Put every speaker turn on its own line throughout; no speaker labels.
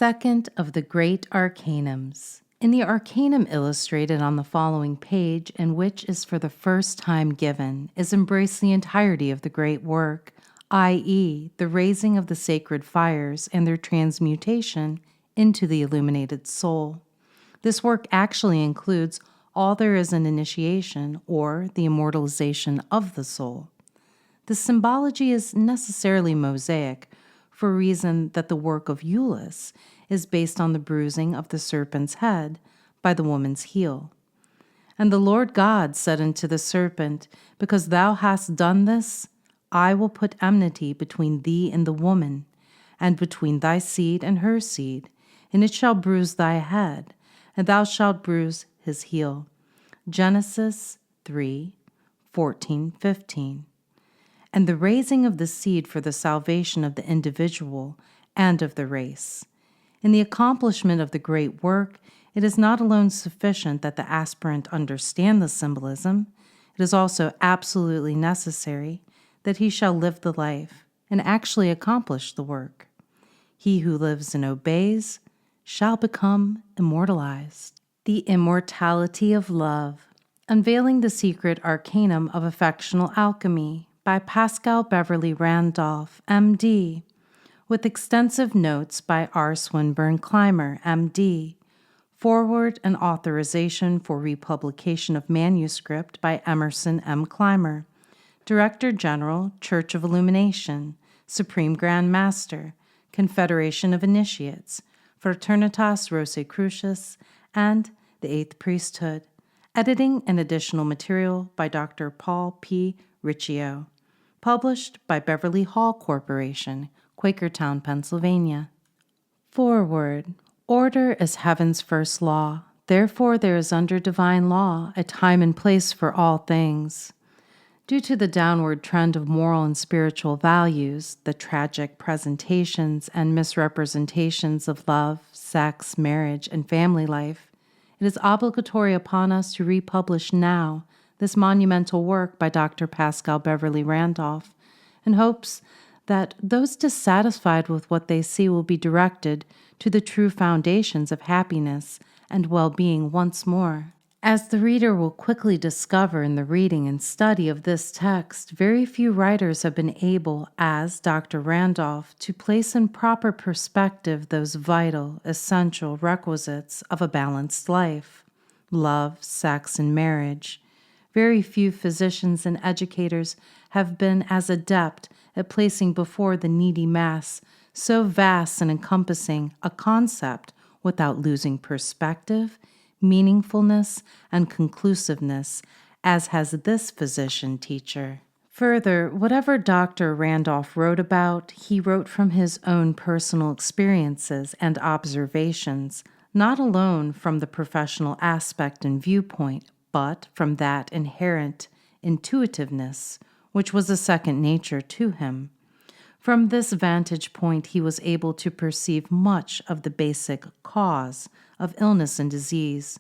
Second of the Great Arcanums. In the arcanum illustrated on the following page, and which is for the first time given, is embraced the entirety of the great work, i.e., the raising of the sacred fires and their transmutation into the illuminated soul. This work actually includes all there is in initiation, or the immortalization of the soul. The symbology is necessarily mosaic, for a reason that the work of Eulis is based on the bruising of the serpent's head by the woman's heel. And the Lord God said unto the serpent, Because thou hast done this, I will put enmity between thee and the woman, and between thy seed and her seed, and it shall bruise thy head, and thou shalt bruise his heel. Genesis 3:14-15. And the raising of the seed for the salvation of the individual and of the race. In the accomplishment of the great work, it is not alone sufficient that the aspirant understand the symbolism, it is also absolutely necessary that he shall live the life and actually accomplish the work. He who lives and obeys shall become immortalized. The Immortality of Love, unveiling the secret arcanum of affectional alchemy, by Paschal Beverly Randolph, M.D., with extensive notes by R. Swinburne Clymer, M.D., foreword and authorization for republication of manuscript by Emerson M. Clymer, Director General, Church of Illumination, Supreme Grand Master, Confederation of Initiates, Fraternitas Rosicrucis, and the Eighth Priesthood. Editing and additional material by Dr. Paul P. Riccio. Published by Beverly Hall Corporation, Quakertown, Pennsylvania. Foreword. Order is heaven's first law. Therefore there is under divine law a time and place for all things. Due to the downward trend of moral and spiritual values, the tragic presentations and misrepresentations of love, sex, marriage, and family life, it is obligatory upon us to republish now this monumental work by Dr. Paschal Beverly Randolph, in hopes that those dissatisfied with what they see will be directed to the true foundations of happiness and well-being once more. As the reader will quickly discover in the reading and study of this text, very few writers have been able, as Dr. Randolph, to place in proper perspective those vital, essential requisites of a balanced life: love, sex, and marriage. Very few physicians and educators have been as adept at placing before the needy mass so vast and encompassing a concept without losing perspective, meaningfulness, and conclusiveness, as has this physician teacher. Further, whatever Dr. Randolph wrote about, he wrote from his own personal experiences and observations, not alone from the professional aspect and viewpoint, but from that inherent intuitiveness, which was a second nature to him. From this vantage point, he was able to perceive much of the basic cause of illness and disease.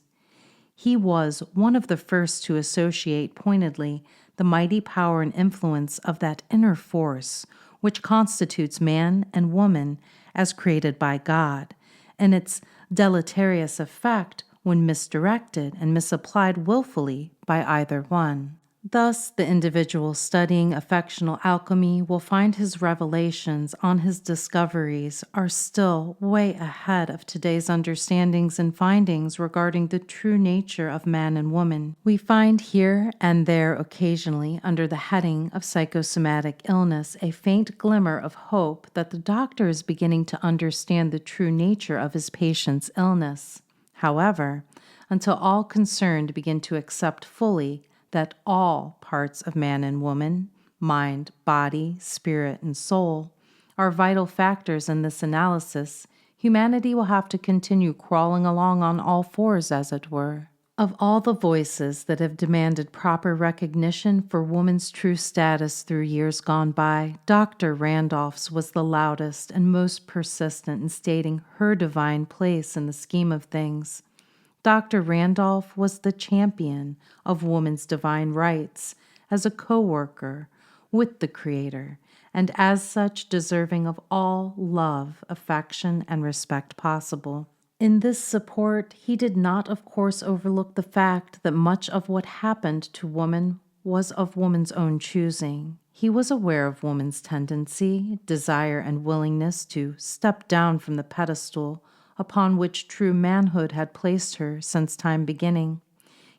He was one of the first to associate pointedly the mighty power and influence of that inner force which constitutes man and woman as created by God, and its deleterious effect when misdirected and misapplied willfully by either one. Thus, the individual studying affectional alchemy will find his revelations on his discoveries are still way ahead of today's understandings and findings regarding the true nature of man and woman. We find here and there occasionally under the heading of psychosomatic illness a faint glimmer of hope that the doctor is beginning to understand the true nature of his patient's illness. However, until all concerned begin to accept fully that all parts of man and woman, mind, body, spirit, and soul, are vital factors in this analysis, humanity will have to continue crawling along on all fours, as it were. Of all the voices that have demanded proper recognition for woman's true status through years gone by, Dr. Randolph's was the loudest and most persistent in stating her divine place in the scheme of things. Dr. Randolph was the champion of woman's divine rights as a co-worker with the Creator and as such deserving of all love, affection, and respect possible. In this support, he did not, of course, overlook the fact that much of what happened to woman was of woman's own choosing. He was aware of woman's tendency, desire, and willingness to step down from the pedestal upon which true manhood had placed her since time beginning.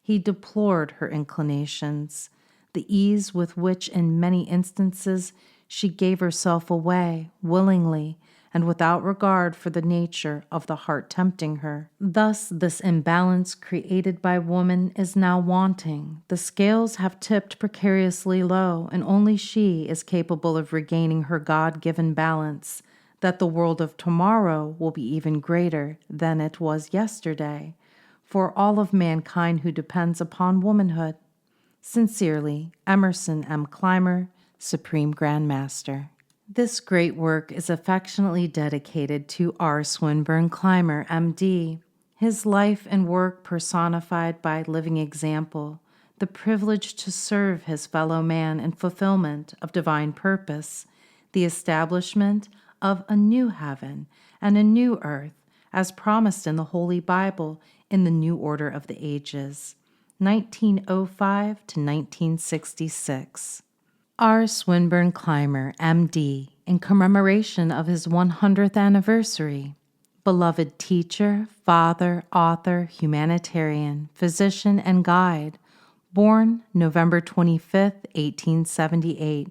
He deplored her inclinations, the ease with which in many instances she gave herself away, willingly, and without regard for the nature of the heart tempting her. Thus, this imbalance created by woman is now wanting. The scales have tipped precariously low, and only she is capable of regaining her God-given balance, that the world of tomorrow will be even greater than it was yesterday, for all of mankind who depends upon womanhood. Sincerely, Emerson M. Clymer, Supreme Grand Master. This great work is affectionately dedicated to R. Swinburne Clymer, M.D., his life and work personified by living example, the privilege to serve his fellow man in fulfillment of divine purpose, the establishment of a new heaven and a new earth, as promised in the Holy Bible in the New Order of the Ages, 1905 to 1966. R. Swinburne Clymer, M.D., in commemoration of his 100th anniversary. Beloved teacher, father, author, humanitarian, physician, and guide, born November 25, 1878,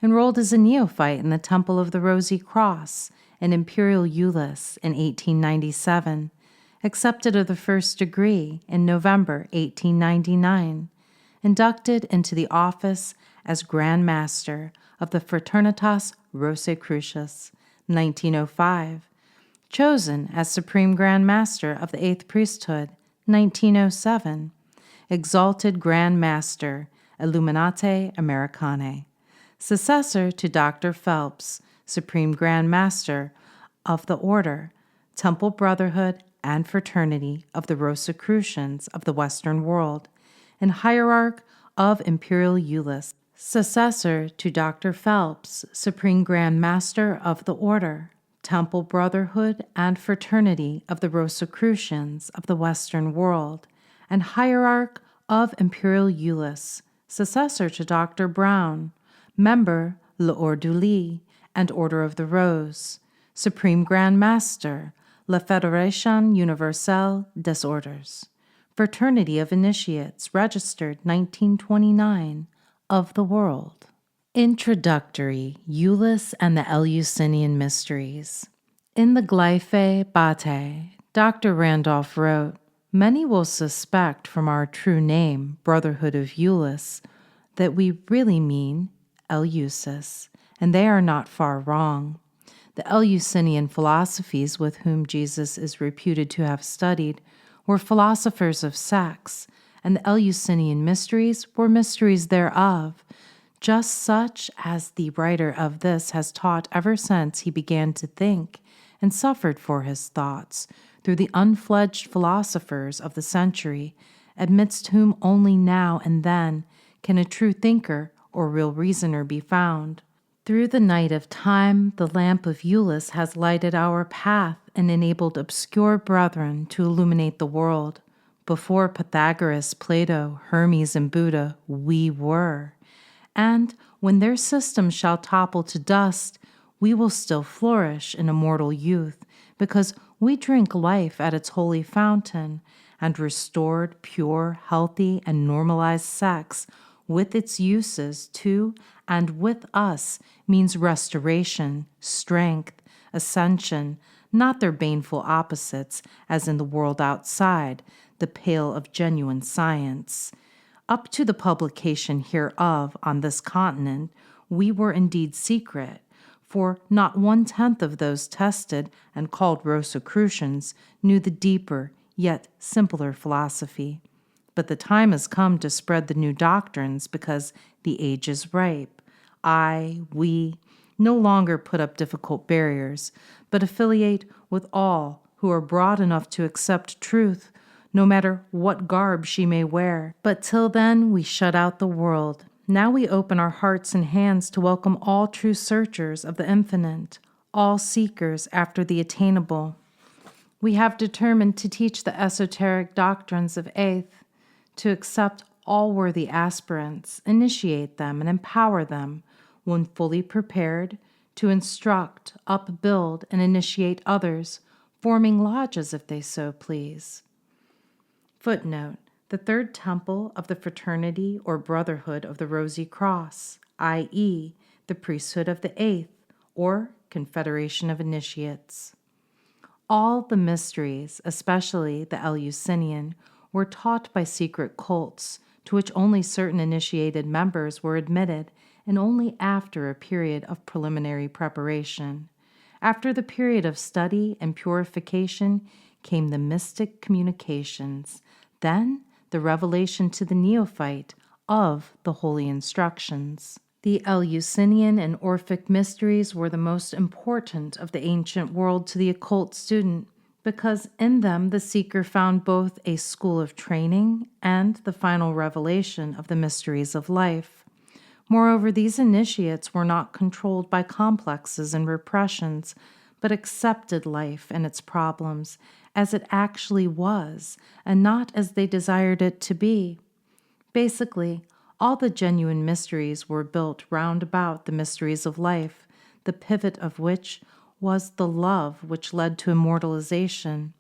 enrolled as a neophyte in the Temple of the Rosy Cross in Imperial Eulis in 1897, accepted of the first degree in November 1899, inducted into the office as Grand Master of the Fraternitas Rosicrucis, 1905, chosen as Supreme Grand Master of the Eighth Priesthood, 1907, exalted Grand Master, Illuminate Americanae, successor to Dr. Phelps, Supreme Grand Master of the Order, Temple Brotherhood, and Fraternity of the Rosicrucians of the Western World, and Hierarch of Imperial Eulis, successor to Dr. Phelps, Supreme Grand Master of the Order, Temple Brotherhood, and Fraternity of the Rosicrucians of the Western World, and Hierarch of Imperial Eulis, successor to Dr. Brown, member L'Ordre du Lit and Order of the Rose, Supreme Grand Master, La Fédération Universelle des Ordres, Fraternity of Initiates, registered 1929, of the world. Introductory, Eulis and the Eleusinian Mysteries. In the Glyphae Batae, Dr. Randolph wrote, "Many will suspect from our true name, Brotherhood of Eulis, that we really mean Eleusis, and they are not far wrong. The Eleusinian philosophies with whom Jesus is reputed to have studied were philosophers of sex, and the Eleusinian mysteries were mysteries thereof, just such as the writer of this has taught ever since he began to think and suffered for his thoughts through the unfledged philosophers of the century, amidst whom only now and then can a true thinker or real reasoner be found. Through the night of time, the lamp of Eulis has lighted our path and enabled obscure brethren to illuminate the world. Before Pythagoras, Plato, Hermes, and Buddha, we were. And when their system shall topple to dust, we will still flourish in immortal youth, because we drink life at its holy fountain, and restored, pure, healthy, and normalized sex, with its uses to and with us, means restoration, strength, ascension, not their baneful opposites, as in the world outside, the pale of genuine science. Up to the publication hereof on this continent, we were indeed secret, for not 1/10 of those tested and called Rosicrucians knew the deeper, yet simpler philosophy. But the time has come to spread the new doctrines because the age is ripe. We no longer put up difficult barriers, but affiliate with all who are broad enough to accept truth, no matter what garb she may wear. But till then we shut out the world, Now we open our hearts and hands to welcome all true searchers of the infinite, all seekers after the attainable. We have determined to teach the esoteric doctrines of Aeth, to accept all worthy aspirants, initiate them, and empower them, when fully prepared, to instruct, upbuild, and initiate others, forming lodges if they so please. Footnote: the third temple of the fraternity or brotherhood of the Rosy Cross, i.e., the priesthood of the Eighth, or confederation of initiates. All the mysteries, especially the Eleusinian, were taught by secret cults, to which only certain initiated members were admitted, and only after a period of preliminary preparation. After the period of study and purification came the mystic communications, then the revelation to the neophyte of the holy instructions. The Eleusinian and Orphic mysteries were the most important of the ancient world to the occult student, because in them the seeker found both a school of training and the final revelation of the mysteries of life. Moreover, these initiates were not controlled by complexes and repressions, but accepted life and its problems as it actually was, and not as they desired it to be. Basically, all the genuine mysteries were built round about the mysteries of life, the pivot of which was the love which led to immortalization.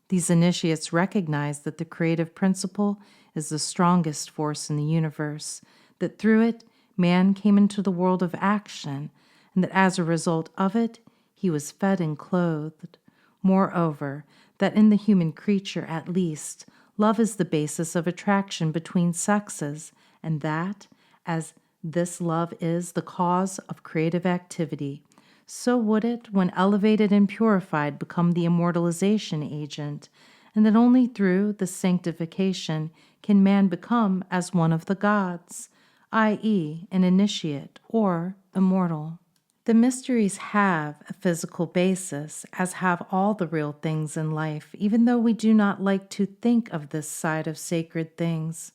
These initiates recognize that the creative principle is the strongest force in the universe, that through it man came into the world of action, and that as a result of it he was fed and clothed. Moreover, that in the human creature at least, love is the basis of attraction between sexes, and that, as this love is the cause of creative activity, so would it, when elevated and purified, become the immortalization agent, and that only through the sanctification can man become as one of the gods, i.e., an initiate or immortal. The mysteries have a physical basis, as have all the real things in life, even though we do not like to think of this side of sacred things.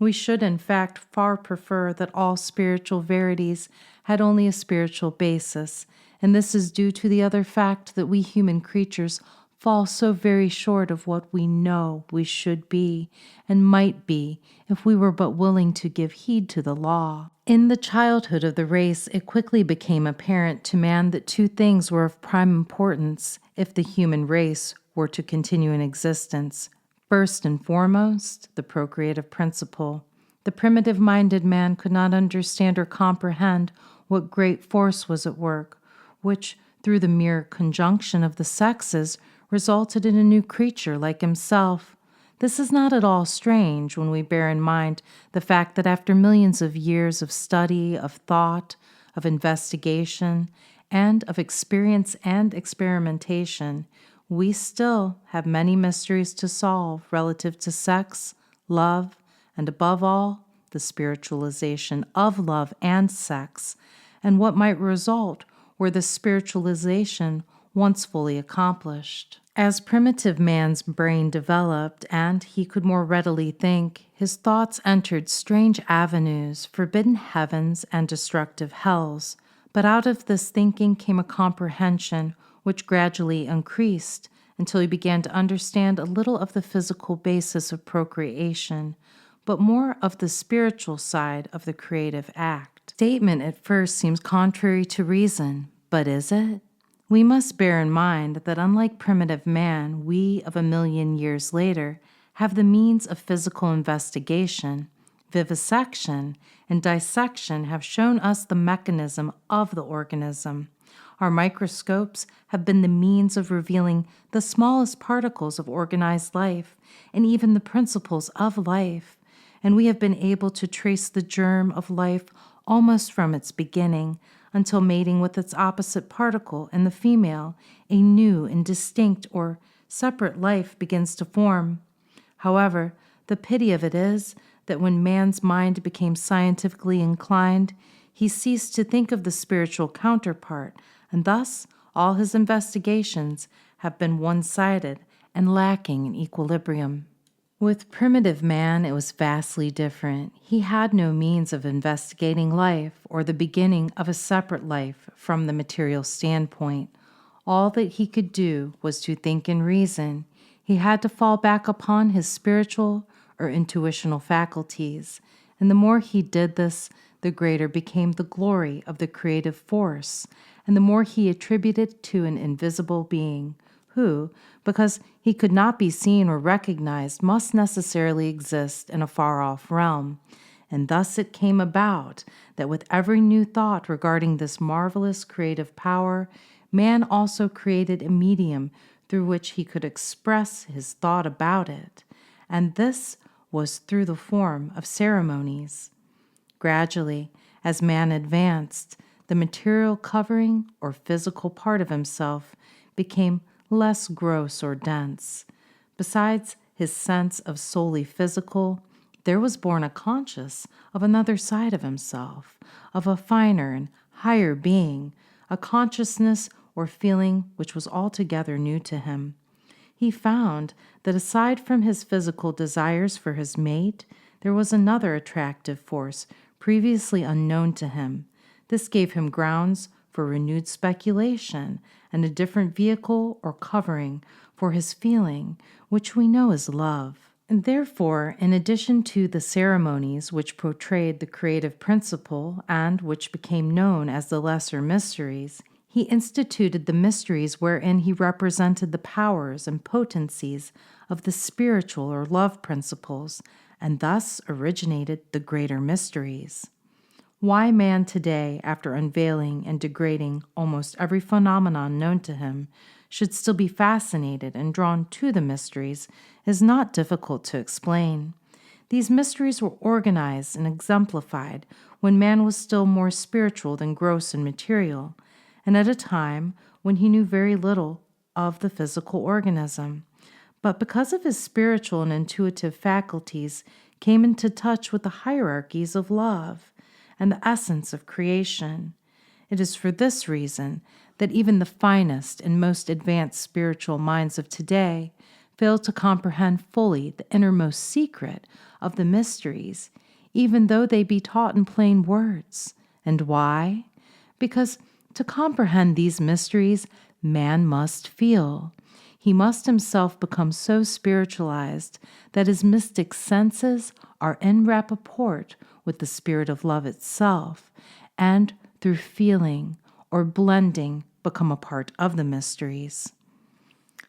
We should, in fact, far prefer that all spiritual verities had only a spiritual basis, and this is due to the other fact that we human creatures fall so very short of what we know we should be and might be if we were but willing to give heed to the law. In the childhood of the race, it quickly became apparent to man that two things were of prime importance if the human race were to continue in existence. First and foremost, the procreative principle. The primitive-minded man could not understand or comprehend what great force was at work, which, through the mere conjunction of the sexes, resulted in a new creature like himself. This is not at all strange when we bear in mind the fact that after millions of years of study, of thought, of investigation, and of experience and experimentation, we still have many mysteries to solve relative to sex, love, and above all, the spiritualization of love and sex, and what might result were the spiritualization once fully accomplished. As primitive man's brain developed and he could more readily think, his thoughts entered strange avenues, forbidden heavens, and destructive hells. But out of this thinking came a comprehension which gradually increased until he began to understand a little of the physical basis of procreation, but more of the spiritual side of the creative act. Statement at first seems contrary to reason, but is it? We must bear in mind that unlike primitive man, we of a million years later have the means of physical investigation. Vivisection and dissection have shown us the mechanism of the organism. Our microscopes have been the means of revealing the smallest particles of organized life and even the principles of life, and we have been able to trace the germ of life almost from its beginning until mating with its opposite particle in the female, a new and distinct or separate life begins to form. However, the pity of it is that when man's mind became scientifically inclined, he ceased to think of the spiritual counterpart, and thus all his investigations have been one-sided and lacking in equilibrium. With primitive man, it was vastly different. He had no means of investigating life or the beginning of a separate life from the material standpoint. All that he could do was to think and reason. He had to fall back upon his spiritual or intuitional faculties, and the more he did this, the greater became the glory of the creative force, and the more he attributed to an invisible being, who, because he could not be seen or recognized, must necessarily exist in a far-off realm. And thus it came about that with every new thought regarding this marvelous creative power, man also created a medium through which he could express his thought about it, and this was through the form of ceremonies. Gradually, as man advanced, the material covering or physical part of himself became less gross or dense. Besides his sense of solely physical, there was born a conscious of another side of himself, of a finer and higher being, a consciousness or feeling which was altogether new to him. He found that aside from his physical desires for his mate, there was another attractive force previously unknown to him. This gave him grounds for renewed speculation and a different vehicle or covering for his feeling, which we know as love. And therefore, in addition to the ceremonies which portrayed the creative principle and which became known as the lesser mysteries, he instituted the mysteries wherein he represented the powers and potencies of the spiritual or love principles, and thus originated the greater mysteries. Why man today, after unveiling and degrading almost every phenomenon known to him, should still be fascinated and drawn to the mysteries is not difficult to explain. These mysteries were organized and exemplified when man was still more spiritual than gross and material, and at a time when he knew very little of the physical organism, but because of his spiritual and intuitive faculties came into touch with the hierarchies of love and the essence of creation. It is for this reason that even the finest and most advanced spiritual minds of today fail to comprehend fully the innermost secret of the mysteries, even though they be taught in plain words. And why? Because to comprehend these mysteries, man must feel. He must himself become so spiritualized that his mystic senses are in rapport with the spirit of love itself, and through feeling or blending become a part of the mysteries.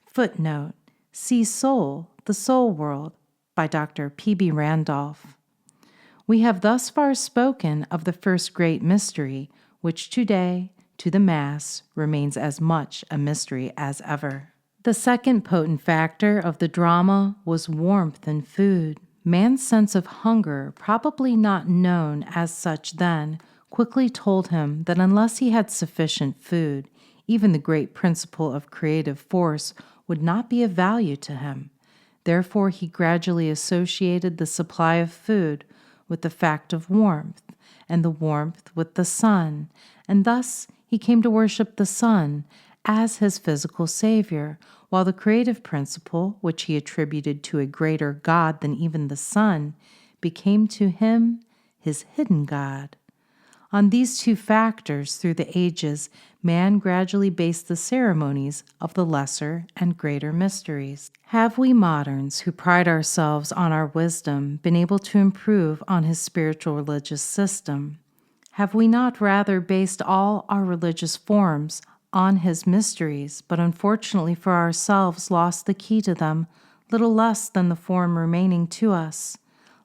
Footnote: See Soul, the Soul World by Dr. P.B. Randolph. We have thus far spoken of the first great mystery, which today, to the mass, remains as much a mystery as ever. The second potent factor of the drama was warmth and food. Man's sense of hunger, probably not known as such then, quickly told him that unless he had sufficient food, even the great principle of creative force would not be of value to him. Therefore, he gradually associated the supply of food with the fact of warmth, and the warmth with the sun, and thus he came to worship the sun as his physical savior, while the creative principle, which he attributed to a greater God than even the sun, became to him his hidden God. On these two factors, through the ages, man gradually based the ceremonies of the lesser and greater mysteries. Have we moderns, who pride ourselves on our wisdom, been able to improve on his spiritual religious system? Have we not rather based all our religious forms on his mysteries, but unfortunately for ourselves lost the key to them, little less than the form remaining to us?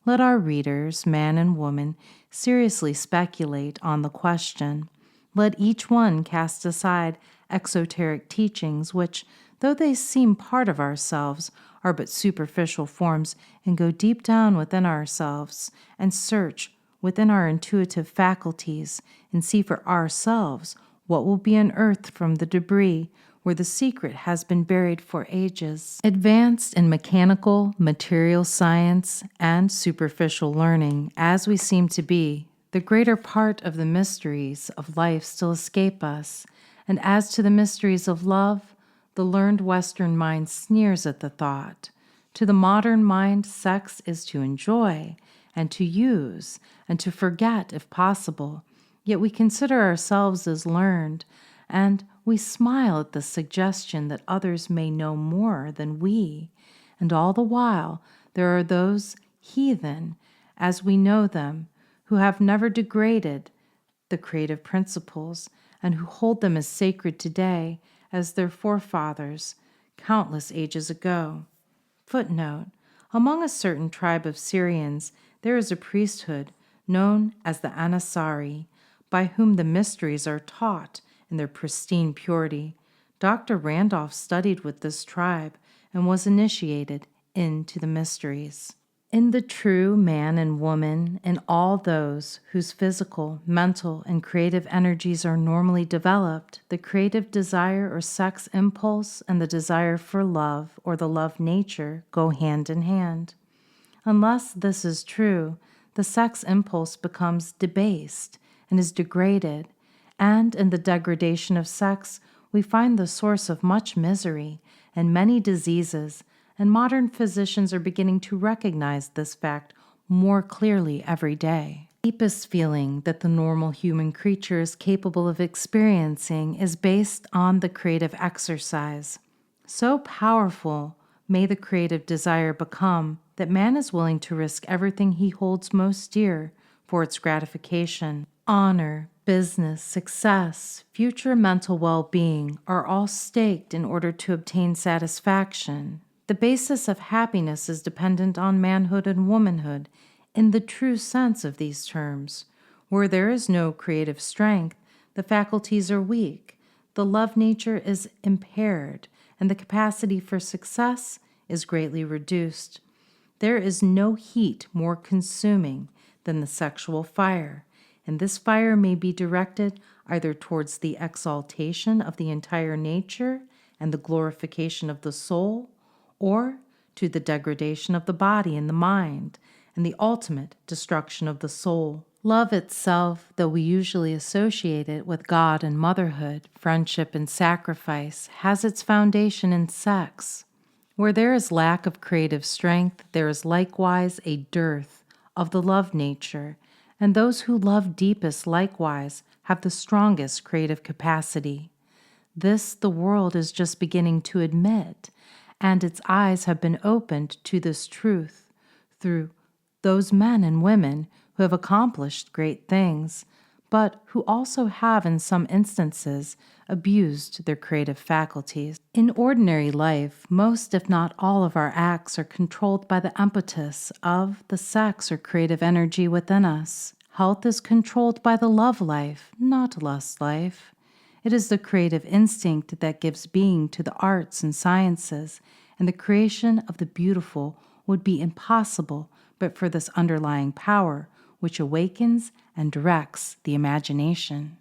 Let our readers, man and woman, seriously speculate on the question. Let each one cast aside exoteric teachings which, though they seem part of ourselves, are but superficial forms, and go deep down within ourselves and search within our intuitive faculties and see for ourselves what will be unearthed from the debris where the secret has been buried for ages. Advanced in mechanical, material science, and superficial learning, as we seem to be, the greater part of the mysteries of life still escape us, and as to the mysteries of love, the learned Western mind sneers at the thought. To the modern mind, sex is to enjoy and to use and to forget if possible, yet we consider ourselves as learned, and we smile at the suggestion that others may know more than we, and all the while there are those heathen, as we know them, who have never degraded the creative principles and who hold them as sacred today as their forefathers countless ages ago. Footnote: among a certain tribe of Syrians, there is a priesthood known as the Anasari, by whom the mysteries are taught in their pristine purity. Dr. Randolph studied with this tribe and was initiated into the mysteries. In the true man and woman, and all those whose physical, mental, and creative energies are normally developed, the creative desire or sex impulse and the desire for love or the love nature go hand in hand. Unless this is true, the sex impulse becomes debased and is degraded, and in the degradation of sex, we find the source of much misery and many diseases, and modern physicians are beginning to recognize this fact more clearly every day. The deepest feeling that the normal human creature is capable of experiencing is based on the creative exercise. So powerful may the creative desire become that man is willing to risk everything he holds most dear for its gratification. Honor, business, success, future mental well-being are all staked in order to obtain satisfaction. The basis of happiness is dependent on manhood and womanhood in the true sense of these terms. Where there is no creative strength, the faculties are weak, the love nature is impaired, and the capacity for success is greatly reduced. There is no heat more consuming than the sexual fire, and this fire may be directed either towards the exaltation of the entire nature and the glorification of the soul, or to the degradation of the body and the mind, and the ultimate destruction of the soul. Love itself, though we usually associate it with God and motherhood, friendship and sacrifice, has its foundation in sex. Where there is lack of creative strength, there is likewise a dearth of the love nature, and those who love deepest likewise have the strongest creative capacity. This the world is just beginning to admit, and its eyes have been opened to this truth through those men and women who have accomplished great things, but who also have in some instances abused their creative faculties. In ordinary life, most if not all of our acts are controlled by the impetus of the sex or creative energy within us. Health is controlled by the love life, not lust life. It is the creative instinct that gives being to the arts and sciences, and the creation of the beautiful would be impossible but for this underlying power, which awakens and directs the imagination.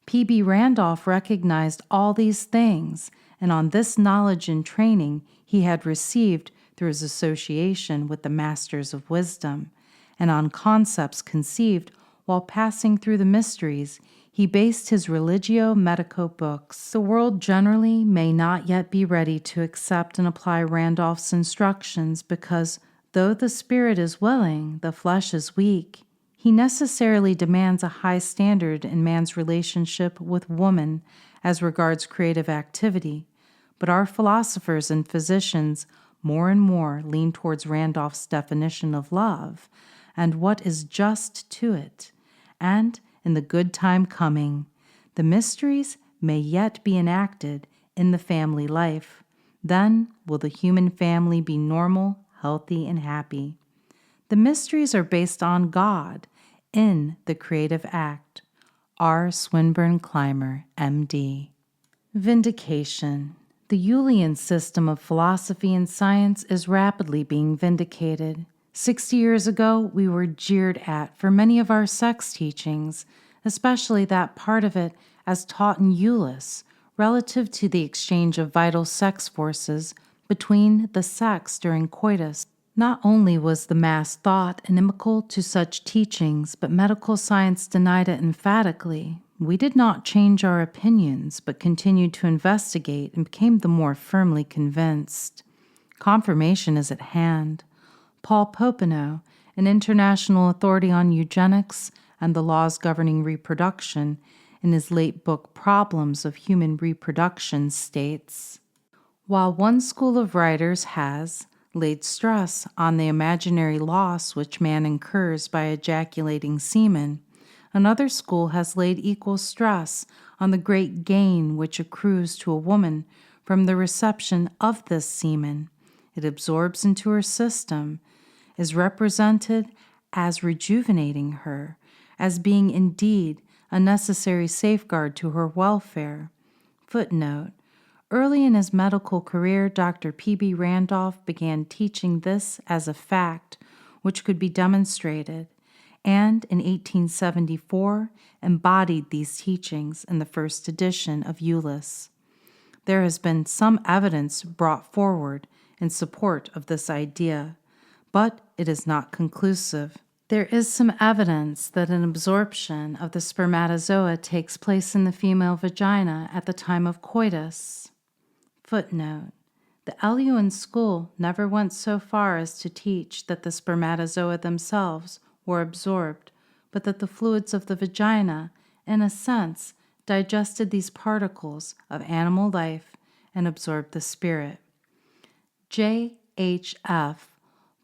P.B. Randolph recognized all these things, and on this knowledge and training he had received through his association with the masters of wisdom, and on concepts conceived while passing through the mysteries, he based his religio-medico books. The world generally may not yet be ready to accept and apply Randolph's instructions because, though the spirit is willing, the flesh is weak. He necessarily demands a high standard in man's relationship with woman as regards creative activity, but our philosophers and physicians more and more lean towards Randolph's definition of love and what is just to it, and in the good time coming, the mysteries may yet be enacted in the family life. Then will the human family be normal, healthy, and happy. The mysteries are based on God in the creative act. R. Swinburne Clymer, M.D. Vindication. The Eulian system of philosophy and science is rapidly being vindicated. 60 years ago, we were jeered at for many of our sex teachings, especially that part of it as taught in Eulis, relative to the exchange of vital sex forces between the sex during coitus. Not only was the mass thought inimical to such teachings, but medical science denied it emphatically. We did not change our opinions, but continued to investigate and became the more firmly convinced. Confirmation is at hand. Paul Popenoe, an international authority on eugenics and the laws governing reproduction, in his late book Problems of Human Reproduction, states, while one school of writers has laid stress on the imaginary loss which man incurs by ejaculating semen, another school has laid equal stress on the great gain which accrues to a woman from the reception of this semen. It absorbs into her system, is represented as rejuvenating her, as being indeed a necessary safeguard to her welfare. Footnote: early in his medical career, Dr. P.B. Randolph began teaching this as a fact which could be demonstrated, and in 1874 embodied these teachings in the first edition of Eulis. There has been some evidence brought forward in support of this idea, but it is not conclusive. There is some evidence that an absorption of the spermatozoa takes place in the female vagina at the time of coitus. Footnote: the Eluan school never went so far as to teach that the spermatozoa themselves were absorbed, but that the fluids of the vagina, in a sense, digested these particles of animal life and absorbed the spirit. J.H.F.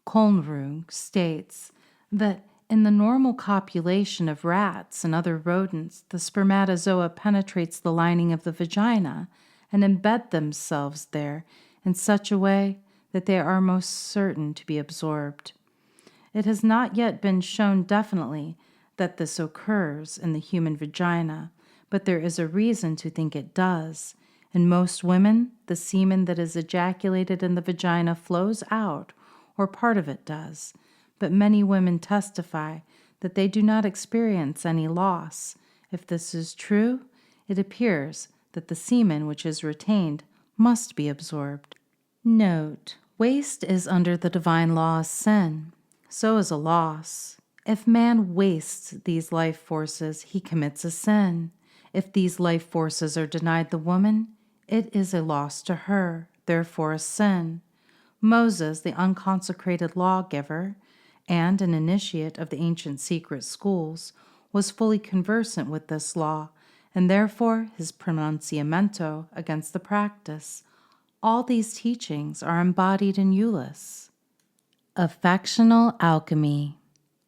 Kolnrug states that in the normal copulation of rats and other rodents, the spermatozoa penetrates the lining of the vagina and embed themselves there in such a way that they are most certain to be absorbed. It has not yet been shown definitely that this occurs in the human vagina, but there is a reason to think it does. In most women, the semen that is ejaculated in the vagina flows out, or part of it does, but many women testify that they do not experience any loss. If this is true, it appears that the semen which is retained must be absorbed. Note: waste is under the divine law of sin. So is a loss. If man wastes these life forces, he commits a sin. If these life forces are denied the woman, it is a loss to her, therefore a sin. Moses, the unconsecrated lawgiver and an initiate of the ancient secret schools, was fully conversant with this law, and therefore his pronunciamento against the practice. All these teachings are embodied in Eulis. Affectional alchemy.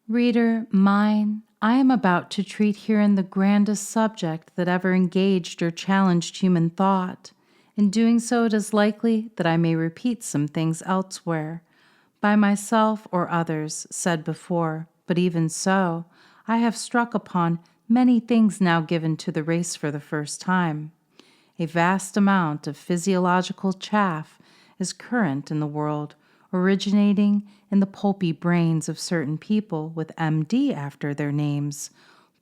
Reader, mine, I am about to treat herein the grandest subject that ever engaged or challenged human thought. In doing so, it is likely that I may repeat some things elsewhere, by myself or others, said before, but even so, I have struck upon many things now given to the race for the first time. A vast amount of physiological chaff is current in the world, originating in the pulpy brains of certain people with MD after their names,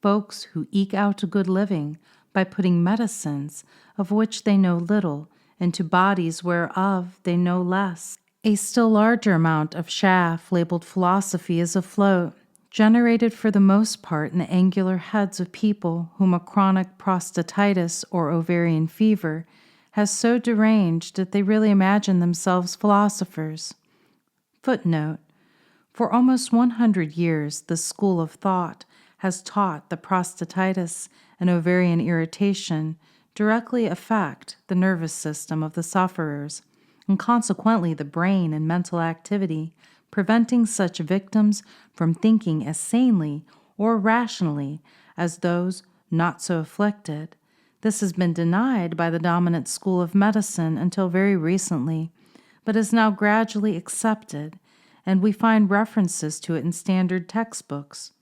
folks who eke out a good living by putting medicines, of which they know little, into bodies whereof they know less. A still larger amount of chaff labeled philosophy is afloat, generated for the most part in the angular heads of people whom a chronic prostatitis or ovarian fever has so deranged that they really imagine themselves philosophers. Footnote: for almost 100 years, the school of thought has taught that prostatitis and ovarian irritation directly affect the nervous system of the sufferers, and consequently the brain and mental activity, preventing such victims from thinking as sanely or rationally as those not so afflicted. This has been denied by the dominant school of medicine until very recently, but is now gradually accepted, and we find references to it in standard textbooks.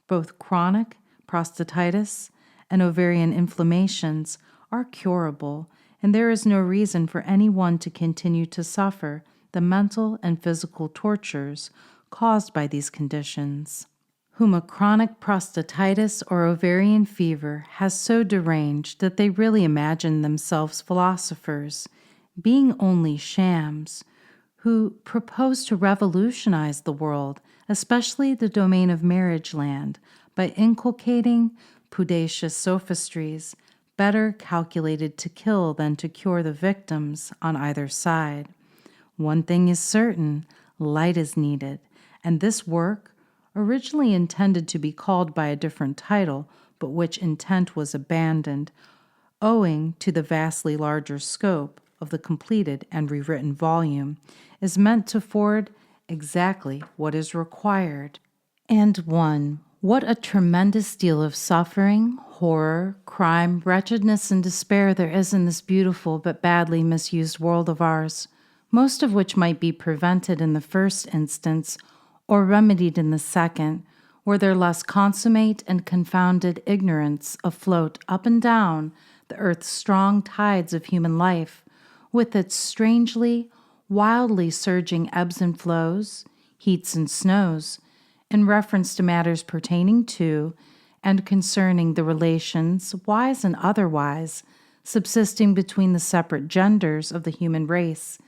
Both chronic prostatitis and ovarian inflammations are curable, and there is no reason for anyone to continue to suffer the mental and physical tortures caused by these conditions, whom a chronic prostatitis or ovarian fever has so deranged that they really imagine themselves philosophers, being only shams, who propose to revolutionize the world, especially the domain of marriage land, by inculcating pudacious sophistries, better calculated to kill than to cure the victims on either side. One thing is certain, light is needed, and this work, originally intended to be called by a different title, but which intent was abandoned, owing to the vastly larger scope of the completed and rewritten volume, is meant to forward exactly what is required. And one, what a tremendous deal of suffering, horror, crime, wretchedness, and despair there is in this beautiful but badly misused world of ours, most of which might be prevented in the first instance or remedied in the second, were there less consummate and confounded ignorance afloat up and down the earth's strong tides of human life, with its strangely, wildly surging ebbs and flows, heats and snows, in reference to matters pertaining to and concerning the relations, wise and otherwise, subsisting between the separate genders of the human race,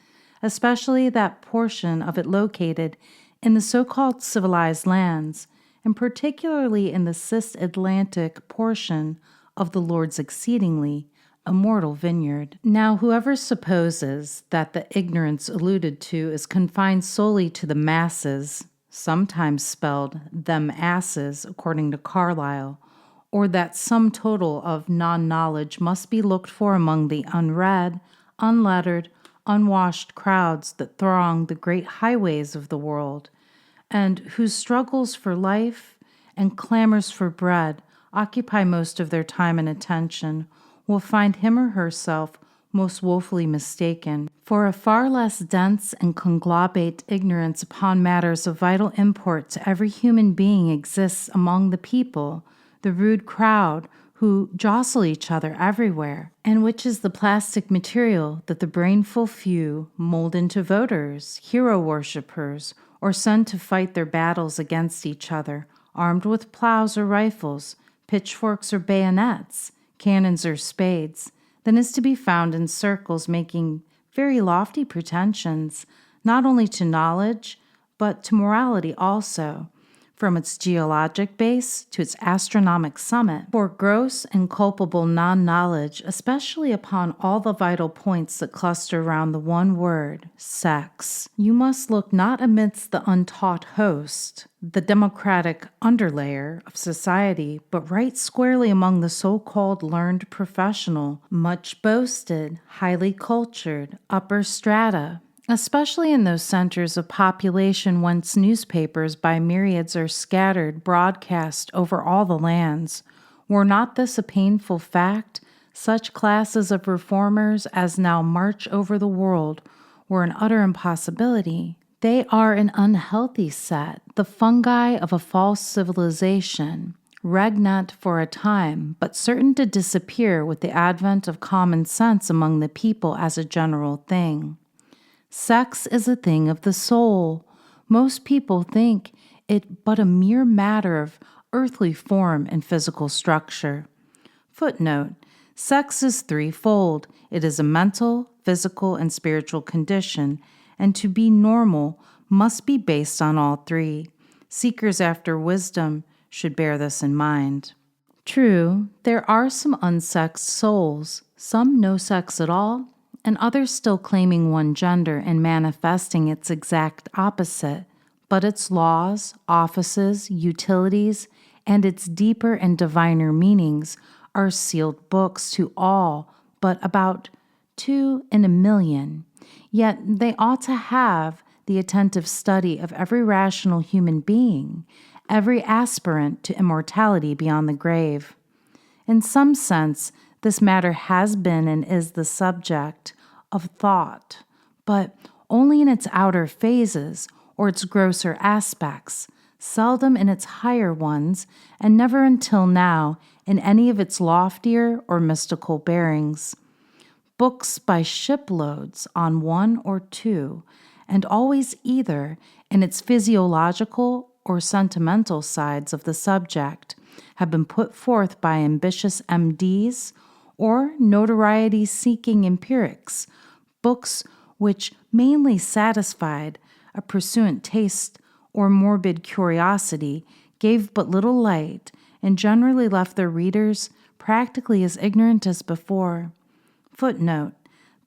especially that portion of it located in the so-called civilized lands, and particularly in the cis-Atlantic portion of the Lord's exceedingly immortal vineyard. Now, whoever supposes that the ignorance alluded to is confined solely to the masses, sometimes spelled them asses, according to Carlyle, or that some total of non-knowledge must be looked for among the unread, unlettered, unwashed crowds that throng the great highways of the world, and whose struggles for life and clamors for bread occupy most of their time and attention, will find him or herself most woefully mistaken. For a far less dense and conglobate ignorance upon matters of vital import to every human being exists among the people, the rude crowd who jostle each other everywhere, and which is the plastic material that the brainful few mold into voters, hero worshippers, or send to fight their battles against each other, armed with plows or rifles, pitchforks or bayonets, cannons or spades, than is to be found in circles making very lofty pretensions, not only to knowledge, but to morality also, from its geologic base to its astronomic summit. For gross and culpable non-knowledge, especially upon all the vital points that cluster round the one word, sex, you must look not amidst the untaught host, the democratic underlayer of society, but right squarely among the so-called learned professional, much boasted, highly cultured, upper strata, especially in those centers of population whence newspapers by myriads are scattered broadcast over all the lands. Were not this a painful fact, such classes of reformers as now march over the world were an utter impossibility. They are an unhealthy set, the fungi of a false civilization, regnant for a time, but certain to disappear with the advent of common sense among the people as a general thing. Sex is a thing of the soul. Most people think it but a mere matter of earthly form and physical structure. Footnote: sex is threefold. It is a mental, physical, and spiritual condition, and to be normal must be based on all three. Seekers after wisdom should bear this in mind. True, there are some unsexed souls, some no sex at all, and others still claiming one gender and manifesting its exact opposite, but its laws, offices, utilities, and its deeper and diviner meanings are sealed books to all but about 2 in a million. Yet they ought to have the attentive study of every rational human being, every aspirant to immortality beyond the grave. In some sense, this matter has been and is the subject of thought, but only in its outer phases or its grosser aspects, seldom in its higher ones, and never until now in any of its loftier or mystical bearings. Books by shiploads on one or two, and always either in its physiological or sentimental sides of the subject, have been put forth by ambitious MDs or notoriety-seeking empirics, books which mainly satisfied a pursuant taste or morbid curiosity, gave but little light, and generally left their readers practically as ignorant as before. Footnote: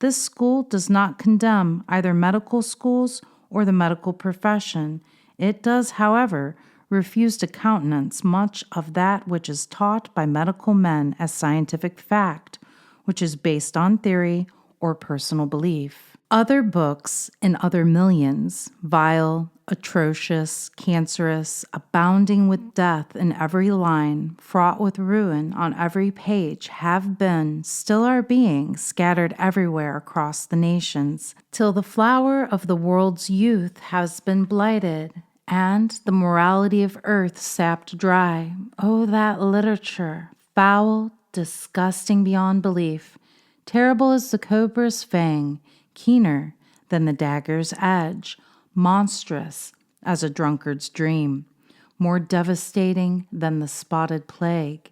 This school does not condemn either medical schools or the medical profession. It does, however, refuse to countenance much of that which is taught by medical men as scientific fact, which is based on theory or personal belief. Other books in other millions, vile, atrocious, cancerous, abounding with death in every line, fraught with ruin on every page, have been, still are being, scattered everywhere across the nations, till the flower of the world's youth has been blighted, and the morality of earth sapped dry. Oh, that literature, foul, disgusting beyond belief, terrible as the cobra's fang, keener than the dagger's edge, monstrous as a drunkard's dream, more devastating than the spotted plague,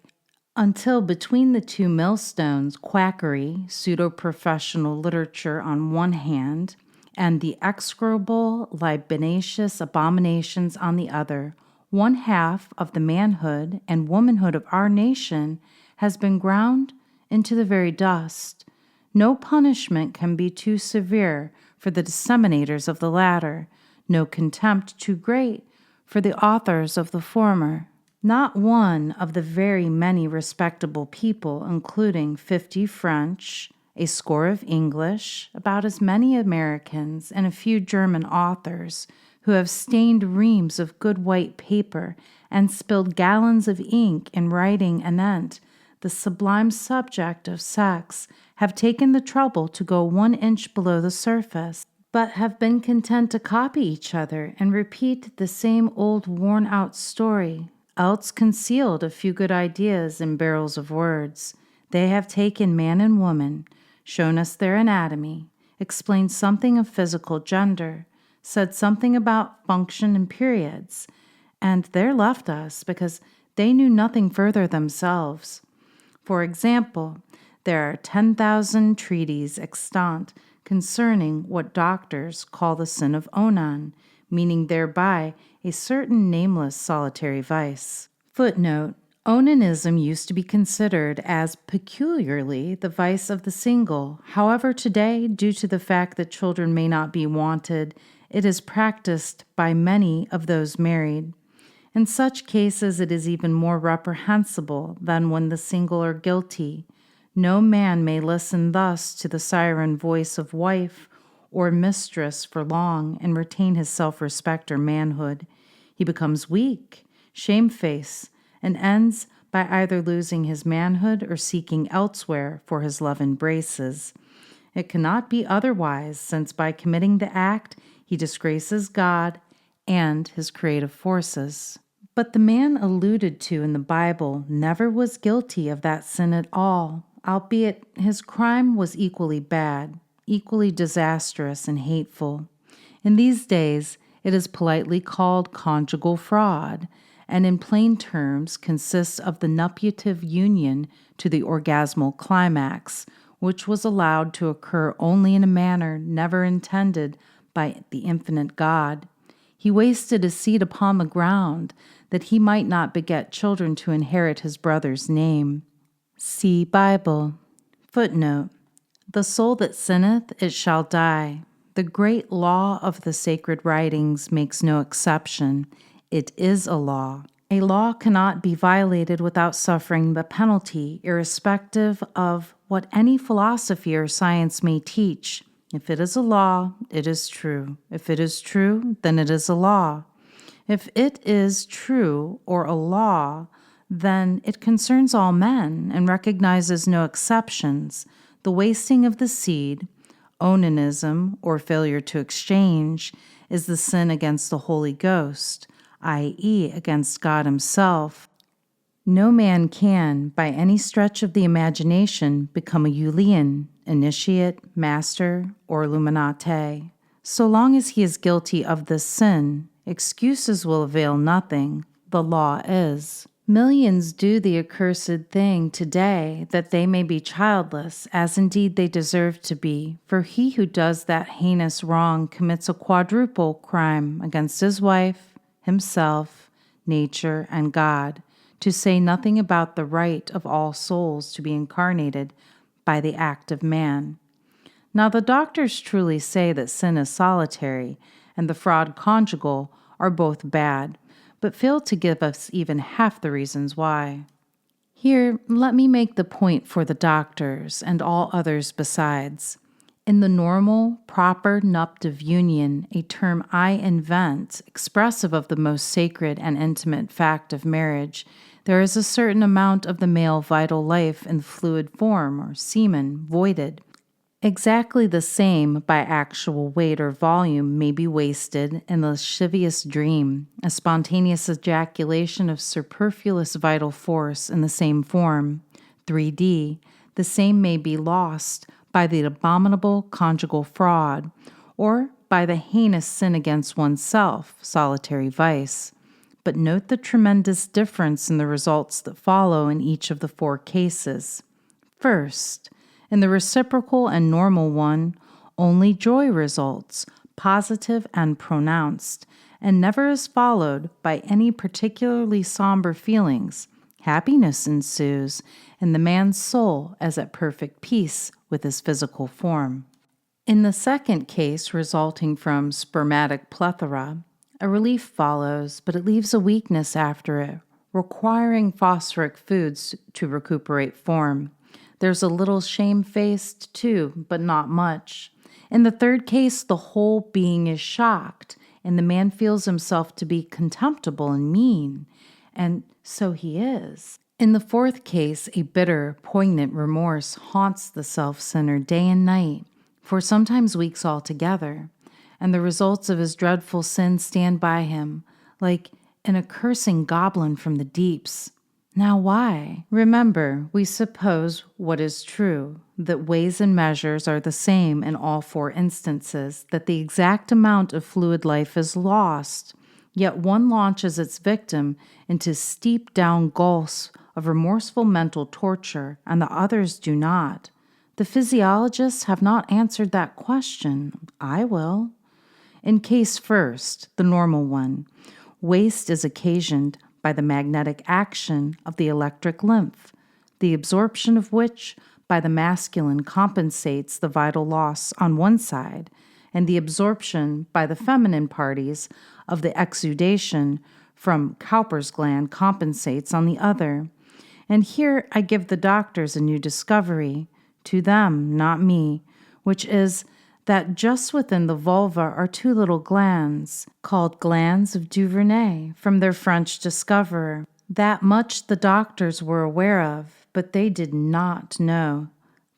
until between the two millstones, quackery, pseudo-professional literature on one hand, and the execrable, libidinous abominations on the other, one half of the manhood and womanhood of our nation has been ground into the very dust. No punishment can be too severe for the disseminators of the latter, no contempt too great for the authors of the former. Not one of the very many respectable people, including 50 French, a score of English, about as many Americans, and a few German authors, who have stained reams of good white paper and spilled gallons of ink in writing anent the sublime subject of sex, have taken the trouble to go 1 inch below the surface, but have been content to copy each other and repeat the same old worn-out story, else concealed a few good ideas in barrels of words. They have taken man and woman, shown us their anatomy, explained something of physical gender, said something about function and periods, and there left us because they knew nothing further themselves. For example, there are 10,000 treatises extant concerning what doctors call the sin of Onan, meaning thereby a certain nameless solitary vice. Footnote: Onanism used to be considered as peculiarly the vice of the single. However, today, due to the fact that children may not be wanted, it is practiced by many of those married. In such cases, it is even more reprehensible than when the single are guilty. No man may listen thus to the siren voice of wife or mistress for long and retain his self-respect or manhood. He becomes weak, shamefaced, and ends by either losing his manhood or seeking elsewhere for his love embraces. It cannot be otherwise, since by committing the act, he disgraces God and his creative forces. But the man alluded to in the Bible never was guilty of that sin at all, albeit his crime was equally bad, equally disastrous and hateful. In these days, it is politely called conjugal fraud, and in plain terms consists of the nuptiative union to the orgasmal climax, which was allowed to occur only in a manner never intended by the infinite God. He wasted his seed upon the ground, that he might not beget children to inherit his brother's name. See Bible. Footnote: The soul that sinneth, it shall die. The great law of the sacred writings makes no exception. It is a law. A law cannot be violated without suffering the penalty, irrespective of what any philosophy or science may teach. If it is a law, it is true. If it is true, then it is a law. If it is true or a law, then it concerns all men and recognizes no exceptions. The wasting of the seed, onanism, or failure to exchange, is the sin against the Holy Ghost, i.e., against God Himself. No man can, by any stretch of the imagination, become a Eulian, initiate, master, or illuminate. So long as he is guilty of this sin, excuses will avail nothing. The law is. Millions do the accursed thing today that they may be childless, as indeed they deserve to be, for he who does that heinous wrong commits a quadruple crime against his wife, himself, nature, and God, to say nothing about the right of all souls to be incarnated by the act of man. Now the doctors truly say that sin is solitary and the fraud conjugal are both bad, but fail to give us even half the reasons why. Here, let me make the point for the doctors and all others besides. In the normal, proper nuptive union, a term I invent, expressive of the most sacred and intimate fact of marriage, there is a certain amount of the male vital life in fluid form or semen voided. Exactly the same by actual weight or volume may be wasted in the lascivious dream, a spontaneous ejaculation of superfluous vital force in the same form, 3D. The same may be lost by the abominable conjugal fraud, or by the heinous sin against oneself, solitary vice. But note the tremendous difference in the results that follow in each of the 4 cases. First, in the reciprocal and normal one, only joy results, positive and pronounced, and never is followed by any particularly somber feelings. Happiness ensues, and the man's soul is at perfect peace with his physical form. In the second case, resulting from spermatic plethora, a relief follows, but it leaves a weakness after it, requiring phosphoric foods to recuperate form. There's a little shamefaced too, but not much. In the third case, the whole being is shocked, and the man feels himself to be contemptible and mean, and so he is. In the fourth case, a bitter, poignant remorse haunts the self-sinner day and night, for sometimes weeks altogether, and the results of his dreadful sin stand by him, like an accursing goblin from the deeps. Now why? Remember, we suppose what is true, that ways and measures are the same in all 4 instances, that the exact amount of fluid life is lost, yet one launches its victim into steep down gulfs of remorseful mental torture, and the others do not. The physiologists have not answered that question. I will. In case first, the normal one, waste is occasioned by the magnetic action of the electric lymph, the absorption of which by the masculine compensates the vital loss on one side, and the absorption by the feminine parties of the exudation from Cowper's gland compensates on the other. And here I give the doctors a new discovery, to them, not me, which is that just within the vulva are 2 little glands, called glands of Duvernay, from their French discoverer. That much the doctors were aware of, but they did not know.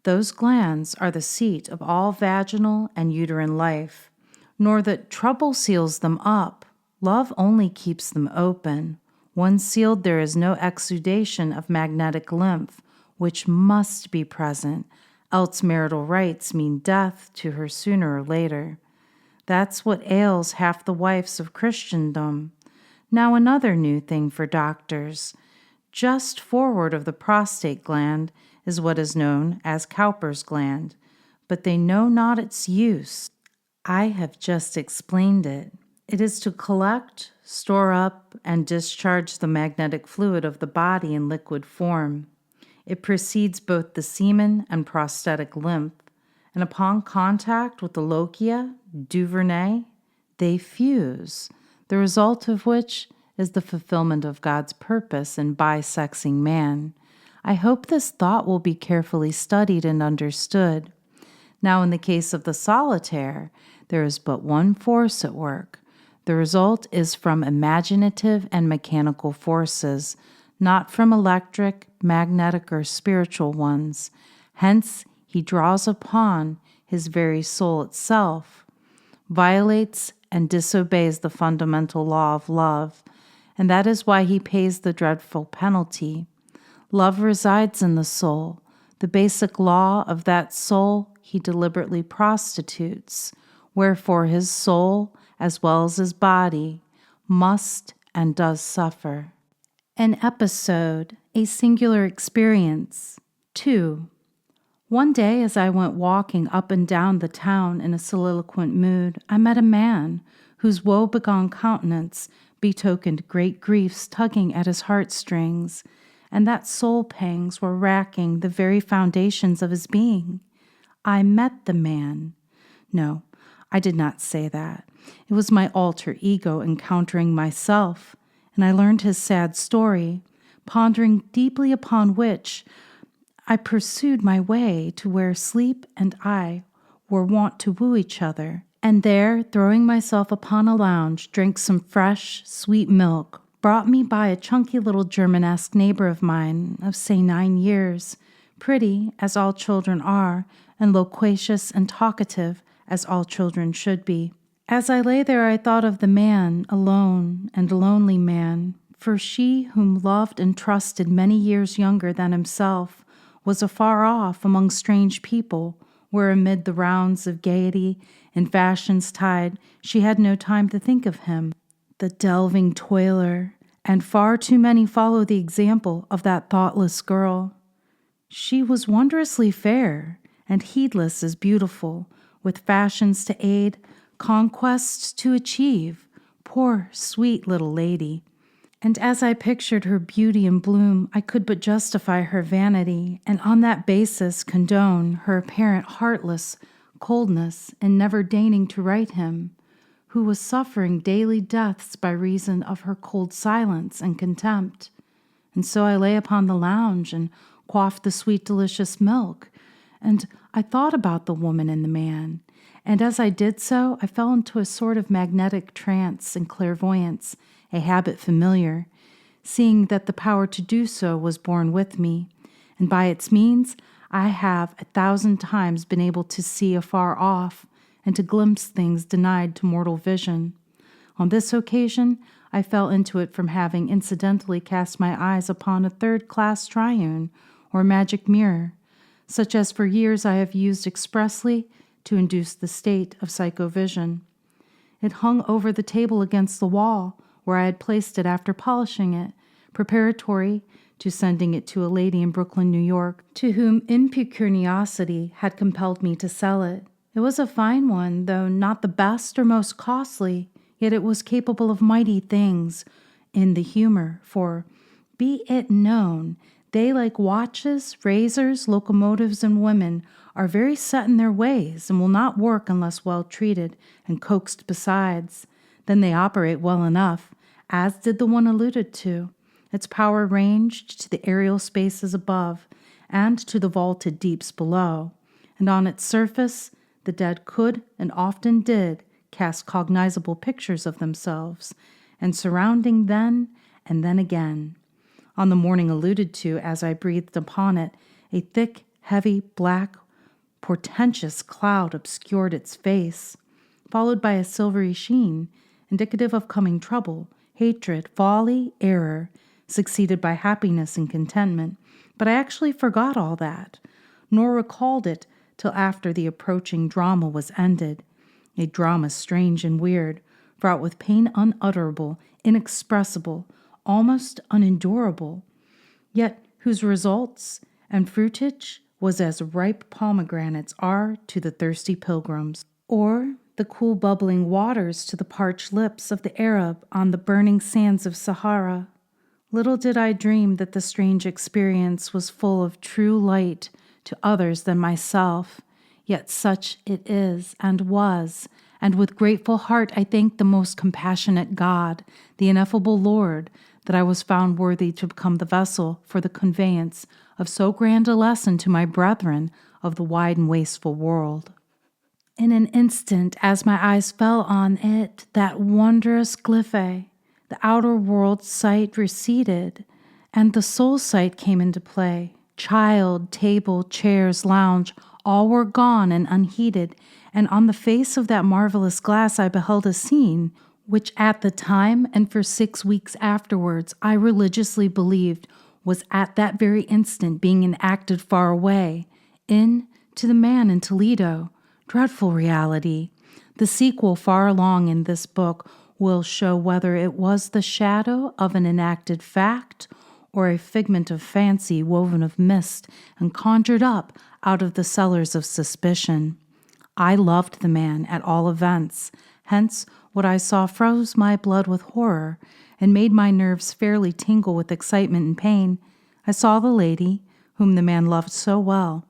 Those glands are the seat of all vaginal and uterine life, nor that trouble seals them up. Love only keeps them open. Once sealed, there is no exudation of magnetic lymph, which must be present, else marital rights mean death to her sooner or later. That's what ails half the wives of Christendom. Now another new thing for doctors. Just forward of the prostate gland is what is known as Cowper's gland, but they know not its use. I have just explained it. It is to collect, store up, and discharge the magnetic fluid of the body in liquid form. It precedes both the semen and prostatic lymph, and upon contact with the lochia, Duvernay, they fuse, the result of which is the fulfillment of God's purpose in bisexing man. I hope this thought will be carefully studied and understood. Now, in the case of the solitaire, there is but one force at work. The result is from imaginative and mechanical forces, not from electric, magnetic, or spiritual ones. Hence, he draws upon his very soul itself, violates and disobeys the fundamental law of love, and that is why he pays the dreadful penalty. Love resides in the soul. The basic law of that soul he deliberately prostitutes, wherefore his soul, as well as his body, must and does suffer. An episode, a singular experience. 2. One day, as I went walking up and down the town in a soliloquent mood, I met a man whose woe-begone countenance betokened great griefs tugging at his heartstrings, and that soul pangs were racking the very foundations of his being. I met the man. No, I did not say that. It was my alter ego encountering myself, and I learned his sad story, pondering deeply upon which I pursued my way to where sleep and I were wont to woo each other, and there, throwing myself upon a lounge, drank some fresh, sweet milk, brought me by a chunky little Germanesque neighbor of mine of, say, 9 years, pretty, as all children are, and loquacious and talkative, as all children should be. As I lay there, I thought of the man, alone and a lonely man, for she whom loved and trusted many years younger than himself was afar off among strange people, where amid the rounds of gaiety and fashion's tide she had no time to think of him, the delving toiler, and far too many follow the example of that thoughtless girl. She was wondrously fair, and heedless as beautiful, with fashions to aid, conquests to achieve, poor, sweet little lady. And as I pictured her beauty and bloom, I could but justify her vanity, and on that basis condone her apparent heartless coldness in never deigning to right him, who was suffering daily deaths by reason of her cold silence and contempt. And so I lay upon the lounge and quaffed the sweet, delicious milk, and I thought about the woman and the man, and as I did so, I fell into a sort of magnetic trance and clairvoyance, a habit familiar, seeing that the power to do so was born with me, and by its means I have 1,000 times been able to see afar off and to glimpse things denied to mortal vision. On this occasion, I fell into it from having incidentally cast my eyes upon a third-class triune, or magic mirror, such as for years I have used expressly to induce the state of psychovision. It hung over the table against the wall, where I had placed it after polishing it, preparatory to sending it to a lady in Brooklyn, New York, to whom impecuniosity had compelled me to sell it. It was a fine one, though not the best or most costly, yet it was capable of mighty things in the humor, for, be it known, they, like watches, razors, locomotives, and women, are very set in their ways and will not work unless well treated and coaxed besides. Then they operate well enough, as did the one alluded to. Its power ranged to the aerial spaces above and to the vaulted deeps below, and on its surface the dead could and often did cast cognizable pictures of themselves, and surrounding then and then again. On the morning alluded to, as I breathed upon it, a thick, heavy, black, portentous cloud obscured its face, followed by a silvery sheen, indicative of coming trouble, hatred, folly, error, succeeded by happiness and contentment. But I actually forgot all that, nor recalled it till after the approaching drama was ended, a drama strange and weird, fraught with pain unutterable, inexpressible, almost unendurable, yet whose results and fruitage was as ripe pomegranates are to the thirsty pilgrims, or the cool bubbling waters to the parched lips of the Arab on the burning sands of Sahara. Little did I dream that the strange experience was full of true light to others than myself, yet such it is and was, and with grateful heart I thank the most compassionate God, the ineffable Lord, that I was found worthy to become the vessel for the conveyance of so grand a lesson to my brethren of the wide and wasteful world. In an instant, as my eyes fell on it, that wondrous glyphe, the outer world sight receded, and the soul sight came into play. Child, table, chairs, lounge, all were gone and unheeded, and on the face of that marvelous glass I beheld a scene which at the time and for 6 weeks afterwards I religiously believed was at that very instant being enacted far away, to the man in Toledo. Dreadful reality. The sequel far along in this book will show whether it was the shadow of an enacted fact or a figment of fancy woven of mist and conjured up out of the cellars of suspicion. I loved the man at all events, hence what I saw froze my blood with horror and made my nerves fairly tingle with excitement and pain. I saw the lady, whom the man loved so well,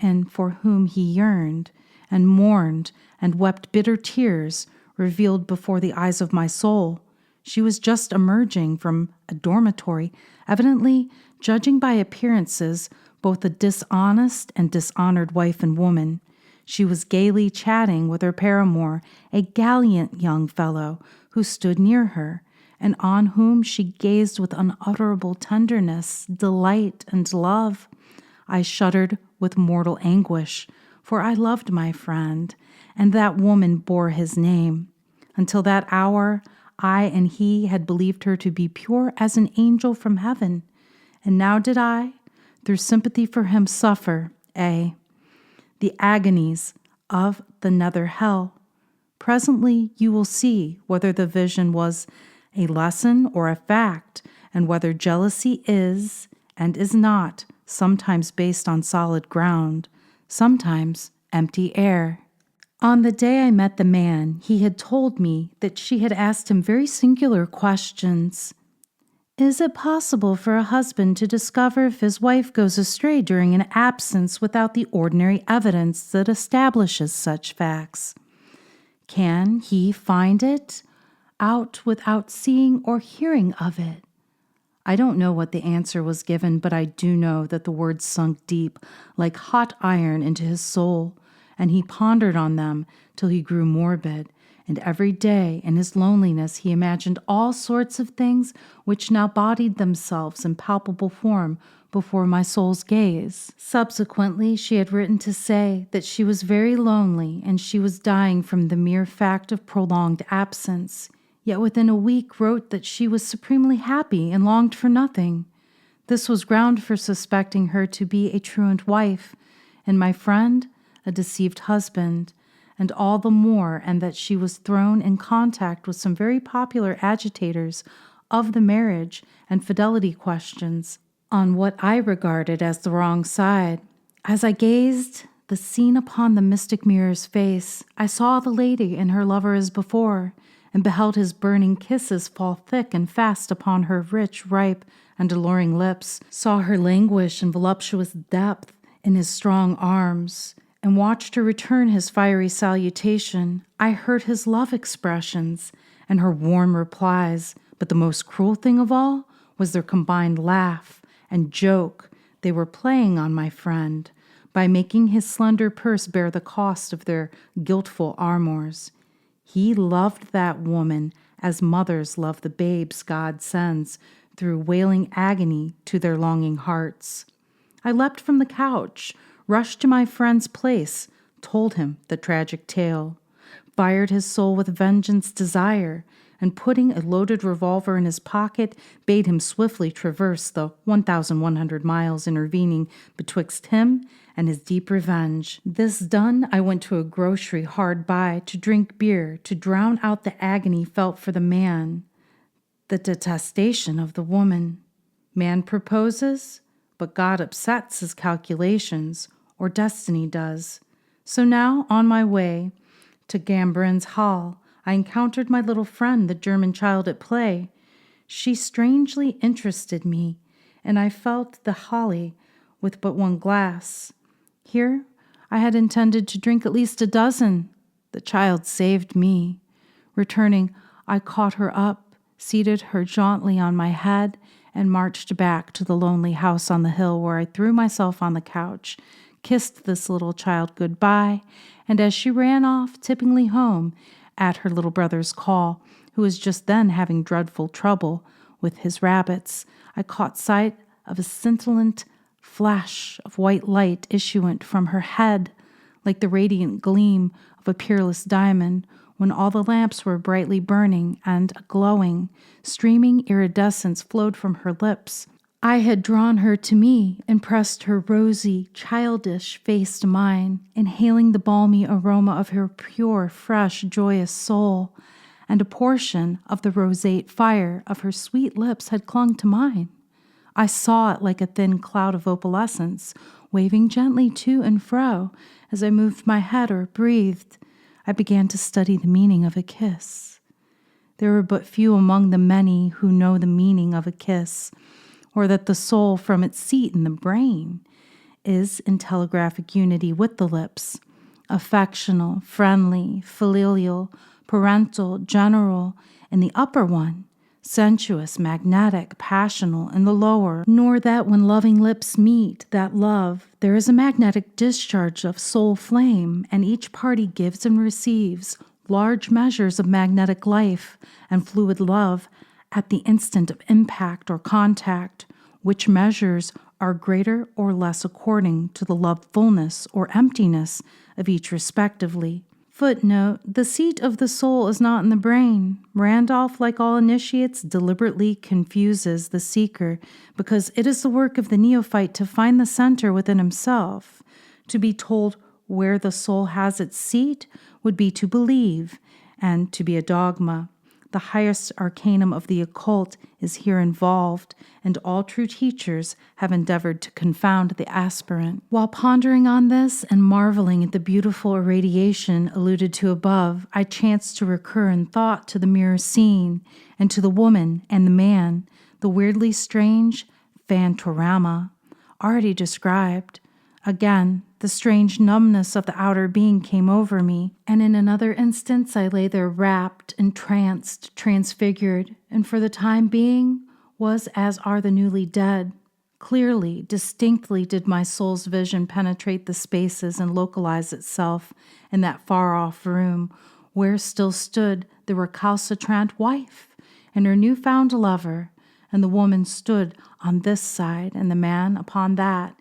and for whom he yearned and mourned and wept bitter tears, revealed before the eyes of my soul. She was just emerging from a dormitory, evidently, judging by appearances, both a dishonest and dishonored wife and woman. She was gaily chatting with her paramour, a gallant young fellow who stood near her, and on whom she gazed with unutterable tenderness, delight, and love. I shuddered with mortal anguish, for I loved my friend, and that woman bore his name. Until that hour, I and he had believed her to be pure as an angel from heaven, and now did I, through sympathy for him, suffer, the agonies of the nether hell. Presently you will see whether the vision was a lesson or a fact, and whether jealousy is and is not sometimes based on solid ground, sometimes empty air. On the day I met the man, he had told me that she had asked him very singular questions. Is it possible for a husband to discover if his wife goes astray during an absence without the ordinary evidence that establishes such facts? Can he find it out without seeing or hearing of it? I don't know what the answer was given, but I do know that the words sunk deep like hot iron into his soul, and he pondered on them till he grew morbid, and every day in his loneliness he imagined all sorts of things which now bodied themselves in palpable form before my soul's gaze. Subsequently, she had written to say that she was very lonely and she was dying from the mere fact of prolonged absence, yet within a week wrote that she was supremely happy and longed for nothing. This was ground for suspecting her to be a truant wife, and my friend a deceived husband, and all the more, and that she was thrown in contact with some very popular agitators of the marriage and fidelity questions on what I regarded as the wrong side. As I gazed the scene upon the mystic mirror's face, I saw the lady and her lover as before, and beheld his burning kisses fall thick and fast upon her rich, ripe, and alluring lips, saw her languish and voluptuous depth in his strong arms, and watched her return his fiery salutation. I heard his love expressions and her warm replies, but the most cruel thing of all was their combined laugh and joke they were playing on my friend by making his slender purse bear the cost of their guiltful amours. He loved that woman as mothers love the babes God sends through wailing agony to their longing hearts. I leapt from the couch, rushed to my friend's place, told him the tragic tale, fired his soul with vengeance desire, and putting a loaded revolver in his pocket, bade him swiftly traverse the 1,100 miles intervening betwixt him and his deep revenge. This done, I went to a grocery hard by to drink beer, to drown out the agony felt for the man, the detestation of the woman. Man proposes, but God upsets his calculations, or destiny does. So now, on my way to Gambrin's Hall, I encountered my little friend, the German child at play. She strangely interested me, and I felt the holly with but one glass. Here I had intended to drink at least a dozen. The child saved me. Returning, I caught her up, seated her jauntily on my head, and marched back to the lonely house on the hill, where I threw myself on the couch, kissed this little child goodbye, and as she ran off tippingly home at her little brother's call, who was just then having dreadful trouble with his rabbits, I caught sight of a scintillant flash of white light issuant from her head, like the radiant gleam of a peerless diamond, when all the lamps were brightly burning, and a glowing, streaming iridescence flowed from her lips. I had drawn her to me and pressed her rosy, childish face to mine, inhaling the balmy aroma of her pure, fresh, joyous soul, and a portion of the roseate fire of her sweet lips had clung to mine. I saw it like a thin cloud of opalescence, waving gently to and fro as I moved my head or breathed. I began to study the meaning of a kiss. There are but few among the many who know the meaning of a kiss, or that the soul from its seat in the brain is in telegraphic unity with the lips, affectional, friendly, filial, parental, general in the upper one, sensuous, magnetic, passional in the lower, nor that when loving lips meet that love, there is a magnetic discharge of soul flame, and each party gives and receives large measures of magnetic life and fluid love at the instant of impact or contact, which measures are greater or less according to the love fullness or emptiness of each respectively. Footnote: the seat of the soul is not in the brain. Randolph, like all initiates, deliberately confuses the seeker because it is the work of the neophyte to find the center within himself. To be told where the soul has its seat would be to believe and to be a dogma. The highest arcanum of the occult is here involved, and all true teachers have endeavored to confound the aspirant. While pondering on this and marveling at the beautiful irradiation alluded to above, I chanced to recur in thought to the mirror scene, and to the woman and the man, the weirdly strange phantorama already described. Again, the strange numbness of the outer being came over me, and in another instance I lay there rapt, entranced, transfigured, and for the time being was as are the newly dead. Clearly, distinctly did my soul's vision penetrate the spaces and localize itself in that far-off room where still stood the recalcitrant wife and her new-found lover, and the woman stood on this side and the man upon that,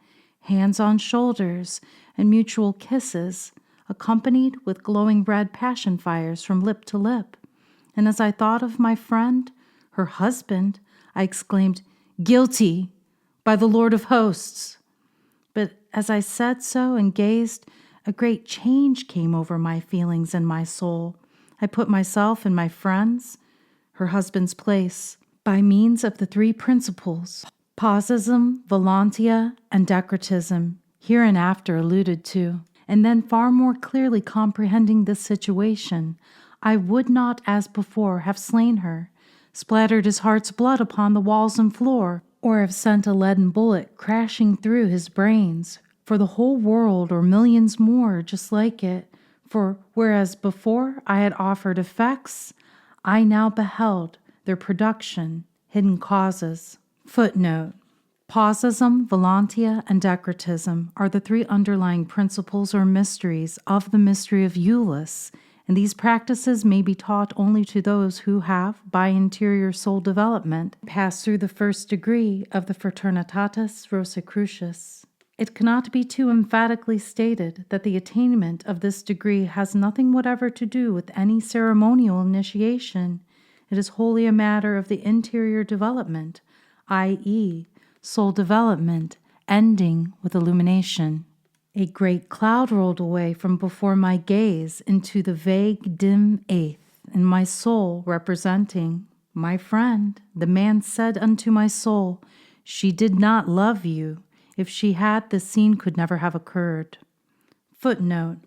hands on shoulders, and mutual kisses, accompanied with glowing red passion fires from lip to lip. And as I thought of my friend, her husband, I exclaimed, "Guilty, by the Lord of hosts!" But as I said so and gazed, a great change came over my feelings and my soul. I put myself in my friend's, her husband's place, by means of the three principles, Pausism, Volantia, and Decretism, hereinafter alluded to, and then far more clearly comprehending this situation, I would not, as before, have slain her, splattered his heart's blood upon the walls and floor, or have sent a leaden bullet crashing through his brains, for the whole world or millions more just like it. For whereas before I had offered effects, I now beheld their production, hidden causes. Footnote: Pausism, Volantia, and Decretism are the three underlying principles or mysteries of the mystery of Eulis, and these practices may be taught only to those who have, by interior soul development, passed through the first degree of the Fraternitatis Rosicrucis. It cannot be too emphatically stated that the attainment of this degree has nothing whatever to do with any ceremonial initiation. It is wholly a matter of the interior development, i.e., soul development, ending with illumination. A great cloud rolled away from before my gaze into the vague, dim eighth, and my soul representing my friend. The man said unto my soul, "She did not love you. If she had, this scene could never have occurred." Footnote: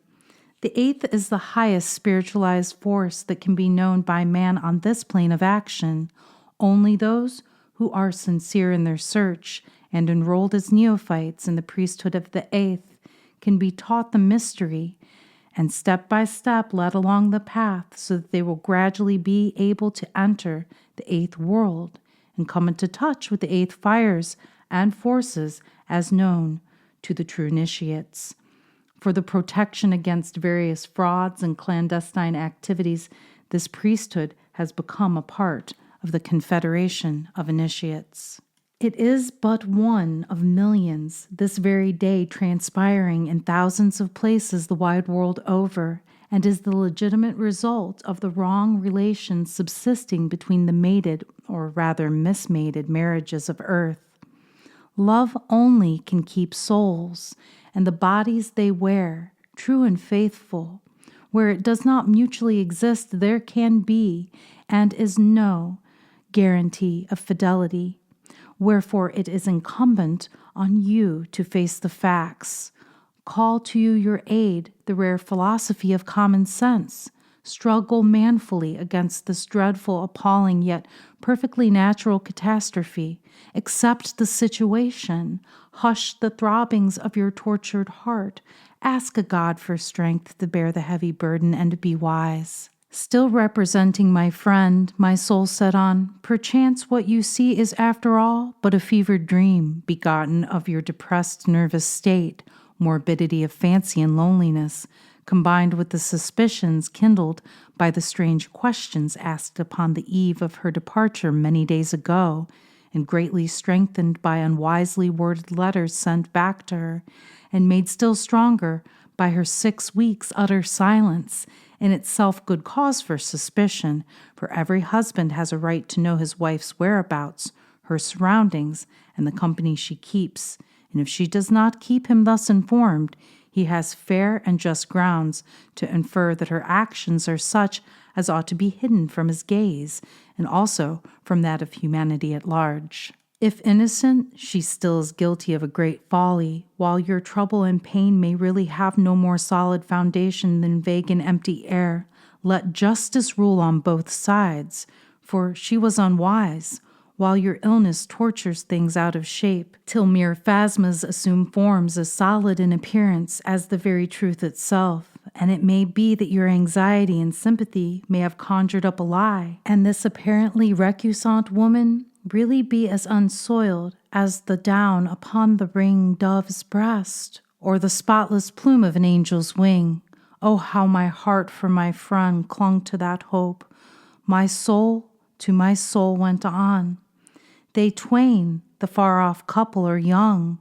the eighth is the highest spiritualized force that can be known by man on this plane of action. Only those who are sincere in their search and enrolled as neophytes in the priesthood of the eighth can be taught the mystery and step by step led along the path so that they will gradually be able to enter the eighth world and come into touch with the eighth fires and forces as known to the true initiates. For the protection against various frauds and clandestine activities, this priesthood has become a part of the Confederation of Initiates. It is but one of millions this very day transpiring in thousands of places the wide world over, and is the legitimate result of the wrong relations subsisting between the mated, or rather mismated, marriages of earth. Love only can keep souls, and the bodies they wear, true and faithful. Where it does not mutually exist, there can be, and is no, guarantee of fidelity. Wherefore it is incumbent on you to face the facts. Call to you your aid the rare philosophy of common sense, struggle manfully against this dreadful, appalling, yet perfectly natural catastrophe. Accept the situation. Hush the throbbings of your tortured heart. Ask a God for strength to bear the heavy burden and be wise. Still representing my friend, my soul said on, perchance what you see is after all but a fevered dream, begotten of your depressed nervous state, morbidity of fancy and loneliness, combined with the suspicions kindled by the strange questions asked upon the eve of her departure many days ago, and greatly strengthened by unwisely worded letters sent back to her, and made still stronger by her 6 weeks' utter silence, in itself good cause for suspicion, for every husband has a right to know his wife's whereabouts, her surroundings, and the company she keeps, and if she does not keep him thus informed, he has fair and just grounds to infer that her actions are such as ought to be hidden from his gaze, and also from that of humanity at large. If innocent, she still is guilty of a great folly, while your trouble and pain may really have no more solid foundation than vague and empty air. Let justice rule on both sides, for she was unwise, while your illness tortures things out of shape, till mere phasmas assume forms as solid in appearance as the very truth itself. And it may be that your anxiety and sympathy may have conjured up a lie, and this apparently recusant woman really be as unsoiled as the down upon the ring dove's breast, or the spotless plume of an angel's wing. Oh, how my heart for my friend clung to that hope. My soul to my soul went on. They twain, the far-off couple, are young,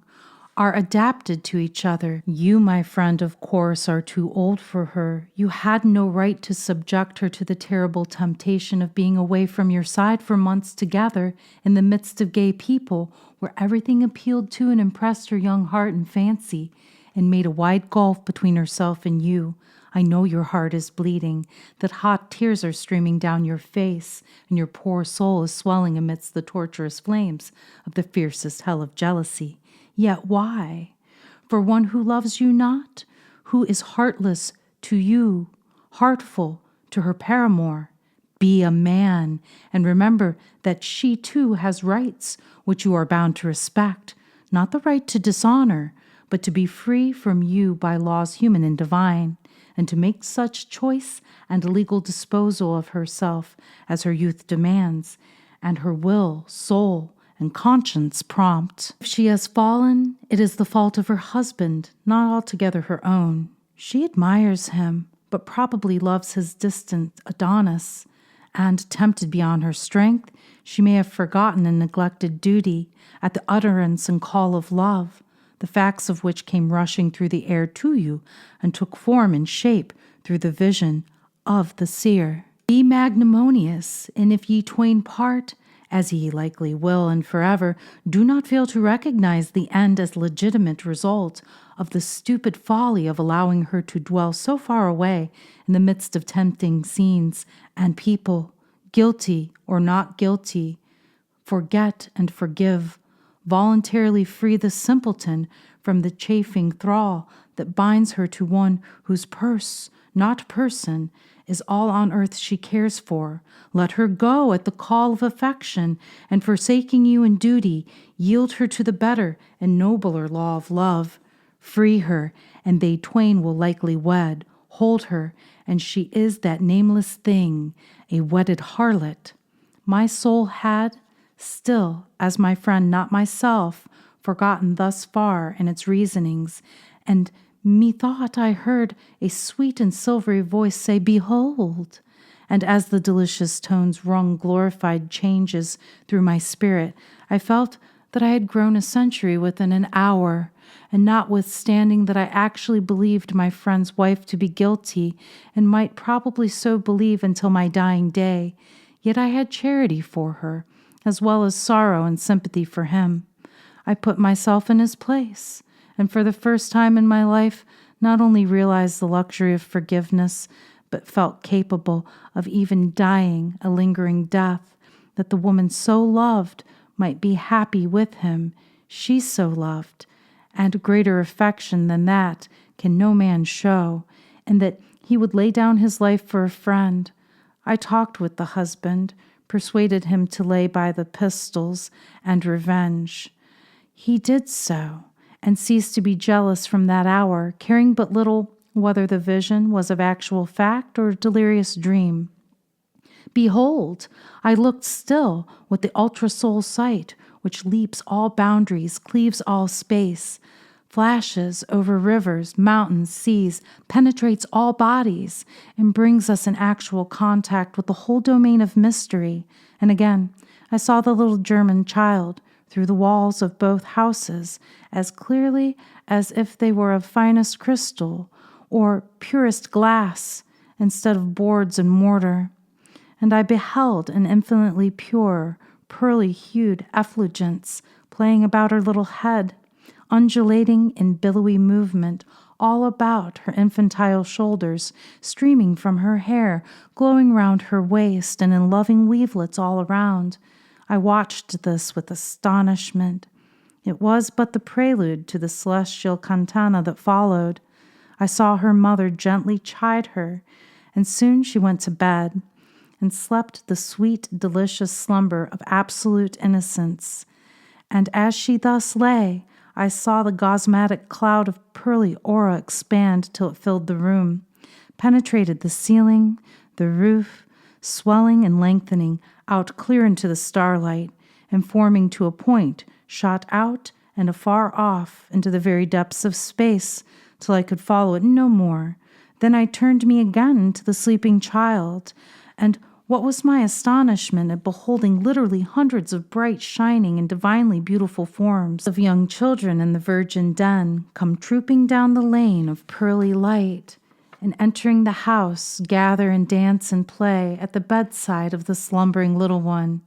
are adapted to each other. You, my friend, of course, are too old for her. You had no right to subject her to the terrible temptation of being away from your side for months together in the midst of gay people, where everything appealed to and impressed her young heart and fancy, and made a wide gulf between herself and you. I know your heart is bleeding, that hot tears are streaming down your face, and your poor soul is swelling amidst the torturous flames of the fiercest hell of jealousy. Yet why? For one who loves you not, who is heartless to you, heartful to her paramour. Be a man, and remember that she too has rights which you are bound to respect, not the right to dishonor, but to be free from you by laws human and divine, and to make such choice and legal disposal of herself as her youth demands, and her will, soul, and conscience prompt. If she has fallen, it is the fault of her husband, not altogether her own. She admires him, but probably loves his distant Adonis, and, tempted beyond her strength, she may have forgotten and neglected duty at the utterance and call of love, the facts of which came rushing through the air to you and took form and shape through the vision of the seer. Be magnanimous, and if ye twain part, as ye likely will and forever, do not fail to recognize the end as legitimate result of the stupid folly of allowing her to dwell so far away in the midst of tempting scenes and people, guilty or not guilty. Forget and forgive. Voluntarily free the simpleton from the chafing thrall that binds her to one whose purse, not person, is all on earth she cares for. Let her go at the call of affection, and forsaking you in duty, yield her to the better and nobler law of love. Free her, and they twain will likely wed. Hold her, and she is that nameless thing, a wedded harlot. My soul had, still, as my friend, not myself, forgotten thus far in its reasonings, and methought I heard a sweet and silvery voice say, Behold! And as the delicious tones rung glorified changes through my spirit, I felt that I had grown a century within an hour, and notwithstanding that I actually believed my friend's wife to be guilty, and might probably so believe until my dying day, yet I had charity for her, as well as sorrow and sympathy for him. I put myself in his place, and for the first time in my life not only realized the luxury of forgiveness, but felt capable of even dying a lingering death, that the woman so loved might be happy with him, she so loved, and greater affection than that can no man show, and that He would lay down his life for a friend. I talked with the husband, persuaded him to lay by the pistols and revenge. He did so, and ceased to be jealous from that hour, caring but little whether the vision was of actual fact or delirious dream. Behold, I looked still with the ultra-soul sight, which leaps all boundaries, cleaves all space, flashes over rivers, mountains, seas, penetrates all bodies, and brings us in actual contact with the whole domain of mystery. And again, I saw the little German child through the walls of both houses as clearly as if they were of finest crystal or purest glass instead of boards and mortar. And I beheld an infinitely pure, pearly-hued effulgence playing about her little head, undulating in billowy movement all about her infantile shoulders, streaming from her hair, glowing round her waist, and in loving weavelets all around. I watched this with astonishment. It was but the prelude to the celestial cantata that followed. I saw her mother gently chide her, and soon she went to bed and slept the sweet, delicious slumber of absolute innocence. And as she thus lay, I saw the gosmatic cloud of pearly aura expand till it filled the room, penetrated the ceiling, the roof, swelling and lengthening out clear into the starlight, and forming to a point, shot out and afar off into the very depths of space, till I could follow it no more. Then I turned me again to the sleeping child, and what was my astonishment at beholding literally hundreds of bright, shining, and divinely beautiful forms of young children in the virgin den come trooping down the lane of pearly light, and entering the house, gather and dance and play at the bedside of the slumbering little one.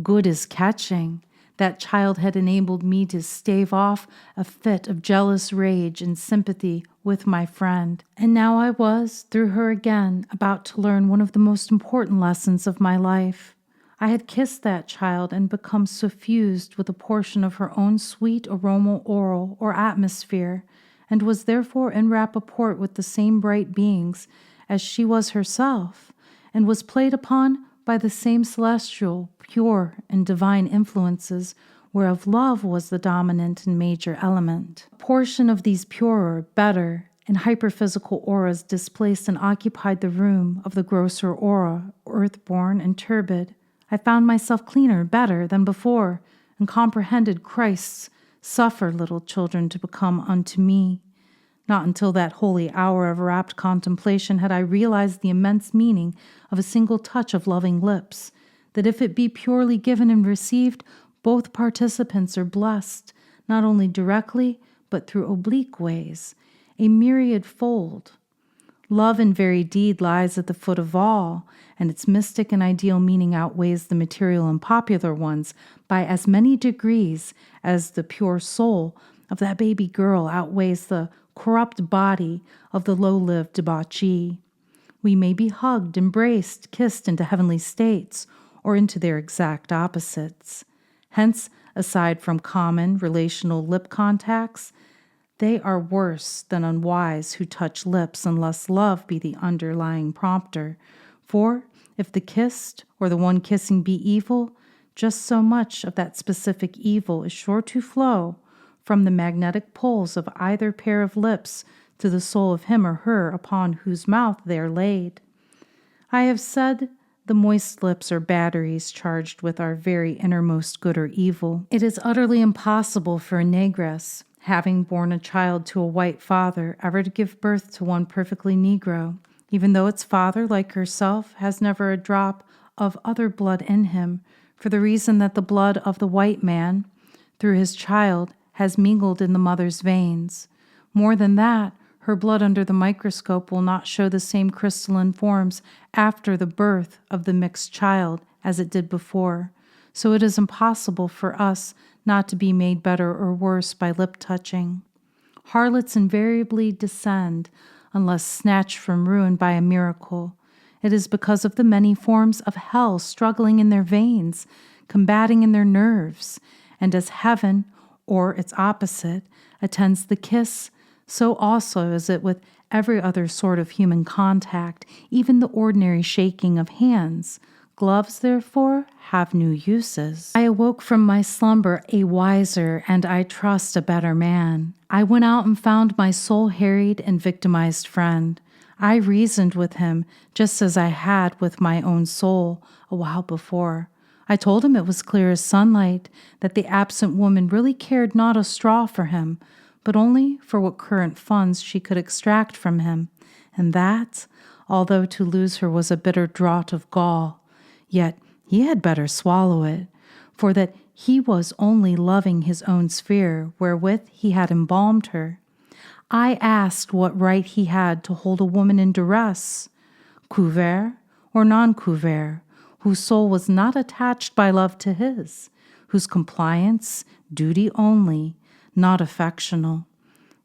Good as catching. That child had enabled me to stave off a fit of jealous rage and sympathy with my friend. And now I was, through her again, about to learn one of the most important lessons of my life. I had kissed that child and become suffused with a portion of her own sweet aromal oral or atmosphere, and was therefore in rapport with the same bright beings as she was herself, and was played upon by the same celestial, pure, and divine influences, whereof love was the dominant and major element. A portion of these purer, better, and hyperphysical auras displaced and occupied the room of the grosser aura, earth-born and turbid. I found myself cleaner, better than before, and comprehended Christ's "Suffer little children to become unto me." Not until that holy hour of rapt contemplation had I realized the immense meaning of a single touch of loving lips, that if it be purely given and received, both participants are blessed, not only directly, but through oblique ways, a myriad fold. Love in very deed lies at the foot of all, and its mystic and ideal meaning outweighs the material and popular ones by as many degrees as the pure soul of that baby girl outweighs the corrupt body of the low-lived debauchee. We may be hugged, embraced, kissed into heavenly states, or into their exact opposites. Hence, aside from common relational lip contacts, they are worse than unwise who touch lips unless love be the underlying prompter. For if the kissed or the one kissing be evil, just so much of that specific evil is sure to flow from the magnetic poles of either pair of lips to the soul of him or her upon whose mouth they are laid. I have said the moist lips are batteries charged with our very innermost good or evil. It is utterly impossible for a negress, having borne a child to a white father, ever to give birth to one perfectly Negro, even though its father, like herself, has never a drop of other blood in him, for the reason that the blood of the white man, through his child, has mingled in the mother's veins. More than that, her blood under the microscope will not show the same crystalline forms after the birth of the mixed child as it did before. So it is impossible for us not to be made better or worse by lip touching. Harlots invariably descend, unless snatched from ruin by a miracle. It is because of the many forms of hell struggling in their veins, combating in their nerves, and as heaven, or its opposite, attends the kiss, so also is it with every other sort of human contact, even the ordinary shaking of hands. Gloves, therefore, have new uses. I awoke from my slumber a wiser and, I trust, a better man. I went out and found my soul-harried and victimized friend. I reasoned with him just as I had with my own soul a while before. I told him it was clear as sunlight that the absent woman really cared not a straw for him, but only for what current funds she could extract from him, and that, although to lose her was a bitter draught of gall, yet he had better swallow it, for that he was only loving his own sphere wherewith he had embalmed her. I asked what right he had to hold a woman in duress, couvert or non-couvert, whose soul was not attached by love to his, whose compliance, duty only, not affectional.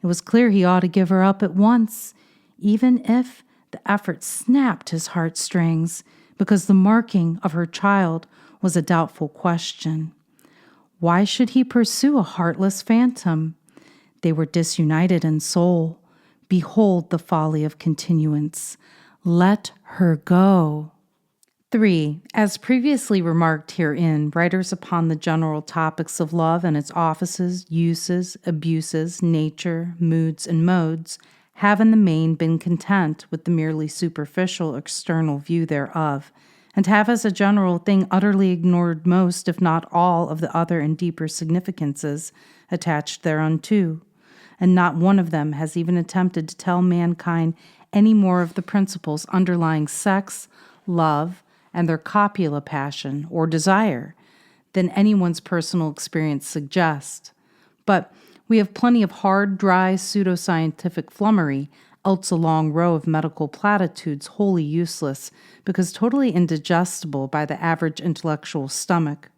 It was clear he ought to give her up at once, even if the effort snapped his heartstrings, because the marking of her child was a doubtful question. Why should he pursue a heartless phantom? They were disunited in soul. Behold the folly of continuance. Let her go. 3. As previously remarked herein, writers upon the general topics of love and its offices, uses, abuses, nature, moods, and modes have in the main been content with the merely superficial external view thereof, and have as a general thing utterly ignored most, if not all, of the other and deeper significances attached thereunto, and not one of them has even attempted to tell mankind any more of the principles underlying sex, love, and their copula passion or desire than anyone's personal experience suggests. But we have plenty of hard, dry, pseudoscientific flummery, else a long row of medical platitudes wholly useless because totally indigestible by the average intellectual stomach.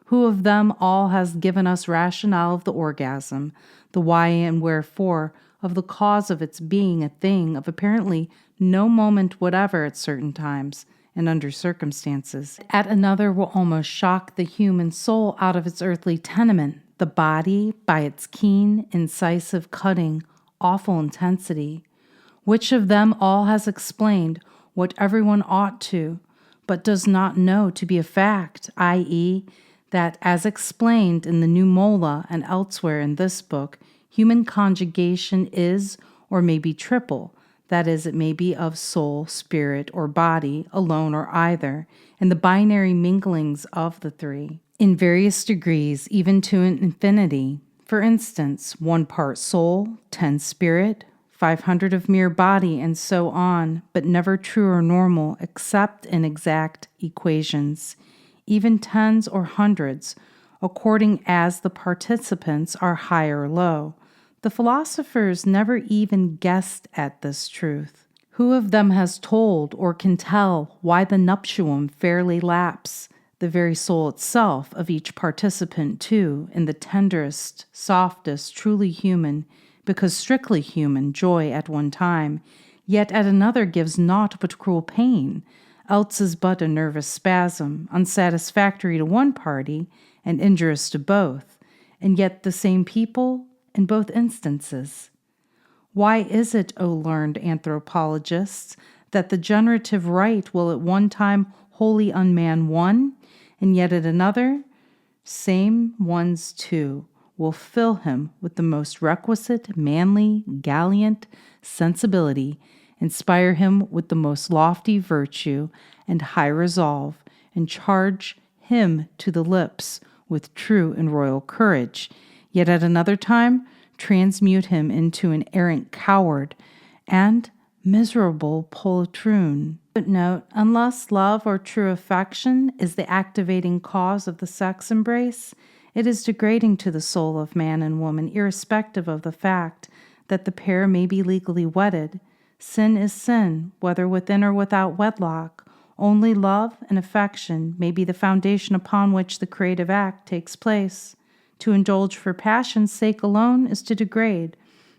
Who of them all has given us rationale of the orgasm, the why and wherefore of the cause of its being a thing of apparently no moment whatever at certain times, and under circumstances, at another will almost shock the human soul out of its earthly tenement, the body by its keen, incisive cutting, awful intensity? Which of them all has explained what everyone ought to, but does not know to be a fact, i.e., that as explained in the New Mola and elsewhere in this book, human conjugation is or may be triple, that is, it may be of soul, spirit, or body, alone or either, and the binary minglings of the three, in various degrees, even to an infinity. For instance, 1 part soul, 10 spirit, 500 of mere body, and so on, but never true or normal except in exact equations, even tens or hundreds, according as the participants are high or low. The philosophers never even guessed at this truth. Who of them has told or can tell why the nuptium fairly laps, the very soul itself of each participant too, in the tenderest, softest, truly human, because strictly human, joy at one time, yet at another gives naught but cruel pain, else is but a nervous spasm, unsatisfactory to one party and injurious to both, and yet the same people in both instances? Why is it, O learned anthropologists, that the generative right will at one time wholly unman one, and yet at another, same ones too, will fill him with the most requisite, manly, gallant sensibility, inspire him with the most lofty virtue and high resolve, and charge him to the lips with true and royal courage, yet at another time transmute him into an arrant coward and miserable poltroon. Footnote: unless love or true affection is the activating cause of the sex embrace, it is degrading to the soul of man and woman, irrespective of the fact that the pair may be legally wedded. Sin is sin, whether within or without wedlock. Only love and affection may be the foundation upon which the creative act takes place. To indulge for passion's sake alone is to degrade,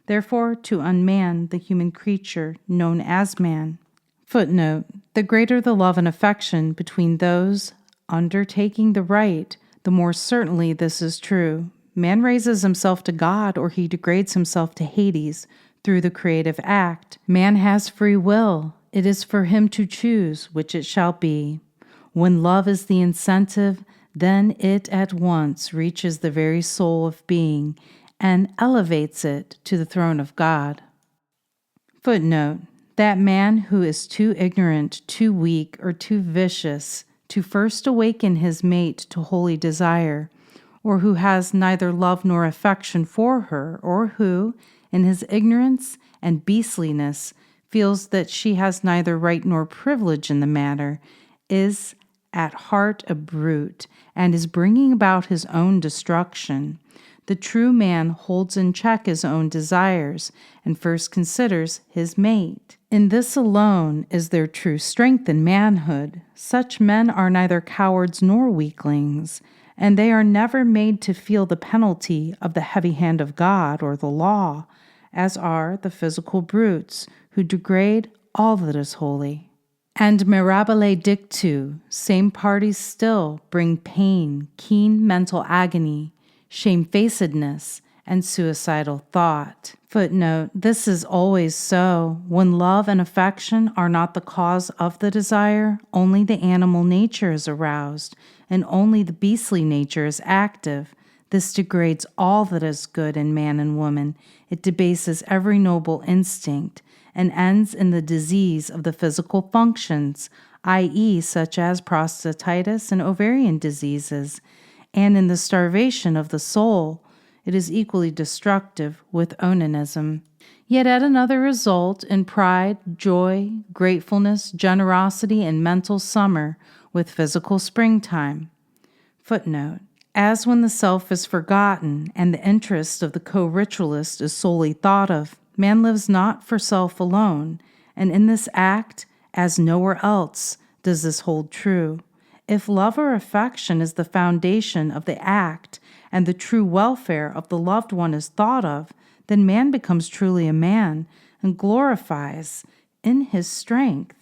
therefore to unman the human creature known as man. Footnote: the greater the love and affection between those undertaking the right, the more certainly this is true. Man raises himself to God, or he degrades himself to Hades, through the creative act. Man has free will. It is for him to choose which it shall be. When love is the incentive, then it at once reaches the very soul of being and elevates it to the throne of God. Footnote: that man who is too ignorant, too weak, or too vicious to first awaken his mate to holy desire, or who has neither love nor affection for her, or who, in his ignorance and beastliness, feels that she has neither right nor privilege in the matter, is at heart a brute, and is bringing about his own destruction. The true man holds in check his own desires, and first considers his mate. In this alone is their true strength and manhood. Such men are neither cowards nor weaklings, and they are never made to feel the penalty of the heavy hand of God or the law, as are the physical brutes who degrade all that is holy. And mirabile dictu, same parties still bring pain, keen mental agony, shamefacedness, and suicidal thought. Footnote: this is always so. When love and affection are not the cause of the desire, only the animal nature is aroused, and only the beastly nature is active. This degrades all that is good in man and woman. It debases every noble instinct, and ends in the disease of the physical functions, i.e., such as prostatitis and ovarian diseases, and in the starvation of the soul. It is equally destructive with onanism. Yet at another result in pride, joy, gratefulness, generosity, and mental summer with physical springtime. Footnote: as when the self is forgotten and the interest of the co-ritualist is solely thought of, man lives not for self alone, and in this act, as nowhere else, does this hold true. If love or affection is the foundation of the act, and the true welfare of the loved one is thought of, then man becomes truly a man and glorifies in his strength.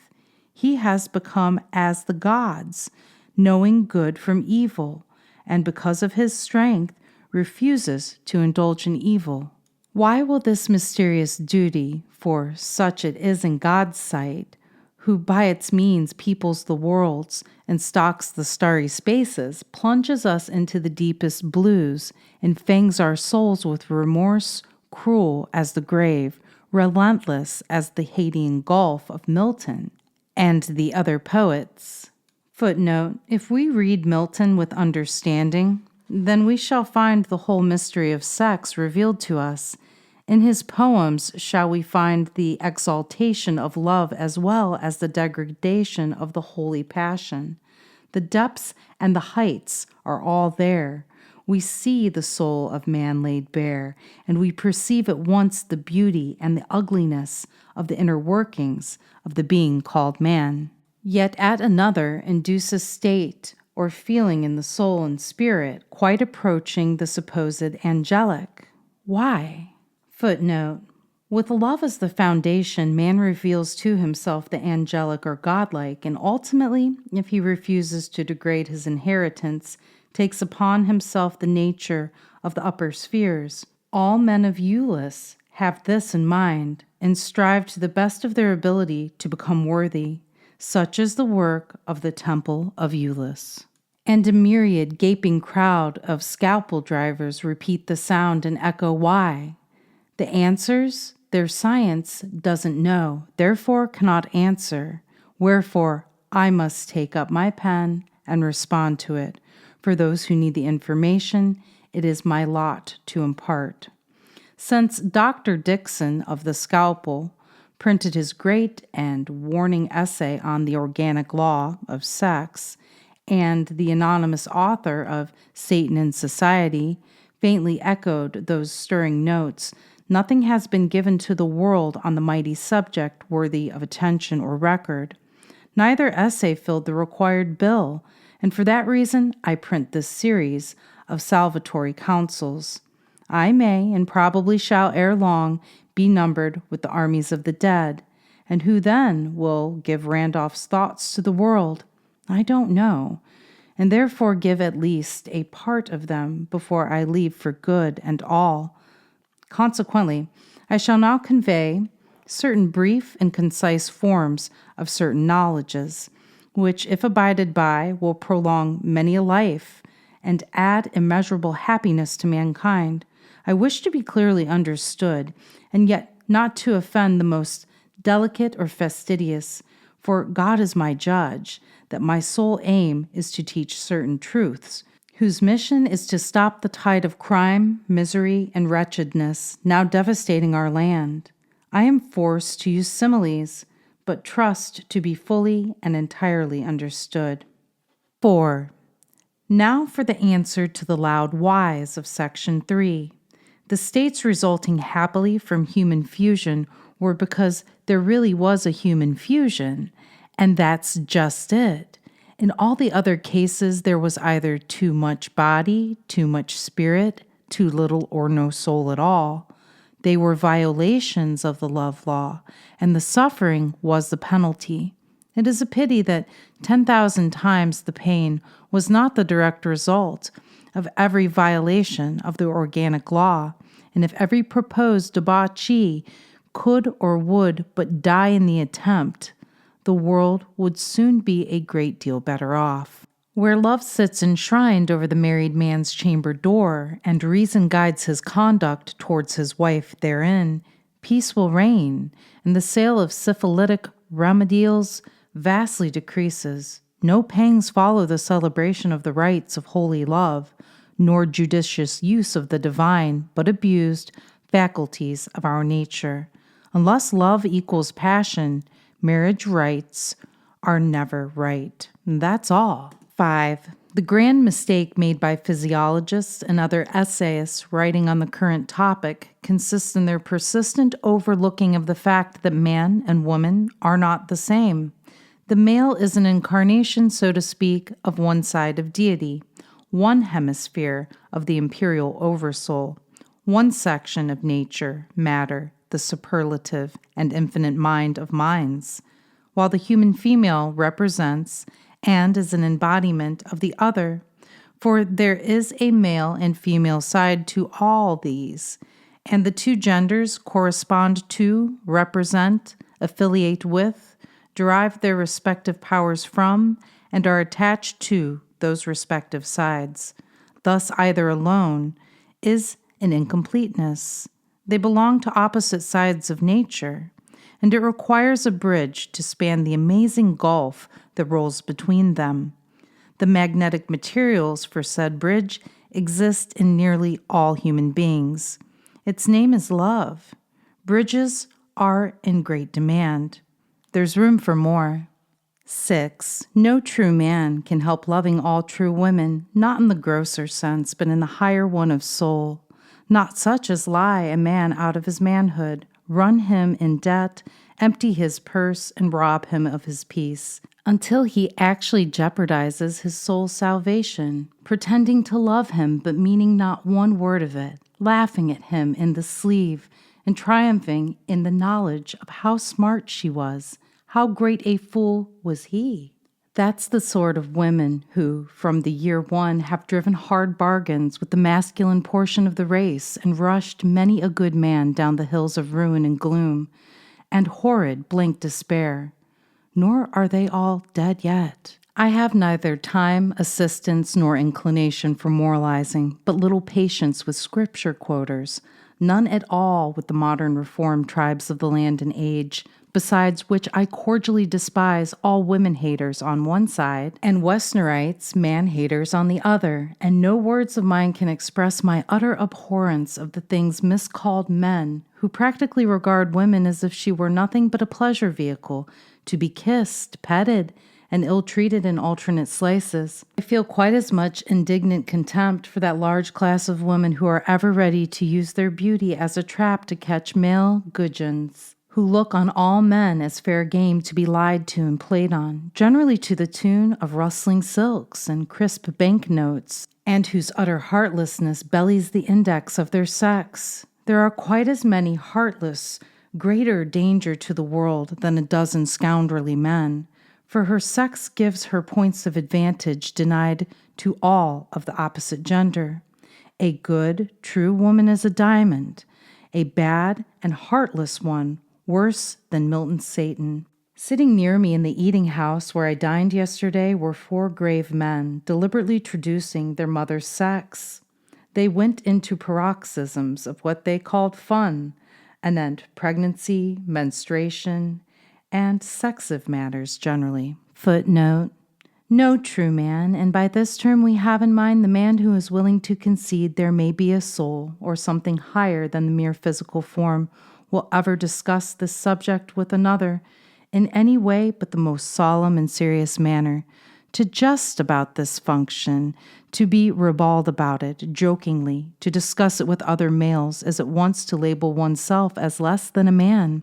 He has become as the gods, knowing good from evil, and because of his strength, refuses to indulge in evil. Why will this mysterious duty, for such it is in God's sight, who by its means peoples the worlds and stalks the starry spaces, plunges us into the deepest blues, and fangs our souls with remorse, cruel as the grave, relentless as the Hadean gulf of Milton and the other poets. Footnote: if we read Milton with understanding, then we shall find the whole mystery of sex revealed to us. In his poems shall we find the exaltation of love as well as the degradation of the holy passion. The depths and the heights are all there. We see the soul of man laid bare, and we perceive at once the beauty and the ugliness of the inner workings of the being called man. Yet at another induces state or feeling in the soul and spirit quite approaching the supposed angelic. Why? Footnote: with love as the foundation, man reveals to himself the angelic or godlike, and ultimately, if he refuses to degrade his inheritance, takes upon himself the nature of the upper spheres. All men of Eulis have this in mind, and strive to the best of their ability to become worthy. Such is the work of the Temple of Eulis. And a myriad gaping crowd of scalpel drivers repeat the sound and echo why. The answers their science doesn't know, therefore cannot answer. Wherefore, I must take up my pen and respond to it. For those who need the information, it is my lot to impart. Since Dr. Dixon of the Scalpel printed his great and warning essay on the organic law of sex, and the anonymous author of Satan in Society faintly echoed those stirring notes, nothing has been given to the world on the mighty subject worthy of attention or record. Neither essay filled the required bill, and for that reason I print this series of salvatory counsels. I may, and probably shall ere long, be numbered with the armies of the dead, and who then will give Randolph's thoughts to the world? I don't know, and therefore give at least a part of them before I leave for good and all. Consequently, I shall now convey certain brief and concise forms of certain knowledges, which, if abided by, will prolong many a life and add immeasurable happiness to mankind. I wish to be clearly understood, and yet not to offend the most delicate or fastidious, for God is my judge, that my sole aim is to teach certain truths, whose mission is to stop the tide of crime, misery, and wretchedness now devastating our land. I am forced to use similes, but trust to be fully and entirely understood. 4. Now for the answer to the loud whys of Section 3. The states resulting happily from human fusion were because there really was a human fusion, and that's just it. In all the other cases, there was either too much body, too much spirit, too little or no soul at all. They were violations of the love law, and the suffering was the penalty. It is a pity that 10,000 times the pain was not the direct result of every violation of the organic law, and if every proposed debauchee could or would but die in the attempt, the world would soon be a great deal better off. Where love sits enshrined over the married man's chamber door, and reason guides his conduct towards his wife therein, peace will reign, and the sale of syphilitic remedials vastly decreases. No pangs follow the celebration of the rites of holy love, nor judicious use of the divine, but abused, faculties of our nature. Unless love equals passion, marriage rites are never right. And that's all. 5. The grand mistake made by physiologists and other essayists writing on the current topic consists in their persistent overlooking of the fact that man and woman are not the same. The male is an incarnation, so to speak, of one side of deity, one hemisphere of the imperial oversoul, one section of nature, matter, the superlative and infinite mind of minds, while the human female represents and is an embodiment of the other, for there is a male and female side to all these, and the two genders correspond to, represent, affiliate with, derive their respective powers from, and are attached to those respective sides. Thus, either alone is an incompleteness. They belong to opposite sides of nature, and it requires a bridge to span the amazing gulf that rolls between them. The magnetic materials for said bridge exist in nearly all human beings. Its name is love. Bridges are in great demand. There's room for more. 6. No true man can help loving all true women, not in the grosser sense, but in the higher one of soul. Not such as lie a man out of his manhood, run him in debt, empty his purse, and rob him of his peace, until he actually jeopardizes his soul's salvation, pretending to love him but meaning not one word of it, laughing at him in the sleeve, and triumphing in the knowledge of how smart she was, how great a fool was he. That's the sort of women who, from the year one, have driven hard bargains with the masculine portion of the race and rushed many a good man down the hills of ruin and gloom and horrid blank despair. Nor are they all dead yet. I have neither time, assistance, nor inclination for moralizing, but little patience with scripture quoters, none at all with the modern reformed tribes of the land and age, besides which I cordially despise all women-haters on one side and Westernerites, man-haters on the other, and no words of mine can express my utter abhorrence of the things miscalled men, who practically regard women as if she were nothing but a pleasure vehicle, to be kissed, petted, and ill-treated in alternate slices. I feel quite as much indignant contempt for that large class of women who are ever ready to use their beauty as a trap to catch male gudgeons, who look on all men as fair game to be lied to and played on, generally to the tune of rustling silks and crisp banknotes, and whose utter heartlessness bellies the index of their sex. There are quite as many heartless, greater danger to the world than a dozen scoundrelly men, for her sex gives her points of advantage denied to all of the opposite gender. A good, true woman is a diamond, a bad and heartless one, worse than Milton's Satan. Sitting near me in the eating house where I dined yesterday were 4 grave men, deliberately traducing their mother's sex. They went into paroxysms of what they called fun, anent pregnancy, menstruation, and sexive matters generally. Footnote: no true man, and by this term we have in mind the man who is willing to concede there may be a soul, or something higher than the mere physical form, will ever discuss this subject with another in any way but the most solemn and serious manner. To jest about this function, to be ribald about it, jokingly, to discuss it with other males, is at once to label oneself as less than a man,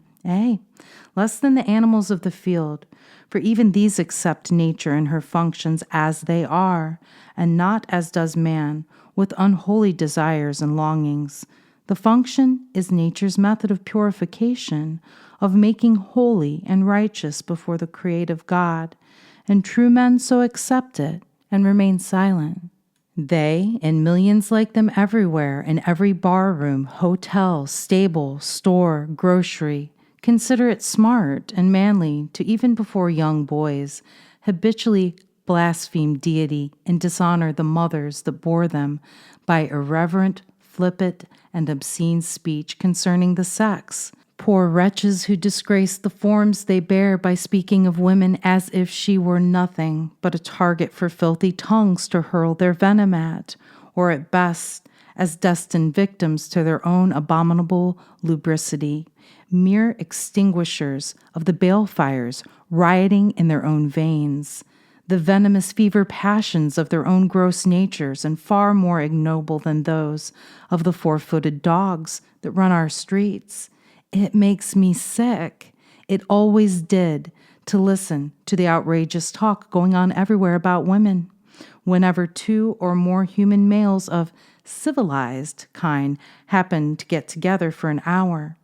less than the animals of the field, for even these accept nature and her functions as they are, and not as does man, with unholy desires and longings. The function is nature's method of purification, of making holy and righteous before the creative God, and true men so accept it and remain silent. They, and millions like them everywhere, in every bar room, hotel, stable, store, grocery, consider it smart and manly to, even before young boys, habitually blaspheme deity and dishonor the mothers that bore them by irreverent, flippant, and obscene speech concerning the sex. Poor wretches who disgrace the forms they bear by speaking of women as if she were nothing but a target for filthy tongues to hurl their venom at, or at best as destined victims to their own abominable lubricity, mere extinguishers of the balefires rioting in their own veins, the venomous fever passions of their own gross natures, and far more ignoble than those of the 4-footed dogs that run our streets. It makes me sick. It always did, to listen to the outrageous talk going on everywhere about women. Whenever 2 or more human males of civilized kind happen to get together for an hour.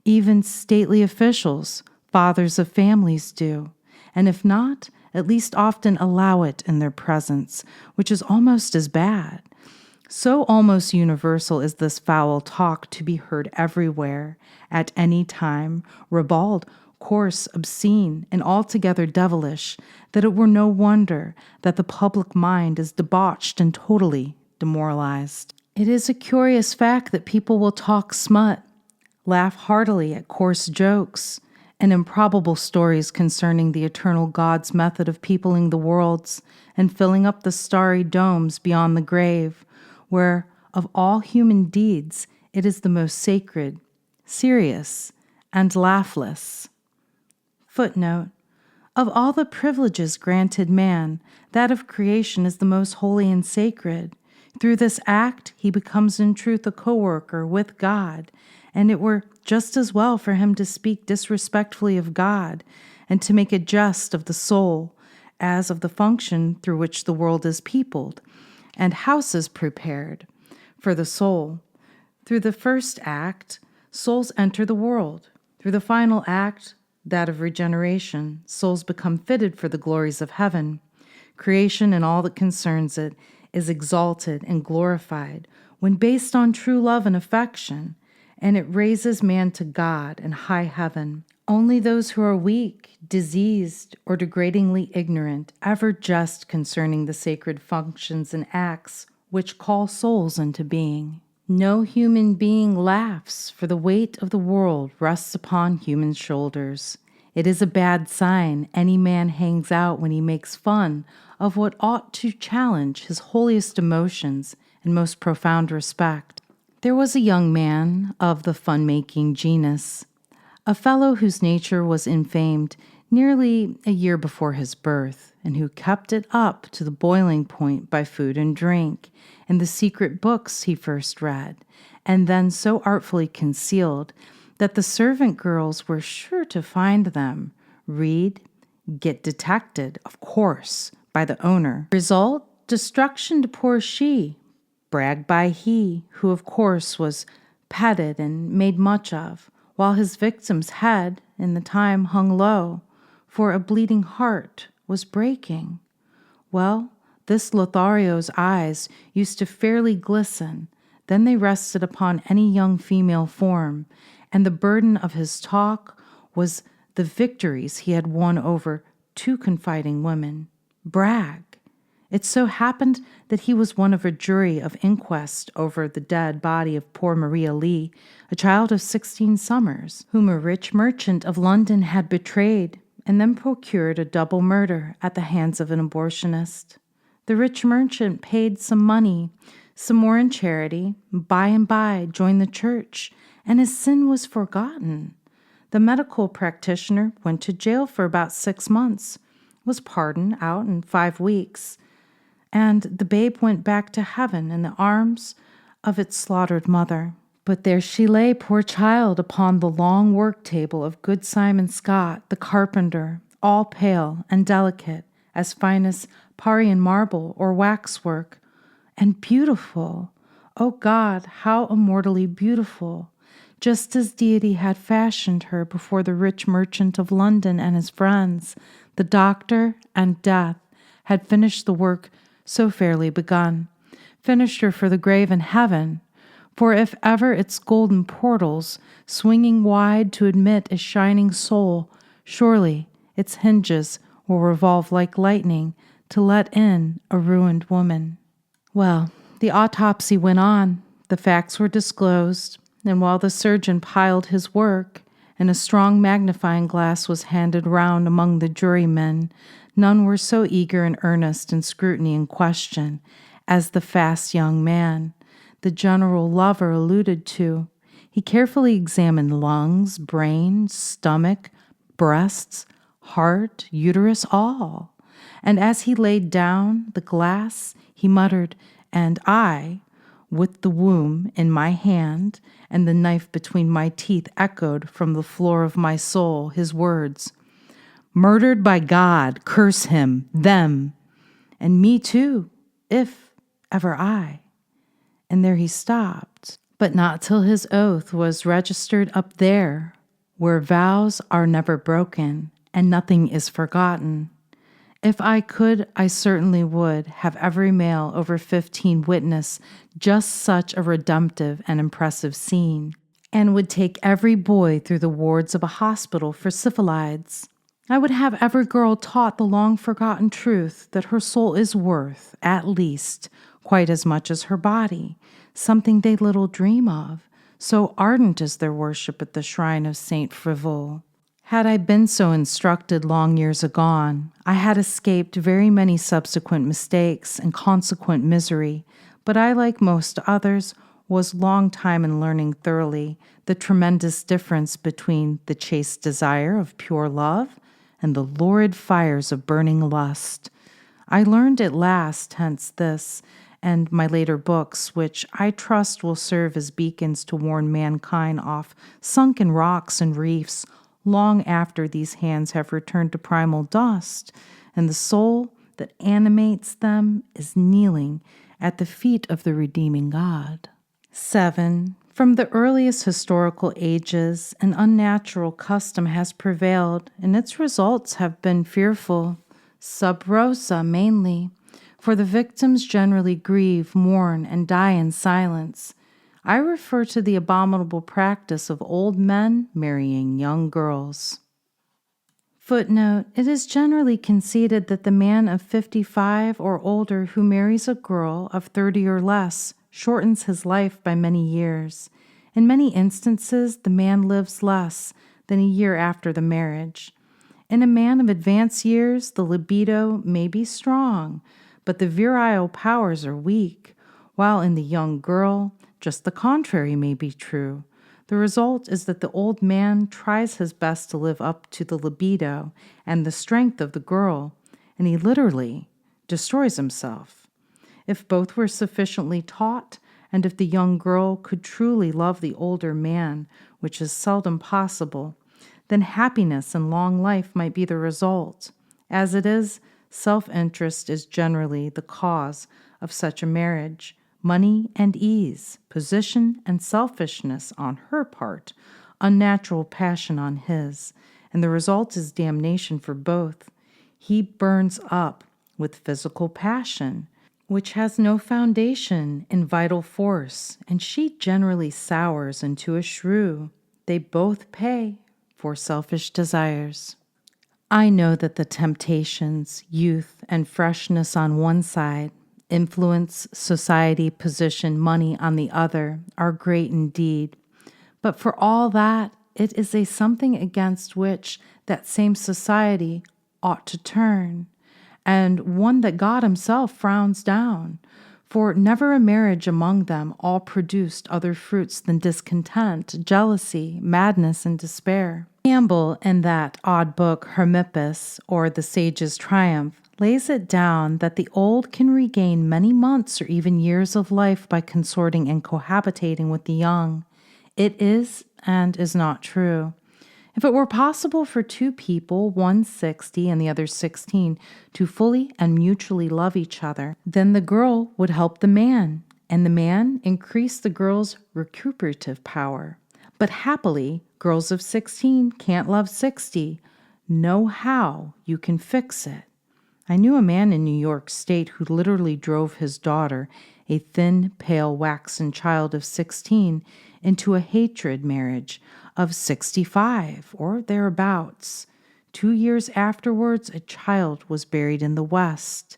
Even stately officials, fathers of families do, and if not, at least often allow it in their presence, which is almost as bad. So almost universal is this foul talk to be heard everywhere, at any time, ribald, coarse, obscene, and altogether devilish, that it were no wonder that the public mind is debauched and totally demoralized. It is a curious fact that people will talk smut, laugh heartily at coarse jokes, and improbable stories concerning the eternal God's method of peopling the worlds and filling up the starry domes beyond the grave, where, of all human deeds, it is the most sacred, serious, and laughless. Footnote: of all the privileges granted man, that of creation is the most holy and sacred. Through this act, he becomes in truth a co-worker with God, and it were just as well for him to speak disrespectfully of God and to make a jest of the soul as of the function through which the world is peopled and houses prepared for the soul. Through the first act, souls enter the world. Through the final act, that of regeneration, souls become fitted for the glories of heaven. Creation and all that concerns it is exalted and glorified when based on true love and affection, and it raises man to God and high heaven. Only those who are weak, diseased, or degradingly ignorant ever jest concerning the sacred functions and acts which call souls into being. No human being laughs, for the weight of the world rests upon human shoulders. It is a bad sign any man hangs out when he makes fun of what ought to challenge his holiest emotions and most profound respect. There was a young man of the fun-making genus, a fellow whose nature was infamed nearly a year before his birth, and who kept it up to the boiling point by food and drink, and the secret books he first read, and then so artfully concealed that the servant girls were sure to find them, read, get detected, of course, by the owner. Result, destruction to poor she, bragged by he, who of course was petted and made much of, while his victim's head in the time hung low, for a bleeding heart was breaking. Well, this Lothario's eyes used to fairly glisten, Then they rested upon any young female form, and the burden of his talk was the victories he had won over 2 confiding women. Brag. It so happened that he was one of a jury of inquest over the dead body of poor Maria Lee, a child of 16 summers, whom a rich merchant of London had betrayed and then procured a double murder at the hands of an abortionist. The rich merchant paid some money, some more in charity, by and by joined the church, and his sin was forgotten. The medical practitioner went to jail for about 6 months, was pardoned out in 5 weeks, and the babe went back to heaven in the arms of its slaughtered mother. But there she lay, poor child, upon the long work table of good Simon Scott, the carpenter, all pale and delicate, as fine as Parian marble or waxwork, and beautiful. O God, how immortally beautiful! Just as deity had fashioned her before the rich merchant of London and his friends, the doctor and death had finished the work so fairly begun, finished her for the grave in heaven. For if ever its golden portals, swinging wide to admit a shining soul, surely its hinges will revolve like lightning to let in a ruined woman. Well, the autopsy went on, the facts were disclosed, and while the surgeon piled his work, and a strong magnifying glass was handed round among the jurymen, none were so eager and earnest in scrutiny and question as the fast young man, the general lover alluded to. He carefully examined lungs, brain, stomach, breasts, heart, uterus, all. And as he laid down the glass, he muttered, "And I, with the womb in my hand and the knife between my teeth, echoed from the floor of my soul his words, 'Murdered by God, curse him, them, and me too, if ever I.'" And there he stopped, but not till his oath was registered up there, where vows are never broken and nothing is forgotten. If I could, I certainly would have every male over 15 witness just such a redemptive and impressive scene, and would take every boy through the wards of a hospital for syphilides. I would have every girl taught the long-forgotten truth that her soul is worth, at least, quite as much as her body, something they little dream of, so ardent is their worship at the shrine of Saint Frivole. Had I been so instructed long years agone, I had escaped very many subsequent mistakes and consequent misery, but I, like most others, was long time in learning thoroughly the tremendous difference between the chaste desire of pure love and the lurid fires of burning lust. I learned at last, hence this, and my later books, which I trust will serve as beacons to warn mankind off sunken rocks and reefs long after these hands have returned to primal dust, and the soul that animates them is kneeling at the feet of the redeeming God. 7. From the earliest historical ages, an unnatural custom has prevailed, and its results have been fearful, sub rosa mainly, for the victims generally grieve, mourn, and die in silence. I refer to the abominable practice of old men marrying young girls. Footnote: it is generally conceded that the man of 55 or older who marries a girl of 30 or less shortens his life by many years. In many instances, the man lives less than a year after the marriage. In a man of advanced years, the libido may be strong, but the virile powers are weak, while in the young girl, just the contrary may be true. The result is that the old man tries his best to live up to the libido and the strength of the girl, and he literally destroys himself. If both were sufficiently taught, and if the young girl could truly love the older man, which is seldom possible, then happiness and long life might be the result. As it is, self-interest is generally the cause of such a marriage. Money and ease, position and selfishness on her part, unnatural passion on his, and the result is damnation for both. He burns up with physical passion, which has no foundation in vital force, and she generally sours into a shrew. They both pay for selfish desires. I know that the temptations, youth, and freshness on one side, influence, society, position, money on the other, are great indeed. But for all that, it is a something against which that same society ought to turn, and one that God himself frowns down. For never a marriage among them all produced other fruits than discontent, jealousy, madness, and despair. Campbell, in that odd book Hermippus, or The Sage's Triumph, lays it down that the old can regain many months or even years of life by consorting and cohabitating with the young. It is and is not true. If it were possible for two people, one 60 and the other 16, to fully and mutually love each other, then the girl would help the man, and the man increase the girl's recuperative power. But happily, girls of 16 can't love 60. Know how you can fix it. I knew a man in New York State who literally drove his daughter, a thin, pale, waxen child of 16, into a hatred marriage of 65 or thereabouts. 2 years afterwards, a child was buried in the West,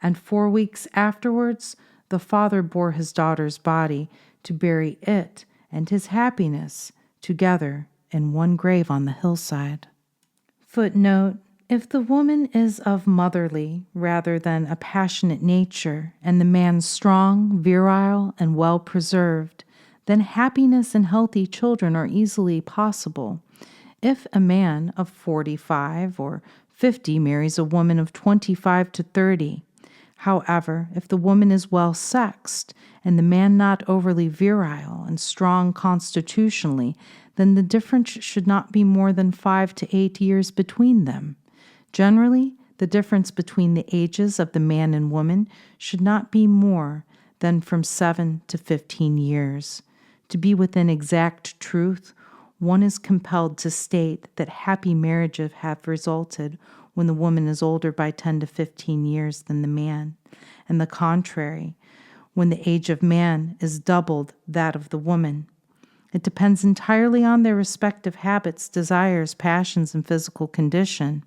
and 4 weeks afterwards, the father bore his daughter's body to bury it and his happiness together in one grave on the hillside. Footnote: if the woman is of motherly rather than a passionate nature, and the man strong, virile, and well preserved, then happiness and healthy children are easily possible. If a man of 45 or 50 marries a woman of 25 to 30, however, if the woman is well sexed and the man not overly virile and strong constitutionally, then the difference should not be more than 5 to 8 years between them. Generally, the difference between the ages of the man and woman should not be more than from 7 to 15 years. To be within exact truth, one is compelled to state that happy marriages have resulted when the woman is older by 10 to 15 years than the man, and the contrary, when the age of man is doubled that of the woman. It depends entirely on their respective habits, desires, passions, and physical condition.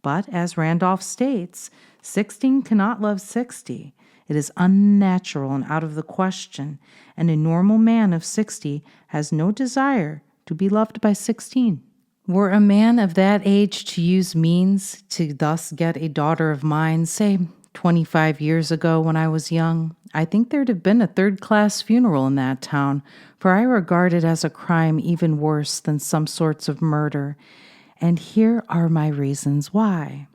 But, as Randolph states, 16 cannot love 60. It is unnatural and out of the question, and a normal man of 60 has no desire to be loved by 16. Were a man of that age to use means to thus get a daughter of mine, say 25 years ago when I was young, I think there'd have been a third-class funeral in that town, for I regard it as a crime even worse than some sorts of murder. And here are my reasons why.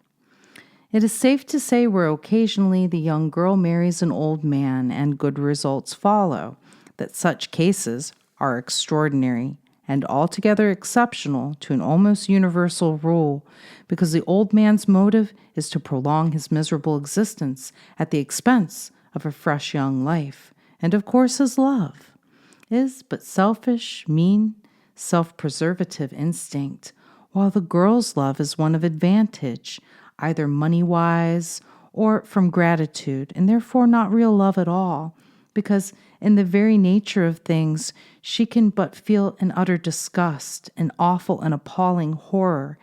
It is safe to say where occasionally the young girl marries an old man and good results follow, that such cases are extraordinary and altogether exceptional to an almost universal rule, because the old man's motive is to prolong his miserable existence at the expense of a fresh young life, and of course his love is but selfish, mean, self-preservative instinct, while the girl's love is one of advantage, either money-wise or from gratitude, and therefore not real love at all, because in the very nature of things, she can but feel an utter disgust, an awful and appalling horror,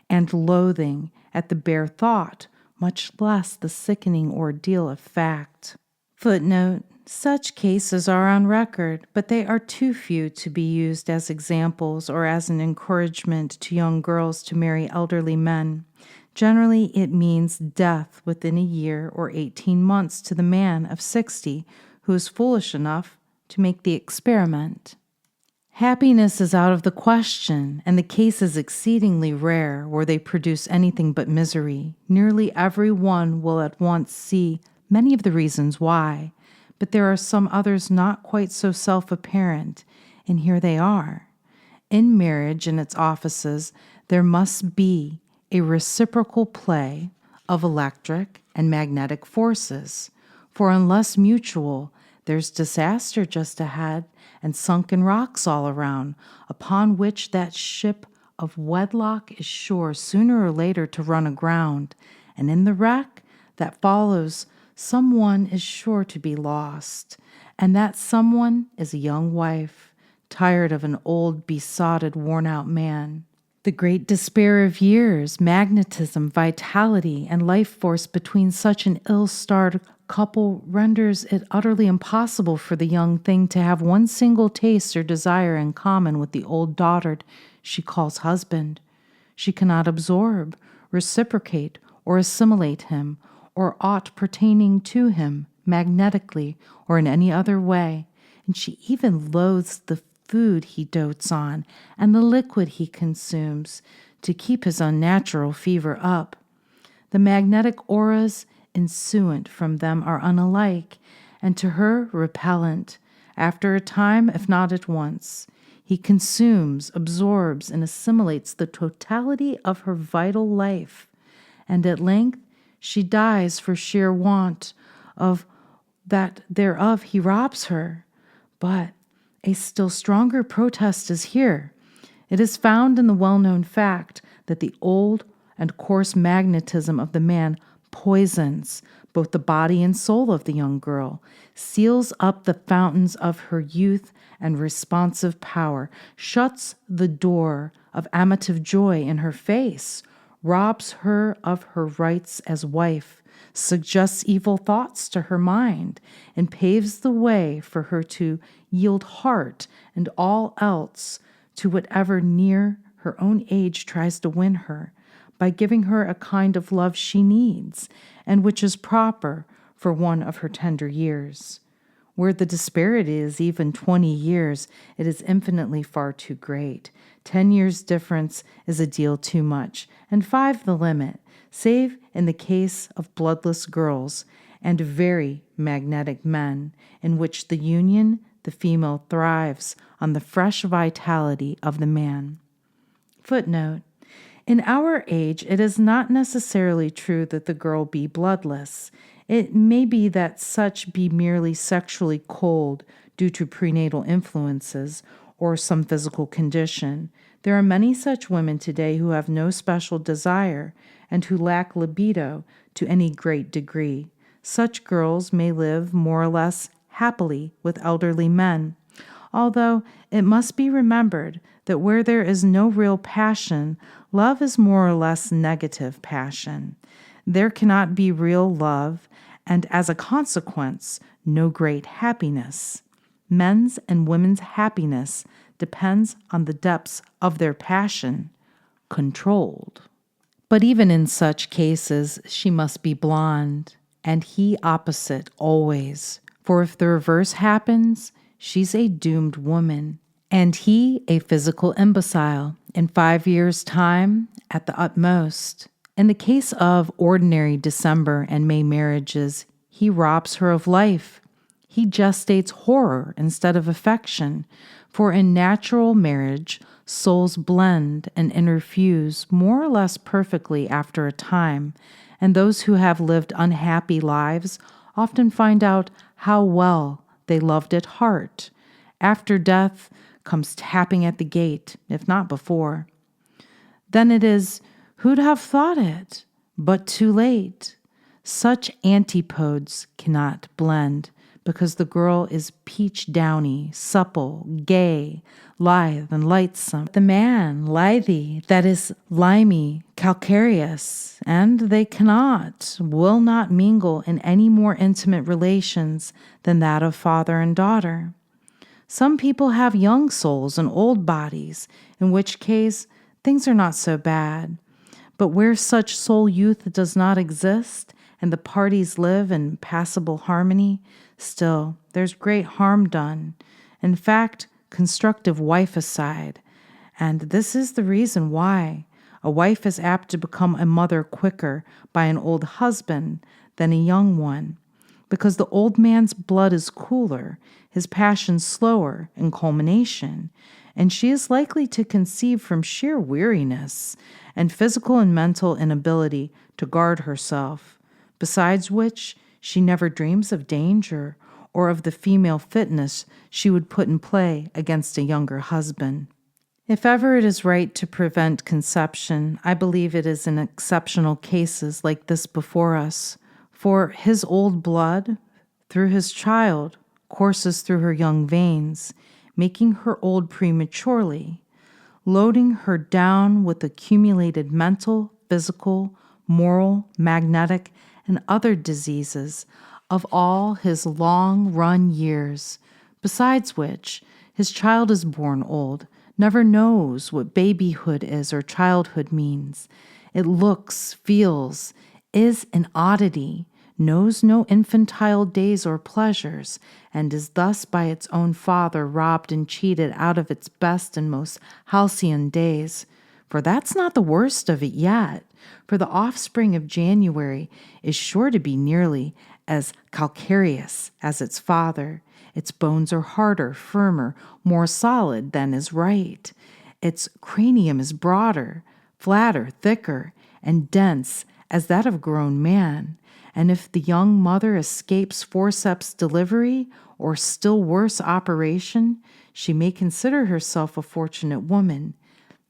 and loathing at the bare thought, much less the sickening ordeal of fact. Footnote: such cases are on record, but they are too few to be used as examples or as an encouragement to young girls to marry elderly men. Generally, it means death within a year or 18 months to the man of 60 who is foolish enough to make the experiment. Happiness is out of the question, and the case is exceedingly rare where they produce anything but misery. Nearly every one will at once see many of the reasons why, but there are some others not quite so self-apparent, and here they are. In marriage and its offices, there must be a reciprocal play of electric and magnetic forces, for unless mutual, there's disaster just ahead and sunken rocks all around, upon which that ship of wedlock is sure sooner or later to run aground, and in the wreck that follows someone is sure to be lost, and that someone is a young wife, tired of an old, besotted, worn-out man. The great despair of years, magnetism, vitality, and life force between such an ill-starred couple renders it utterly impossible for the young thing to have one single taste or desire in common with the old dotard she calls husband. She cannot absorb, reciprocate, or assimilate him, or aught pertaining to him, magnetically or in any other way, and she even loathes the food he dotes on and the liquid he consumes to keep his unnatural fever up. The magnetic auras ensuant from them are unalike, and to her repellent. After a time, if not at once, he consumes, absorbs, and assimilates the totality of her vital life, and at length she dies for sheer want of that thereof he robs her. But a still stronger protest is here. It is found in the well-known fact that the old and coarse magnetism of the man poisons both the body and soul of the young girl, seals up the fountains of her youth and responsive power, shuts the door of amative joy in her face, robs her of her rights as wife, suggests evil thoughts to her mind, and paves the way for her to yield heart and all else to whatever near her own age tries to win her, by giving her a kind of love she needs, and which is proper for one of her tender years. Where the disparity is even 20 years, it is infinitely far too great. 10 years difference is a deal too much, and 5 the limit, save in the case of bloodless girls and very magnetic men, in which the union, the female thrives on the fresh vitality of the man. Footnote: in our age, it is not necessarily true that the girl be bloodless. It may be that such be merely sexually cold due to prenatal influences or some physical condition. There are many such women today who have no special desire and who lack libido to any great degree. Such girls may live more or less happily with elderly men, although it must be remembered that where there is no real passion, love is more or less negative passion. There cannot be real love, and as a consequence, no great happiness. Men's and women's happiness depends on the depths of their passion, controlled. But even in such cases, she must be blonde, and he opposite always. For if the reverse happens, she's a doomed woman, and he a physical imbecile in 5 years' time at the utmost. In the case of ordinary December and May marriages, he robs her of life. He gestates horror instead of affection, for in natural marriage, souls blend and interfuse more or less perfectly after a time, and those who have lived unhappy lives often find out how well they loved at heart. After death comes tapping at the gate, if not before. Then it is, who'd have thought it? But too late. Such antipodes cannot blend, because the girl is peach downy, supple, gay, lithe, and lightsome. The man, lithy, that is limy, calcareous, and they will not mingle in any more intimate relations than that of father and daughter. Some people have young souls and old bodies, in which case things are not so bad. But where such soul youth does not exist, and the parties live in passable harmony, still there's great harm done. In fact, constructive wifeicide. And this is the reason why a wife is apt to become a mother quicker by an old husband than a young one, because the old man's blood is cooler, his passion slower in culmination, and she is likely to conceive from sheer weariness and physical and mental inability to guard herself, besides which she never dreams of danger or of the female fitness she would put in play against a younger husband. If ever it is right to prevent conception, I believe it is in exceptional cases like this before us, For his old blood, through his child, courses through her young veins, making her old prematurely, loading her down with accumulated mental, physical, moral, magnetic, and other diseases of all his long-run years, besides which his child is born old, never knows what babyhood is or childhood means. It looks, feels, is an oddity, knows no infantile days or pleasures, and is thus by its own father robbed and cheated out of its best and most halcyon days. For that's not the worst of it yet, for the offspring of January is sure to be nearly as calcareous as its father. Its bones are harder, firmer, more solid than is right. Its cranium is broader, flatter, thicker, and dense as that of a grown man. And if the young mother escapes forceps delivery, or still worse operation, she may consider herself a fortunate woman.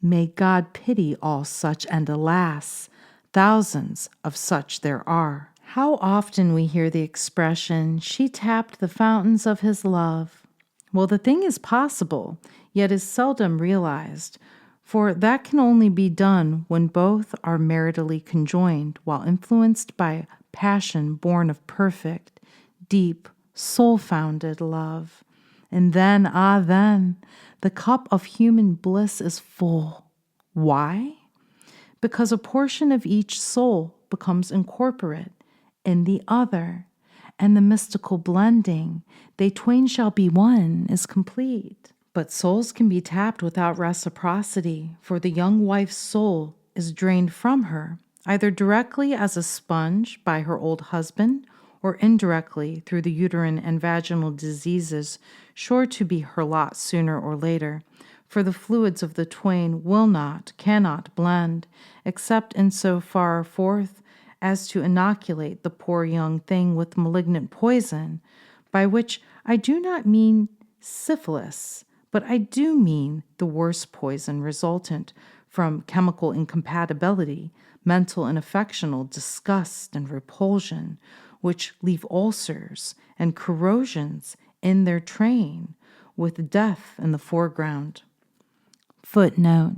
May God pity all such, and alas, thousands of such there are. How often we hear the expression, she tapped the fountains of his love. Well, the thing is possible, yet is seldom realized, for that can only be done when both are maritally conjoined, while influenced by passion born of perfect, deep, soul-founded love. And then, then, the cup of human bliss is full. Why? Because a portion of each soul becomes incorporate in the other, and the mystical blending, they twain shall be one, is complete. But souls can be tapped without reciprocity, for the young wife's soul is drained from her, either directly as a sponge by her old husband, or indirectly through the uterine and vaginal diseases sure to be her lot sooner or later, for the fluids of the twain will not, cannot blend, except in so far forth as to inoculate the poor young thing with malignant poison, by which I do not mean syphilis, but I do mean the worst poison resultant from chemical incompatibility, mental and affectional disgust and repulsion, which leave ulcers and corrosions in their train, with death in the foreground. Footnote: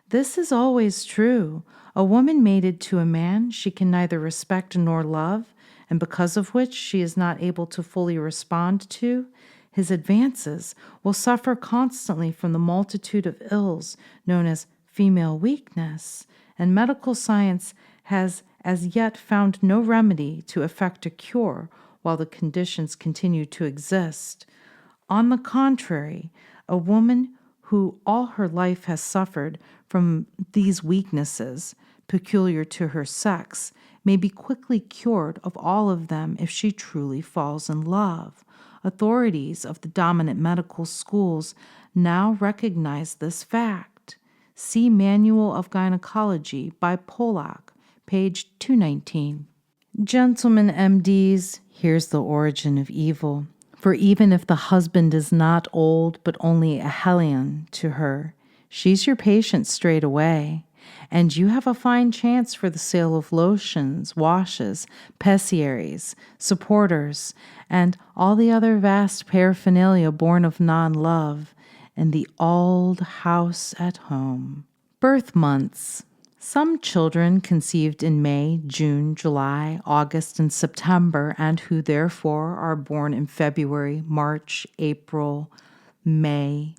this is always true. A woman mated to a man she can neither respect nor love, and because of which she is not able to fully respond to, his advances will suffer constantly from the multitude of ills known as female weakness, and medical science has as yet found no remedy to effect a cure while the conditions continue to exist. On the contrary, a woman who all her life has suffered from these weaknesses peculiar to her sex may be quickly cured of all of them if she truly falls in love. Authorities of the dominant medical schools now recognize this fact. See Manual of Gynecology by Pollack, page 219. Gentlemen MDs, here's the origin of evil. For even if the husband is not old, but only a hellion to her, she's your patient straight away, and you have a fine chance for the sale of lotions, washes, pessaries, supporters, and all the other vast paraphernalia born of non-love in the old house at home. Birth months. Some children conceived in May, June, July, August, and September, and who therefore are born in February, March, April, May,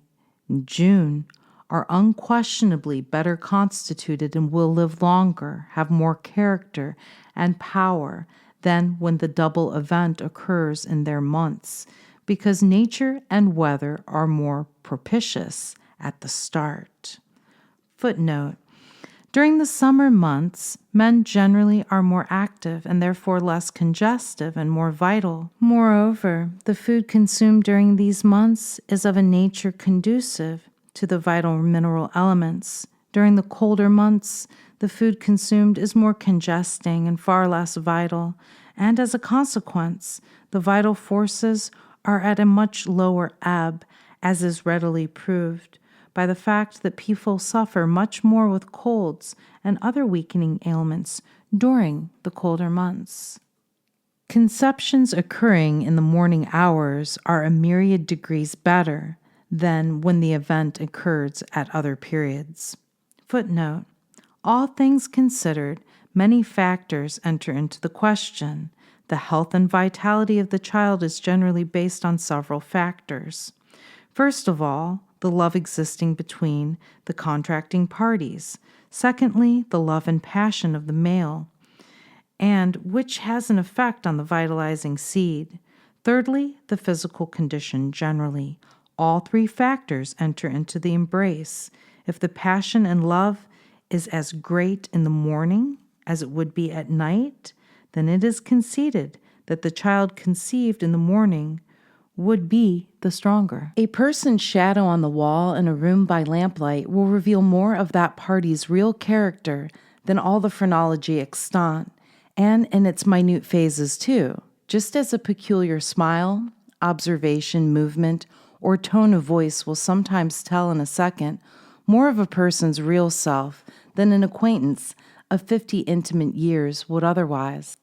and June, are unquestionably better constituted and will live longer, have more character and power than when the double event occurs in their months, because nature and weather are more propitious at the start. Footnote: during the summer months, men generally are more active and therefore less congestive and more vital. Moreover, the food consumed during these months is of a nature conducive to the vital mineral elements. During the colder months, the food consumed is more congesting and far less vital, and as a consequence, the vital forces are at a much lower ebb, as is readily proved by the fact that people suffer much more with colds and other weakening ailments during the colder months. Conceptions occurring in the morning hours are a myriad degrees better than when the event occurs at other periods. Footnote: all things considered, many factors enter into the question. The health and vitality of the child is generally based on several factors. First of all, the love existing between the contracting parties. Secondly, the love and passion of the male, and which has an effect on the vitalizing seed. Thirdly, the physical condition generally. All three factors enter into the embrace. If the passion and love is as great in the morning as it would be at night, then it is conceded that the child conceived in the morning would be the stronger. A person's shadow on the wall in a room by lamplight will reveal more of that party's real character than all the phrenology extant, and in its minute phases too, just as a peculiar smile, observation, movement, or tone of voice will sometimes tell in a second more of a person's real self than an acquaintance of 50 intimate years would otherwise.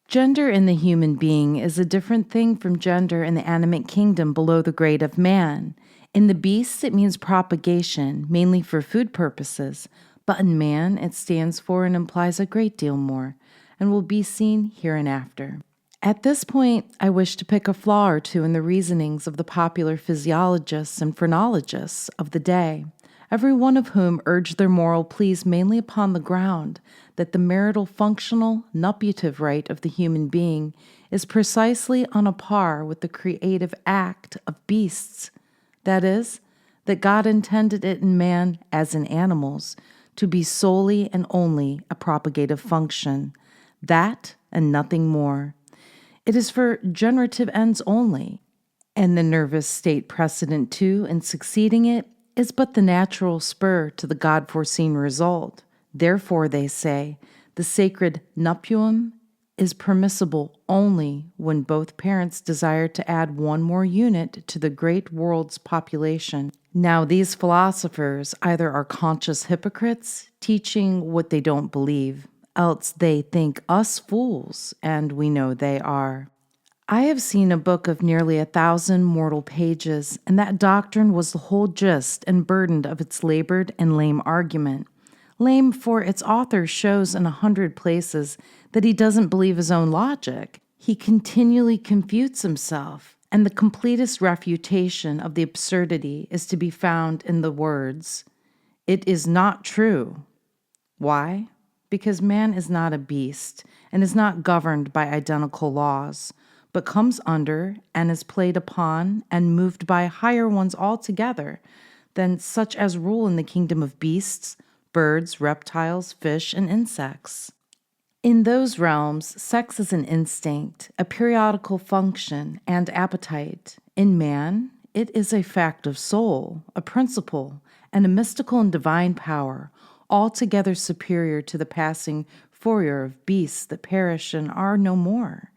Gender in the human being is a different thing from gender in the animate kingdom below the grade of man. In the beasts, it means propagation, mainly for food purposes, but in man, it stands for and implies a great deal more, and will be seen hereinafter. At this point, I wish to pick a flaw or two in the reasonings of the popular physiologists and phrenologists of the day, every one of whom urged their moral pleas mainly upon the ground that the marital functional nuptiative right of the human being is precisely on a par with the creative act of beasts. That is, that God intended it in man, as in animals, to be solely and only a propagative function. That and nothing more. It is for generative ends only, and the nervous state precedent to and succeeding it is but the natural spur to the God-foreseen result. Therefore, they say, the sacred nuptium is permissible only when both parents desire to add one more unit to the great world's population. Now, these philosophers either are conscious hypocrites, teaching what they don't believe, else they think us fools, and we know they are. I have seen a book of nearly 1,000 mortal pages, and that doctrine was the whole gist and burden of its labored and lame argument. Lame, for its author shows in 100 places that he doesn't believe his own logic. He continually confutes himself, and the completest refutation of the absurdity is to be found in the words, "It is not true." Why? Because man is not a beast and is not governed by identical laws, but comes under and is played upon and moved by higher ones altogether than such as rule in the kingdom of beasts, birds, reptiles, fish, and insects. In those realms, sex is an instinct, a periodical function, and appetite. In man, it is a fact of soul, a principle, and a mystical and divine power, altogether superior to the passing furor of beasts that perish and are no more.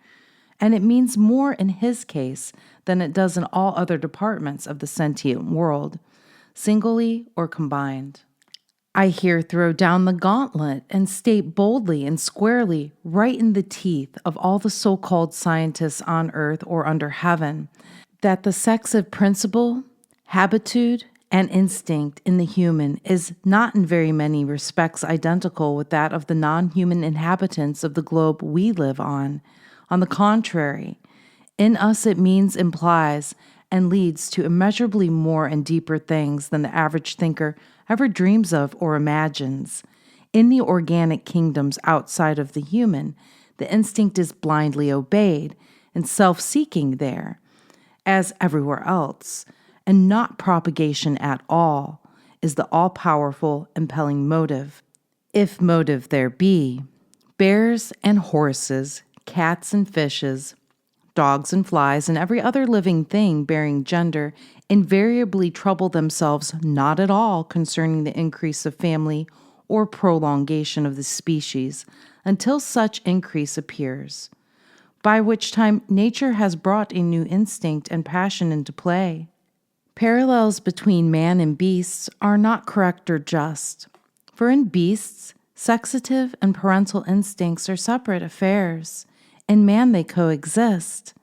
And it means more in his case than it does in all other departments of the sentient world, singly or combined. I here throw down the gauntlet and state boldly and squarely, right in the teeth of all the so-called scientists on earth or under heaven, that the sexive principle, habitude, and instinct in the human is not in very many respects identical with that of the non-human inhabitants of the globe we live on. On the contrary, in us it means, implies, and leads to immeasurably more and deeper things than the average thinker ever dreams of or imagines. In the organic kingdoms outside of the human, the instinct is blindly obeyed and self-seeking there, as everywhere else, and not propagation at all, is the all-powerful impelling motive, if motive there be. Bears and horses, cats and fishes, dogs and flies, and every other living thing bearing gender invariably trouble themselves not at all concerning the increase of family or prolongation of the species until such increase appears, by which time nature has brought a new instinct and passion into play. Parallels between man and beasts are not correct or just, for in beasts, sexative and parental instincts are separate affairs. In man they coexist.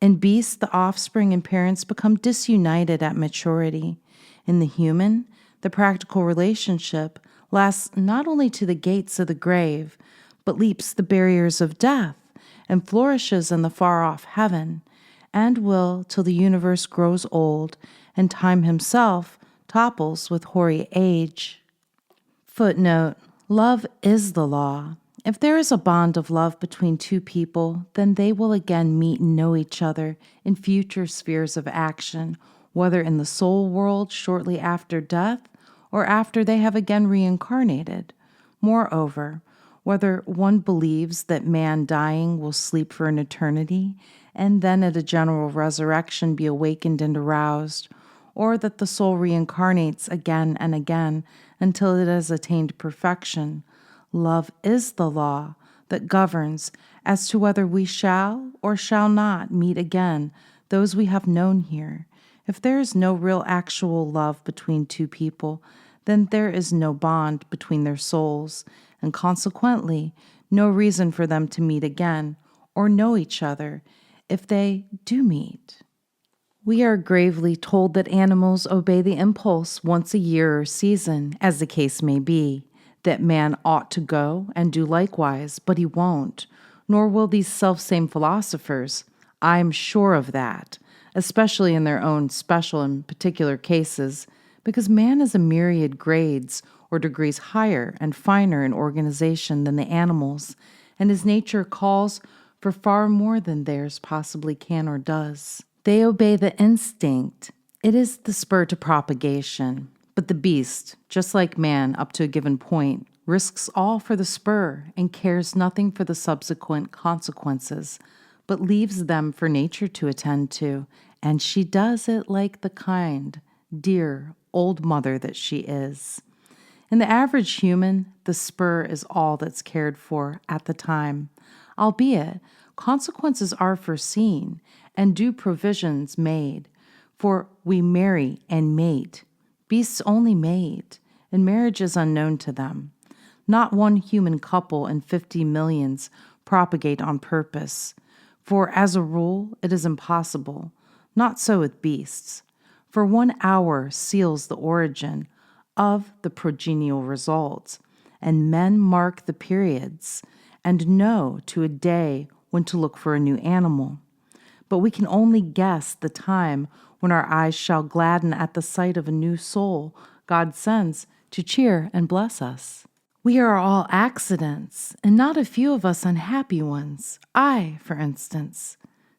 In beasts, the offspring and parents become disunited at maturity. In the human, the practical relationship lasts not only to the gates of the grave, but leaps the barriers of death and flourishes in the far-off heaven, and will till the universe grows old and time himself topples with hoary age. Footnote: Love is the law. If there is a bond of love between two people, then they will again meet and know each other in future spheres of action, whether in the soul world shortly after death or after they have again reincarnated. Moreover, whether one believes that man dying will sleep for an eternity and then at a general resurrection be awakened and aroused, or that the soul reincarnates again and again until it has attained perfection, love is the law that governs as to whether we shall or shall not meet again those we have known here. If there is no real actual love between two people, then there is no bond between their souls, and consequently no reason for them to meet again or know each other if they do meet. We are gravely told that animals obey the impulse once a year or season, as the case may be, that man ought to go and do likewise, but he won't, nor will these selfsame philosophers. I am sure of that, especially in their own special and particular cases, because man is a myriad grades or degrees higher and finer in organization than the animals, and his nature calls for far more than theirs possibly can or does. They obey the instinct. It is the spur to propagation. But the beast, just like man up to a given point, risks all for the spur and cares nothing for the subsequent consequences, but leaves them for nature to attend to, and she does it like the kind, dear, old mother that she is. In the average human, the spur is all that's cared for at the time, albeit consequences are foreseen and due provisions made, for we marry and mate. Beasts only mate, and marriage is unknown to them. Not one human couple in 50 millions propagate on purpose, for as a rule it is impossible. Not so with beasts, for 1 hour seals the origin of the progenial results, and men mark the periods and know to a day when to look for a new animal. But we can only guess the time when our eyes shall gladden at the sight of a new soul God sends to cheer and bless us. We are all accidents, and not a few of us unhappy ones. I, for instance.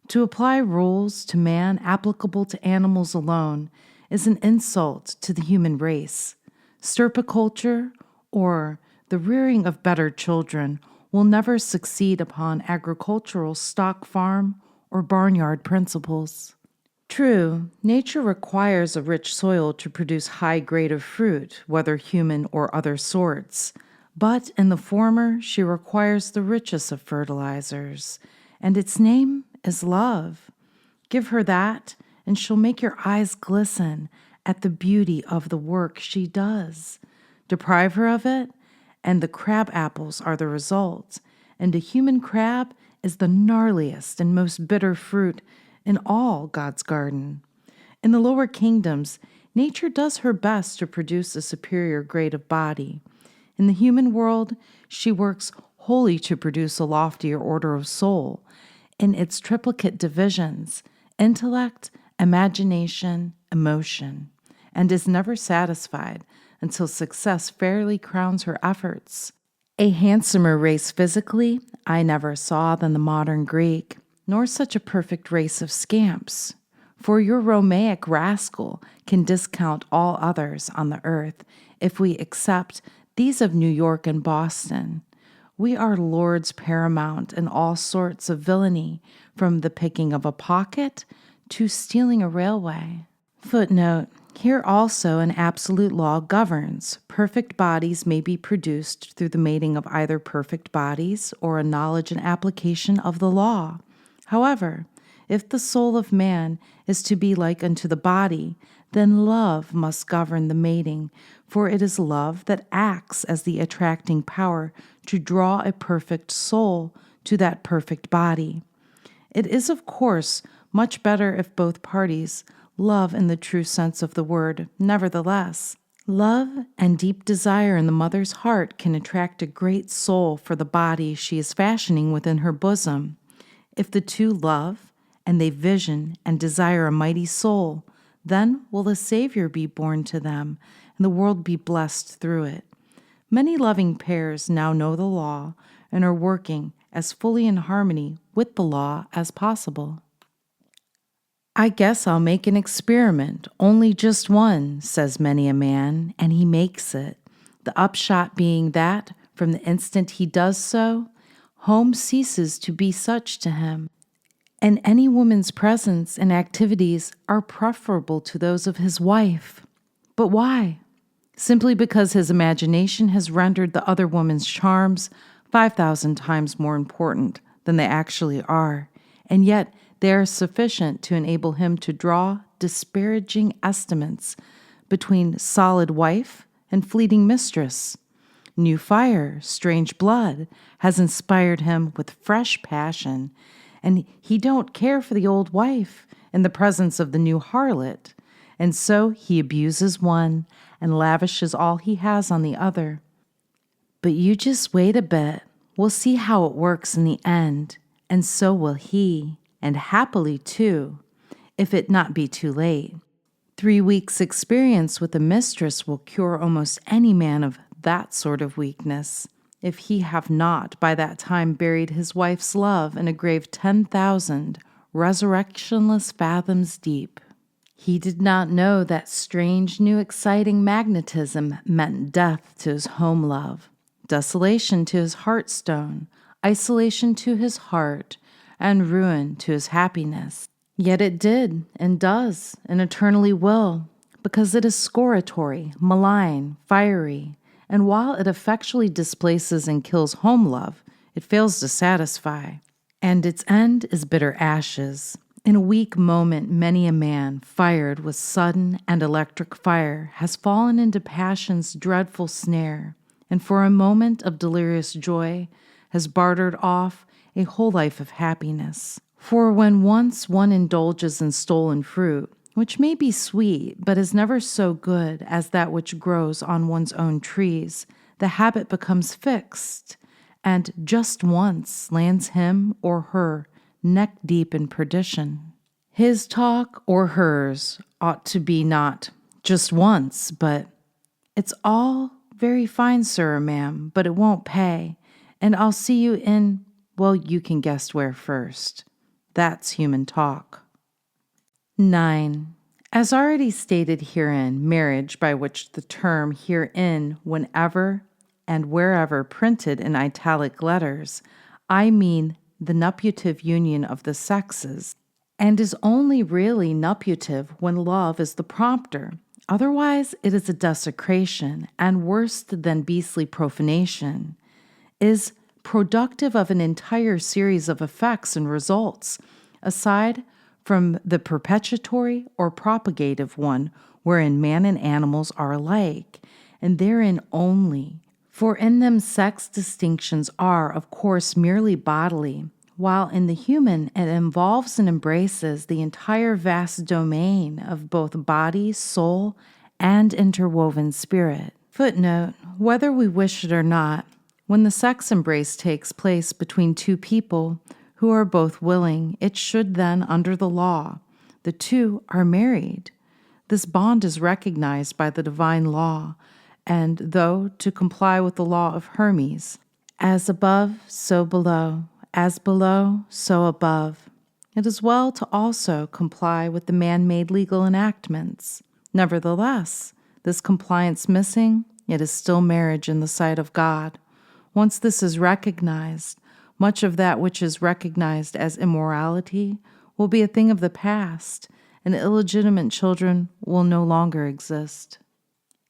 To apply rules to man applicable to animals alone is an insult to the human race. Stirpiculture, or the rearing of better children, will never succeed upon agricultural stock farm or barnyard principles. True, nature requires a rich soil to produce high grade of fruit, whether human or other sorts. But in the former, she requires the richest of fertilizers, and its name is love. Give her that, and she'll make your eyes glisten at the beauty of the work she does. Deprive her of it, and the crab apples are the result, and a human crab is the gnarliest and most bitter fruit in all God's garden. In the lower kingdoms, nature does her best to produce a superior grade of body. In the human world, she works wholly to produce a loftier order of soul in its triplicate divisions, intellect, imagination, emotion, and is never satisfied until success fairly crowns her efforts. A handsomer race physically I never saw than the modern Greek, nor such a perfect race of scamps. For your Romaic rascal can discount all others on the earth if we accept these of New York and Boston. We are lords paramount in all sorts of villainy, from the picking of a pocket to stealing a railway. Footnote: Here also an absolute law governs. Perfect bodies may be produced through the mating of either perfect bodies or a knowledge and application of the law. However, if the soul of man is to be like unto the body, then love must govern the mating, for it is love that acts as the attracting power to draw a perfect soul to that perfect body. It is, of course, much better if both parties love in the true sense of the word. Nevertheless, love and deep desire in the mother's heart can attract a great soul for the body she is fashioning within her bosom. If the two love, and they vision and desire a mighty soul, then will a Savior be born to them, and the world be blessed through it. Many loving pairs now know the law and are working as fully in harmony with the law as possible. I guess I'll make an experiment, only just one, says many a man, and he makes it. The upshot being that, from the instant he does so, home ceases to be such to him, and any woman's presence and activities are preferable to those of his wife. But why? Simply because his imagination has rendered the other woman's charms 5,000 times more important than they actually are, and yet they are sufficient to enable him to draw disparaging estimates between solid wife and fleeting mistress. New fire, strange blood, has inspired him with fresh passion, and he don't care for the old wife in the presence of the new harlot, and so he abuses one and lavishes all he has on the other. But you just wait a bit. We'll see how it works in the end, and so will he, and happily too, if it not be too late. 3 weeks' experience with a mistress will cure almost any man of that sort of weakness, if he have not by that time buried his wife's love in a grave 10,000 resurrectionless fathoms deep. He did not know that strange, new, exciting magnetism meant death to his home love, desolation to his heartstone, isolation to his heart, and ruin to his happiness. Yet it did, and does, and eternally will, because it is scoratory, malign, fiery, and while it effectually displaces and kills home love, it fails to satisfy, and its end is bitter ashes. In a weak moment, many a man, fired with sudden and electric fire, has fallen into passion's dreadful snare, and for a moment of delirious joy has bartered off a whole life of happiness. For when once one indulges in stolen fruit, which may be sweet, but is never so good as that which grows on one's own trees, the habit becomes fixed, and just once lands him or her neck deep in perdition. His talk or hers ought to be not just once, but it's all very fine, sir or ma'am, but it won't pay, and I'll see you in, well, you can guess where first. That's human talk. 9. As already stated herein, marriage, by which the term herein, whenever and wherever printed in italic letters, I mean the nuptiative union of the sexes, and is only really nuptiative when love is the prompter. Otherwise, it is a desecration, and worse than beastly profanation, is productive of an entire series of effects and results, aside from the perpetuatory or propagative one, wherein man and animals are alike, and therein only. For in them sex distinctions are, of course, merely bodily, while in the human it involves and embraces the entire vast domain of both body, soul, and interwoven spirit. Footnote: whether we wish it or not, when the sex embrace takes place between two people who are both willing, it should then, under the law, the two are married. This bond is recognized by the divine law, and though to comply with the law of Hermes, as above, so below, as below, so above, it is well to also comply with the man-made legal enactments. Nevertheless, this compliance missing, it is still marriage in the sight of God. Once this is recognized, much of that which is recognized as immorality will be a thing of the past, and illegitimate children will no longer exist.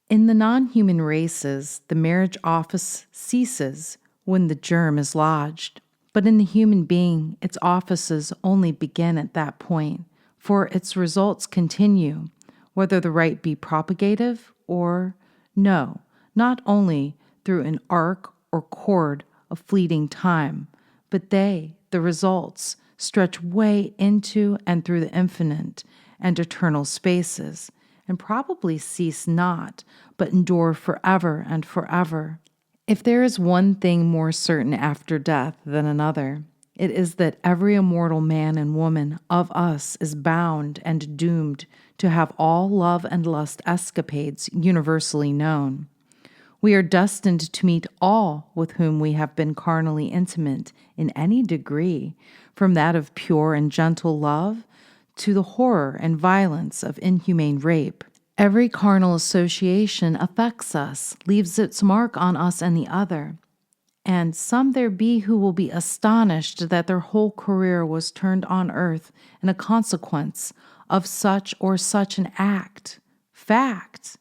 In the non-human races, the marriage office ceases when the germ is lodged, but in the human being, its offices only begin at that point, for its results continue, whether the right be propagative or no, not only through an arc or chord of fleeting time, but they, the results, stretch way into and through the infinite and eternal spaces, and probably cease not, but endure forever and forever. If there is one thing more certain after death than another, it is that every immortal man and woman of us is bound and doomed to have all love and lust escapades universally known. We are destined to meet all with whom we have been carnally intimate in any degree, from that of pure and gentle love to the horror and violence of inhumane rape. Every carnal association affects us, leaves its mark on us and the other. And some there be who will be astonished that their whole career was turned on earth in a consequence of such or such an fact,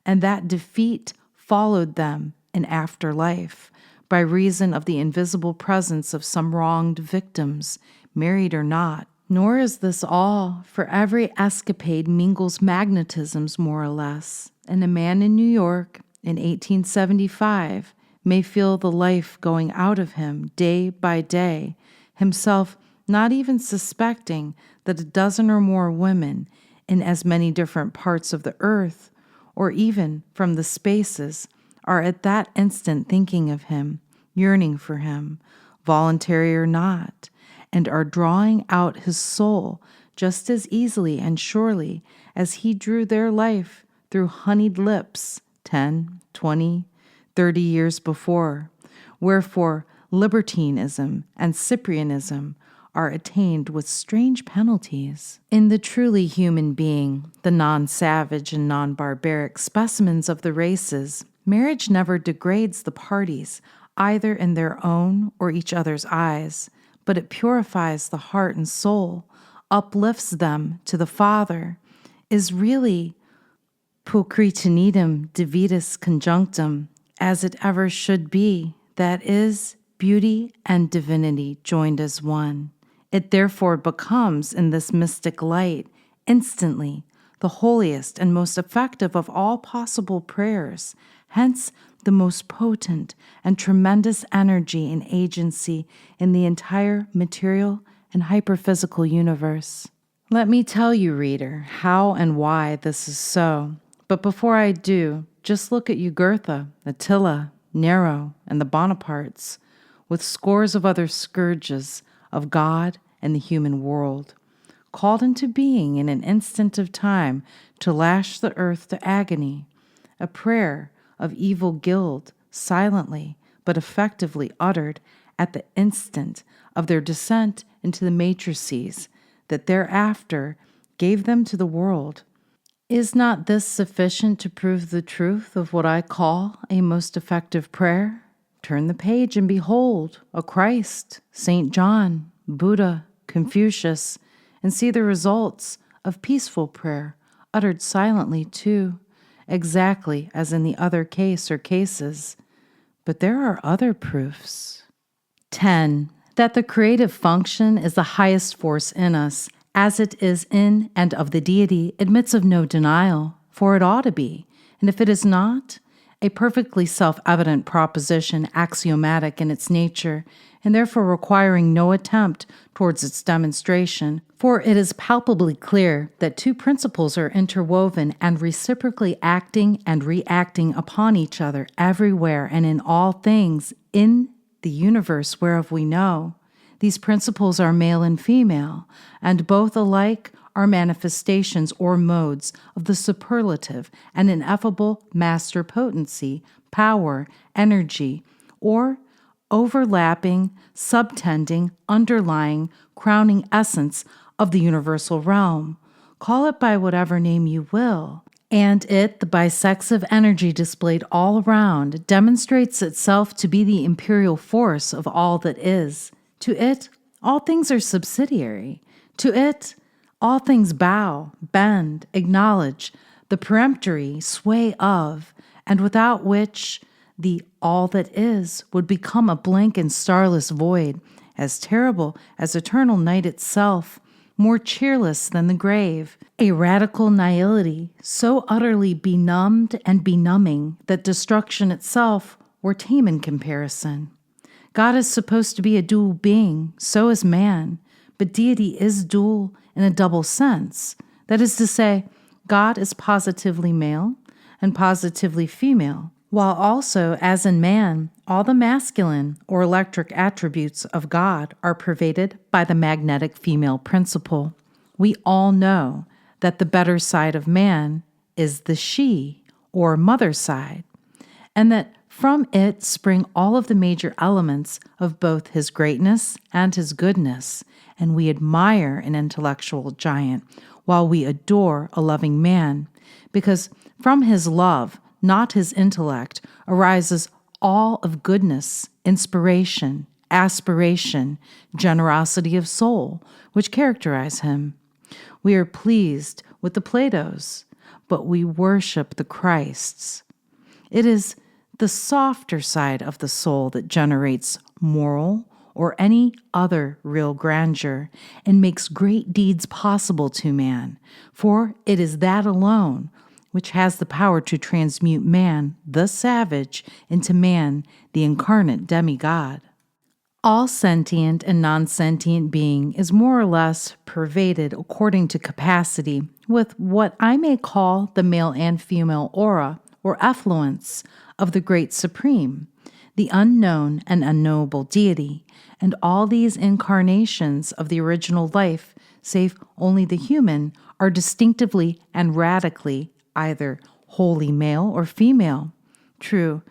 and that defeat followed them in after life by reason of the invisible presence of some wronged victims, married or not. Nor is this all, for every escapade mingles magnetisms more or less, and a man in New York in 1875 may feel the life going out of him day by day, himself not even suspecting that a dozen or more women in as many different parts of the earth, or even from the spaces, are at that instant thinking of him, yearning for him, voluntary or not, and are drawing out his soul just as easily and surely as he drew their life through honeyed lips 10, 20, 30 years before. Wherefore, libertinism and Cyprianism are attained with strange penalties. In the truly human being, the non-savage and non-barbaric specimens of the races, marriage never degrades the parties, either in their own or each other's eyes, but it purifies the heart and soul, uplifts them to the Father, is really pulchritinidum divitis conjunctum, as it ever should be, that is, beauty and divinity joined as one. It therefore becomes, in this mystic light, instantly the holiest and most effective of all possible prayers, hence the most potent and tremendous energy and agency in the entire material and hyperphysical universe. Let me tell you, reader, how and why this is so. But before I do, just look at Jugurtha, Attila, Nero, and the Bonapartes, with scores of other scourges of God and the human world, called into being in an instant of time to lash the earth to agony, a prayer of evil guild, silently but effectively uttered at the instant of their descent into the matrices that thereafter gave them to the world. Is not this sufficient to prove the truth of what I call a most effective prayer? Turn the page and behold a Christ, St. John, Buddha, Confucius, and see the results of peaceful prayer, uttered silently too, exactly as in the other case or cases. But there are other proofs. 10. That the creative function is the highest force in us, as it is in and of the deity, admits of no denial, for it ought to be, and if it is not, a perfectly self-evident proposition, axiomatic in its nature, and therefore requiring no attempt towards its demonstration, for it is palpably clear that two principles are interwoven and reciprocally acting and reacting upon each other everywhere and in all things in the universe whereof we know. These principles are male and female, and both alike are manifestations or modes of the superlative and ineffable master potency, power, energy, or overlapping, subtending, underlying, crowning essence of the universal realm. Call it by whatever name you will. And it, the bisexive energy displayed all around, demonstrates itself to be the imperial force of all that is. To it, all things are subsidiary. To it, all things bow, bend, acknowledge the peremptory sway of, and without which the all that is would become a blank and starless void, as terrible as eternal night itself, more cheerless than the grave, a radical nihility so utterly benumbed and benumbing that destruction itself were tame in comparison. God is supposed to be a dual being, so is man, but deity is dual in a double sense. That is to say, God is positively male and positively female, while also, as in man, all the masculine or electric attributes of God are pervaded by the magnetic female principle. We all know that the better side of man is the she, or mother side, and that from it spring all of the major elements of both his greatness and his goodness, and we admire an intellectual giant while we adore a loving man, because from his love, not his intellect, arises all of goodness, inspiration, aspiration, generosity of soul, which characterize him. We are pleased with the Platos, but we worship the Christs. It is the softer side of the soul that generates moral or any other real grandeur and makes great deeds possible to man, for it is that alone which has the power to transmute man, the savage, into man, the incarnate demigod. All sentient and non-sentient being is more or less pervaded according to capacity with what I may call the male and female aura or effluence of the Great Supreme, the unknown and unknowable deity, and all these incarnations of the original life, save only the human, are distinctively and radically either wholly male or female. True,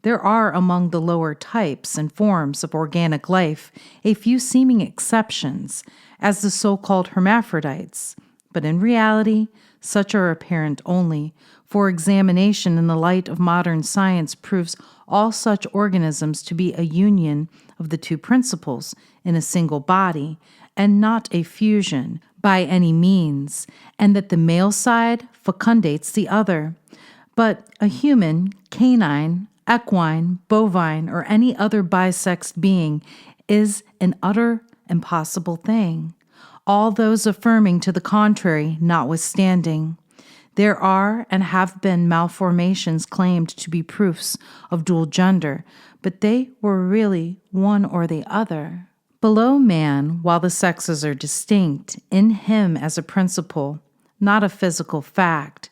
there are among the lower types and forms of organic life a few seeming exceptions, as the so-called hermaphrodites, but in reality, such are apparent only, for examination in the light of modern science proves all such organisms to be a union of the two principles in a single body, and not a fusion by any means, and that the male side fecundates the other. But a human, canine, equine, bovine, or any other bisexed being is an utter impossible thing, all those affirming to the contrary notwithstanding. There are and have been malformations claimed to be proofs of dual gender, but they were really one or the other. Below man, while the sexes are distinct, in him as a principle, not a physical fact,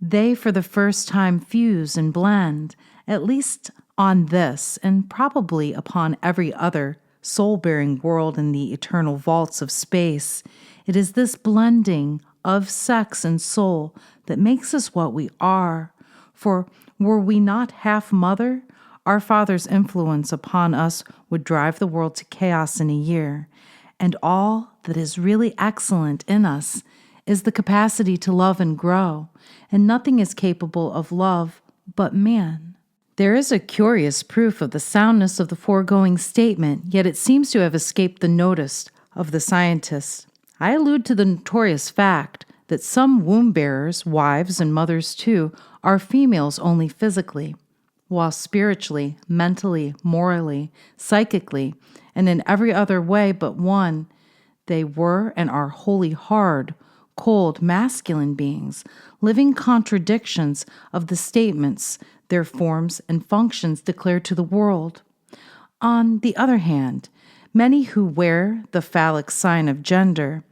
they for the first time fuse and blend, at least on this and probably upon every other soul-bearing world in the eternal vaults of space. It is this blending of sex and soul that makes us what we are. For were we not half mother, our Father's influence upon us would drive the world to chaos in a year, and all that is really excellent in us is the capacity to love and grow, and nothing is capable of love but man. There is a curious proof of the soundness of the foregoing statement, yet it seems to have escaped the notice of the scientists. I allude to the notorious fact that some womb-bearers, wives and mothers too, are females only physically, while spiritually, mentally, morally, psychically, and in every other way but one, they were and are wholly hard, cold, masculine beings, living contradictions of the statements their forms and functions declare to the world. On the other hand, many who wear the phallic sign of gender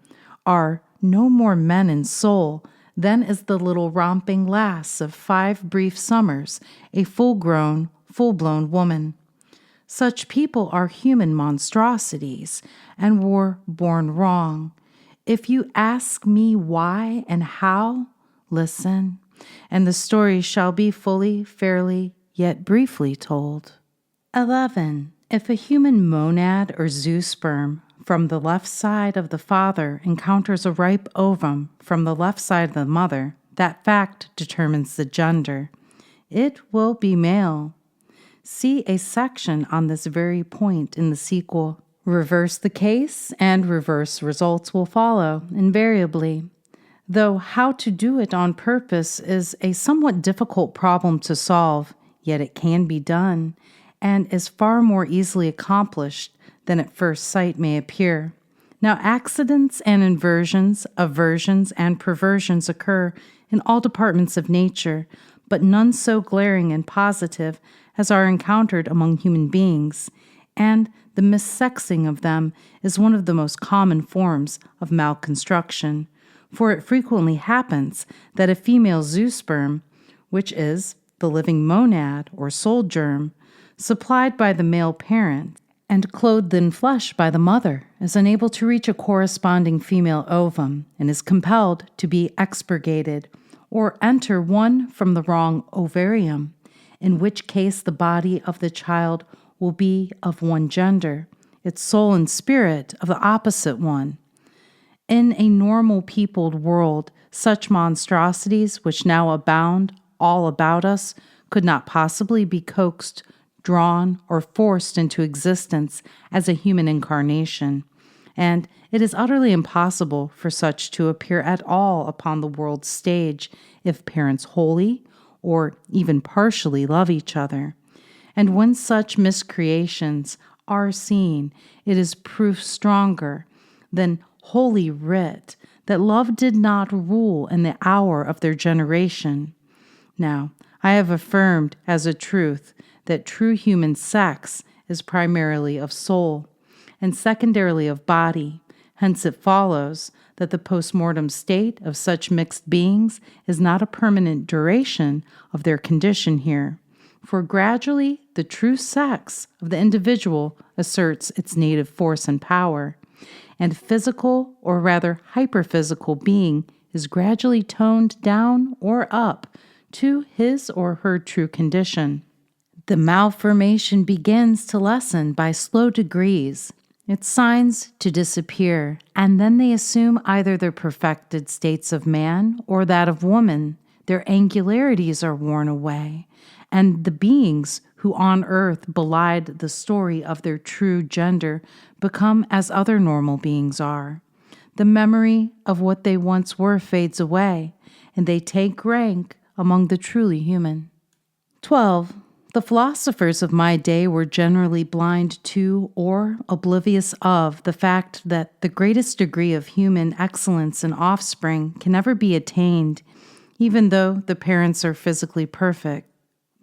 are no more men in soul than is the little romping lass of 5 brief summers, a full-grown, full-blown woman. Such people are human monstrosities and were born wrong. If you ask me why and how, listen, and the story shall be fully, fairly, yet briefly told. 11. If a human monad or zoosperm from the left side of the father encounters a ripe ovum from the left side of the mother, that fact determines the gender. It will be male. See a section on this very point in the sequel. Reverse the case, and reverse results will follow, invariably. Though how to do it on purpose is a somewhat difficult problem to solve, yet it can be done, and is far more easily accomplished than at first sight may appear. Now, accidents and inversions, aversions and perversions occur in all departments of nature, but none so glaring and positive as are encountered among human beings. and the missexing of them is one of the most common forms of malconstruction, for it frequently happens that a female zoosperm, which is the living monad or soul germ, supplied by the male parent and clothed in flesh by the mother, is unable to reach a corresponding female ovum and is compelled to be expurgated or enter one from the wrong ovarium, in which case the body of the child will be of one gender, its soul and spirit of the opposite one. In a normal peopled world, such monstrosities which now abound all about us could not possibly be coaxed, drawn, or forced into existence as a human incarnation, and it is utterly impossible for such to appear at all upon the world's stage if parents wholly or even partially love each other. And when such miscreations are seen, it is proof stronger than Holy Writ that love did not rule in the hour of their generation. Now, I have affirmed as a truth that true human sex is primarily of soul and secondarily of body. Hence it follows that the postmortem state of such mixed beings is not a permanent duration of their condition here, for gradually the true sex of the individual asserts its native force and power, and physical, or rather hyperphysical being is gradually toned down or up to his or her true condition. The malformation begins to lessen by slow degrees, its signs to disappear, and then they assume either the perfected states of man or that of woman. Their angularities are worn away, and the beings who on earth belied the story of their true gender become as other normal beings are. The memory of what they once were fades away, and they take rank among the truly human. 12. The philosophers of my day were generally blind to or oblivious of the fact that the greatest degree of human excellence in offspring can never be attained, even though the parents are physically perfect,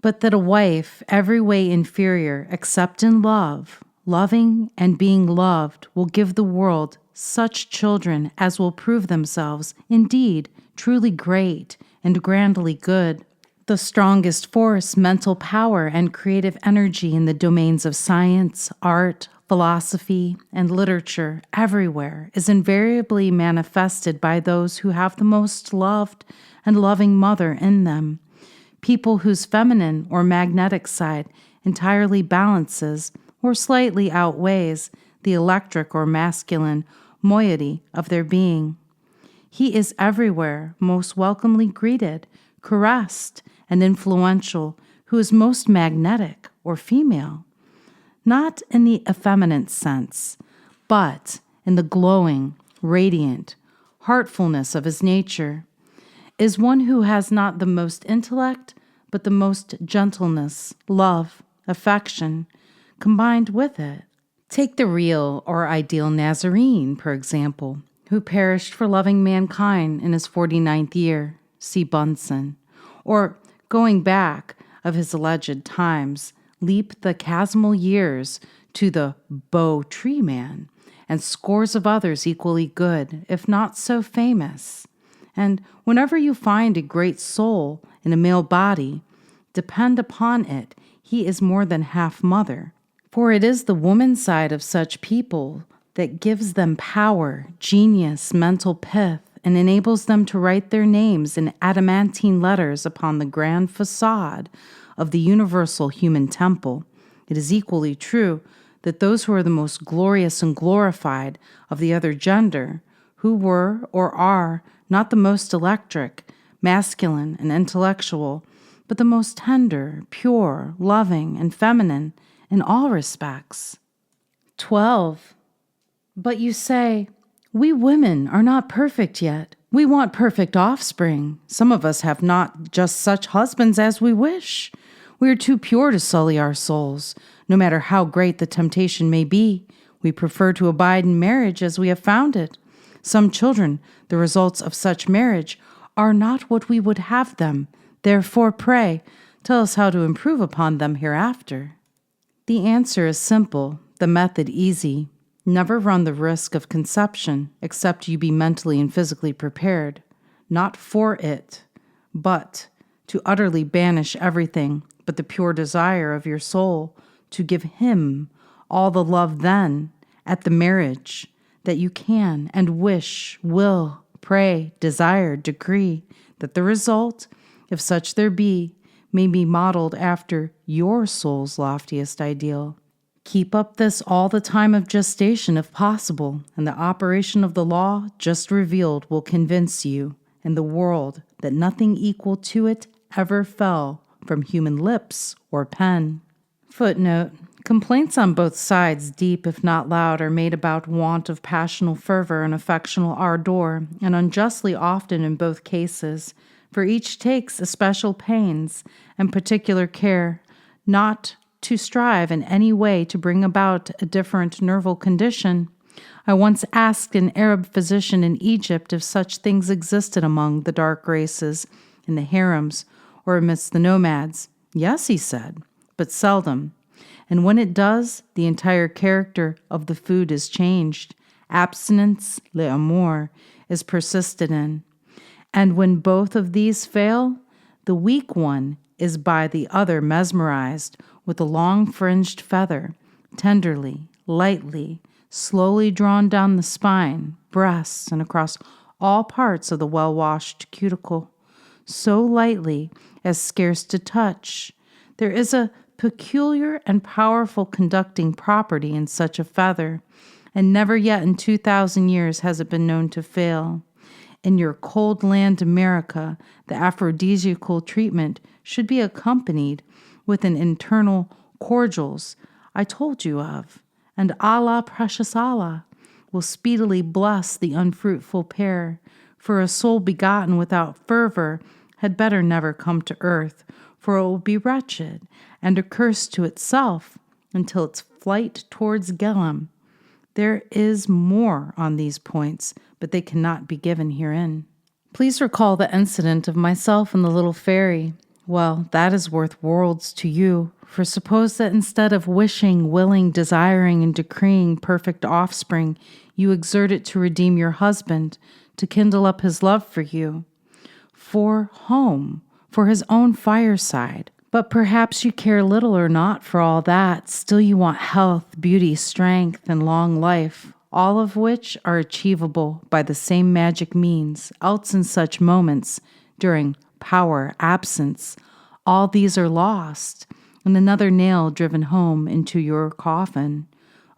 but that a wife, every way inferior except in love, loving and being loved, will give the world such children as will prove themselves indeed truly great and grandly good. The strongest force, mental power, and creative energy in the domains of science, art, philosophy, and literature everywhere is invariably manifested by those who have the most loved and loving mother in them, people whose feminine or magnetic side entirely balances or slightly outweighs the electric or masculine moiety of their being. He is everywhere most welcomely greeted, caressed, and influential, who is most magnetic or female, not in the effeminate sense, but in the glowing, radiant heartfulness of his nature, is one who has not the most intellect, but the most gentleness, love, affection, combined with it. Take the real or ideal Nazarene, for example, who perished for loving mankind in his 49th year, see Bunsen, or going back of his alleged times, leap the chasmal years to the Bow Tree Man, and scores of others equally good, if not so famous. And whenever you find a great soul in a male body, depend upon it, he is more than half mother. For it is the woman side of such people that gives them power, genius, mental pith, and enables them to write their names in adamantine letters upon the grand facade of the universal human temple. It is equally true that those who are the most glorious and glorified of the other gender, who were or are not the most electric, masculine, and intellectual, but the most tender, pure, loving, and feminine in all respects. 12. But you say, we women are not perfect yet. We want perfect offspring. Some of us have not just such husbands as we wish. We are too pure to sully our souls. No matter how great the temptation may be, we prefer to abide in marriage as we have found it. Some children, the results of such marriage, are not what we would have them. Therefore, pray, tell us how to improve upon them hereafter. The answer is simple, the method easy. Never run the risk of conception, except you be mentally and physically prepared, not for it, but to utterly banish everything but the pure desire of your soul, to give him all the love then, at the marriage, that you can and wish, will, pray, desire, decree, that the result, if such there be, may be modeled after your soul's loftiest ideal. Keep up this all the time of gestation if possible, and the operation of the law just revealed will convince you and the world that nothing equal to it ever fell from human lips or pen. Footnote. Complaints on both sides, deep if not loud, are made about want of passional fervor and affectional ardor, and unjustly often in both cases, for each takes especial pains and particular care, not to strive in any way to bring about a different nerval condition. I once asked an Arab physician in Egypt if such things existed among the dark races, in the harems, or amidst the nomads. Yes, he said, but seldom. And when it does, the entire character of the food is changed. Abstinence, l'amour, is persisted in. And when both of these fail, the weak one is by the other mesmerized with a long fringed feather, tenderly, lightly, slowly drawn down the spine, breasts, and across all parts of the well-washed cuticle, so lightly as scarce to touch. There is a peculiar and powerful conducting property in such a feather, and never yet in 2,000 years has it been known to fail. In your cold land America, the aphrodisiacal treatment should be accompanied with an internal cordials I told you of, and Allah, precious Allah, will speedily bless the unfruitful pair, for a soul begotten without fervor had better never come to earth, for it will be wretched and accursed to itself until its flight towards Gelim. There is more on these points, but they cannot be given herein. Please recall the incident of myself and the little fairy. Well, that is worth worlds to you, for suppose that instead of wishing, willing, desiring, and decreeing perfect offspring, you exert it to redeem your husband, to kindle up his love for you, for home, for his own fireside. But perhaps you care little or not for all that. Still you want health, beauty, strength, and long life, all of which are achievable by the same magic means. Else in such moments, during power, absence, all these are lost, and another nail driven home into your coffin.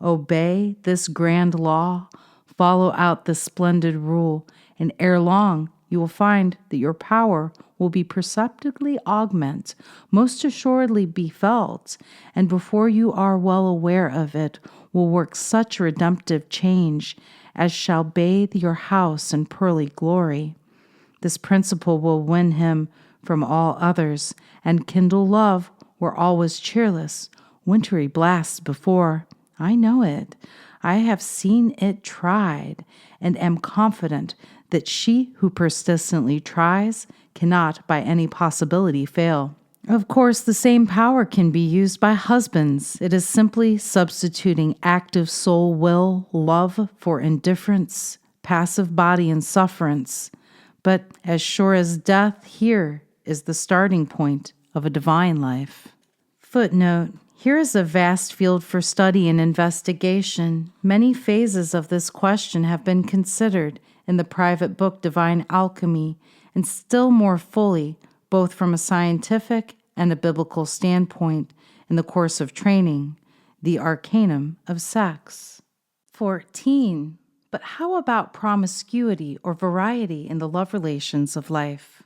Obey this grand law, follow out this splendid rule, and ere long you will find that your power will be perceptibly augment, most assuredly be felt, and before you are well aware of it, will work such redemptive change as shall bathe your house in pearly glory. This principle will win him from all others, and kindle love where all was cheerless, wintry blasts before. I know it. I have seen it tried, and am confident that she who persistently tries cannot by any possibility fail. Of course, the same power can be used by husbands. It is simply substituting active soul will, love for indifference, passive body and sufferance. But as sure as death, here is the starting point of a divine life. Footnote. Here is a vast field for study and investigation. Many phases of this question have been considered in the private book Divine Alchemy, and still more fully, both from a scientific and a biblical standpoint, in the course of training, The Arcanum of Sex. 14. But how about promiscuity or variety in the love relations of life?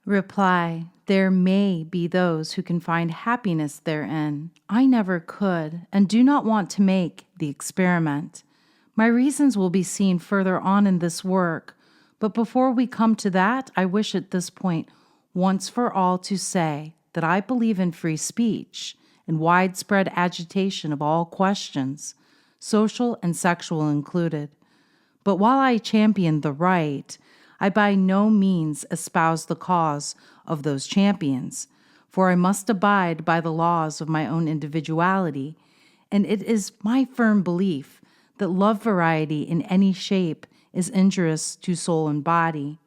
Reply. There may be those who can find happiness therein. I never could, and do not want to make the experiment. My reasons will be seen further on in this work, but before we come to that, I wish at this point once for all to say that I believe in free speech and widespread agitation of all questions, social and sexual included. But while I champion the right, I by no means espouse the cause of those champions, for I must abide by the laws of my own individuality and it is my firm belief that love variety in any shape is injurious to soul and body,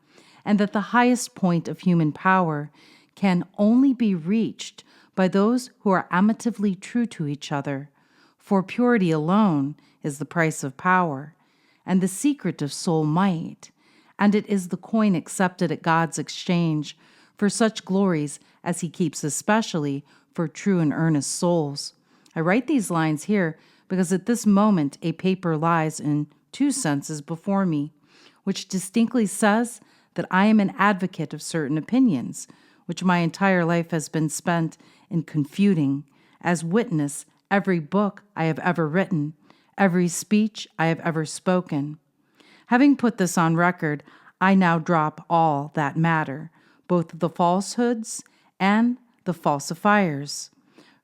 and that the highest point of human power can only be reached by those who are amatively true to each other, for purity alone is the price of power, and the secret of soul might, and it is the coin accepted at God's exchange for such glories as he keeps especially for true and earnest souls. I write these lines here because at this moment a paper lies in two senses before me, which distinctly says that I am an advocate of certain opinions, which my entire life has been spent in confuting, as witness every book I have ever written, every speech I have ever spoken. Having put this on record, I now drop all that matter, both the falsehoods and the falsifiers,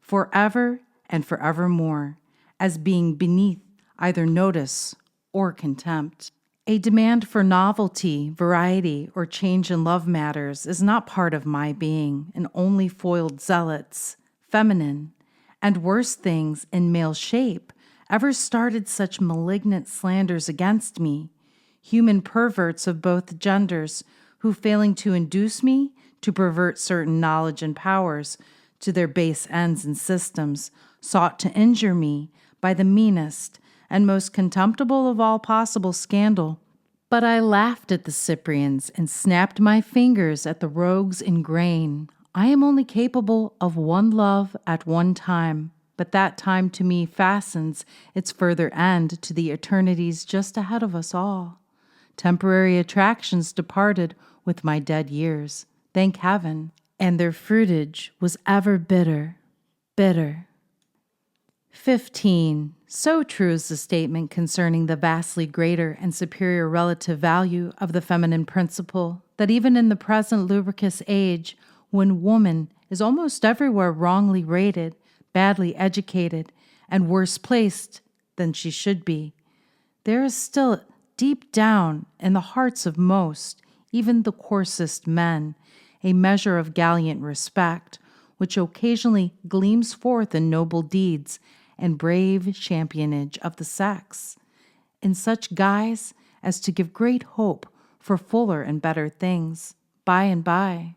forever and forevermore, as being beneath either notice or contempt. A demand for novelty, variety, or change in love matters is not part of my being, and only foiled zealots, feminine, and worse things in male shape ever started such malignant slanders against me, human perverts of both genders who, failing to induce me to pervert certain knowledge and powers to their base ends and systems, sought to injure me by the meanest and most contemptible of all possible scandal. But I laughed at the Cyprians and snapped my fingers at the rogues in grain. I am only capable of one love at one time, but that time to me fastens its further end to the eternities just ahead of us all. Temporary attractions departed with my dead years, thank heaven, and their fruitage was ever bitter, bitter. 15. So true is the statement concerning the vastly greater and superior relative value of the feminine principle that even in the present lubricous age, when woman is almost everywhere wrongly rated, badly educated, and worse placed than she should be, there is still deep down in the hearts of most, even the coarsest men, a measure of gallant respect, which occasionally gleams forth in noble deeds and brave championage of the sex, in such guise as to give great hope for fuller and better things by and by.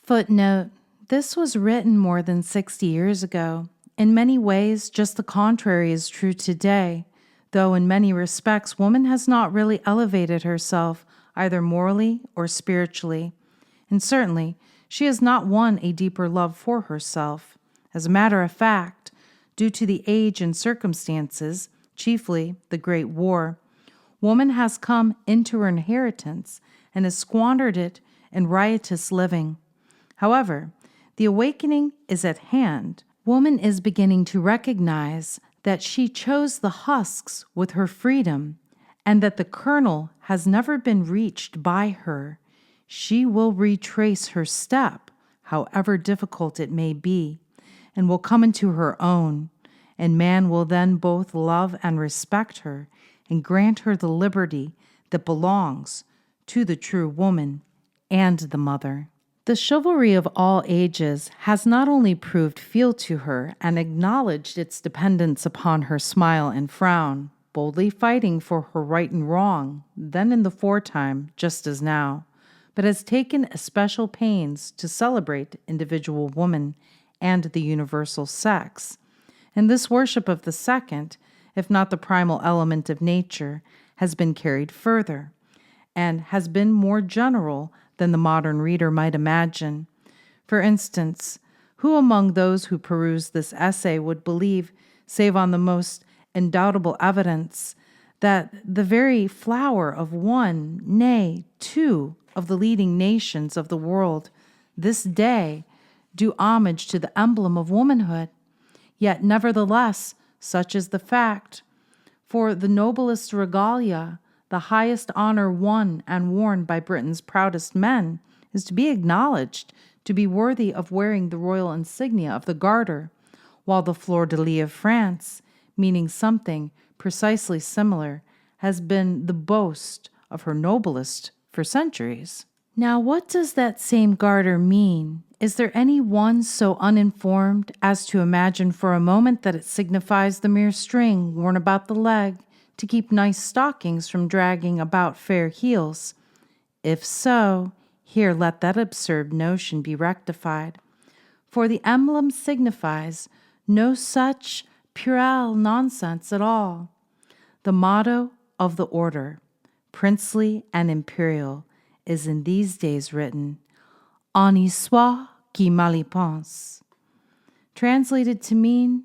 Footnote: this was written more than 60 years ago. In many ways, just the contrary is true today, though in many respects woman has not really elevated herself either morally or spiritually, and certainly she has not won a deeper love for herself. As a matter of fact, due to the age and circumstances, chiefly the Great War, woman has come into her inheritance and has squandered it in riotous living. However, the awakening is at hand. Woman is beginning to recognize that she chose the husks with her freedom and that the kernel has never been reached by her. She will retrace her step, however difficult it may be, and will come into her own, and man will then both love and respect her and grant her the liberty that belongs to the true woman and the mother. The chivalry of all ages has not only proved fiel to her and acknowledged its dependence upon her smile and frown, boldly fighting for her right and wrong, then in the foretime, just as now, but has taken especial pains to celebrate individual woman and the universal sex. And this worship of the second, if not the primal element of nature, has been carried further, and has been more general than the modern reader might imagine. For instance, who among those who peruse this essay would believe, save on the most undoubtable evidence, that the very flower of one, nay, two, of the leading nations of the world this day do homage to the emblem of womanhood? Yet nevertheless, such is the fact. For the noblest regalia, the highest honor won and worn by Britain's proudest men, is to be acknowledged to be worthy of wearing the royal insignia of the garter, while the fleur-de-lis of France, meaning something precisely similar, has been the boast of her noblest for centuries. Now, what does that same garter mean? Is there any one so uninformed as to imagine for a moment that it signifies the mere string worn about the leg to keep nice stockings from dragging about fair heels? If so, here let that absurd notion be rectified. For the emblem signifies no such puerile nonsense at all. The motto of the order, princely and imperial, is in these days written, "En y soit qui mal y pense," translated to mean,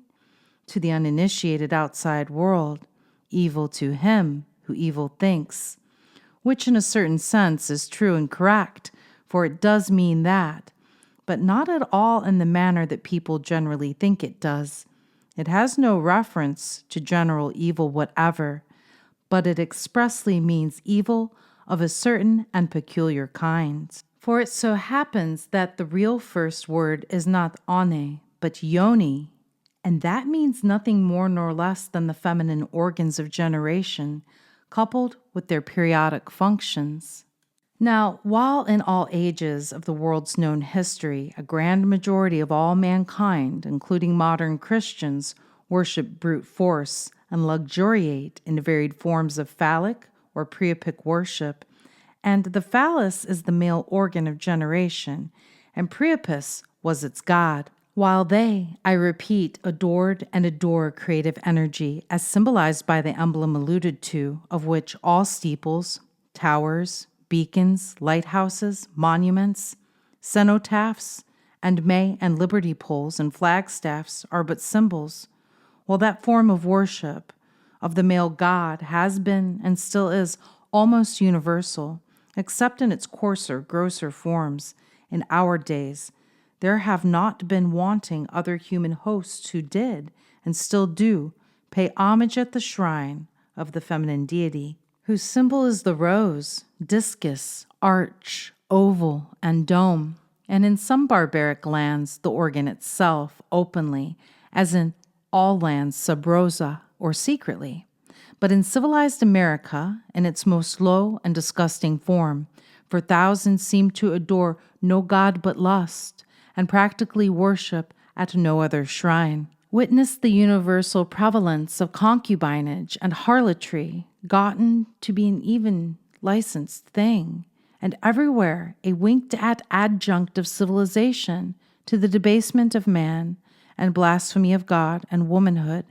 to the uninitiated outside world, evil to him who evil thinks, which in a certain sense is true and correct, for it does mean that, but not at all in the manner that people generally think it does. It has no reference to general evil whatever, but it expressly means evil of a certain and peculiar kind. For it so happens that the real first word is not one, but yoni, and that means nothing more nor less than the feminine organs of generation, coupled with their periodic functions. Now, while in all ages of the world's known history, a grand majority of all mankind, including modern Christians, worship brute force and luxuriate in varied forms of phallic or priapic worship, and the phallus is the male organ of generation, and Priapus was its god, while they, I repeat, adored and adore creative energy as symbolized by the emblem alluded to, of which all steeples, towers, beacons, lighthouses, monuments, cenotaphs, and May and Liberty poles and flagstaffs are but symbols, while that form of worship of the male god has been and still is almost universal, except in its coarser, grosser forms. In our days, there have not been wanting other human hosts who did, and still do, pay homage at the shrine of the feminine deity, whose symbol is the rose, discus, arch, oval, and dome, and in some barbaric lands the organ itself openly, as in all lands sub rosa, or secretly. But in civilized America, in its most low and disgusting form, for thousands seem to adore no god but lust, and practically worship at no other shrine. Witness the universal prevalence of concubinage and harlotry, gotten to be an even licensed thing, and everywhere a winked-at adjunct of civilization to the debasement of man and blasphemy of God and womanhood,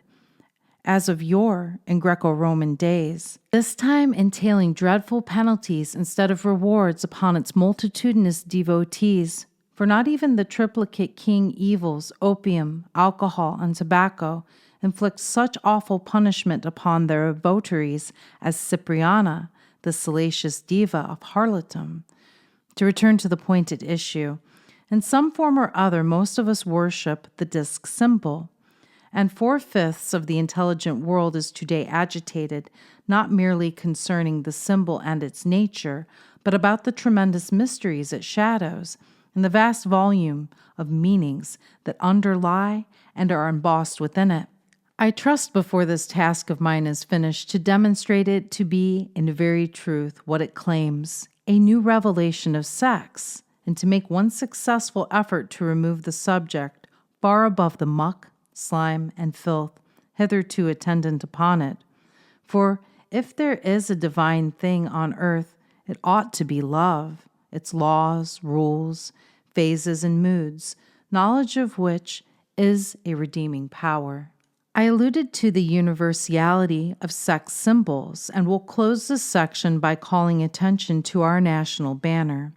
as of yore in Greco-Roman days, this time entailing dreadful penalties instead of rewards upon its multitudinous devotees. For not even the triplicate king evils, opium, alcohol, and tobacco, inflict such awful punishment upon their votaries as Cypriana, the salacious diva of harlotdom. To return to the point at issue, in some form or other, most of us worship the disc symbol, and 4/5 of the intelligent world is today agitated, not merely concerning the symbol and its nature, but about the tremendous mysteries it shadows, and the vast volume of meanings that underlie and are embossed within it. I trust before this task of mine is finished to demonstrate it to be, in very truth, what it claims, a new revelation of sex, and to make one successful effort to remove the subject far above the muck, slime, and filth hitherto attendant upon it. For if there is a divine thing on earth, it ought to be love, its laws, rules, phases, and moods, knowledge of which is a redeeming power. I alluded to the universality of sex symbols, and will close this section by calling attention to our national banner.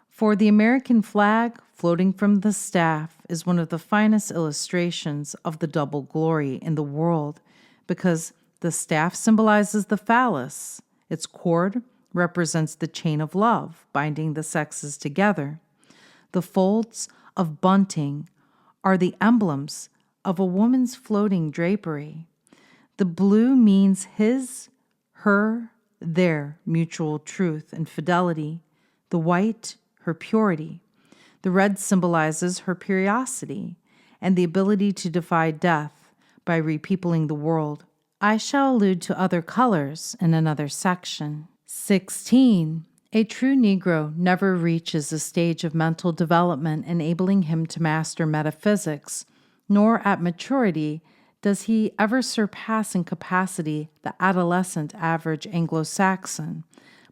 For the American flag, floating from the staff, is one of the finest illustrations of the double glory in the world, because the staff symbolizes the phallus, its cord represents the chain of love binding the sexes together. The folds of bunting are the emblems of a woman's floating drapery. The blue means his, her, their mutual truth and fidelity. The white, her purity. The red symbolizes her periodicity and the ability to defy death by repeopling the world. I shall allude to other colors in another section. 16. A true Negro never reaches a stage of mental development enabling him to master metaphysics, nor at maturity does he ever surpass in capacity the adolescent average Anglo-Saxon.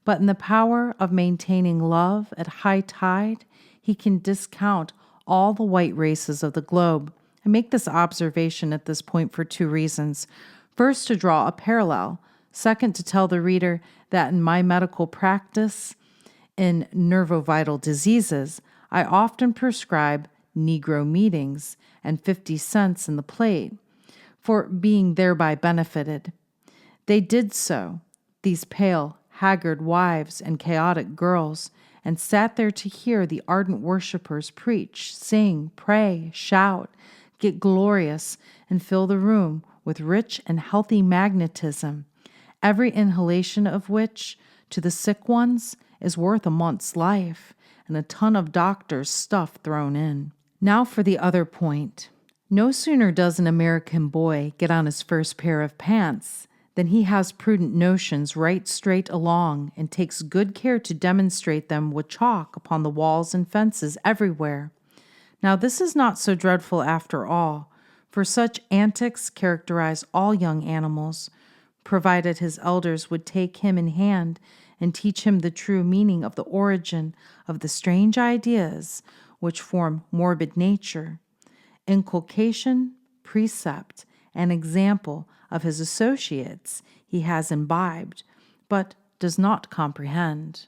But in the power of maintaining love at high tide, he can discount all the white races of the globe. I make this observation at this point for two reasons. First, to draw a parallel. Second, to tell the reader that in my medical practice in nervovital diseases, I often prescribe Negro meetings and 50 cents in the plate for being thereby benefited. They did so, these pale, haggard wives and chaotic girls, and sat there to hear the ardent worshippers preach, sing, pray, shout, get glorious, and fill the room with rich and healthy magnetism, every inhalation of which, to the sick ones, is worth a month's life, and a ton of doctor's stuff thrown in. Now for the other point. No sooner does an American boy get on his first pair of pants than he has prudent notions right straight along and takes good care to demonstrate them with chalk upon the walls and fences everywhere. Now this is not so dreadful after all, for such antics characterize all young animals, provided his elders would take him in hand and teach him the true meaning of the origin of the strange ideas which form morbid nature. Inculcation, precept, and example of his associates he has imbibed, but does not comprehend.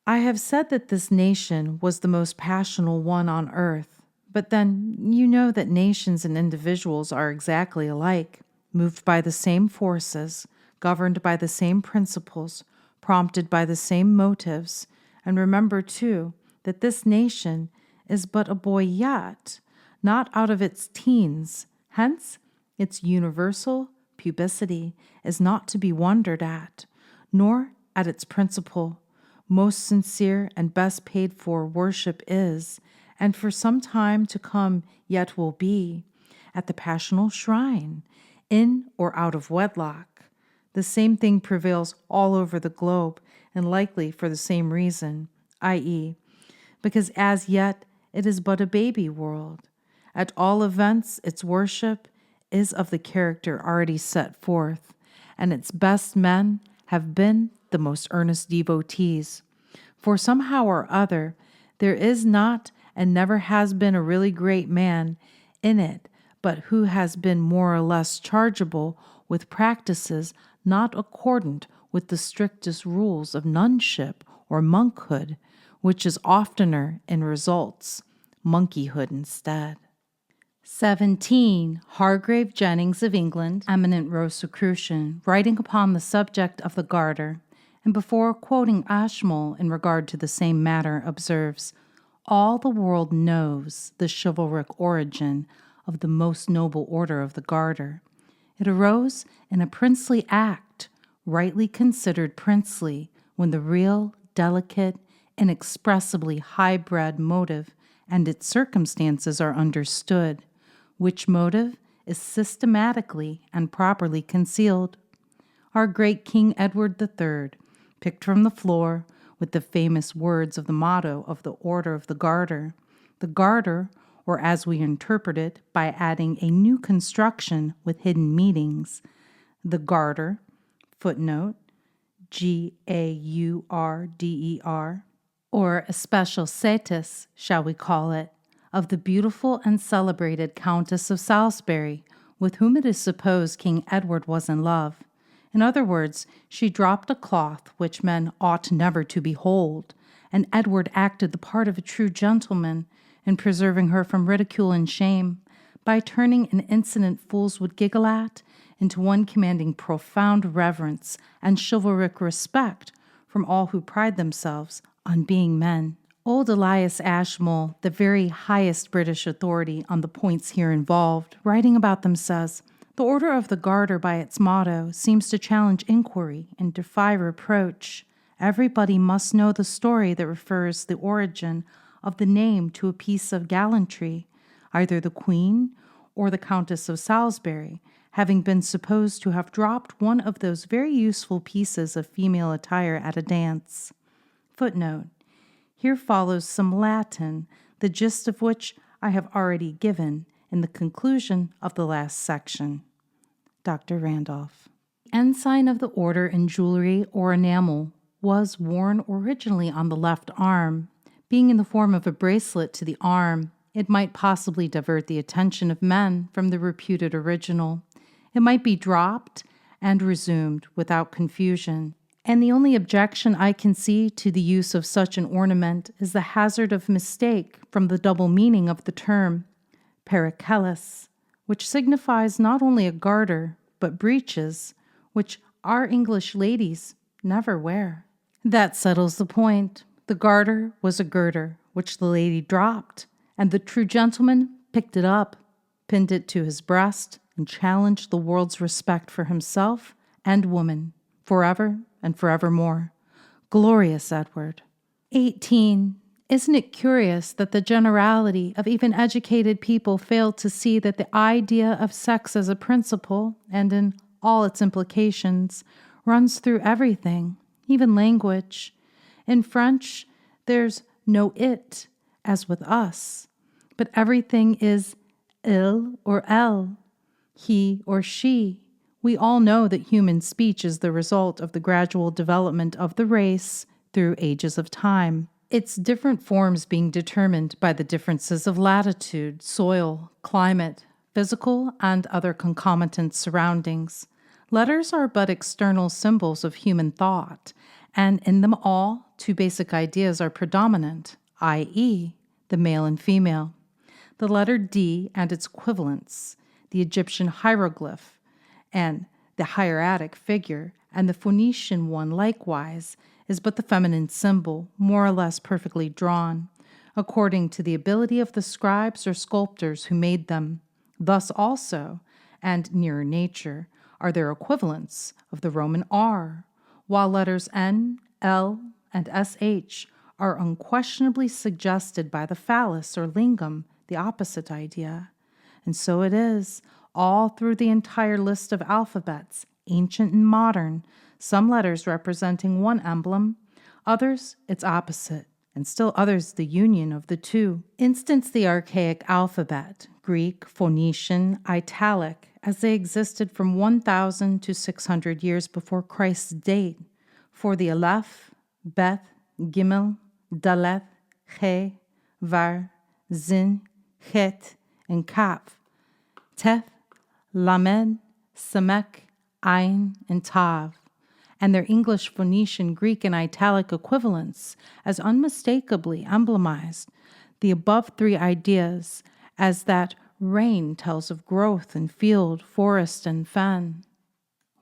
I have said that this nation was the most passional one on earth, but then you know that nations and individuals are exactly alike, moved by the same forces, governed by the same principles, prompted by the same motives, and remember, too, that this nation is but a boy yet, not out of its teens. Hence, its universal pubicity is not to be wondered at, nor at its principle. Most sincere and best paid for worship is, and for some time to come yet will be, at the Paschal shrine, in or out of wedlock. The same thing prevails all over the globe, and likely for the same reason, i.e., because as yet it is but a baby world. At all events, its worship is of the character already set forth, and its best men have been the most earnest devotees. For somehow or other, there is not and never has been a really great man in it, but who has been more or less chargeable with practices not accordant with the strictest rules of nunship or monkhood, which is oftener in results monkeyhood instead. 17. Hargrave Jennings of England, eminent Rosicrucian, writing upon the subject of the garter, and before quoting Ashmole in regard to the same matter, observes, "All the world knows the chivalric origin of the most noble order of the garter. It arose in a princely act, rightly considered princely, when the real, delicate, inexpressibly high-bred motive and its circumstances are understood, which motive is systematically and properly concealed. Our great King Edward III, picked from the floor with the famous words of the motto of the Order of the Garter, or as we interpret it by adding a new construction with hidden meanings, the garter, footnote, Gaurder, or a special status, shall we call it, of the beautiful and celebrated Countess of Salisbury, with whom it is supposed King Edward was in love. In other words, she dropped a cloth which men ought never to behold, and Edward acted the part of a true gentleman in preserving her from ridicule and shame, by turning an incident fools would giggle at into one commanding profound reverence and chivalric respect from all who pride themselves on being men." Old Elias Ashmole, the very highest British authority on the points here involved, writing about them says, "The Order of the Garter by its motto seems to challenge inquiry and defy reproach. Everybody must know the story that refers the origin of the name to a piece of gallantry, either the Queen or the Countess of Salisbury, having been supposed to have dropped one of those very useful pieces of female attire at a dance. Footnote. Here follows some Latin, the gist of which I have already given in the conclusion of the last section. Dr. Randolph. Ensign of the order in jewelry or enamel was worn originally on the left arm. Being in the form of a bracelet to the arm, it might possibly divert the attention of men from the reputed original. It might be dropped and resumed without confusion. And the only objection I can see to the use of such an ornament is the hazard of mistake from the double meaning of the term perichelis, which signifies not only a garter, but breeches, which our English ladies never wear. That settles the point. The garter was a girder, which the lady dropped, and the true gentleman picked it up, pinned it to his breast, and challenged the world's respect for himself and woman, forever and forevermore. Glorious Edward. 18. Isn't it curious that the generality of even educated people fail to see that the idea of sex as a principle, and in all its implications, runs through everything, even language? In French, there's no it, as with us, but everything is il or elle, he or she. We all know that human speech is the result of the gradual development of the race through ages of time, its different forms being determined by the differences of latitude, soil, climate, physical, and other concomitant surroundings. Letters are but external symbols of human thought, and in them all, two basic ideas are predominant, i.e., the male and female. The letter D and its equivalents, the Egyptian hieroglyph, and the hieratic figure, and the Phoenician one likewise, is but the feminine symbol, more or less perfectly drawn, according to the ability of the scribes or sculptors who made them. Thus also, and nearer nature, are their equivalents of the Roman R, while letters N, L, and SH are unquestionably suggested by the phallus or lingam, the opposite idea. And so it is, all through the entire list of alphabets, ancient and modern, some letters representing one emblem, others its opposite, and still others the union of the two. Instance the archaic alphabet, Greek, Phoenician, Italic, as they existed from 1,000 to 600 years before Christ's date, for the Aleph, Beth, Gimel, Daleth, He, Var, Zin, Het, and Kaf, Teth, Lamed, Samek, Ain, and Tav, and their English, Phoenician, Greek, and Italic equivalents as unmistakably emblemized the above three ideas, as that rain tells of growth in field, forest, and fen.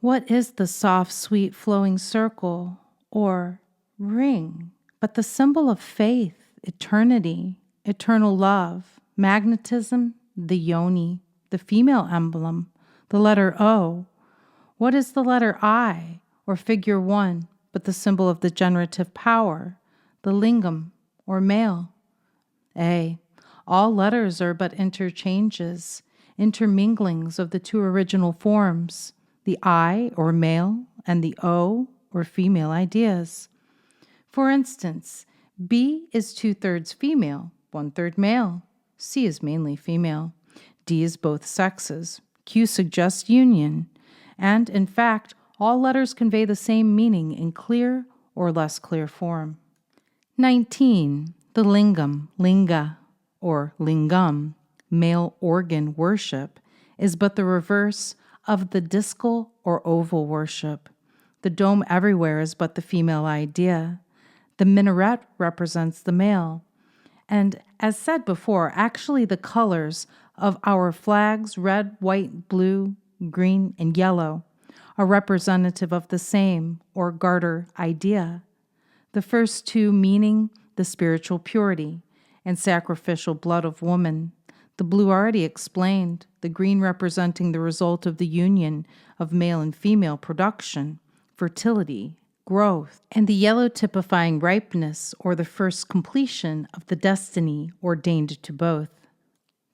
What is the soft, sweet, flowing circle, or ring, but the symbol of faith, eternity, eternal love, magnetism, the yoni, the female emblem, the letter O? What is the letter I, or figure 1, but the symbol of the generative power, the lingam, or male? A. All letters are but interchanges, interminglings of the two original forms, the I, or male, and the O, or female ideas. For instance, B is 2/3 female, 1/3 male. C is mainly female. D is both sexes. Q suggests union. And, in fact, all letters convey the same meaning in clear or less clear form. 19. The lingam, linga, or lingam, male organ worship, is but the reverse of the discal or oval worship. The dome everywhere is but the female idea. The minaret represents the male. And, as said before, actually the colors of our flags, red, white, blue, green, and yellow, are representative of the same, or garter, idea. The first two meaning the spiritual purity and sacrificial blood of woman, the blue already explained, the green representing the result of the union of male and female production, fertility, growth, and the yellow typifying ripeness or the first completion of the destiny ordained to both.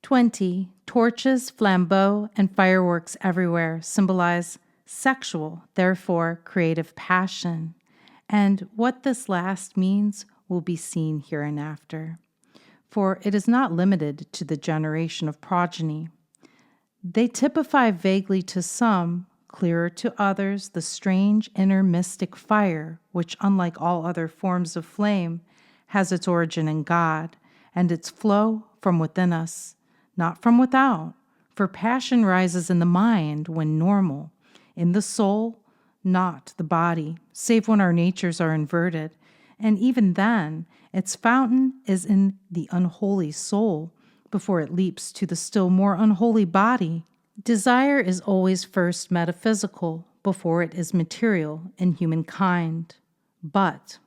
20. Torches, flambeaux, and fireworks everywhere symbolize sexual, therefore creative passion, And what this last means will be seen hereinafter. For it is not limited to the generation of progeny. They typify vaguely to some, clearer to others, the strange inner mystic fire, which, unlike all other forms of flame, has its origin in God, and its flow from within us, not from without, for passion rises in the mind when normal, in the soul, not the body, save when our natures are inverted, and even then, its fountain is in the unholy soul before it leaps to the still more unholy body. Desire is always first metaphysical before it is material in humankind. But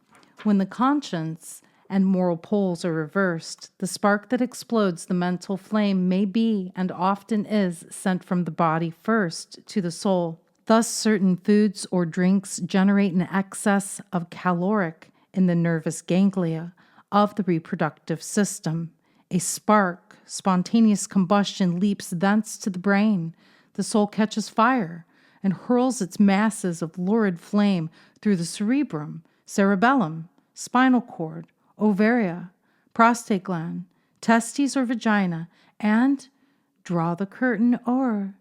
when the conscience and moral poles are reversed, the spark that explodes the mental flame may be and often is sent from the body first to the soul. Thus, certain foods or drinks generate an excess of caloric in the nervous ganglia of the reproductive system. A spark, spontaneous combustion, leaps thence to the brain. The soul catches fire and hurls its masses of lurid flame through the cerebrum, cerebellum, spinal cord, ovaria, prostate gland, testes or vagina, and draw the curtain o'er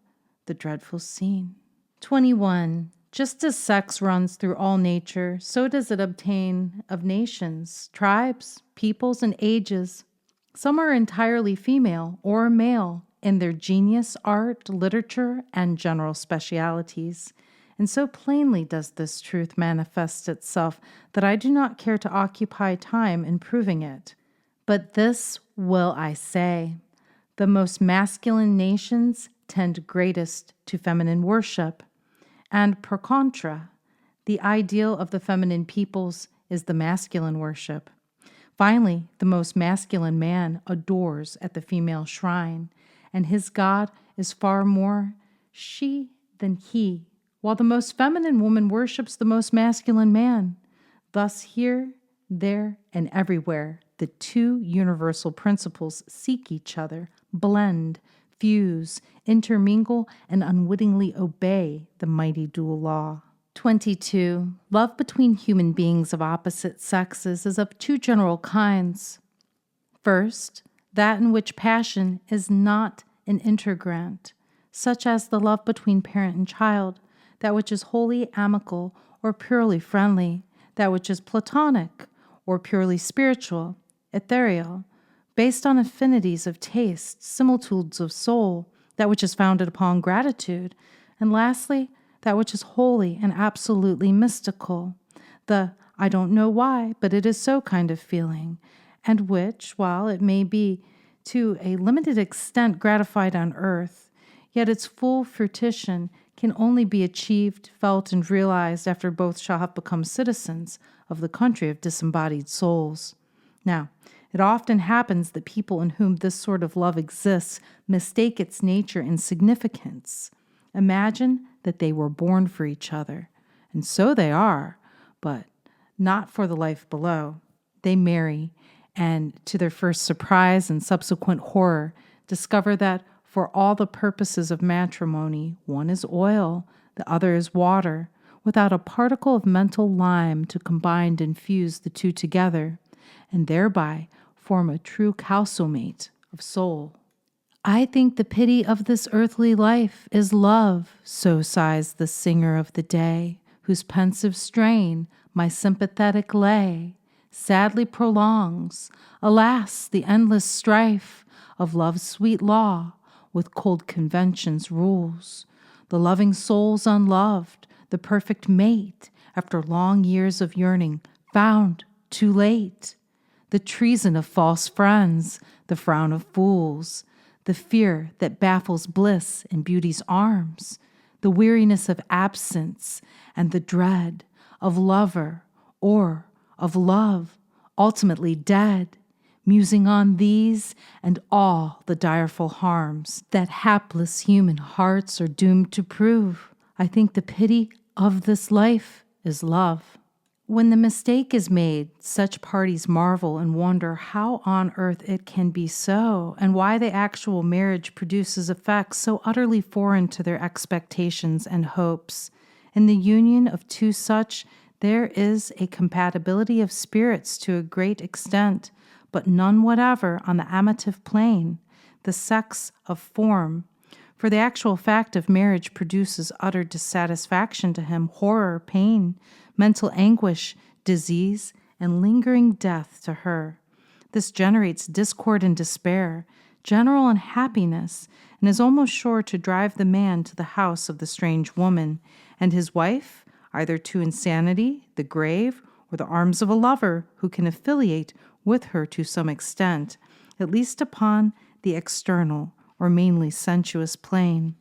the dreadful scene. 21. Just as sex runs through all nature, so does it obtain of nations, tribes, peoples, and ages. Some are entirely female or male in their genius, art, literature, and general specialities. And so plainly does this truth manifest itself that I do not care to occupy time in proving it. But this will I say: the most masculine nations tend greatest to feminine worship. And per contra, the ideal of the feminine peoples is the masculine worship. Finally, the most masculine man adores at the female shrine, and his god is far more she than he, while the most feminine woman worships the most masculine man. Thus here, there, and everywhere, the two universal principles seek each other, blend, fuse, intermingle, and unwittingly obey the mighty dual law. 22. Love between human beings of opposite sexes is of two general kinds. First, that in which passion is not an integrant, such as the love between parent and child, that which is wholly amicable or purely friendly, that which is platonic or purely spiritual, ethereal, based on affinities of taste, similitudes of soul, that which is founded upon gratitude, and lastly, that which is wholly and absolutely mystical, the I don't know why, but it is so kind of feeling, and which, while it may be to a limited extent gratified on earth, yet its full fruition can only be achieved, felt, and realized after both shall have become citizens of the country of disembodied souls. Now, it often happens that people in whom this sort of love exists mistake its nature and significance. Imagine that they were born for each other, and so they are, but not for the life below. They marry, and to their first surprise and subsequent horror, discover that for all the purposes of matrimony, one is oil, the other is water, without a particle of mental lime to combine and fuse the two together, and thereby form a true calcimate of soul. I think the pity of this earthly life is love, so sighs the singer of the day, whose pensive strain my sympathetic lay sadly prolongs. Alas, the endless strife of love's sweet law with cold convention's rules. The loving soul's unloved, the perfect mate, after long years of yearning, found too late. The treason of false friends, the frown of fools, the fear that baffles bliss in beauty's arms, the weariness of absence, and the dread of lover or of love, ultimately dead, musing on these and all the direful harms that hapless human hearts are doomed to prove. I think the pity of this life is love. When the mistake is made, such parties marvel and wonder how on earth it can be so, and why the actual marriage produces effects so utterly foreign to their expectations and hopes. In the union of two such, There is a compatibility of spirits to a great extent, but none whatever on the amative plane, the sex of form. For the actual fact of marriage produces utter dissatisfaction to him, horror, pain, mental anguish, disease, and lingering death to her. This generates discord and despair, general unhappiness, and is almost sure to drive the man to the house of the strange woman, and his wife either to insanity, the grave, or the arms of a lover who can affiliate with her to some extent, at least upon the external or mainly sensuous plane.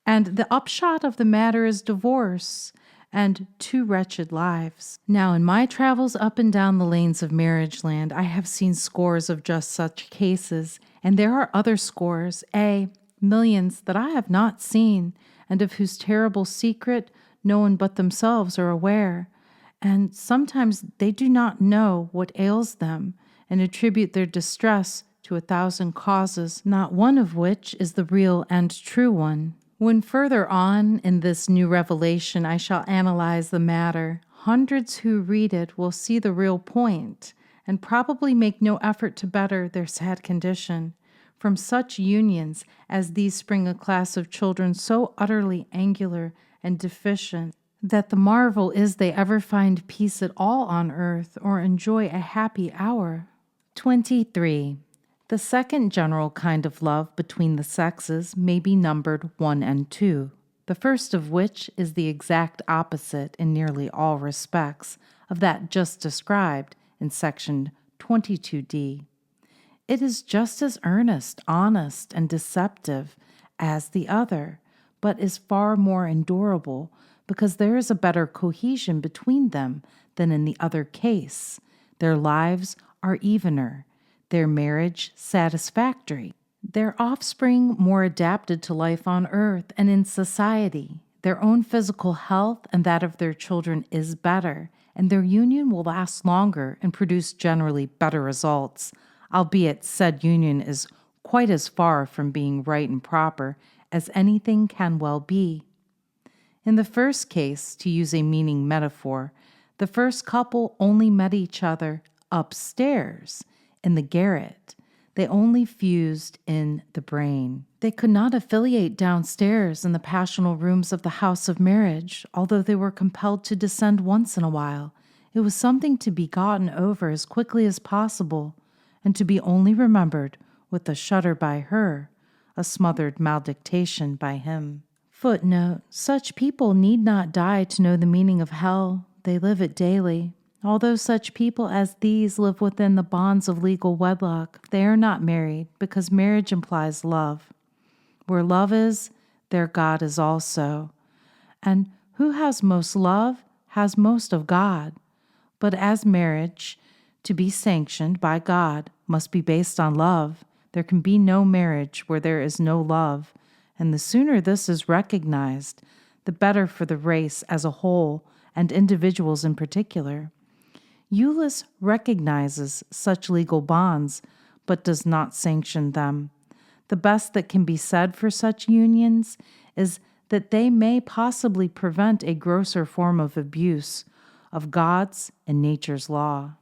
And the upshot of the matter is divorce and two wretched lives. Now, in my travels up and down the lanes of marriage land, I have seen scores of just such cases, and there are other scores, millions that I have not seen, and of whose terrible secret no one but themselves are aware. And sometimes they do not know what ails them, and attribute their distress to 1,000 causes, not one of which is the real and true one. When further on in this new revelation I shall analyze the matter, hundreds who read it will see the real point, and probably make no effort to better their sad condition. From such unions as these spring a class of children so utterly angular and deficient that the marvel is they ever find peace at all on earth or enjoy a happy hour. 23. The second general kind of love between the sexes may be numbered 1 and 2, the first of which is the exact opposite in nearly all respects of that just described in section 22d. It is just as earnest, honest, and deceptive as the other, but is far more endurable because there is a better cohesion between them than in the other case. Their lives are evener, their marriage satisfactory, their offspring more adapted to life on earth and in society. Their own physical health and that of their children is better, and their union will last longer and produce generally better results, albeit said union is quite as far from being right and proper as anything can well be. In the first case, to use a meaning metaphor, the first couple only met each other upstairs in the garret. They only fused in the brain. They could not affiliate downstairs in the passional rooms of the house of marriage, although they were compelled to descend once in a while. It was something to be gotten over as quickly as possible, and to be only remembered with a shudder by her, a smothered maledictation by him. Footnote: such people need not die to know the meaning of hell. They live it daily. Although such people as these live within the bonds of legal wedlock, they are not married, because marriage implies love. Where love is, there God is also. And who has most love has most of God. But as marriage, to be sanctioned by God, must be based on love, there can be no marriage where there is no love, and the sooner this is recognized, the better for the race as a whole and individuals in particular. Eulis recognizes such legal bonds, but does not sanction them. The best that can be said for such unions is that they may possibly prevent a grosser form of abuse of God's and nature's law.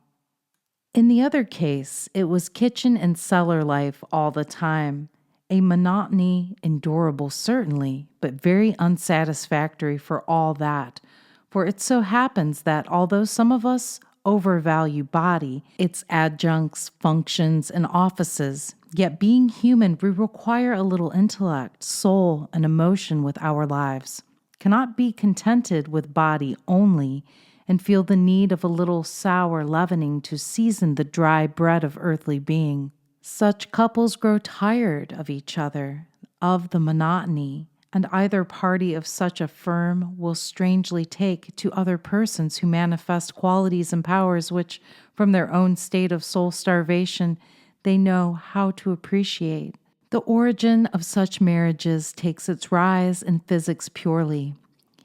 In the other case, it was kitchen and cellar life all the time, a monotony endurable certainly, but very unsatisfactory for all that, for it so happens that although some of us overvalue body, its adjuncts, functions, and offices, yet being human, we require a little intellect, soul, and emotion with our lives, cannot be contented with body only, and feel the need of a little sour leavening to season the dry bread of earthly being. Such couples grow tired of each other, of the monotony, and either party of such a firm will strangely take to other persons who manifest qualities and powers which, from their own state of soul starvation, they know how to appreciate. The origin of such marriages takes its rise in physics purely.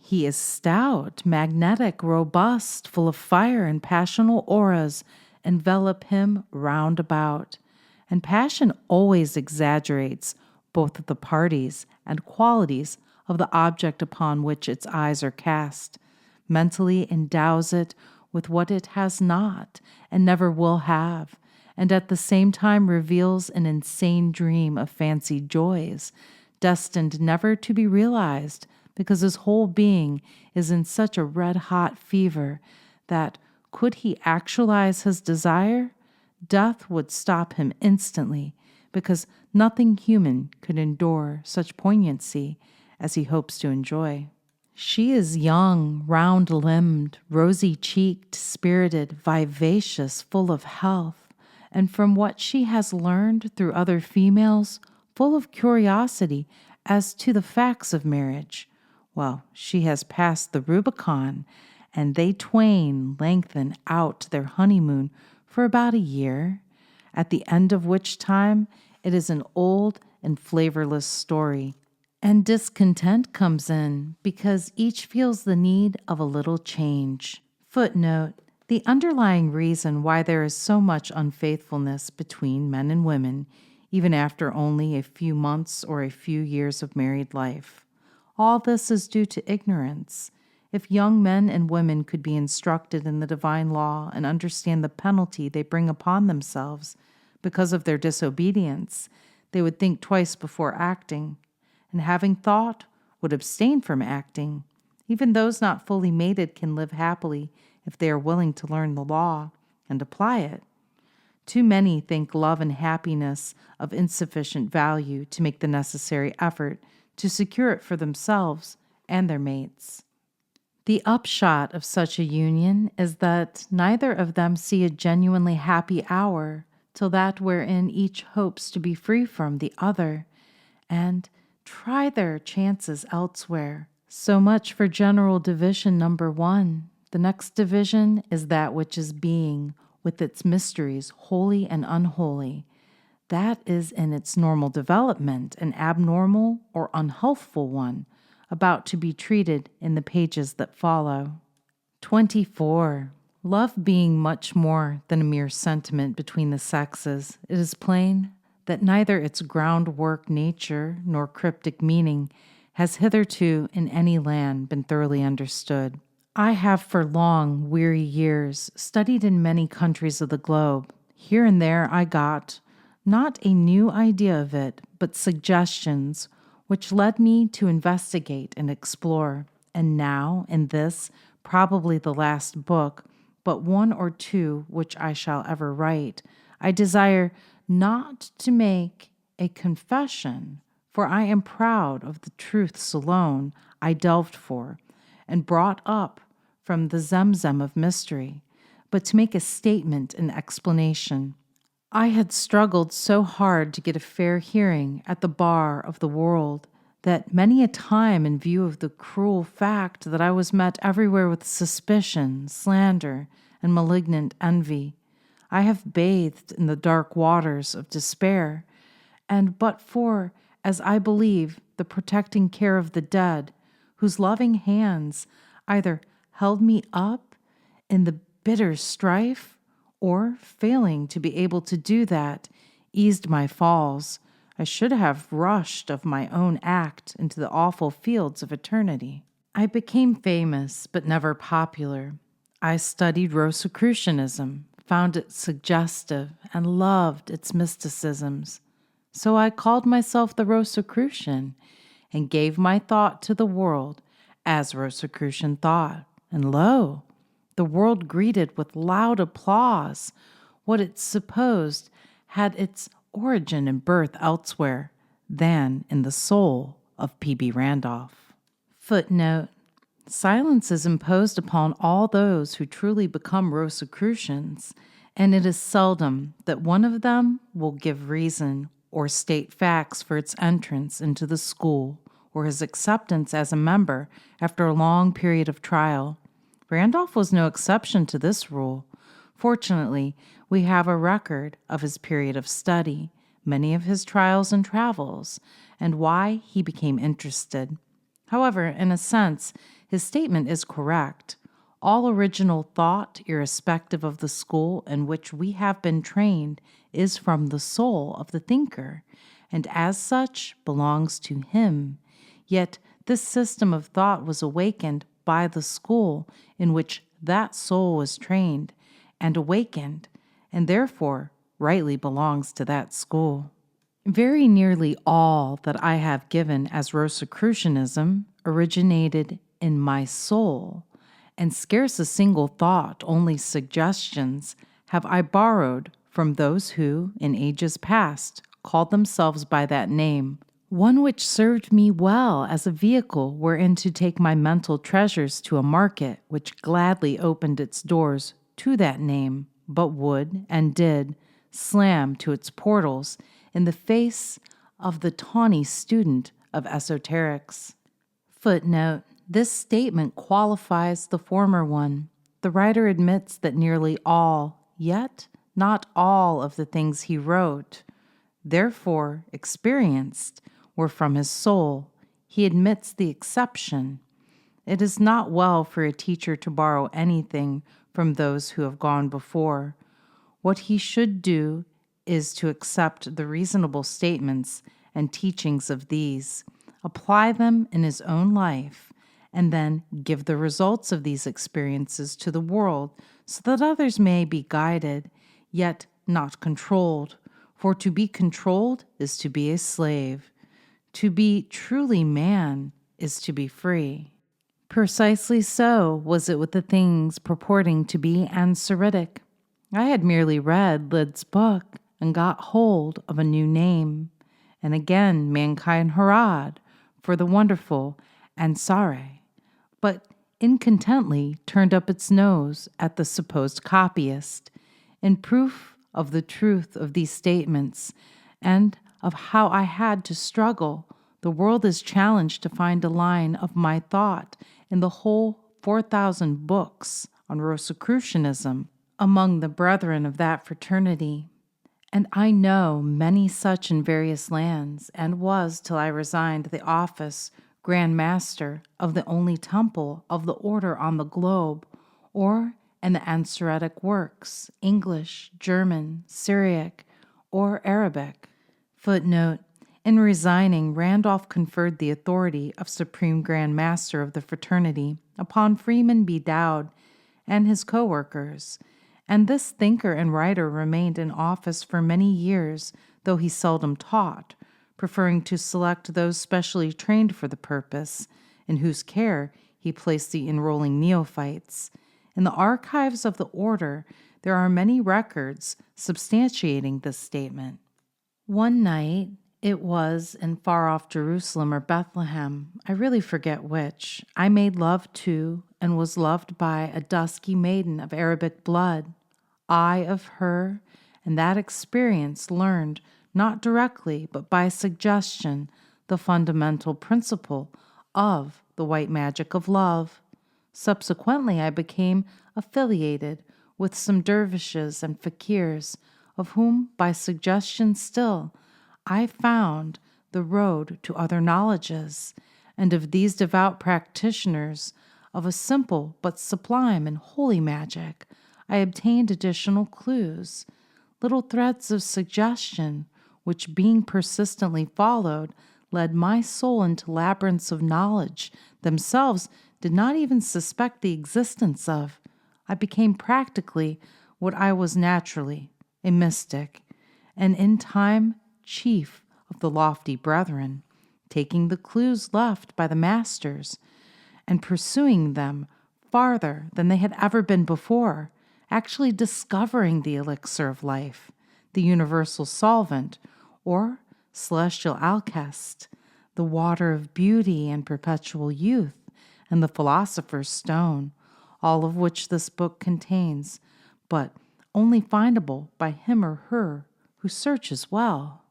He is stout, magnetic, robust, full of fire, and passional auras envelop him round about. And passion always exaggerates both of the parties and qualities of the object upon which its eyes are cast. mentally endows it with what it has not and never will have, and at the same time reveals an insane dream of fancied joys, destined never to be realized because his whole being is in such a red-hot fever that, could he actualize his desire, death would stop him instantly, because nothing human could endure such poignancy as he hopes to enjoy. She is young, round-limbed, rosy-cheeked, spirited, vivacious, full of health, and from what she has learned through other females, full of curiosity as to the facts of marriage. Well, she has passed the Rubicon, and they twain lengthen out their honeymoon for about a year, at the end of which time it is an old and flavorless story. And discontent comes in because each feels the need of a little change. Footnote: the underlying reason why there is so much unfaithfulness between men and women, even after only a few months or a few years of married life. All this is due to ignorance. If young men and women could be instructed in the divine law and understand the penalty they bring upon themselves because of their disobedience, they would think twice before acting, and having thought, would abstain from acting. Even those not fully mated can live happily if they are willing to learn the law and apply it. Too many think love and happiness of insufficient value to make the necessary effort to secure it for themselves and their mates. The upshot of such a union is that neither of them see a genuinely happy hour till that wherein each hopes to be free from the other, and try their chances elsewhere. So much for general division number 1. The next division is that which is being, with its mysteries, holy and unholy. That is in its normal development an abnormal or unhealthful one, about to be treated in the pages that follow. 24. Love being much more than a mere sentiment between the sexes, it is plain that neither its groundwork nature nor cryptic meaning has hitherto in any land been thoroughly understood. I have for long, weary years studied in many countries of the globe. Here and there I got, not a new idea of it, but suggestions, which led me to investigate and explore. And now, in this, probably the last book, but one or two which I shall ever write, I desire not to make a confession, for I am proud of the truths alone I delved for and brought up from the Zemzem of mystery, but to make a statement and explanation. I had struggled so hard to get a fair hearing at the bar of the world that many a time, in view of the cruel fact that I was met everywhere with suspicion, slander, and malignant envy, I have bathed in the dark waters of despair, and but for, as I believe, the protecting care of the dead, whose loving hands either held me up in the bitter strife, or, failing to be able to do that, eased my falls, I should have rushed of my own act into the awful fields of eternity. I became famous, but never popular. I studied Rosicrucianism, found it suggestive, and loved its mysticisms. So I called myself the Rosicrucian, and gave my thought to the world as Rosicrucian thought. And lo, the world greeted with loud applause what it supposed had its origin and birth elsewhere than in the soul of P.B. Randolph. Footnote: silence is imposed upon all those who truly become Rosicrucians, and it is seldom that one of them will give reason or state facts for its entrance into the school or his acceptance as a member after a long period of trial. Randolph was no exception to this rule. Fortunately, we have a record of his period of study, many of his trials and travels, and why he became interested. However, in a sense, his statement is correct. All original thought, irrespective of the school in which we have been trained, is from the soul of the thinker, and as such belongs to him. Yet this system of thought was awakened by the school in which that soul was trained and awakened, and therefore rightly belongs to that school. Very nearly all that I have given as Rosicrucianism originated in my soul, and scarce a single thought, only suggestions, have I borrowed from those who, in ages past, called themselves by that name, one which served me well as a vehicle wherein to take my mental treasures to a market which gladly opened its doors to that name, but would, and did, slam to its portals in the face of the tawny student of esoterics. Footnote: this statement qualifies the former one. The writer admits that nearly all, yet not all of the things he wrote, therefore experienced, were from his soul. He admits the exception. It is not well for a teacher to borrow anything from those who have gone before. What he should do is to accept the reasonable statements and teachings of these, apply them in his own life, and then give the results of these experiences to the world so that others may be guided, yet not controlled. For to be controlled is to be a slave. To be truly man is to be free. Precisely so was it with the things purporting to be anseritic. I had merely read Lyd's book and got hold of a new name, and again mankind hurrahed for the wonderful Ansare, but incontently turned up its nose at the supposed copyist. In proof of the truth of these statements and of how I had to struggle, the world is challenged to find a line of my thought in the whole 4,000 books on Rosicrucianism among the brethren of that fraternity. And I know many such in various lands, and was, till I resigned the office, Grand Master of the only temple of the order on the globe, or in the Anseretic works, English, German, Syriac, or Arabic. Footnote: in resigning, Randolph conferred the authority of Supreme Grand Master of the fraternity upon Freeman B. Dowd and his co-workers, and this thinker and writer remained in office for many years, though he seldom taught, preferring to select those specially trained for the purpose, in whose care he placed the enrolling neophytes. In the archives of the order, there are many records substantiating this statement. One night, it was in far-off Jerusalem or Bethlehem, I really forget which, I made love to and was loved by a dusky maiden of Arabic blood. I of her, and that experience learned, not directly, but by suggestion, the fundamental principle of the white magic of love. Subsequently, I became affiliated with some dervishes and fakirs, of whom, by suggestion still, I found the road to other knowledges, and of these devout practitioners of a simple but sublime and holy magic, I obtained additional clues, little threads of suggestion, which, being persistently followed, led my soul into labyrinths of knowledge themselves did not even suspect the existence of. I became practically what I was naturally, a mystic, and in time chief of the lofty brethren, taking the clues left by the masters and pursuing them farther than they had ever been before, actually discovering the elixir of life, the universal solvent, or celestial alkest, the water of beauty and perpetual youth, and the philosopher's stone, all of which this book contains, but only findable by him or her who searches well.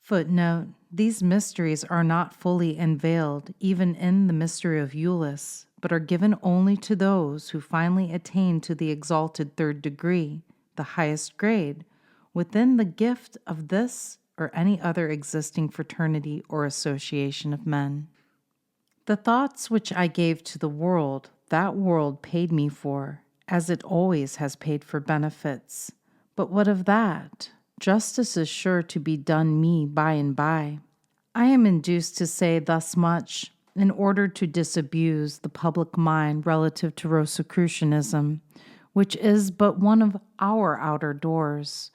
Footnote: these mysteries are not fully unveiled even in the mystery of Eulis, but are given only to those who finally attain to the exalted third degree, the highest grade, within the gift of this or any other existing fraternity or association of men. The thoughts which I gave to the world, that world paid me for, as it always has paid for benefits. But what of that? Justice is sure to be done me by and by. I am induced to say thus much. in order to disabuse the public mind relative to Rosicrucianism, which is but one of our outer doors,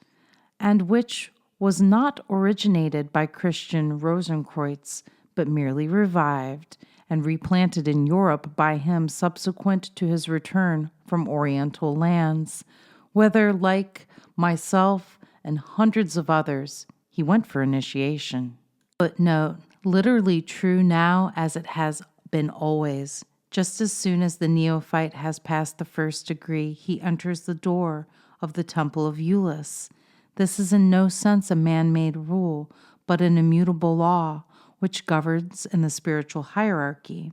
and which was not originated by Christian Rosenkreutz, but merely revived and replanted in Europe by him subsequent to his return from Oriental lands, whither, like myself and hundreds of others, he went for initiation. Footnote, literally true now as it has been always. Just as soon as the neophyte has passed the first degree, he enters the door of the temple of Eulis. This is in no sense a man-made rule, but an immutable law, which governs in the spiritual hierarchy.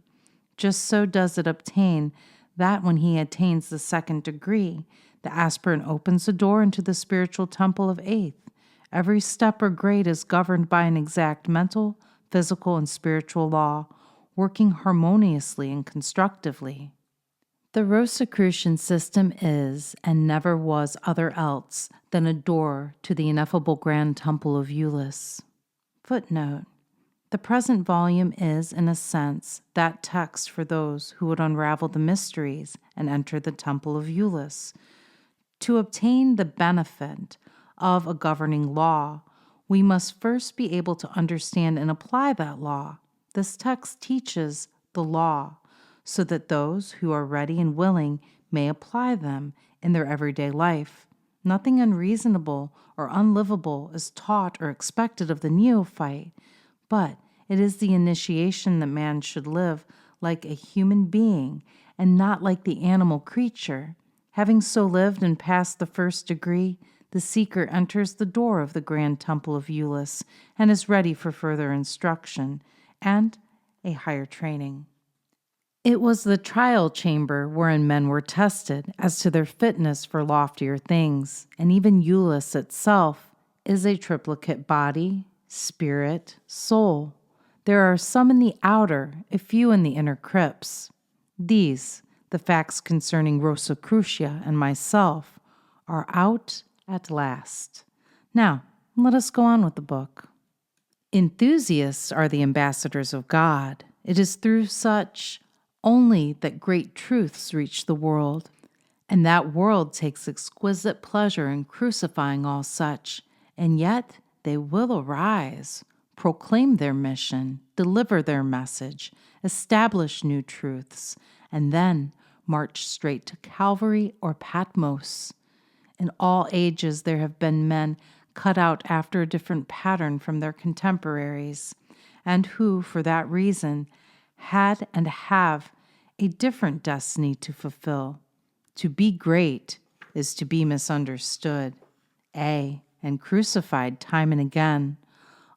Just so does it obtain that when he attains the second degree, the aspirant opens the door into the spiritual temple of eighth. Every step or grade is governed by an exact mental, physical, and spiritual law, working harmoniously and constructively. The Rosicrucian system is, and never was other else, than a door to the ineffable grand temple of Eulis. Footnote. The present volume is, in a sense, that text for those who would unravel the mysteries and enter the temple of Eulis. To obtain the benefit of a governing law, we must first be able to understand and apply that law. This text teaches the law, so that those who are ready and willing may apply them in their everyday life. Nothing unreasonable or unlivable is taught or expected of the neophyte, but it is the initiation that man should live like a human being and not like the animal creature. Having so lived and passed the first degree, the seeker enters the door of the grand temple of Eulis and is ready for further instruction and a higher training. It was the trial chamber wherein men were tested as to their fitness for loftier things, and even Eulis itself is a triplicate body, spirit, soul. There are some in the outer, a few in the inner crypts. These, the facts concerning Rosicrucia and myself, are out at last. Now, let us go on with the book. Enthusiasts are the ambassadors of God. It is through such only that great truths reach the world, and that world takes exquisite pleasure in crucifying all such, and yet they will arise, proclaim their mission, deliver their message, establish new truths, and then march straight to Calvary or Patmos. In all ages there have been men cut out after a different pattern from their contemporaries, and who, for that reason, had and have a different destiny to fulfill. To be great is to be misunderstood, and crucified time and again.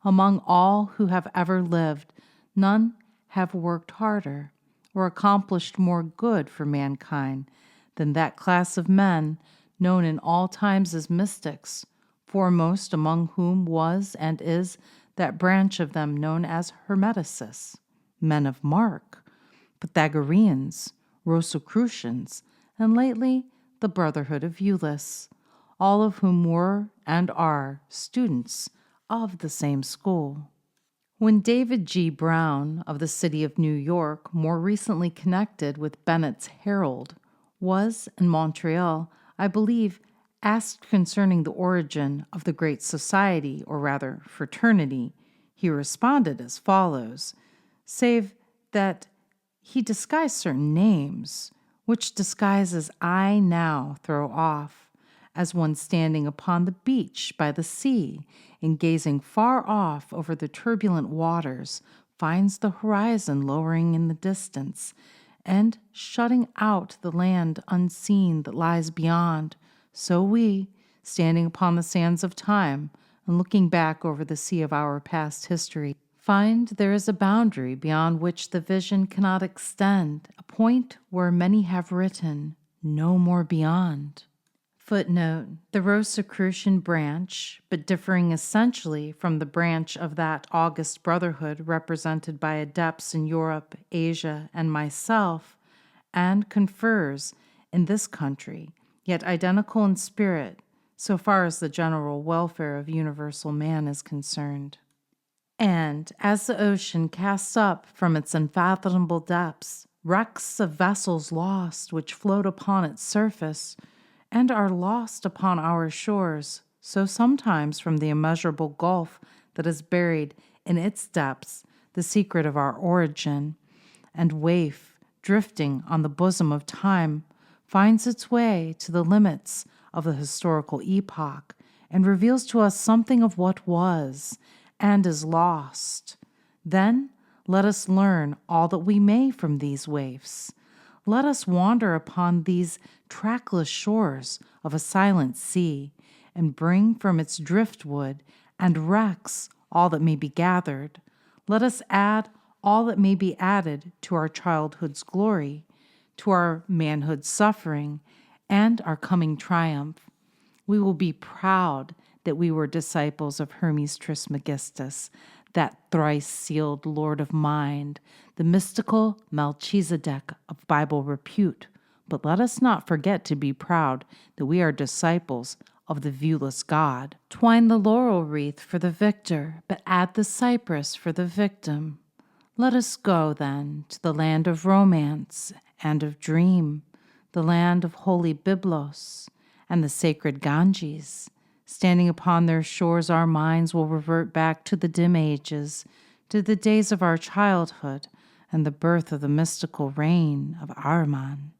Among all who have ever lived, none have worked harder or accomplished more good for mankind than that class of men known in all times as mystics, foremost among whom was and is that branch of them known as Hermeticists, men of mark, Pythagoreans, Rosicrucians, and lately the Brotherhood of Eulis, all of whom were and are students of the same school. When David G. Brown of the city of New York, more recently connected with Bennett's Herald, was in Montreal, I believe, asked concerning the origin of the Great Society, or rather fraternity, he responded as follows, save that he disguised certain names, which disguises I now throw off, as one standing upon the beach by the sea, and gazing far off over the turbulent waters, finds the horizon lowering in the distance, and shutting out the land unseen that lies beyond, so we, standing upon the sands of time, and looking back over the sea of our past history, find there is a boundary beyond which the vision cannot extend, a point where many have written, no more beyond. Footnote, the Rosicrucian branch, but differing essentially from the branch of that august brotherhood represented by adepts in Europe, Asia, and myself, and confers in this country, yet identical in spirit, so far as the general welfare of universal man is concerned. And as the ocean casts up from its unfathomable depths wrecks of vessels lost which float upon its surface and are lost upon our shores, so sometimes from the immeasurable gulf that is buried in its depths the secret of our origin, and waif, drifting on the bosom of time, finds its way to the limits of the historical epoch and reveals to us something of what was and is lost. Then let us learn all that we may from these waifs. Let us wander upon these trackless shores of a silent sea and bring from its driftwood and wrecks all that may be gathered. Let us add all that may be added to our childhood's glory, to our manhood's suffering, and our coming triumph. We will be proud that we were disciples of Hermes Trismegistus, that thrice-sealed Lord of Mind, the mystical Melchizedek of Bible repute. But let us not forget to be proud that we are disciples of the viewless God. Twine the laurel wreath for the victor, but add the cypress for the victim. Let us go, then, to the land of romance and of dream, the land of holy Byblos and the sacred Ganges. Standing upon their shores, our minds will revert back to the dim ages, to the days of our childhood and the birth of the mystical reign of Ahriman.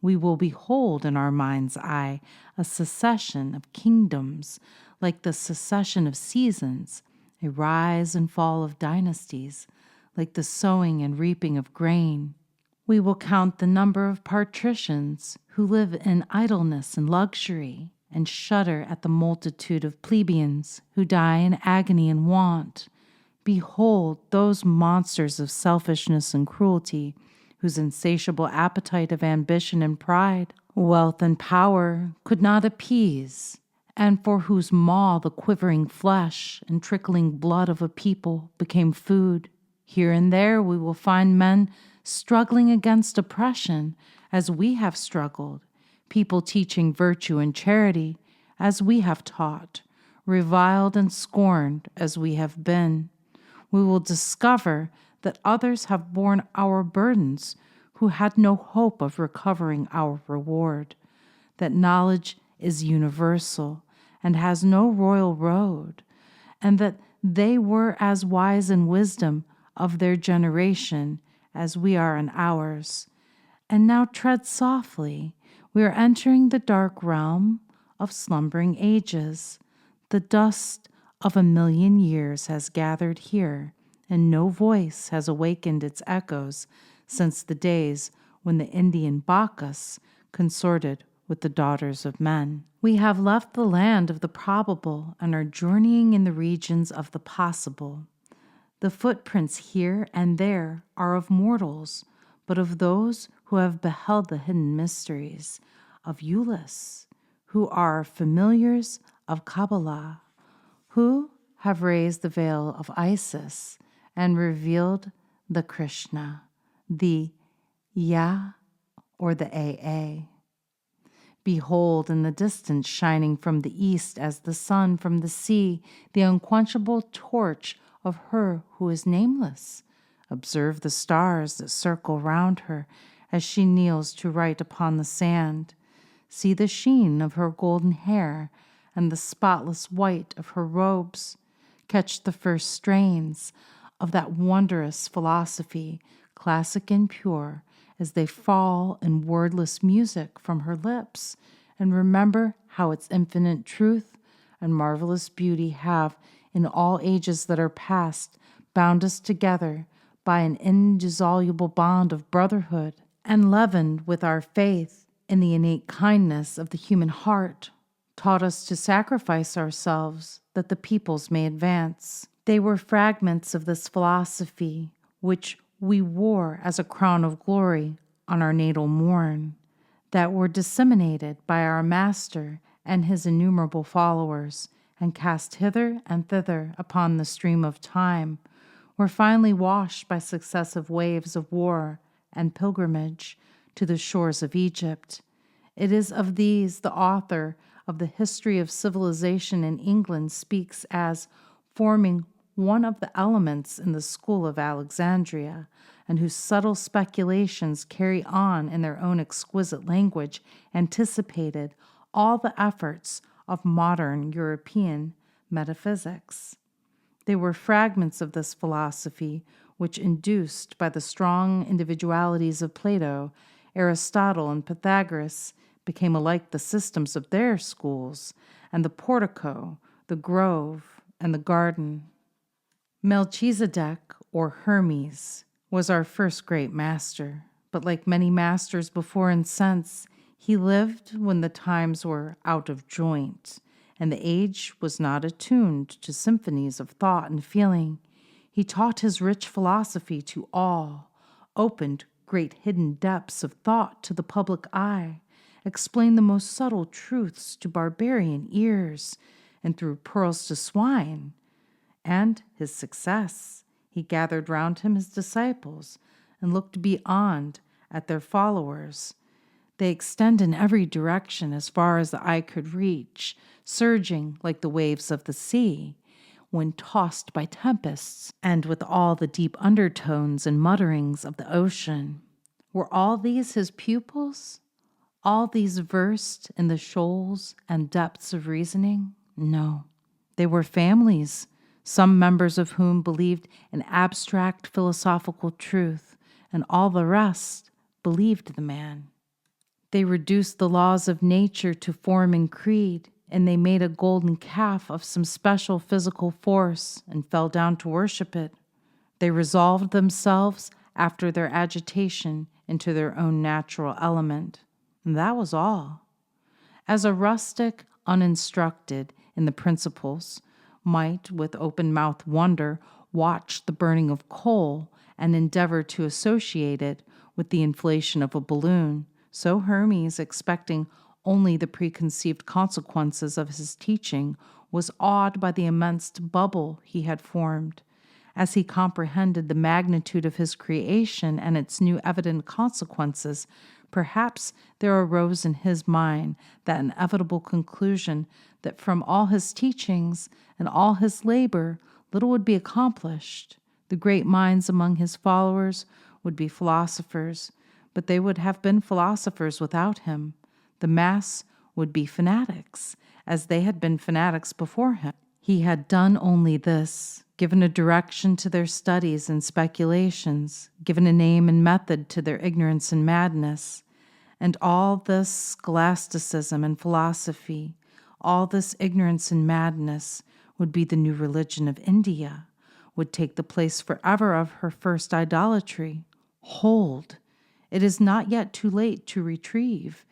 We will behold in our mind's eye a succession of kingdoms, like the succession of seasons, a rise and fall of dynasties, like the sowing and reaping of grain. We will count the number of patricians who live in idleness and luxury, and shudder at the multitude of plebeians who die in agony and want. Behold those monsters of selfishness and cruelty, whose insatiable appetite of ambition and pride, wealth and power could not appease, and for whose maw the quivering flesh and trickling blood of a people became food. Here and there we will find men struggling against oppression as we have struggled, people teaching virtue and charity as we have taught, reviled and scorned as we have been. We will discover that others have borne our burdens who had no hope of recovering our reward, that knowledge is universal and has no royal road, and that they were as wise in wisdom of their generation as we are in ours. And now tread softly. We are entering the dark realm of slumbering ages. The dust of 1,000,000 years has gathered here, and no voice has awakened its echoes since the days when the Indian Bacchus consorted with the daughters of men. We have left the land of the probable and are journeying in the regions of the possible. The footprints here and there are of mortals, but of those who have beheld the hidden mysteries of Eulis, who are familiars of Kabbalah, who have raised the veil of Isis and revealed the Krishna, the Ya or the AA. Behold in the distance, shining from the east as the sun from the sea, the unquenchable torch of her who is nameless. Observe the stars that circle round her as she kneels to write upon the sand. See the sheen of her golden hair and the spotless white of her robes. Catch the first strains of that wondrous philosophy, classic and pure, as they fall in wordless music from her lips, and remember how its infinite truth and marvelous beauty have, in all ages that are past, bound us together by an indissoluble bond of brotherhood, and leavened with our faith in the innate kindness of the human heart, taught us to sacrifice ourselves that the peoples may advance. They were fragments of this philosophy which we wore as a crown of glory on our natal morn, that were disseminated by our Master and his innumerable followers, and cast hither and thither upon the stream of time, were finally washed by successive waves of war and pilgrimage to the shores of Egypt. It is of these the author of the History of Civilization in England speaks as forming one of the elements in the school of Alexandria, and whose subtle speculations carry on in their own exquisite language, anticipated all the efforts of modern European metaphysics. They were fragments of this philosophy which, induced by the strong individualities of Plato, Aristotle, and Pythagoras, became alike the systems of their schools, and the portico, the grove, and the garden. Melchizedek, or Hermes, was our first great master, but like many masters before and since, he lived when the times were out of joint, and the age was not attuned to symphonies of thought and feeling. He taught his rich philosophy to all, opened great hidden depths of thought to the public eye, explained the most subtle truths to barbarian ears, and threw pearls to swine. And his success, he gathered round him his disciples and looked beyond at their followers. They extend in every direction as far as the eye could reach, surging like the waves of the sea, when tossed by tempests, and with all the deep undertones and mutterings of the ocean. Were all these his pupils? All these versed in the shoals and depths of reasoning? No, they were families, some members of whom believed in abstract philosophical truth, and all the rest believed the man. They reduced the laws of nature to form and creed, and they made a golden calf of some special physical force and fell down to worship it. They resolved themselves, after their agitation, into their own natural element. And that was all. As a rustic, uninstructed in the principles, might, with open-mouthed wonder, watch the burning of coal and endeavor to associate it with the inflation of a balloon, so Hermes, expecting only the preconceived consequences of his teaching, was awed by the immense bubble he had formed. As he comprehended the magnitude of his creation and its new evident consequences, perhaps there arose in his mind that inevitable conclusion that from all his teachings and all his labor, little would be accomplished. The great minds among his followers would be philosophers, but they would have been philosophers without him. The mass would be fanatics, as they had been fanatics before him. He had done only this, given a direction to their studies and speculations, given a name and method to their ignorance and madness. And all this scholasticism and philosophy, all this ignorance and madness would be the new religion of India, would take the place forever of her first idolatry. Hold! It is not yet too late to retrieve,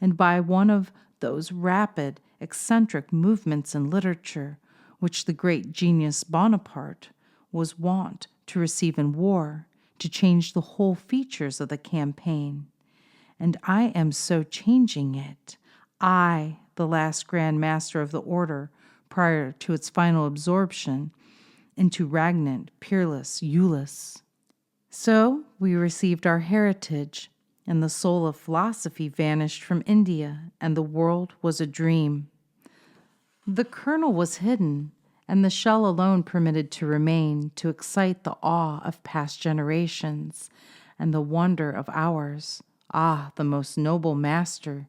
and by one of those rapid, eccentric movements in literature, which the great genius Bonaparte was wont to receive in war, to change the whole features of the campaign. And I am so changing it, I, the last Grand Master of the Order, prior to its final absorption, into regnant, peerless Eulis. So we received our heritage, and the soul of philosophy vanished from India, and the world was a dream. The kernel was hidden, and the shell alone permitted to remain, to excite the awe of past generations and the wonder of ours. Ah, the most noble master,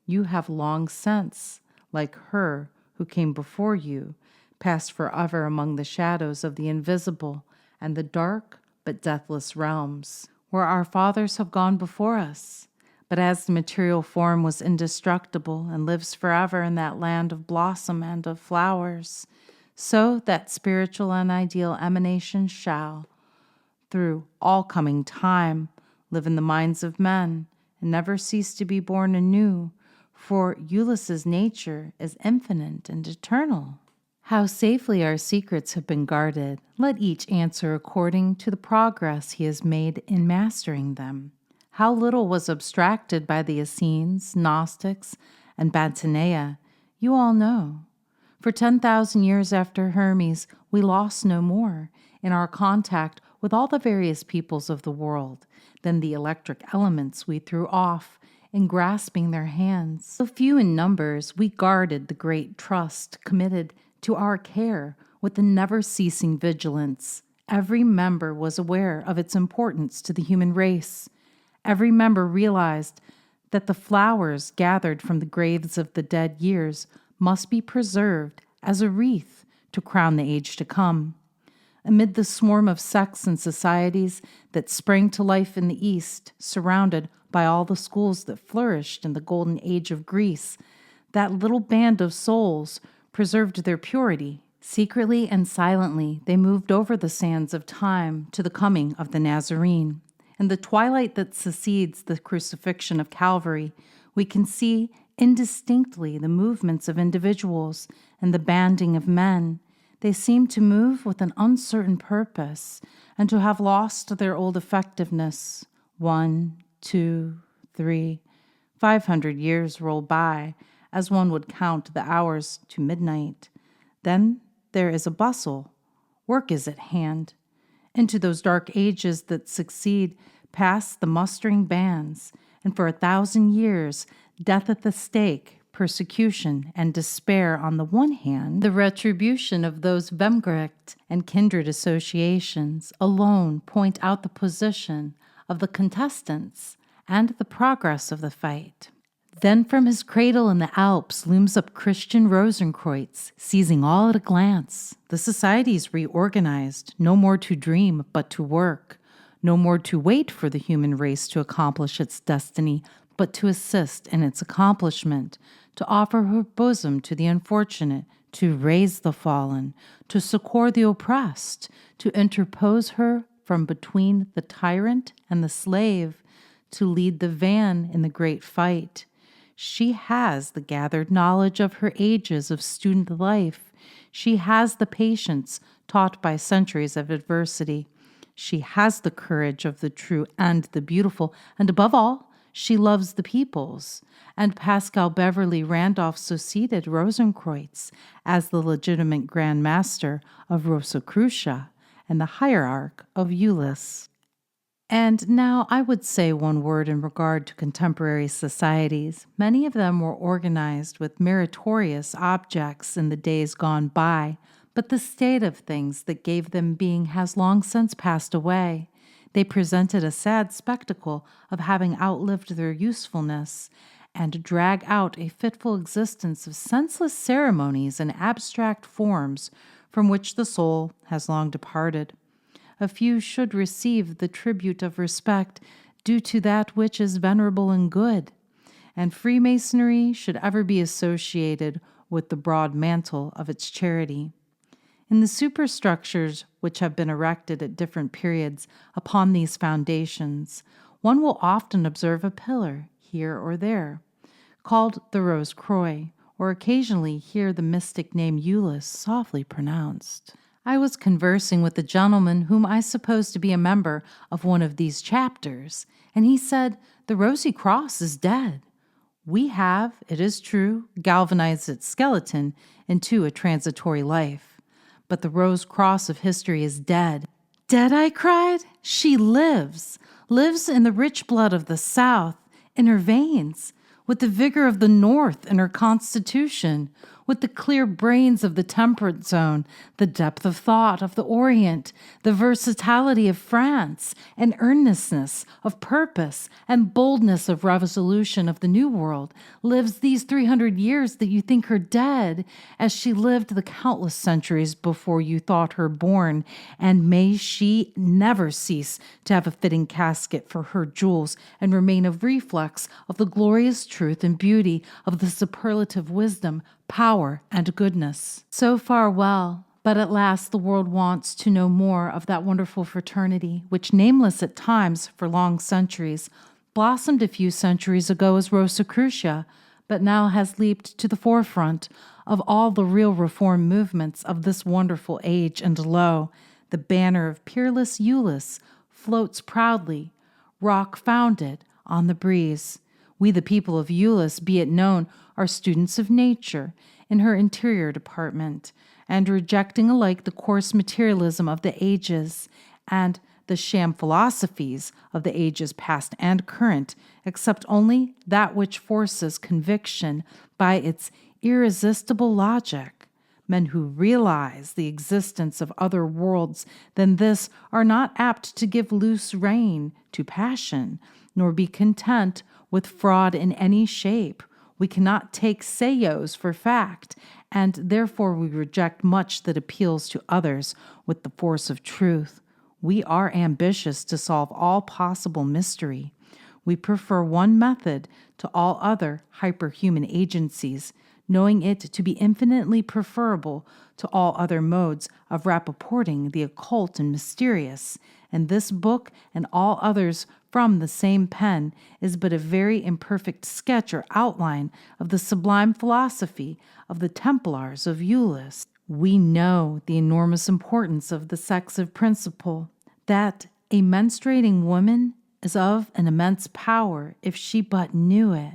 you have long since, like her who came before you, passed forever among the shadows of the invisible and the dark but deathless realms, where our fathers have gone before us. But as the material form was indestructible and lives forever in that land of blossom and of flowers, so that spiritual and ideal emanation shall, through all coming time, live in the minds of men and never cease to be born anew, for Eulis's nature is infinite and eternal. How safely our secrets have been guarded, let each answer according to the progress he has made in mastering them. How little was abstracted by the Essenes, Gnostics, and Batanea, you all know. For 10,000 years after Hermes, we lost no more, in our contact with all the various peoples of the world, than the electric elements we threw off in grasping their hands. So few in numbers, we guarded the great trust committed to our care with a never-ceasing vigilance. Every member was aware of its importance to the human race. Every member realized that the flowers gathered from the graves of the dead years must be preserved as a wreath to crown the age to come. Amid the swarm of sects and societies that sprang to life in the East, surrounded by all the schools that flourished in the golden age of Greece, that little band of souls preserved their purity. Secretly and silently, they moved over the sands of time to the coming of the Nazarene. In the twilight that succeeds the crucifixion of Calvary, we can see indistinctly the movements of individuals and the banding of men. They seem to move with an uncertain purpose and to have lost their old effectiveness. 1, 2, 3, 500 years roll by, as one would count the hours to midnight. Then there is a bustle. Work is at hand. Into those dark ages that succeed pass the mustering bands, and for 1,000 years, death at the stake, persecution, and despair on the one hand, the retribution of those Vemgericht and kindred associations alone point out the position of the contestants and the progress of the fight. Then from his cradle in the Alps looms up Christian Rosicrucian, seizing all at a glance. The society is reorganized, no more to dream but to work, no more to wait for the human race to accomplish its destiny, but to assist in its accomplishment, to offer her bosom to the unfortunate, to raise the fallen, to succor the oppressed, to interpose her from between the tyrant and the slave, to lead the van in the great fight. She has the gathered knowledge of her ages of student life. She has the patience taught by centuries of adversity. She has the courage of the true and the beautiful, and above all, she loves the peoples. And Paschal Beverly Randolph succeeded Rosicrucian as the legitimate Grand Master of Rosicrucia and the hierarch of Eulis. And now I would say one word in regard to contemporary societies. Many of them were organized with meritorious objects in the days gone by, but the state of things that gave them being has long since passed away. They presented a sad spectacle of having outlived their usefulness, and drag out a fitful existence of senseless ceremonies and abstract forms from which the soul has long departed. A few should receive the tribute of respect due to that which is venerable and good, and Freemasonry should ever be associated with the broad mantle of its charity. In the superstructures which have been erected at different periods upon these foundations, one will often observe a pillar, here or there, called the Rose Croix, or occasionally hear the mystic name Eulis softly pronounced. I was conversing with a gentleman whom I supposed to be a member of one of these chapters, and he said, "The Rosy Cross is dead. We have, it is true, galvanized its skeleton into a transitory life, but the Rose Cross of history is dead." "Dead?" I cried. "She lives in the rich blood of the South, in her veins, with the vigor of the North in her constitution, with the clear brains of the temperate zone, the depth of thought of the Orient, the versatility of France, and earnestness of purpose and boldness of resolution of the New World, lives these 300 years that you think her dead, as she lived the countless centuries before you thought her born, and may she never cease to have a fitting casket for her jewels and remain a reflex of the glorious truth and beauty of the superlative wisdom, power, and goodness." So far well, but at last the world wants to know more of that wonderful fraternity, which, nameless at times for long centuries, blossomed a few centuries ago as Rosicrucia, but now has leaped to the forefront of all the real reform movements of this wonderful age, and lo, the banner of peerless Eulis floats proudly, rock-founded, on the breeze. We, the people of Eulis, be it known, are students of nature in her interior department, and rejecting alike the coarse materialism of the ages and the sham philosophies of the ages past and current, accept only that which forces conviction by its irresistible logic. Men who realize the existence of other worlds than this are not apt to give loose rein to passion, nor be content with fraud in any shape. We cannot take sayos for fact, and therefore we reject much that appeals to others with the force of truth. We are ambitious to solve all possible mystery. We prefer one method to all other hyperhuman agencies, knowing it to be infinitely preferable to all other modes of rapporting the occult and mysterious. And this book and all others from the same pen is but a very imperfect sketch or outline of the sublime philosophy of the Templars of Eulis. We know the enormous importance of the sexive principle, that a menstruating woman is of an immense power if she but knew it,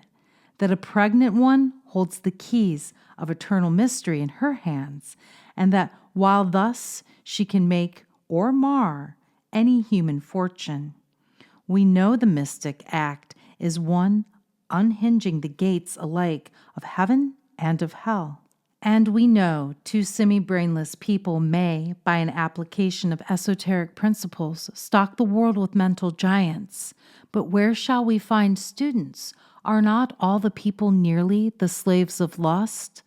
that a pregnant one holds the keys of eternal mystery in her hands, and that while thus she can make or mar any human fortune. We know the mystic act is one unhinging the gates alike of heaven and of hell. And we know two semi-brainless people may, by an application of esoteric principles, stock the world with mental giants. But where shall we find students? Are not all the people nearly the slaves of lust?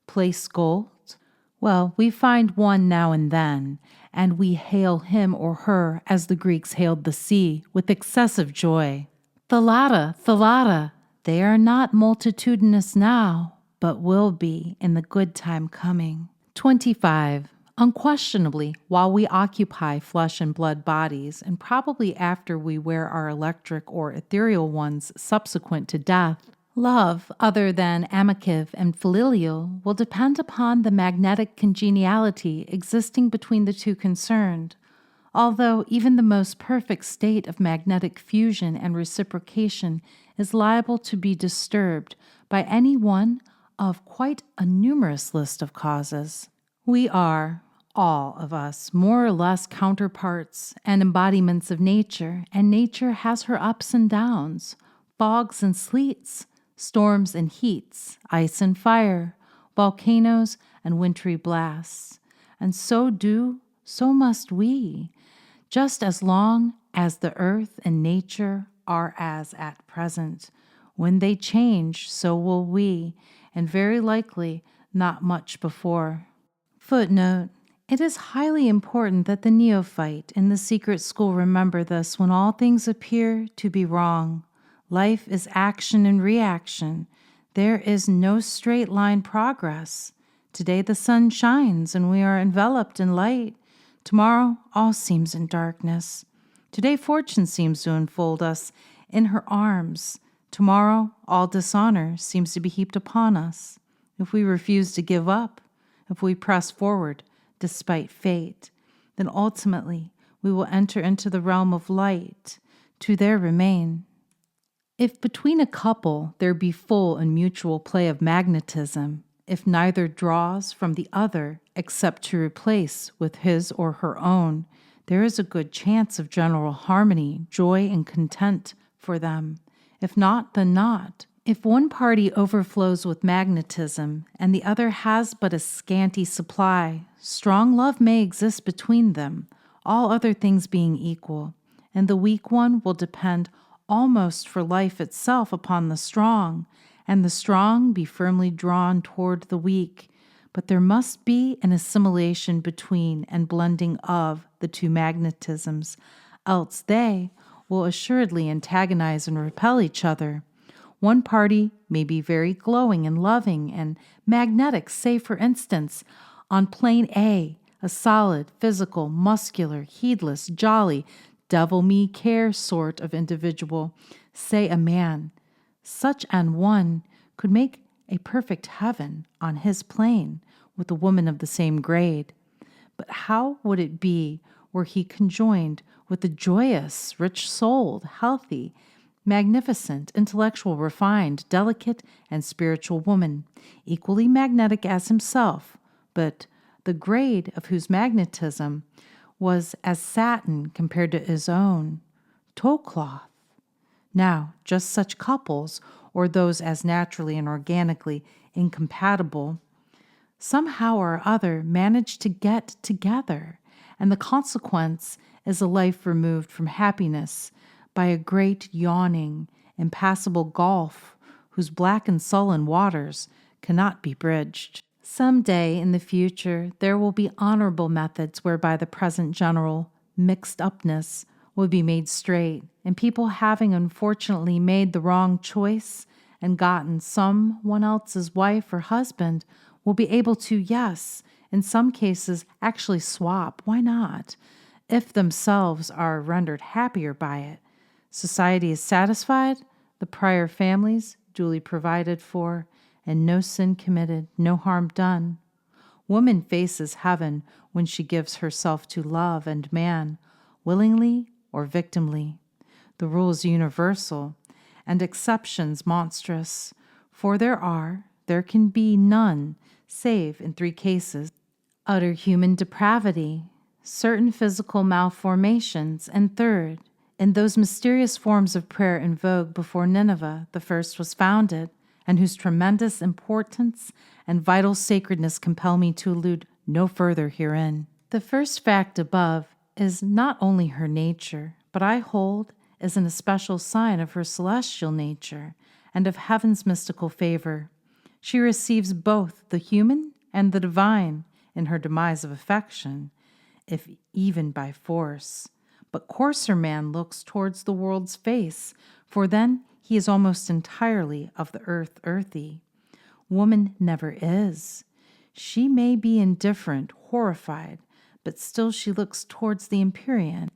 Place gold? Well, we find one now and then, and we hail him or her as the Greeks hailed the sea, with excessive joy. Thalata, Thalata, they are not multitudinous now, but will be in the good time coming. 25. Unquestionably, while we occupy flesh and blood bodies, and probably after we wear our electric or ethereal ones subsequent to death, love, other than amicative and filial, will depend upon the magnetic congeniality existing between the two concerned, although even the most perfect state of magnetic fusion and reciprocation is liable to be disturbed by any one of quite a numerous list of causes. We are, all of us, more or less counterparts and embodiments of nature, and nature has her ups and downs, fogs and sleets, storms and heats, ice and fire, volcanoes and wintry blasts. And so must we, just as long as the earth and nature are as at present. When they change, so will we, and very likely not much before. Footnote: it is highly important that the neophyte in the secret school remember this when all things appear to be wrong. Life is action and reaction. There is no straight line progress. Today the sun shines and we are enveloped in light. Tomorrow all seems in darkness. Today fortune seems to enfold us in her arms. Tomorrow all dishonor seems to be heaped upon us. If we refuse to give up, if we press forward despite fate, then ultimately we will enter into the realm of light, to there remain. If between a couple there be full and mutual play of magnetism, if neither draws from the other except to replace with his or her own, there is a good chance of general harmony, joy, and content for them. If not, then not. If one party overflows with magnetism and the other has but a scanty supply, strong love may exist between them, all other things being equal, and the weak one will depend almost for life itself upon the strong, and the strong be firmly drawn toward the weak. But there must be an assimilation between and blending of the two magnetisms, else they will assuredly antagonize and repel each other. One party may be very glowing and loving and magnetic, say, for instance, on plane A, a solid, physical, muscular, heedless, jolly, devil-me-care sort of individual, say a man. Such an one could make a perfect heaven on his plane with a woman of the same grade. But how would it be were he conjoined with a joyous, rich-souled, healthy, magnificent, intellectual, refined, delicate, and spiritual woman, equally magnetic as himself, but the grade of whose magnetism was as satin compared to his own, toe cloth? Now, just such couples, or those as naturally and organically incompatible, somehow or other manage to get together, and the consequence is a life removed from happiness by a great yawning, impassable gulf whose black and sullen waters cannot be bridged. Some day in the future, there will be honorable methods whereby the present general mixed-upness will be made straight, and people having unfortunately made the wrong choice and gotten someone else's wife or husband will be able to, yes, in some cases, actually swap. Why not? If themselves are rendered happier by it. Society is satisfied, the prior families duly provided for, and no sin committed, no harm done. Woman faces heaven when she gives herself to love and man, willingly or victimly. The rule is universal, and exceptions monstrous, for there can be none, save in 3 cases: utter human depravity, certain physical malformations, and third, in those mysterious forms of prayer in vogue before Nineveh the first was founded, and whose tremendous importance and vital sacredness compel me to allude no further herein. The first fact above is not only her nature, but I hold is an especial sign of her celestial nature and of heaven's mystical favor. She receives both the human and the divine in her demise of affection, if even by force. But coarser man looks towards the world's face, for then he is almost entirely of the earth earthy. Woman never is. She may be indifferent, horrified, but still she looks towards the empyrean,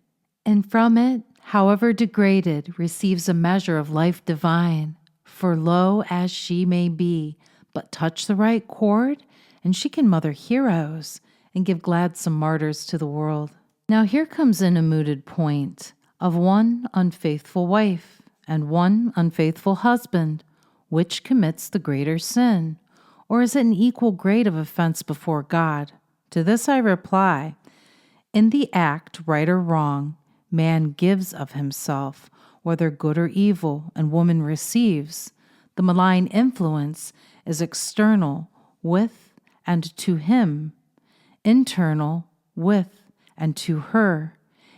and from it, however degraded, receives a measure of life divine. For low as she may be, but touch the right chord, and she can mother heroes and give gladsome martyrs to the world. Now here comes in a mooted point of one unfaithful wife and one unfaithful husband. Which commits the greater sin? Or is it an equal grade of offense before God? To this I reply, in the act, right or wrong, man gives of himself, whether good or evil, and woman receives. The malign influence is external, with and to him, internal, with and to her.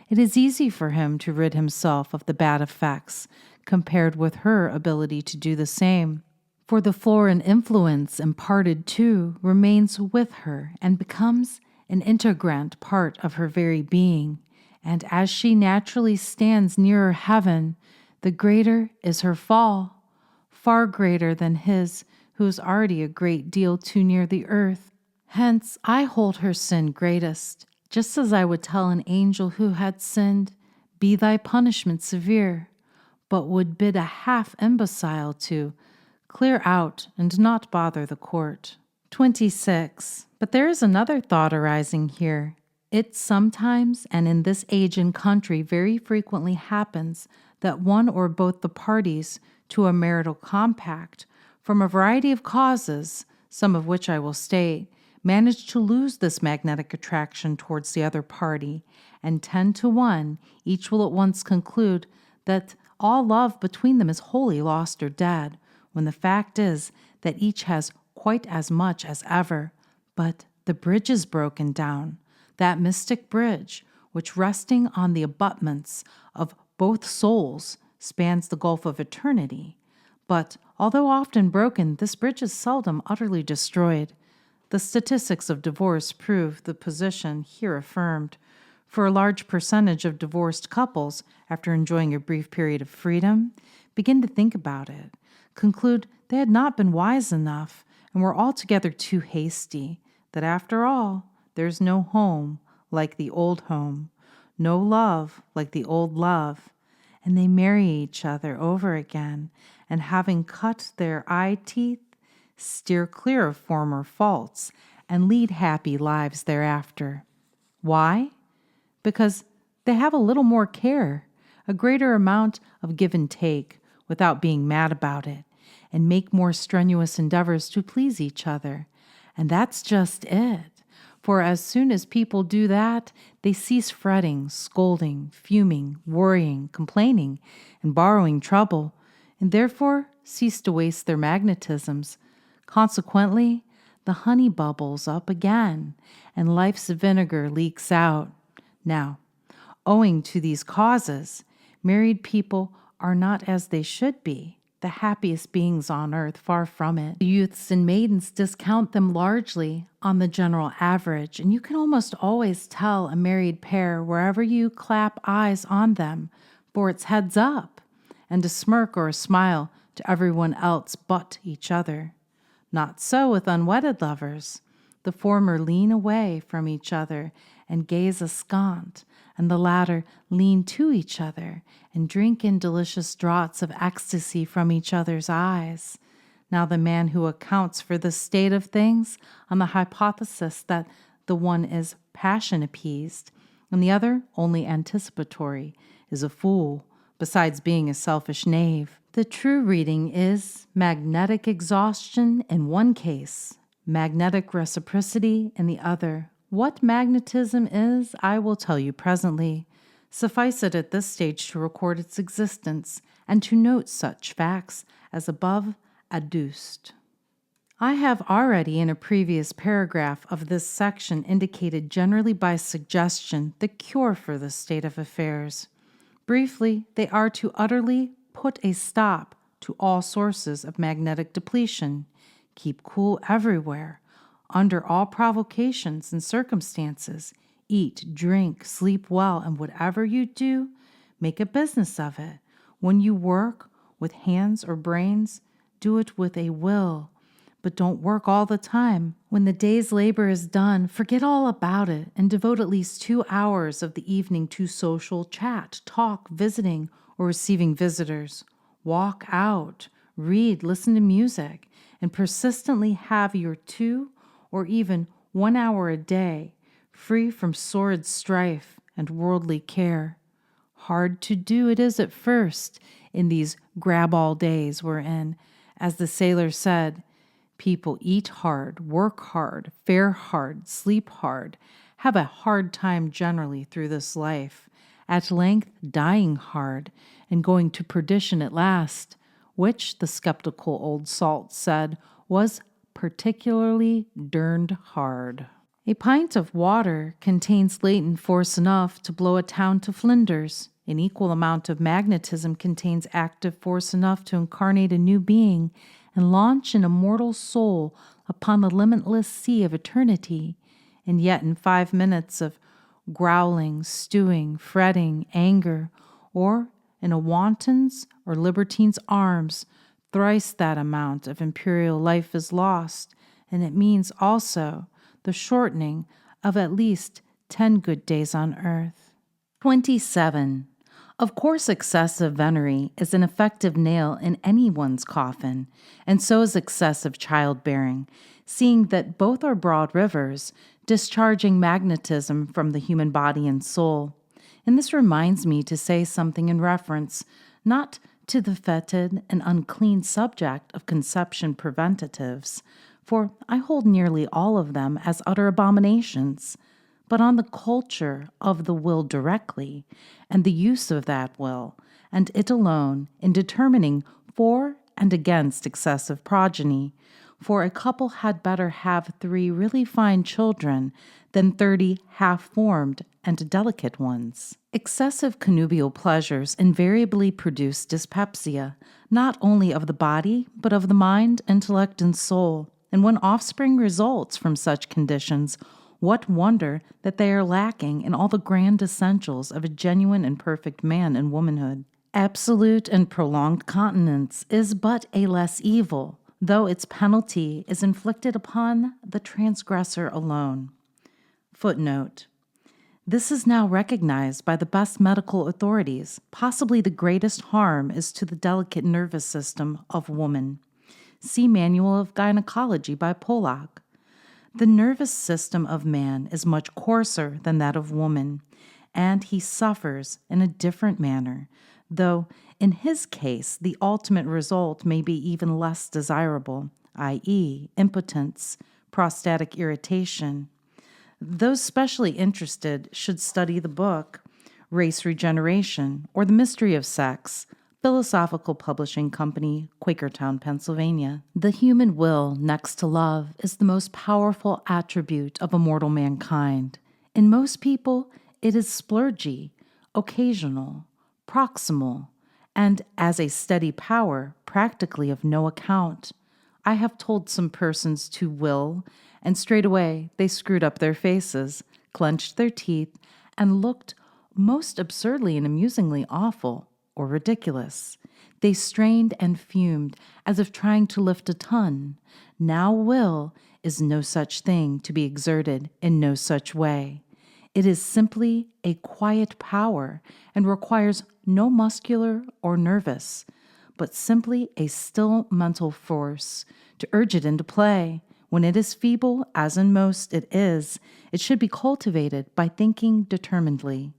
It is easy for him to rid himself of the bad effects, compared with her ability to do the same. For the foreign influence imparted to remains with her and becomes an integrant part of her very being. And as she naturally stands nearer heaven, the greater is her fall, far greater than his who is already a great deal too near the earth. Hence, I hold her sin greatest, just as I would tell an angel who had sinned, "Be thy punishment severe," but would bid a half imbecile to clear out and not bother the court. 26. But there is another thought arising here. It sometimes, and in this age and country very frequently happens, that one or both the parties to a marital compact, from a variety of causes, some of which I will state, manage to lose this magnetic attraction towards the other party, and 10 to 1, each will at once conclude that all love between them is wholly lost or dead, when the fact is that each has quite as much as ever, but the bridge is broken down, that mystic bridge, which resting on the abutments of both souls spans the gulf of eternity. But although often broken, this bridge is seldom utterly destroyed. The statistics of divorce prove the position here affirmed. For a large percentage of divorced couples, after enjoying a brief period of freedom, begin to think about it, conclude they had not been wise enough, and were altogether too hasty, that after all, there's no home like the old home, no love like the old love, and they marry each other over again, and having cut their eye teeth, steer clear of former faults, and lead happy lives thereafter. Why? Because they have a little more care, a greater amount of give and take, without being mad about it, and make more strenuous endeavors to please each other. And that's just it. For as soon as people do that, they cease fretting, scolding, fuming, worrying, complaining, and borrowing trouble, and therefore cease to waste their magnetisms. Consequently, the honey bubbles up again, and life's vinegar leaks out. Now, owing to these causes, married people are not as they should be, the happiest beings on earth, far from it. The youths and maidens discount them largely on the general average, and you can almost always tell a married pair wherever you clap eyes on them, for it's heads up, and a smirk or a smile to everyone else but each other. Not so with unwedded lovers. The former lean away from each other and gaze askant, and the latter lean to each other and drink in delicious draughts of ecstasy from each other's eyes. Now the man who accounts for this state of things on the hypothesis that the one is passion appeased and the other only anticipatory is a fool, besides being a selfish knave. The true reading is magnetic exhaustion in one case, magnetic reciprocity in the other. What magnetism is, I will tell you presently. Suffice it at this stage to record its existence and to note such facts as above adduced. I have already in a previous paragraph of this section indicated generally by suggestion the cure for this state of affairs. Briefly, they are to utterly put a stop to all sources of magnetic depletion, keep cool everywhere, under all provocations and circumstances, eat, drink, sleep well, and whatever you do, make a business of it. When you work with hands or brains, do it with a will, but don't work all the time. When the day's labor is done, forget all about it and devote at least 2 hours of the evening to social chat, talk, visiting, or receiving visitors. Walk out, read, listen to music, and persistently have your 2 or even 1 hour a day free from sordid strife and worldly care. Hard to do it is at first in these grab-all days we're in. As the sailor said, people eat hard, work hard, fare hard, sleep hard, have a hard time generally through this life, at length dying hard and going to perdition at last, which, the skeptical old salt said, was particularly derned hard. A pint of water contains latent force enough to blow a town to flinders. An equal amount of magnetism contains active force enough to incarnate a new being and launch an immortal soul upon the limitless sea of eternity. And yet in 5 minutes of growling, stewing, fretting, anger, or in a wanton's or libertine's arms, thrice that amount of imperial life is lost, and it means also the shortening of at least 10 good days on earth. 27. Of course, excessive venery is an effective nail in anyone's coffin, and so is excessive childbearing, seeing that both are broad rivers, discharging magnetism from the human body and soul. And this reminds me to say something in reference, not to the fetid and unclean subject of conception preventatives, for I hold nearly all of them as utter abominations, but on the culture of the will directly, and the use of that will, and it alone, in determining for and against excessive progeny. For a couple had better have 3 really fine children than 30 half-formed and delicate ones. Excessive connubial pleasures invariably produce dyspepsia, not only of the body, but of the mind, intellect, and soul. And when offspring results from such conditions, what wonder that they are lacking in all the grand essentials of a genuine and perfect man and womanhood. Absolute and prolonged continence is but a less evil, though its penalty is inflicted upon the transgressor alone. Footnote. This is now recognized by the best medical authorities. Possibly the greatest harm is to the delicate nervous system of woman. See Manual of Gynecology by Pollack. The nervous system of man is much coarser than that of woman, and he suffers in a different manner, though in his case the ultimate result may be even less desirable, i.e., impotence, prostatic irritation. Those specially interested should study the book Race Regeneration or The Mystery of Sex Philosophical Publishing Company, Quakertown, Pennsylvania. The human will, next to love, is the most powerful attribute of immortal mankind. In most people, it is splurgy, occasional, proximal, and as a steady power, practically of no account. I have told some persons to will, and straightway they screwed up their faces, clenched their teeth, and looked most absurdly and amusingly awful or ridiculous. They strained and fumed as if trying to lift a ton. Now will is no such thing to be exerted in no such way. It is simply a quiet power and requires no muscular or nervous, but simply a still mental force to urge it into play. When it is feeble, as in most it is, it should be cultivated by thinking determinedly,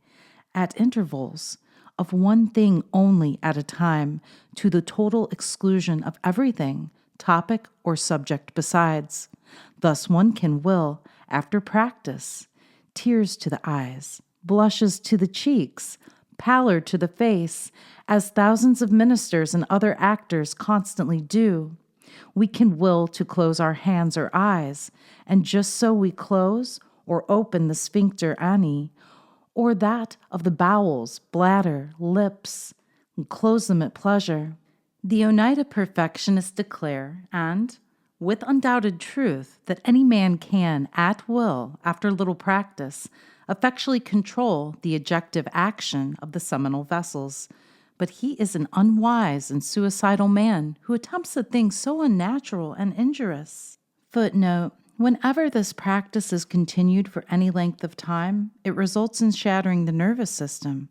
at intervals, of one thing only at a time, to the total exclusion of everything, topic or subject besides. Thus one can will, after practice, tears to the eyes, blushes to the cheeks, pallor to the face, as thousands of ministers and other actors constantly do. We can will to close our hands or eyes, and just so we close or open the sphincter ani, or that of the bowels, bladder, lips, and close them at pleasure. The Oneida perfectionists declare, and with undoubted truth, that any man can, at will, after little practice, effectually control the ejective action of the seminal vessels. But he is an unwise and suicidal man who attempts a thing so unnatural and injurious. Footnote: whenever this practice is continued for any length of time, it results in shattering the nervous system.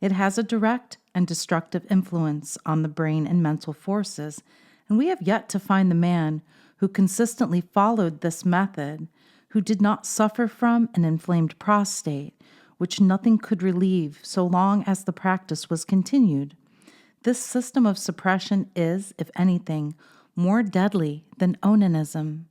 It has a direct and destructive influence on the brain and mental forces, and we have yet to find the man who consistently followed this method, who did not suffer from an inflamed prostate, which nothing could relieve so long as the practice was continued. This system of suppression is, if anything, more deadly than onanism.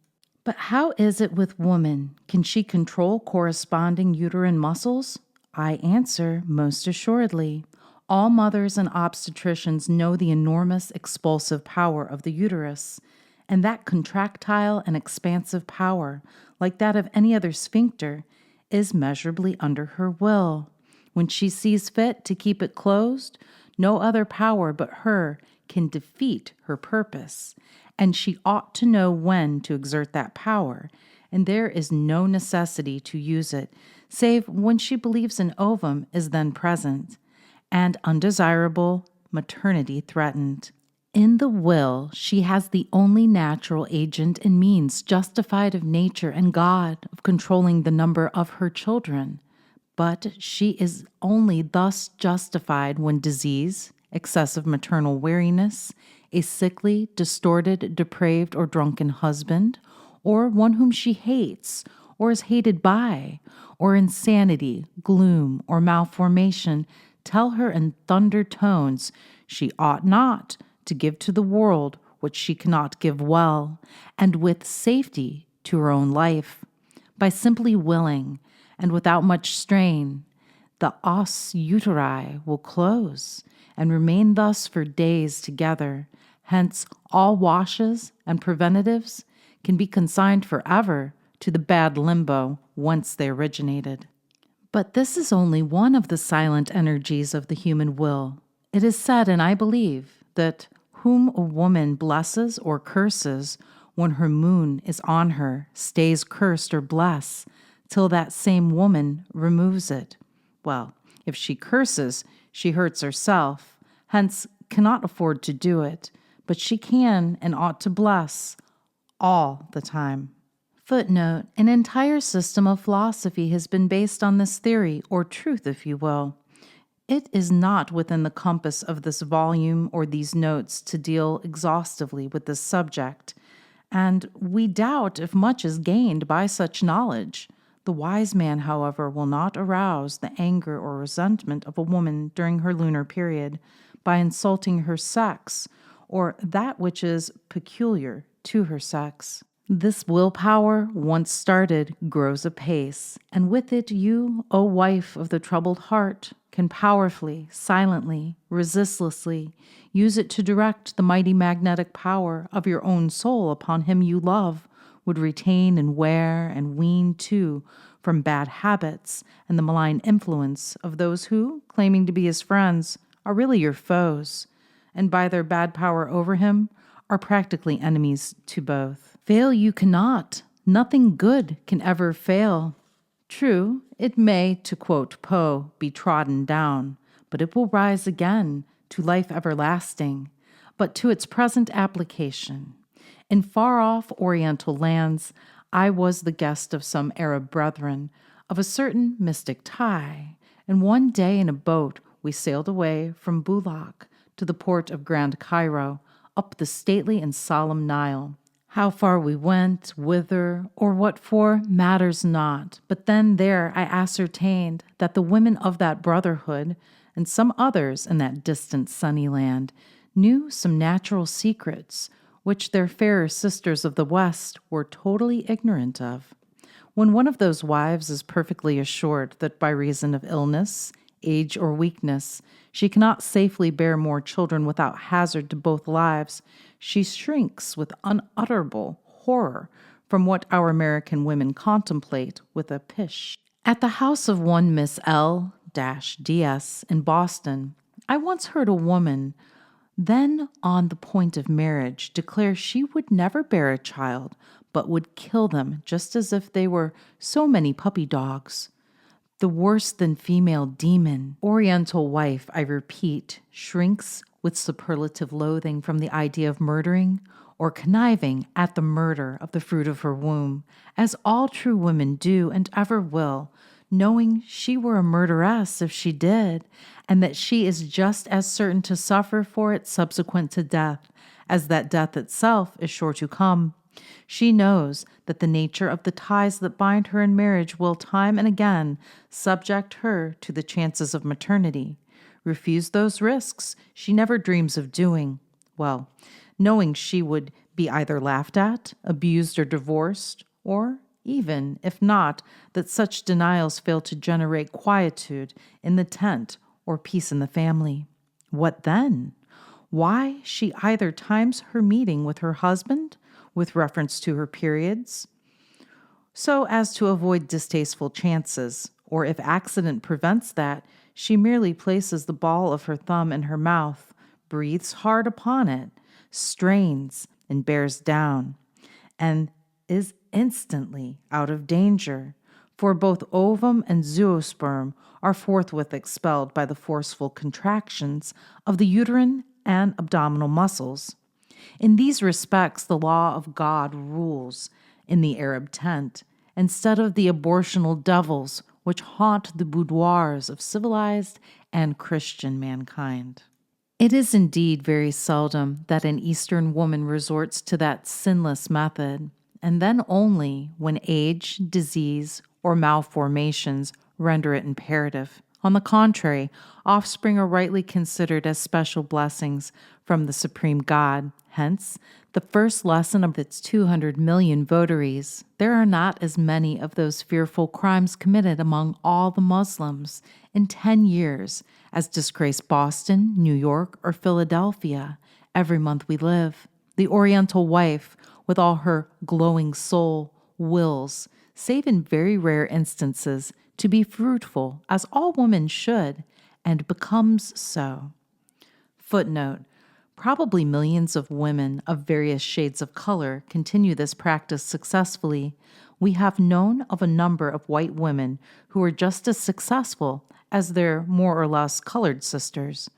But how is it with woman? Can she control corresponding uterine muscles? I answer, most assuredly. All mothers and obstetricians know the enormous expulsive power of the uterus, and that contractile and expansive power, like that of any other sphincter, is measurably under her will. When she sees fit to keep it closed, no other power but her can defeat her purpose, and she ought to know when to exert that power, and there is no necessity to use it, save when she believes an ovum is then present, and undesirable maternity threatened. In the will, she has the only natural agent and means justified of nature and God of controlling the number of her children. But she is only thus justified when disease, excessive maternal weariness, a sickly, distorted, depraved, or drunken husband, or one whom she hates, or is hated by, or insanity, gloom, or malformation, tell her in thunder tones she ought not to give to the world what she cannot give well, and with safety to her own life. By simply willing, and without much strain, the os uteri will close, and remain thus for days together. Hence, all washes and preventatives can be consigned forever to the bad limbo whence they originated. But this is only one of the silent energies of the human will. It is said, and I believe, that whom a woman blesses or curses when her moon is on her stays cursed or blessed till that same woman removes it. Well, if she curses, she hurts herself, hence cannot afford to do it, but she can and ought to bless all the time. Footnote: an entire system of philosophy has been based on this theory, or truth, if you will. It is not within the compass of this volume or these notes to deal exhaustively with this subject, and we doubt if much is gained by such knowledge. The wise man, however, will not arouse the anger or resentment of a woman during her lunar period by insulting her sex or that which is peculiar to her sex. This willpower, once started, grows apace, and with it you, O wife of the troubled heart, can powerfully, silently, resistlessly use it to direct the mighty magnetic power of your own soul upon him you love, would retain and wear and wean too from bad habits and the malign influence of those who, claiming to be his friends, are really your foes, and by their bad power over him, are practically enemies to both. Fail you cannot. Nothing good can ever fail. True, it may, to quote Poe, be trodden down, but it will rise again to life everlasting. But to its present application. In far-off Oriental lands, I was the guest of some Arab brethren of a certain mystic tie, and one day in a boat we sailed away from Bulak to the port of Grand Cairo, up the stately and solemn Nile. How far we went, whither, or what for, matters not. But then there I ascertained that the women of that brotherhood, and some others in that distant sunny land, knew some natural secrets, which their fairer sisters of the West were totally ignorant of. When one of those wives is perfectly assured that by reason of illness, age, or weakness, she cannot safely bear more children without hazard to both lives, she shrinks with unutterable horror from what our American women contemplate with a pish. At the house of one Miss L-DS in Boston, I once heard a woman, then on the point of marriage, declare she would never bear a child, but would kill them just as if they were so many puppy dogs. The worse than female demon, Oriental wife, I repeat, shrinks with superlative loathing from the idea of murdering or conniving at the murder of the fruit of her womb, as all true women do and ever will, knowing she were a murderess if she did, and that she is just as certain to suffer for it subsequent to death, as that death itself is sure to come. She knows that the nature of the ties that bind her in marriage will time and again subject her to the chances of maternity. Refuse those risks she never dreams of doing. Well, knowing she would be either laughed at, abused, or divorced, or even, if not, that such denials fail to generate quietude in the tent or peace in the family. What then? Why, she either times her meeting with her husband with reference to her periods, so as to avoid distasteful chances, or if accident prevents that, she merely places the ball of her thumb in her mouth, breathes hard upon it, strains, and bears down, and is instantly out of danger, for both ovum and zoosperm are forthwith expelled by the forceful contractions of the uterine and abdominal muscles. In these respects, the law of God rules in the Arab tent, instead of the abortional devils which haunt the boudoirs of civilized and Christian mankind. It is indeed very seldom that an Eastern woman resorts to that sinless method, and then only when age, disease, or malformations render it imperative. On the contrary, offspring are rightly considered as special blessings from the Supreme God. Hence, the first lesson of its 200 million votaries. There are not as many of those fearful crimes committed among all the Muslims in 10 years as disgrace Boston, New York, or Philadelphia every month we live. The Oriental wife, with all her glowing soul, wills, save in very rare instances, to be fruitful, as all women should, and becomes so. Footnote: probably millions of women of various shades of color continue this practice successfully. We have known of a number of white women who are just as successful as their more or less colored sisters.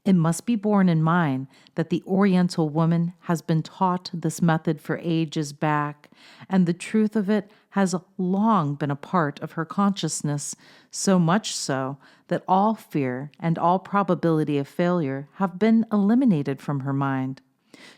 It must be borne in mind that the Oriental woman has been taught this method for ages back, and the truth of it has long been a part of her consciousness, so much so that all fear and all probability of failure have been eliminated from her mind.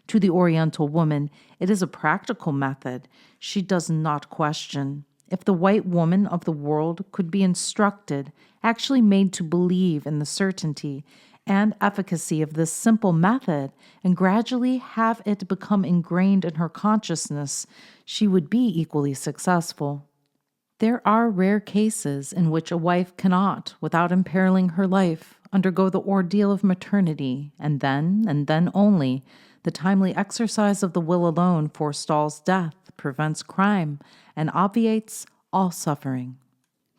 To the Oriental woman, it is a practical method. She does not question. If the white woman of the world could be instructed, actually made to believe in the certainty and efficacy of this simple method and gradually have it become ingrained in her consciousness, she would be equally successful. There are rare cases in which a wife cannot, without imperiling her life, undergo the ordeal of maternity, and then only, the timely exercise of the will alone forestalls death, prevents crime, and obviates all suffering.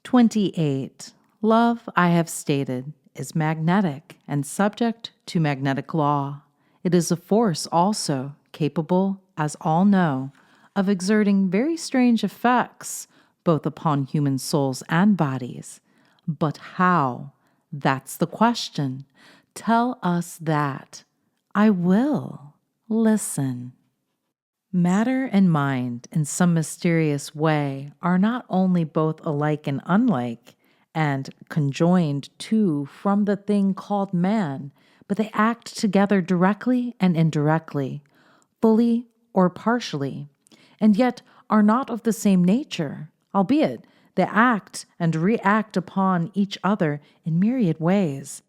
28. Love, I have stated, is magnetic and subject to magnetic law. It is a force also capable, as all know, of exerting very strange effects both upon human souls and bodies. But how? That's the question. Tell us that. I will. Listen. Matter and mind, in some mysterious way, are not only both alike and unlike, and conjoined too from the thing called man, but they act together directly and indirectly, fully or partially, and yet are not of the same nature, albeit they act and react upon each other in myriad ways.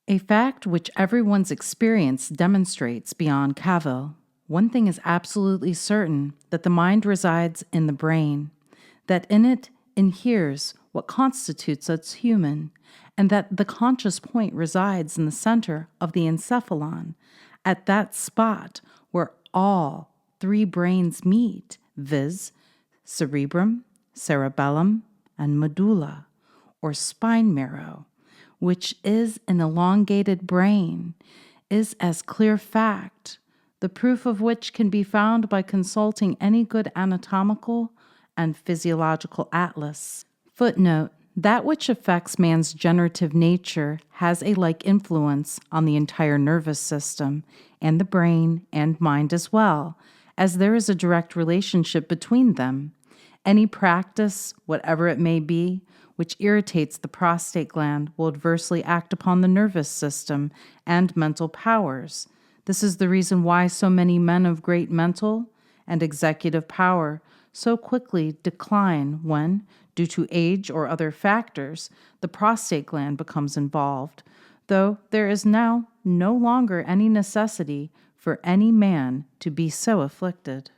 A fact which everyone's experience demonstrates beyond cavil. One thing is absolutely certain, that the mind resides in the brain, that in it inheres what constitutes us human, and that the conscious point resides in the center of the encephalon, at that spot where all three brains meet, viz., cerebrum, cerebellum, and medulla, or spine marrow, which is an elongated brain, is as clear fact, the proof of which can be found by consulting any good anatomical and physiological atlas. Footnote: that which affects man's generative nature has a like influence on the entire nervous system, and the brain and mind as well, as there is a direct relationship between them. Any practice, whatever it may be, which irritates the prostate gland will adversely act upon the nervous system and mental powers. This is the reason why so many men of great mental and executive power so quickly decline when, due to age or other factors, the prostate gland becomes involved, though there is now no longer any necessity for any man to be so afflicted.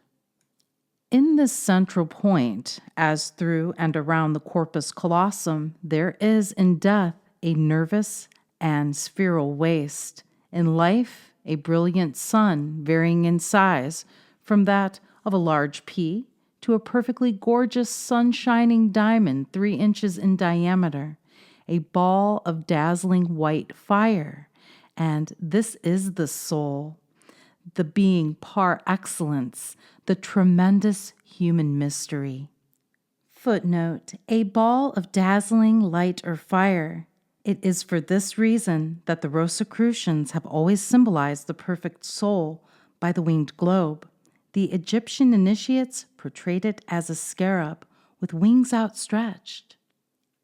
In this central point, as through and around the corpus callosum, there is in death a nervous and spheral waste. In life, a brilliant sun varying in size from that of a large pea to a perfectly gorgeous sun-shining diamond 3 inches in diameter, a ball of dazzling white fire. And this is the soul, the being par excellence, the tremendous human mystery. Footnote: a ball of dazzling light or fire. It is for this reason that the Rosicrucians have always symbolized the perfect soul by the winged globe. The Egyptian initiates portrayed it as a scarab with wings outstretched.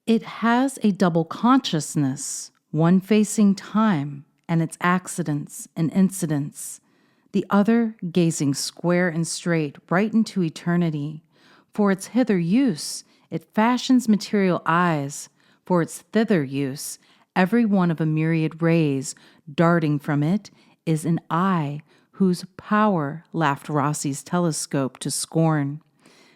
It has a double consciousness, one facing time and its accidents and incidents, the other gazing square and straight right into eternity. For its hither use, it fashions material eyes. For its thither use, every one of a myriad rays darting from it is an eye whose power laughed Rossi's telescope to scorn.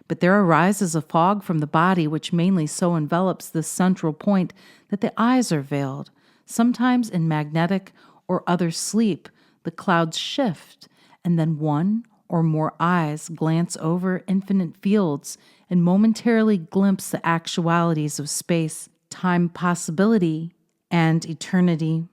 But there arises a fog from the body which mainly so envelops this central point that the eyes are veiled. Sometimes in magnetic or other sleep, the clouds shift, and then one or more eyes glance over infinite fields and momentarily glimpse the actualities of space, time, possibility, and eternity.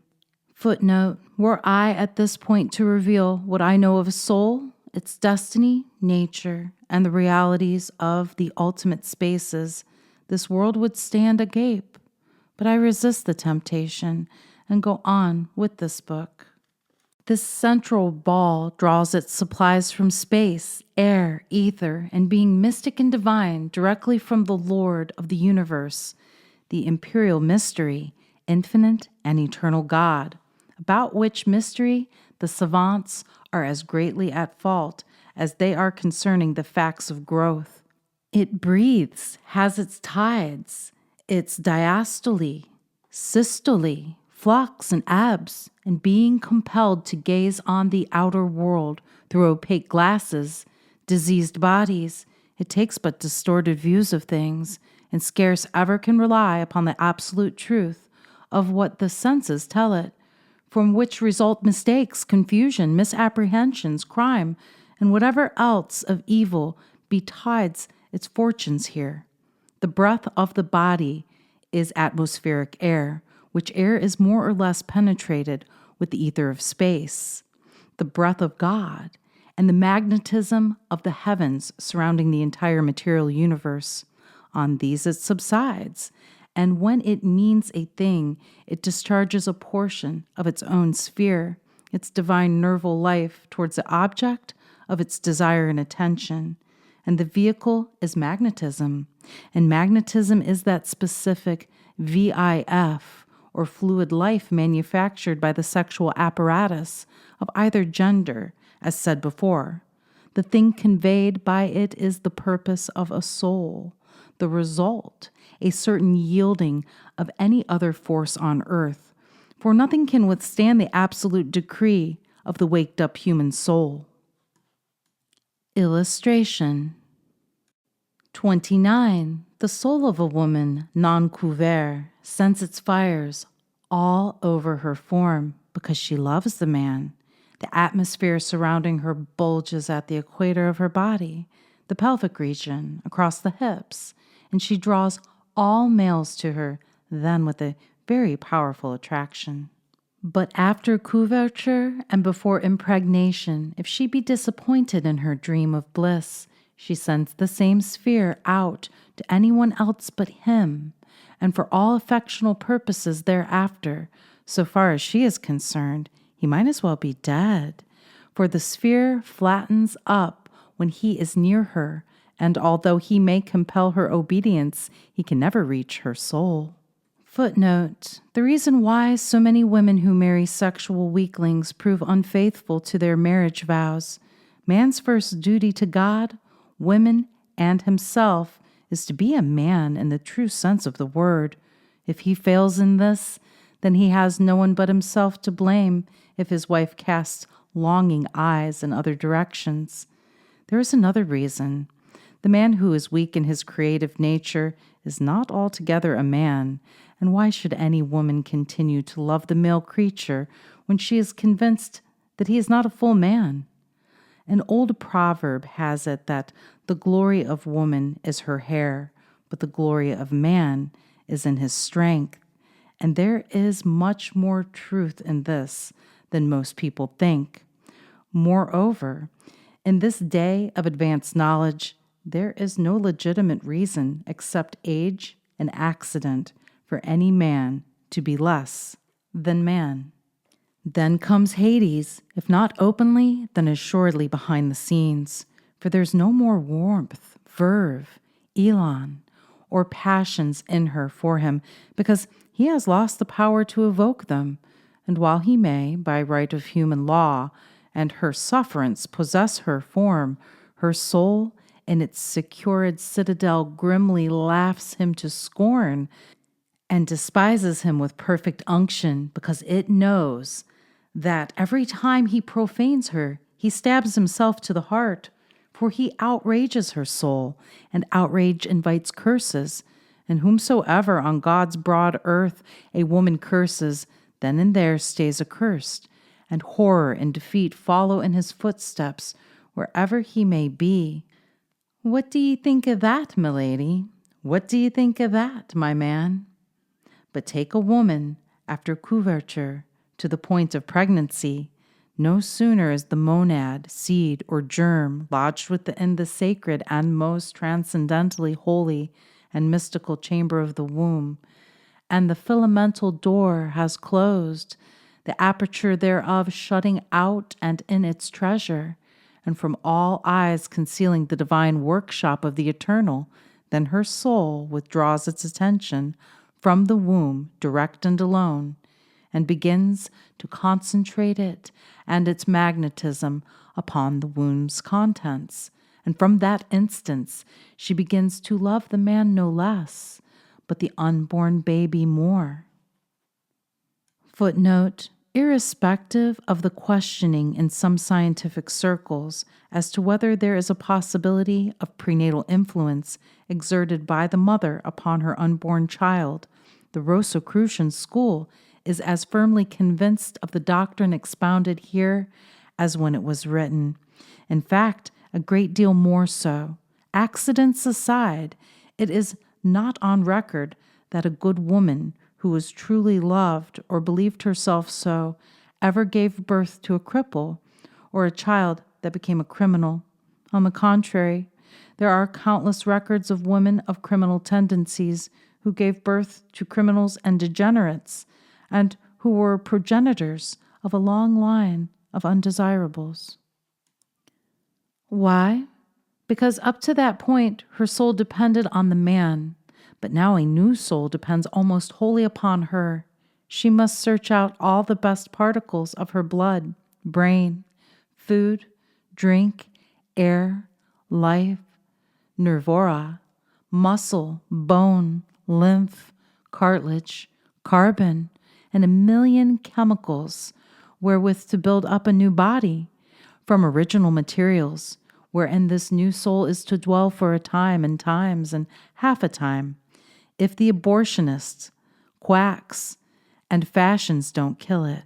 Footnote: were I at this point to reveal what I know of a soul, its destiny, nature, and the realities of the ultimate spaces, this world would stand agape. But I resist the temptation and go on with this book. This central ball draws its supplies from space, air, ether, and being mystic and divine directly from the Lord of the universe, the imperial mystery, infinite and eternal God, about which mystery the savants are as greatly at fault as they are concerning the facts of growth. It breathes, has its tides, its diastole, systole, flux and ebbs, and being compelled to gaze on the outer world through opaque glasses, diseased bodies, it takes but distorted views of things, and scarce ever can rely upon the absolute truth of what the senses tell it, from which result mistakes, confusion, misapprehensions, crime, and whatever else of evil betides its fortunes here. The breath of the body is atmospheric air, which air is more or less penetrated with the ether of space. The breath of God and the magnetism of the heavens surrounding the entire material universe. On these it subsides, and when it means a thing, it discharges a portion of its own sphere, its divine nerval life towards the object of its desire and attention. And the vehicle is magnetism, and magnetism is that specific VIF, or fluid life manufactured by the sexual apparatus of either gender, as said before. The thing conveyed by it is the purpose of a soul, the result, a certain yielding of any other force on earth, for nothing can withstand the absolute decree of the waked-up human soul. Illustration 29. The soul of a woman, non-couvert, scents its fires all over her form because she loves the man. The atmosphere surrounding her bulges at the equator of her body, the pelvic region, across the hips, and she draws all males to her then with a very powerful attraction. But after couverture and before impregnation, if she be disappointed in her dream of bliss, she sends the same sphere out to anyone else but him, and for all affectional purposes thereafter, so far as she is concerned, he might as well be dead, for the sphere flattens up when he is near her, and although he may compel her obedience, he can never reach her soul. Footnote: the reason why so many women who marry sexual weaklings prove unfaithful to their marriage vows. Man's first duty to God, women, and himself is to be a man in the true sense of the word. If he fails in this, then he has no one but himself to blame if his wife casts longing eyes in other directions. There is another reason. The man who is weak in his creative nature is not altogether a man, and why should any woman continue to love the male creature when she is convinced that he is not a full man? An old proverb has it that the glory of woman is her hair, but the glory of man is in his strength. And there is much more truth in this than most people think. Moreover, in this day of advanced knowledge, there is no legitimate reason except age and accident for any man to be less than man. Then comes Hades, if not openly, then assuredly behind the scenes, for there's no more warmth, verve, elan, or passions in her for him, because he has lost the power to evoke them, and while he may, by right of human law, and her sufferance possess her form, her soul in its secured citadel grimly laughs him to scorn, and despises him with perfect unction, because it knows that every time he profanes her, he stabs himself to the heart, for he outrages her soul, and outrage invites curses, and whomsoever on God's broad earth a woman curses, then and there stays accursed, and horror and defeat follow in his footsteps wherever he may be. What do ye think of that, milady? What do ye think of that, my man? But take a woman, after couverture, to the point of pregnancy, no sooner is the monad, seed, or germ lodged within the sacred and most transcendently holy and mystical chamber of the womb, and the filamental door has closed, the aperture thereof shutting out and in its treasure, and from all eyes concealing the divine workshop of the eternal, then her soul withdraws its attention from the womb direct and alone, and begins to concentrate it and its magnetism upon the womb's contents. And from that instance, she begins to love the man no less, but the unborn baby more. Footnote: irrespective of the questioning in some scientific circles as to whether there is a possibility of prenatal influence exerted by the mother upon her unborn child, the Rosicrucian school is as firmly convinced of the doctrine expounded here as when it was written. In fact, a great deal more so. Accidents aside, it is not on record that a good woman who was truly loved or believed herself so ever gave birth to a cripple or a child that became a criminal. On the contrary, there are countless records of women of criminal tendencies who gave birth to criminals and degenerates, and who were progenitors of a long line of undesirables. Why? Because up to that point, her soul depended on the man, but now a new soul depends almost wholly upon her. She must search out all the best particles of her blood, brain, food, drink, air, life, nervora, muscle, bone, lymph, cartilage, carbon, and a million chemicals wherewith to build up a new body from original materials, wherein this new soul is to dwell for a time and times and half a time, if the abortionists, quacks, and fashions don't kill it.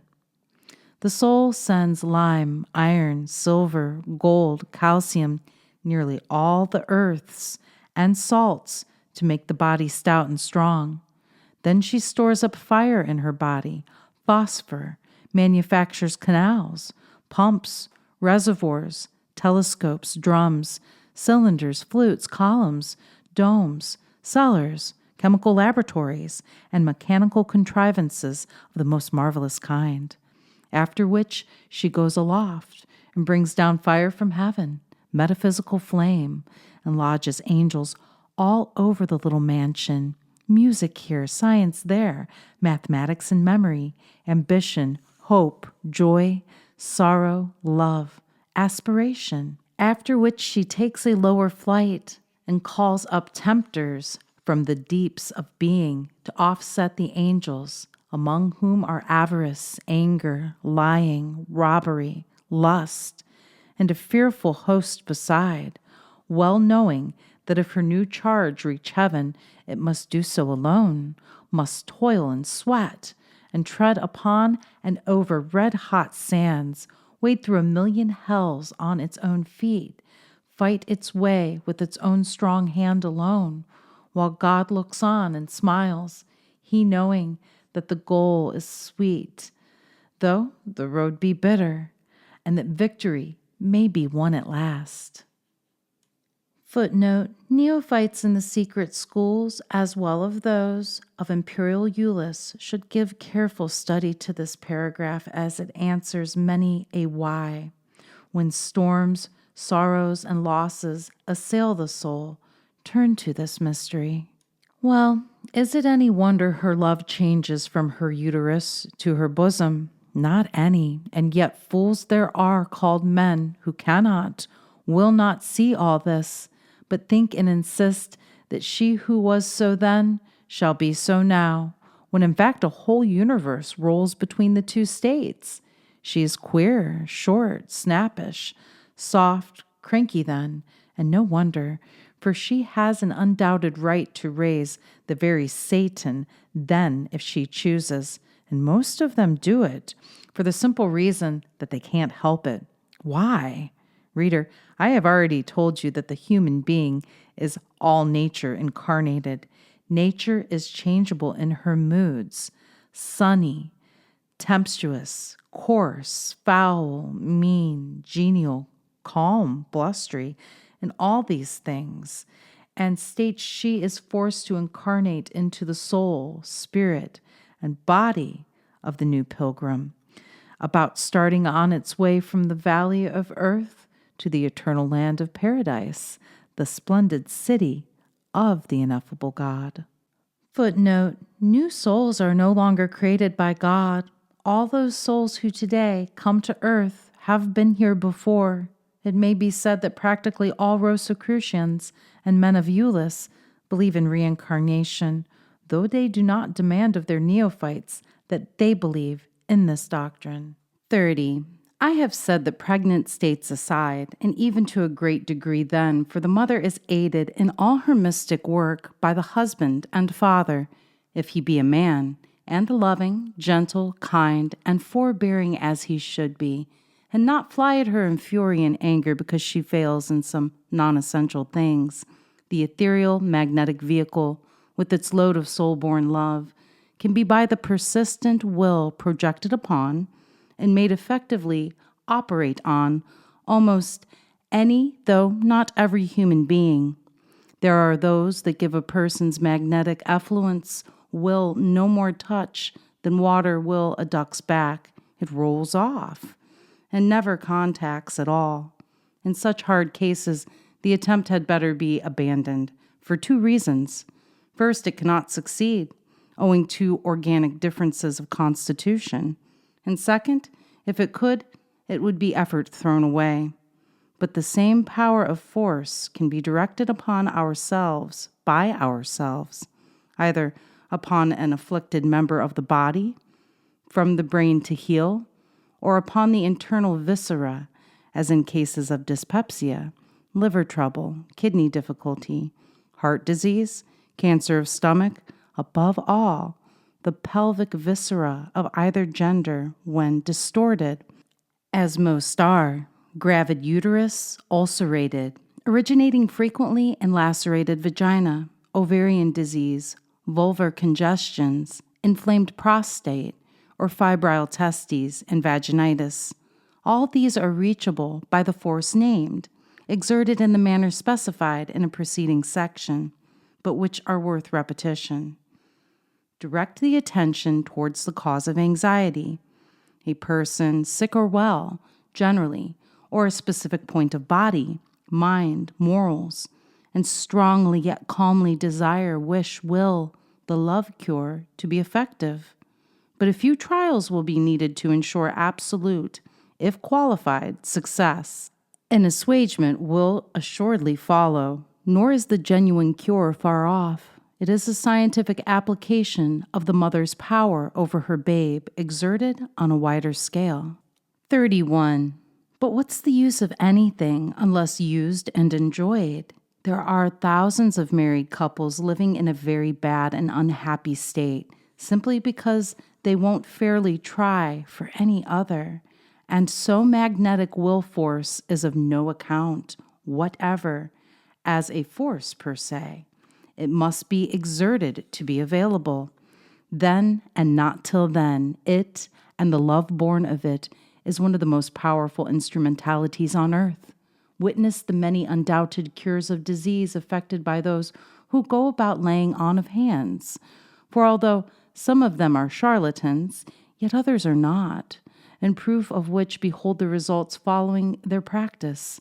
The soul sends lime, iron, silver, gold, calcium, nearly all the earths and salts to make the body stout and strong. Then she stores up fire in her body, phosphor, manufactures canals, pumps, reservoirs, telescopes, drums, cylinders, flutes, columns, domes, cellars, chemical laboratories, and mechanical contrivances of the most marvelous kind. After which she goes aloft and brings down fire from heaven, metaphysical flame, and lodges angels all over the little mansion. Music here, science there, mathematics and memory, ambition, hope, joy, sorrow, love, aspiration. After which she takes a lower flight and calls up tempters from the deeps of being to offset the angels, among whom are avarice, anger, lying, robbery, lust, and a fearful host beside, well knowing that if her new charge reach heaven, it must do so alone, must toil and sweat, and tread upon and over red-hot sands, wade through a million hells on its own feet, fight its way with its own strong hand alone, while God looks on and smiles, he knowing that the goal is sweet, though the road be bitter, and that victory may be won at last. Footnote: neophytes in the secret schools, as well as those of Imperial Eulis, should give careful study to this paragraph, as it answers many a why. When storms, sorrows, and losses assail the soul, turn to this mystery. Well, is it any wonder her love changes from her uterus to her bosom? Not any, and yet fools there are called men who cannot, will not see all this, but think and insist that she who was so then shall be so now, when in fact a whole universe rolls between the two states. She is queer, short, snappish, soft, cranky then, and no wonder, for she has an undoubted right to raise the very Satan then if she chooses, and most of them do it for the simple reason that they can't help it. Why? Reader, I have already told you that the human being is all nature incarnated. Nature is changeable in her moods, sunny, tempestuous, coarse, foul, mean, genial, calm, blustery, and all these things, and states she is forced to incarnate into the soul, spirit, and body of the new pilgrim, about starting on its way from the valley of earth to the eternal land of paradise, the splendid city of the ineffable God. Footnote: new souls are no longer created by God. All those souls who today come to earth have been here before. It may be said that practically all Rosicrucians and men of Eulis believe in reincarnation, though they do not demand of their neophytes that they believe in this doctrine. 30. I have said that pregnant states aside, and even to a great degree then, for the mother is aided in all her mystic work by the husband and father, if he be a man, and loving, gentle, kind, and forbearing as he should be, and not fly at her in fury and anger because she fails in some non-essential things. The ethereal, magnetic vehicle, with its load of soul-born love, can be by the persistent will projected upon and made effectively operate on almost any, though not every human being. There are those that give a person's magnetic effluence will no more touch than water will a duck's back. It rolls off and never contacts at all. In such hard cases, the attempt had better be abandoned for two reasons. First, it cannot succeed, owing to organic differences of constitution. And second, if it could, it would be effort thrown away. But the same power of force can be directed upon ourselves by ourselves, either upon an afflicted member of the body, from the brain to heal, or upon the internal viscera, as in cases of dyspepsia, liver trouble, kidney difficulty, heart disease, cancer of stomach, above all, the pelvic viscera of either gender when distorted, as most are, gravid uterus, ulcerated, originating frequently in lacerated vagina, ovarian disease, vulvar congestions, inflamed prostate, or febrile testes and vaginitis. All these are reachable by the force named, exerted in the manner specified in a preceding section, but which are worth repetition. Direct the attention towards the cause of anxiety, a person sick or well, generally, or a specific point of body, mind, morals, and strongly yet calmly desire, wish, will the love cure to be effective. But a few trials will be needed to ensure absolute, if qualified, success. An assuagement will assuredly follow, nor is the genuine cure far off. It is a scientific application of the mother's power over her babe exerted on a wider scale. 31. But what's the use of anything unless used and enjoyed? There are thousands of married couples living in a very bad and unhappy state simply because they won't fairly try for any other. And so magnetic will force is of no account whatever as a force per se. It must be exerted to be available. Then and not till then, it and the love born of it is one of the most powerful instrumentalities on earth. Witness the many undoubted cures of disease effected by those who go about laying on of hands. For although some of them are charlatans, yet others are not, in proof of which behold the results following their practice.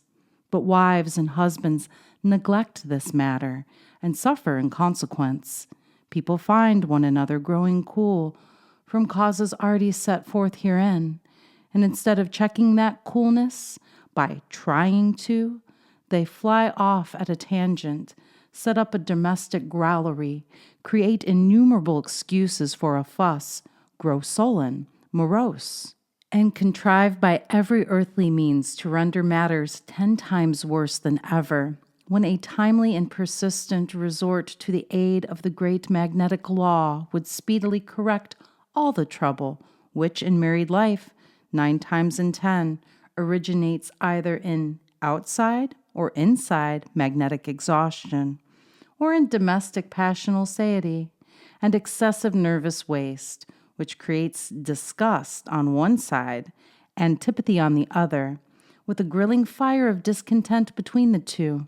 But wives and husbands neglect this matter and suffer in consequence. People find one another growing cool from causes already set forth herein, and instead of checking that coolness by trying to, they fly off at a tangent, set up a domestic growlery, create innumerable excuses for a fuss, grow sullen, morose, and contrive by every earthly means to render matters 10 times worse than ever, when a timely and persistent resort to the aid of the great magnetic law would speedily correct all the trouble, which in married life, 9 times in 10, originates either in outside or inside magnetic exhaustion, or in domestic passional satiety and excessive nervous waste, which creates disgust on one side, antipathy on the other, with a grilling fire of discontent between the two.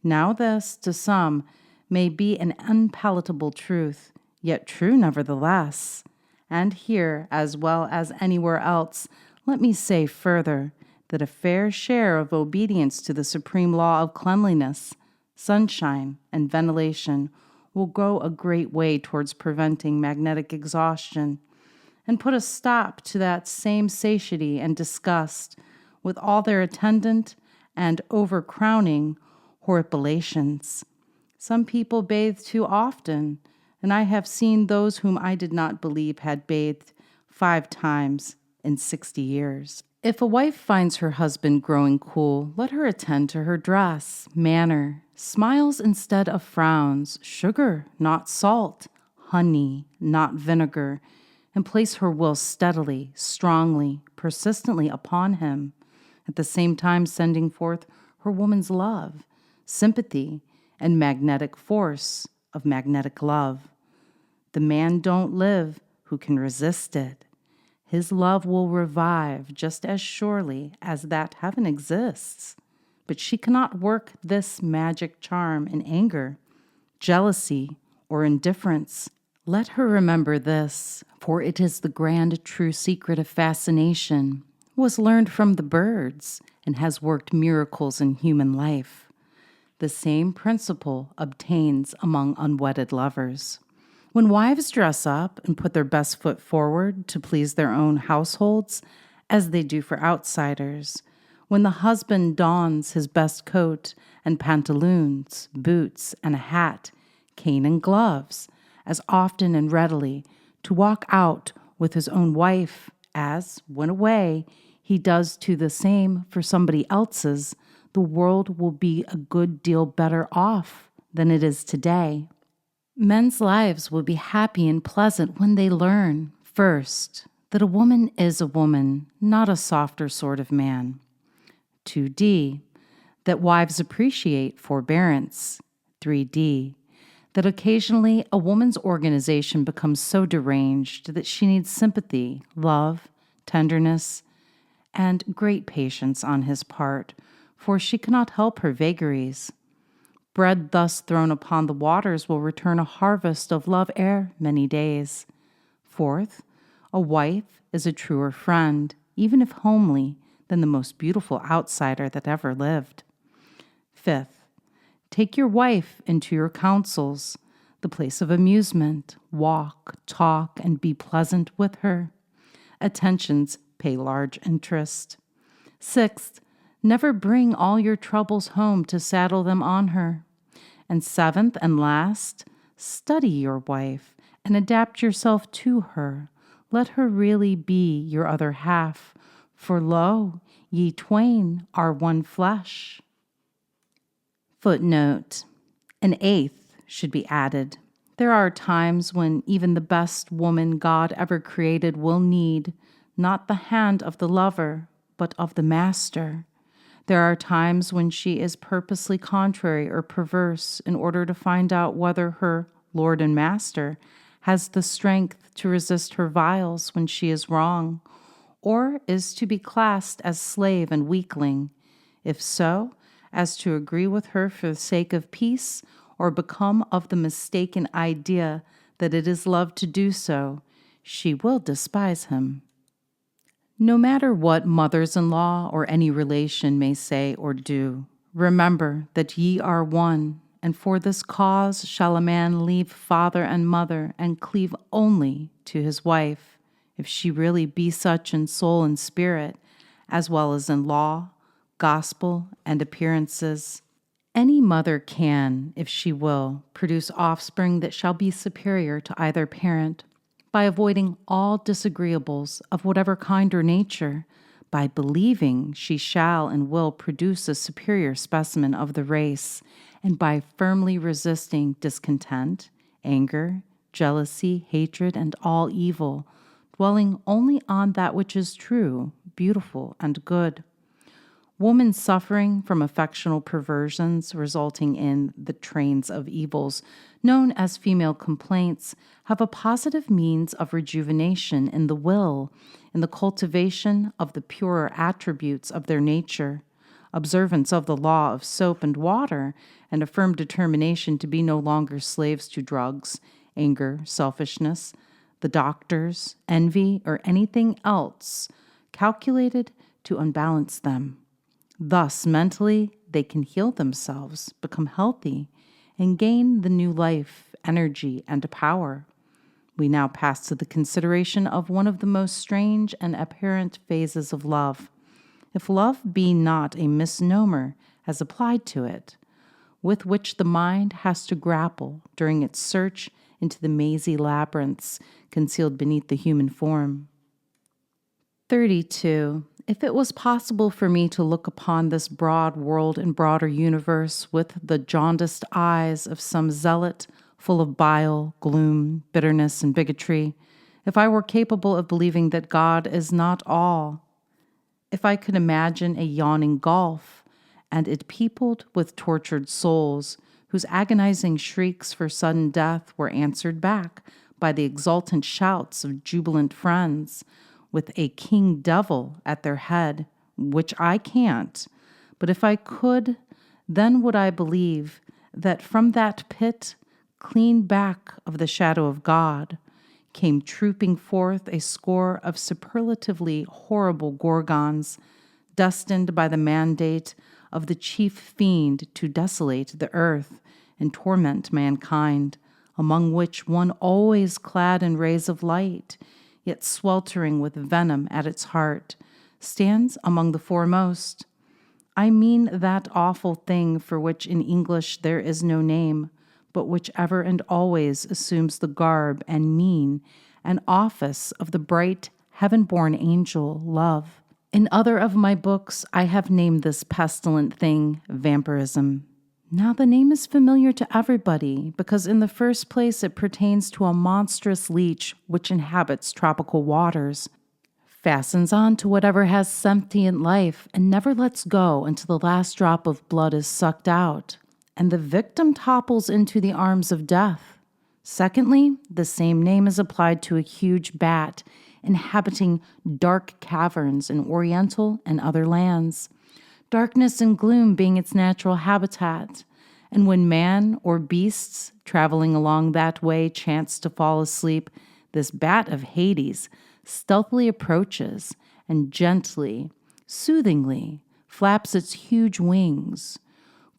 Now this, to some, may be an unpalatable truth, yet true nevertheless. And here, as well as anywhere else, let me say further that a fair share of obedience to the supreme law of cleanliness, sunshine, and ventilation will go a great way towards preventing magnetic exhaustion and put a stop to that same satiety and disgust with all their attendant and overcrowning horripilations. Some people bathe too often and I have seen those whom I did not believe had bathed 5 times in 60 years. If a wife finds her husband growing cool, let her attend to her dress, manner, smiles instead of frowns, sugar, not salt, honey, not vinegar, and place her will steadily, strongly, persistently upon him, at the same time sending forth her woman's love, sympathy, and magnetic force of magnetic love. The man don't live who can resist it. His love will revive just as surely as that heaven exists. But she cannot work this magic charm in anger, jealousy, or indifference. Let her remember this, for it is the grand true secret of fascination, was learned from the birds, and has worked miracles in human life. The same principle obtains among unwedded lovers. When wives dress up and put their best foot forward to please their own households, as they do for outsiders, when the husband dons his best coat and pantaloons, boots and a hat, cane and gloves, as often and readily to walk out with his own wife as, when away, he does to the same for somebody else's, the world will be a good deal better off than it is today. Men's lives will be happy and pleasant when they learn, first, that a woman is a woman, not a softer sort of man. 2D, that wives appreciate forbearance. 3D, that occasionally a woman's organization becomes so deranged that she needs sympathy, love, tenderness, and great patience on his part, for she cannot help her vagaries. Bread thus thrown upon the waters will return a harvest of love ere many days. Fourth, a wife is a truer friend, even if homely, than the most beautiful outsider that ever lived. Fifth, take your wife into your counsels, the place of amusement. Walk, talk, and be pleasant with her. Attentions pay large interest. Sixth, never bring all your troubles home to saddle them on her. And seventh and last, study your wife and adapt yourself to her. Let her really be your other half, for lo, ye twain are one flesh. Footnote: an eighth should be added. There are times when even the best woman God ever created will need not the hand of the lover, but of the master. There are times when she is purposely contrary or perverse in order to find out whether her Lord and Master has the strength to resist her vials when she is wrong, or is to be classed as slave and weakling. If so, as to agree with her for the sake of peace, or become of the mistaken idea that it is love to do so, she will despise him. No matter what mothers-in-law or any relation may say or do, remember that ye are one, and for this cause shall a man leave father and mother and cleave only to his wife, if she really be such in soul and spirit, as well as in law, gospel, and appearances. Any mother can, if she will, produce offspring that shall be superior to either parent, by avoiding all disagreeables of whatever kind or nature, by believing she shall and will produce a superior specimen of the race, and by firmly resisting discontent, anger, jealousy, hatred, and all evil, dwelling only on that which is true, beautiful, and good. Women suffering from affectional perversions resulting in the trains of evils known as female complaints have a positive means of rejuvenation in the will, in the cultivation of the purer attributes of their nature, observance of the law of soap and water, and a firm determination to be no longer slaves to drugs, anger, selfishness, the doctors, envy, or anything else calculated to unbalance them. Thus, mentally, they can heal themselves, become healthy, and gain the new life, energy, and power. We now pass to the consideration of one of the most strange and apparent phases of love, if love be not a misnomer as applied to it, with which the mind has to grapple during its search into the mazy labyrinths concealed beneath the human form. 32. If it was possible for me to look upon this broad world and broader universe with the jaundiced eyes of some zealot full of bile, gloom, bitterness, and bigotry, if I were capable of believing that God is not all, if I could imagine a yawning gulf, and it peopled with tortured souls whose agonizing shrieks for sudden death were answered back by the exultant shouts of jubilant friends, with a king devil at their head, which I can't, but if I could, then would I believe that from that pit, clean back of the shadow of God, came trooping forth a score of superlatively horrible gorgons, destined by the mandate of the chief fiend to desolate the earth and torment mankind, among which one always clad in rays of light, yet sweltering with venom at its heart, stands among the foremost. I mean that awful thing for which in English there is no name, but which ever and always assumes the garb and mien and office of the bright, heaven-born angel, love. In other of my books, I have named this pestilent thing vampirism. Now, the name is familiar to everybody because in the first place it pertains to a monstrous leech which inhabits tropical waters, fastens on to whatever has sentient life, and never lets go until the last drop of blood is sucked out, and the victim topples into the arms of death. Secondly, the same name is applied to a huge bat inhabiting dark caverns in Oriental and other lands, darkness and gloom being its natural habitat. And when man or beasts traveling along that way chance to fall asleep, this bat of Hades stealthily approaches and gently, soothingly flaps its huge wings,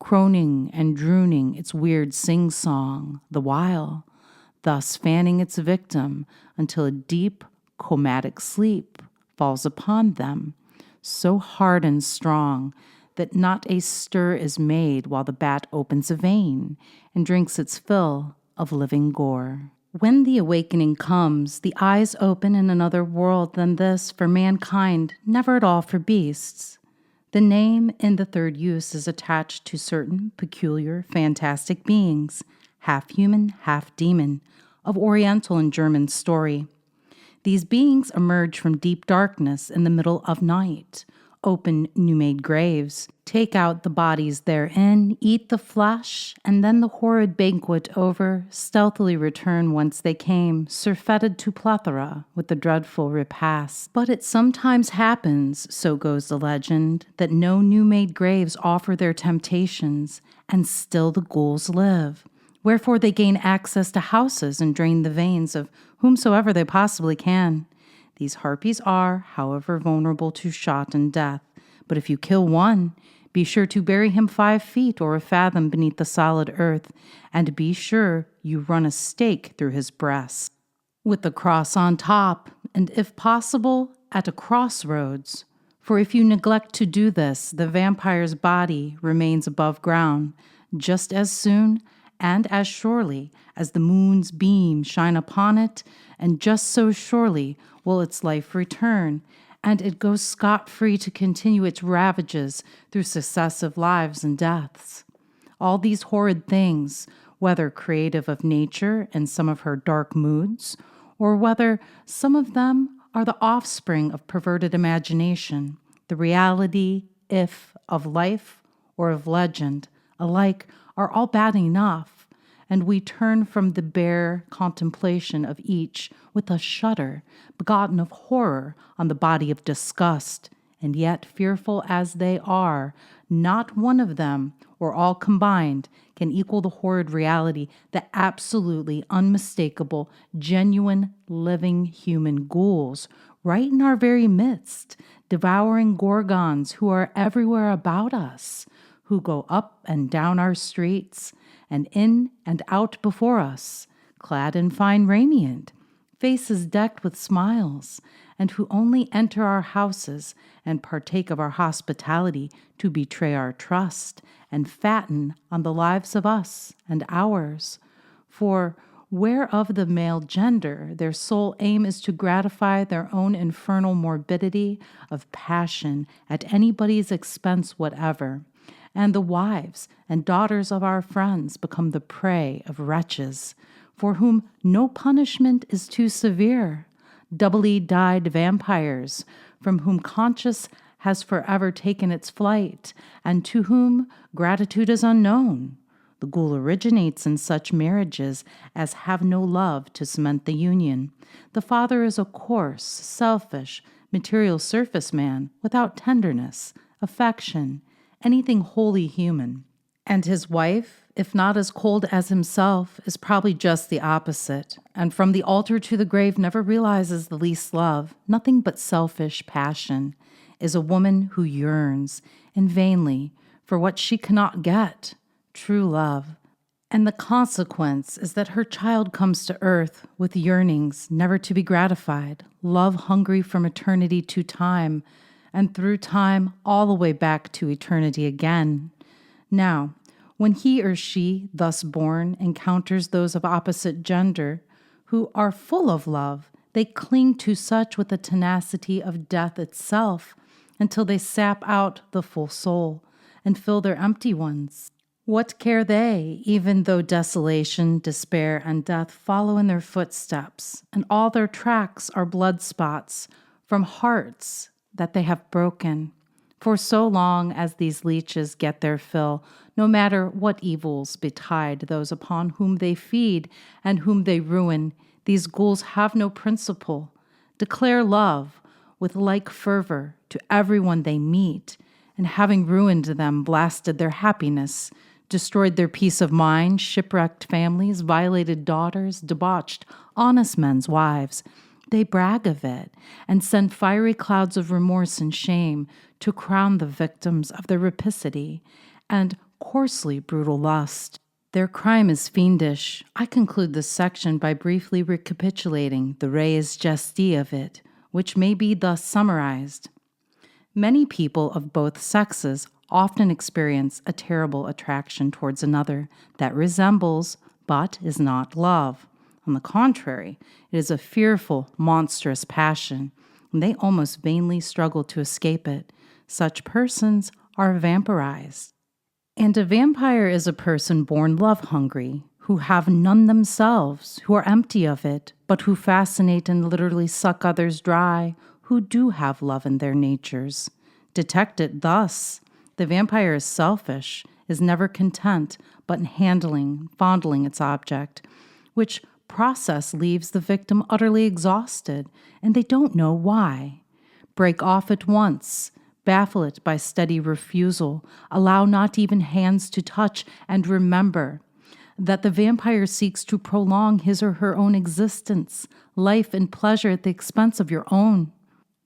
croning and drooning its weird sing-song the while, thus fanning its victim until a deep, comatic sleep falls upon them, so hard and strong that not a stir is made while the bat opens a vein and drinks its fill of living gore. When the awakening comes, the eyes open in another world than this for mankind, never at all for beasts. The name in the third use is attached to certain peculiar, fantastic beings, half human, half demon, of Oriental and German story. These beings emerge from deep darkness in the middle of night, open new-made graves, take out the bodies therein, eat the flesh, and then the horrid banquet over, stealthily return whence they came, surfeited to plethora with the dreadful repast. But it sometimes happens, so goes the legend, that no new-made graves offer their temptations, and still the ghouls live. Wherefore they gain access to houses and drain the veins of whomsoever they possibly can. These harpies are, however, vulnerable to shot and death, but if you kill one, be sure to bury him 5 feet or a fathom beneath the solid earth, and be sure you run a stake through his breast, with the cross on top, and if possible, at a crossroads. For if you neglect to do this, the vampire's body remains above ground, just as soon and as surely as the moon's beam shine upon it, and just so surely will its life return, and it goes scot-free to continue its ravages through successive lives and deaths. All these horrid things, whether creative of nature and some of her dark moods, or whether some of them are the offspring of perverted imagination, the reality, if of life or of legend, alike are all bad enough, and we turn from the bare contemplation of each with a shudder, begotten of horror on the body of disgust, and yet, fearful as they are, not one of them, or all combined, can equal the horrid reality, the absolutely unmistakable, genuine, living human ghouls, right in our very midst, devouring gorgons who are everywhere about us, who go up and down our streets, and in and out before us, clad in fine raiment, faces decked with smiles, and who only enter our houses and partake of our hospitality to betray our trust and fatten on the lives of us and ours. For whereof the male gender, their sole aim is to gratify their own infernal morbidity of passion at anybody's expense whatever, and the wives and daughters of our friends become the prey of wretches, for whom no punishment is too severe, doubly dyed vampires, from whom conscience has forever taken its flight, and to whom gratitude is unknown. The ghoul originates in such marriages as have no love to cement the union. The father is a coarse, selfish, material surface man without tenderness, affection, anything wholly human. And his wife, if not as cold as himself, is probably just the opposite, and from the altar to the grave never realizes the least love, nothing but selfish passion, is a woman who yearns, and vainly, for what she cannot get, true love. And the consequence is that her child comes to earth with yearnings never to be gratified, love hungry from eternity to time, and through time all the way back to eternity again. Now, when he or she, thus born, encounters those of opposite gender who are full of love, they cling to such with the tenacity of death itself until they sap out the full soul and fill their empty ones. What care they, even though desolation, despair, and death follow in their footsteps, and all their tracks are blood spots from hearts that they have broken? For so long as these leeches get their fill, no matter what evils betide those upon whom they feed and whom they ruin, these ghouls have no principle, declare love with like fervor to everyone they meet, and having ruined them, blasted their happiness, destroyed their peace of mind, shipwrecked families, violated daughters, debauched honest men's wives. They brag of it and send fiery clouds of remorse and shame to crown the victims of their rapacity and coarsely brutal lust. Their crime is fiendish. I conclude this section by briefly recapitulating the res gesti of it, which may be thus summarized. Many people of both sexes often experience a terrible attraction towards another that resembles but is not love. On the contrary, it is a fearful, monstrous passion, and they almost vainly struggle to escape it. Such persons are vampirized. And a vampire is a person born love-hungry, who have none themselves, who are empty of it, but who fascinate and literally suck others dry, who do have love in their natures. Detect it thus. The vampire is selfish, is never content, but in fondling its object, which process leaves the victim utterly exhausted, and they don't know why. Break off at once, baffle it by steady refusal, allow not even hands to touch, and remember that the vampire seeks to prolong his or her own existence, life and pleasure at the expense of your own.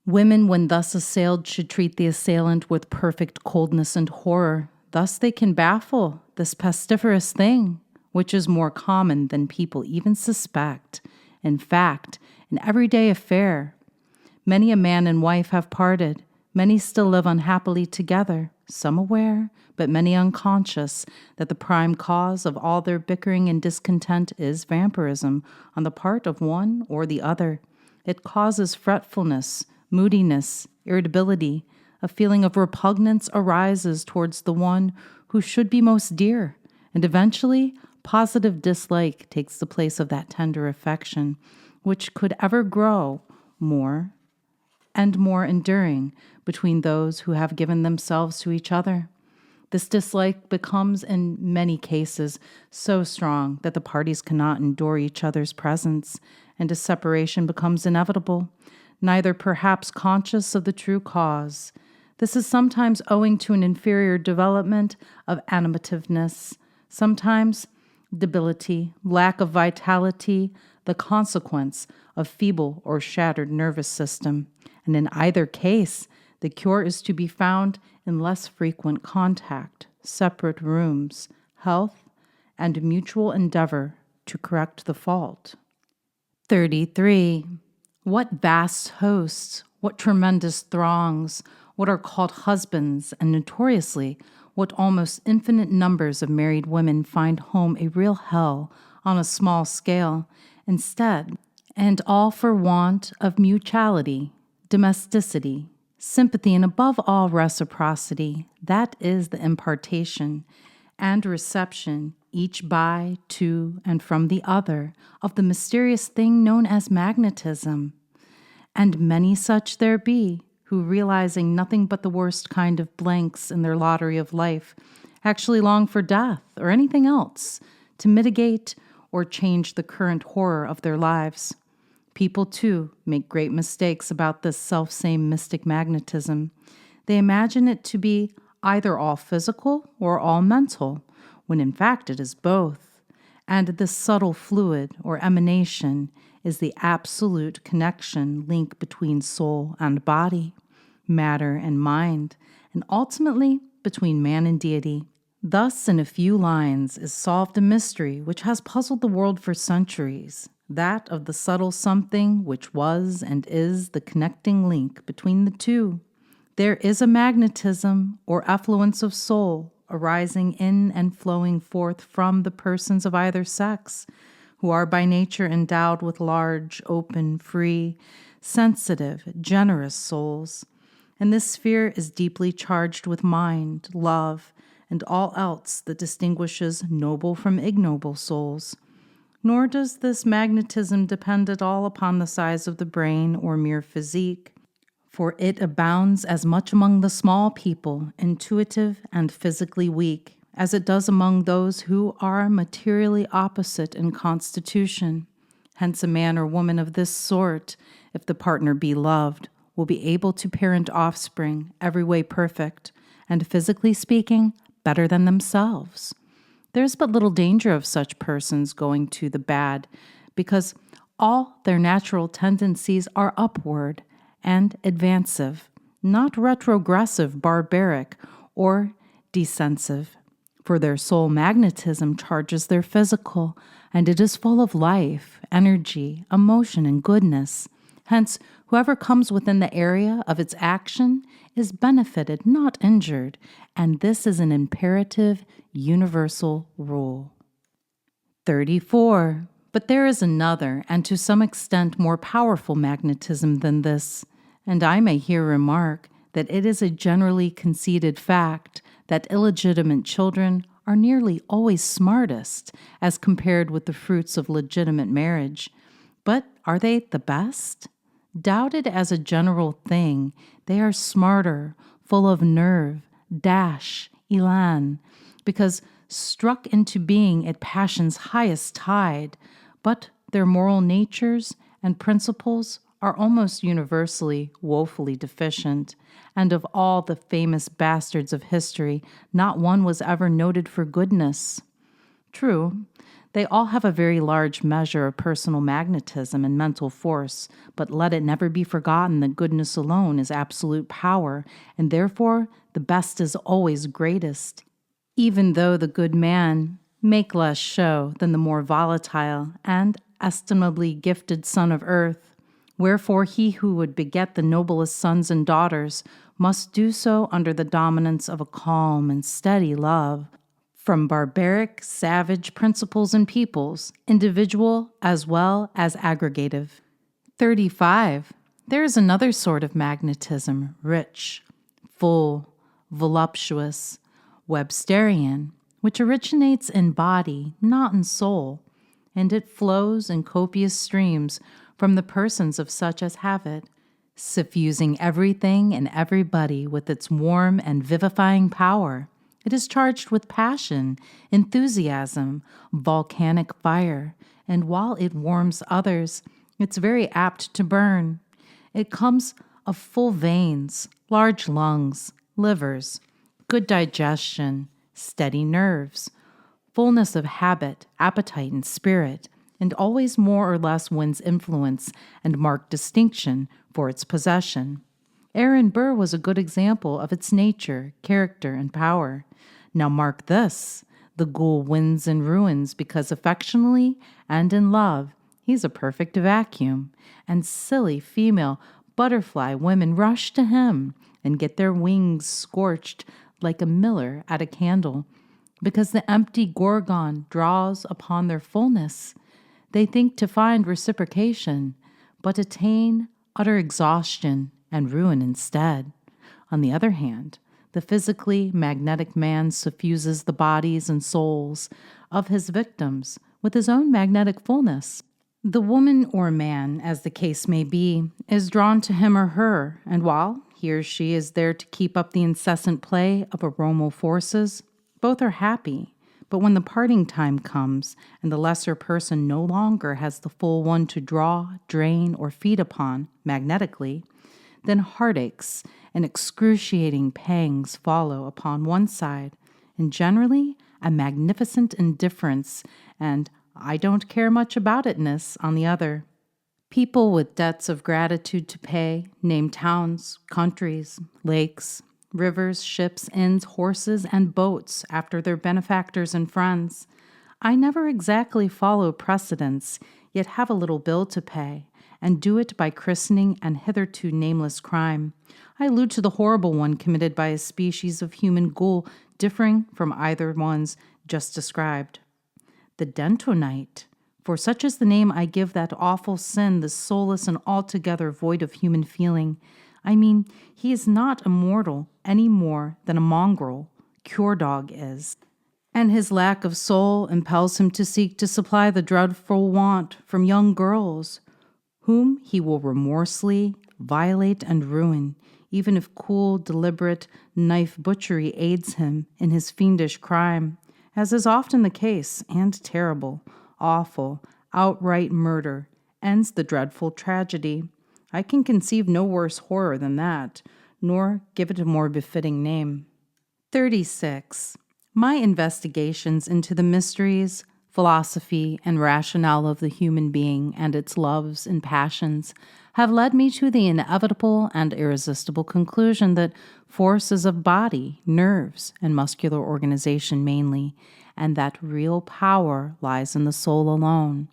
Women, when thus assailed, should treat the assailant with perfect coldness and horror. Thus they can baffle this pestiferous thing, which is more common than people even suspect. In fact, an everyday affair. Many a man and wife have parted. Many still live unhappily together, some aware, but many unconscious, that the prime cause of all their bickering and discontent is vampirism on the part of one or the other. It causes fretfulness, moodiness, irritability. A feeling of repugnance arises towards the one who should be most dear, and eventually positive dislike takes the place of that tender affection, which could ever grow more and more enduring between those who have given themselves to each other. This dislike becomes, in many cases, so strong that the parties cannot endure each other's presence, and a separation becomes inevitable, neither perhaps conscious of the true cause. This is sometimes owing to an inferior development of animativeness, sometimes debility, lack of vitality, the consequence of feeble or shattered nervous system. And in either case, the cure is to be found in less frequent contact, separate rooms, health, and mutual endeavor to correct the fault. 33. What vast hosts, what tremendous throngs, what are called husbands, and notoriously, what almost infinite numbers of married women find home a real hell on a small scale instead, and all for want of mutuality, domesticity, sympathy, and above all reciprocity. That is the impartation and reception, each by, to, and from the other, of the mysterious thing known as magnetism. And many such there be, who, realizing nothing but the worst kind of blanks in their lottery of life, actually long for death or anything else to mitigate or change the current horror of their lives. People, too, make great mistakes about this self-same mystic magnetism. They imagine it to be either all physical or all mental, when in fact it is both. And this subtle fluid or emanation is the absolute connection link between soul and body, matter and mind, and ultimately between man and deity. Thus, in a few lines, is solved a mystery which has puzzled the world for centuries, that of the subtle something which was and is the connecting link between the two. There is a magnetism or effluence of soul arising in and flowing forth from the persons of either sex, who are by nature endowed with large, open, free, sensitive, generous souls. And this sphere is deeply charged with mind, love, and all else that distinguishes noble from ignoble souls. Nor does this magnetism depend at all upon the size of the brain or mere physique, for it abounds as much among the small people, intuitive and physically weak, as it does among those who are materially opposite in constitution. Hence a man or woman of this sort, if the partner be loved, will be able to parent offspring every way perfect, and physically speaking, better than themselves. There is but little danger of such persons going to the bad, because all their natural tendencies are upward and advansive, not retrogressive, barbaric, or descensive. For their soul magnetism charges their physical, and it is full of life, energy, emotion, and goodness. Hence, whoever comes within the area of its action is benefited, not injured, and this is an imperative, universal rule. 34. But there is another, and to some extent more powerful magnetism than this, and I may here remark that it is a generally conceded fact that illegitimate children are nearly always smartest as compared with the fruits of legitimate marriage. But are they the best? Doubted as a general thing, they are smarter, full of nerve, dash, elan, because struck into being at passion's highest tide, but their moral natures and principles are almost universally woefully deficient, and of all the famous bastards of history, not one was ever noted for goodness. True, they all have a very large measure of personal magnetism and mental force, but let it never be forgotten that goodness alone is absolute power, and therefore the best is always greatest, even though the good man make less show than the more volatile and estimably gifted son of earth. Wherefore he who would beget the noblest sons and daughters must do so under the dominance of a calm and steady love, from barbaric, savage principles and peoples, individual as well as aggregative. 35. There is another sort of magnetism, rich, full, voluptuous, Websterian, which originates in body, not in soul, and it flows in copious streams from the persons of such as have it, suffusing everything and everybody with its warm and vivifying power. It is charged with passion, enthusiasm, volcanic fire, and while it warms others, it's very apt to burn. It comes of full veins, large lungs, livers, good digestion, steady nerves, fullness of habit, appetite, and spirit, and always more or less wins influence and marked distinction for its possession. Aaron Burr was a good example of its nature, character, and power. Now mark this, the ghoul wins and ruins because affectionally and in love he's a perfect vacuum, and silly female butterfly women rush to him and get their wings scorched like a miller at a candle. because the empty gorgon draws upon their fullness. They think to find reciprocation, but attain utter exhaustion and ruin instead. On the other hand, the physically magnetic man suffuses the bodies and souls of his victims with his own magnetic fullness. The woman or man, as the case may be, is drawn to him or her, and while he or she is there to keep up the incessant play of aromal forces, both are happy. But when the parting time comes, and the lesser person no longer has the full one to draw, drain, or feed upon magnetically, then heartaches and excruciating pangs follow upon one side, and generally a magnificent indifference and I don't care much about itness on the other. People with debts of gratitude to pay name towns, countries, lakes, rivers, ships, inns, horses, and boats after their benefactors and friends. I never exactly follow precedents, yet have a little bill to pay, and do it by christening an hitherto nameless crime. I allude to the horrible one committed by a species of human ghoul differing from either ones just described. The dentonite, for such is the name I give that awful sin, the soulless and altogether void of human feeling. I mean, he is not immortal any more than a mongrel cure dog is, and his lack of soul impels him to seek to supply the dreadful want from young girls, whom he will remorselessly violate and ruin, even if cool, deliberate knife butchery aids him in his fiendish crime, as is often the case, and terrible, awful, outright murder ends the dreadful tragedy. I can conceive no worse horror than that, nor give it a more befitting name. 36. My investigations into the mysteries, philosophy, and rationale of the human being and its loves and passions have led me to the inevitable and irresistible conclusion that force is of body, nerves, and muscular organization mainly, and that real power lies in the soul alone.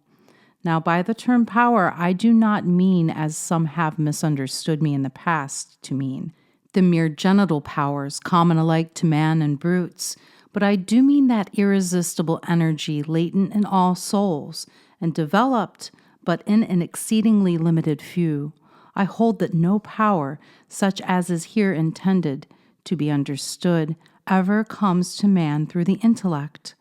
Now, by the term power, I do not mean, as some have misunderstood me in the past to mean, the mere genital powers common alike to man and brutes, but I do mean that irresistible energy latent in all souls and developed but in an exceedingly limited few. I hold that no power, such as is here intended to be understood, ever comes to man through the intellect.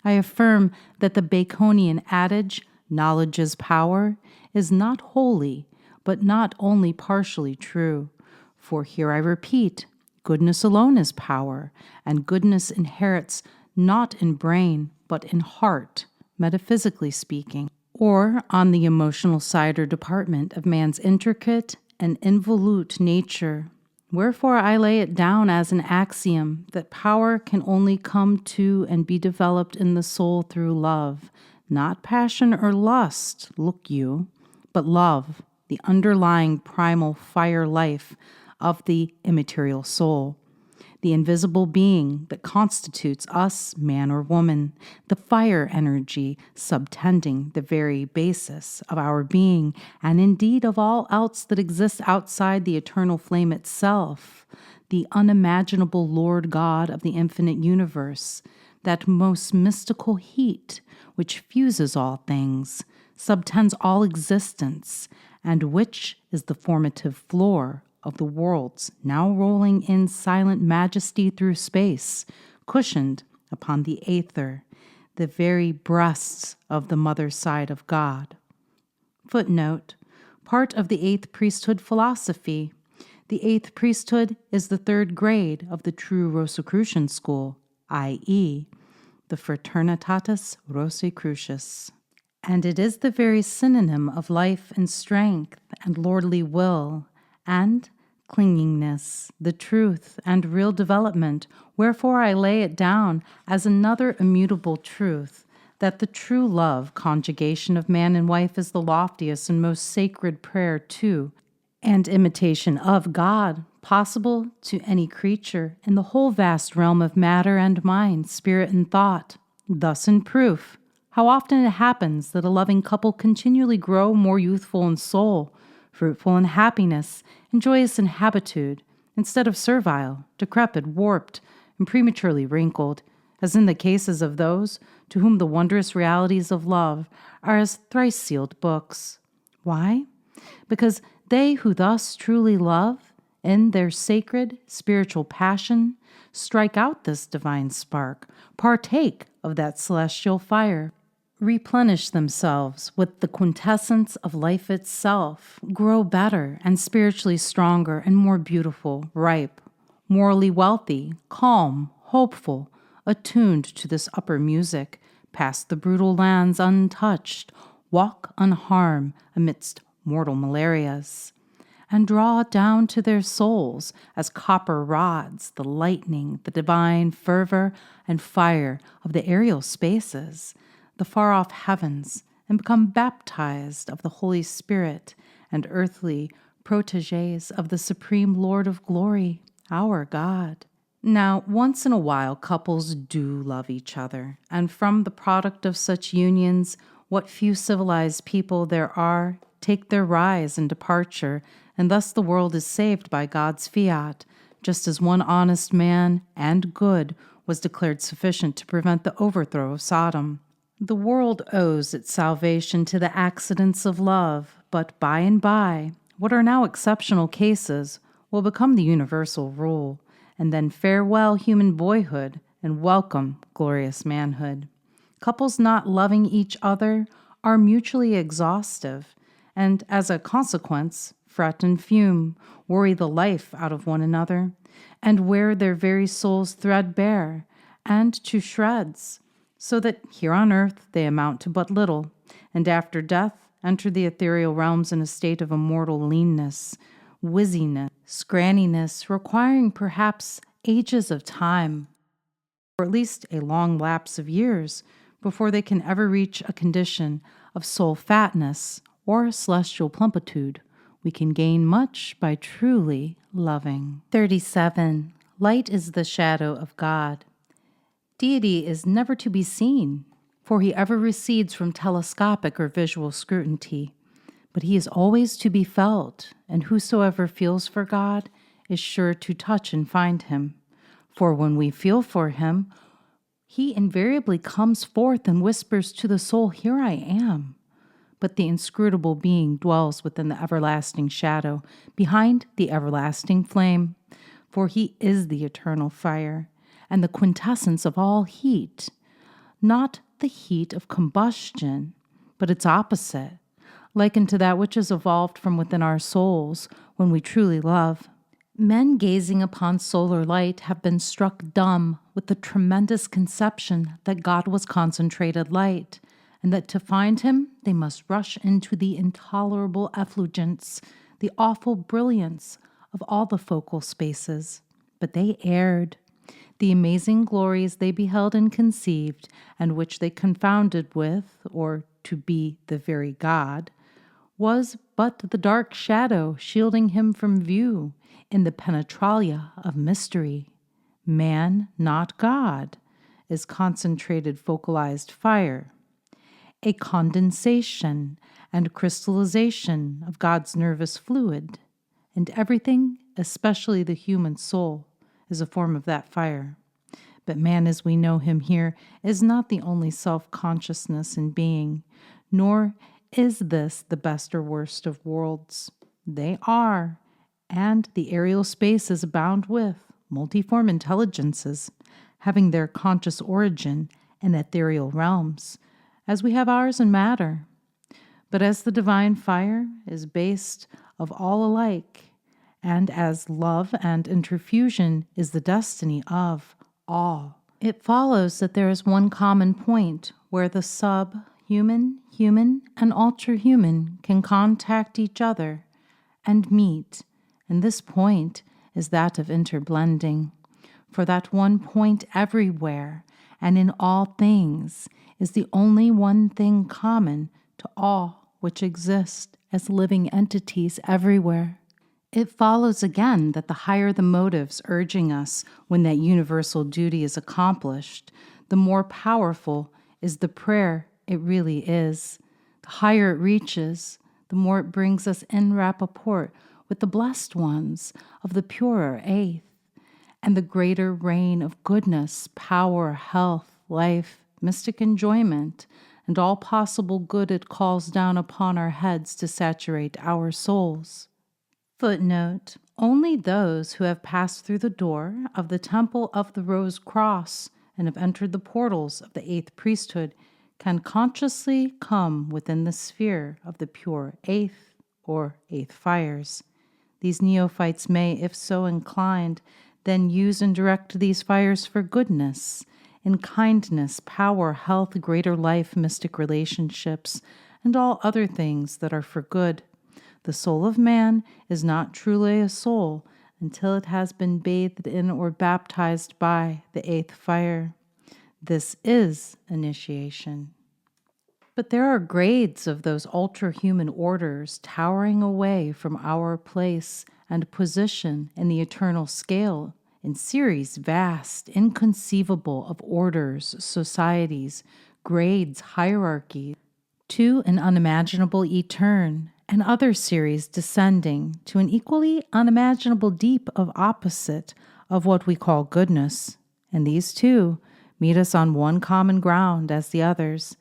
I affirm that the Baconian adage, knowledge is power, is not wholly, but not only partially true. For here I repeat, goodness alone is power, and goodness inherits not in brain, but in heart, metaphysically speaking, or on the emotional side or department of man's intricate and involute nature. Wherefore I lay it down as an axiom that power can only come to and be developed in the soul through love, not passion or lust, look you, but love, the underlying primal fire life of the immaterial soul, the invisible being that constitutes us, man or woman, the fire energy subtending the very basis of our being, and indeed of all else that exists outside the eternal flame itself, the unimaginable Lord God of the infinite universe, that most mystical heat which fuses all things, subtends all existence, and which is the formative floor of the worlds now rolling in silent majesty through space, cushioned upon the aether, the very breasts of the mother side of God. Footnote: part of the eighth priesthood philosophy. The eighth priesthood is the third grade of the true Rosicrucian school, i.e., the Fraternitatis Rosicrucis. And it is the very synonym of life and strength and lordly will, and clingingness, the truth and real development, wherefore I lay it down as another immutable truth, that the true love conjugation of man and wife is the loftiest and most sacred prayer to, and imitation of God, possible to any creature in the whole vast realm of matter and mind, spirit and thought. Thus in proof, how often it happens that a loving couple continually grow more youthful in soul, fruitful in happiness, and joyous in habitude, instead of servile, decrepit, warped, and prematurely wrinkled, as in the cases of those to whom the wondrous realities of love are as thrice sealed books. Why? Because they who thus truly love, in their sacred spiritual passion, strike out this divine spark, partake of that celestial fire, replenish themselves with the quintessence of life itself, grow better and spiritually stronger and more beautiful, ripe, morally wealthy, calm, hopeful, attuned to this upper music, pass the brutal lands untouched, walk unharmed amidst mortal malarias, and draw down to their souls as copper rods the lightning, the divine fervor and fire of the aerial spaces, the far-off heavens, and become baptized of the Holy Spirit and earthly protégés of the Supreme Lord of Glory, our God. Now, once in a while, couples do love each other, and from the product of such unions, what few civilized people there are take their rise and departure, and thus the world is saved by God's fiat, just as one honest man and good was declared sufficient to prevent the overthrow of Sodom. The world owes its salvation to the accidents of love, but by and by, what are now exceptional cases will become the universal rule, and then farewell human boyhood and welcome glorious manhood. Couples not loving each other are mutually exhaustive, and as a consequence, fret and fume, worry the life out of one another, and wear their very souls threadbare and to shreds, so that here on earth they amount to but little, and after death enter the ethereal realms in a state of immortal leanness, wizziness, scranniness, requiring perhaps ages of time, or at least a long lapse of years, before they can ever reach a condition of soul fatness or celestial plumitude. We can gain much by truly loving. 37. Light is the shadow of God. Deity is never to be seen, for he ever recedes from telescopic or visual scrutiny. But he is always to be felt, and whosoever feels for God is sure to touch and find him. For when we feel for him, he invariably comes forth and whispers to the soul, "Here I am." But the inscrutable being dwells within the everlasting shadow, behind the everlasting flame, for he is the eternal fire, and the quintessence of all heat, not the heat of combustion, but its opposite, likened to that which is evolved from within our souls when we truly love. Men gazing upon solar light have been struck dumb with the tremendous conception that God was concentrated light, and that to find him they must rush into the intolerable effulgence, the awful brilliance of all the focal spaces. But they erred. The amazing glories they beheld and conceived, and which they confounded with, or to be the very God, was but the dark shadow shielding him from view in the penetralia of mystery. Man, not God, is concentrated focalized fire, a condensation and crystallization of God's nervous fluid, and everything, especially the human soul, is a form of that fire. But man, as we know him here, is not the only self-consciousness in being, nor is this the best or worst of worlds. They are, and the aerial spaces abound with multiform intelligences, having their conscious origin in ethereal realms, as we have ours in matter. But as the divine fire is based of all alike, and as love and interfusion is the destiny of all, it follows that there is one common point where the subhuman, human, and ultra-human can contact each other and meet, and this point is that of interblending. For that one point everywhere and in all things is the only one thing common to all which exist as living entities everywhere. It follows again that the higher the motives urging us when that universal duty is accomplished, the more powerful is the prayer it really is. The higher it reaches, the more it brings us in rapport with the blessed ones of the purer eighth, and the greater reign of goodness, power, health, life, mystic enjoyment, and all possible good it calls down upon our heads to saturate our souls. Footnote: only those who have passed through the door of the Temple of the Rose Cross and have entered the portals of the eighth priesthood can consciously come within the sphere of the pure eighth or eighth fires. These neophytes may, if so inclined, then use and direct these fires for goodness, in kindness, power, health, greater life, mystic relationships, and all other things that are for good. The soul of man is not truly a soul until it has been bathed in or baptized by the eighth fire. This is initiation. But there are grades of those ultra-human orders towering away from our place and position in the eternal scale, in series vast, inconceivable of orders, societies, grades, hierarchies, to an unimaginable etern, and other series descending to an equally unimaginable deep of opposite of what we call goodness. And these too meet us on one common ground as the others,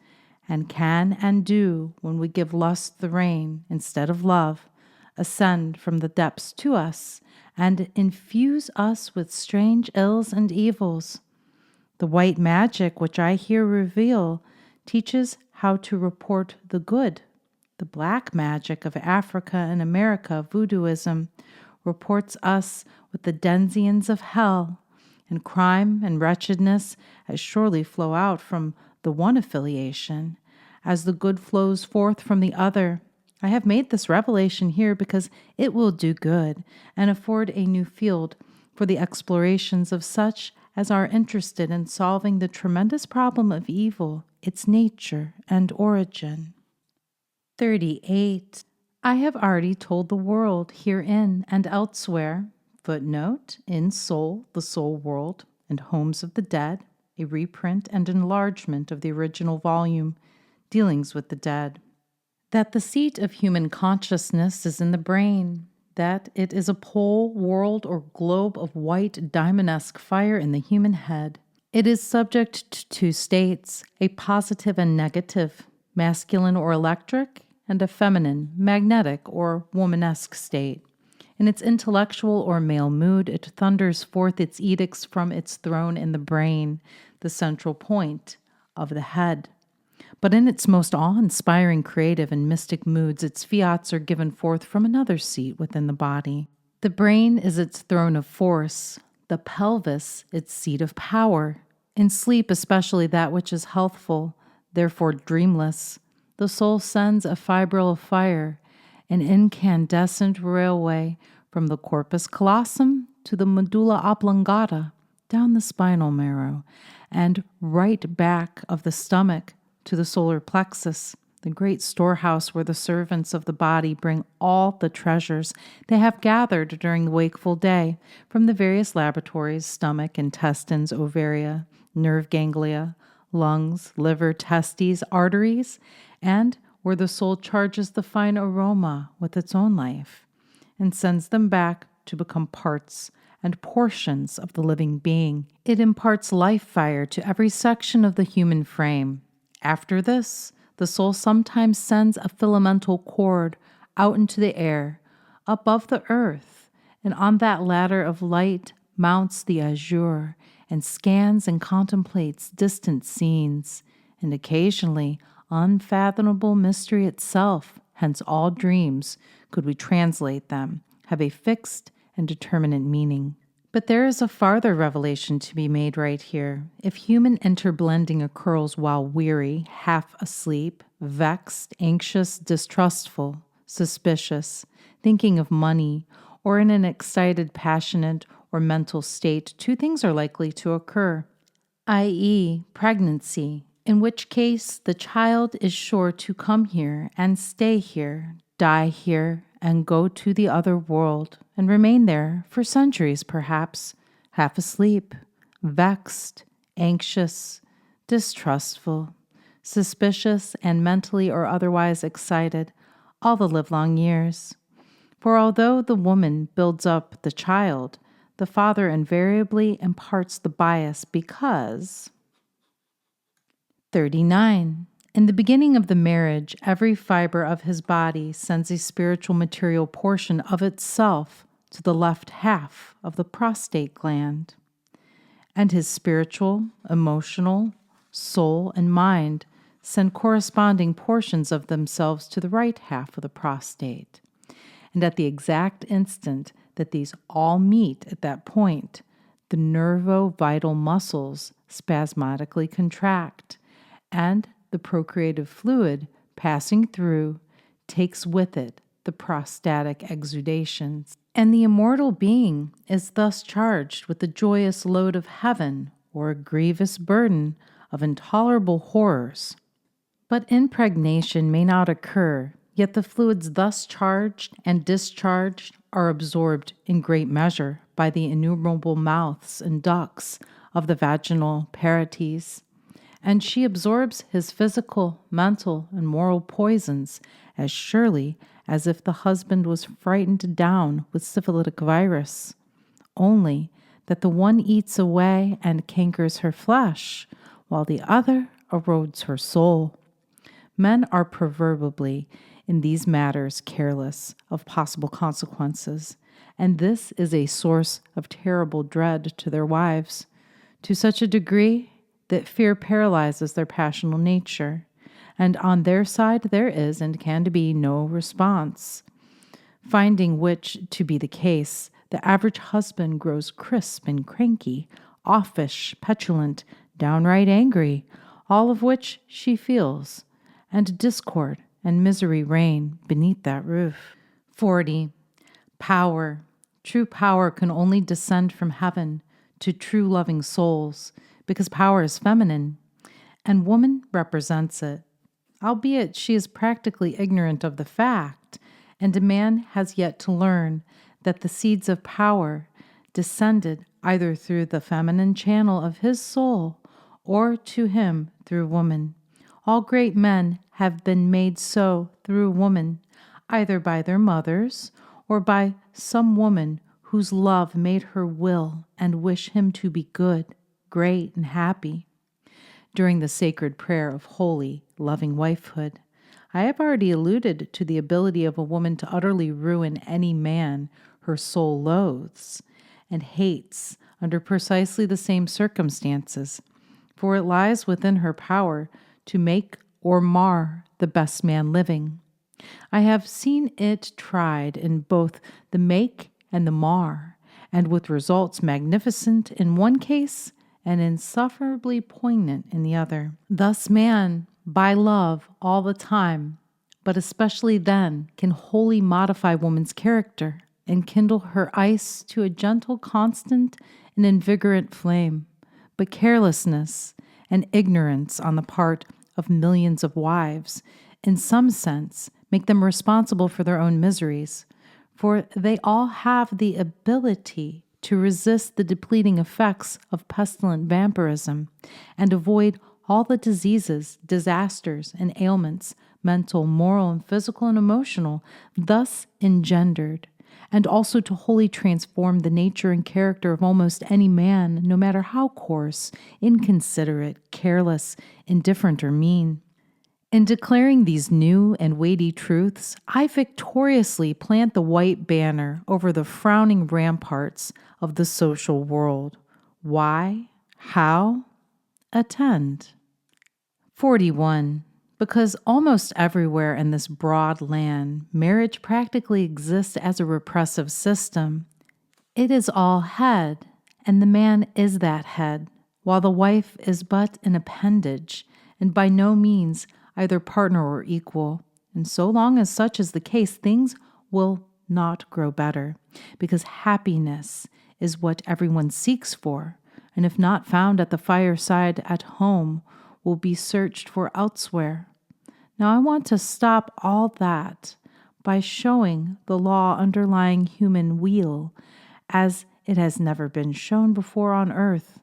and can and do, when we give lust the rein instead of love, ascend from the depths to us and infuse us with strange ills and evils. The white magic which I here reveal teaches how to report the good. The black magic of Africa and America, voodooism, reports us with the denizens of hell, and crime and wretchedness as surely flow out from the one affiliation as the good flows forth from the other. I have made this revelation here because it will do good and afford a new field for the explorations of such as are interested in solving the tremendous problem of evil, its nature and origin. 38. I have already told the world herein and elsewhere. Footnote: in Soul, the Soul World, and Homes of the Dead, a reprint and enlargement of the original volume, Dealings with the Dead, that the seat of human consciousness is in the brain, that it is a pole, world, or globe of white diamond-esque fire in the human head. It is subject to two states, a positive and negative, masculine or electric, and a feminine, magnetic, or womanesque state. In its intellectual or male mood, it thunders forth its edicts from its throne in the brain, the central point of the head. But in its most awe-inspiring creative and mystic moods, its fiats are given forth from another seat within the body. The brain is its throne of force, the pelvis its seat of power. In sleep, especially that which is healthful, therefore dreamless, the soul sends a fibril of fire, an incandescent railway from the corpus callosum to the medulla oblongata, down the spinal marrow, and right back of the stomach to the solar plexus, the great storehouse where the servants of the body bring all the treasures they have gathered during the wakeful day from the various laboratories, stomach, intestines, ovaria, nerve ganglia, lungs, liver, testes, arteries, and where the soul charges the fine aroma with its own life and sends them back to become parts and portions of the living being. It imparts life fire to every section of the human frame. After this, the soul sometimes sends a filamental cord out into the air, above the earth, and on that ladder of light mounts the azure and scans and contemplates distant scenes, and occasionally unfathomable mystery itself, hence all dreams, could we translate them, have a fixed and determinate meaning. But there is a farther revelation to be made right here. If human interblending occurs while weary, half asleep, vexed, anxious, distrustful, suspicious, thinking of money, or in an excited, passionate, or mental state, two things are likely to occur, i.e., pregnancy, in which case the child is sure to come here and stay here, die here, and go to the other world, and remain there for centuries perhaps, half asleep, vexed, anxious, distrustful, suspicious, and mentally or otherwise excited all the livelong years. For although the woman builds up the child, the father invariably imparts the bias because 39. In the beginning of the marriage, every fiber of his body sends a spiritual material portion of itself to the left half of the prostate gland, and his spiritual, emotional, soul, and mind send corresponding portions of themselves to the right half of the prostate. And at the exact instant that these all meet at that point, the nervo-vital muscles spasmodically contract, and the procreative fluid passing through takes with it the prostatic exudations. And the immortal being is thus charged with the joyous load of heaven or a grievous burden of intolerable horrors. But impregnation may not occur, yet the fluids thus charged and discharged are absorbed in great measure by the innumerable mouths and ducts of the vaginal parietes, and she absorbs his physical, mental, and moral poisons as surely as if the husband was frightened down with syphilitic virus, only that the one eats away and cankers her flesh, while the other erodes her soul. Men are proverbially in these matters careless of possible consequences, and this is a source of terrible dread to their wives, to such a degree that fear paralyzes their passional nature, and on their side there is and can be no response. Finding which to be the case, the average husband grows crisp and cranky, offish, petulant, downright angry, all of which she feels, and discord and misery reign beneath that roof. 40. Power. True power can only descend from heaven to true loving souls, because power is feminine, and woman represents it, albeit she is practically ignorant of the fact, and a man has yet to learn that the seeds of power descended either through the feminine channel of his soul or to him through woman. All great men have been made so through woman, either by their mothers or by some woman whose love made her will and wish him to be good, great, and happy. During the sacred prayer of holy, loving wifehood, I have already alluded to the ability of a woman to utterly ruin any man her soul loathes and hates under precisely the same circumstances, for it lies within her power to make or mar the best man living. I have seen it tried in both the make and the mar, and with results magnificent in one case and insufferably poignant in the other. Thus man, by love all the time, but especially then, can wholly modify woman's character and kindle her ice to a gentle, constant, and invigorant flame. But carelessness and ignorance on the part of millions of wives, in some sense, make them responsible for their own miseries, for they all have the ability to resist the depleting effects of pestilent vampirism and avoid all the diseases, disasters, and ailments, mental, moral, and physical and emotional, thus engendered, and also to wholly transform the nature and character of almost any man, no matter how coarse, inconsiderate, careless, indifferent, or mean. In declaring these new and weighty truths, I victoriously plant the white banner over the frowning ramparts of the social world. Why? How? Attend. 41. Because almost everywhere in this broad land, marriage practically exists as a repressive system. It is all head, and the man is that head, while the wife is but an appendage, and by no means either partner or equal. And so long as such is the case, things will not grow better, because happiness is what everyone seeks for, and if not found at the fireside at home, will be searched for elsewhere. Now I want to stop all that by showing the law underlying human weal as it has never been shown before on earth.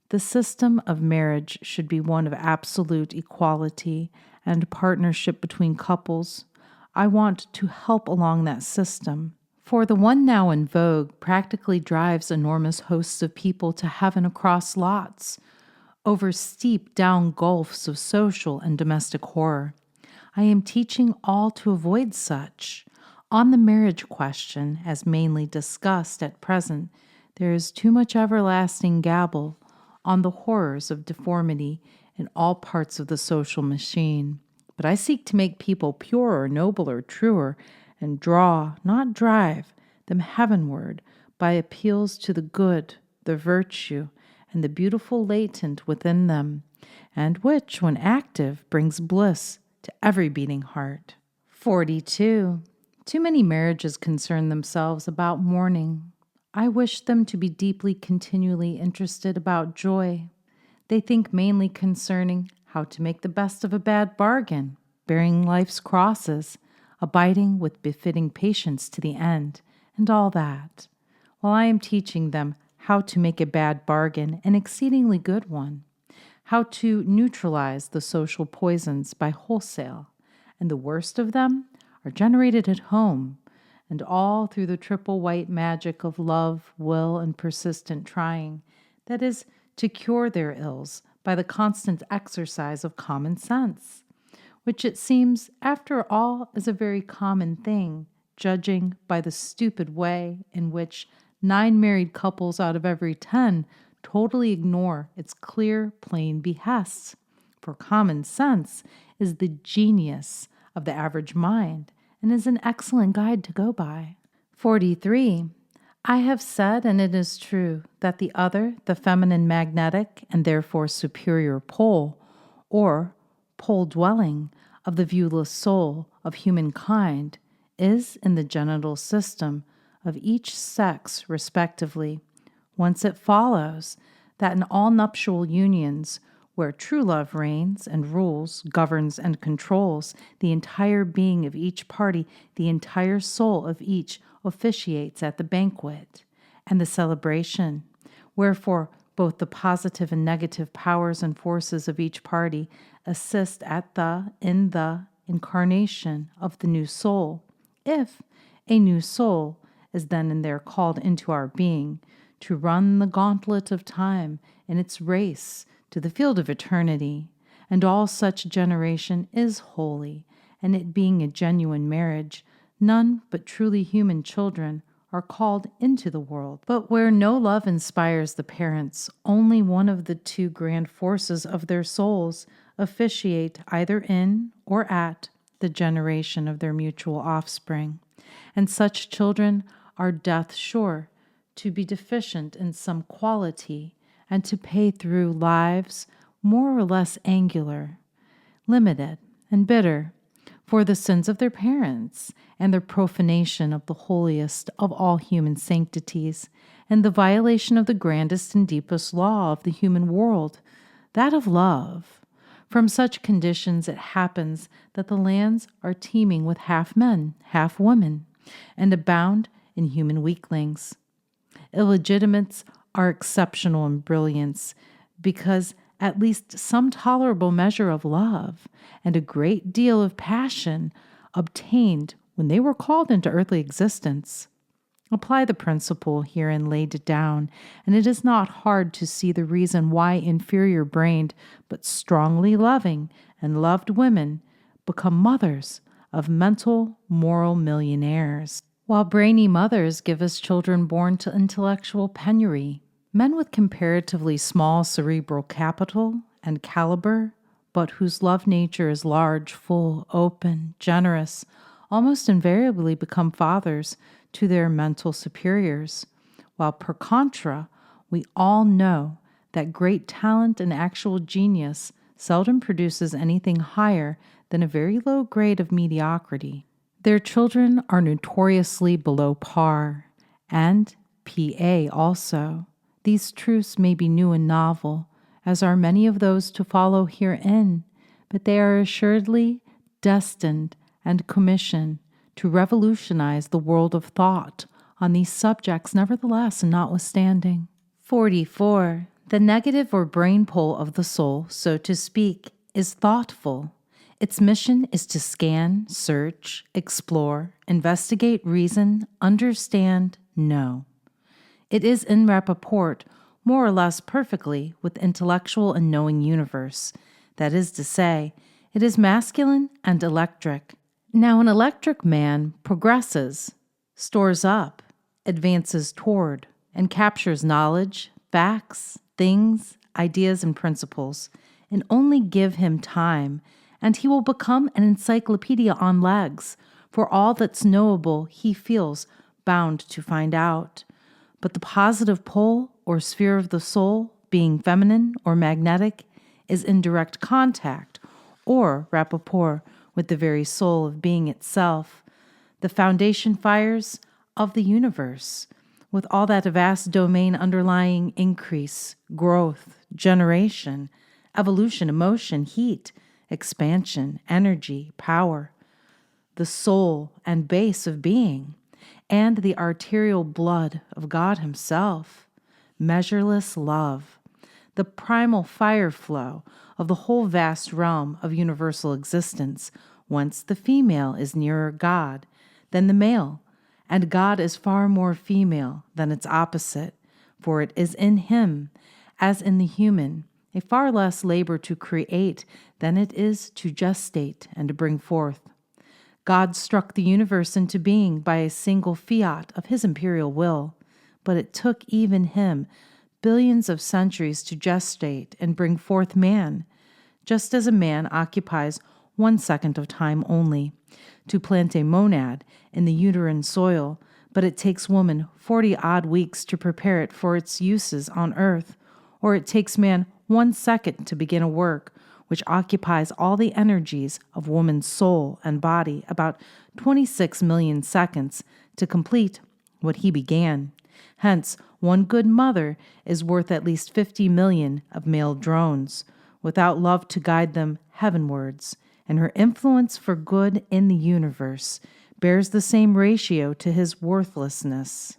The system of marriage should be one of absolute equality and partnership between couples. I want to help along that system, For the one now in vogue practically drives enormous hosts of people to heaven across lots, over steep down gulfs of social and domestic horror. I am teaching all to avoid such. On the marriage question, as mainly discussed at present, there is too much everlasting gabble on the horrors of deformity in all parts of the social machine. But I seek to make people purer, nobler, truer, and draw, not drive, them heavenward by appeals to the good, the virtue, and the beautiful latent within them, and which, when active, brings bliss to every beating heart. 42. Too many marriages concern themselves about mourning. I wish them to be deeply, continually interested about joy. They think mainly concerning how to make the best of a bad bargain, bearing life's crosses, abiding with befitting patience to the end, and all that, while I am teaching them how to make a bad bargain an exceedingly good one, how to neutralize the social poisons by wholesale, and the worst of them are generated at home, and all through the triple white magic of love, will, and persistent trying, that is, to cure their ills by the constant exercise of common sense, which it seems, after all, is a very common thing, judging by the stupid way in which 9 married couples out of every 10 totally ignore its clear, plain behests. For common sense is the genius of the average mind and is an excellent guide to go by. 43. I have said, and it is true, that the other, the feminine magnetic and therefore superior pole, or pole dwelling of the viewless soul of humankind, is in the genital system of each sex respectively. Whence it follows that in all nuptial unions, where true love reigns and rules, governs and controls the entire being of each party, the entire soul of each officiates at the banquet and the celebration. Wherefore, both the positive and negative powers and forces of each party assist in the incarnation of the new soul. If a new soul is then and there called into our being, to run the gauntlet of time in its race to the field of eternity, and all such generation is holy, and it being a genuine marriage, none but truly human children are called into the world. But where no love inspires the parents, only one of the 2 grand forces of their souls officiate either in or at the generation of their mutual offspring, and such children are death sure to be deficient in some quality, and to pay through lives more or less angular, limited, and bitter, for the sins of their parents, and their profanation of the holiest of all human sanctities, and the violation of the grandest and deepest law of the human world, that of love. From such conditions it happens that the lands are teeming with half men, half women, and abound in human weaklings. Illegitimates are exceptional in brilliance, because at least some tolerable measure of love and a great deal of passion obtained when they were called into earthly existence. Apply the principle herein laid down, and it is not hard to see the reason why inferior-brained but strongly loving and loved women become mothers of mental, moral millionaires, while brainy mothers give us children born to intellectual penury. Men with comparatively small cerebral capital and caliber, but whose love nature is large, full, open, generous, almost invariably become fathers to their mental superiors, while per contra, we all know that great talent and actual genius seldom produces anything higher than a very low grade of mediocrity. Their children are notoriously below par, and P.A. also. These truths may be new and novel, as are many of those to follow herein, but they are assuredly destined and commissioned to revolutionize the world of thought on these subjects, nevertheless and notwithstanding. 44. The negative or brain pole of the soul, so to speak, is thoughtful. Its mission is to scan, search, explore, investigate, reason, understand, know. It is in rapport, more or less perfectly, with the intellectual and knowing universe. That is to say, it is masculine and electric. Now, an electric man progresses, stores up, advances toward, and captures knowledge, facts, things, ideas, and principles, and only give him time, and he will become an encyclopedia on legs, for all that's knowable he feels bound to find out. But the positive pole or sphere of the soul, being feminine or magnetic, is in direct contact or rapport with the very soul of being itself, the foundation fires of the universe, with all that vast domain underlying increase, growth, generation, evolution, emotion, heat, expansion, energy, power, the soul and base of being, and the arterial blood of God Himself, measureless love, the primal fire flow of the whole vast realm of universal existence, whence the female is nearer God than the male, and God is far more female than its opposite, for it is in Him, as in the human, a far less labor to create than it is to gestate and to bring forth. God struck the universe into being by a single fiat of His imperial will, but it took even Him billions of centuries to gestate and bring forth man, just as a man occupies 1 second of time only to plant a monad in the uterine soil, but it takes woman 40-odd weeks to prepare it for its uses on earth, or it takes man 1 second to begin a work which occupies all the energies of woman's soul and body, about 26 million seconds to complete what he began. Hence, one good mother is worth at least 50 million of male drones, without love to guide them heavenwards, and her influence for good in the universe bears the same ratio to his worthlessness.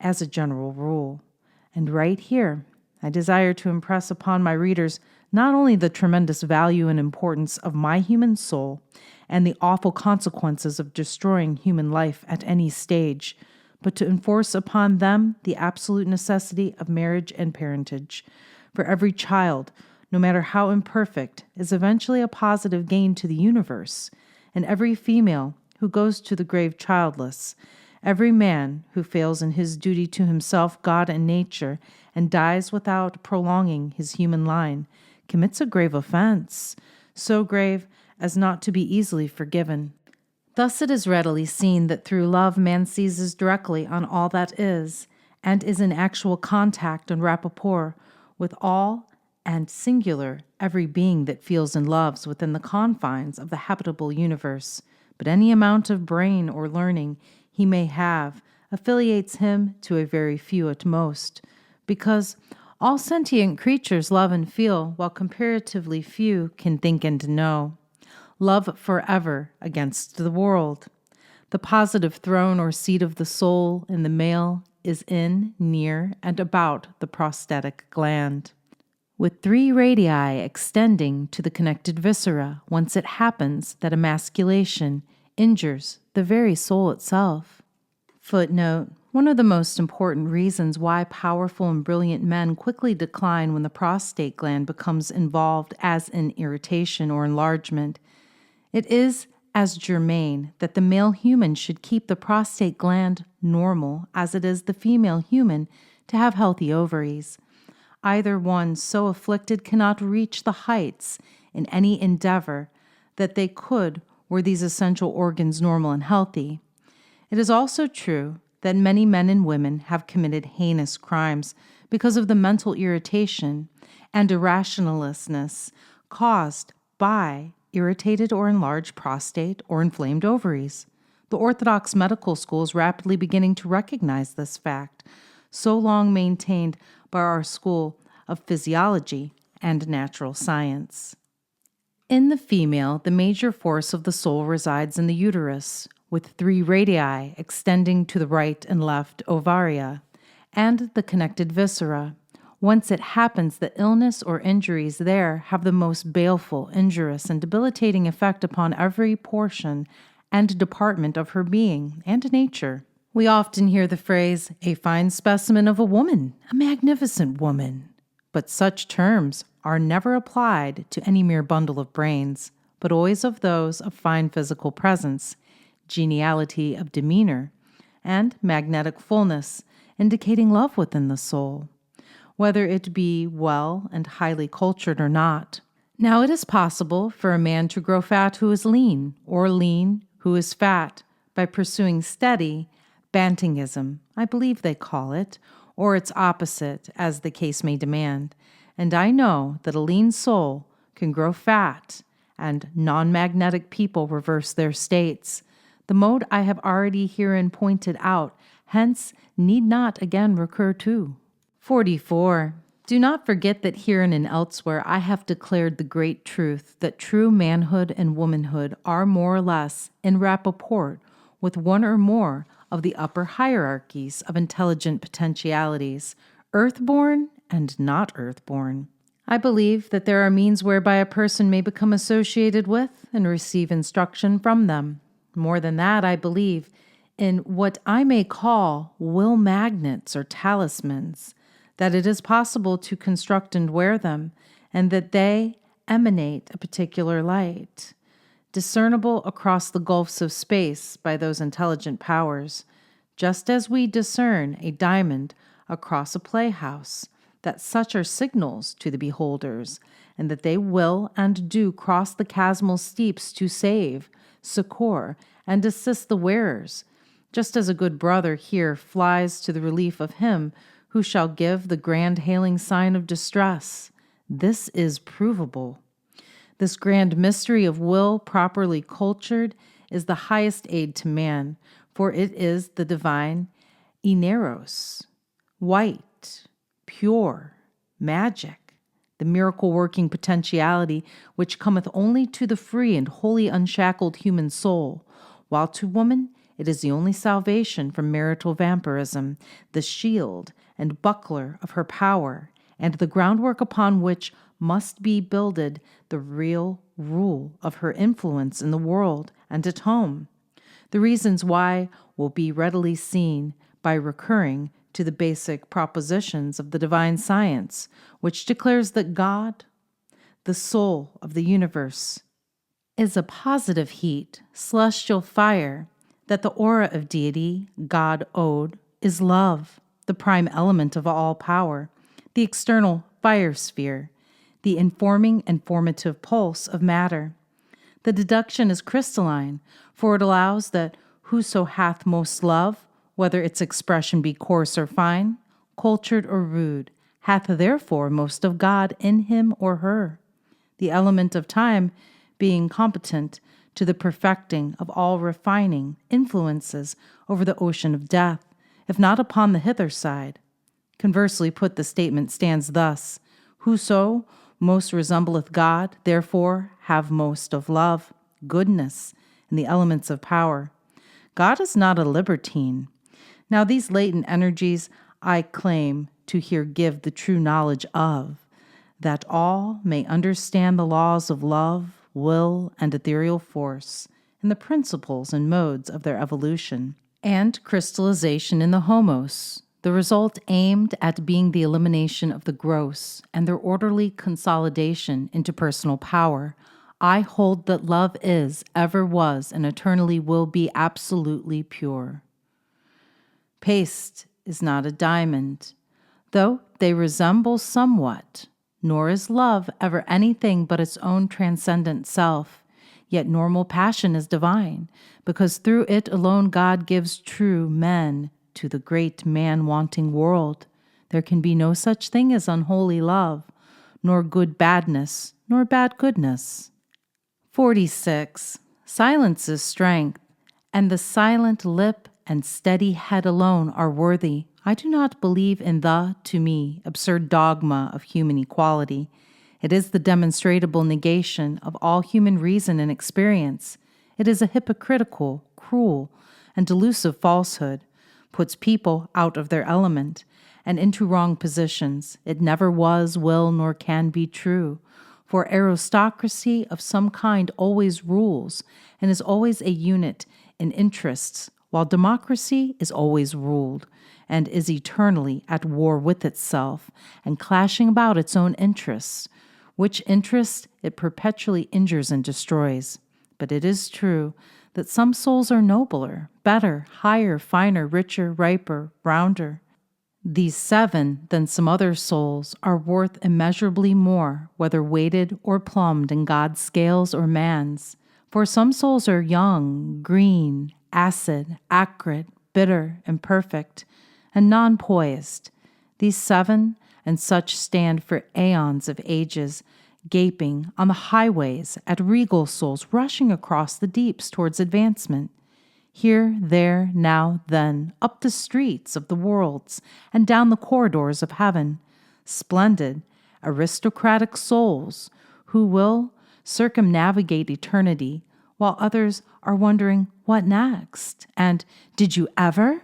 As a general rule, and right here, I desire to impress upon my readers not only the tremendous value and importance of my human soul and the awful consequences of destroying human life at any stage, but to enforce upon them the absolute necessity of marriage and parentage. For every child, no matter how imperfect, is eventually a positive gain to the universe, and every female who goes to the grave childless, every man who fails in his duty to himself, God, and nature, and dies without prolonging his human line, commits a grave offense, so grave as not to be easily forgiven. Thus it is readily seen that through love man seizes directly on all that is, and is in actual contact and rapport with all and singular every being that feels and loves within the confines of the habitable universe. But any amount of brain or learning he may have affiliates him to a very few at most, because all sentient creatures love and feel, while comparatively few can think and know. Love forever against the world. The positive throne or seat of the soul in the male is in, near, and about the prostatic gland, with 3 radii extending to the connected viscera, whence it happens that emasculation injures the very soul itself. Footnote: one of the most important reasons why powerful and brilliant men quickly decline when the prostate gland becomes involved as in irritation or enlargement. It is as germane that the male human should keep the prostate gland normal as it is the female human to have healthy ovaries. Either one so afflicted cannot reach the heights in any endeavor that they could were these essential organs normal and healthy. It is also true that many men and women have committed heinous crimes because of the mental irritation and irrationalness caused by irritated or enlarged prostate or inflamed ovaries. The orthodox medical school is rapidly beginning to recognize this fact, so long maintained by our school of physiology and natural science. In the female, the major force of the soul resides in the uterus, with 3 radii extending to the right and left ovaria, and the connected viscera, Whence it happens that illness or injuries there have the most baleful, injurious, and debilitating effect upon every portion and department of her being and nature. We often hear the phrase, a fine specimen of a woman, a magnificent woman. But such terms are never applied to any mere bundle of brains, but always of those of fine physical presence, geniality of demeanor, and magnetic fullness, indicating love within the soul, whether it be well and highly cultured or not. Now it is possible for a man to grow fat who is lean, or lean who is fat, by pursuing steady Bantingism, I believe they call it, or its opposite, as the case may demand. And I know that a lean soul can grow fat, and non-magnetic people reverse their states. The mode I have already herein pointed out, hence need not again recur to. 44. Do not forget that herein and elsewhere I have declared the great truth that true manhood and womanhood are more or less in rapport with one or more of the upper hierarchies of intelligent potentialities, earthborn and not earthborn. I believe that there are means whereby a person may become associated with and receive instruction from them. More than that, I believe in what I may call will magnets or talismans, that it is possible to construct and wear them, and that they emanate a particular light, discernible across the gulfs of space by those intelligent powers, just as we discern a diamond across a playhouse, that such are signals to the beholders, and that they will and do cross the chasmal steeps to save, succor, and assist the wearers, just as a good brother here flies to the relief of him who shall give the grand hailing sign of distress. This is provable. This grand mystery of will properly cultured is the highest aid to man, for it is the divine Ineros, white, pure, magic, the miracle-working potentiality which cometh only to the free and wholly unshackled human soul, while to woman it is the only salvation from marital vampirism, the shield and buckler of her power, and the groundwork upon which must be builded the real rule of her influence in the world and at home. The reasons why will be readily seen by recurring to the basic propositions of the divine science, which declares that God, the soul of the universe, is a positive heat, celestial fire, that the aura of deity, God Ode, is love, the prime element of all power, the external fire sphere, the informing and formative pulse of matter. The deduction is crystalline, for it allows that whoso hath most love, whether its expression be coarse or fine, cultured or rude, hath therefore most of God in him or her, the element of time being competent to the perfecting of all refining influences over the ocean of death, if not upon the hither side. Conversely put, the statement stands thus: whoso most resembleth God, therefore have most of love, goodness, and the elements of power. God is not a libertine. Now these latent energies I claim to here give the true knowledge of, that all may understand the laws of love, will, and ethereal force, and the principles and modes of their evolution, and crystallization in the homos, the result aimed at being the elimination of the gross and their orderly consolidation into personal power. I hold that love is, ever was, and eternally will be absolutely pure. Paste is not a diamond, though they resemble somewhat, nor is love ever anything but its own transcendent self. Yet normal passion is divine, because through it alone God gives true men to the great man-wanting world. There can be no such thing as unholy love, nor good badness, nor bad goodness. 46. Silence is strength, and the silent lip and steady head alone are worthy. I do not believe in the, to me, absurd dogma of human equality. It is the demonstrable negation of all human reason and experience. It is a hypocritical, cruel, and delusive falsehood, puts people out of their element, and into wrong positions. It never was, will, nor can be true. For aristocracy of some kind always rules and is always a unit in interests, while democracy is always ruled and is eternally at war with itself and clashing about its own interests, which interest it perpetually injures and destroys. But it is true that some souls are nobler, better, higher, finer, richer, riper, rounder. These 7 than some other souls are worth immeasurably more, whether weighted or plumbed in God's scales or man's. For some souls are young, green, acid, acrid, bitter, imperfect, and non-poised. These 7 and such stand for aeons of ages, gaping on the highways at regal souls rushing across the deeps towards advancement. Here, there, now, then, up the streets of the worlds and down the corridors of heaven, splendid, aristocratic souls who will circumnavigate eternity, while others are wondering, what next? And did you ever?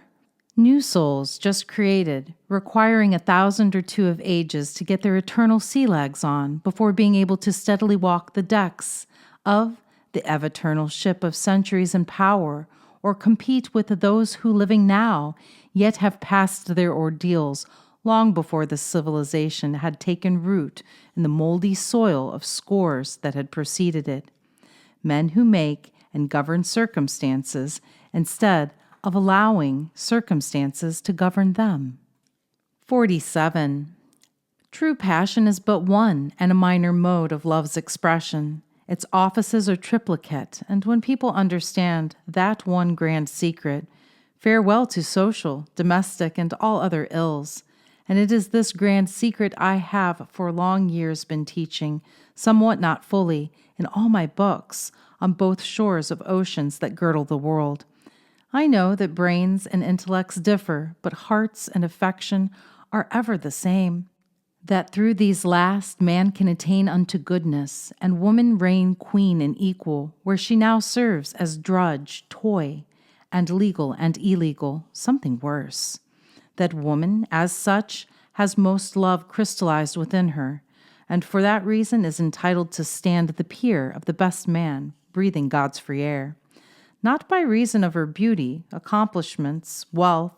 New souls just created, requiring 1,000 or 2 of ages to get their eternal sea legs on before being able to steadily walk the decks of the ev-eternal ship of centuries and power, or compete with those who living now yet have passed their ordeals long before the civilization had taken root in the moldy soil of scores that had preceded it. Men who make and govern circumstances instead of allowing circumstances to govern them. 47. True passion is but one and a minor mode of love's expression. Its offices are triplicate, and when people understand that one grand secret, farewell to social, domestic, and all other ills. And it is this grand secret I have for long years been teaching, somewhat not fully, in all my books, on both shores of oceans that girdle the world. I know that brains and intellects differ, but hearts and affection are ever the same. That through these last man can attain unto goodness, and woman reign queen and equal, where she now serves as drudge, toy, and legal and illegal, something worse. That woman, as such, has most love crystallized within her, and for that reason is entitled to stand the peer of the best man, breathing God's free air. Not by reason of her beauty, accomplishments, wealth,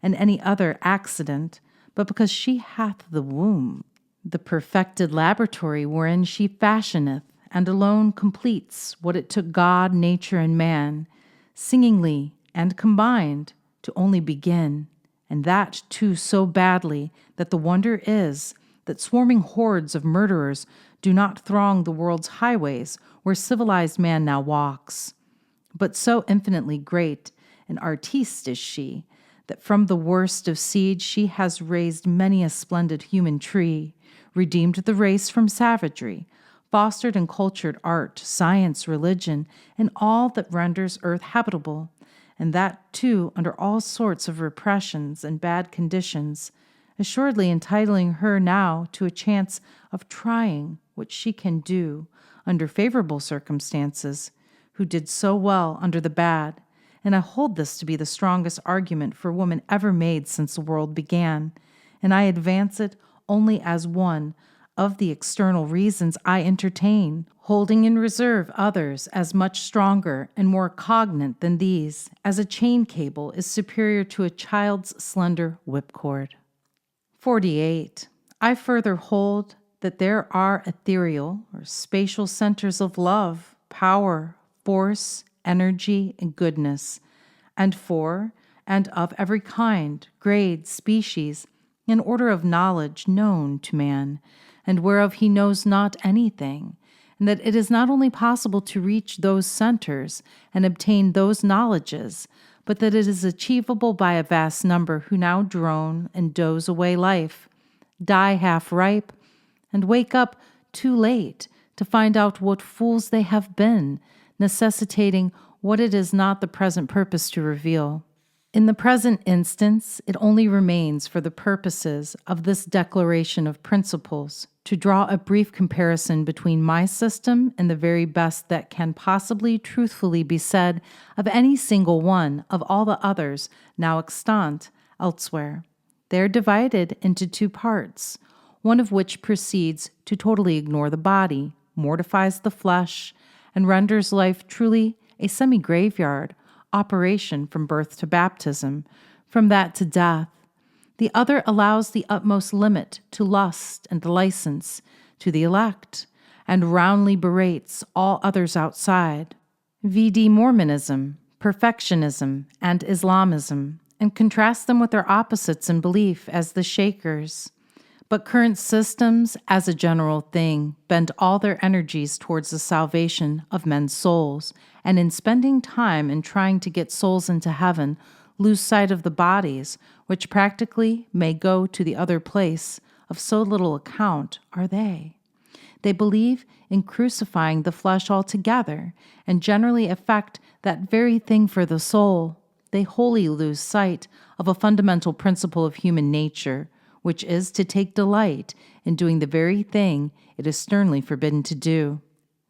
and any other accident, but because she hath the womb, the perfected laboratory wherein she fashioneth, and alone completes what it took God, nature, and man, singingly and combined, to only begin, and that too so badly that the wonder is that swarming hordes of murderers do not throng the world's highways where civilized man now walks. But so infinitely great an artiste is she, that from the worst of seed she has raised many a splendid human tree, redeemed the race from savagery, fostered and cultured art, science, religion, and all that renders earth habitable, and that, too, under all sorts of repressions and bad conditions, assuredly entitling her now to a chance of trying what she can do under favorable circumstances, who did so well under the bad. And I hold this to be the strongest argument for woman ever made since the world began, and I advance it only as one of the external reasons I entertain, holding in reserve others as much stronger and more cognate than these, as a chain cable is superior to a child's slender whipcord. 48. I further hold that there are ethereal or spatial centers of love, power, force, energy, and goodness, and for and of every kind, grade, species, and order of knowledge known to man, and whereof he knows not anything, and that it is not only possible to reach those centers and obtain those knowledges, but that it is achievable by a vast number who now drone and doze away life, die half ripe, and wake up too late to find out what fools they have been, necessitating what it is not the present purpose to reveal. In the present instance, it only remains for the purposes of this declaration of principles to draw a brief comparison between my system and the very best that can possibly truthfully be said of any single one of all the others now extant elsewhere. They are divided into two parts, one of which proceeds to totally ignore the body, mortifies the flesh, and renders life truly a semi-graveyard operation from birth to baptism, from that to death. The other allows the utmost limit to lust and license to the elect, and roundly berates all others outside. V.D. Mormonism, perfectionism, and Islamism, and contrasts them with their opposites in belief as the Shakers. But current systems, as a general thing, bend all their energies towards the salvation of men's souls, and in spending time in trying to get souls into heaven, lose sight of the bodies, which practically may go to the other place. Of so little account are they. They believe in crucifying the flesh altogether, and generally affect that very thing for the soul. They wholly lose sight of a fundamental principle of human nature, which is to take delight in doing the very thing it is sternly forbidden to do.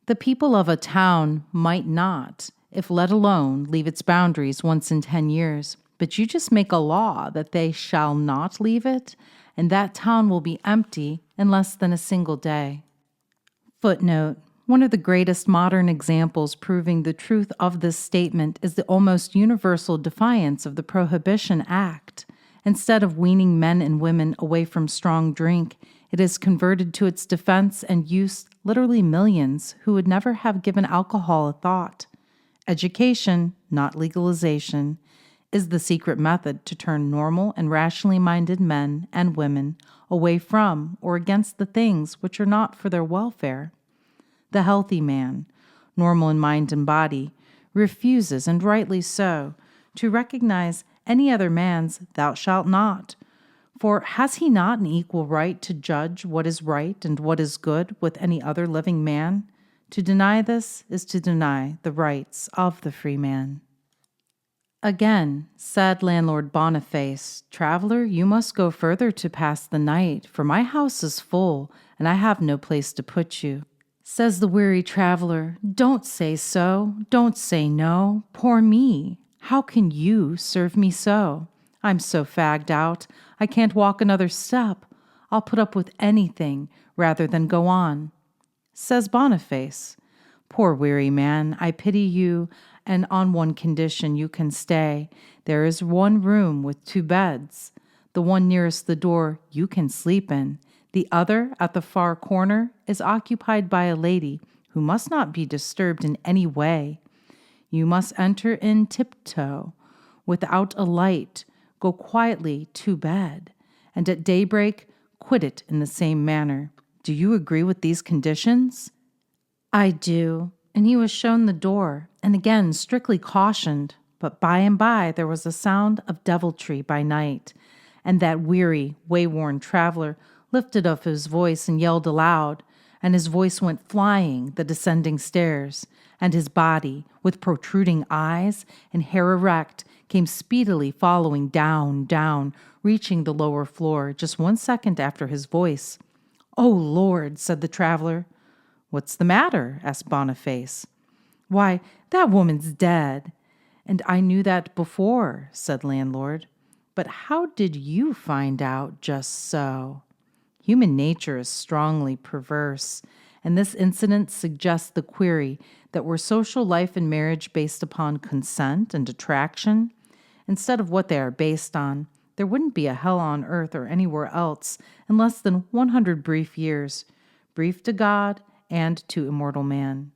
The people of a town might not, if let alone, leave its boundaries once in 10 years, but you just make a law that they shall not leave it, and that town will be empty in less than a single day. Footnote: one of the greatest modern examples proving the truth of this statement is the almost universal defiance of the Prohibition Act. Instead of weaning men and women away from strong drink, it has converted to its defense and use literally millions who would never have given alcohol a thought. Education, not legalization, is the secret method to turn normal and rationally minded men and women away from or against the things which are not for their welfare. The healthy man, normal in mind and body, refuses, and rightly so, to recognize any other man's "thou shalt not," for has he not an equal right to judge what is right and what is good with any other living man? To deny this is to deny the rights of the free man. Again, said landlord Boniface, "Traveler, you must go further to pass the night, for my house is full, and I have no place to put you." Says the weary traveler, "Don't say so, don't say no, poor me. How can you serve me so? I'm so fagged out, I can't walk another step. I'll put up with anything rather than go on." Says Boniface, "Poor weary man, I pity you, and on one condition you can stay. There is one room with 2 beds. The one nearest the door you can sleep in. The other, at the far corner, is occupied by a lady who must not be disturbed in any way. You must enter in tiptoe, without a light, go quietly to bed, and at daybreak quit it in the same manner. Do you agree with these conditions?" "I do." And he was shown the door, and again strictly cautioned. But by and by there was a sound of deviltry by night, and that weary, wayworn traveler lifted up his voice and yelled aloud, and his voice went flying the descending stairs, and his body, with protruding eyes and hair erect, came speedily following down, reaching the lower floor just 1 second after his voice. "Oh, Lord," said the traveler. "What's the matter?" asked Boniface. "Why, that woman's dead." "And I knew that before," said landlord. "But how did you find out just so?" Human nature is strongly perverse, and this incident suggests the query that were social life and marriage based upon consent and attraction, instead of what they are based on, there wouldn't be a hell on earth or anywhere else in less than 100 brief years, brief to God and to immortal man.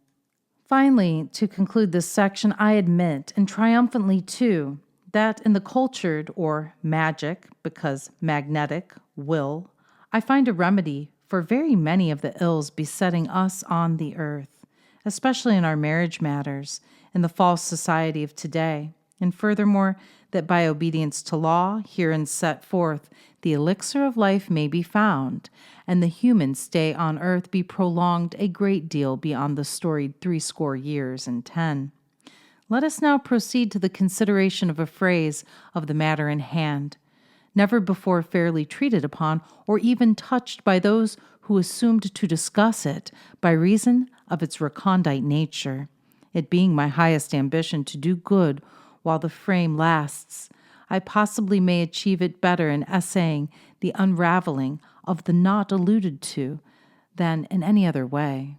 Finally, to conclude this section, I admit, and triumphantly too, that in the cultured or magic, because magnetic, will, I find a remedy for very many of the ills besetting us on the earth, especially in our marriage matters, in the false society of today, and furthermore, that by obedience to law, herein set forth, the elixir of life may be found, and the human stay on earth be prolonged a great deal beyond the storied 80 years and 10. Let us now proceed to the consideration of a phrase of the matter in hand, never before fairly treated upon or even touched by those who assumed to discuss it by reason of its recondite nature. It being my highest ambition to do good while the frame lasts, I possibly may achieve it better in essaying the unraveling of the not alluded to than in any other way.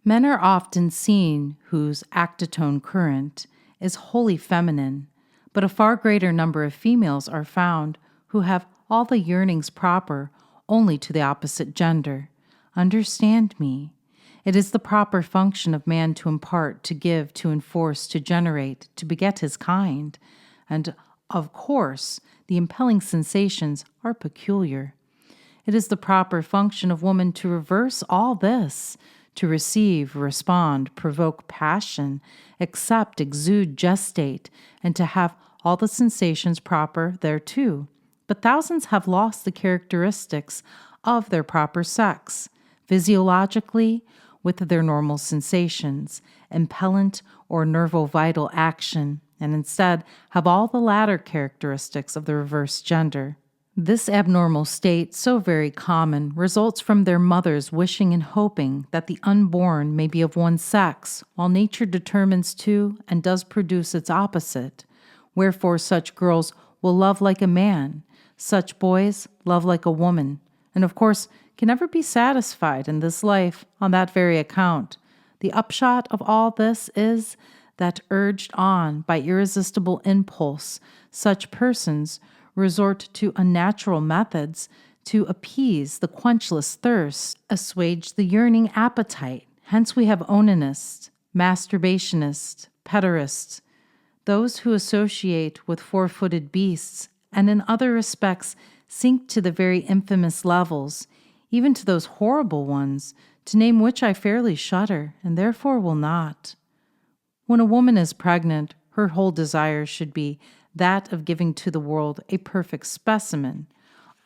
Men are often seen whose actitone current is wholly feminine, but a far greater number of females are found who have all the yearnings proper only to the opposite gender. Understand me. It is the proper function of man to impart, to give, to enforce, to generate, to beget his kind. And, of course, the impelling sensations are peculiar. It is the proper function of woman to reverse all this, to receive, respond, provoke passion, accept, exude, gestate, and to have all the sensations proper thereto. But thousands have lost the characteristics of their proper sex, physiologically, with their normal sensations, impellent or nervo-vital action, and instead have all the latter characteristics of the reverse gender. This abnormal state, so very common, results from their mothers wishing and hoping that the unborn may be of one sex, while nature determines to and does produce its opposite. Wherefore such girls will love like a man, such boys love like a woman, and of course can never be satisfied in this life on that very account. The upshot of all this is that, urged on by irresistible impulse, such persons resort to unnatural methods to appease the quenchless thirst, assuage the yearning appetite. Hence we have onanists, masturbationists, pederasts, those who associate with four-footed beasts, and in other respects sink to the very infamous levels, even to those horrible ones, to name which I fairly shudder, and therefore will not. When a woman is pregnant, her whole desire should be that of giving to the world a perfect specimen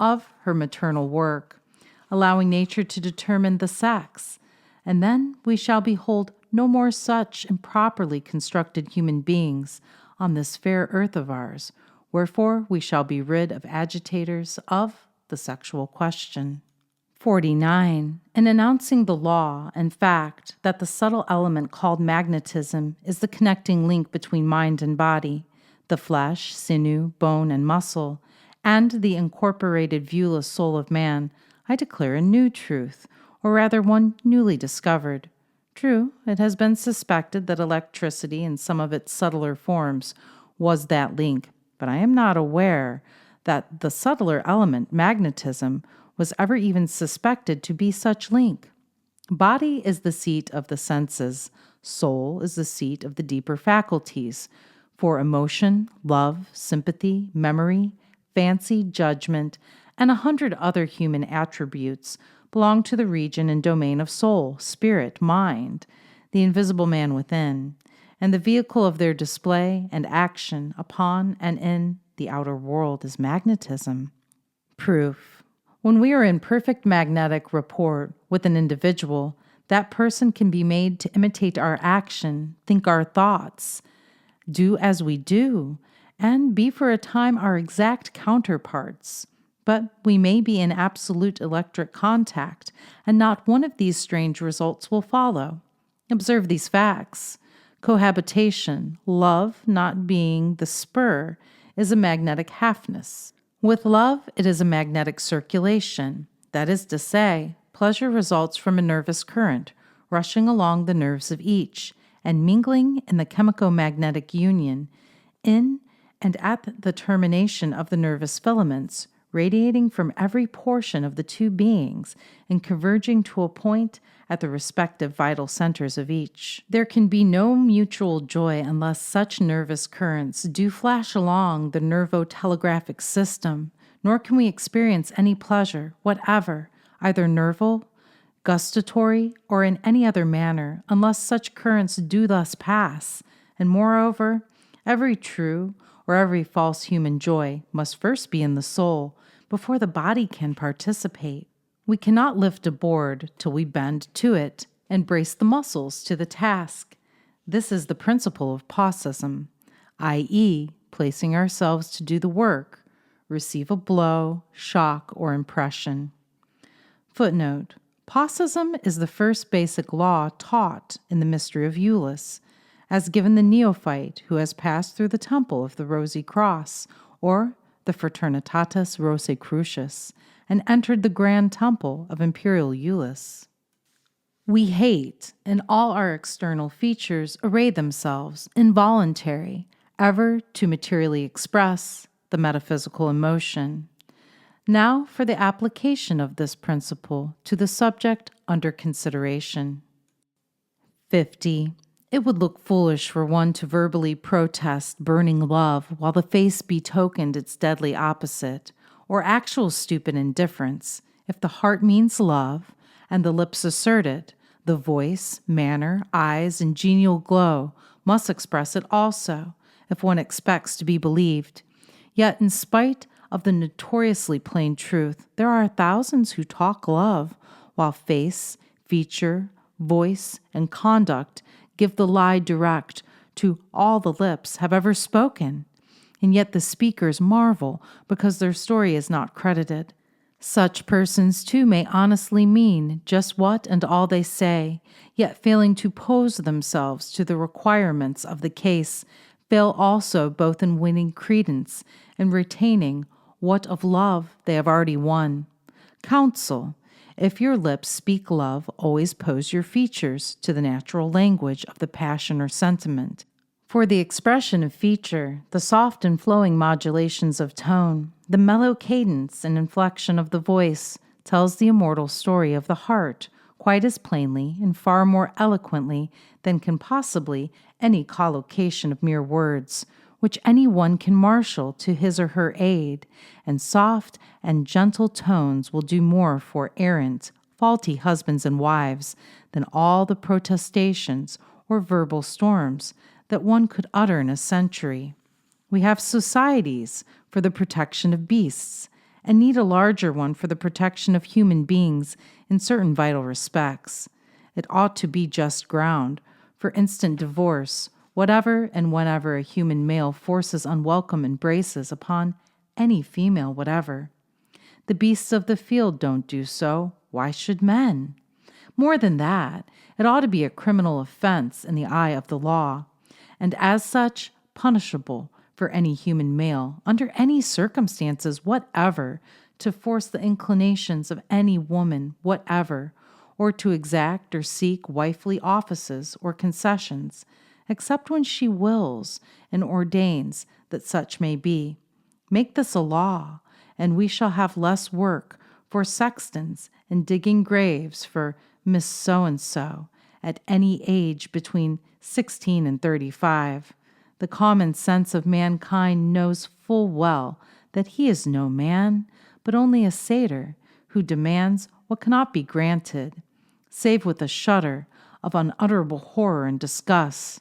of her maternal work, allowing nature to determine the sex, and then we shall behold no more such improperly constructed human beings on this fair earth of ours, wherefore we shall be rid of agitators of the sexual question. 49. In announcing the law and fact that the subtle element called magnetism is the connecting link between mind and body, the flesh, sinew, bone, and muscle, and the incorporated viewless soul of man, I declare a new truth, or rather one newly discovered. True, it has been suspected that electricity in some of its subtler forms was that link, but I am not aware that the subtler element, magnetism, was ever even suspected to be such link. Body is the seat of the senses. Soul is the seat of the deeper faculties. For emotion, love, sympathy, memory, fancy, judgment, and 100 other human attributes belong to the region and domain of soul, spirit, mind, the invisible man within, and the vehicle of their display and action upon and in the outer world is magnetism. Proof. When we are in perfect magnetic rapport with an individual, that person can be made to imitate our action, think our thoughts, do as we do, and be for a time our exact counterparts. But we may be in absolute electric contact, and not one of these strange results will follow. Observe these facts. Cohabitation, love not being the spur, is a magnetic halfness. With love, it is a magnetic circulation. That is to say, pleasure results from a nervous current rushing along the nerves of each and mingling in the chemico-magnetic union in and at the termination of the nervous filaments, radiating from every portion of the two beings and converging to a point at the respective vital centers of each. There can be no mutual joy unless such nervous currents do flash along the nervo-telegraphic system, nor can we experience any pleasure whatever, either nerval, gustatory, or in any other manner, unless such currents do thus pass, and moreover, every true or every false human joy must first be in the soul before the body can participate. We cannot lift a board till we bend to it and brace the muscles to the task. This is the principle of paucism, i.e., placing ourselves to do the work, receive a blow, shock, or impression. Footnote: Paucism is the first basic law taught in the mystery of Eulis, as given the neophyte who has passed through the temple of the Rosy Cross, or the Fraternitatis Rosicrucis, and entered the grand temple of imperial Eulis. We hate, and all our external features array themselves, involuntary, ever to materially express the metaphysical emotion. Now for the application of this principle to the subject under consideration. 50. It would look foolish for one to verbally protest burning love while the face betokened its deadly opposite, or actual stupid indifference. If the heart means love, and the lips assert it, the voice, manner, eyes, and genial glow must express it also, if one expects to be believed. Yet, in spite of the notoriously plain truth, there are thousands who talk love, while face, feature, voice, and conduct give the lie direct to all the lips have ever spoken. And yet the speakers marvel because their story is not credited. Such persons, too, may honestly mean just what and all they say, yet failing to pose themselves to the requirements of the case, fail also both in winning credence and retaining what of love they have already won. Counsel: if your lips speak love, always pose your features to the natural language of the passion or sentiment. For the expression of feature, the soft and flowing modulations of tone, the mellow cadence and inflection of the voice tells the immortal story of the heart quite as plainly and far more eloquently than can possibly any collocation of mere words, which any one can marshal to his or her aid, and soft and gentle tones will do more for errant, faulty husbands and wives than all the protestations or verbal storms that one could utter in a century. We have societies for the protection of beasts, and need a larger one for the protection of human beings in certain vital respects. It ought to be just ground for instant divorce, whatever and whenever a human male forces unwelcome embraces upon any female whatever. The beasts of the field don't do so. Why should men? More than that, it ought to be a criminal offense in the eye of the law, and as such punishable for any human male, under any circumstances whatever, to force the inclinations of any woman whatever, or to exact or seek wifely offices or concessions, except when she wills and ordains that such may be. Make this a law, and we shall have less work for sextons and digging graves for Miss So-and-so at any age between 16 and 35. The common sense of mankind knows full well that he is no man, but only a satyr who demands what cannot be granted, save with a shudder of unutterable horror and disgust,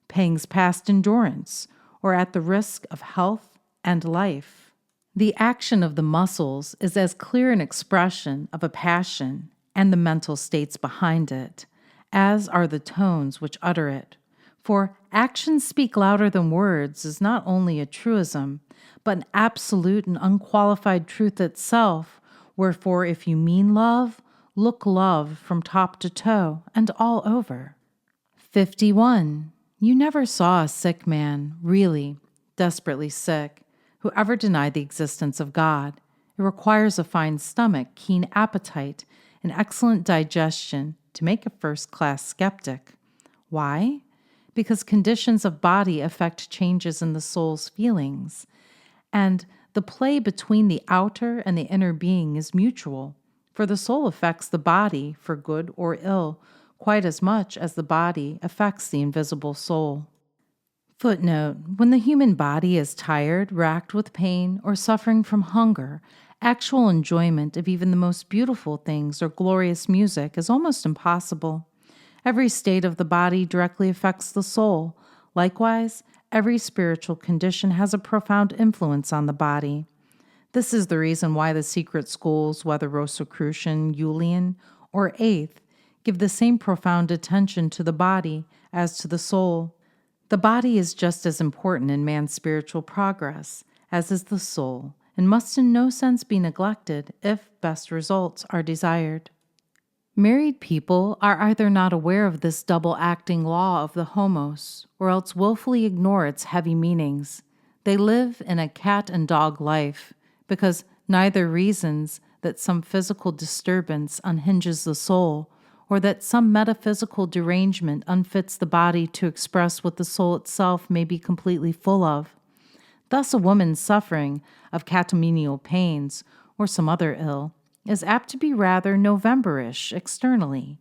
pangs past endurance, or at the risk of health and life. The action of the muscles is as clear an expression of a passion and the mental states behind it, as are the tones which utter it. For actions speak louder than words is not only a truism, but an absolute and unqualified truth itself, wherefore if you mean love, look love from top to toe and all over. 51. You never saw a sick man, really, desperately sick, who ever denied the existence of God. It requires a fine stomach, keen appetite, and excellent digestion to make a first-class skeptic. Why? Because conditions of body affect changes in the soul's feelings, and the play between the outer and the inner being is mutual, for the soul affects the body for good or ill quite as much as the body affects the invisible soul. Footnote: when the human body is tired, racked with pain, or suffering from hunger, actual enjoyment of even the most beautiful things or glorious music is almost impossible. Every state of the body directly affects the soul. Likewise, every spiritual condition has a profound influence on the body. This is the reason why the secret schools, whether Rosicrucian, Julian, or Eighth, give the same profound attention to the body as to the soul. The body is just as important in man's spiritual progress as is the soul, and must in no sense be neglected if best results are desired. Married people are either not aware of this double-acting law of the homos, or else willfully ignore its heavy meanings. They live in a cat and dog life because neither reasons that some physical disturbance unhinges the soul or that some metaphysical derangement unfits the body to express what the soul itself may be completely full of. Thus, a woman suffering of catamenial pains or some other ill is apt to be rather Novemberish externally,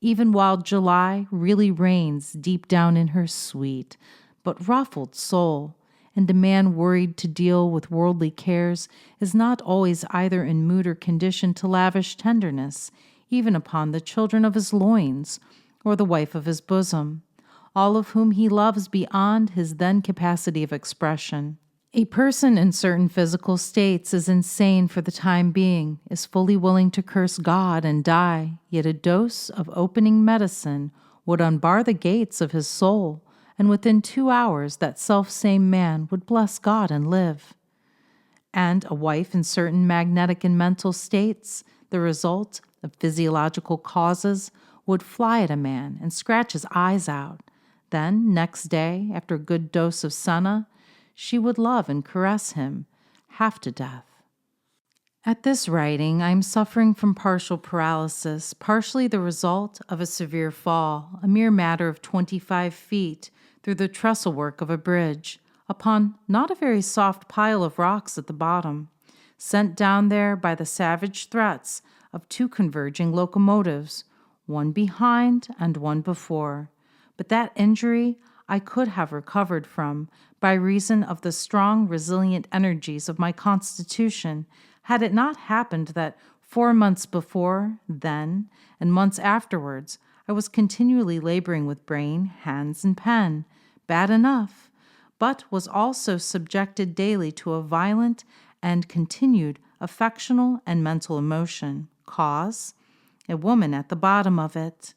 even while July really reigns deep down in her sweet but ruffled soul, and a man worried to deal with worldly cares is not always either in mood or condition to lavish tenderness, even upon the children of his loins or the wife of his bosom, all of whom he loves beyond his then capacity of expression. A person in certain physical states is insane for the time being, is fully willing to curse God and die, yet a dose of opening medicine would unbar the gates of his soul, and within 2 hours that self-same man would bless God and live. And a wife in certain magnetic and mental states, the result of physiological causes, would fly at a man and scratch his eyes out. Then, next day, after a good dose of senna, she would love and caress him, half to death. At this writing, I am suffering from partial paralysis, partially the result of a severe fall, a mere matter of 25 feet, through the trestle work of a bridge, upon not a very soft pile of rocks at the bottom, sent down there by the savage threats of 2 converging locomotives, one behind and one before. But that injury I could have recovered from by reason of the strong, resilient energies of my constitution, had it not happened that 4 months before, then, and months afterwards, I was continually laboring with brain, hands, and pen, bad enough, but was also subjected daily to a violent and continued affectional and mental emotion. Cause? A woman at the bottom of it.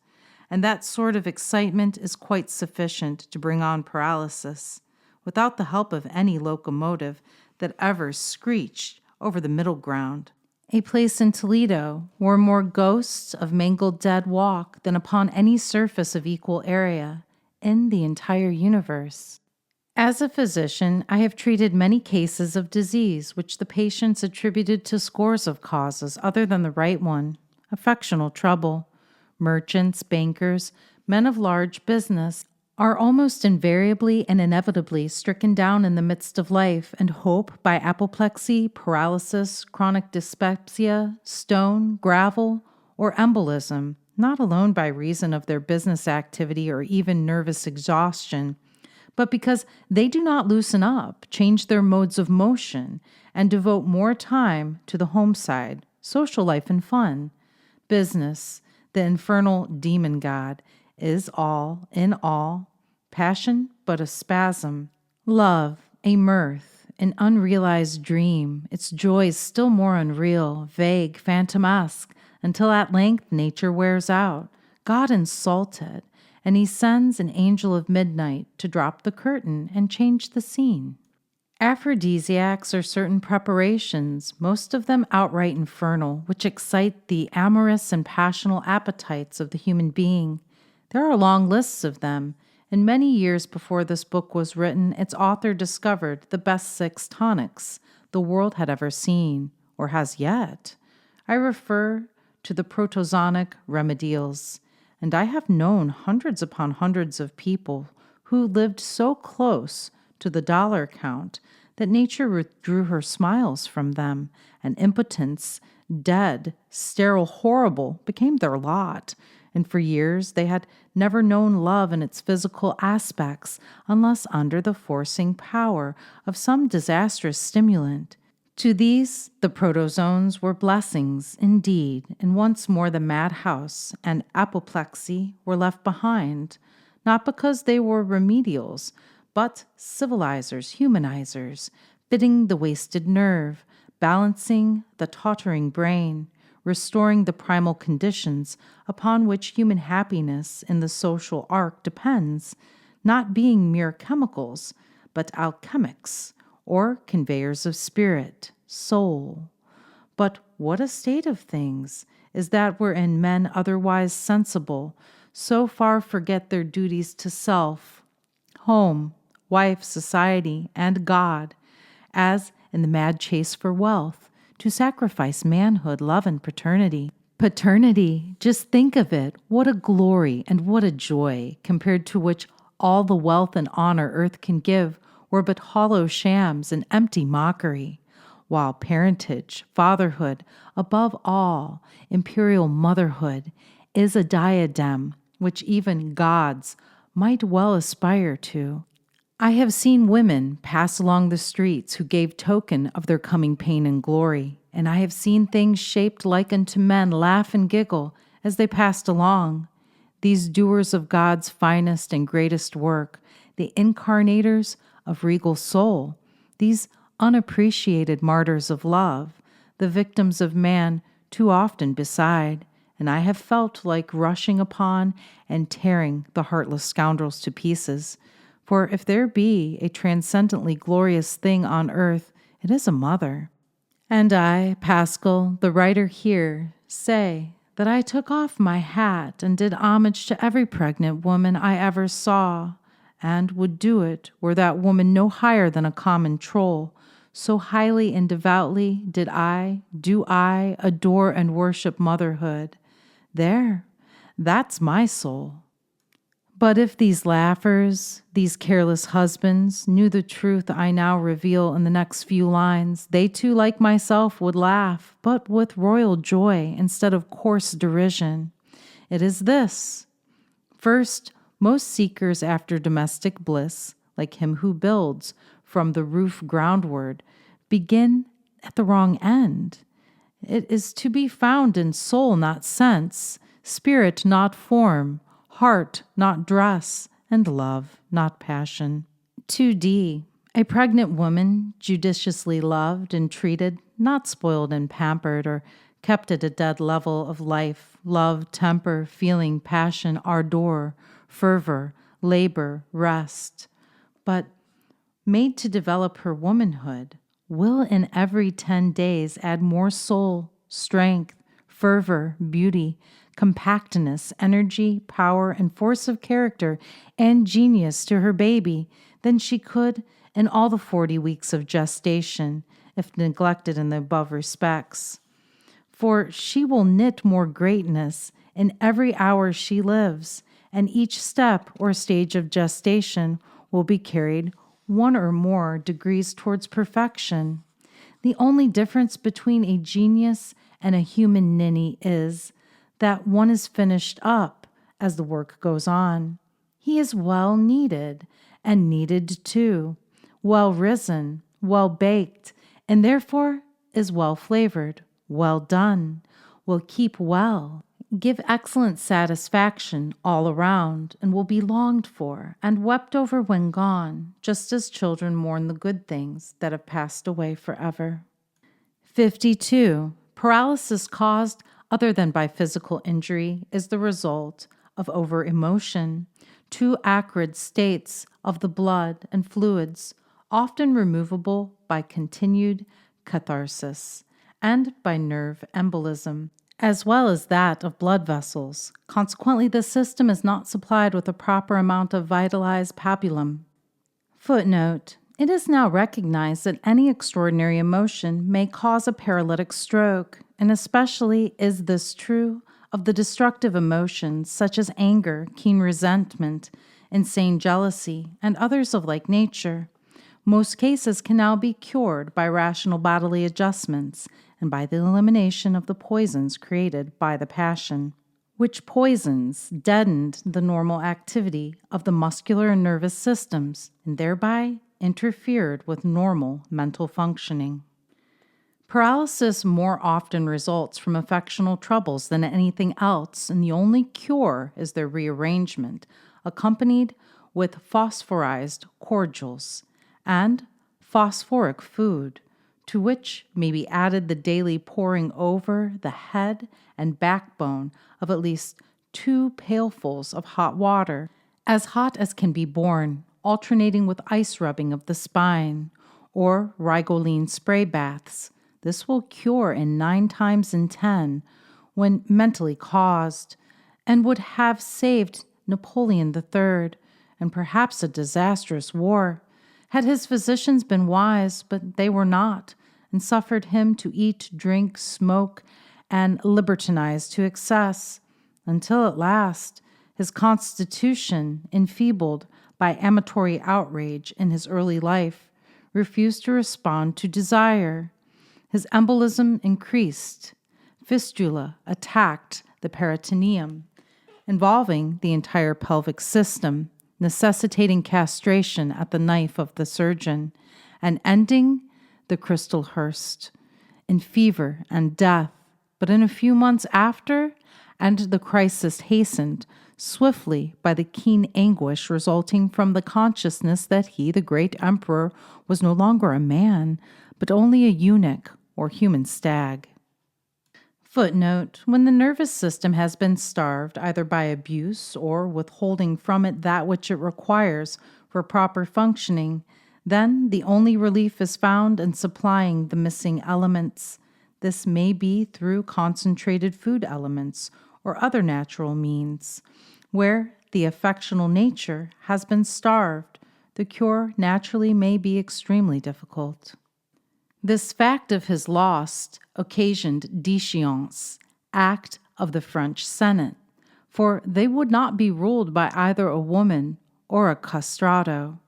And that sort of excitement is quite sufficient to bring on paralysis, without the help of any locomotive that ever screeched over the middle ground. A place in Toledo where more ghosts of mangled dead walk than upon any surface of equal area in the entire universe. As a physician, I have treated many cases of disease which the patients attributed to scores of causes other than the right one, affectional trouble. Merchants, bankers, men of large business are almost invariably and inevitably stricken down in the midst of life and hope by apoplexy, paralysis, chronic dyspepsia, stone, gravel, or embolism, not alone by reason of their business activity or even nervous exhaustion, but because they do not loosen up, change their modes of motion, and devote more time to the home side, social life and fun. Business, the infernal demon god, is all in all, passion but a spasm, love a mirth, an unrealized dream, its joys still more unreal, vague, phantomesque, until at length nature wears out, God insulted, and he sends an angel of midnight to drop the curtain and change the scene. Aphrodisiacs are certain preparations, most of them outright infernal, which excite the amorous and passional appetites of the human being. There are long lists of them, and many years before this book was written, its author discovered the best 6 tonics the world had ever seen, or has yet. I refer to the protozonic remedials, and I have known hundreds upon hundreds of people who lived so close to the dollar account that nature withdrew her smiles from them, and impotence, dead, sterile, horrible, became their lot. And for years they had never known love in its physical aspects unless under the forcing power of some disastrous stimulant. To these, the protozoans were blessings indeed, and once more the madhouse and apoplexy were left behind, not because they were remedials, but civilizers, humanizers, fitting the wasted nerve, balancing the tottering brain, restoring the primal conditions upon which human happiness in the social arc depends, not being mere chemicals, but alchemics, or conveyors of spirit, soul. But what a state of things is that wherein men otherwise sensible so far forget their duties to self, home, wife, society, and God, as in the mad chase for wealth, to sacrifice manhood, love, and paternity. Paternity, just think of it, what a glory and what a joy, compared to which all the wealth and honor earth can give were but hollow shams and empty mockery, while parentage, fatherhood, above all, imperial motherhood, is a diadem which even gods might well aspire to. I have seen women pass along the streets who gave token of their coming pain and glory, and I have seen things shaped like unto men laugh and giggle as they passed along. These doers of God's finest and greatest work, the incarnators of regal soul, these unappreciated martyrs of love, the victims of man too often beside, and I have felt like rushing upon and tearing the heartless scoundrels to pieces. For if there be a transcendently glorious thing on earth, it is a mother. And I, Pascal, the writer here, say that I took off my hat and did homage to every pregnant woman I ever saw, and would do it were that woman no higher than a common troll. So highly and devoutly do I adore and worship motherhood. There, that's my soul. But if these laughers, these careless husbands, knew the truth I now reveal in the next few lines, they too, like myself, would laugh, but with royal joy instead of coarse derision. It is this. First, most seekers after domestic bliss, like him who builds from the roof groundward, begin at the wrong end. It is to be found in soul, not sense, spirit, not form, heart, not dress, and love, not passion. 2D. A pregnant woman, judiciously loved and treated, not spoiled and pampered or kept at a dead level of life, love, temper, feeling, passion, ardor, fervor, labor, rest, but made to develop her womanhood, will in every 10 days add more soul, strength, fervor, beauty, compactness, energy, power, and force of character and genius to her baby than she could in all the 40 weeks of gestation, if neglected in the above respects. For she will knit more greatness in every hour she lives, and each step or stage of gestation will be carried 1 or more degrees towards perfection. The only difference between a genius and a human ninny is that one is finished up as the work goes on. He is well kneaded, and kneaded too, well risen, well baked, and therefore is well flavored, well done, will keep well, give excellent satisfaction all around, and will be longed for and wept over when gone, just as children mourn the good things that have passed away forever. 52. Paralysis caused other than by physical injury is the result of over-emotion, two acrid states of the blood and fluids, often removable by continued catharsis and by nerve embolism, as well as that of blood vessels. Consequently, the system is not supplied with a proper amount of vitalized pabulum. Footnote: it is now recognized that any extraordinary emotion may cause a paralytic stroke, and especially is this true of the destructive emotions such as anger, keen resentment, insane jealousy, and others of like nature. Most cases can now be cured by rational bodily adjustments and by the elimination of the poisons created by the passion, which poisons deadened the normal activity of the muscular and nervous systems and thereby interfered with normal mental functioning. Paralysis more often results from affectional troubles than anything else, and the only cure is their rearrangement, accompanied with phosphorized cordials and phosphoric food, to which may be added the daily pouring over the head and backbone of at least 2 pailfuls of hot water, as hot as can be borne, alternating with ice rubbing of the spine, or Rigoline spray baths. This will cure in 9 times in 10 when mentally caused, and would have saved Napoleon III, and perhaps a disastrous war. Had his physicians been wise, but they were not, and suffered him to eat, drink, smoke, and libertinize to excess, until at last his constitution, enfeebled by amatory outrage in his early life, refused to respond to desire. His embolism increased. Fistula attacked the peritoneum, involving the entire pelvic system, necessitating castration at the knife of the surgeon, and ending the crystal Hurst in fever and death. But in a few months after, and the crisis hastened swiftly by the keen anguish resulting from the consciousness that he, the great emperor, was no longer a man, but only a eunuch or human stag. Footnote: when the nervous system has been starved either by abuse or withholding from it that which it requires for proper functioning, then the only relief is found in supplying the missing elements. This may be through concentrated food elements or other natural means. Where the affectional nature has been starved, the cure naturally may be extremely difficult. This fact of his loss occasioned déchéance, act of the French Senate, for they would not be ruled by either a woman or a castrato.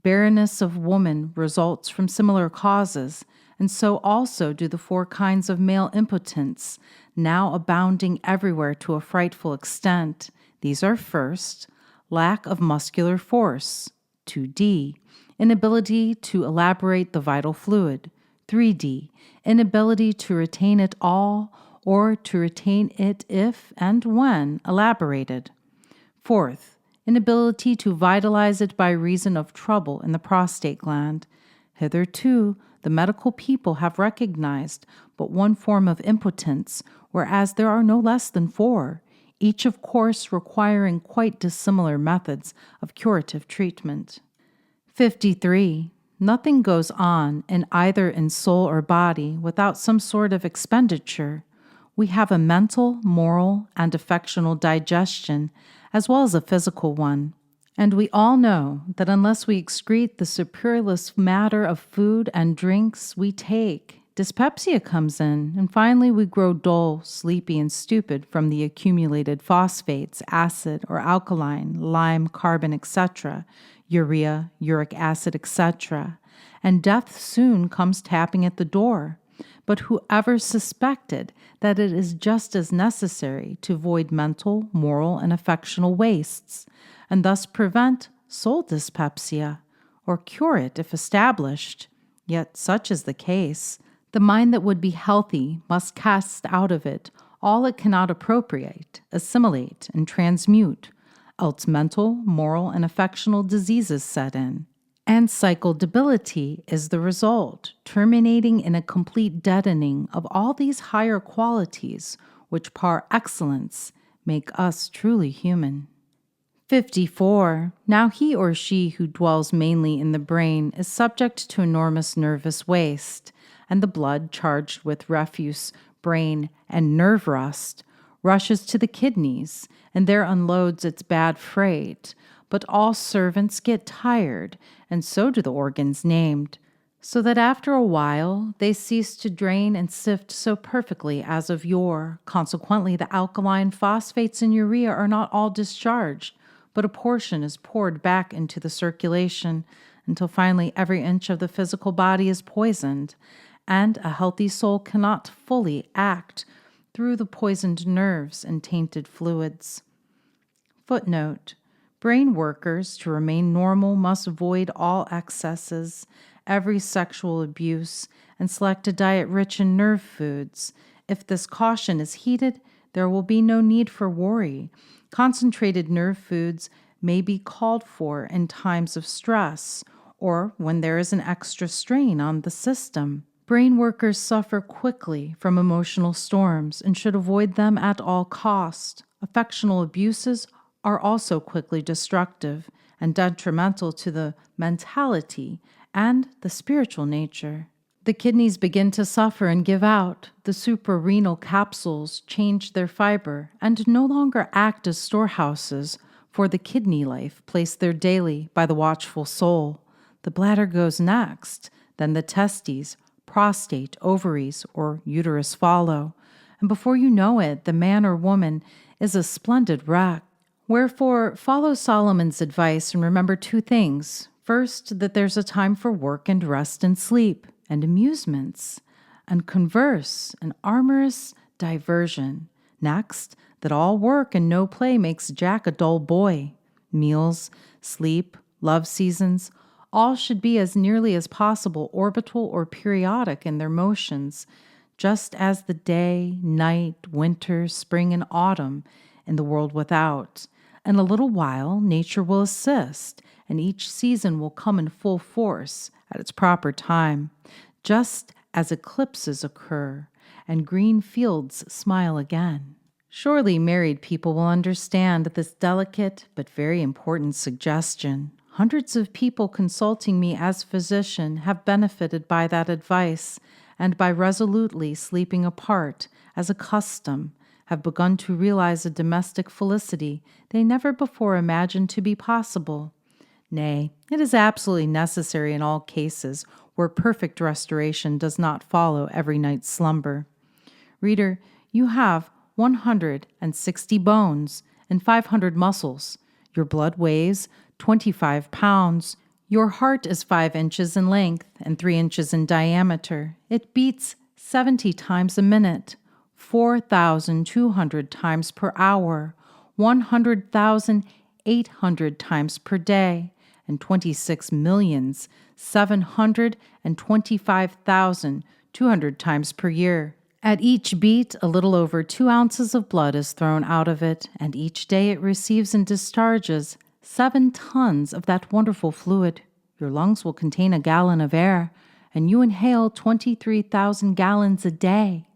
Barrenness of woman results from similar causes, and so also do the 4 kinds of male impotence, now abounding everywhere to a frightful extent. These are first, lack of muscular force, 2D, inability to elaborate the vital fluid, 3D, inability to retain it all or to retain it if and when elaborated. Fourth, inability to vitalize it by reason of trouble in the prostate gland. Hitherto, the medical people have recognized but one form of impotence, whereas there are no less than 4, each of course requiring quite dissimilar methods of curative treatment. 53. Nothing goes on either in soul or body without some sort of expenditure. We have a mental, moral, and affectional digestion, as well as a physical one. And we all know that unless we excrete the superfluous matter of food and drinks we take, dyspepsia comes in, and finally we grow dull, sleepy, and stupid from the accumulated phosphates, acid or alkaline, lime, carbon, etc., urea, uric acid, etc., and death soon comes tapping at the door. But whoever suspected that it is just as necessary to avoid mental, moral, and affectional wastes, and thus prevent soul dyspepsia, or cure it if established? Yet such is the case. The mind that would be healthy must cast out of it all it cannot appropriate, assimilate, and transmute, else mental, moral, and affectional diseases set in. And psychodebility is the result, terminating in a complete deadening of all these higher qualities, which par excellence make us truly human. 54. Now he or she who dwells mainly in the brain is subject to enormous nervous waste, and the blood, charged with refuse, brain, and nerve rust, rushes to the kidneys, and there unloads its bad freight. But all servants get tired, and so do the organs named, so that after a while they cease to drain and sift so perfectly as of yore. Consequently, the alkaline phosphates and urea are not all discharged, but a portion is poured back into the circulation, until finally every inch of the physical body is poisoned, and a healthy soul cannot fully act through the poisoned nerves and tainted fluids. Footnote: brain workers, to remain normal, must avoid all excesses, every sexual abuse, and select a diet rich in nerve foods. If this caution is heeded, there will be no need for worry. Concentrated nerve foods may be called for in times of stress or when there is an extra strain on the system. Brain workers suffer quickly from emotional storms and should avoid them at all cost. Affectional abuses are also quickly destructive and detrimental to the mentality and the spiritual nature. The kidneys begin to suffer and give out. The suprarenal capsules change their fiber and no longer act as storehouses For the kidney life placed there daily by the watchful soul. The bladder goes next, then the testes, prostate, ovaries, or uterus follow. And before you know it, the man or woman is a splendid wreck. Wherefore, follow Solomon's advice and remember two things. First, that there's a time for work and rest and sleep, and amusements, and converse, and amorous diversion. Next, that all work and no play makes Jack a dull boy. Meals, sleep, love seasons, all should be as nearly as possible orbital or periodic in their motions, just as the day, night, winter, spring, and autumn in the world without. In a little while, nature will assist, and each season will come in full force at its proper time, just as eclipses occur and green fields smile again. Surely married people will understand this delicate but very important suggestion. Hundreds of people consulting me as physician have benefited by that advice, and by resolutely sleeping apart as a custom, have begun to realize a domestic felicity they never before imagined to be possible. Nay, it is absolutely necessary in all cases where perfect restoration does not follow every night's slumber. Reader, you have 160 bones and 500 muscles. Your blood weighs 25 pounds. Your heart is 5 inches in length and 3 inches in diameter. It beats 70 times a minute, 4,200 times per hour, 100,800 times per day, and 26,725,200 times per year. At each beat, a little over 2 ounces of blood is thrown out of it, and each day it receives and discharges 7 tons of that wonderful fluid. Your lungs will contain a gallon of air, and you inhale 23,000 gallons a day.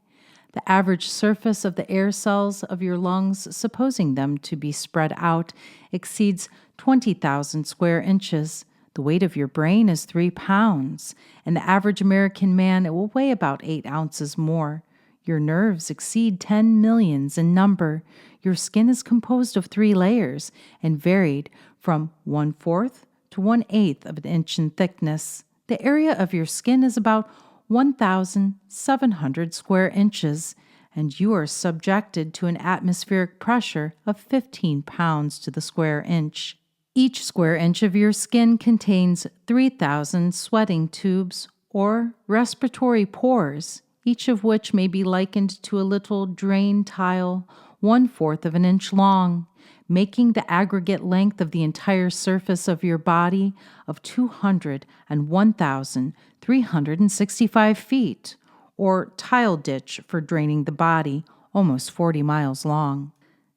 The average surface of the air cells of your lungs, supposing them to be spread out, exceeds 20,000 square inches. The weight of your brain is 3 pounds. In the average American man, it will weigh about 8 ounces more. Your nerves exceed 10 millions in number. Your skin is composed of 3 layers and varied from 1/4 to 1/8 of an inch in thickness. The area of your skin is about 1,700 square inches, and you are subjected to an atmospheric pressure of 15 pounds to the square inch. Each square inch of your skin contains 3,000 sweating tubes or respiratory pores, each of which may be likened to a little drain tile 1/4 of an inch long, making the aggregate length of the entire surface of your body of 201,365 feet, or tile ditch for draining the body, almost 40 miles long.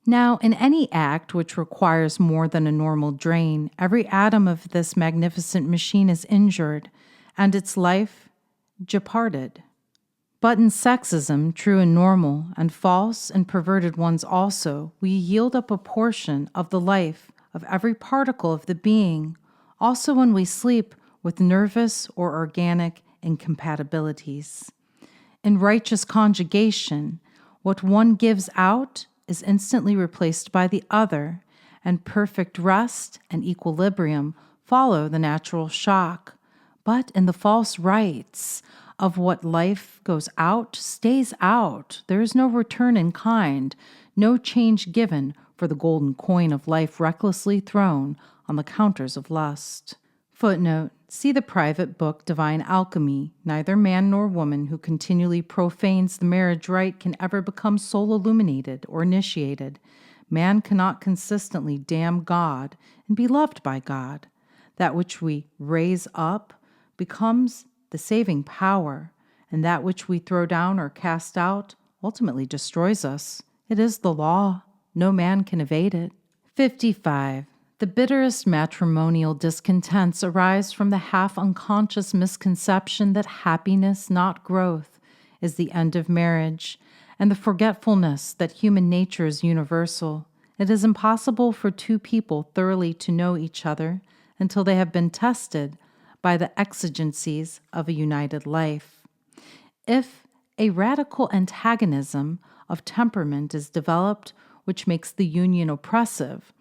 Now, in any act which requires more than a normal drain, every atom of this magnificent machine is injured, and its life jeoparded. But in sexism, true and normal, and false and perverted ones also, we yield up a portion of the life of every particle of the being, also when we sleep with nervous or organic incompatibilities. In righteous conjugation, what one gives out is instantly replaced by the other, and perfect rest and equilibrium follow the natural shock. But in the false rites of what life goes out stays out, there is no return in kind, no change given for the golden coin of life recklessly thrown on the counters of lust. Footnote: see the private book Divine Alchemy. Neither man nor woman who continually profanes the marriage rite can ever become soul illuminated or initiated. Man cannot consistently damn God and be loved by God. That which we raise up becomes the saving power, and that which we throw down or cast out ultimately destroys us. It is the law. No man can evade it. 55. The bitterest matrimonial discontents arise from the half-unconscious misconception that happiness, not growth, is the end of marriage, and the forgetfulness that human nature is universal. It is impossible for two people thoroughly to know each other until they have been tested by the exigencies of a united life. If a radical antagonism of temperament is developed which makes the union oppressive,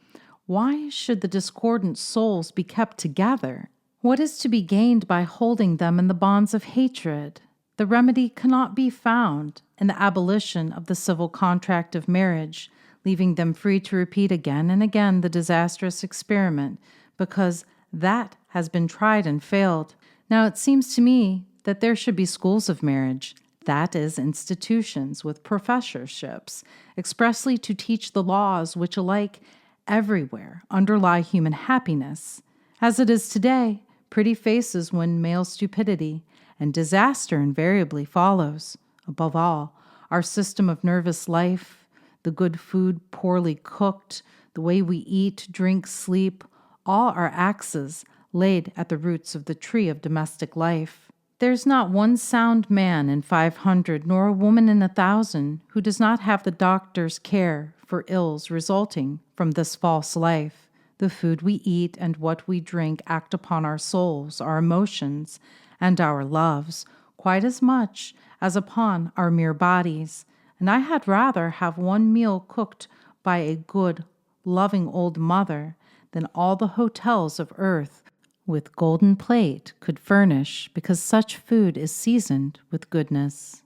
Why should the discordant souls be kept together? What is to be gained by holding them in the bonds of hatred? The remedy cannot be found in the abolition of the civil contract of marriage, leaving them free to repeat again and again the disastrous experiment, because that has been tried and failed. Now it seems to me that there should be schools of marriage, that is, institutions with professorships, expressly to teach the laws which alike everywhere underlie human happiness. As it is today, pretty faces win male stupidity, and disaster invariably follows. Above all, our system of nervous life, the good food poorly cooked, the way we eat, drink, sleep, all are axes laid at the roots of the tree of domestic life. There's not one sound man in 500, nor a woman in 1,000, who does not have the doctor's care for ills resulting from this false life. The food we eat and what we drink act upon our souls, our emotions, and our loves, quite as much as upon our mere bodies. And I had rather have one meal cooked by a good, loving old mother than all the hotels of earth with golden plate could furnish, because such food is seasoned with goodness.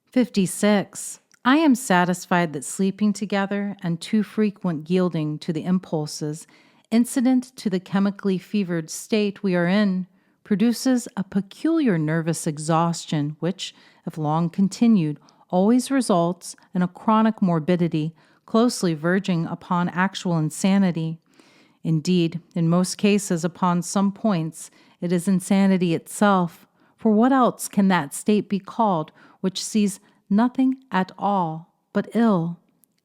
56. I am satisfied that sleeping together and too frequent yielding to the impulses incident to the chemically fevered state we are in produces a peculiar nervous exhaustion which, if long continued, always results in a chronic morbidity closely verging upon actual insanity. Indeed, in most cases, upon some points, it is insanity itself, for what else can that state be called which sees nothing at all but ill,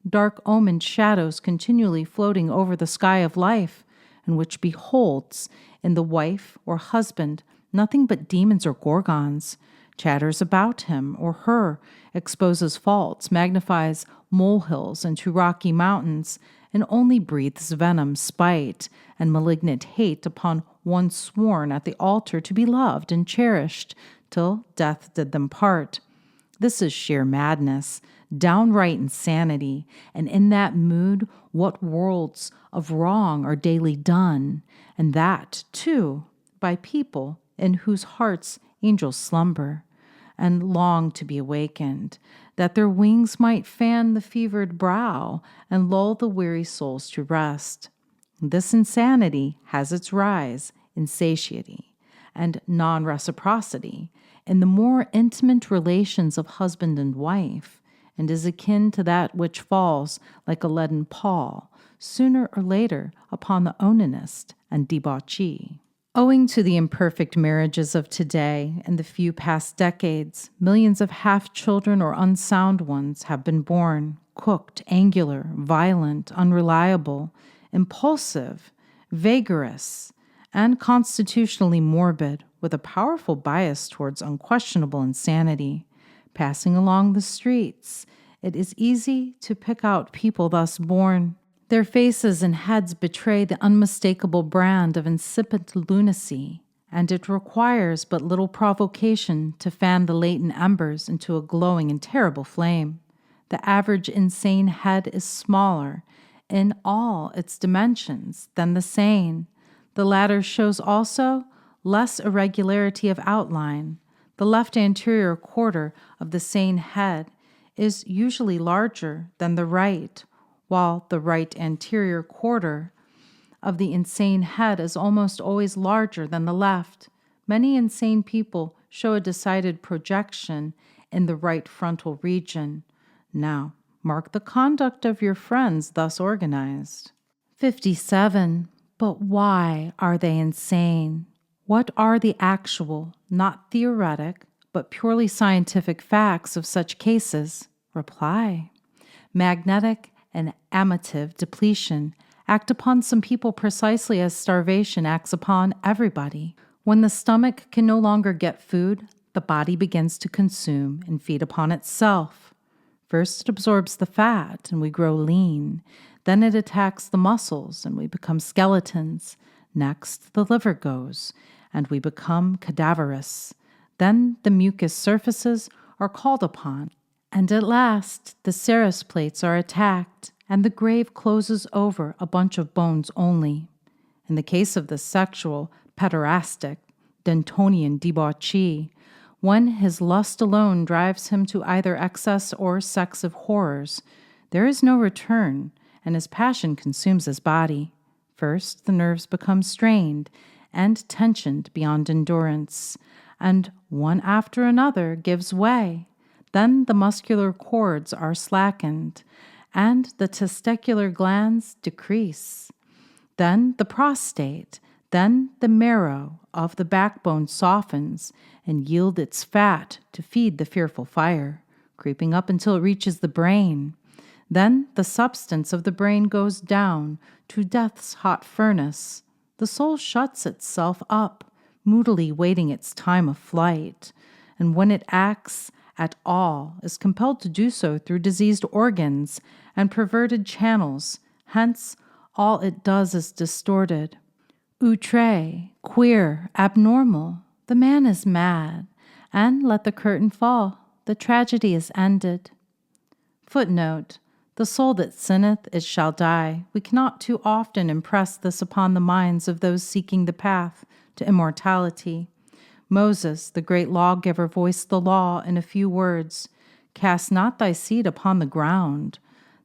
dark-omened shadows continually floating over the sky of life, and which beholds in the wife or husband nothing but demons or gorgons, chatters about him or her, exposes faults, magnifies molehills into rocky mountains, and only breathes venom, spite, and malignant hate upon one sworn at the altar to be loved and cherished till death did them part. This is sheer madness, downright insanity, and in that mood what worlds of wrong are daily done, and that, too, by people in whose hearts angels slumber, and long to be awakened, that their wings might fan the fevered brow and lull the weary souls to rest. This insanity has its rise in satiety and non-reciprocity in the more intimate relations of husband and wife, and is akin to that which falls like a leaden pall sooner or later upon the onanist and debauchee. Owing to the imperfect marriages of today and the few past decades, millions of half-children or unsound ones have been born, cooked, angular, violent, unreliable, impulsive, vigorous, and constitutionally morbid, with a powerful bias towards unquestionable insanity. Passing along the streets, it is easy to pick out people thus born. Their faces and heads betray the unmistakable brand of insipid lunacy, and it requires but little provocation to fan the latent embers into a glowing and terrible flame. The average insane head is smaller in all its dimensions than the sane. The latter shows also less irregularity of outline. The left anterior quarter of the sane head is usually larger than the right, while the right anterior quarter of the insane head is almost always larger than the left. Many insane people show a decided projection in the right frontal region. Now, mark the conduct of your friends thus organized. 57. But why are they insane? What are the actual, not theoretic, but purely scientific facts of such cases? Reply. Magnetic and amative depletion act upon some people precisely as starvation acts upon everybody. When the stomach can no longer get food, the body begins to consume and feed upon itself. First it absorbs the fat and we grow lean. Then it attacks the muscles and we become skeletons. Next the liver goes and we become cadaverous. Then the mucous surfaces are called upon, and at last the serous plates are attacked, and the grave closes over a bunch of bones only. In the case of the sexual, pederastic, Dentonian debauchee, when his lust alone drives him to either excess or sex of horrors, there is no return, and his passion consumes his body. First, the nerves become strained and tensioned beyond endurance, and one after another gives way. Then the muscular cords are slackened, and the testicular glands decrease. Then the prostate, then the marrow of the backbone softens and yields its fat to feed the fearful fire, creeping up until it reaches the brain. Then the substance of the brain goes down to death's hot furnace. The soul shuts itself up, moodily waiting its time of flight, and when it acts at all, is compelled to do so through diseased organs and perverted channels. Hence, all it does is distorted. Outre, queer, abnormal. The man is mad, and let the curtain fall. The tragedy is ended. Footnote: the soul that sinneth, it shall die. We cannot too often impress this upon the minds of those seeking the path to immortality. Moses, the great lawgiver, voiced the law in a few words: cast not thy seed upon the ground.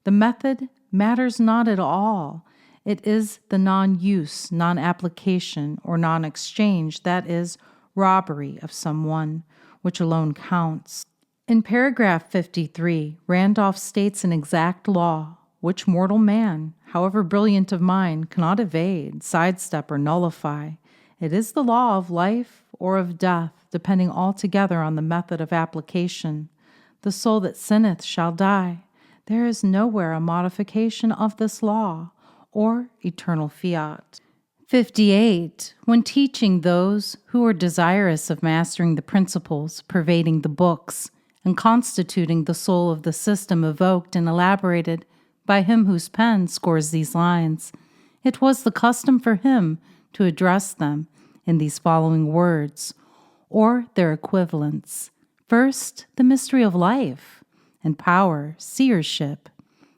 The method matters not at all. It is the non-use, non-application, or non-exchange, that is, robbery of someone, which alone counts. In paragraph 53, Randolph states an exact law, which mortal man, however brilliant of mind, cannot evade, sidestep, or nullify. It is the law of life or of death, depending altogether on the method of application. The soul that sinneth shall die. There is nowhere a modification of this law, or eternal fiat. 58. When teaching those who are desirous of mastering the principles pervading the books and constituting the soul of the system evoked and elaborated by him whose pen scores these lines, it was the custom for him to address them in these following words, or their equivalents. First, the mystery of life and power, seership,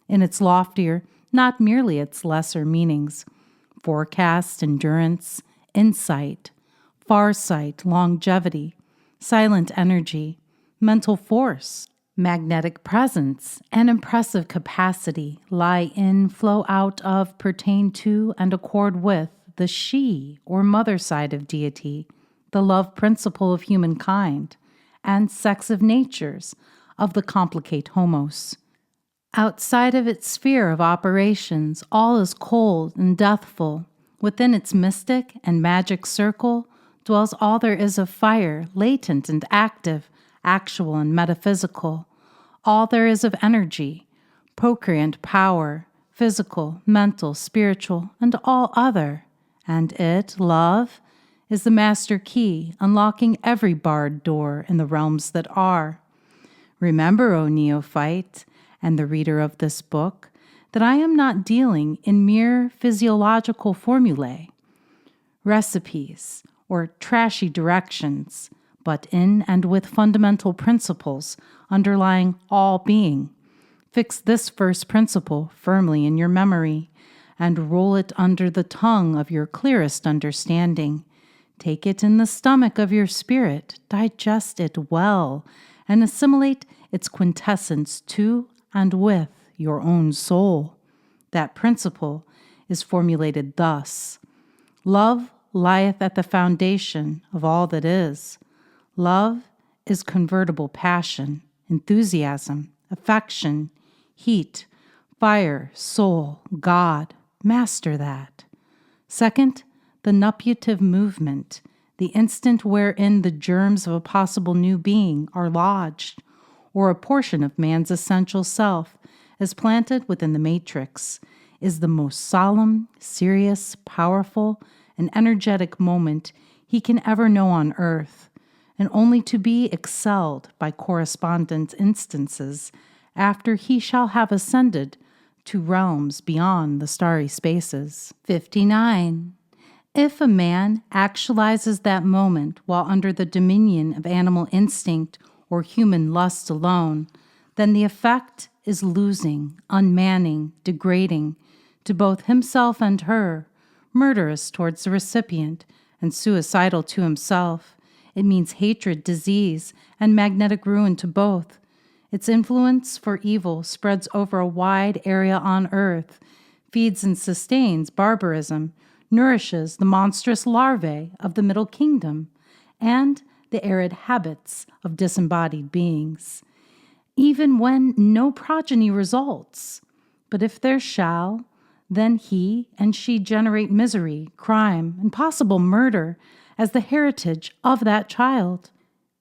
in its loftier, not merely its lesser meanings: forecast, endurance, insight, farsight, longevity, silent energy, mental force, magnetic presence, and impressive capacity lie in, flow out of, pertain to, and accord with the she or mother side of deity, the love principle of humankind, and sex of natures of the complicate homos. Outside of its sphere of operations, all is cold and deathful. Within its mystic and magic circle dwells all there is of fire, latent and active, actual and metaphysical. All there is of energy, procreant power, physical, mental, spiritual, and all other. And it, love, is the master key, unlocking every barred door in the realms that are. Remember, O neophyte, and the reader of this book, that I am not dealing in mere physiological formulae, recipes, or trashy directions, but in and with fundamental principles underlying all being. Fix this first principle firmly in your memory, and roll it under the tongue of your clearest understanding. Take it in the stomach of your spirit, digest it well, and assimilate its quintessence to and with your own soul. That principle is formulated thus: love lieth at the foundation of all that is. Love is convertible passion, enthusiasm, affection, heat, fire, soul, God. Master that. Second, the nupiative movement, the instant wherein the germs of a possible new being are lodged, or a portion of man's essential self is planted within the matrix, is the most solemn, serious, powerful, and energetic moment he can ever know on earth, and only to be excelled by correspondent instances after he shall have ascended to realms beyond the starry spaces. 59. If a man actualizes that moment while under the dominion of animal instinct or human lust alone, then the effect is losing, unmanning, degrading to both himself and her, murderous towards the recipient, and suicidal to himself. It means hatred, disease, and magnetic ruin to both. Its influence for evil spreads over a wide area on earth, feeds and sustains barbarism, nourishes the monstrous larvae of the Middle Kingdom, and the arid habits of disembodied beings, even when no progeny results. But if there shall, then he and she generate misery, crime, and possible murder as the heritage of that child.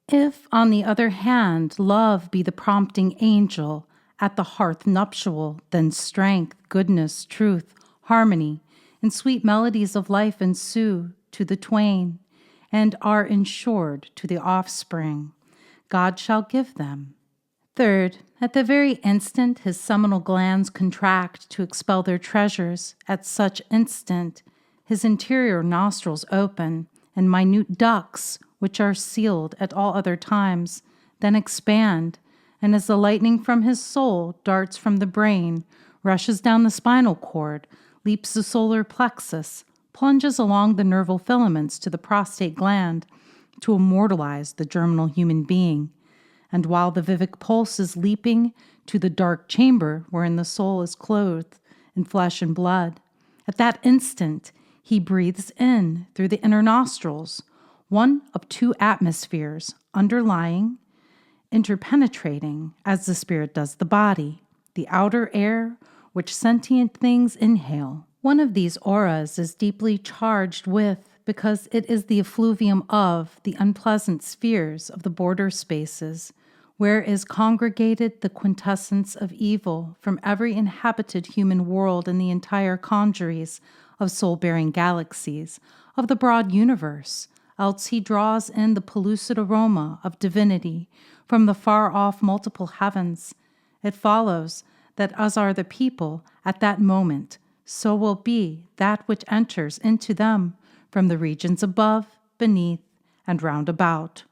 If, on the other hand, love be the prompting angel at the hearth nuptial, then strength, goodness, truth, harmony, and sweet melodies of life ensue to the twain, and are ensured to the offspring God shall give them. Third, at the very instant his seminal glands contract to expel their treasures, at such instant his interior nostrils open, and minute ducts, which are sealed at all other times, then expand, and as the lightning from his soul darts from the brain, rushes down the spinal cord, leaps the solar plexus, plunges along the nerval filaments to the prostate gland to immortalize the germinal human being. And while the vivic pulse is leaping to the dark chamber wherein the soul is clothed in flesh and blood, at that instant he breathes in through the inner nostrils, one of two atmospheres, underlying, interpenetrating, as the spirit does the body, the outer air which sentient things inhale. One of these auras is deeply charged with, because it is the effluvium of the unpleasant spheres of the border spaces, where is congregated the quintessence of evil from every inhabited human world in the entire congeries of soul-bearing galaxies of the broad universe. Else he draws in the pellucid aroma of divinity from the far-off multiple heavens. It follows that as are the people at that moment, so will be that which enters into them from the regions above, beneath, and round about.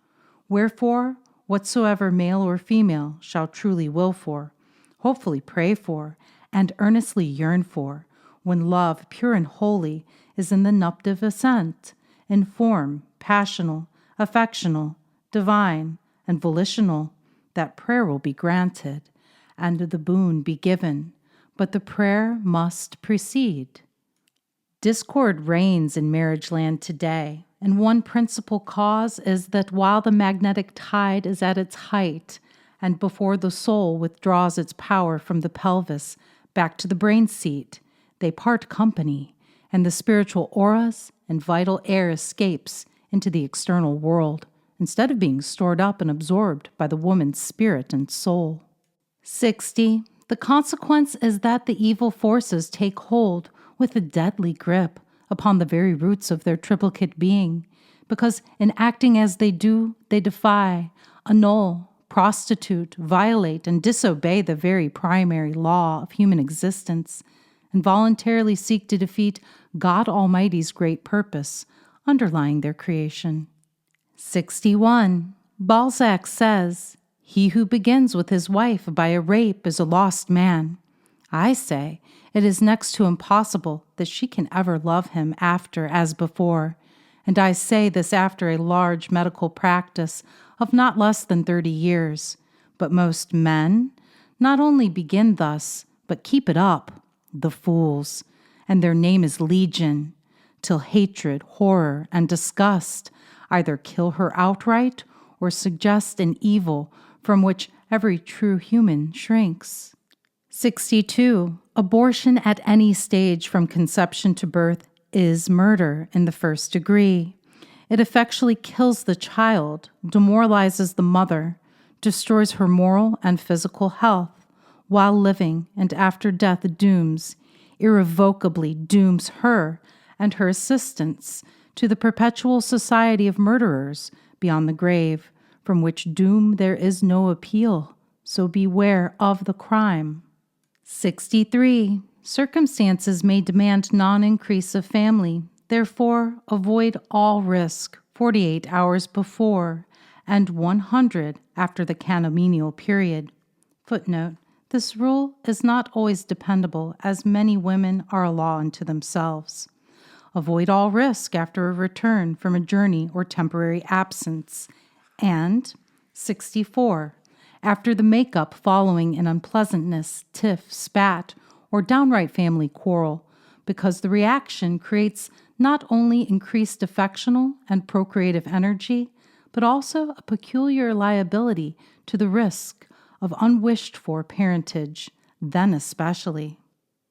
Wherefore, whatsoever male or female shall truly will for, hopefully pray for, and earnestly yearn for, when love, pure and holy, is in the nuptive ascent, in form, passional, affectional, divine, and volitional, that prayer will be granted, and the boon be given, but the prayer must precede. Discord reigns in marriage land today, and one principal cause is that while the magnetic tide is at its height, and before the soul withdraws its power from the pelvis back to the brain seat, they part company, and the spiritual auras and vital air escapes into the external world, instead of being stored up and absorbed by the woman's spirit and soul. 60. The consequence is that the evil forces take hold with a deadly grip upon the very roots of their triplicate being, because in acting as they do, they defy, annul, prostitute, violate, and disobey the very primary law of human existence, and voluntarily seek to defeat God Almighty's great purpose underlying their creation. 61. Balzac says, "He who begins with his wife by a rape is a lost man." I say, it is next to impossible that she can ever love him after as before, and I say this after a large medical practice of not less than 30 years. But most men not only begin thus, but keep it up, the fools, and their name is legion, till hatred, horror, and disgust either kill her outright or suggest an evil from which every true human shrinks. 62. Abortion at any stage from conception to birth is murder in the first degree. It effectually kills the child, demoralizes the mother, destroys her moral and physical health, while living, and after death irrevocably dooms her and her assistants to the perpetual society of murderers beyond the grave, from which doom there is no appeal, so beware of the crime. 63. Circumstances may demand non-increase of family. Therefore, avoid all risk 48 hours before and 100 after the canomenial period. Footnote: This rule is not always dependable, as many women are a law unto themselves. Avoid all risk after a return from a journey or temporary absence. And 64. After the makeup following an unpleasantness, tiff, spat, or downright family quarrel, because the reaction creates not only increased affectional and procreative energy, but also a peculiar liability to the risk of unwished-for parentage, then especially.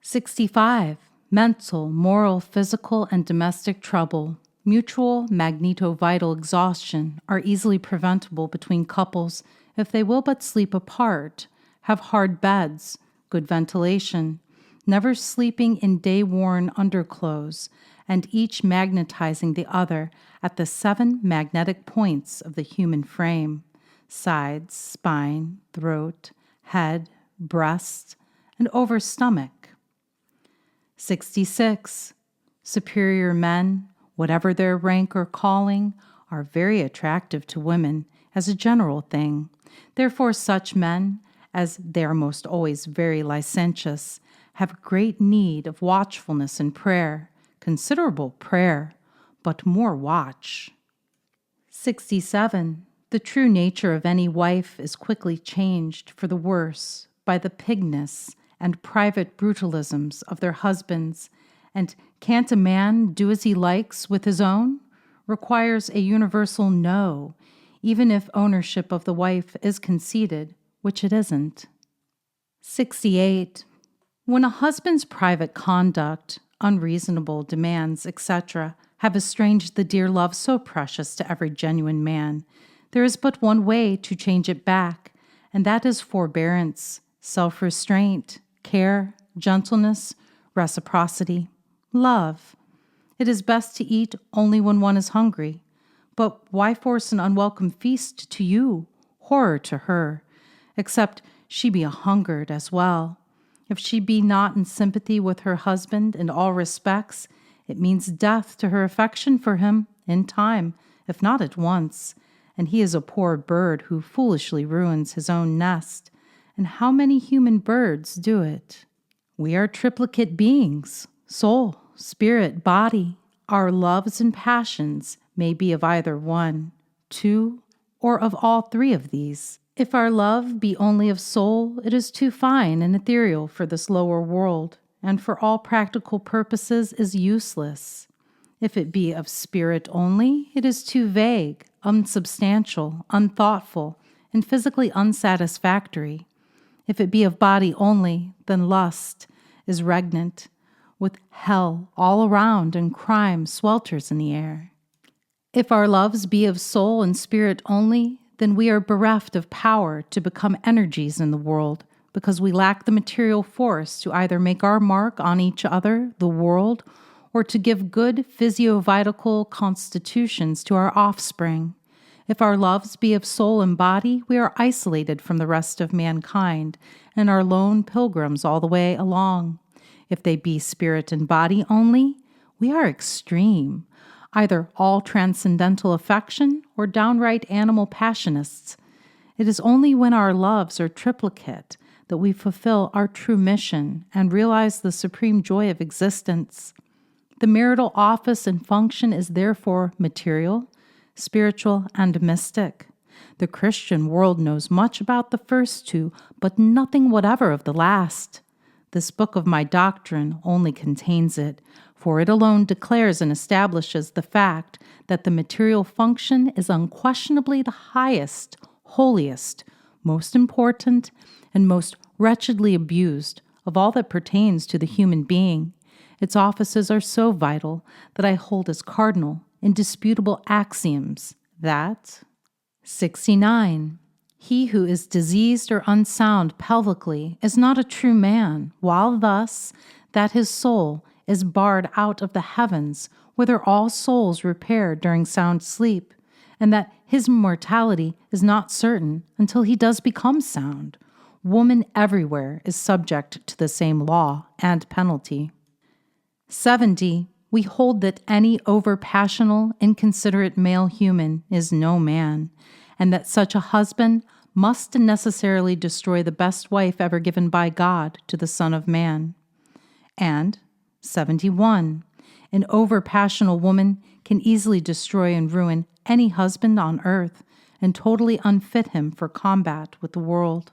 65. Mental, moral, physical, and domestic trouble, mutual magneto-vital exhaustion are easily preventable between couples if they will but sleep apart, have hard beds, good ventilation, never sleeping in day-worn underclothes, and each magnetizing the other at the 7 magnetic points of the human frame: sides, spine, throat, head, breast, and over stomach. 66. Superior men, whatever their rank or calling, are very attractive to women as a general thing. Therefore, such men, as they are most always very licentious, have great need of watchfulness and prayer, considerable prayer, but more watch. 67. The true nature of any wife is quickly changed for the worse by the pigness and private brutalisms of their husbands, and can't a man do as he likes with his own? Requires a universal no, even if ownership of the wife is conceded, which it isn't. 68. When a husband's private conduct, unreasonable demands, etc., have estranged the dear love so precious to every genuine man, there is but one way to change it back, and that is forbearance, self-restraint, care, gentleness, reciprocity, love. It is best to eat only when one is hungry. But why force an unwelcome feast to you, horror to her, except she be a-hungered as well? If she be not in sympathy with her husband in all respects, it means death to her affection for him in time, if not at once, and he is a poor bird who foolishly ruins his own nest. And how many human birds do it? We are triplicate beings, soul, spirit, body. Our loves and passions may be of either one, two, or of all 3 of these. If our love be only of soul, it is too fine and ethereal for this lower world, and for all practical purposes is useless. If it be of spirit only, it is too vague, unsubstantial, unthoughtful, and physically unsatisfactory. If it be of body only, then lust is regnant, with hell all around and crime swelters in the air. If our loves be of soul and spirit only, then we are bereft of power to become energies in the world, because we lack the material force to either make our mark on each other, the world, or to give good physiovital constitutions to our offspring. If our loves be of soul and body, we are isolated from the rest of mankind, and are lone pilgrims all the way along. If they be spirit and body only, we are extreme, either all transcendental affection or downright animal passionists. It is only when our loves are triplicate that we fulfill our true mission and realize the supreme joy of existence. The marital office and function is therefore material, spiritual, and mystic. The Christian world knows much about the first 2, but nothing whatever of the last. This book of my doctrine only contains it, for it alone declares and establishes the fact that the material function is unquestionably the highest, holiest, most important, and most wretchedly abused of all that pertains to the human being. Its offices are so vital that I hold as cardinal, indisputable axioms that 69. He who is diseased or unsound pelvically is not a true man, while thus that his soul is barred out of the heavens, whither all souls repair during sound sleep, and that his immortality is not certain until he does become sound. Woman everywhere is subject to the same law and penalty. 70. We hold that any over-passional, inconsiderate male human is no man, and that such a husband must necessarily destroy the best wife ever given by God to the Son of Man. And 71. An over-passional woman can easily destroy and ruin any husband on earth and totally unfit him for combat with the world.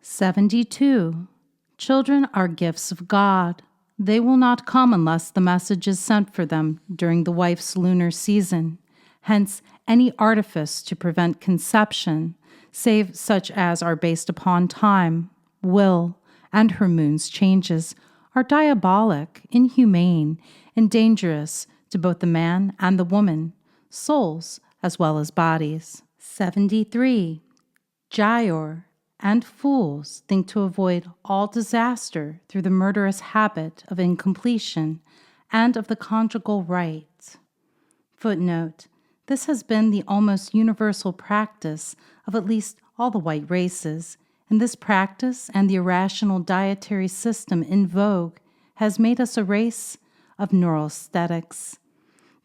72. Children are gifts of God. They will not come unless the message is sent for them during the wife's lunar season. Hence, any artifice to prevent conception, save such as are based upon time, will, and her moon's changes, are diabolic, inhumane, and dangerous to both the man and the woman, souls as well as bodies. 73. Gior and fools think to avoid all disaster through the murderous habit of incompletion and of the conjugal rite. Footnote: this has been the almost universal practice of at least all the white races, and this practice and the irrational dietary system in vogue has made us a race of neuroaesthetics.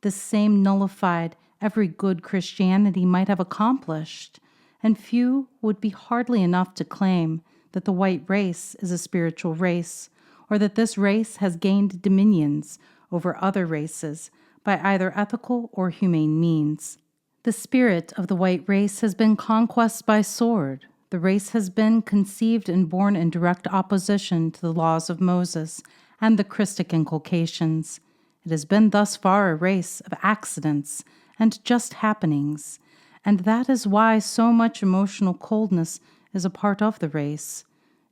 This same nullified every good Christianity might have accomplished, and few would be hardly enough to claim that the white race is a spiritual race, or that this race has gained dominions over other races by either ethical or humane means. The spirit of the white race has been conquest by sword. The race has been conceived and born in direct opposition to the laws of Moses and the Christic inculcations. It has been thus far a race of accidents and just happenings, and that is why so much emotional coldness is a part of the race.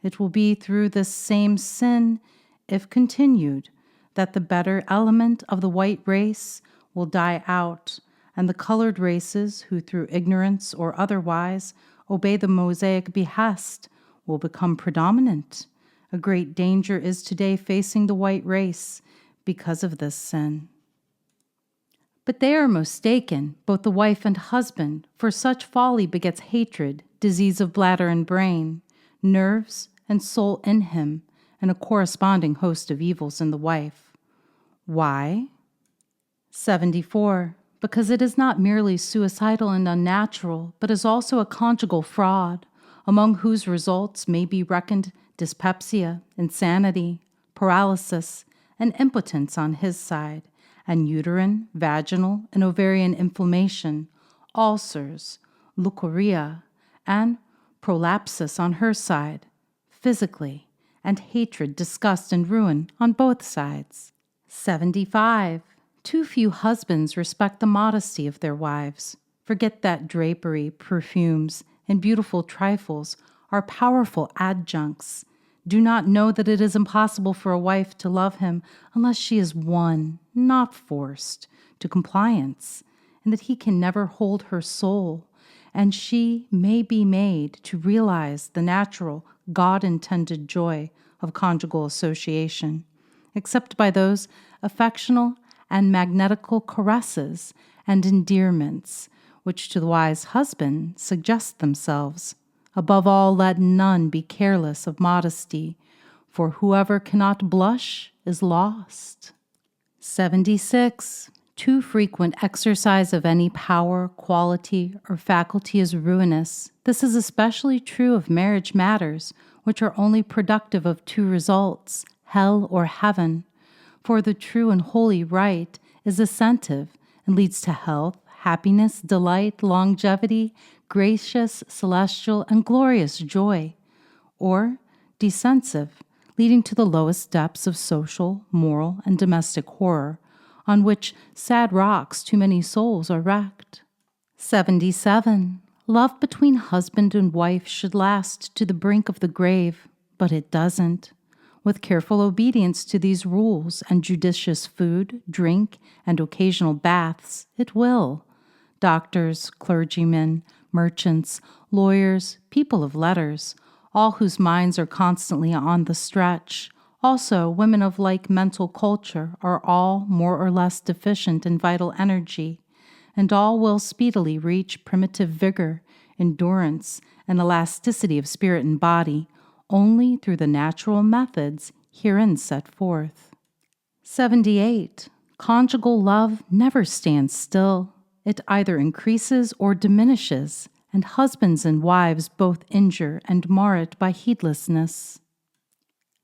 It will be through this same sin, if continued, that the better element of the white race will die out, and the colored races who through ignorance or otherwise obey the Mosaic behest will become predominant. A great danger is today facing the white race because of this sin. But they are mistaken, both the wife and husband, for such folly begets hatred, disease of bladder and brain, nerves and soul in him, and a corresponding host of evils in the wife. Why? 74. Because it is not merely suicidal and unnatural, but is also a conjugal fraud, among whose results may be reckoned dyspepsia, insanity, paralysis, and impotence on his side, and uterine, vaginal, and ovarian inflammation, ulcers, leukorrhea, and prolapsus on her side, physically, and hatred, disgust, and ruin on both sides. 75. Too few husbands respect the modesty of their wives. Forget that drapery, perfumes, and beautiful trifles are powerful adjuncts. Do not know that it is impossible for a wife to love him unless she is won, not forced, to compliance, and that he can never hold her soul, and she may be made to realize the natural, God-intended joy of conjugal association, except by those affectional and magnetical caresses and endearments, which to the wise husband suggest themselves. Above all, let none be careless of modesty, for whoever cannot blush is lost. 76. Too frequent exercise of any power, quality, or faculty is ruinous. This is especially true of marriage matters, which are only productive of two results, hell or heaven. For the true and holy rite is ascentive and leads to health, happiness, delight, longevity, gracious, celestial, and glorious joy, or descensive, leading to the lowest depths of social, moral, and domestic horror, on which sad rocks too many souls are wrecked. 77. Love between husband and wife should last to the brink of the grave, but it doesn't. With careful obedience to these rules and judicious food, drink, and occasional baths, it will. Doctors, clergymen, merchants, lawyers, people of letters, all whose minds are constantly on the stretch. Also, women of like mental culture are all more or less deficient in vital energy, and all will speedily reach primitive vigor, endurance, and elasticity of spirit and body only through the natural methods herein set forth. 78. Conjugal love never stands still. It either increases or diminishes, and husbands and wives both injure and mar it by heedlessness.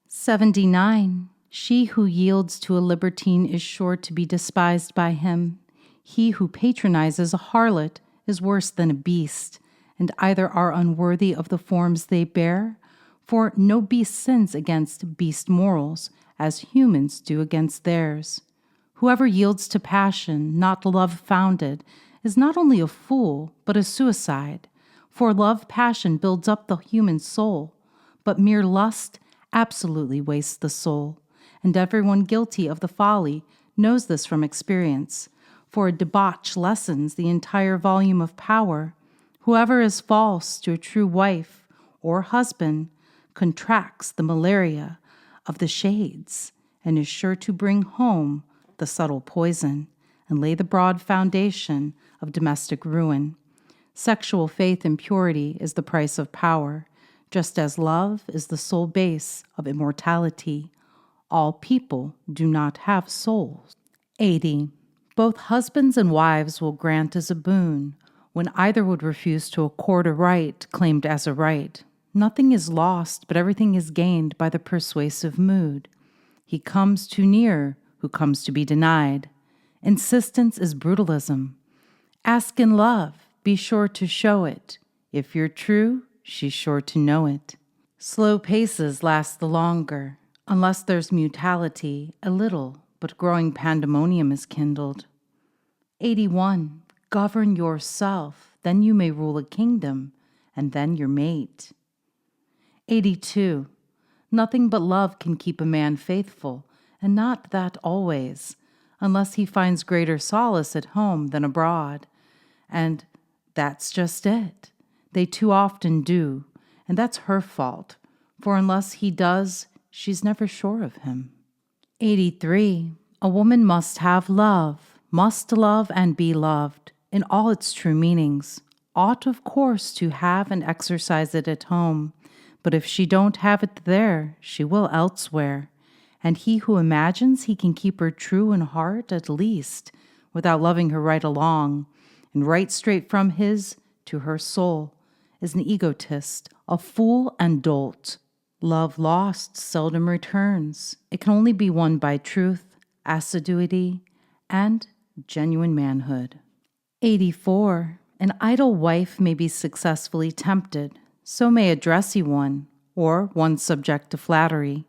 79. She who yields to a libertine is sure to be despised by him. He who patronizes a harlot is worse than a beast, and either are unworthy of the forms they bear, for no beast sins against beast morals, as humans do against theirs. Whoever yields to passion, not love-founded, is not only a fool, but a suicide, for love-passion builds up the human soul, but mere lust absolutely wastes the soul, and everyone guilty of the folly knows this from experience, for a debauch lessens the entire volume of power. Whoever is false to a true wife or husband contracts the malaria of the shades and is sure to bring home the subtle poison and lay the broad foundation of domestic ruin. Sexual faith and purity is the price of power, just as love is the sole base of immortality. All people do not have souls. 80. Both husbands and wives will grant as a boon, when either would refuse to accord a right claimed as a right. Nothing is lost, but everything is gained by the persuasive mood. He comes too near who comes to be denied. Insistence is brutalism. Ask in love, be sure to show it. If you're true, she's sure to know it. Slow paces last the longer. Unless there's mutality, a little, but growing pandemonium is kindled. 81. Govern yourself, then you may rule a kingdom, and then your mate. 82. Nothing but love can keep a man faithful, and not that always, unless he finds greater solace at home than abroad. And that's just it. They too often do, and that's her fault, for unless he does, she's never sure of him. 83. A woman must have love, must love and be loved, in all its true meanings, ought of course to have and exercise it at home, but if she don't have it there, she will elsewhere. And he who imagines he can keep her true in heart at least, without loving her right along, and right straight from his to her soul, is an egotist, a fool and dolt. Love lost seldom returns. It can only be won by truth, assiduity, and genuine manhood. 84. An idle wife may be successfully tempted, so may a dressy one, or one subject to flattery.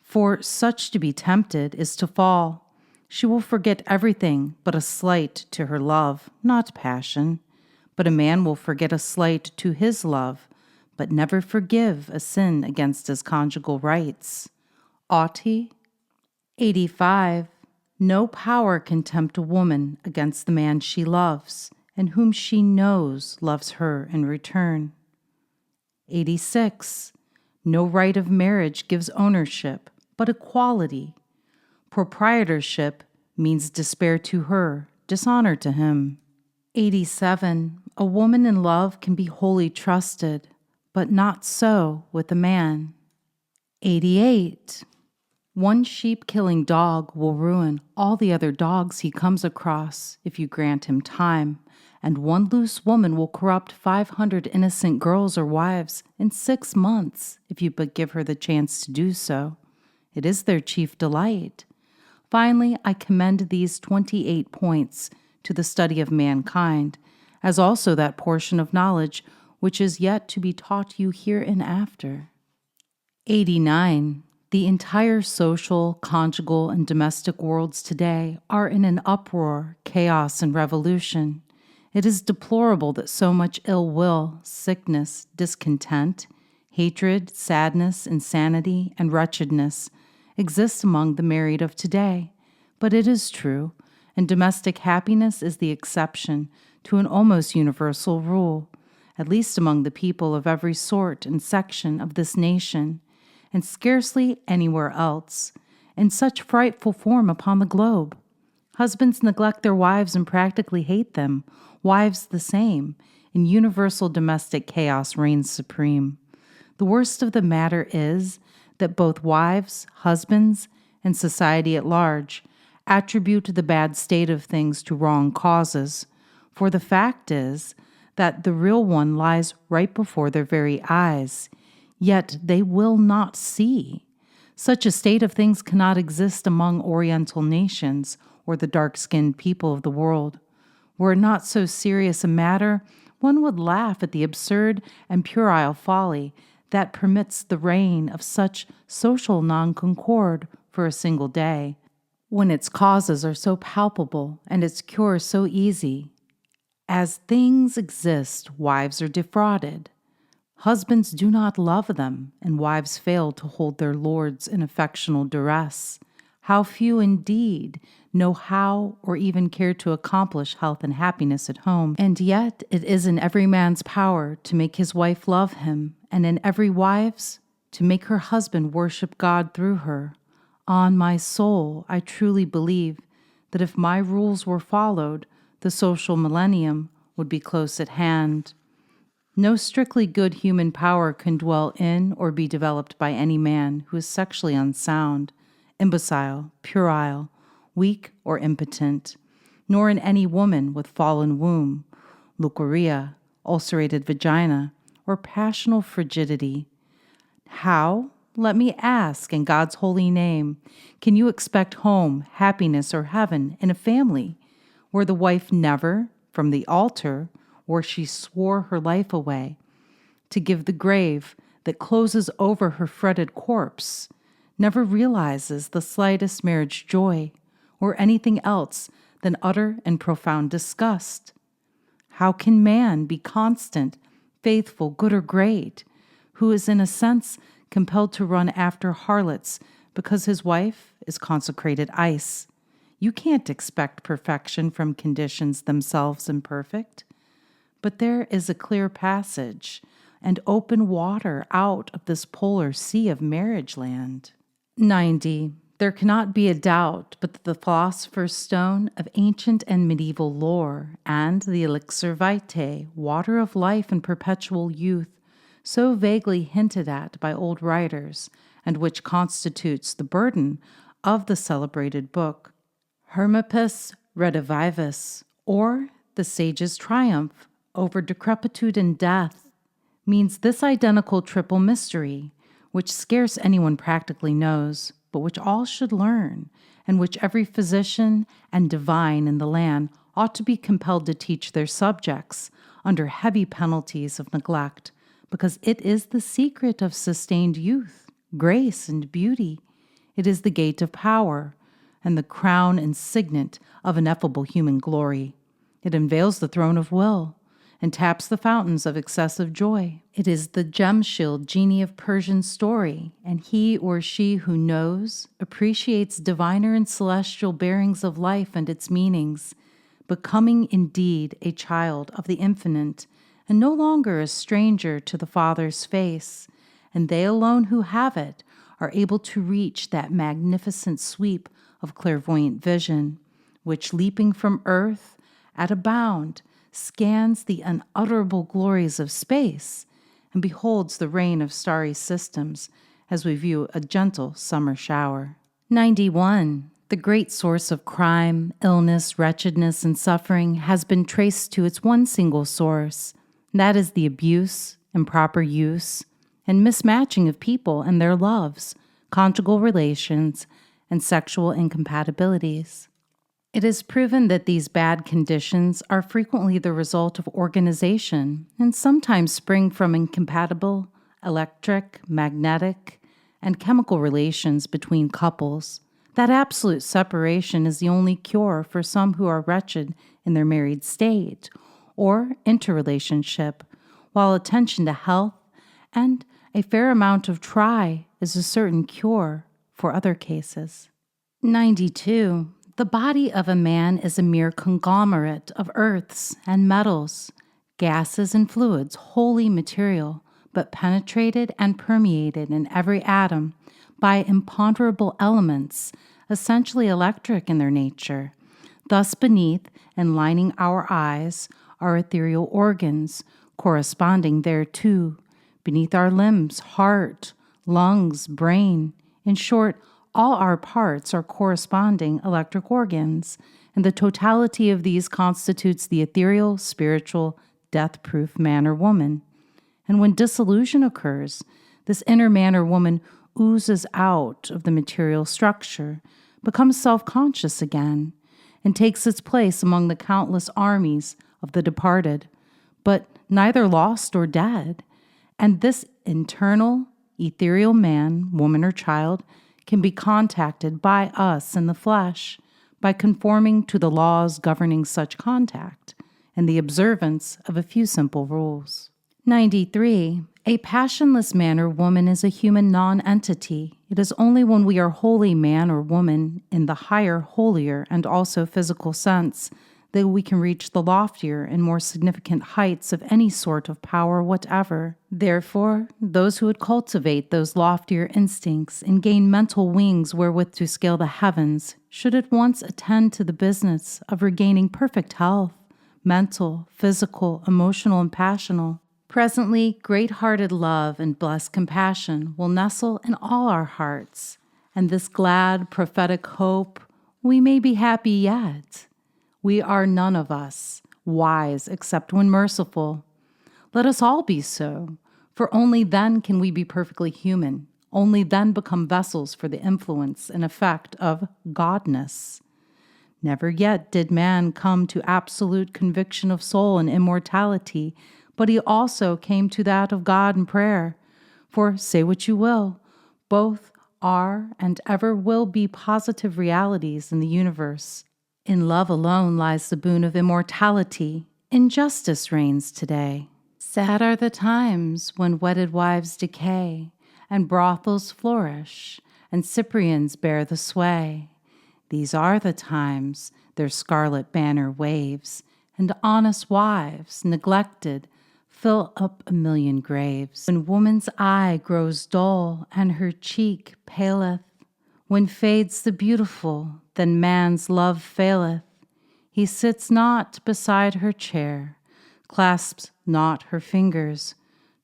For such to be tempted is to fall. She will forget everything but a slight to her love, not passion. But a man will forget a slight to his love, but never forgive a sin against his conjugal rights. Ought he? 85. No power can tempt a woman against the man she loves, and whom she knows loves her in return. 86. No right of marriage gives ownership, but equality. Proprietorship means despair to her, dishonor to him. 87. A woman in love can be wholly trusted, but not so with a man. 88. One sheep-killing dog will ruin all the other dogs he comes across if you grant him time, and one loose woman will corrupt 500 innocent girls or wives in 6 months if you but give her the chance to do so. It is their chief delight. Finally, I commend these 28 points to the study of mankind, as also that portion of knowledge which is yet to be taught you hereinafter. 89. The entire social, conjugal, and domestic worlds today are in an uproar, chaos, and revolution. It is deplorable that so much ill will, sickness, discontent, hatred, sadness, insanity, and wretchedness exists among the married of today. But it is true, and domestic happiness is the exception to an almost universal rule, at least among the people of every sort and section of this nation, and scarcely anywhere else, in such frightful form upon the globe. Husbands neglect their wives and practically hate them, wives the same, and universal domestic chaos reigns supreme. The worst of the matter is that both wives, husbands, and society at large attribute the bad state of things to wrong causes, for the fact is that the real one lies right before their very eyes, yet they will not see. Such a state of things cannot exist among Oriental nations or the dark-skinned people of the world. Were it not so serious a matter, one would laugh at the absurd and puerile folly that permits the reign of such social non-concord for a single day, when its causes are so palpable and its cure so easy. As things exist, wives are defrauded. Husbands do not love them, and wives fail to hold their lords in affectional duress. How few indeed know how or even care to accomplish health and happiness at home. And yet it is in every man's power to make his wife love him, and in every wife's to make her husband worship God through her. On my soul, I truly believe that if my rules were followed, the social millennium would be close at hand. No strictly good human power can dwell in or be developed by any man who is sexually unsound, imbecile, puerile, weak, or impotent, nor in any woman with fallen womb, leucorrhea, ulcerated vagina, or passional frigidity. How, let me ask in God's holy name, can you expect home, happiness, or heaven in a family where the wife never, from the altar, where she swore her life away, to give the grave that closes over her fretted corpse, never realizes the slightest marriage joy or anything else than utter and profound disgust? How can man be constant, faithful, good, or great, who is in a sense compelled to run after harlots because his wife is consecrated ice? You can't expect perfection from conditions themselves imperfect. But there is a clear passage and open water out of this polar sea of marriage land. 90. There cannot be a doubt but that the philosopher's stone of ancient and medieval lore and the elixir vitae, water of life and perpetual youth, so vaguely hinted at by old writers, and which constitutes the burden of the celebrated book, Hermippus Redivivus, or the Sage's Triumph over Decrepitude and Death, means this identical triple mystery, which scarce anyone practically knows, but which all should learn, and which every physician and divine in the land ought to be compelled to teach their subjects under heavy penalties of neglect, because it is the secret of sustained youth, grace, and beauty. It is the gate of power, and the crown and signet of ineffable human glory. It unveils the throne of will, and taps the fountains of excessive joy. It is the gem-shield genie of Persian story, and he or she who knows appreciates diviner and celestial bearings of life and its meanings, becoming indeed a child of the infinite, and no longer a stranger to the Father's face, and they alone who have it are able to reach that magnificent sweep of clairvoyant vision, which, leaping from earth at a bound, scans the unutterable glories of space and beholds the reign of starry systems as we view a gentle summer shower. 91. The great source of crime, illness, wretchedness, and suffering has been traced to its one single source. That is the abuse, improper use, and mismatching of people and their loves, conjugal relations, and sexual incompatibilities. It is proven that these bad conditions are frequently the result of organization and sometimes spring from incompatible electric, magnetic, and chemical relations between couples. That absolute separation is the only cure for some who are wretched in their married state or interrelationship, while attention to health and a fair amount of try is a certain cure for other cases. 92. The body of a man is a mere conglomerate of earths and metals, gases and fluids, wholly material, but penetrated and permeated in every atom by imponderable elements, essentially electric in their nature. Thus beneath and lining our eyes are ethereal organs, corresponding thereto, beneath our limbs, heart, lungs, brain, in short, all our parts are corresponding electric organs, and the totality of these constitutes the ethereal, spiritual, death-proof man or woman. And when dissolution occurs, this inner man or woman oozes out of the material structure, becomes self-conscious again, and takes its place among the countless armies of the departed, but neither lost or dead. And this internal, ethereal man, woman, or child can be contacted by us in the flesh by conforming to the laws governing such contact and the observance of a few simple rules. 93. A passionless man or woman is a human non-entity. It is only when we are wholly man or woman in the higher, holier, and also physical sense that we can reach the loftier and more significant heights of any sort of power whatever. Therefore, those who would cultivate those loftier instincts and gain mental wings wherewith to scale the heavens should at once attend to the business of regaining perfect health, mental, physical, emotional, and passional. Presently, great-hearted love and blessed compassion will nestle in all our hearts, and this glad, prophetic hope, we may be happy yet. We are none of us wise except when merciful. Let us all be so, for only then can we be perfectly human, only then become vessels for the influence and effect of godness. Never yet did man come to absolute conviction of soul and immortality, but he also came to that of God in prayer. For, say what you will, both are and ever will be positive realities in the universe. In love alone lies the boon of immortality. Injustice reigns today. Sad are the times when wedded wives decay, and brothels flourish, and Cyprians bear the sway. These are the times their scarlet banner waves, and honest wives, neglected, fill up a million graves. When woman's eye grows dull, and her cheek paleth, when fades the beautiful, then man's love faileth. He sits not beside her chair, clasps not her fingers,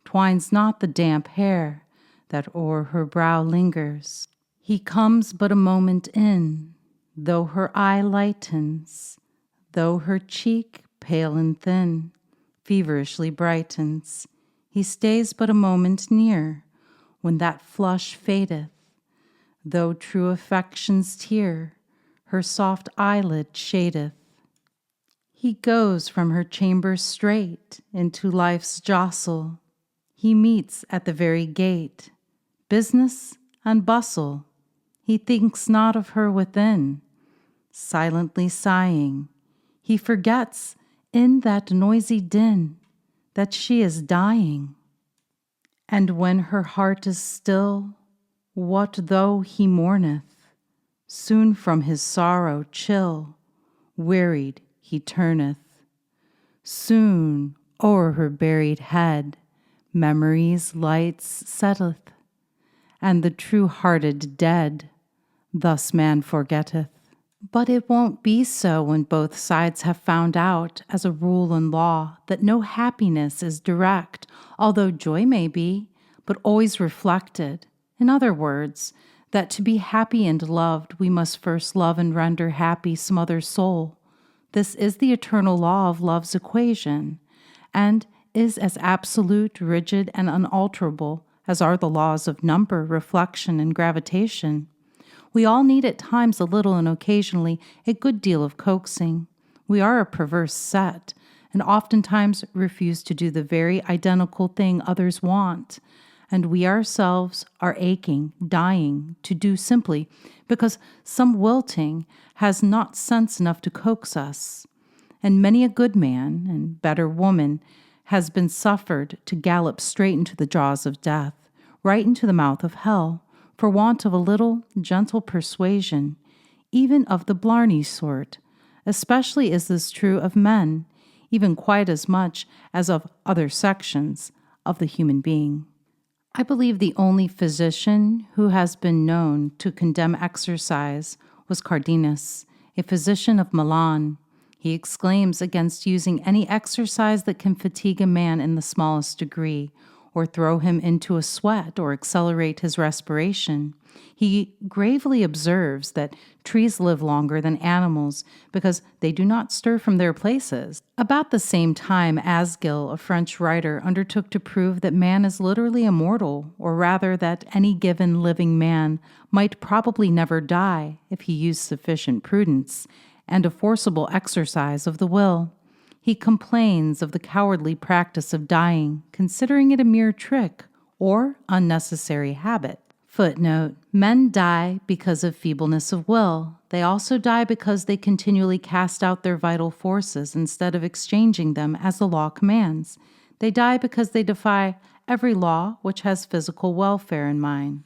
twines not the damp hair that o'er her brow lingers. He comes but a moment in, though her eye lightens, though her cheek, pale and thin, feverishly brightens. He stays but a moment near, when that flush fadeth, though true affection's tear her soft eyelid shadeth. He goes from her chamber straight into life's jostle. He meets at the very gate business and bustle. He thinks not of her within, silently sighing. He forgets in that noisy din that she is dying. And when her heart is still, what though he mourneth? Soon from his sorrow chill, wearied he turneth. Soon o'er her buried head memory's lights setteth, and the true-hearted dead thus man forgetteth. But it won't be so when both sides have found out, as a rule and law, that no happiness is direct, although joy may be, but always reflected. In other words, that to be happy and loved, we must first love and render happy some other soul. This is the eternal law of love's equation, and is as absolute, rigid, and unalterable as are the laws of number, reflection, and gravitation. We all need at times a little and occasionally a good deal of coaxing. We are a perverse set, and oftentimes refuse to do the very identical thing others want, and we ourselves are aching, dying to do simply because some wilting has not sense enough to coax us. And many a good man and better woman has been suffered to gallop straight into the jaws of death, right into the mouth of hell, for want of a little gentle persuasion, even of the blarney sort. Especially is this true of men, even quite as much as of other sections of the human being. I believe the only physician who has been known to condemn exercise was Cardanus, a physician of Milan. He exclaims against using any exercise that can fatigue a man in the smallest degree, or throw him into a sweat, or accelerate his respiration. He gravely observes that trees live longer than animals because they do not stir from their places. About the same time, Asgil, a French writer, undertook to prove that man is literally immortal, or rather that any given living man might probably never die if he used sufficient prudence and a forcible exercise of the will. He complains of the cowardly practice of dying, considering it a mere trick or unnecessary habit. Footnote: Men die because of feebleness of will. They also die because they continually cast out their vital forces instead of exchanging them as the law commands. They die because they defy every law which has physical welfare in mind.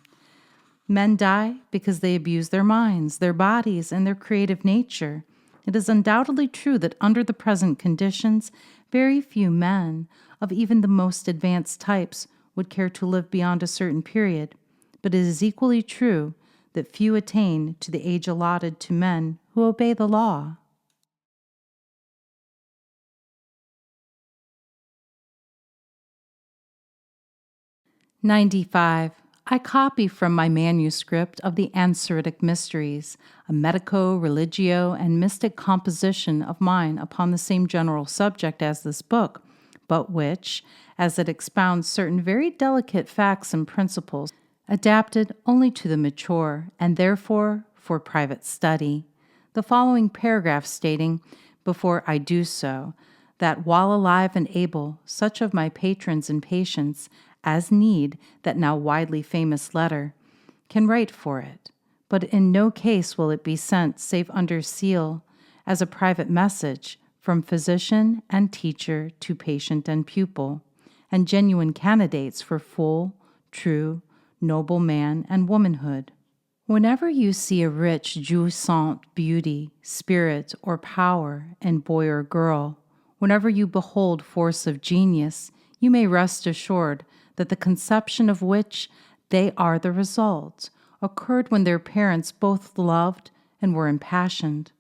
Men die because they abuse their minds, their bodies, and their creative nature. It is undoubtedly true that under the present conditions, very few men of even the most advanced types would care to live beyond a certain period, but it is equally true that few attain to the age allotted to men who obey the law. "95. I copy from my manuscript of the Anseritic Mysteries, a medico-religio and mystic composition of mine upon the same general subject as this book, but which, as it expounds certain very delicate facts and principles, adapted only to the mature, and therefore for private study. The following paragraph stating, before I do so, that while alive and able, such of my patrons and patients as need that now widely famous letter, can write for it, but in no case will it be sent save under seal as a private message from physician and teacher to patient and pupil, and genuine candidates for full, true, noble man and womanhood. Whenever you see a rich, jouissant beauty, spirit, or power in boy or girl, whenever you behold force of genius, you may rest assured that the conception of which they are the result occurred when their parents both loved and were impassioned.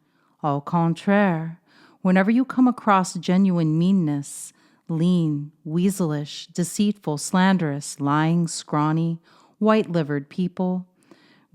Au contraire, whenever you come across genuine meanness, lean, weaselish, deceitful, slanderous, lying, scrawny, white-livered people,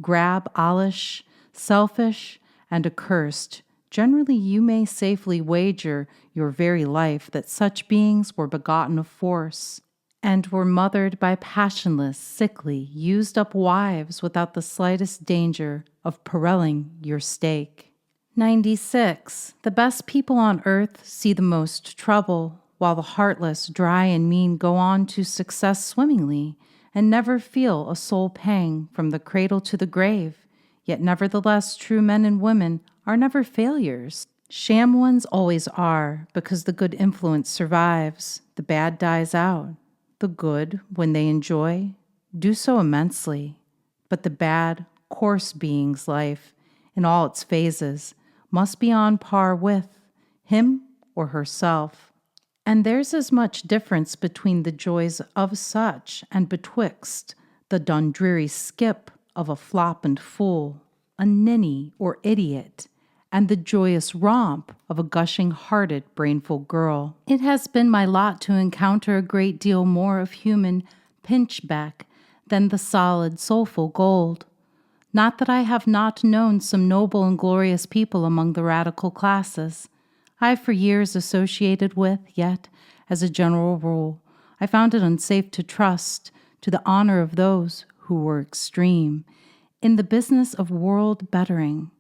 grab-alish, selfish, and accursed, generally you may safely wager your very life that such beings were begotten of force, and were mothered by passionless, sickly, used-up wives without the slightest danger of perailing your stake. 96. The best people on earth see the most trouble, while the heartless, dry, and mean go on to success swimmingly, and never feel a soul pang from the cradle to the grave. Yet nevertheless true men and women are never failures. Sham ones always are, because the good influence survives, the bad dies out. The good, when they enjoy, do so immensely, but the bad, coarse being's life, in all its phases, must be on par with him or herself. And there's as much difference between the joys of such and betwixt the dundreary skip of a floppant fool, a ninny or idiot, and the joyous romp of a gushing-hearted, brainful girl. It has been my lot to encounter a great deal more of human pinchbeck than the solid, soulful gold. Not that I have not known some noble and glorious people among the radical classes. I have for years associated with, yet, as a general rule, I found it unsafe to trust to the honor of those who were extreme in the business of world bettering.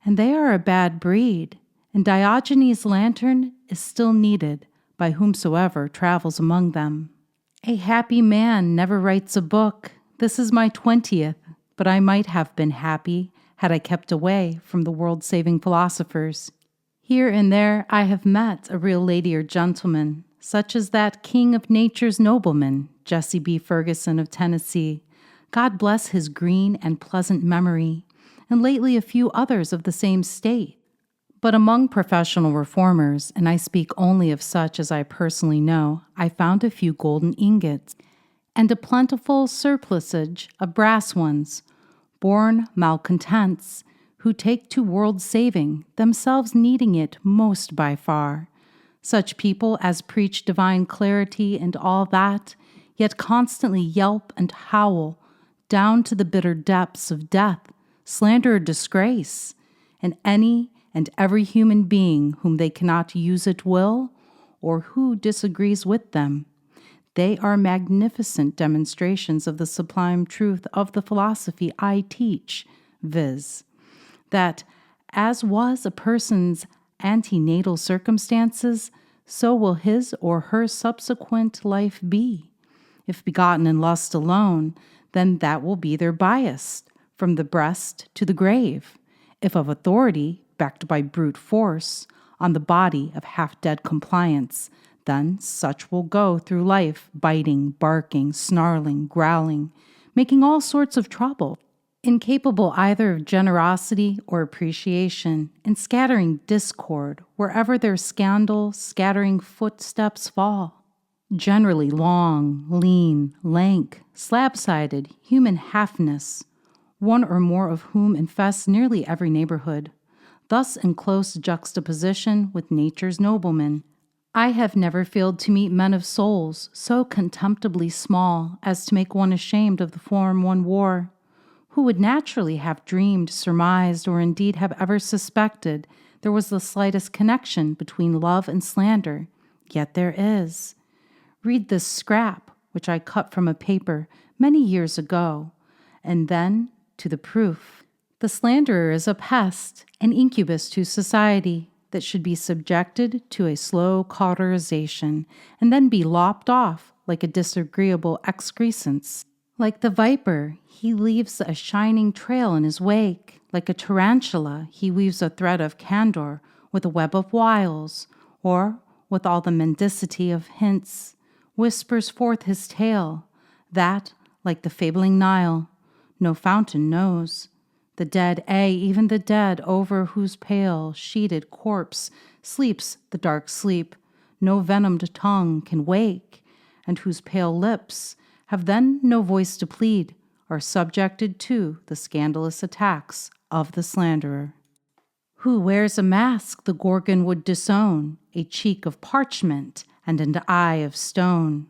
And they are a bad breed, and Diogenes' lantern is still needed by whomsoever travels among them. A happy man never writes a book. This is my 20th, but I might have been happy had I kept away from the world-saving philosophers. Here and there I have met a real lady or gentleman, such as that king of nature's noblemen, Jesse B. Ferguson of Tennessee. God bless his green and pleasant memory, and lately a few others of the same state. But among professional reformers, and I speak only of such as I personally know, I found a few golden ingots, and a plentiful surplusage of brass ones, born malcontents, who take to world-saving, themselves needing it most by far. Such people as preach divine clarity and all that, yet constantly yelp and howl down to the bitter depths of death, slander, or disgrace, and any and every human being whom they cannot use at will or who disagrees with them. They are magnificent demonstrations of the sublime truth of the philosophy I teach, viz., that as was a person's antenatal circumstances, so will his or her subsequent life be. If begotten in lust alone, then that will be their bias, from the breast to the grave. If of authority, backed by brute force, on the body of half-dead compliance, then such will go through life, biting, barking, snarling, growling, making all sorts of trouble, incapable either of generosity or appreciation, and scattering discord wherever their scandal-scattering footsteps fall. Generally long, lean, lank, slab-sided, human halfness, one or more of whom infest nearly every neighborhood, thus in close juxtaposition with nature's noblemen. I have never failed to meet men of souls so contemptibly small as to make one ashamed of the form one wore, who would naturally have dreamed, surmised, or indeed have ever suspected there was the slightest connection between love and slander. Yet there is. Read this scrap, which I cut from a paper many years ago, and then to the proof. The slanderer is a pest, an incubus to society, that should be subjected to a slow cauterization and then be lopped off like a disagreeable excrescence. Like the viper, he leaves a shining trail in his wake. Like a tarantula, he weaves a thread of candor with a web of wiles, or, with all the mendicity of hints, whispers forth his tale, that, like the fabling Nile, no fountain knows. The dead, even the dead, over whose pale, sheeted corpse sleeps the dark sleep no venomed tongue can wake, and whose pale lips have then no voice to plead, are subjected to the scandalous attacks of the slanderer. Who wears a mask the Gorgon would disown, a cheek of parchment and an eye of stone?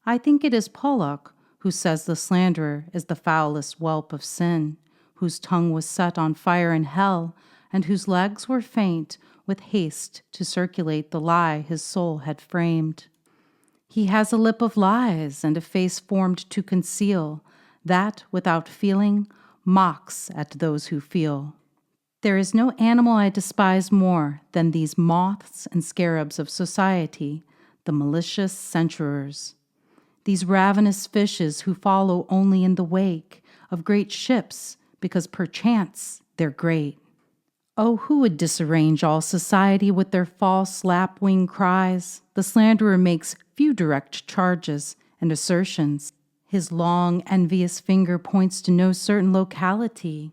I think it is Pollock who says the slanderer is the foulest whelp of sin, whose tongue was set on fire in hell, and whose legs were faint with haste to circulate the lie his soul had framed. He has a lip of lies and a face formed to conceal, that, without feeling, mocks at those who feel. There is no animal I despise more than these moths and scarabs of society, the malicious censurers. These ravenous fishes who follow only in the wake of great ships, because perchance they're great. Oh, who would disarrange all society with their false lapwing cries? The slanderer makes few direct charges and assertions. His long, envious finger points to no certain locality.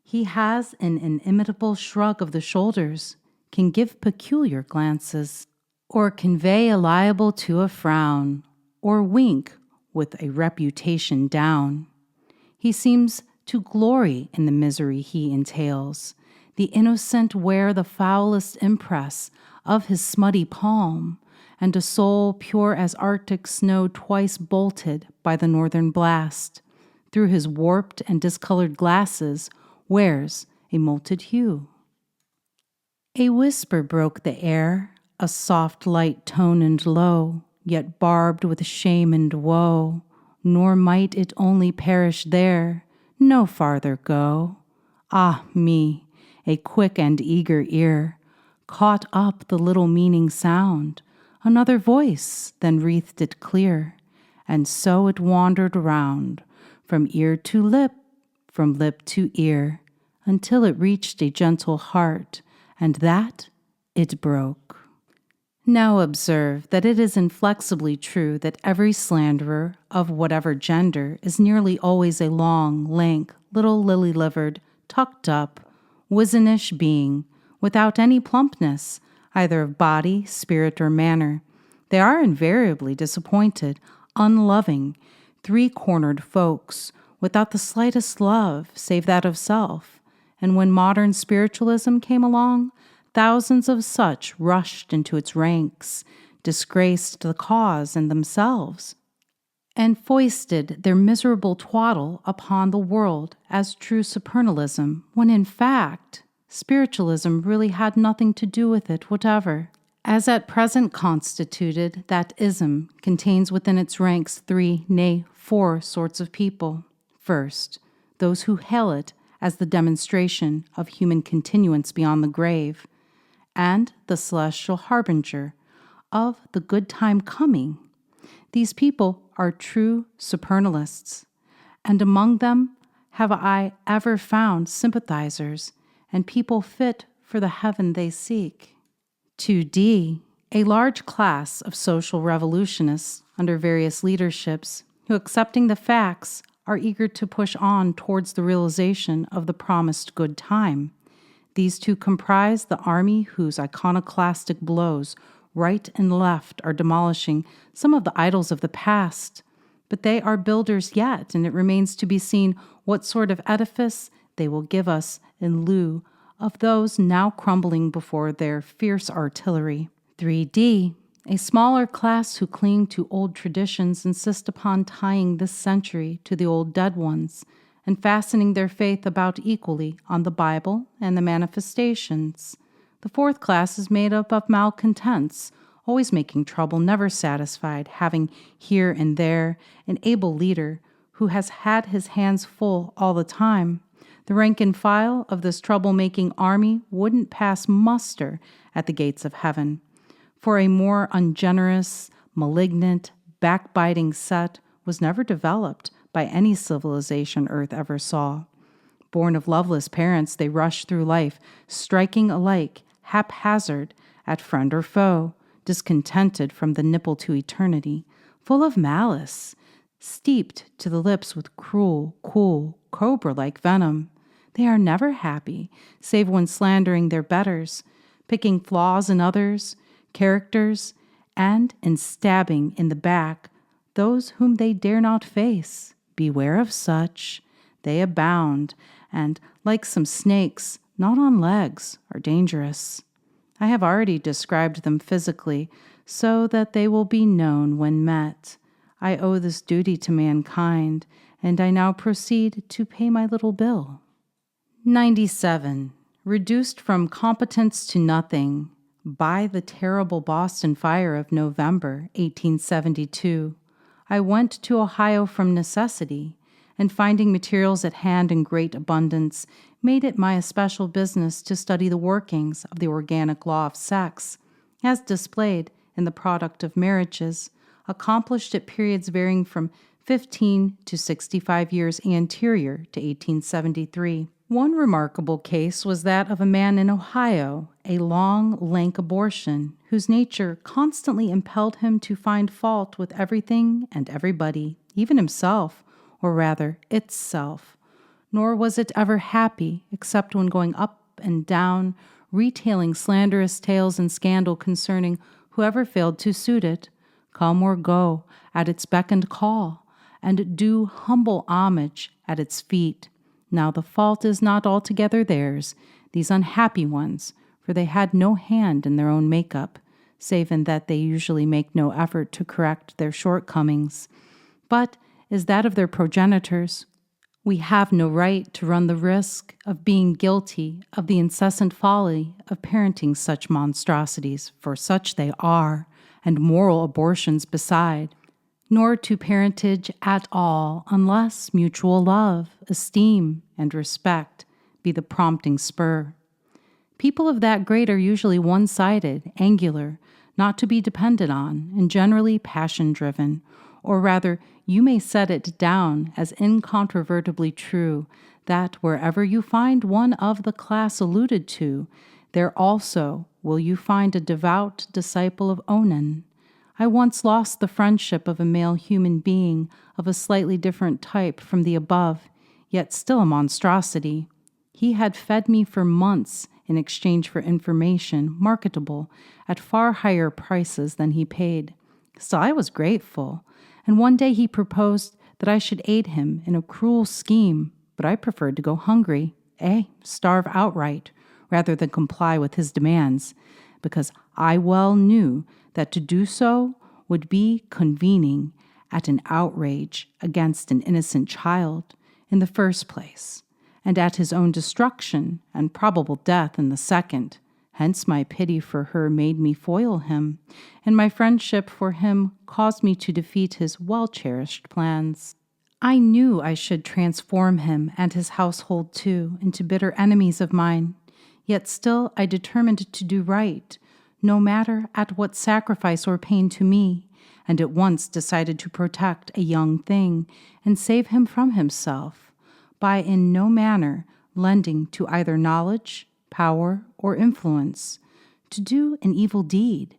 He has an inimitable shrug of the shoulders, can give peculiar glances, or convey a libel to a frown, or wink with a reputation down. He seems to glory in the misery he entails. The innocent wear the foulest impress of his smutty palm, and a soul pure as Arctic snow twice bolted by the northern blast, through his warped and discolored glasses wears a molted hue. A whisper broke the air, a soft light tone and low, yet barbed with shame and woe, nor might it only perish there, no farther go. Ah me, a quick and eager ear caught up the little meaning sound, another voice then wreathed it clear, and so it wandered round, from ear to lip, from lip to ear, until it reached a gentle heart, and that it broke. Now observe that it is inflexibly true that every slanderer, of whatever gender, is nearly always a long, lank, little lily-livered, tucked-up, wizenish being, without any plumpness, either of body, spirit, or manner. They are invariably disappointed, unloving, three-cornered folks, without the slightest love, save that of self. And when modern spiritualism came along, thousands of such rushed into its ranks, disgraced the cause and themselves, and foisted their miserable twaddle upon the world as true supernalism, when in fact, spiritualism really had nothing to do with it whatever. As at present constituted, that ism contains within its ranks 3, nay, 4 sorts of people. First, those who hail it as the demonstration of human continuance beyond the grave, and the celestial harbinger of the good time coming. These people are true supernalists, and among them have I ever found sympathizers and people fit for the heaven they seek. 2D, a large class of social revolutionists under various leaderships who, accepting the facts, are eager to push on towards the realization of the promised good time. These two comprise the army whose iconoclastic blows right and left are demolishing some of the idols of the past, but they are builders yet, and it remains to be seen what sort of edifice they will give us in lieu of those now crumbling before their fierce artillery. 3D, a smaller class who cling to old traditions, insist upon tying this century to the old dead ones, and fastening their faith about equally on the Bible and the manifestations. The fourth class is made up of malcontents, always making trouble, never satisfied, having here and there an able leader who has had his hands full all the time. The rank and file of this trouble-making army wouldn't pass muster at the gates of heaven, for a more ungenerous, malignant, backbiting set was never developed by any civilization earth ever saw. Born of loveless parents, they rush through life, striking alike, haphazard, at friend or foe, discontented from the nipple to eternity, full of malice, steeped to the lips with cruel, cool, cobra-like venom. They are never happy, save when slandering their betters, picking flaws in others, characters, and in stabbing in the back those whom they dare not face. Beware of such. They abound, and, like some snakes, not on legs, are dangerous. I have already described them physically, so that they will be known when met. I owe this duty to mankind, and I now proceed to pay my little bill. 97. Reduced from competence to nothing by the terrible Boston fire of November 1872, I went to Ohio from necessity, and finding materials at hand in great abundance, made it my especial business to study the workings of the organic law of sex, as displayed in the product of marriages, accomplished at periods varying from 15 to 65 years anterior to 1873. One remarkable case was that of a man in Ohio, a long, lank abortion, whose nature constantly impelled him to find fault with everything and everybody, even himself, or rather itself. Nor was it ever happy, except when going up and down, retailing slanderous tales and scandal concerning whoever failed to suit it, come or go at its beck and call, and do humble homage at its feet. Now the fault is not altogether theirs, these unhappy ones, for they had no hand in their own make-up, save in that they usually make no effort to correct their shortcomings, but is that of their progenitors. We have no right to run the risk of being guilty of the incessant folly of parenting such monstrosities, for such they are, and moral abortions beside, nor to parentage at all unless mutual love, esteem, and respect be the prompting spur. People of that grade are usually one-sided, angular, not to be depended on, and generally passion-driven, or rather, you may set it down as incontrovertibly true that wherever you find one of the class alluded to, there also will you find a devout disciple of Onan. I once lost the friendship of a male human being of a slightly different type from the above, yet still a monstrosity. He had fed me for months in exchange for information marketable at far higher prices than he paid. Still, I was grateful, and one day he proposed that I should aid him in a cruel scheme, but I preferred to go hungry, starve outright, rather than comply with his demands, because I well knew that to do so would be convening at an outrage against an innocent child in the first place, and at his own destruction and probable death in the second. Hence my pity for her made me foil him, and my friendship for him caused me to defeat his well-cherished plans. I knew I should transform him and his household too into bitter enemies of mine, yet still I determined to do right, no matter at what sacrifice or pain to me, and at once decided to protect a young thing and save him from himself, by in no manner lending to either knowledge, power, or influence, to do an evil deed.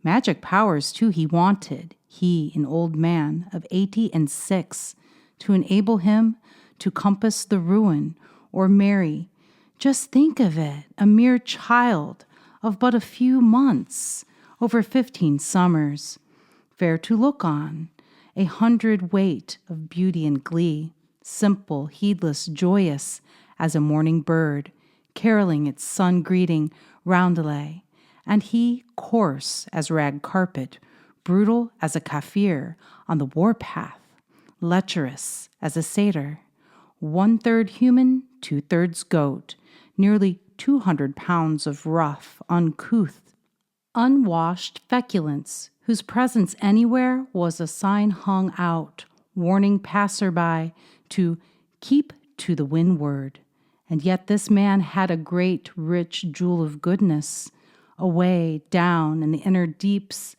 Magic powers, too, he wanted, he, an old man of 86, to enable him to compass the ruin, or marry. Just think of it, a mere child of but a few months, over 15 summers, fair to look on, 100 weight of beauty and glee, simple, heedless, joyous as a morning bird, caroling its sun-greeting roundelay, and he coarse as rag carpet, brutal as a Kafir on the warpath, lecherous as a satyr, 1/3 human, 2/3 goat, nearly 200 pounds of rough, uncouth, unwashed feculence, whose presence anywhere was a sign hung out, warning passerby to keep to the windward. And yet this man had a great, rich jewel of goodness, away down in the inner deeps,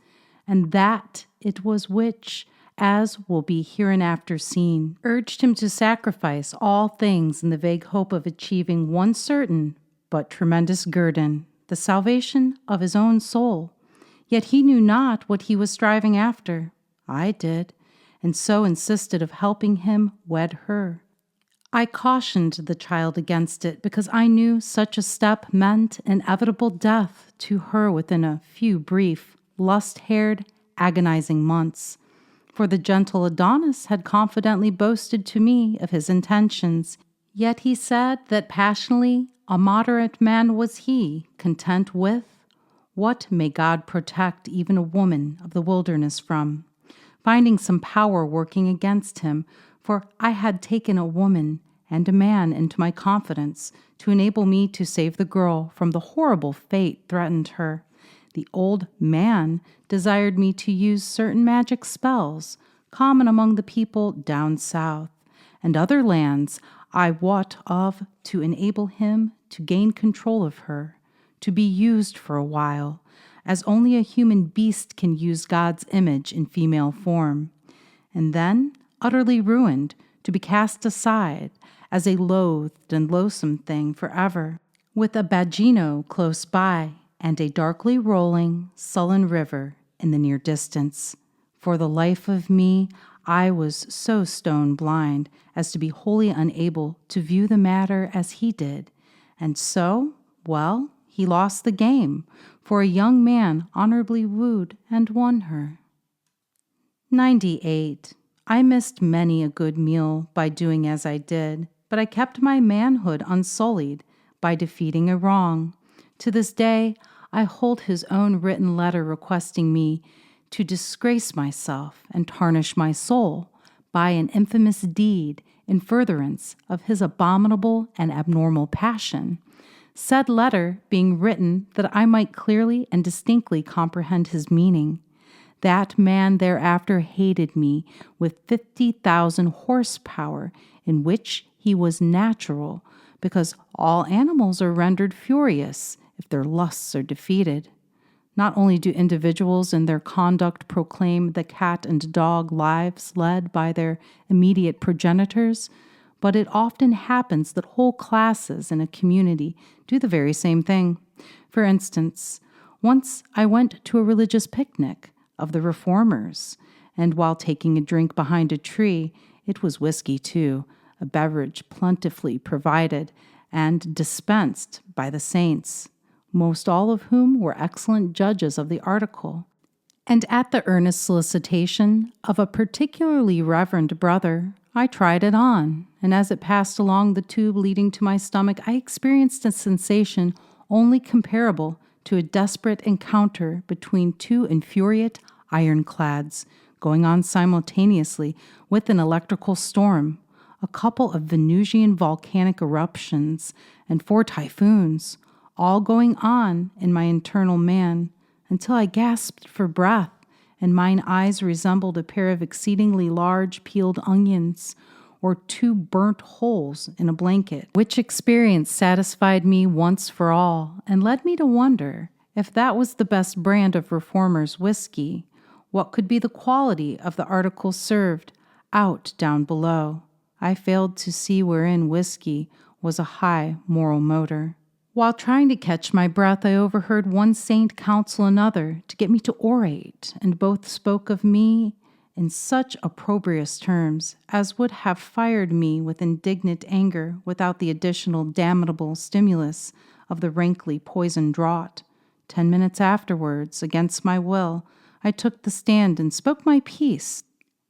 and that it was which, as will be hereinafter seen, urged him to sacrifice all things in the vague hope of achieving one certain but tremendous guerdon, the salvation of his own soul. Yet he knew not what he was striving after. I did, and so insisted of helping him wed her. I cautioned the child against it because I knew such a step meant inevitable death to her within a few brief, lust-haired, agonizing months. For the gentle Adonis had confidently boasted to me of his intentions, yet he said that passionately a moderate man was he, content with what may God protect even a woman of the wilderness from, finding some power working against him, for I had taken a woman and a man into my confidence to enable me to save the girl from the horrible fate threatened her. The old man desired me to use certain magic spells common among the people down south and other lands I wot of to enable him to gain control of her, to be used for a while, as only a human beast can use God's image in female form, and then, utterly ruined, to be cast aside as a loathed and loathsome thing forever, with a Bagino close by and a darkly rolling, sullen river in the near distance. For the life of me, I was so stone blind as to be wholly unable to view the matter as he did, and so, well, he lost the game, for a young man honorably wooed and won her. 98. I missed many a good meal by doing as I did, but I kept my manhood unsullied by defeating a wrong. To this day, I hold his own written letter requesting me to disgrace myself and tarnish my soul by an infamous deed in furtherance of his abominable and abnormal passion. Said letter being written that I might clearly and distinctly comprehend his meaning. That man thereafter hated me with 50,000 horsepower, in which he was natural, because all animals are rendered furious if their lusts are defeated. Not only do individuals in their conduct proclaim the cat and dog lives led by their immediate progenitors, but it often happens that whole classes in a community do the very same thing. For instance, once I went to a religious picnic of the reformers, and while taking a drink behind a tree, it was whiskey too, a beverage plentifully provided and dispensed by the saints, most all of whom were excellent judges of the article. And at the earnest solicitation of a particularly reverend brother, I tried it on, and as it passed along the tube leading to my stomach, I experienced a sensation only comparable to a desperate encounter between two infuriate ironclads, going on simultaneously with an electrical storm, a couple of Venusian volcanic eruptions, and 4 typhoons, all going on in my internal man, until I gasped for breath, and mine eyes resembled a pair of exceedingly large peeled onions, or 2 burnt holes in a blanket, which experience satisfied me once for all, and led me to wonder if that was the best brand of reformers' whiskey, what could be the quality of the articles served out down below. I failed to see wherein whiskey was a high moral motor. While trying to catch my breath, I overheard one saint counsel another to get me to orate, and both spoke of me in such opprobrious terms as would have fired me with indignant anger without the additional damnable stimulus of the rankly poisoned draught. 10 minutes afterwards, against my will, I took the stand and spoke my piece,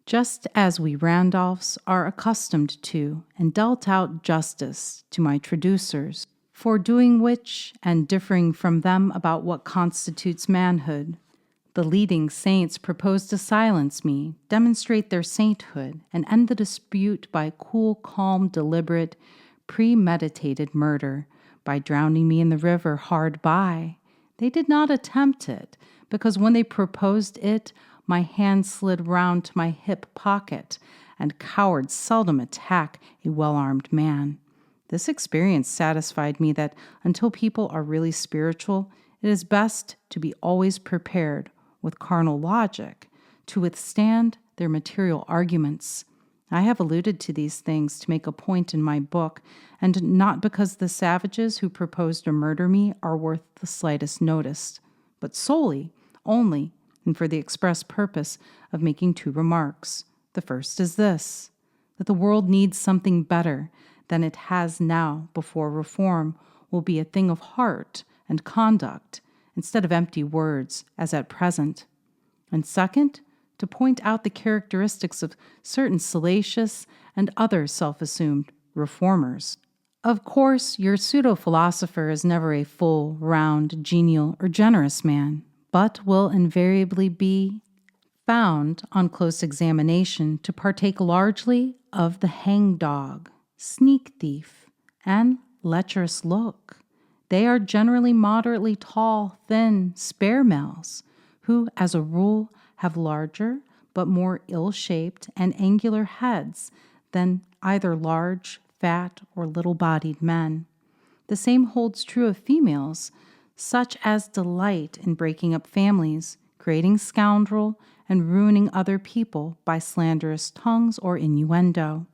just as we Randolphs are accustomed to, and dealt out justice to my traducers, for doing which, and differing from them about what constitutes manhood. The leading saints propose to silence me, demonstrate their sainthood, and end the dispute by cool, calm, deliberate, premeditated murder, by drowning me in the river hard by. They did not attempt it, because when they proposed it, my hand slid round to my hip pocket, and cowards seldom attack a well-armed man. This experience satisfied me that until people are really spiritual, it is best to be always prepared with carnal logic to withstand their material arguments. I have alluded to these things to make a point in my book, and not because the savages who propose to murder me are worth the slightest notice, but solely, only, and for the express purpose of making 2 remarks. The first is this, that the world needs something better than it has now before reform will be a thing of heart and conduct, instead of empty words, as at present. And second, to point out the characteristics of certain salacious and other self-assumed reformers. Of course, your pseudo-philosopher is never a full, round, genial, or generous man, but will invariably be found, on close examination, to partake largely of the hangdog, sneak thief, and lecherous look. They are generally moderately tall, thin, spare males, who, as a rule, have larger but more ill-shaped and angular heads than either large, fat, or little-bodied men. The same holds true of females, such as delight in breaking up families, creating scoundrel, and ruining other people by slanderous tongues or innuendo.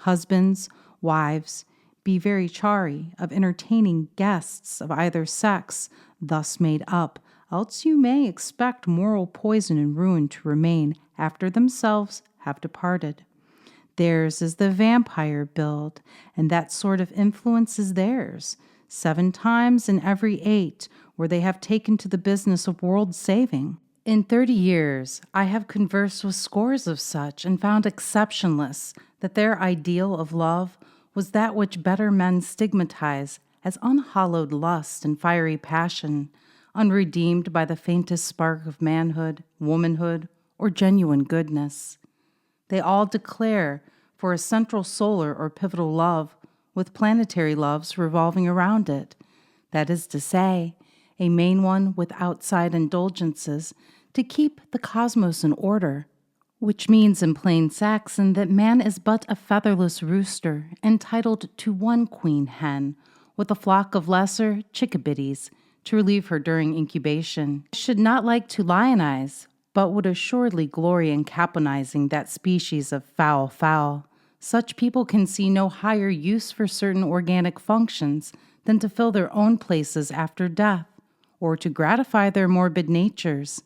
Husbands, wives, be very chary of entertaining guests of either sex thus made up, else you may expect moral poison and ruin to remain after themselves have departed. Theirs is the vampire build, and that sort of influence is theirs, 7 times in every 8, where they have taken to the business of world saving. In 30 years, I have conversed with scores of such, and found exceptionless that their ideal of love was that which better men stigmatize as unhallowed lust and fiery passion, unredeemed by the faintest spark of manhood, womanhood, or genuine goodness. They all declare for a central solar or pivotal love, with planetary loves revolving around it, that is to say, a main one with outside indulgences to keep the cosmos in order, which means in plain Saxon that man is but a featherless rooster entitled to 1 queen hen, with a flock of lesser chickabiddies to relieve her during incubation. I should not like to lionize, but would assuredly glory in caponizing that species of fowl. Such people can see no higher use for certain organic functions than to fill their own places after death, or to gratify their morbid natures.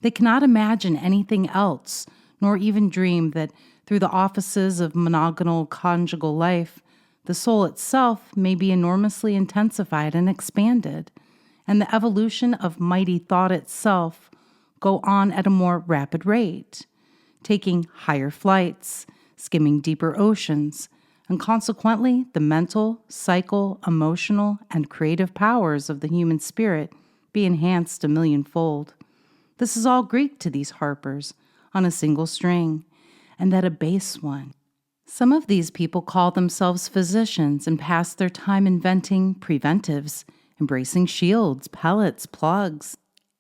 They cannot imagine anything else, nor even dream that through the offices of monogonal conjugal life, the soul itself may be enormously intensified and expanded, and the evolution of mighty thought itself go on at a more rapid rate, taking higher flights, skimming deeper oceans, and consequently the mental, psychical, emotional, and creative powers of the human spirit be enhanced 1,000,000-fold. This is all Greek to these harpers, on a single string, and that a bass one. Some of these people call themselves physicians and pass their time inventing preventives, embracing shields, pellets, plugs,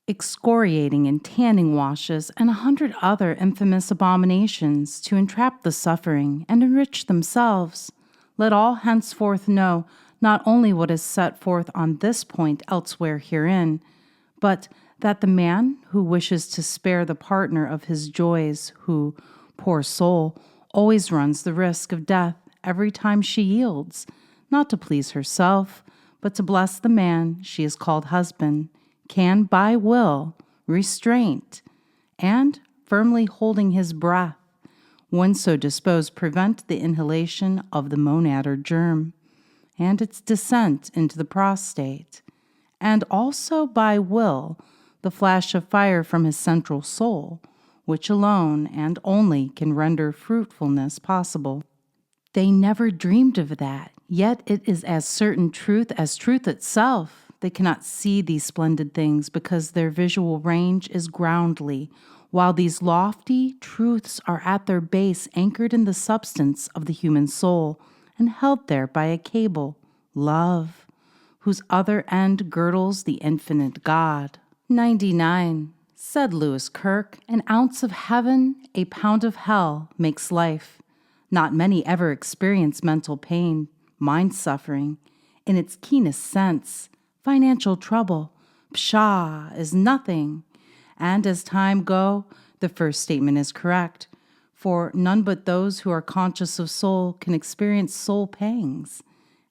excoriating and tanning washes, and 100 other infamous abominations to entrap the suffering and enrich themselves. Let all henceforth know not only what is set forth on this point elsewhere herein, but that the man who wishes to spare the partner of his joys, who, poor soul, always runs the risk of death every time she yields, not to please herself, but to bless the man she has called husband, can by will, restraint, and firmly holding his breath, when so disposed, prevent the inhalation of the monad or germ, and its descent into the prostate, and also by will, the flash of fire from his central soul, which alone and only can render fruitfulness possible. They never dreamed of that, yet it is as certain truth as truth itself. They cannot see these splendid things because their visual range is groundly, while these lofty truths are at their base anchored in the substance of the human soul and held there by a cable, love, whose other end girdles the infinite God. 99. Said Lewis Kirk, an ounce of heaven, a pound of hell makes life. Not many ever experience mental pain, mind suffering, in its keenest sense. Financial trouble, pshaw, is nothing. And as time go, the first statement is correct, for none but those who are conscious of soul can experience soul pangs,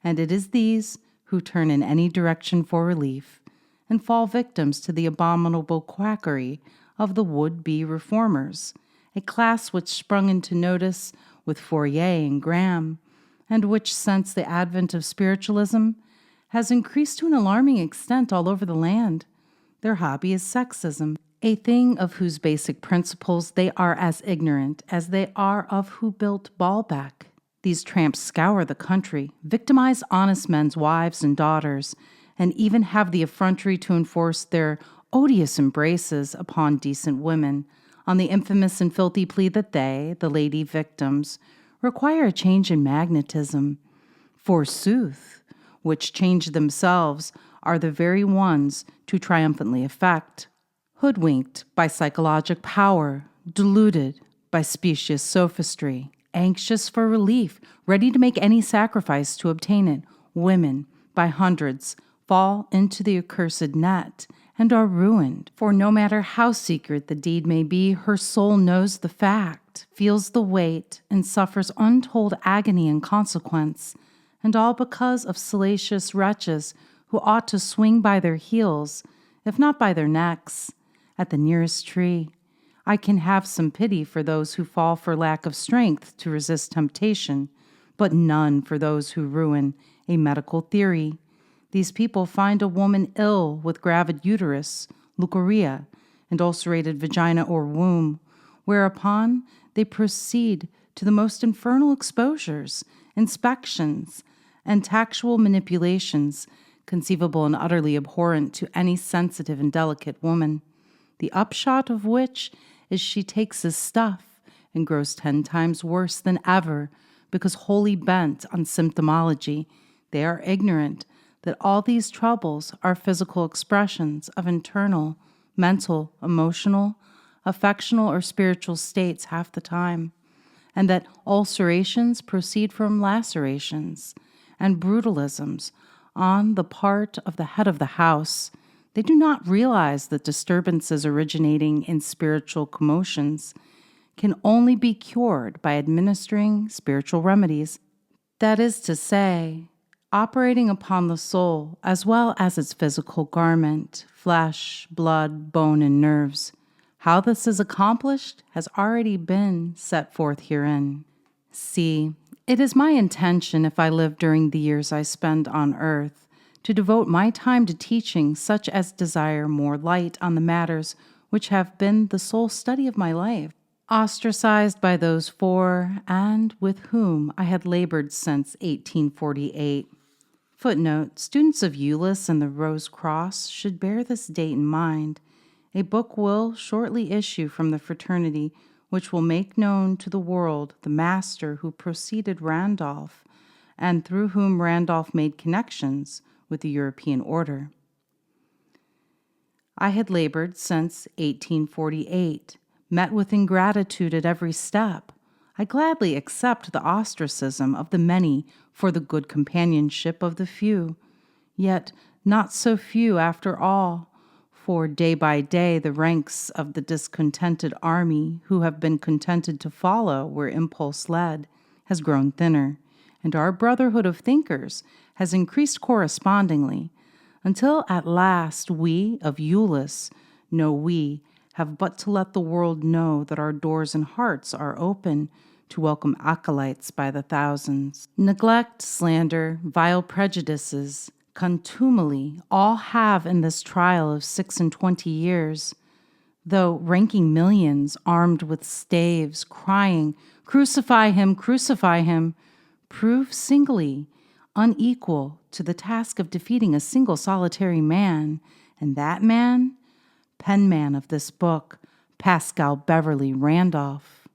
and it is these who turn in any direction for relief and fall victims to the abominable quackery of the would-be reformers, a class which sprung into notice with Fourier and Graham, and which, since the advent of spiritualism, has increased to an alarming extent all over the land. Their hobby is sexism, a thing of whose basic principles they are as ignorant as they are of who built Baalbek. These tramps scour the country, victimize honest men's wives and daughters, and even have the effrontery to enforce their odious embraces upon decent women, on the infamous and filthy plea that they, the lady victims, require a change in magnetism. Forsooth, which change themselves are the very ones to triumphantly effect. Hoodwinked by psychologic power, deluded by specious sophistry, anxious for relief, ready to make any sacrifice to obtain it, women, by hundreds, fall into the accursed net and are ruined. For no matter how secret the deed may be, her soul knows the fact, feels the weight, and suffers untold agony in consequence, and all because of salacious wretches who ought to swing by their heels, if not by their necks, at the nearest tree. I can have some pity for those who fall for lack of strength to resist temptation, but none for those who ruin a medical theory. These people find a woman ill with gravid uterus, leucorrhea, and ulcerated vagina or womb, whereupon they proceed to the most infernal exposures, inspections, and tactual manipulations conceivable and utterly abhorrent to any sensitive and delicate woman, the upshot of which is she takes his stuff and grows 10 times worse than ever, because wholly bent on symptomology, they are ignorant that all these troubles are physical expressions of internal, mental, emotional, affectional, or spiritual states half the time, and that ulcerations proceed from lacerations and brutalisms on the part of the head of the house. They do not realize that disturbances originating in spiritual commotions can only be cured by administering spiritual remedies. That is to say, operating upon the soul as well as its physical garment, flesh, blood, bone, and nerves. How this is accomplished has already been set forth herein. See, it is my intention, if I live during the years I spend on earth, to devote my time to teaching such as desire more light on the matters which have been the sole study of my life, ostracized by those for and with whom I had labored since 1848. Footnote: students of Eulis and the Rose Cross should bear this date in mind. A book will shortly issue from the fraternity which will make known to the world the master who preceded Randolph, and through whom Randolph made connections with the European order. I had labored since 1848, met with ingratitude at every step. I gladly accept the ostracism of the many for the good companionship of the few, yet not so few after all, for day by day the ranks of the discontented army who have been contented to follow where impulse led has grown thinner, and our brotherhood of thinkers has increased correspondingly, until at last we of Eulis have but to let the world know that our doors and hearts are open to welcome acolytes by the thousands. Neglect, slander, vile prejudices, contumely, all have in this trial of 26 years, though ranking millions armed with staves, crying, crucify him, prove singly unequal to the task of defeating a single solitary man, and that man, penman of this book, Paschal Beverly Randolph.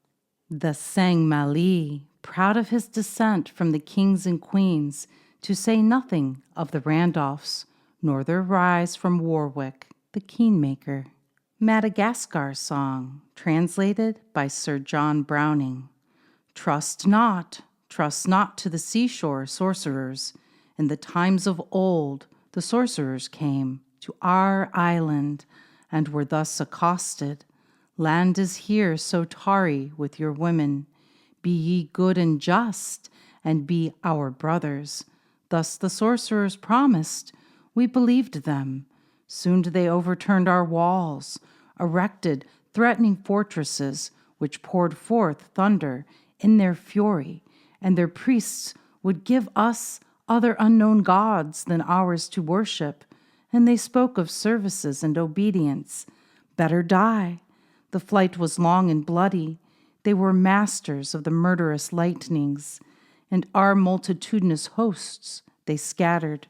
The Sang-Mali, proud of his descent from the kings and queens, to say nothing of the Randolphs, nor their rise from Warwick, the keenmaker. Madagascar Song, translated by Sir John Browning. Trust not to the seashore sorcerers. In the times of old, the sorcerers came to our island and were thus accosted. Land is here so tarry with your women. Be ye good and just, and be our brothers. Thus the sorcerers promised. We believed them. Soon they overturned our walls, erected threatening fortresses, which poured forth thunder in their fury, and their priests would give us other unknown gods than ours to worship, and they spoke of services and obedience. Better die. The flight was long and bloody. They were masters of the murderous lightnings, and our multitudinous hosts they scattered.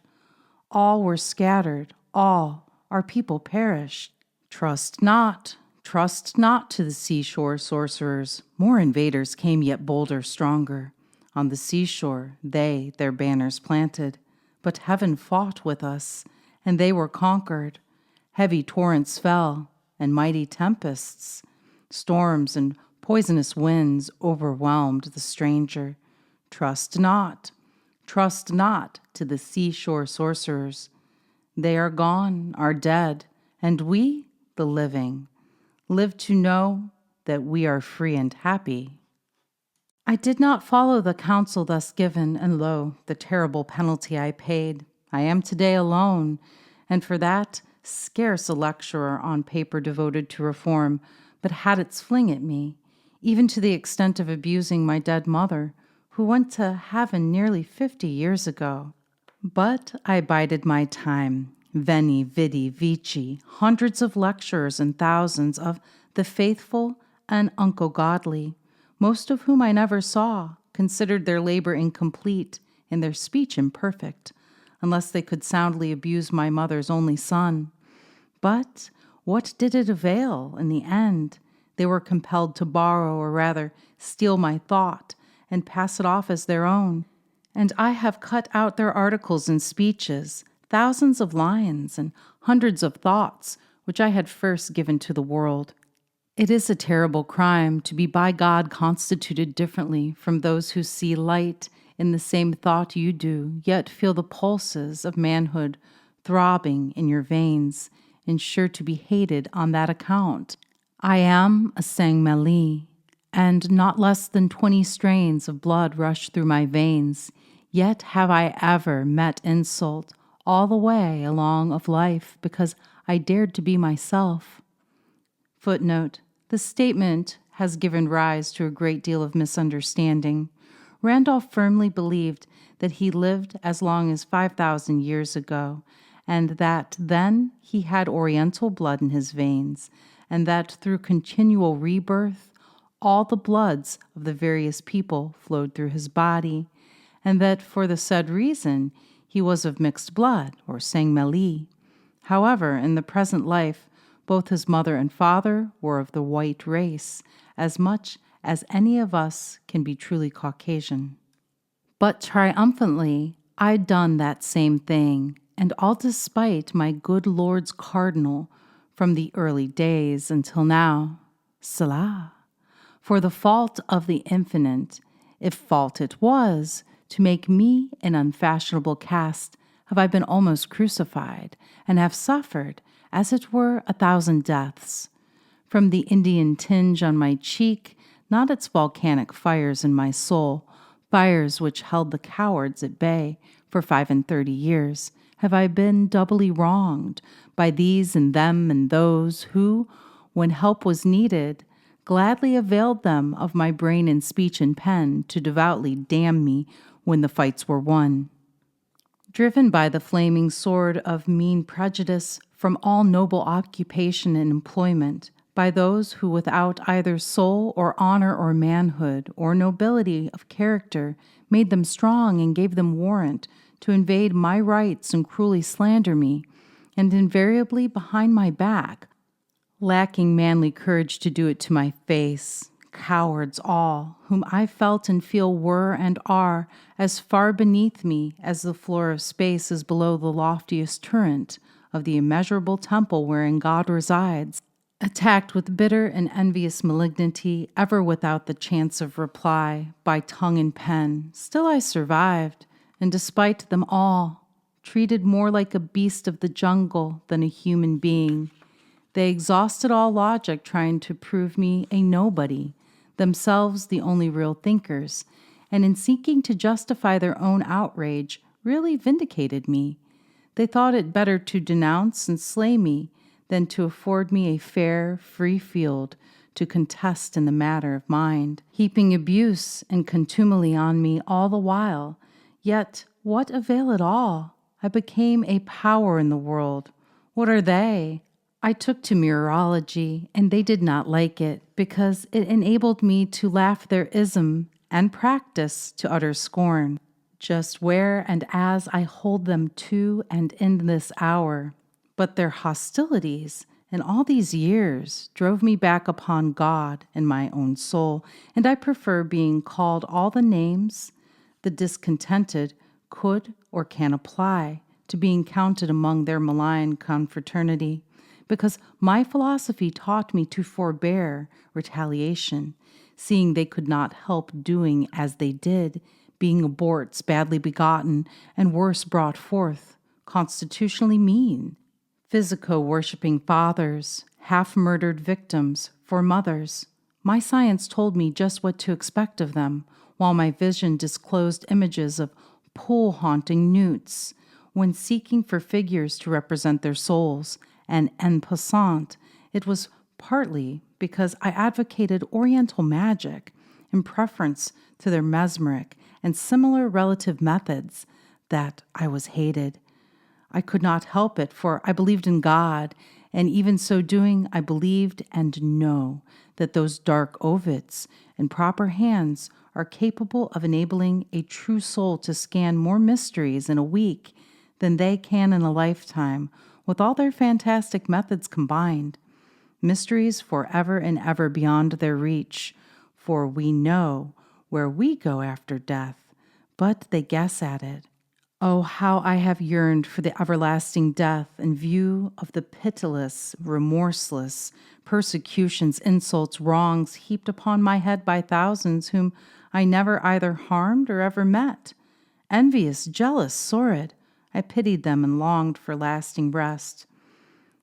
All were scattered, all our people perished. Trust not to the seashore sorcerers. More invaders came, yet bolder, stronger. On the seashore they their banners planted, but heaven fought with us, and they were conquered. Heavy torrents fell, and mighty tempests, storms and poisonous winds overwhelmed the stranger. Trust not to the seashore sorcerers. They are gone, are dead, and we, the living, live to know that we are free and happy. I did not follow the counsel thus given, and lo, the terrible penalty I paid. I am today alone, and for that scarce a lecturer on paper devoted to reform, but had its fling at me, even to the extent of abusing my dead mother, who went to heaven nearly 50 years ago. But I bided my time. Veni, vidi, vici, hundreds of lecturers and thousands of the faithful and unco-godly, most of whom I never saw, considered their labor incomplete and their speech imperfect, unless they could soundly abuse my mother's only son. But what did it avail in the end? They were compelled to borrow, or rather steal my thought, and pass it off as their own. And I have cut out their articles and speeches, thousands of lines and hundreds of thoughts, which I had first given to the world. It is a terrible crime to be by God constituted differently from those who see light in the same thought you do, yet feel the pulses of manhood throbbing in your veins, and sure to be hated on that account. I am a Sang-Mali, and not less than 20 strains of blood rush through my veins, yet have I ever met insult all the way along of life because I dared to be myself. Footnote: the statement has given rise to a great deal of misunderstanding. Randolph firmly believed that he lived as long as 5,000 years ago, and that then he had Oriental blood in his veins, and that through continual rebirth, all the bloods of the various people flowed through his body, and that for the said reason he was of mixed blood, or Sang-Mali. However, in the present life, Both his mother and father were of the white race, as much as any of us can be truly Caucasian. But triumphantly, I'd done that same thing, and all despite my good Lord's cardinal from the early days until now. Cela. For the fault of the infinite, if fault it was, to make me an unfashionable caste, have I been almost crucified, and have suffered, as it were, 1,000 deaths. From the Indian tinge on my cheek, not its volcanic fires in my soul, fires which held the cowards at bay for 35 years, have I been doubly wronged by these and them and those who, when help was needed, gladly availed them of my brain and speech and pen to devoutly damn me when the fights were won. Driven by the flaming sword of mean prejudice from all noble occupation and employment, by those who without either soul or honor or manhood or nobility of character made them strong and gave them warrant to invade my rights and cruelly slander me, and invariably behind my back, lacking manly courage to do it to my face, cowards all, whom I felt and feel were and are as far beneath me as the floor of space is below the loftiest turret of the immeasurable temple wherein God resides, attacked with bitter and envious malignity, ever without the chance of reply, by tongue and pen, still I survived, and despite them all, treated more like a beast of the jungle than a human being. They exhausted all logic trying to prove me a nobody, themselves the only real thinkers, and in seeking to justify their own outrage, really vindicated me. They thought it better to denounce and slay me than to afford me a fair, free field to contest in the matter of mind, heaping abuse and contumely on me all the while. Yet what avail it all? I became a power in the world. What are they? I took to meteorology, and they did not like it, because it enabled me to laugh their ism and practice to utter scorn, just where and as I hold them to and in this hour. But their hostilities in all these years drove me back upon God and my own soul, and I prefer being called all the names the discontented could or can apply to being counted among their malign confraternity, because my philosophy taught me to forbear retaliation, seeing they could not help doing as they did, being aborts badly begotten and worse brought forth, constitutionally mean, physico-worshipping fathers, half-murdered victims for mothers. My science told me just what to expect of them, while my vision disclosed images of pool-haunting newts, when seeking for figures to represent their souls, and en passant, it was partly because I advocated Oriental magic in preference to their mesmeric and similar relative methods that I was hated. I could not help it, for I believed in God, and even so doing, I believed and know that those dark ovids in proper hands are capable of enabling a true soul to scan more mysteries in a week than they can in a lifetime, with all their fantastic methods combined. Mysteries forever and ever beyond their reach, for we know where we go after death, but they guess at it. Oh, how I have yearned for the everlasting death in view of the pitiless, remorseless persecutions, insults, wrongs heaped upon my head by thousands whom I never either harmed or ever met. Envious, jealous, sordid, I pitied them and longed for lasting rest.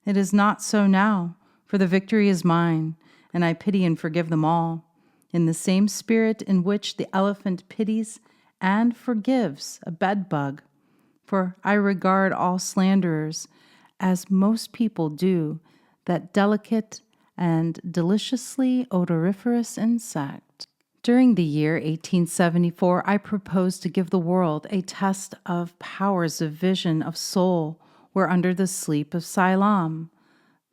It is not so now, for the victory is mine, and I pity and forgive them all, in the same spirit in which the elephant pities and forgives a bedbug. For I regard all slanderers, as most people do, that delicate and deliciously odoriferous insect. During the year 1874, I proposed to give the world a test of powers of vision of soul where under the sleep of Siloam,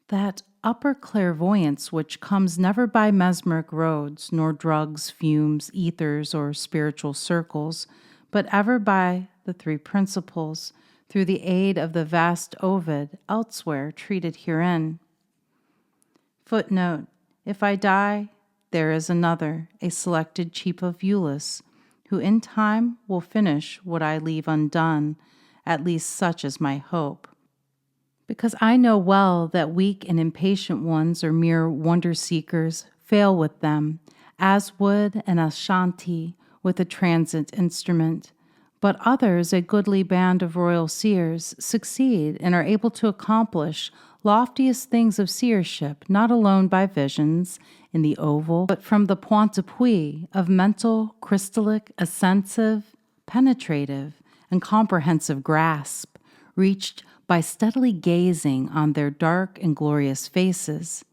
that upper clairvoyance which comes never by mesmeric roads, nor drugs, fumes, ethers, or spiritual circles, but ever by the three principles, through the aid of the vast Ovid elsewhere treated herein. Footnote: if I die, there is another, a selected chief of Eulis, who in time will finish what I leave undone, at least such is my hope. Because I know well that weak and impatient ones or mere wonder-seekers fail with them, as would an Ashanti with a transit instrument. But others, a goodly band of royal seers, succeed and are able to accomplish loftiest things of seership, not alone by visions in the oval, but from the point d'appui of mental, crystallic, ascensive, penetrative, and comprehensive grasp, reached by steadily gazing on their dark and glorious faces.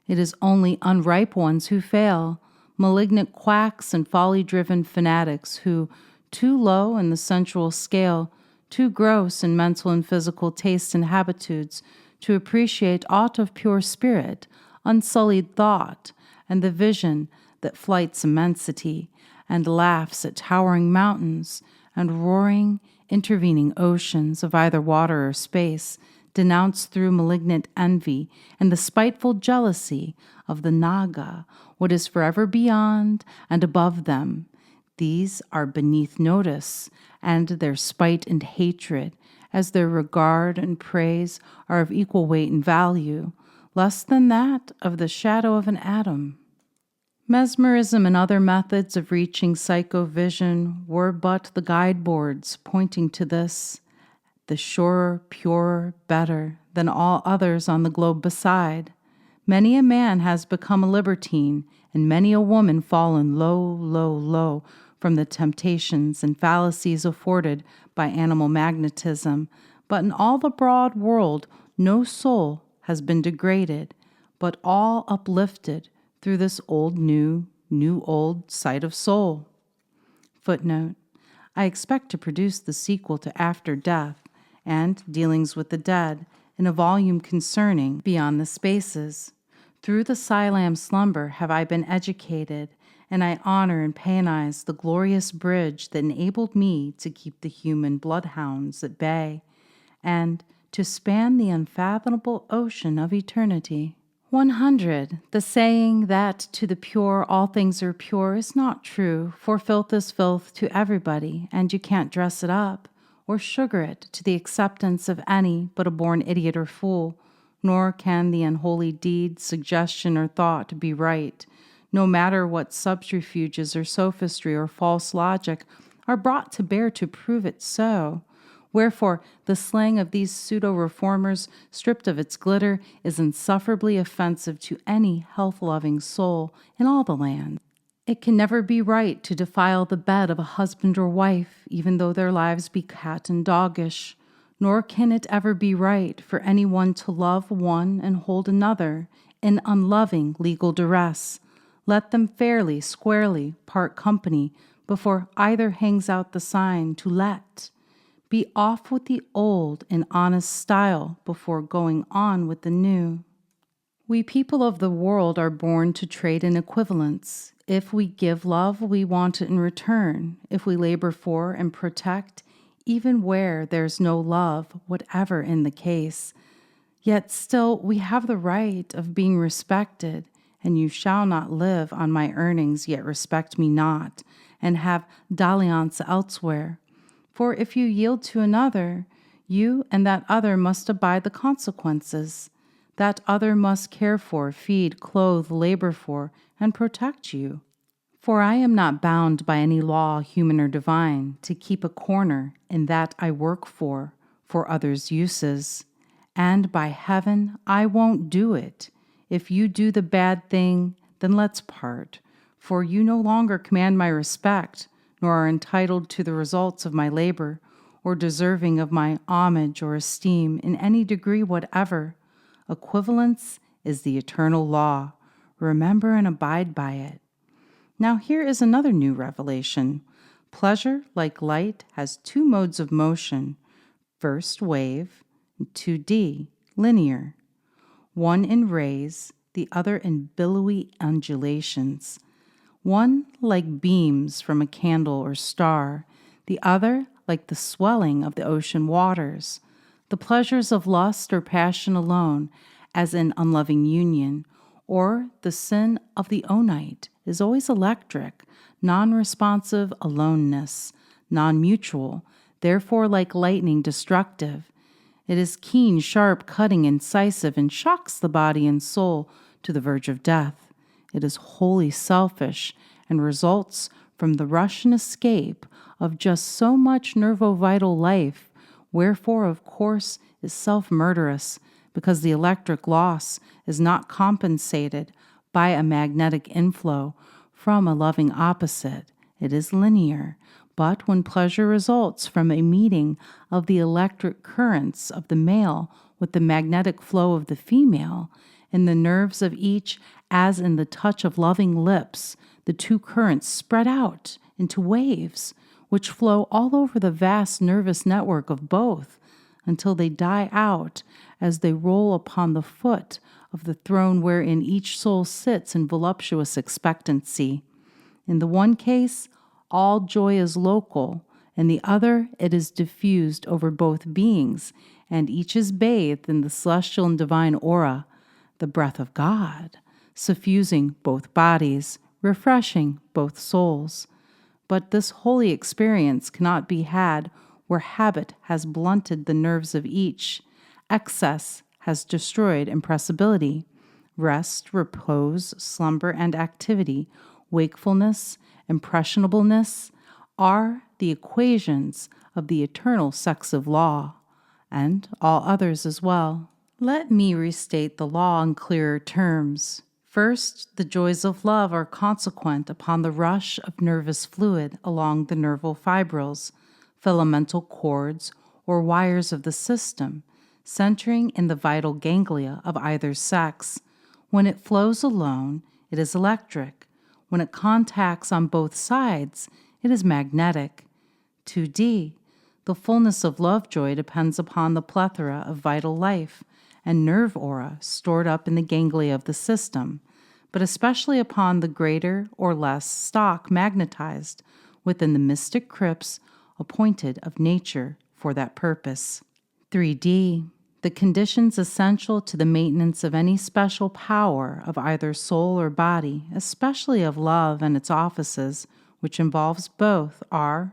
It is only unripe ones who fail, malignant quacks and folly-driven fanatics who, too low in the sensual scale, too gross in mental and physical tastes and habitudes to appreciate aught of pure spirit, unsullied thought, and the vision that flights immensity, and laughs at towering mountains, and roaring, intervening oceans of either water or space, denounce through malignant envy and the spiteful jealousy of the Naga what is forever beyond and above them. These are beneath notice, and their spite and hatred, as their regard and praise, are of equal weight and value, less than that of the shadow of an atom. Mesmerism and other methods of reaching psychovision were but the guide-boards pointing to this, the surer, purer, better than all others on the globe beside. Many a man has become a libertine, and many a woman fallen low, low, low from the temptations and fallacies afforded by animal magnetism, but in all the broad world no soul has been degraded, but all uplifted through this old new, new old sight of soul. Footnote: I expect to produce the sequel to After Death and Dealings with the Dead in a volume concerning Beyond the Spaces. Through the Silam slumber have I been educated, and I honor and paeonize the glorious bridge that enabled me to keep the human bloodhounds at bay and to span the unfathomable ocean of eternity. 100. The saying that to the pure all things are pure is not true, for filth is filth to everybody, and you can't dress it up or sugar it to the acceptance of any but a born idiot or fool, nor can the unholy deed, suggestion, or thought be right, no matter what subterfuges or sophistry or false logic are brought to bear to prove it so. Wherefore, the slang of these pseudo-reformers, stripped of its glitter, is insufferably offensive to any health-loving soul in all the land. It can never be right to defile the bed of a husband or wife, even though their lives be cat and doggish, nor can it ever be right for anyone to love one and hold another in unloving legal duress. Let them fairly, squarely part company before either hangs out the sign to let. Be off with the old in honest style before going on with the new. We people of the world are born to trade in equivalents. If we give love, we want it in return. If we labor for and protect, even where there's no love, whatever in the case, yet still we have the right of being respected, and you shall not live on my earnings, yet respect me not, and have dalliance elsewhere. For if you yield to another, you and that other must abide the consequences. That other must care for, feed, clothe, labor for, and protect you. For I am not bound by any law, human or divine, to keep a corner in that I work for others' uses. And by heaven, I won't do it. If you do the bad thing, then let's part, for you no longer command my respect, nor are entitled to the results of my labor, or deserving of my homage or esteem in any degree whatever. Equivalence is the eternal law. Remember and abide by it. Now here is another new revelation. Pleasure, like light, has two modes of motion. First, wave, and 2D, linear. One in rays, the other in billowy undulations. One like beams from a candle or star, the other like the swelling of the ocean waters. The pleasures of lust or passion alone, as in unloving union, or the sin of the onite is always electric, non-responsive aloneness, non-mutual, therefore like lightning destructive. It is keen, sharp, cutting, incisive, and shocks the body and soul to the verge of death. It is wholly selfish and results from the rush and escape of just so much nervo-vital life, wherefore, of course, is self-murderous, because the electric loss is not compensated by a magnetic inflow from a loving opposite. It is linear. But when pleasure results from a meeting of the electric currents of the male with the magnetic flow of the female, in the nerves of each, as in the touch of loving lips, the two currents spread out into waves, which flow all over the vast nervous network of both, until they die out as they roll upon the foot of the throne wherein each soul sits in voluptuous expectancy. In the one case, all joy is local. In the other, it is diffused over both beings, and each is bathed in the celestial and divine aura, the breath of God, suffusing both bodies, refreshing both souls. But this holy experience cannot be had where habit has blunted the nerves of each, excess has destroyed impressibility. Rest, repose, slumber, and activity, wakefulness, impressionableness are the equations of the eternal sexive law, and all others as well. Let me restate the law in clearer terms. First, the joys of love are consequent upon the rush of nervous fluid along the nerval fibrils, filamental cords, or wires of the system, centering in the vital ganglia of either sex. When it flows alone, it is electric. When it contacts on both sides, it is magnetic. 2D. The fullness of love joy depends upon the plethora of vital life and nerve aura stored up in the ganglia of the system, but especially upon the greater or less stock magnetized within the mystic crypts appointed of nature for that purpose. 3D. The conditions essential to the maintenance of any special power of either soul or body, especially of love and its offices, which involves both, are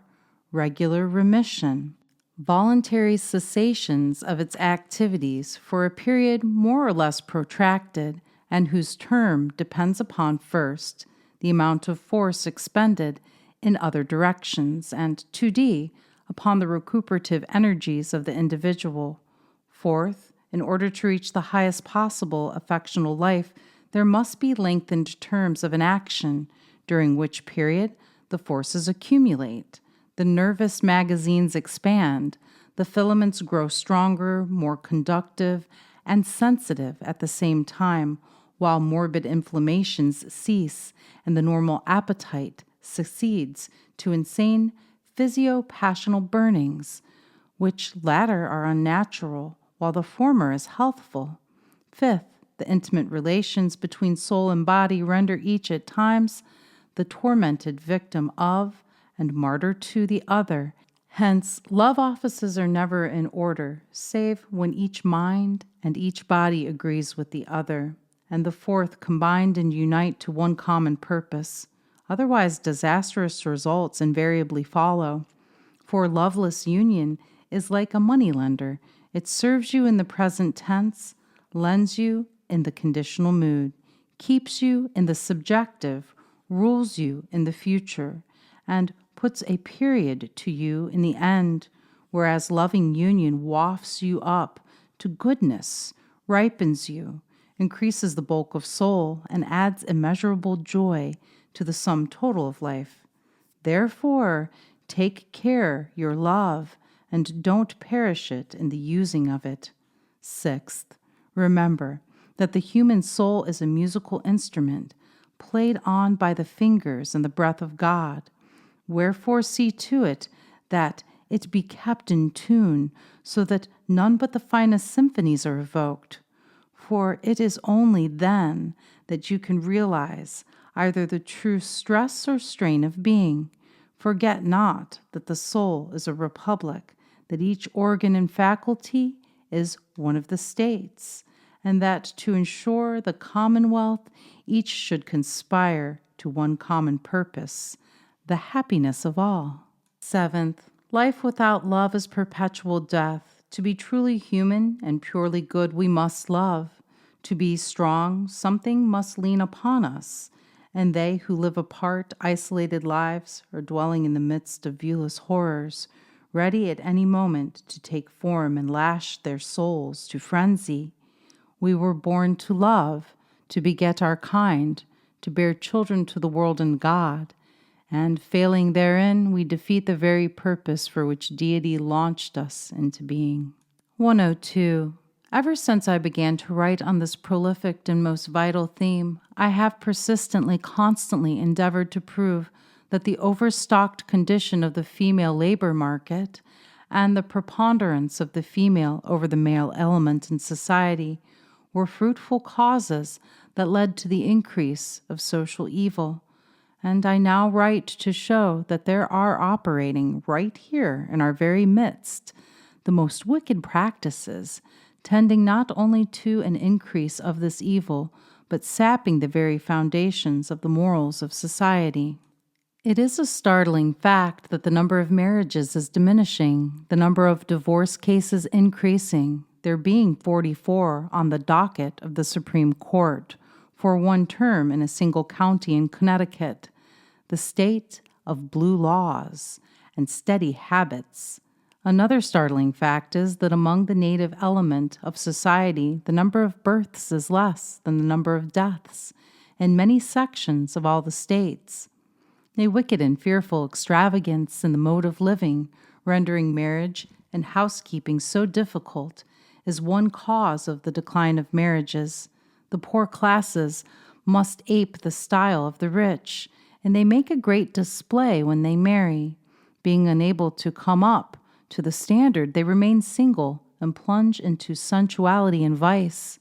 regular remission, voluntary cessations of its activities for a period more or less protracted, and whose term depends upon, first, the amount of force expended in other directions, and 2D, upon the recuperative energies of the individual. Fourth, in order to reach the highest possible affectional life, there must be lengthened terms of an action, during which period the forces accumulate, the nervous magazines expand, the filaments grow stronger, more conductive, and sensitive at the same time, while morbid inflammations cease and the normal appetite succeeds to insane physio-passional burnings, which latter are unnatural, while the former is healthful. Fifth, the intimate relations between soul and body render each at times the tormented victim of and martyr to the other. Hence, love offices are never in order, save when each mind and each body agrees with the other, and the fourth combined and unite to one common purpose. Otherwise, disastrous results invariably follow. For loveless union is like a moneylender. It serves you in the present tense, lends you in the conditional mood, keeps you in the subjective, rules you in the future, and puts a period to you in the end, whereas loving union wafts you up to goodness, ripens you, increases the bulk of soul, and adds immeasurable joy to the sum total of life. Therefore, take care your love, and don't perish it in the using of it. Sixth, remember that the human soul is a musical instrument, played on by the fingers and the breath of God. Wherefore see to it that it be kept in tune, so that none but the finest symphonies are evoked. For it is only then that you can realize either the true stress or strain of being. Forget not that the soul is a republic, that each organ and faculty is one of the states, and that to ensure the commonwealth, each should conspire to one common purpose, the happiness of all. Seventh, life without love is perpetual death. To be truly human and purely good, we must love. To be strong, something must lean upon us, and they who live apart, isolated lives, are dwelling in the midst of viewless horrors, ready at any moment to take form and lash their souls to frenzy. We were born to love, to beget our kind, to bear children to the world and God, and failing therein, we defeat the very purpose for which deity launched us into being. 102. Ever since I began to write on this prolific and most vital theme, I have persistently, constantly endeavored to prove that the overstocked condition of the female labor market and the preponderance of the female over the male element in society were fruitful causes that led to the increase of social evil. And I now write to show that there are operating right here in our very midst the most wicked practices, tending not only to an increase of this evil, but sapping the very foundations of the morals of society. It is a startling fact that the number of marriages is diminishing, the number of divorce cases increasing, there being 44 on the docket of the Supreme Court for one term in a single county in Connecticut. The state of blue laws and steady habits. Another startling fact is that among the native element of society, the number of births is less than the number of deaths in many sections of all the states. A wicked and fearful extravagance in the mode of living, rendering marriage and housekeeping so difficult, is one cause of the decline of marriages. The poor classes must ape the style of the rich, and they make a great display when they marry. Being unable to come up to the standard, they remain single and plunge into sensuality and vice.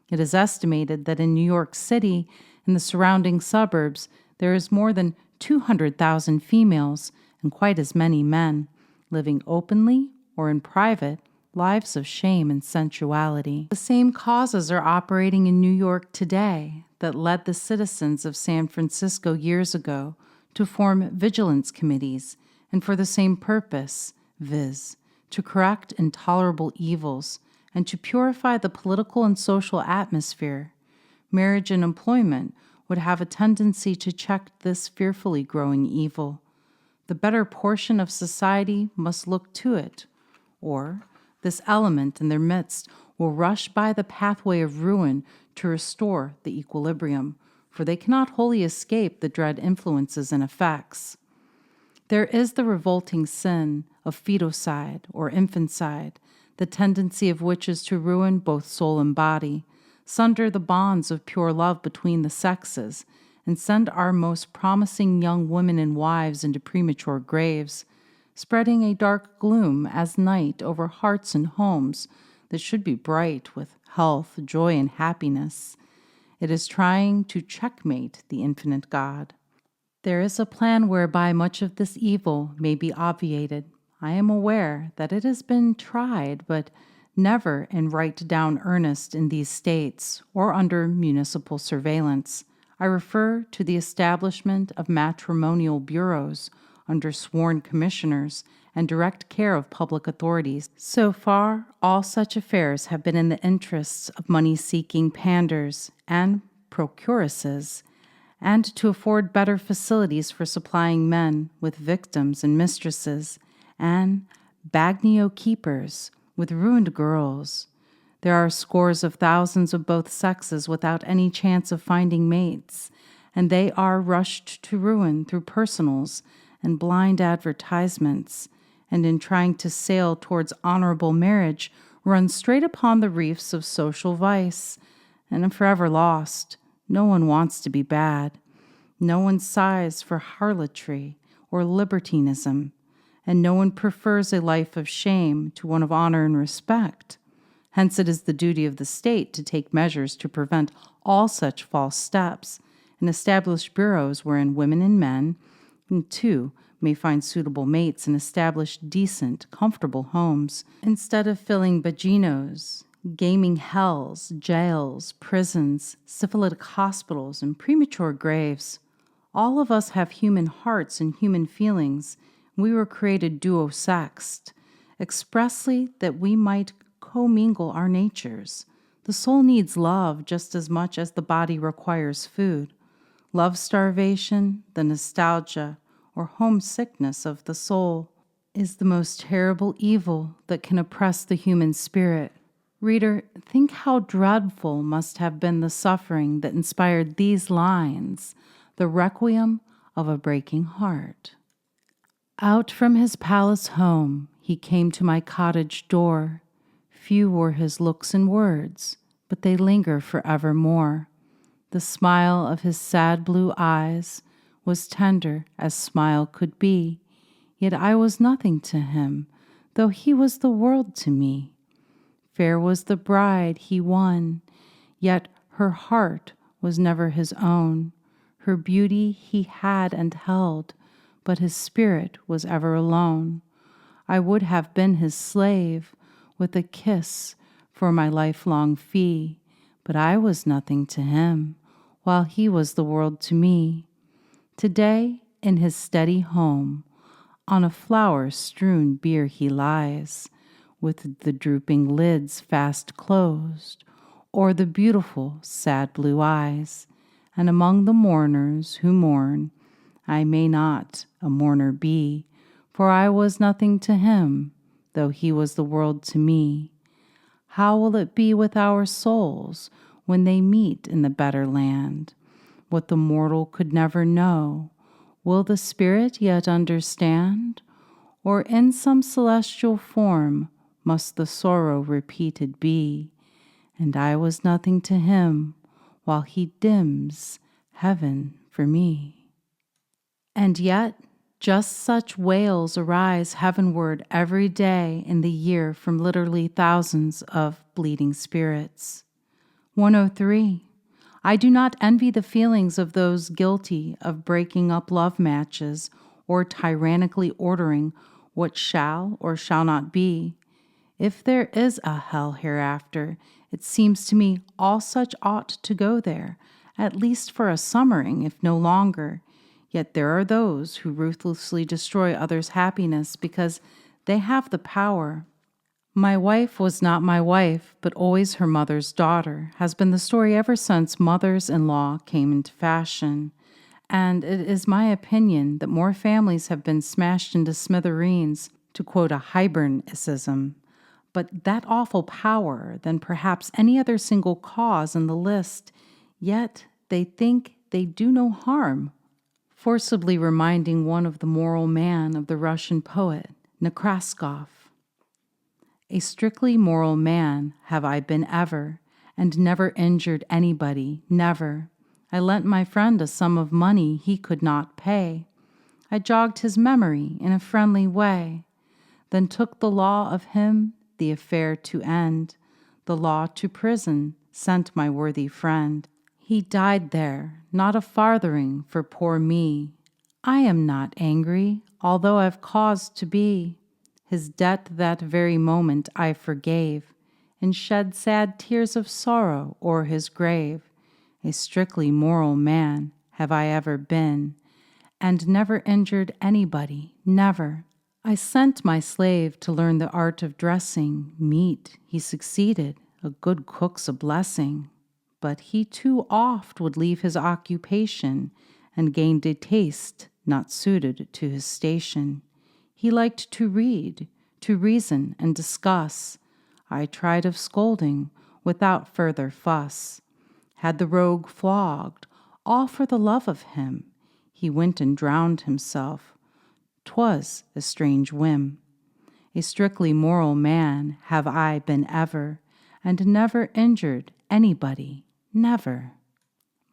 It is estimated that in New York City and the surrounding suburbs, there is more than 200,000 females and quite as many men, living openly or in private lives of shame and sensuality. The same causes are operating in New York today that led the citizens of San Francisco years ago to form vigilance committees, and for the same purpose, viz., to correct intolerable evils and to purify the political and social atmosphere. Marriage and employment would have a tendency to check this fearfully growing evil. The better portion of society must look to it, or this element in their midst will rush by the pathway of ruin to restore the equilibrium, for they cannot wholly escape the dread influences and effects. There is the revolting sin of fetocide or infanticide, the tendency of which is to ruin both soul and body, sunder the bonds of pure love between the sexes, and send our most promising young women and wives into premature graves, spreading a dark gloom as night over hearts and homes that should be bright with health, joy, and happiness. It is trying to checkmate the infinite God. There is a plan whereby much of this evil may be obviated. I am aware that it has been tried, but never in right down earnest in these states or under municipal surveillance. I refer to the establishment of matrimonial bureaus under sworn commissioners and direct care of public authorities. So far, all such affairs have been in the interests of money-seeking panders and procuresses, and to afford better facilities for supplying men with victims and mistresses, and bagnio keepers with ruined girls. There are scores of thousands of both sexes without any chance of finding mates, and they are rushed to ruin through personals and blind advertisements, and in trying to sail towards honorable marriage, run straight upon the reefs of social vice, and are forever lost. No one wants to be bad. No one sighs for harlotry or libertinism, and no one prefers a life of shame to one of honor and respect. Hence it is the duty of the state to take measures to prevent all such false steps, and establish bureaus wherein women and men, too, may find suitable mates and establish decent, comfortable homes, instead of filling baginos, gaming hells, jails, prisons, syphilitic hospitals, and premature graves. All of us have human hearts and human feelings. We were created duo-sexed, expressly that we might commingle our natures. The soul needs love just as much as the body requires food. Love starvation, the nostalgia or homesickness of the soul, is the most terrible evil that can oppress the human spirit. Reader, think how dreadful must have been the suffering that inspired these lines, the requiem of a breaking heart. Out from his palace home, he came to my cottage door. Few were his looks and words, but they linger forevermore. The smile of his sad blue eyes was tender as smile could be, yet I was nothing to him, though he was the world to me. Fair was the bride he won, yet her heart was never his own. Her beauty he had and held, but his spirit was ever alone. I would have been his slave, with a kiss for my lifelong fee, but I was nothing to him, while he was the world to me. Today, in his steady home, on a flower-strewn bier he lies, with the drooping lids fast closed, o'er the beautiful, sad blue eyes. And among the mourners who mourn, I may not a mourner be, for I was nothing to him, though he was the world to me. How will it be with our souls when they meet in the better land? What the mortal could never know, will the spirit yet understand? Or in some celestial form must the sorrow repeated be? And I was nothing to him, while he dims heaven for me. And yet, just such wails arise heavenward every day in the year from literally thousands of bleeding spirits. 103. I do not envy the feelings of those guilty of breaking up love matches or tyrannically ordering what shall or shall not be. If there is a hell hereafter, it seems to me all such ought to go there, at least for a summering, if no longer. Yet there are those who ruthlessly destroy others' happiness because they have the power. My wife was not my wife, but always her mother's daughter, has been the story ever since mothers-in-law came into fashion. And it is my opinion that more families have been smashed into smithereens, to quote a Hibernicism, but that awful power than perhaps any other single cause in the list, yet they think they do no harm, forcibly reminding one of the moral man of the Russian poet Nekraskov. A strictly moral man have I been ever, and never injured anybody, never. I lent my friend a sum of money he could not pay. I jogged his memory in a friendly way, then took the law of him, the affair to end. The law to prison sent my worthy friend. He died there, not a farthing for poor me. I am not angry, although I've cause to be. His debt that very moment I forgave, and shed sad tears of sorrow o'er his grave. A strictly moral man have I ever been, and never injured anybody, never. I sent my slave to learn the art of dressing meat. He succeeded, a good cook's a blessing. But he too oft would leave his occupation, and gained a taste not suited to his station. He liked to read, to reason and discuss. I tried of scolding without further fuss. Had the rogue flogged, all for the love of him. He went and drowned himself. 'Twas a strange whim. A strictly moral man have I been ever, and never injured anybody, never.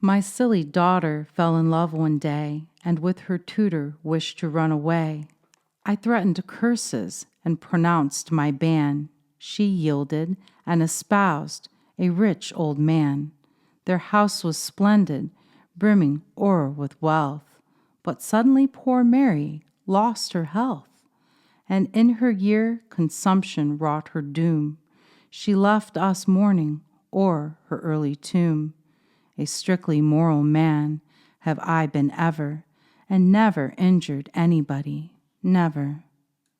My silly daughter fell in love one day, and with her tutor wished to run away. I threatened curses and pronounced my ban. She yielded and espoused a rich old man. Their house was splendid, brimming o'er with wealth. But suddenly poor Mary lost her health, and in her year consumption wrought her doom. she left us mourning o'er her early tomb. A strictly moral man have I been ever, and never injured anybody, never.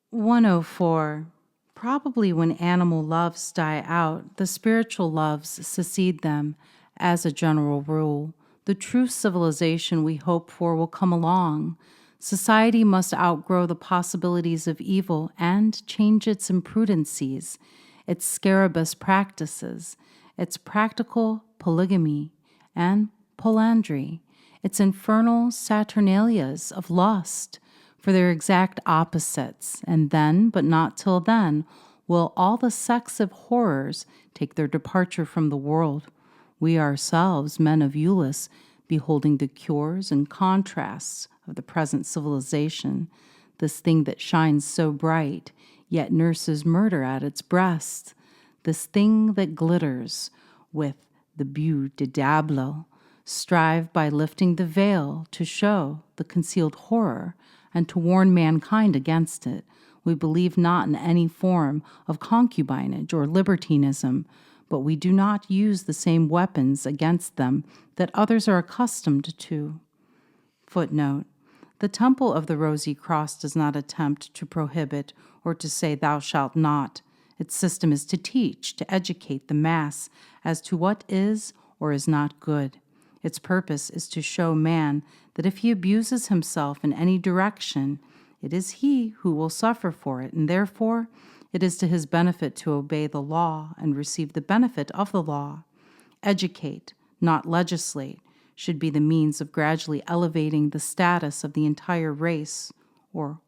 104. Probably when animal loves die out, the spiritual loves succeed them. As a general rule, the true civilization we hope for will come along. Society must outgrow the possibilities of evil and change its imprudencies, its scarabeus practices, its practical polygamy and polandry, its infernal saturnalias of lust, for their exact opposites, and then, but not till then, will all the sects of horrors take their departure from the world. We ourselves, men of Eulis, beholding the cures and contrasts of the present civilization, this thing that shines so bright, yet nurses murder at its breast, this thing that glitters with the beau de diable, strive by lifting the veil to show the concealed horror and to warn mankind against it. We believe not in any form of concubinage or libertinism, but we do not use the same weapons against them that others are accustomed to. Footnote: the Temple of the Rosy Cross does not attempt to prohibit or to say thou shalt not. Its system is to teach, to educate the mass as to what is or is not good. Its purpose is to show man that if he abuses himself in any direction, it is he who will suffer for it, and therefore it is to his benefit to obey the law and receive the benefit of the law. Educate, not legislate, should be the means of gradually elevating the status of the entire race, or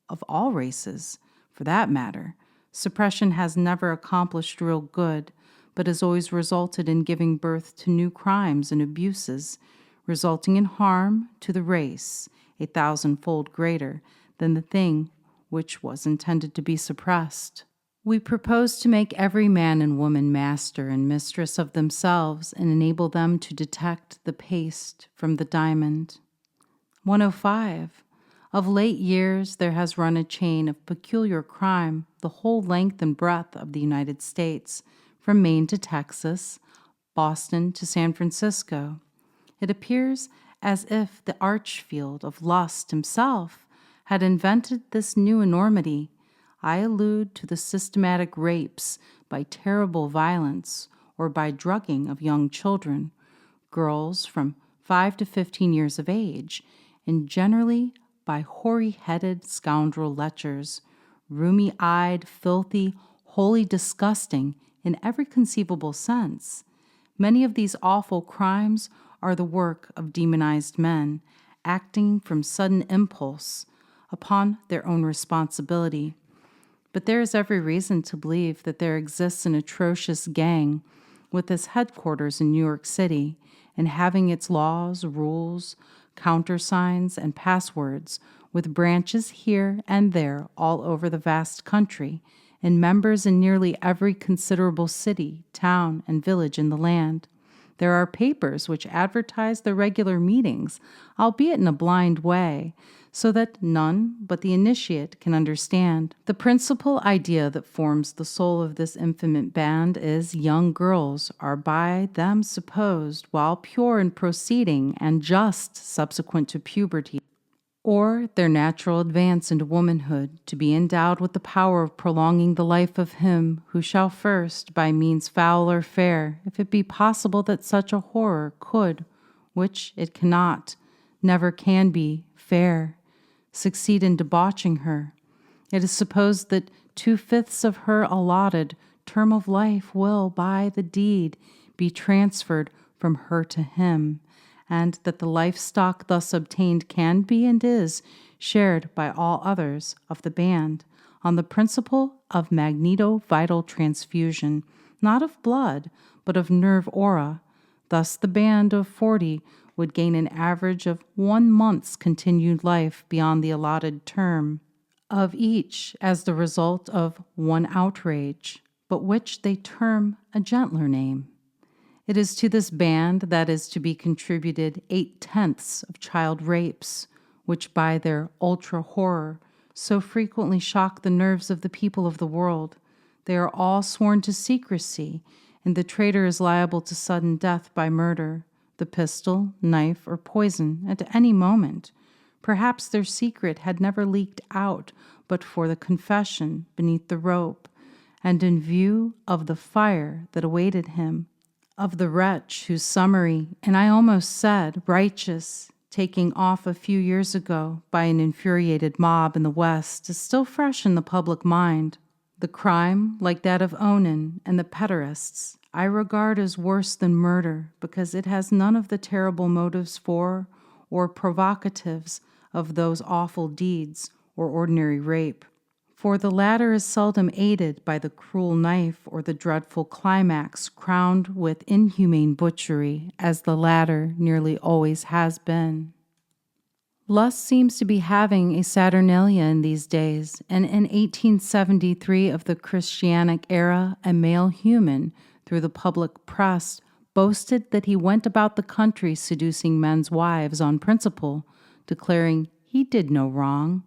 of all races, for that matter. Suppression has never accomplished real good, but has always resulted in giving birth to new crimes and abuses, resulting in harm to the race 1,000-fold greater than the thing which was intended to be suppressed. We propose to make every man and woman master and mistress of themselves and enable them to detect the paste from the diamond. 105. Of late years, there has run a chain of peculiar crime the whole length and breadth of the United States, from Maine to Texas, Boston to San Francisco. It appears as if the archfield of lust himself had invented this new enormity. I allude to the systematic rapes by terrible violence or by drugging of young children, girls from 5 to 15 years of age, and generally by hoary-headed scoundrel lechers, rheumy-eyed, filthy, wholly disgusting in every conceivable sense. Many of these awful crimes are the work of demonized men, acting from sudden impulse upon their own responsibility. But there is every reason to believe that there exists an atrocious gang with its headquarters in New York City and having its laws, rules, countersigns, and passwords, with branches here and there all over the vast country, and members in nearly every considerable city, town, and village in the land. There are papers which advertise their regular meetings, albeit in a blind way, so that none but the initiate can understand. The principal idea that forms the soul of this infamous band is young girls are by them supposed, while pure in proceeding and just subsequent to puberty, or their natural advance into womanhood, to be endowed with the power of prolonging the life of him who shall first, by means foul or fair, if it be possible that such a horror could, which it cannot, never can be, fair, succeed in debauching her. It is supposed that 2/5 of her allotted term of life will, by the deed, be transferred from her to him, and that the life-stock thus obtained can be and is shared by all others of the band, on the principle of magneto-vital transfusion, not of blood, but of nerve aura. Thus the band of 40 would gain an average of 1 month's continued life beyond the allotted term of each as the result of one outrage, but which they term a gentler name. It is to this band that is to be contributed 8/10 of child rapes, which by their ultra horror so frequently shock the nerves of the people of the world. They are all sworn to secrecy, and the traitor is liable to sudden death by murder, the pistol, knife, or poison at any moment. Perhaps their secret had never leaked out but for the confession beneath the rope, and in view of the fire that awaited him, of the wretch whose summary, and I almost said righteous, taking off a few years ago by an infuriated mob in the West, is still fresh in the public mind. The crime, like that of Onan and the pederasts, I regard as worse than murder because it has none of the terrible motives for or provocatives of those awful deeds or ordinary rape. For the latter is seldom aided by the cruel knife or the dreadful climax crowned with inhumane butchery, as the latter nearly always has been. Lust seems to be having a Saturnalia in these days, and in 1873 of the Christianic era, a male human, through the public press, boasted that he went about the country seducing men's wives on principle, declaring he did no wrong.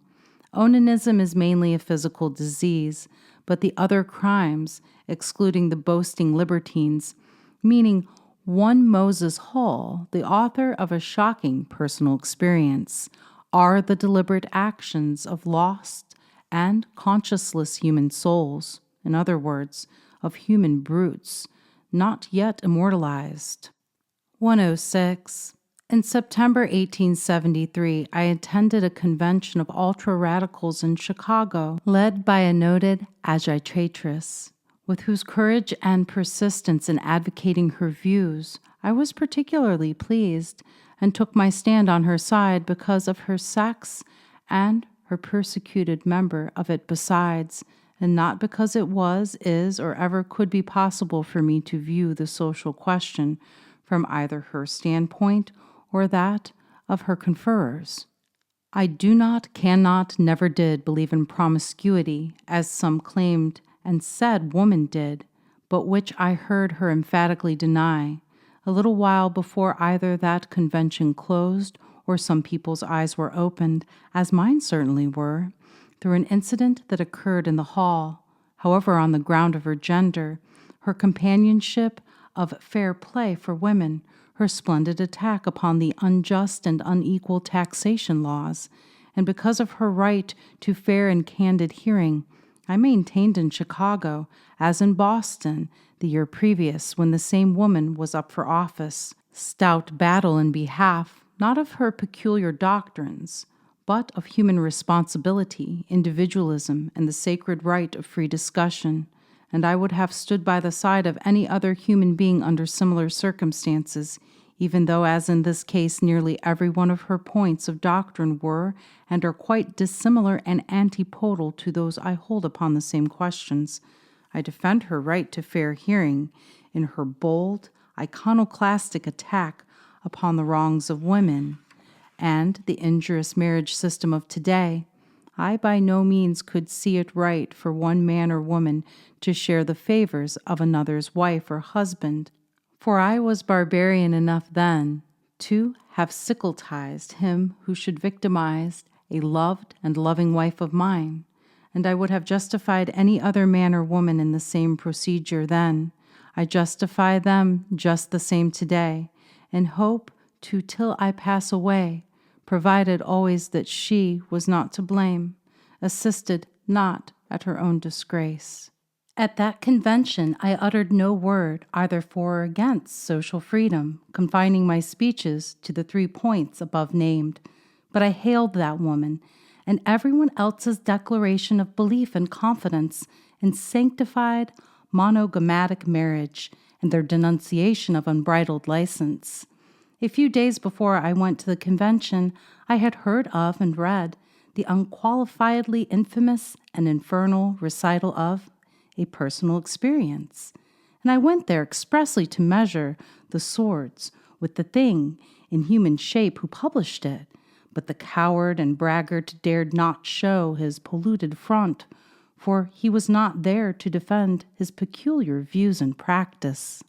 Onanism is mainly a physical disease, but the other crimes, excluding the boasting libertines, meaning one Moses Hall, the author of a shocking personal experience, are the deliberate actions of lost and conscienceless human souls, in other words, of human brutes, not yet immortalized. 106. In September 1873, I attended a convention of ultra-radicals in Chicago, led by a noted agitatress, with whose courage and persistence in advocating her views I was particularly pleased, and took my stand on her side because of her sex and her persecuted member of it besides, and not because it was, is, or ever could be possible for me to view the social question from either her standpoint or that of her conferrers. I do not, cannot, never did believe in promiscuity, as some claimed and said woman did, but which I heard her emphatically deny, a little while before either that convention closed or some people's eyes were opened, as mine certainly were, through an incident that occurred in the hall. However, on the ground of her gender, her companionship of fair play for women, her splendid attack upon the unjust and unequal taxation laws, and because of her right to fair and candid hearing, I maintained in Chicago, as in Boston, the year previous when the same woman was up for office, stout battle in behalf, not of her peculiar doctrines, but of human responsibility, individualism, and the sacred right of free discussion, and I would have stood by the side of any other human being under similar circumstances, even though, as in this case, nearly every one of her points of doctrine were and are quite dissimilar and antipodal to those I hold upon the same questions. I defend her right to fair hearing in her bold, iconoclastic attack upon the wrongs of women and the injurious marriage system of today. I by no means could see it right for one man or woman to share the favors of another's wife or husband, for I was barbarian enough then to have sickletized him who should victimize a loved and loving wife of mine, and I would have justified any other man or woman in the same procedure then. I justify them just the same today, and hope to till I pass away, provided always that she was not to blame, assisted not at her own disgrace. At that convention, I uttered no word either for or against social freedom, confining my speeches to the 3 points above named, but I hailed that woman and everyone else's declaration of belief and confidence in sanctified monogamatic marriage and their denunciation of unbridled license. A few days before I went to the convention, I had heard of and read the unqualifiedly infamous and infernal recital of a personal experience, and I went there expressly to measure the swords with the thing in human shape who published it, but the coward and braggart dared not show his polluted front, for he was not there to defend his peculiar views and practice.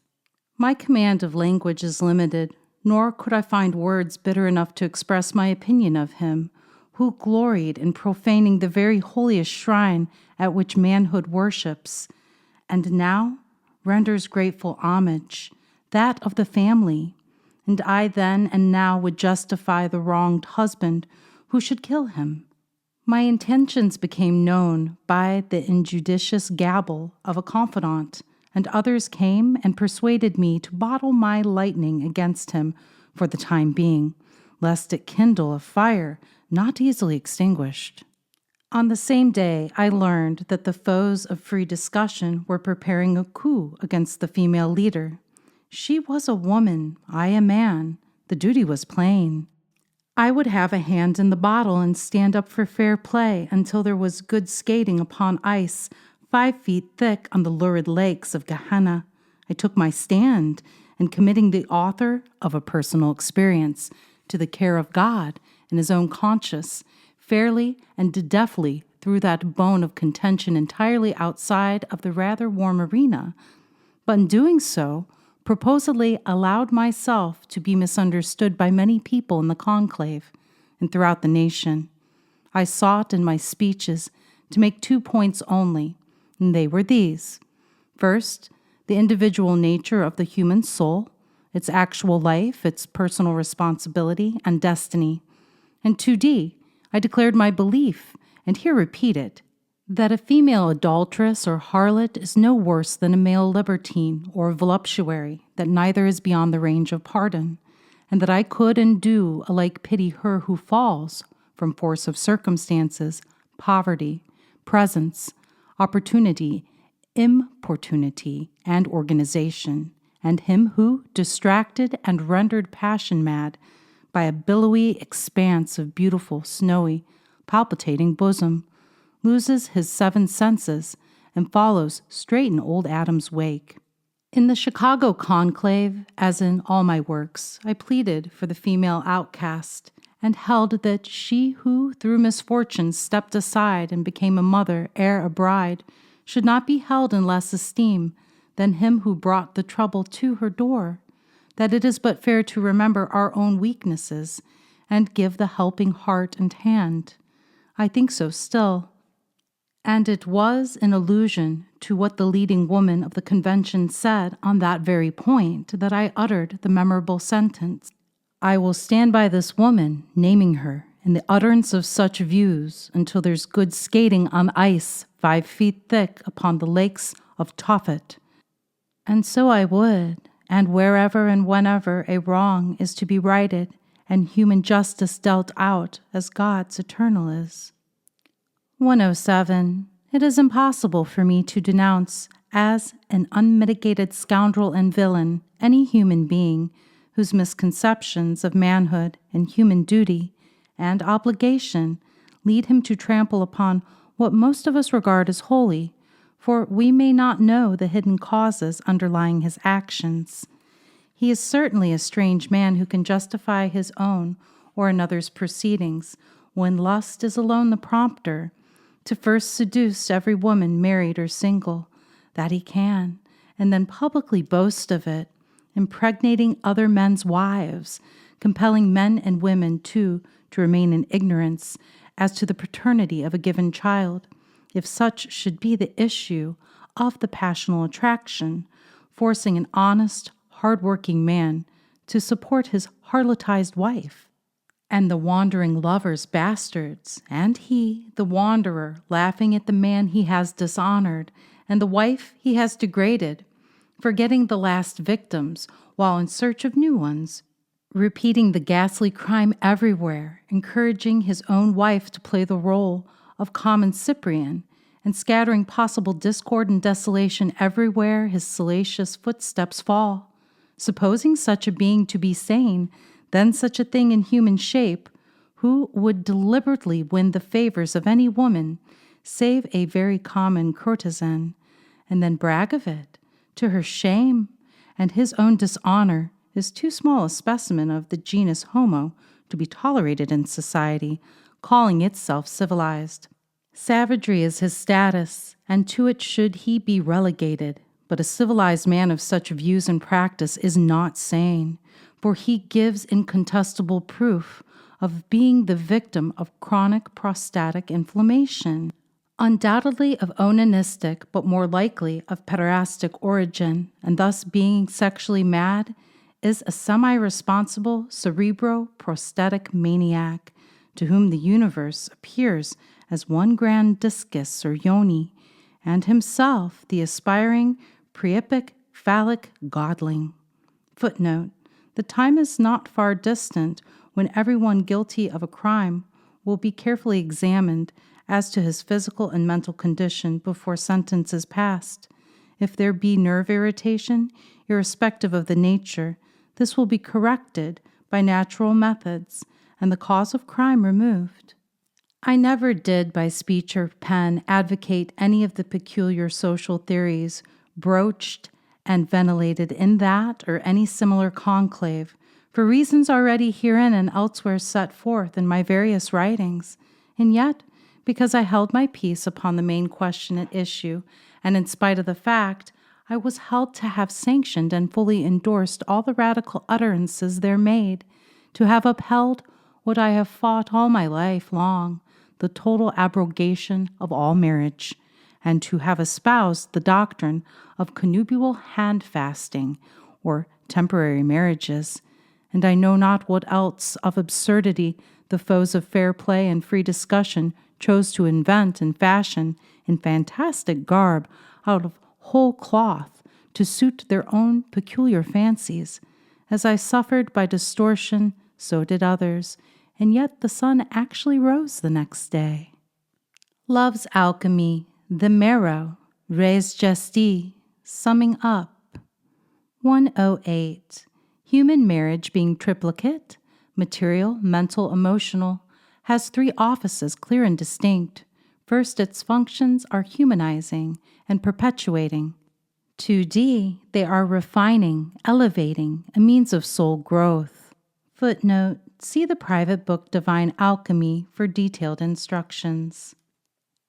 My command of language is limited, nor could I find words bitter enough to express my opinion of him, who gloried in profaning the very holiest shrine at which manhood worships, and now renders grateful homage, that of the family, and I then and now would justify the wronged husband who should kill him. My intentions became known by the injudicious gabble of a confidant, and others came and persuaded me to bottle my lightning against him for the time being, lest it kindle a fire not easily extinguished. On the same day, I learned that the foes of free discussion were preparing a coup against the female leader. She was a woman, I a man. The duty was plain. I would have a hand in the bottle and stand up for fair play until there was good skating upon ice 5 feet thick on the lurid lakes of Gehenna. I took my stand, and committing the author of a personal experience to the care of God and his own conscience, fairly and deftly threw that bone of contention entirely outside of the rather warm arena, but in doing so, proposedly allowed myself to be misunderstood by many people in the conclave and throughout the nation. I sought in my speeches to make 2 points only, and they were these. First, the individual nature of the human soul, its actual life, its personal responsibility, and destiny. And 2D, I declared my belief, and here repeat it, that a female adulteress or harlot is no worse than a male libertine or voluptuary, that neither is beyond the range of pardon, and that I could and do alike pity her who falls from force of circumstances, poverty, presence, opportunity, importunity, and organization, and him who, distracted and rendered passion mad by a billowy expanse of beautiful, snowy, palpitating bosom, loses his 7 senses and follows straight in old Adam's wake. In the Chicago conclave, as in all my works, I pleaded for the female outcast and held that she who through misfortune stepped aside and became a mother ere a bride should not be held in less esteem than him who brought the trouble to her door, that it is but fair to remember our own weaknesses and give the helping heart and hand. I think so still. And it was in allusion to what the leading woman of the convention said on that very point that I uttered the memorable sentence, "I will stand by this woman," naming her, in the utterance of such views until there's good skating on ice 5 feet thick upon the lakes of Tophet. And so I would, and wherever and whenever a wrong is to be righted and human justice dealt out as God's eternal is. 107. It is impossible for me to denounce as an unmitigated scoundrel and villain any human being whose misconceptions of manhood and human duty and obligation lead him to trample upon what most of us regard as holy, for we may not know the hidden causes underlying his actions. He is certainly a strange man who can justify his own or another's proceedings when lust is alone the prompter, to first seduce every woman, married or single, that he can, and then publicly boast of it, impregnating other men's wives, compelling men and women, too, to remain in ignorance as to the paternity of a given child, if such should be the issue of the passional attraction, forcing an honest, hard-working man to support his harlotized wife, and the wandering lovers bastards, and he, the wanderer, laughing at the man he has dishonored, and the wife he has degraded, forgetting the last victims while in search of new ones, repeating the ghastly crime everywhere, encouraging his own wife to play the role of common Cyprian, and scattering possible discord and desolation everywhere his salacious footsteps fall. Supposing such a being to be sane, then such a thing in human shape, who would deliberately win the favors of any woman, save a very common courtesan, and then brag of it, to her shame, and his own dishonor, is too small a specimen of the genus homo to be tolerated in society, calling itself civilized. Savagery is his status, and to it should he be relegated. But a civilized man of such views and practice is not sane, for he gives incontestable proof of being the victim of chronic prostatic inflammation. Undoubtedly of onanistic, but more likely of pederastic origin, and thus being sexually mad, is a semi-responsible cerebro-prosthetic maniac to whom the universe appears as one grand discus or yoni, and himself the aspiring priapic phallic godling. Footnote: the time is not far distant when everyone guilty of a crime will be carefully examined as to his physical and mental condition before sentence is passed. If there be nerve irritation, irrespective of the nature, this will be corrected by natural methods and the cause of crime removed. I never did by speech or pen advocate any of the peculiar social theories broached and ventilated in that or any similar conclave, for reasons already herein and elsewhere set forth in my various writings, and yet, because I held my peace upon the main question at issue, and in spite of the fact, I was held to have sanctioned and fully endorsed all the radical utterances there made, to have upheld what I have fought all my life long, the total abrogation of all marriage, and to have espoused the doctrine of connubial hand-fasting, or temporary marriages, and I know not what else of absurdity the foes of fair play and free discussion chose to invent and fashion in fantastic garb out of whole cloth to suit their own peculiar fancies. As I suffered by distortion, so did others, and yet the sun actually rose the next day. Love's alchemy, the marrow, res gesti, summing up. 108. Human marriage being triplicate, material, mental, emotional, has three offices clear and distinct. First, its functions are humanizing and perpetuating. 2D, they are refining, elevating, a means of soul growth. Footnote: see the private book Divine Alchemy for detailed instructions.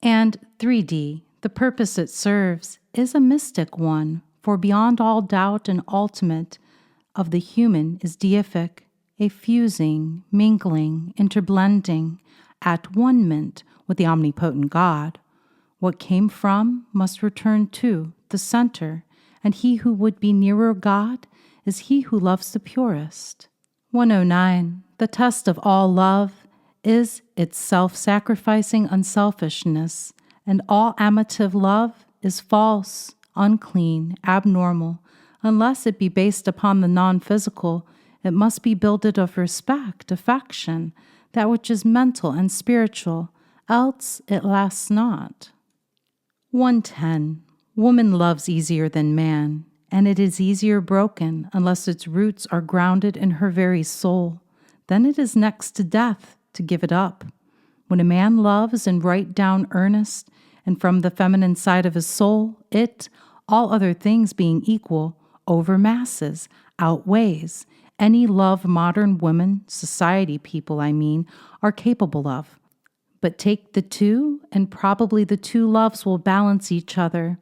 And 3D, the purpose it serves, is a mystic one, for beyond all doubt and ultimate of the human is deific, a fusing, mingling, interblending, at one-ment with the omnipotent God. What came from must return to the center, and he who would be nearer God is he who loves the purest. 109. The test of all love is its self-sacrificing unselfishness, and all amative love is false, unclean, abnormal. Unless it be based upon the non-physical, it must be builded of respect, affection, that which is mental and spiritual, else it lasts not. 110. Woman loves easier than man, and it is easier broken unless its roots are grounded in her very soul. Then it is next to death to give it up. When a man loves in right down earnest, and from the feminine side of his soul, it, all other things being equal, overmasses, outweighs, any love modern women, society people I mean, are capable of. But take the two, and probably the two loves will balance each other,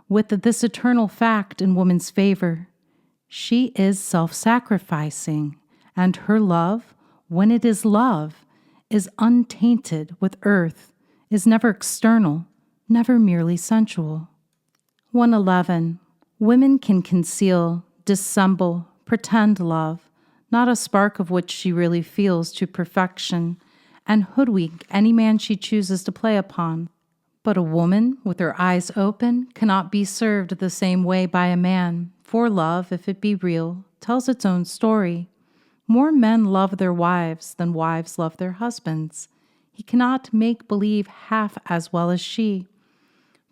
with this eternal fact in woman's favor. She is self-sacrificing, and her love, when it is love, is untainted with earth, is never external, never merely sensual. 111. Women can conceal, dissemble, pretend love, not a spark of which she really feels to perfection, and hoodwink any man she chooses to play upon. But a woman, with her eyes open, cannot be served the same way by a man, for love, if it be real, tells its own story. More men love their wives than wives love their husbands. He cannot make believe half as well as she,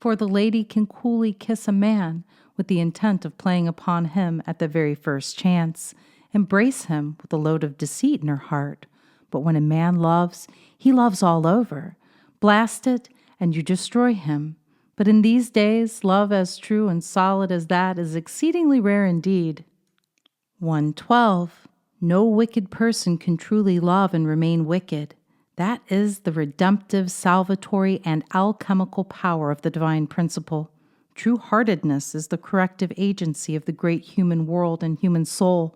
for the lady can coolly kiss a man with the intent of playing upon him at the very first chance, embrace him with a load of deceit in her heart. But when a man loves, he loves all over. Blast it, and you destroy him. But in these days, love as true and solid as that is exceedingly rare indeed. 112. No wicked person can truly love and remain wicked. That is the redemptive, salvatory, and alchemical power of the divine principle. True-heartedness is the corrective agency of the great human world and human soul.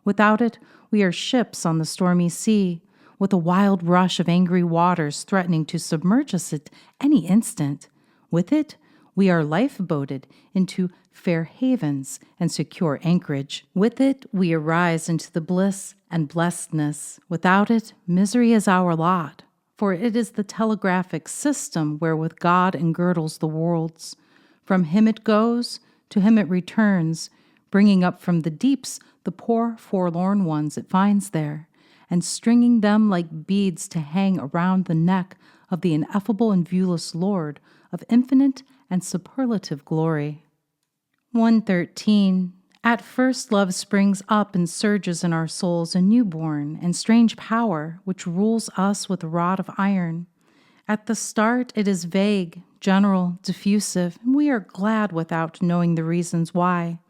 Without it, we are ships on the stormy sea. with a wild rush of angry waters threatening to submerge us at any instant. With it, we are lifeboated into fair havens and secure anchorage. With it, we arise into the bliss and blessedness. Without it, misery is our lot. For it is the telegraphic system wherewith God engirdles the worlds. From him it goes, to him it returns, bringing up from the deeps the poor forlorn ones it finds there, and stringing them like beads to hang around the neck of the ineffable and viewless Lord of infinite and superlative glory. 113. At first love springs up and surges in our souls a newborn and strange power, which rules us with a rod of iron. At the start it is vague, general, diffusive, and we are glad without knowing the reasons why,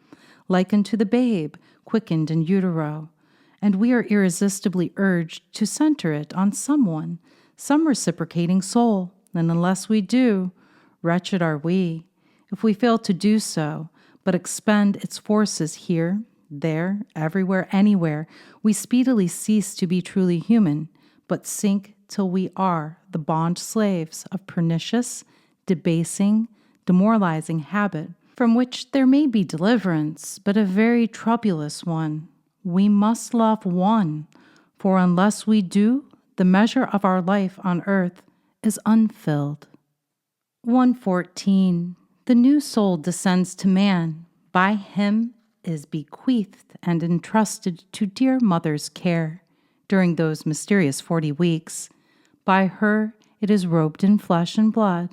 like unto the babe, quickened in utero, and we are irresistibly urged to center it on someone, some reciprocating soul, and unless we do, wretched are we. If we fail to do so, but expend its forces here, there, everywhere, anywhere, we speedily cease to be truly human, but sink till we are the bond slaves of pernicious, debasing, demoralizing habit, from which there may be deliverance, but a very troublous one. We must love one, for unless we do, the measure of our life on earth is unfilled. 114. The new soul descends to man. By him is bequeathed and entrusted to dear mother's care during those mysterious 40 weeks. By her it is robed in flesh and blood,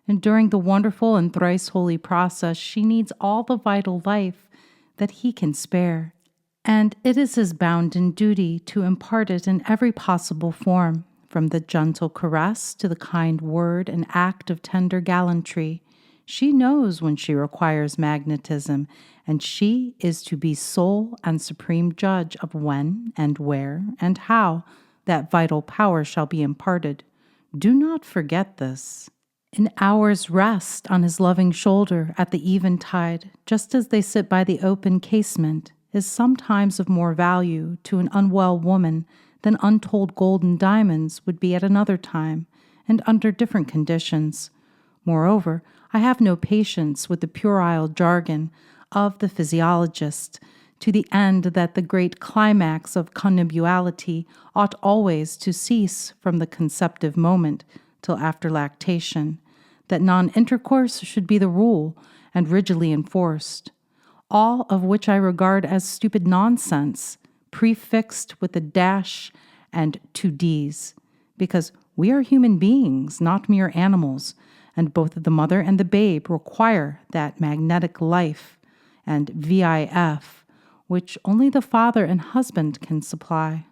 and during the wonderful and thrice holy process she needs all the vital life that he can spare, and it is his bounden duty to impart it in every possible form, from the gentle caress to the kind word and act of tender gallantry. She knows when she requires magnetism, and she is to be sole and supreme judge of when and where and how that vital power shall be imparted. Do not forget this. An hour's rest on his loving shoulder at the eventide, just as they sit by the open casement, is sometimes of more value to an unwell woman than untold gold and diamonds would be at another time, and under different conditions. Moreover, I have no patience with the puerile jargon of the physiologist, to the end that the great climax of conjugality ought always to cease from the conceptive moment till after lactation, that non-intercourse should be the rule and rigidly enforced, all of which I regard as stupid nonsense, prefixed with a dash and 2 Ds, because we are human beings, not mere animals, and both the mother and the babe require that magnetic life and VIF, which only the father and husband can supply.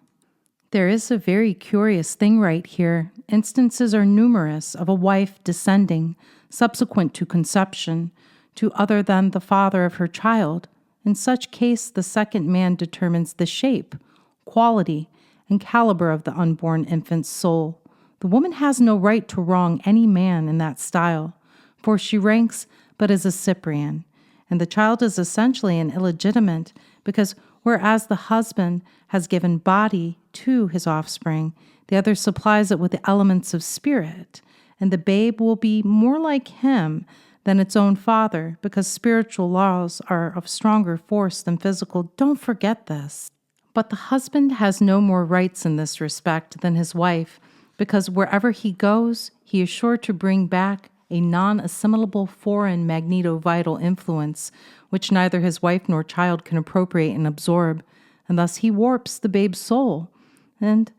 There is a very curious thing right here. Instances are numerous of a wife descending, subsequent to conception, to other than the father of her child. In such case, the second man determines the shape, quality, and caliber of the unborn infant's soul. The woman has no right to wrong any man in that style, for she ranks but as a Cyprian, and the child is essentially an illegitimate, because whereas the husband has given body to his offspring, the other supplies it with the elements of spirit, and the babe will be more like him than its own father, because spiritual laws are of stronger force than physical. Don't forget this. But the husband has no more rights in this respect than his wife, because wherever he goes, he is sure to bring back a non-assimilable foreign magneto-vital influence, which neither his wife nor child can appropriate and absorb, and thus he warps the babe's soul, and,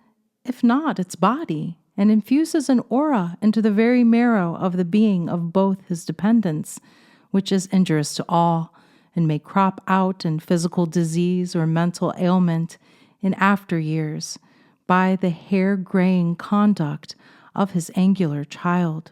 if not, its body, and infuses an aura into the very marrow of the being of both his dependents, which is injurious to all, and may crop out in physical disease or mental ailment in after years by the hair-graying conduct of his angular child.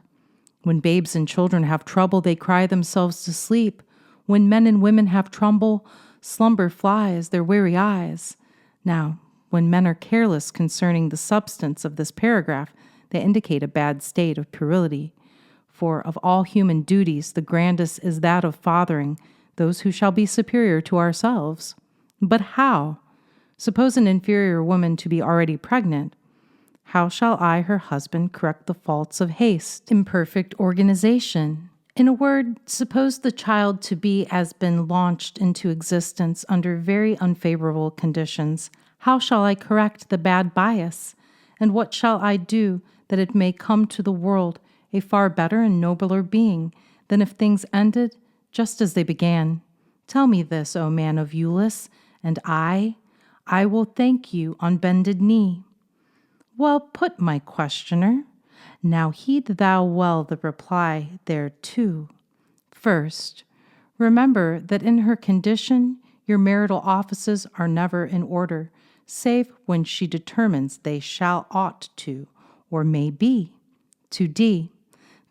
When babes and children have trouble, they cry themselves to sleep. When men and women have trouble, slumber flies their weary eyes. Now, when men are careless concerning the substance of this paragraph, they indicate a bad state of puerility. For of all human duties, the grandest is that of fathering those who shall be superior to ourselves. But how? Suppose an inferior woman to be already pregnant. How shall I, her husband, correct the faults of haste, imperfect organization? In a word, suppose the child to be has been launched into existence under very unfavorable conditions. How shall I correct the bad bias? And what shall I do that it may come to the world a far better and nobler being than if things ended just as they began? Tell me this, O man of Eulis, and I will thank you on bended knee. Well put, my questioner. Now heed thou well the reply thereto. First, remember that in her condition your marital offices are never in order, save when she determines they shall ought to, or may be. To D,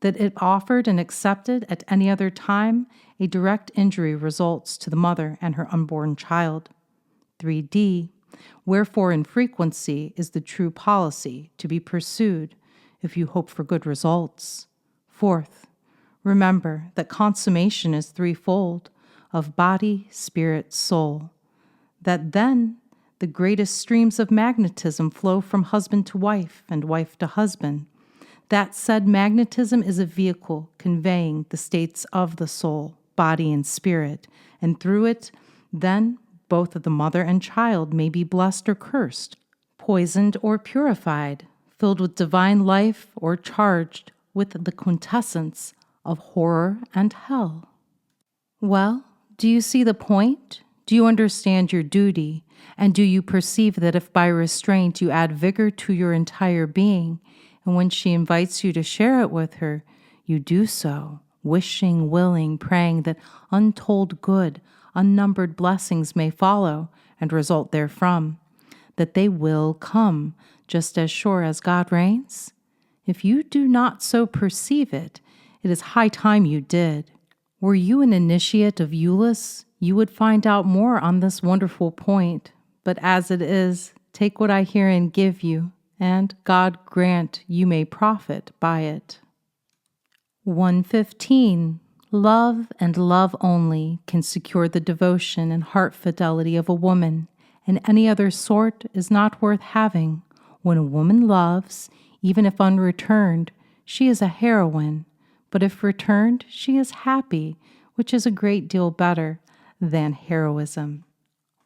that if offered and accepted at any other time, a direct injury results to the mother and her unborn child. 3D, wherefore in frequency is the true policy to be pursued if you hope for good results. Fourth, remember that consummation is threefold, of body, spirit, soul. That then the greatest streams of magnetism flow from husband to wife and wife to husband. That said magnetism is a vehicle conveying the states of the soul, body, and spirit, and through it, then, both of the mother and child may be blessed or cursed, poisoned or purified, filled with divine life or charged with the quintessence of horror and hell. Well, do you see the point? Do you understand your duty? And do you perceive that if by restraint you add vigor to your entire being, and when she invites you to share it with her, you do so, wishing, willing, praying that untold good, unnumbered blessings may follow and result therefrom, that they will come, just as sure as God reigns? If you do not so perceive it, it is high time you did. Were you an initiate of Eulis, you would find out more on this wonderful point. But as it is, take what I herein give you, and God grant you may profit by it. 115. Love and love only can secure the devotion and heart fidelity of a woman, and any other sort is not worth having. When a woman loves, even if unreturned, she is a heroine, but if returned, she is happy, which is a great deal better than heroism.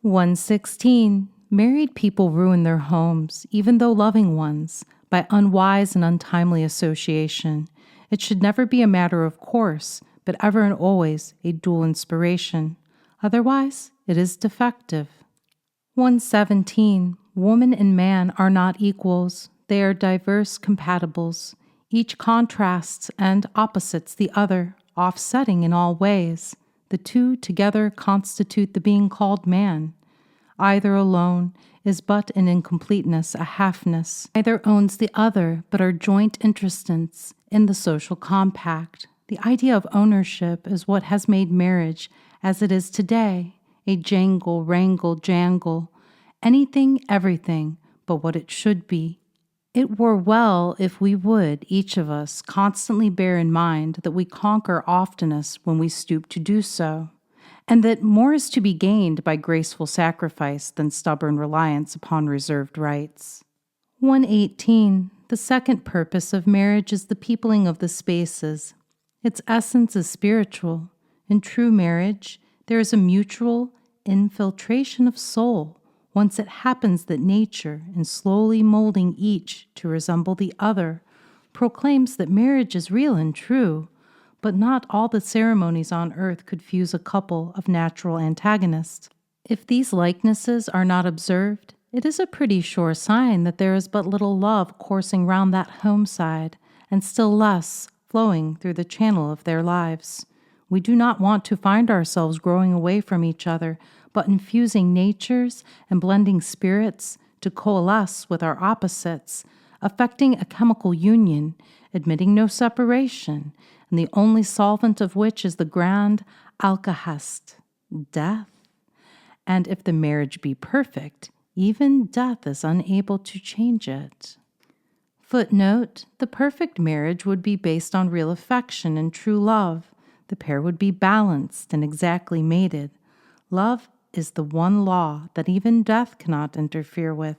116. Married people ruin their homes, even though loving ones, by unwise and untimely association. It should never be a matter of course, but ever and always a dual inspiration. Otherwise, it is defective. 117. Woman and man are not equals. They are diverse compatibles. Each contrasts and opposites the other, offsetting in all ways. The two together constitute the being called man. Either alone is but an incompleteness, a halfness. Neither owns the other, but are joint interestants in the social compact. The idea of ownership is what has made marriage, as it is today, a jangle, wrangle, jangle, anything, everything, but what it should be. It were well if we would, each of us, constantly bear in mind that we conquer oftenest when we stoop to do so, and that more is to be gained by graceful sacrifice than stubborn reliance upon reserved rights. 118. The second purpose of marriage is the peopling of the spaces. Its essence is spiritual. In true marriage, there is a mutual infiltration of soul. Once it happens that nature, in slowly molding each to resemble the other, proclaims that marriage is real and true, but not all the ceremonies on earth could fuse a couple of natural antagonists. If these likenesses are not observed, it is a pretty sure sign that there is but little love coursing round that home side, and still less flowing through the channel of their lives. We do not want to find ourselves growing away from each other, but infusing natures and blending spirits to coalesce with our opposites, effecting a chemical union, admitting no separation, and the only solvent of which is the grand alkahest, death. And if the marriage be perfect, even death is unable to change it. Footnote: the perfect marriage would be based on real affection and true love. The pair would be balanced and exactly mated. Love is the one law that even death cannot interfere with,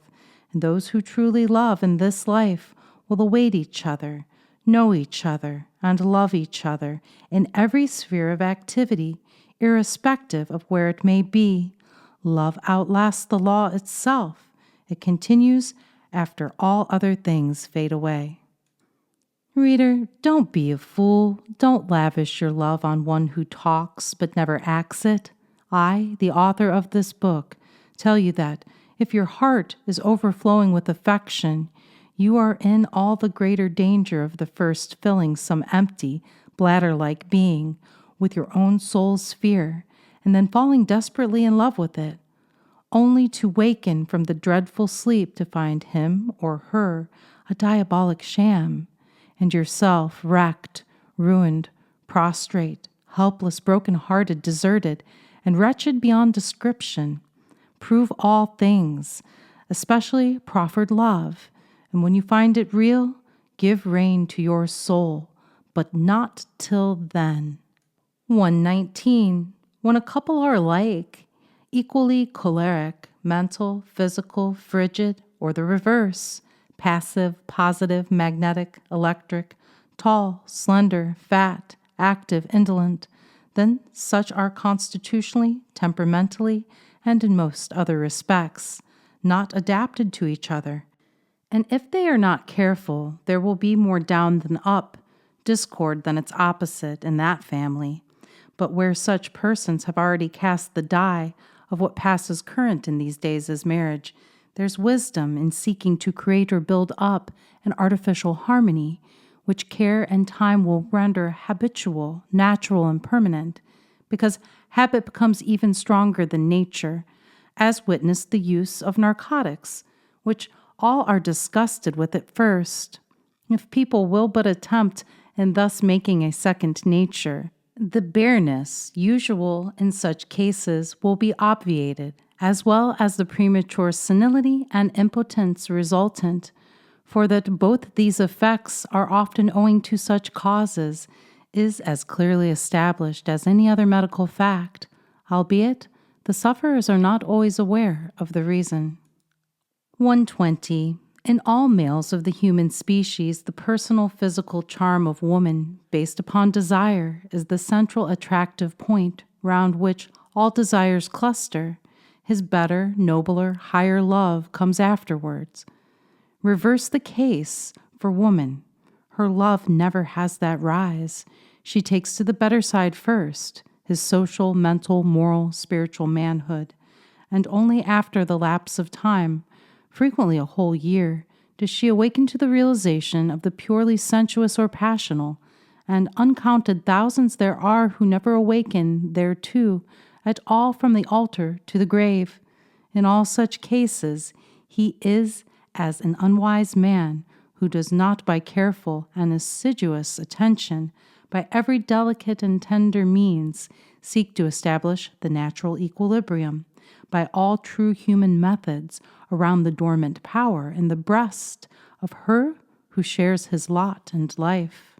And those who truly love in this life will await each other, know each other, and love each other in every sphere of activity, irrespective of where it may be. Love outlasts the law itself. It continues after all other things fade away. Reader, don't be a fool. Don't lavish your love on one who talks but never acts it. I, the author of this book, tell you that if your heart is overflowing with affection, you are in all the greater danger of the first filling some empty, bladder-like being with your own soul's sphere, and then falling desperately in love with it, only to waken from the dreadful sleep to find him or her a diabolic sham, and yourself wrecked, ruined, prostrate, helpless, broken-hearted, deserted, and wretched beyond description. Prove all things, especially proffered love, and when you find it real, give rein to your soul, but not till then. 119. When a couple are alike, equally choleric, mental, physical, frigid, or the reverse, passive, positive, magnetic, electric, tall, slender, fat, active, indolent, then such are constitutionally, temperamentally, and in most other respects, not adapted to each other. And if they are not careful, there will be more down than up, discord than its opposite in that family. But where such persons have already cast the die of what passes current in these days as marriage, there's wisdom in seeking to create or build up an artificial harmony, which care and time will render habitual, natural, and permanent, because habit becomes even stronger than nature, as witness the use of narcotics, which all are disgusted with at first. If people will but attempt in thus making a second nature, the bareness usual in such cases will be obviated, as well as the premature senility and impotence resultant, for that both these effects are often owing to such causes is as clearly established as any other medical fact, albeit the sufferers are not always aware of the reason. 120. In all males of the human species, the personal physical charm of woman, based upon desire, is the central attractive point round which all desires cluster. His better, nobler, higher love comes afterwards. Reverse the case for woman. Her love never has that rise. She takes to the better side first, his social, mental, moral, spiritual manhood, and only after the lapse of time, frequently a whole year, does she awaken to the realization of the purely sensuous or passional, and uncounted thousands there are who never awaken thereto at all from the altar to the grave. In all such cases, he is as an unwise man who does not by careful and assiduous attention, by every delicate and tender means, seek to establish the natural equilibrium, by all true human methods, around the dormant power in the breast of her who shares his lot and life.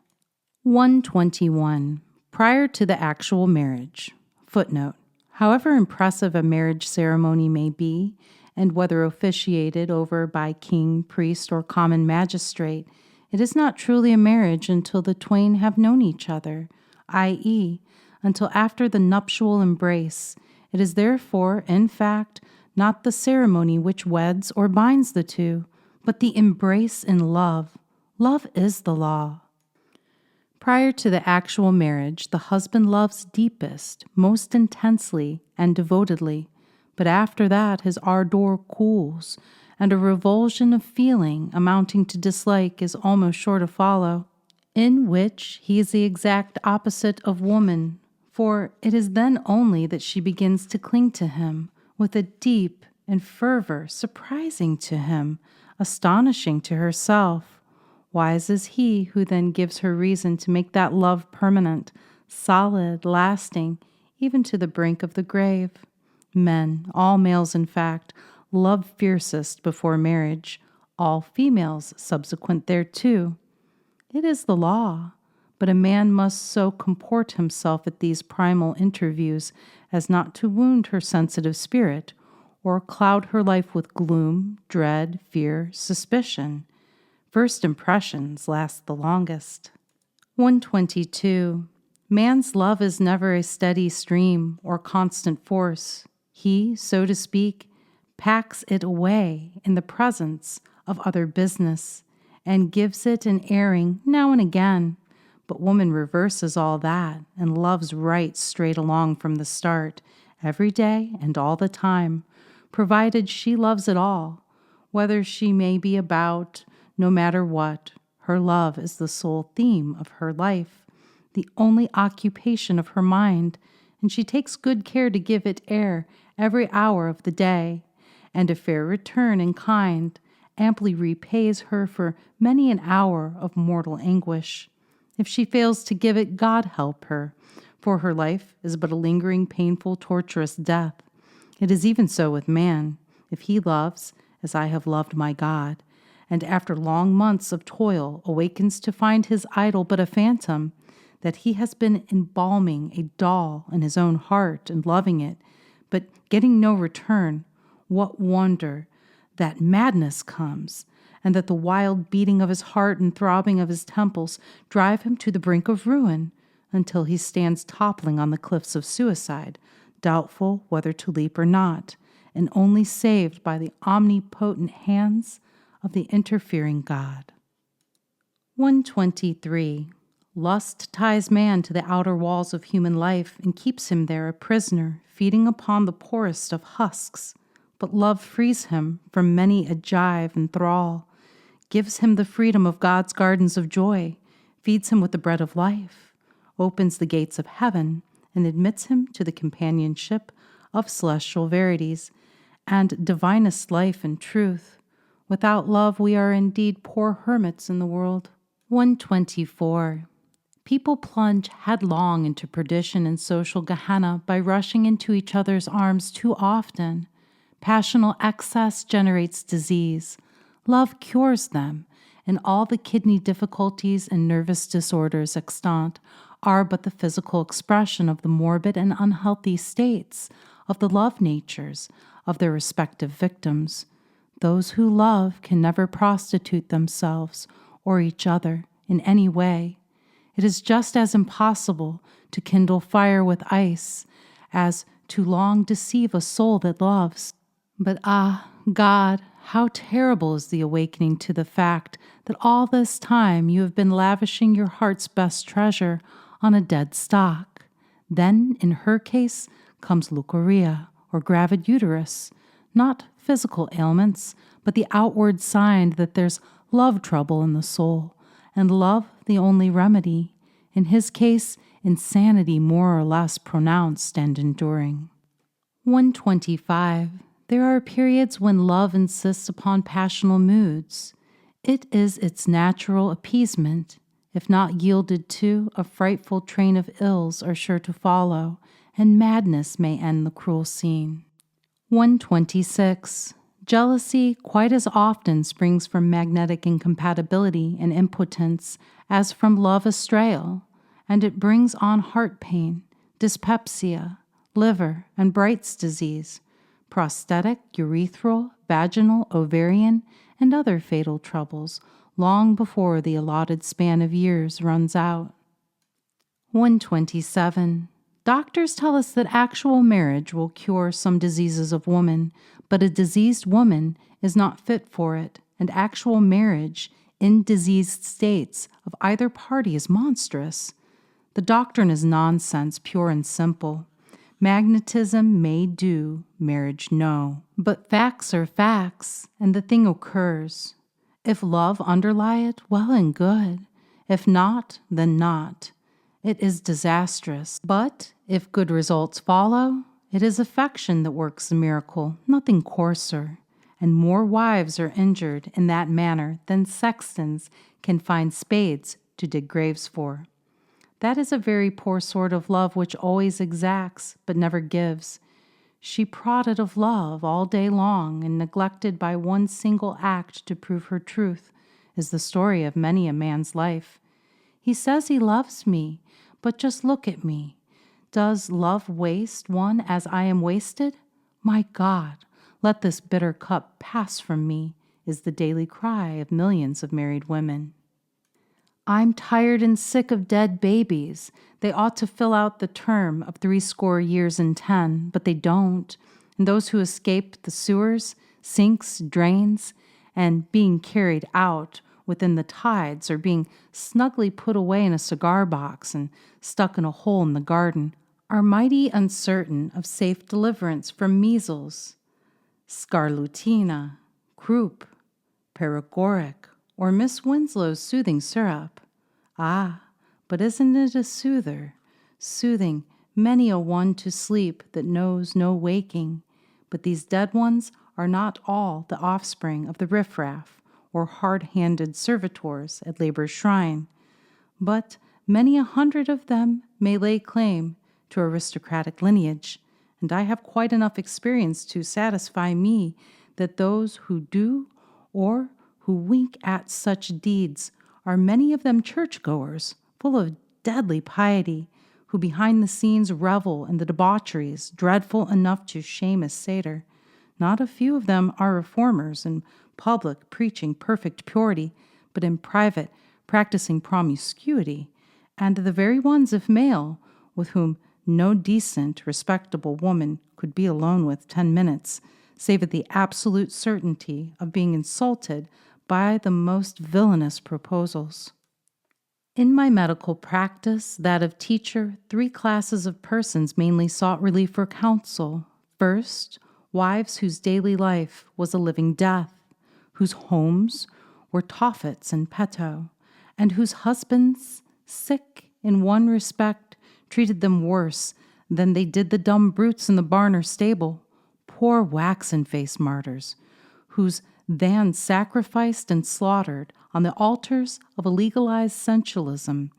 121. Prior to the actual marriage. Footnote. However impressive a marriage ceremony may be, and whether officiated over by king, priest, or common magistrate, it is not truly a marriage until the twain have known each other, i.e., until after the nuptial embrace. It is therefore, in fact, not the ceremony which weds or binds the two, but the embrace in love. Love is the law. Prior to the actual marriage, the husband loves deepest, most intensely, and devotedly, but after that his ardor cools, and a revulsion of feeling amounting to dislike is almost sure to follow, in which he is the exact opposite of woman, for it is then only that she begins to cling to him with a deep and fervor surprising to him, astonishing to herself. Wise is he who then gives her reason to make that love permanent, solid, lasting, even to the brink of the grave. Men, all males in fact, love fiercest before marriage, all females subsequent thereto. It is the law, but a man must so comport himself at these primal interviews as not to wound her sensitive spirit, or cloud her life with gloom, dread, fear, suspicion. First impressions last the longest. 122. Man's love is never a steady stream or constant force. He, so to speak, packs it away in the presence of other business and gives it an airing now and again. But woman reverses all that and loves right straight along from the start, every day and all the time, provided she loves it all, whether she may be about, no matter what. Her love is the sole theme of her life, the only occupation of her mind, and she takes good care to give it air every hour of the day, and a fair return in kind amply repays her for many an hour of mortal anguish. If she fails to give it, God help her, for her life is but a lingering, painful, torturous death. It is even so with man. If he loves, as I have loved my God, and after long months of toil awakens to find his idol but a phantom, that he has been embalming a doll in his own heart and loving it, but getting no return, what wonder that madness comes, and that the wild beating of his heart and throbbing of his temples drive him to the brink of ruin, until he stands toppling on the cliffs of suicide, doubtful whether to leap or not, and only saved by the omnipotent hands of the interfering God. 123. Lust ties man to the outer walls of human life and keeps him there a prisoner, feeding upon the poorest of husks. But love frees him from many a gyve and thrall, gives him the freedom of God's gardens of joy, feeds him with the bread of life, opens the gates of heaven, and admits him to the companionship of celestial verities and divinest life and truth. Without love, we are indeed poor hermits in the world. 124. People plunge headlong into perdition and social Gehenna by rushing into each other's arms too often. Passional excess generates disease. Love cures them, and all the kidney difficulties and nervous disorders extant are but the physical expression of the morbid and unhealthy states of the love natures of their respective victims. Those who love can never prostitute themselves or each other in any way. It is just as impossible to kindle fire with ice as to long deceive a soul that loves. But God, how terrible is the awakening to the fact that all this time you have been lavishing your heart's best treasure on a dead stock. Then, in her case, comes leucorrhea or gravid uterus, not physical ailments, but the outward sign that there's love trouble in the soul, and love the only remedy. In his case, insanity more or less pronounced and enduring. 125. There are periods when love insists upon passional moods. It is its natural appeasement. If not yielded to, a frightful train of ills are sure to follow, and madness may end the cruel scene. 126. Jealousy quite as often springs from magnetic incompatibility and impotence as from love astral, and it brings on heart pain, dyspepsia, liver and Bright's disease, prosthetic, urethral, vaginal, ovarian, and other fatal troubles long before the allotted span of years runs out. 127. Doctors tell us that actual marriage will cure some diseases of woman, but a diseased woman is not fit for it, and actual marriage in diseased states of either party is monstrous. The doctrine is nonsense, pure and simple. Magnetism may do, marriage no. But facts are facts, and the thing occurs. If love underlie it, well and good. If not, then not. It is disastrous. But if good results follow, it is affection that works the miracle, nothing coarser. And more wives are injured in that manner than sextons can find spades to dig graves for. That is a very poor sort of love which always exacts but never gives. She prodded of love all day long and neglected by one single act to prove her truth, is the story of many a man's life. He says he loves me, but just look at me. Does love waste one as I am wasted? My God, Let this bitter cup pass from me, is the daily cry of millions of married women. I'm tired and sick of dead babies. They ought to fill out the term of 70 years and 10, but they don't. And those who escape the sewers, sinks, drains, and being carried out within the tides are being snugly put away in a cigar box and stuck in a hole in the garden, are mighty uncertain of safe deliverance from measles, scarlatina, croup, paregoric, or Miss Winslow's soothing syrup. Ah, but isn't it a soother, soothing many a one to sleep that knows no waking? But these dead ones are not all the offspring of the riffraff or hard-handed servitors at labor's shrine, but many 100 of them may lay claim to aristocratic lineage, and I have quite enough experience to satisfy me that those who do or who wink at such deeds are many of them churchgoers, full of deadly piety, who behind the scenes revel in the debaucheries dreadful enough to shame a satyr. Not a few of them are reformers, in public preaching perfect purity, but in private practicing promiscuity, and the very ones, if male, with whom no decent, respectable woman could be alone with 10 minutes, save at the absolute certainty of being insulted by the most villainous proposals. In my medical practice, that of teacher, 3 classes of persons mainly sought relief or counsel. First, wives whose daily life was a living death, whose homes were Toffets and Peto, and whose husbands, sick in one respect, treated them worse than they did the dumb brutes in the barn or stable, poor waxen-faced martyrs, whose than sacrificed and slaughtered on the altars of a legalized sensualism,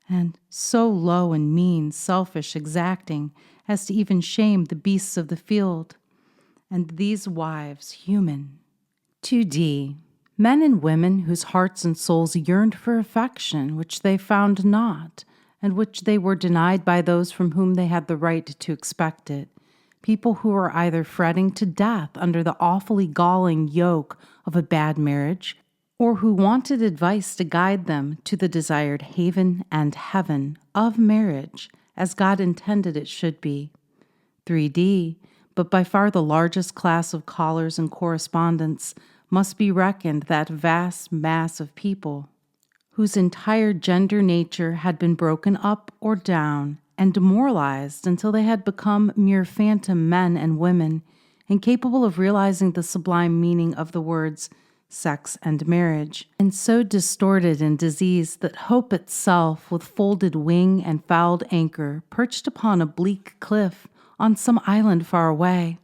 and so low and mean, selfish, exacting, as to even shame the beasts of the field, and these wives human. 2d. Men and women whose hearts and souls yearned for affection, which they found not, and which they were denied by those from whom they had the right to expect it. People who were either fretting to death under the awfully galling yoke of a bad marriage, or who wanted advice to guide them to the desired haven and heaven of marriage, as God intended it should be. 3d. But by far the largest class of callers and correspondents must be reckoned that vast mass of people whose entire gender nature had been broken up or down and demoralized until they had become mere phantom men and women, incapable of realizing the sublime meaning of the words sex and marriage, and so distorted and diseased that hope itself, with folded wing and fouled anchor, perched upon a bleak cliff on some island far away.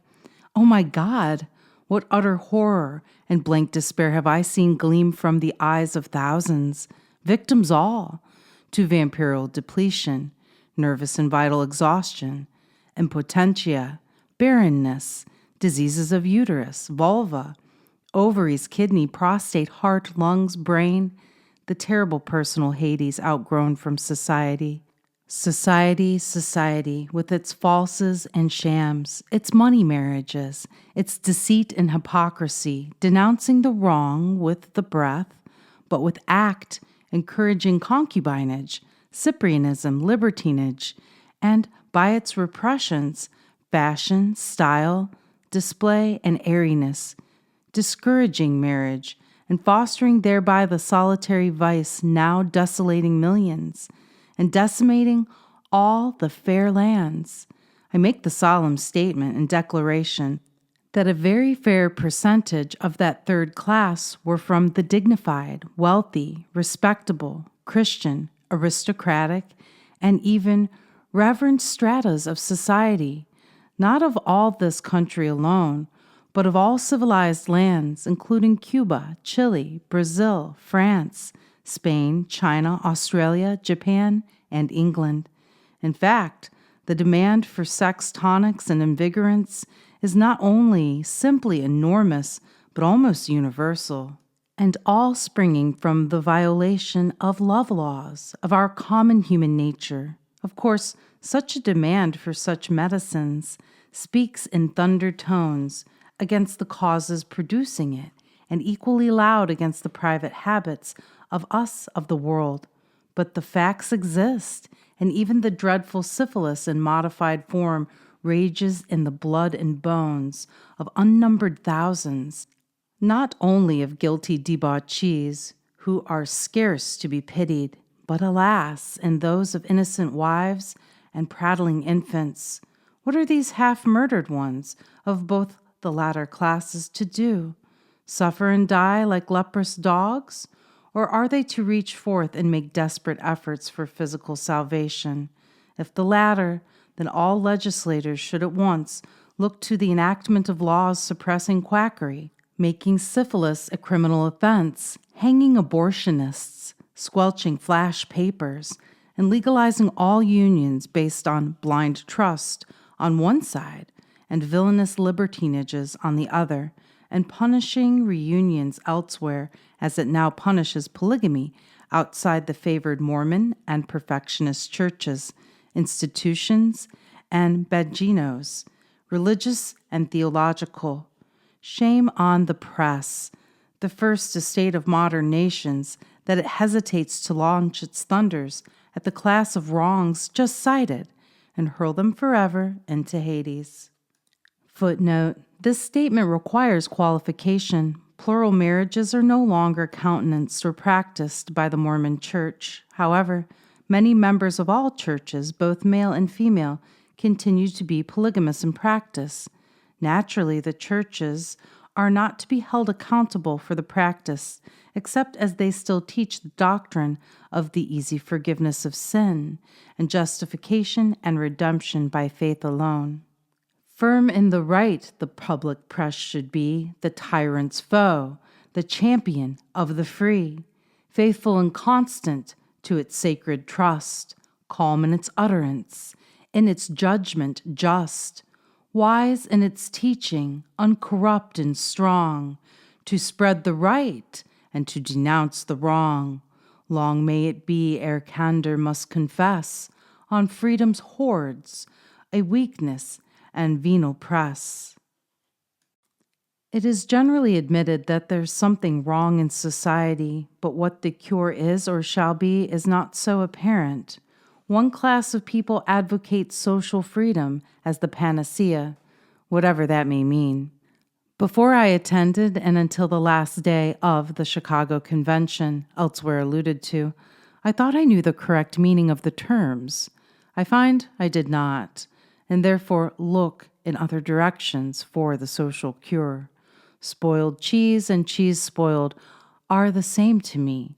Oh my God! What utter horror and blank despair have I seen gleam from the eyes of thousands, victims all, to vampirial depletion, nervous and vital exhaustion, impotentia, barrenness, diseases of uterus, vulva, ovaries, kidney, prostate, heart, lungs, brain, the terrible personal Hades outgrown from society. Society, with its falses and shams, its money marriages, its deceit and hypocrisy, denouncing the wrong with the breath, but with act encouraging concubinage, Cyprianism, libertinage, and by its repressions, fashion, style, display, and airiness, discouraging marriage, and fostering thereby the solitary vice now desolating millions, and decimating all the fair lands. I make the solemn statement and declaration that a very fair percentage of that third class were from the dignified, wealthy, respectable, Christian, aristocratic, and even reverend stratas of society, not of all this country alone, but of all civilized lands, including Cuba, Chile, Brazil, France, Spain, China, Australia, Japan, and England. In fact, the demand for sex tonics and invigorants is not only simply enormous, but almost universal, and all springing from the violation of love laws, of our common human nature. Of course, such a demand for such medicines speaks in thunder tones against the causes producing it, and equally loud against the private habits of us of the world. But the facts exist, and even the dreadful syphilis in modified form rages in the blood and bones of unnumbered thousands, not only of guilty debauchees, who are scarce to be pitied, but alas, in those of innocent wives and prattling infants. What are these half-murdered ones of both the latter classes to do? Suffer and die like leprous dogs? Or are they to reach forth and make desperate efforts for physical salvation? If the latter, then all legislators should at once look to the enactment of laws suppressing quackery, making syphilis a criminal offense, hanging abortionists, squelching flash papers, and legalizing all unions based on blind trust on one side and villainous libertinages on the other, and punishing reunions elsewhere as it now punishes polygamy outside the favored Mormon and perfectionist churches, institutions, and beguinos, religious and theological. Shame on the press, the first estate of modern nations, that it hesitates to launch its thunders at the class of wrongs just cited and hurl them forever into Hades. Footnote: this statement requires qualification. Plural marriages are no longer countenanced or practiced by the Mormon Church. However, many members of all churches, both male and female, continue to be polygamous in practice. Naturally, the churches are not to be held accountable for the practice, except as they still teach the doctrine of the easy forgiveness of sin and justification and redemption by faith alone. Firm in the right, the public press should be, the tyrant's foe, the champion of the free, faithful and constant to its sacred trust, calm in its utterance, in its judgment just, wise in its teaching, uncorrupt and strong, to spread the right and to denounce the wrong. Long may it be ere candor must confess on freedom's hordes a weakness and venal press. It is generally admitted that there's something wrong in society, but what the cure is or shall be is not so apparent. One class of people advocates social freedom as the panacea, whatever that may mean. Before I attended and until the last day of the Chicago Convention, elsewhere alluded to, I thought I knew the correct meaning of the terms. I find I did not, and therefore look in other directions for the social cure. Spoiled cheese and cheese spoiled are the same to me.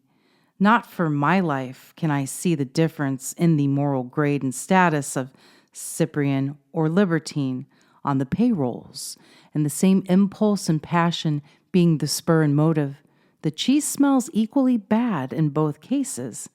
Not for my life can I see the difference in the moral grade and status of Cyprian or libertine on the payrolls, and the same impulse and passion being the spur and motive. The cheese smells equally bad in both cases.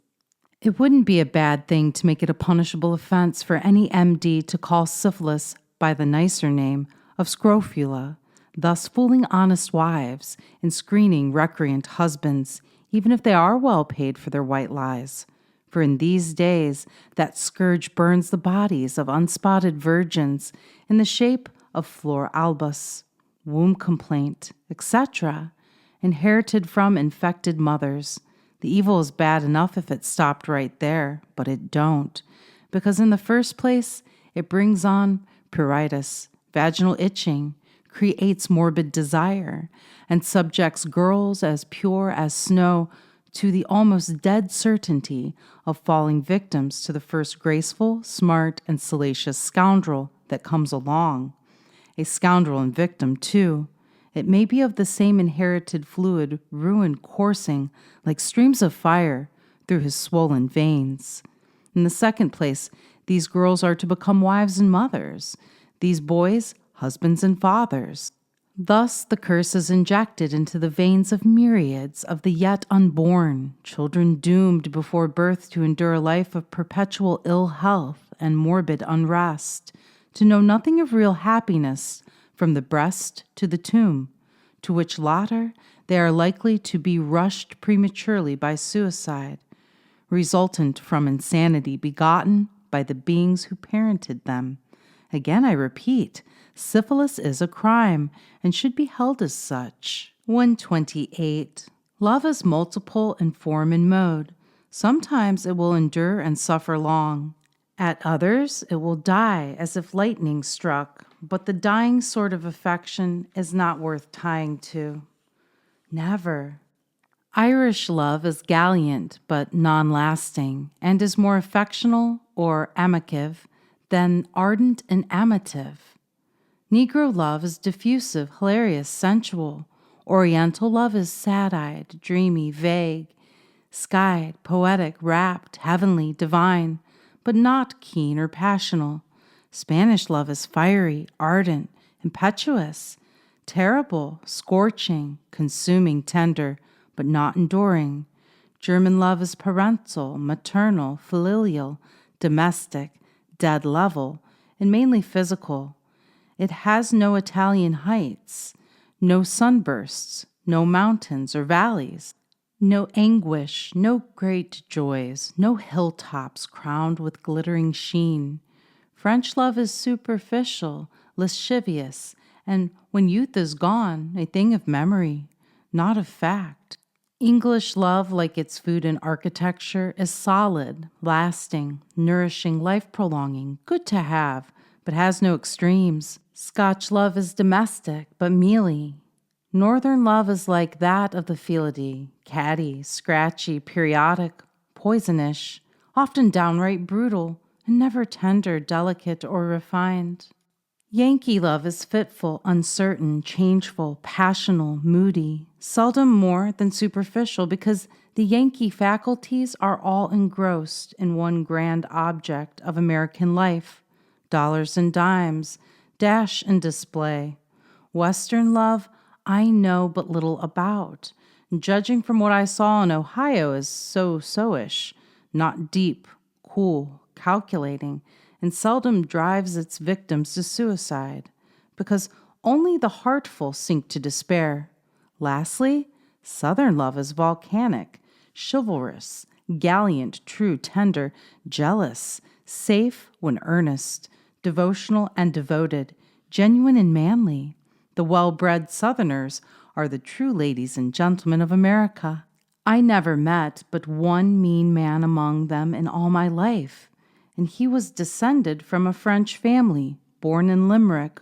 It wouldn't be a bad thing to make it a punishable offense for any MD to call syphilis by the nicer name of scrofula, thus fooling honest wives and screening recreant husbands, even if they are well paid for their white lies. For in these days that scourge burns the bodies of unspotted virgins in the shape of flor albus, womb complaint, etc., inherited from infected mothers. The evil is bad enough if it stopped right there, but it don't, because in the first place, it brings on pruritus, vaginal itching, creates morbid desire, and subjects girls as pure as snow to the almost dead certainty of falling victims to the first graceful, smart, and salacious scoundrel that comes along. A scoundrel and victim, too. It may be of the same inherited fluid ruin coursing like streams of fire through his swollen veins. In the second place, these girls are to become wives and mothers. These boys, husbands and fathers. Thus the curse is injected into the veins of myriads of the yet unborn, children doomed before birth to endure a life of perpetual ill health and morbid unrest, to know nothing of real happiness from the breast to the tomb, to which latter they are likely to be rushed prematurely by suicide, resultant from insanity begotten by the beings who parented them, Again, I repeat, syphilis is a crime and should be held as such. 128. Love is multiple in form and mode. Sometimes it will endure and suffer long. At others, it will die as if lightning struck, but the dying sort of affection is not worth tying to. Never. Irish love is gallant but non-lasting, and is more affectional or amicative than ardent and amative. Negro love is diffusive, hilarious, sensual. Oriental love is sad-eyed, dreamy, vague, skied, poetic, rapt, heavenly, divine, but not keen or passional. Spanish love is fiery, ardent, impetuous, terrible, scorching, consuming, tender, but not enduring. German love is parental, maternal, filial, domestic, dead level, and mainly physical. It has no Italian heights, no sunbursts, no mountains or valleys, no anguish, no great joys, no hilltops crowned with glittering sheen. French love is superficial, lascivious, and when youth is gone, a thing of memory, not of fact. English love, like its food and architecture, is solid, lasting, nourishing, life-prolonging, good to have, but has no extremes. Scotch love is domestic, but mealy. Northern love is like that of the Felidae, catty, scratchy, periodic, poisonish, often downright brutal, and never tender, delicate, or refined. Yankee love is fitful, uncertain, changeful, passional, moody, seldom more than superficial, because the Yankee faculties are all engrossed in one grand object of American life, dollars and dimes, dash and display. Western love I know but little about. Judging from what I saw in Ohio is so-ish, not deep, cool, calculating, and seldom drives its victims to suicide, because only the heartful sink to despair. Lastly, Southern love is volcanic, chivalrous, gallant, true, tender, jealous, safe when earnest, devotional and devoted, genuine and manly. The well-bred Southerners are the true ladies and gentlemen of America. I never met but one mean man among them in all my life, and he was descended from a French family, born in Limerick,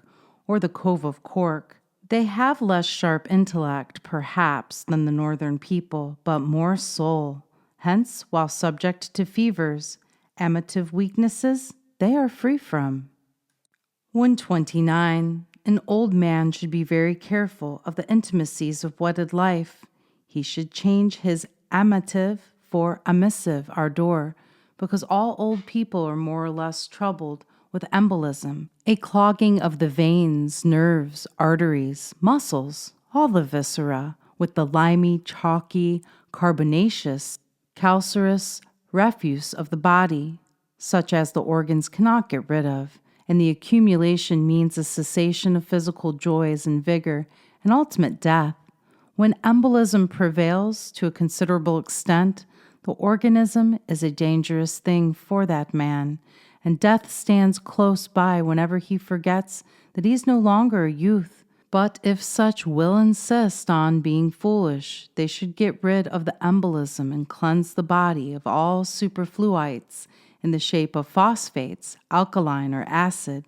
or the Cove of Cork. They have less sharp intellect, perhaps, than the northern people, but more soul. Hence, while subject to fevers, amative weaknesses, they are free from. 129. An old man should be very careful of the intimacies of wedded life. He should change his amative for amissive ardor, because all old people are more or less troubled with embolism, a clogging of the veins, nerves, arteries, muscles, all the viscera, with the limy, chalky, carbonaceous, calcareous refuse of the body, such as the organs cannot get rid of, and the accumulation means a cessation of physical joys and vigor, and ultimate death. When embolism prevails to a considerable extent, the organism is a dangerous thing for that man, and death stands close by whenever he forgets that he is no longer a youth. But if such will insist on being foolish, they should get rid of the embolism and cleanse the body of all superfluities in the shape of phosphates, alkaline or acid,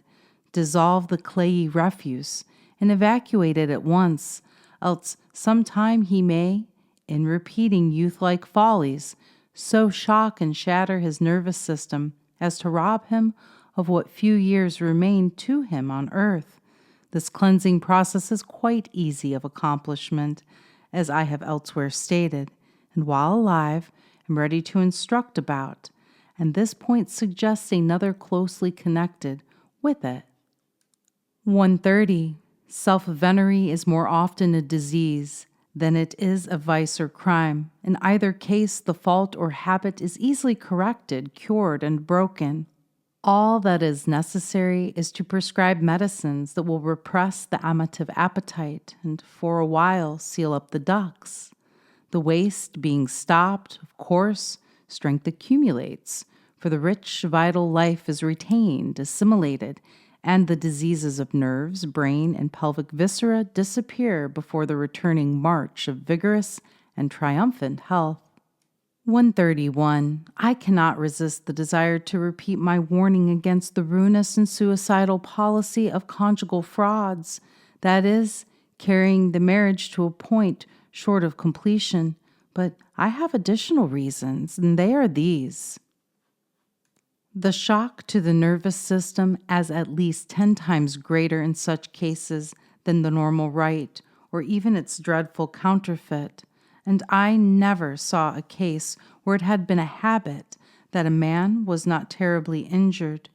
dissolve the clayey refuse, and evacuate it at once, else sometime he may, in repeating youth-like follies, so shock and shatter his nervous system as to rob him of what few years remain to him on earth. This cleansing process is quite easy of accomplishment, as I have elsewhere stated, and while alive am ready to instruct about, and this point suggests another closely connected with it. 130. Self-venery is more often a disease than it is a vice or crime. In either case, the fault or habit is easily corrected, cured, and broken. All that is necessary is to prescribe medicines that will repress the amative appetite and for a while seal up the ducts. The waste being stopped, of course, strength accumulates, for the rich, vital life is retained, assimilated, and the diseases of nerves, brain, and pelvic viscera disappear before the returning march of vigorous and triumphant health. 131. I cannot resist the desire to repeat my warning against the ruinous and suicidal policy of conjugal frauds, that is, carrying the marriage to a point short of completion. But I have additional reasons, and they are these. The shock to the nervous system as at least 10 times greater in such cases than the normal rite, or even its dreadful counterfeit. And I never saw a case where it had been a habit that a man was not terribly injured,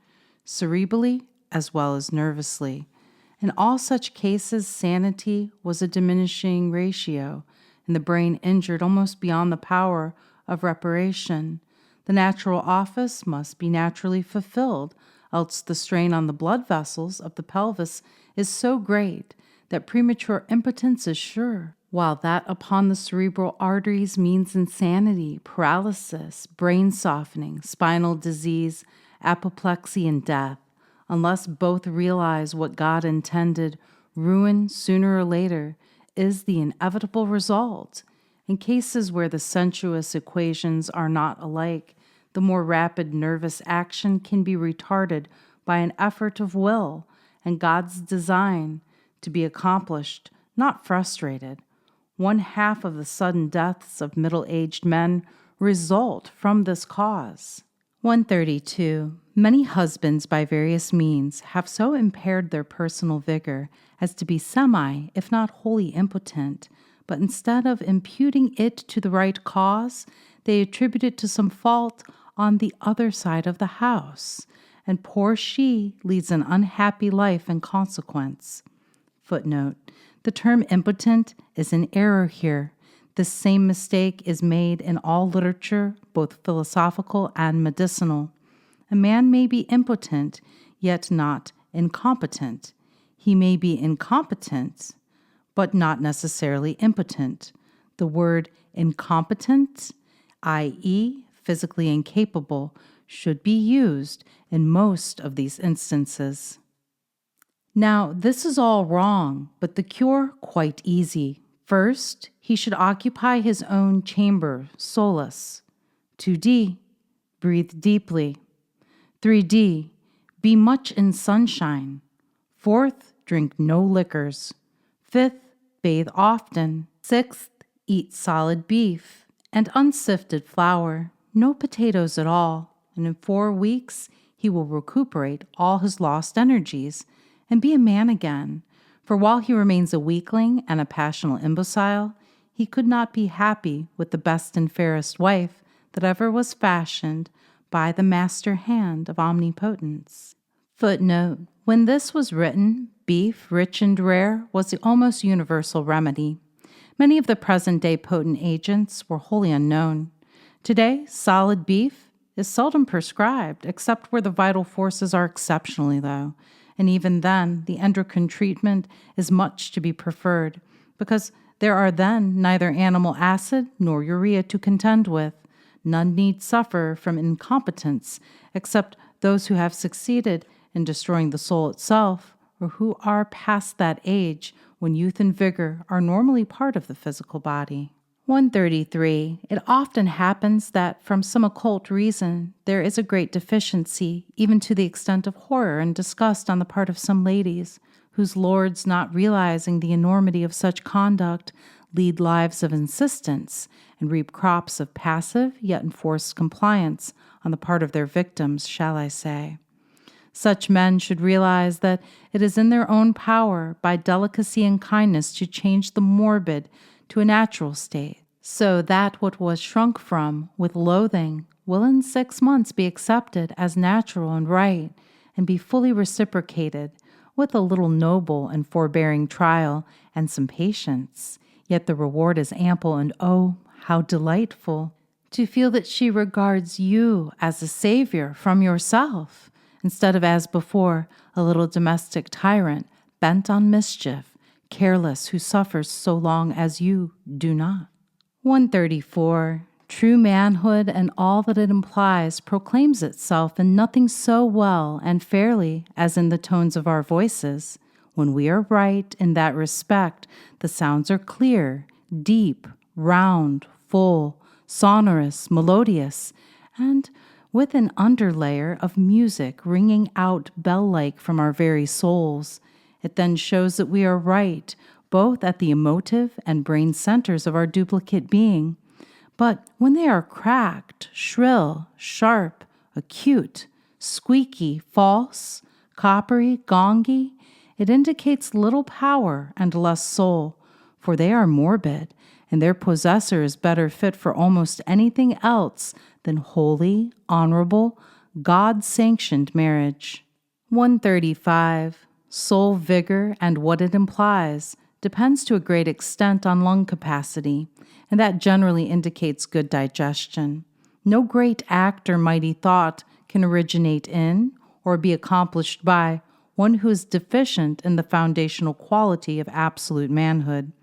cerebrally as well as nervously. In all such cases, sanity was a diminishing ratio, and the brain injured almost beyond the power of reparation. The natural office must be naturally fulfilled, else the strain on the blood vessels of the pelvis is so great that premature impotence is sure, while that upon the cerebral arteries means insanity, paralysis, brain softening, spinal disease, apoplexy, and death. Unless both realize what God intended, ruin, sooner or later, is the inevitable result. In cases where the sensuous equations are not alike, the more rapid nervous action can be retarded by an effort of will and God's design to be accomplished, not frustrated. 1/2 of the sudden deaths of middle-aged men result from this cause. 132. Many husbands, by various means, have so impaired their personal vigor as to be semi, if not wholly impotent, but instead of imputing it to the right cause, they attribute it to some fault on the other side of the house, and poor she leads an unhappy life in consequence. Footnote. The term impotent is an error here. This same mistake is made in all literature, both philosophical and medicinal. A man may be impotent, yet not incompetent. He may be incompetent, but not necessarily impotent. The word incompetent, i.e., physically incapable, should be used in most of these instances. Now, this is all wrong, but the cure quite easy. First, he should occupy his own chamber, solus. 2D, breathe deeply. 3D, be much in sunshine. 4th, drink no liquors. 5th, bathe often. 6th, eat solid beef and unsifted flour, no potatoes at all, and in 4 weeks he will recuperate all his lost energies and be a man again. For while he remains a weakling and a passional imbecile, he could not be happy with the best and fairest wife that ever was fashioned by the master hand of omnipotence. Footnote. When this was written, beef, rich and rare, was the almost universal remedy. Many of the present-day potent agents were wholly unknown. Today, solid beef is seldom prescribed, except where the vital forces are exceptionally low. And even then, the endocrine treatment is much to be preferred, because there are then neither animal acid nor urea to contend with. None need suffer from incompetence, except those who have succeeded in destroying the soul itself, or who are past that age when youth and vigor are normally part of the physical body. 133. It often happens that from some occult reason there is a great deficiency, even to the extent of horror and disgust on the part of some ladies, whose lords, not realizing the enormity of such conduct, lead lives of insistence and reap crops of passive yet enforced compliance on the part of their victims, shall I say. Such men should realize that it is in their own power, by delicacy and kindness, to change the morbid to a natural state, so that what was shrunk from with loathing will in 6 months be accepted as natural and right, and be fully reciprocated with a little noble and forbearing trial and some patience. Yet the reward is ample, and oh, how delightful to feel that she regards you as a savior from yourself, instead of, as before, a little domestic tyrant bent on mischief, careless, who suffers so long as you do not. 134. True manhood and all that it implies proclaims itself in nothing so well and fairly as in the tones of our voices. When we are right in that respect, the sounds are clear, deep, round, full, sonorous, melodious, and with an underlayer of music ringing out bell-like from our very souls. It then shows that we are right, both at the emotive and brain centers of our duplicate being. But when they are cracked, shrill, sharp, acute, squeaky, false, coppery, gongy, it indicates little power and less soul, for they are morbid, and their possessor is better fit for almost anything else than holy, honorable, God-sanctioned marriage. 135. Soul vigor and what it implies depends to a great extent on lung capacity, and that generally indicates good digestion. No great act or mighty thought can originate in or be accomplished by one who is deficient in the foundational quality of absolute manhood.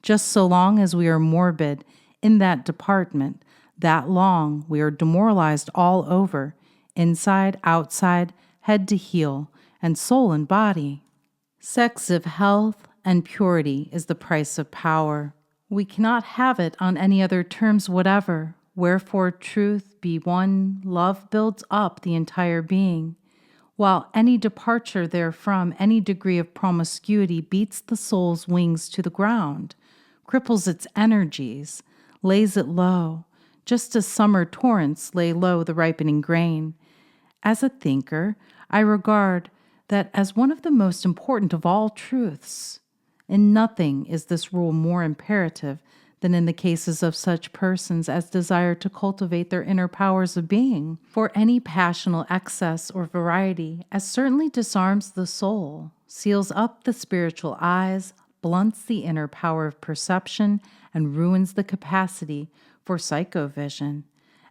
Just so long as we are morbid in that department, that long we are demoralized all over, inside, outside, head to heel, and soul and body. Sex of health and purity is the price of power. We cannot have it on any other terms whatever, wherefore truth be one, love builds up the entire being, while any departure therefrom, any degree of promiscuity beats the soul's wings to the ground, cripples its energies, lays it low, just as summer torrents lay low the ripening grain. As a thinker, I regard that as one of the most important of all truths. In nothing is this rule more imperative than in the cases of such persons as desire to cultivate their inner powers of being, for any passional excess or variety as certainly disarms the soul, seals up the spiritual eyes, blunts the inner power of perception, and ruins the capacity for psychovision,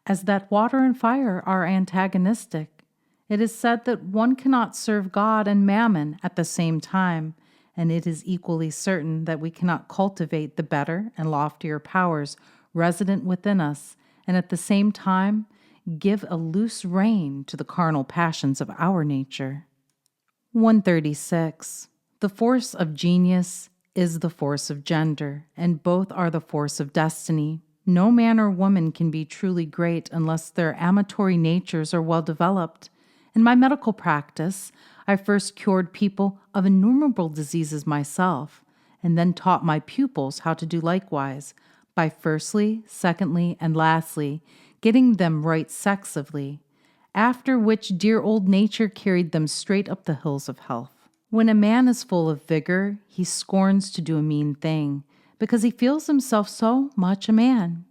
as that water and fire are antagonistic. It is said that one cannot serve God and mammon at the same time, and it is equally certain that we cannot cultivate the better and loftier powers resident within us, and at the same time give a loose rein to the carnal passions of our nature. 136. The force of genius is the force of gender, and both are the force of destiny. No man or woman can be truly great unless their amatory natures are well developed. In my medical practice, I first cured people of innumerable diseases myself, and then taught my pupils how to do likewise, by firstly, secondly, and lastly, getting them right sexively, after which dear old nature carried them straight up the hills of health. When a man is full of vigor, he scorns to do a mean thing, because he feels himself so much a man.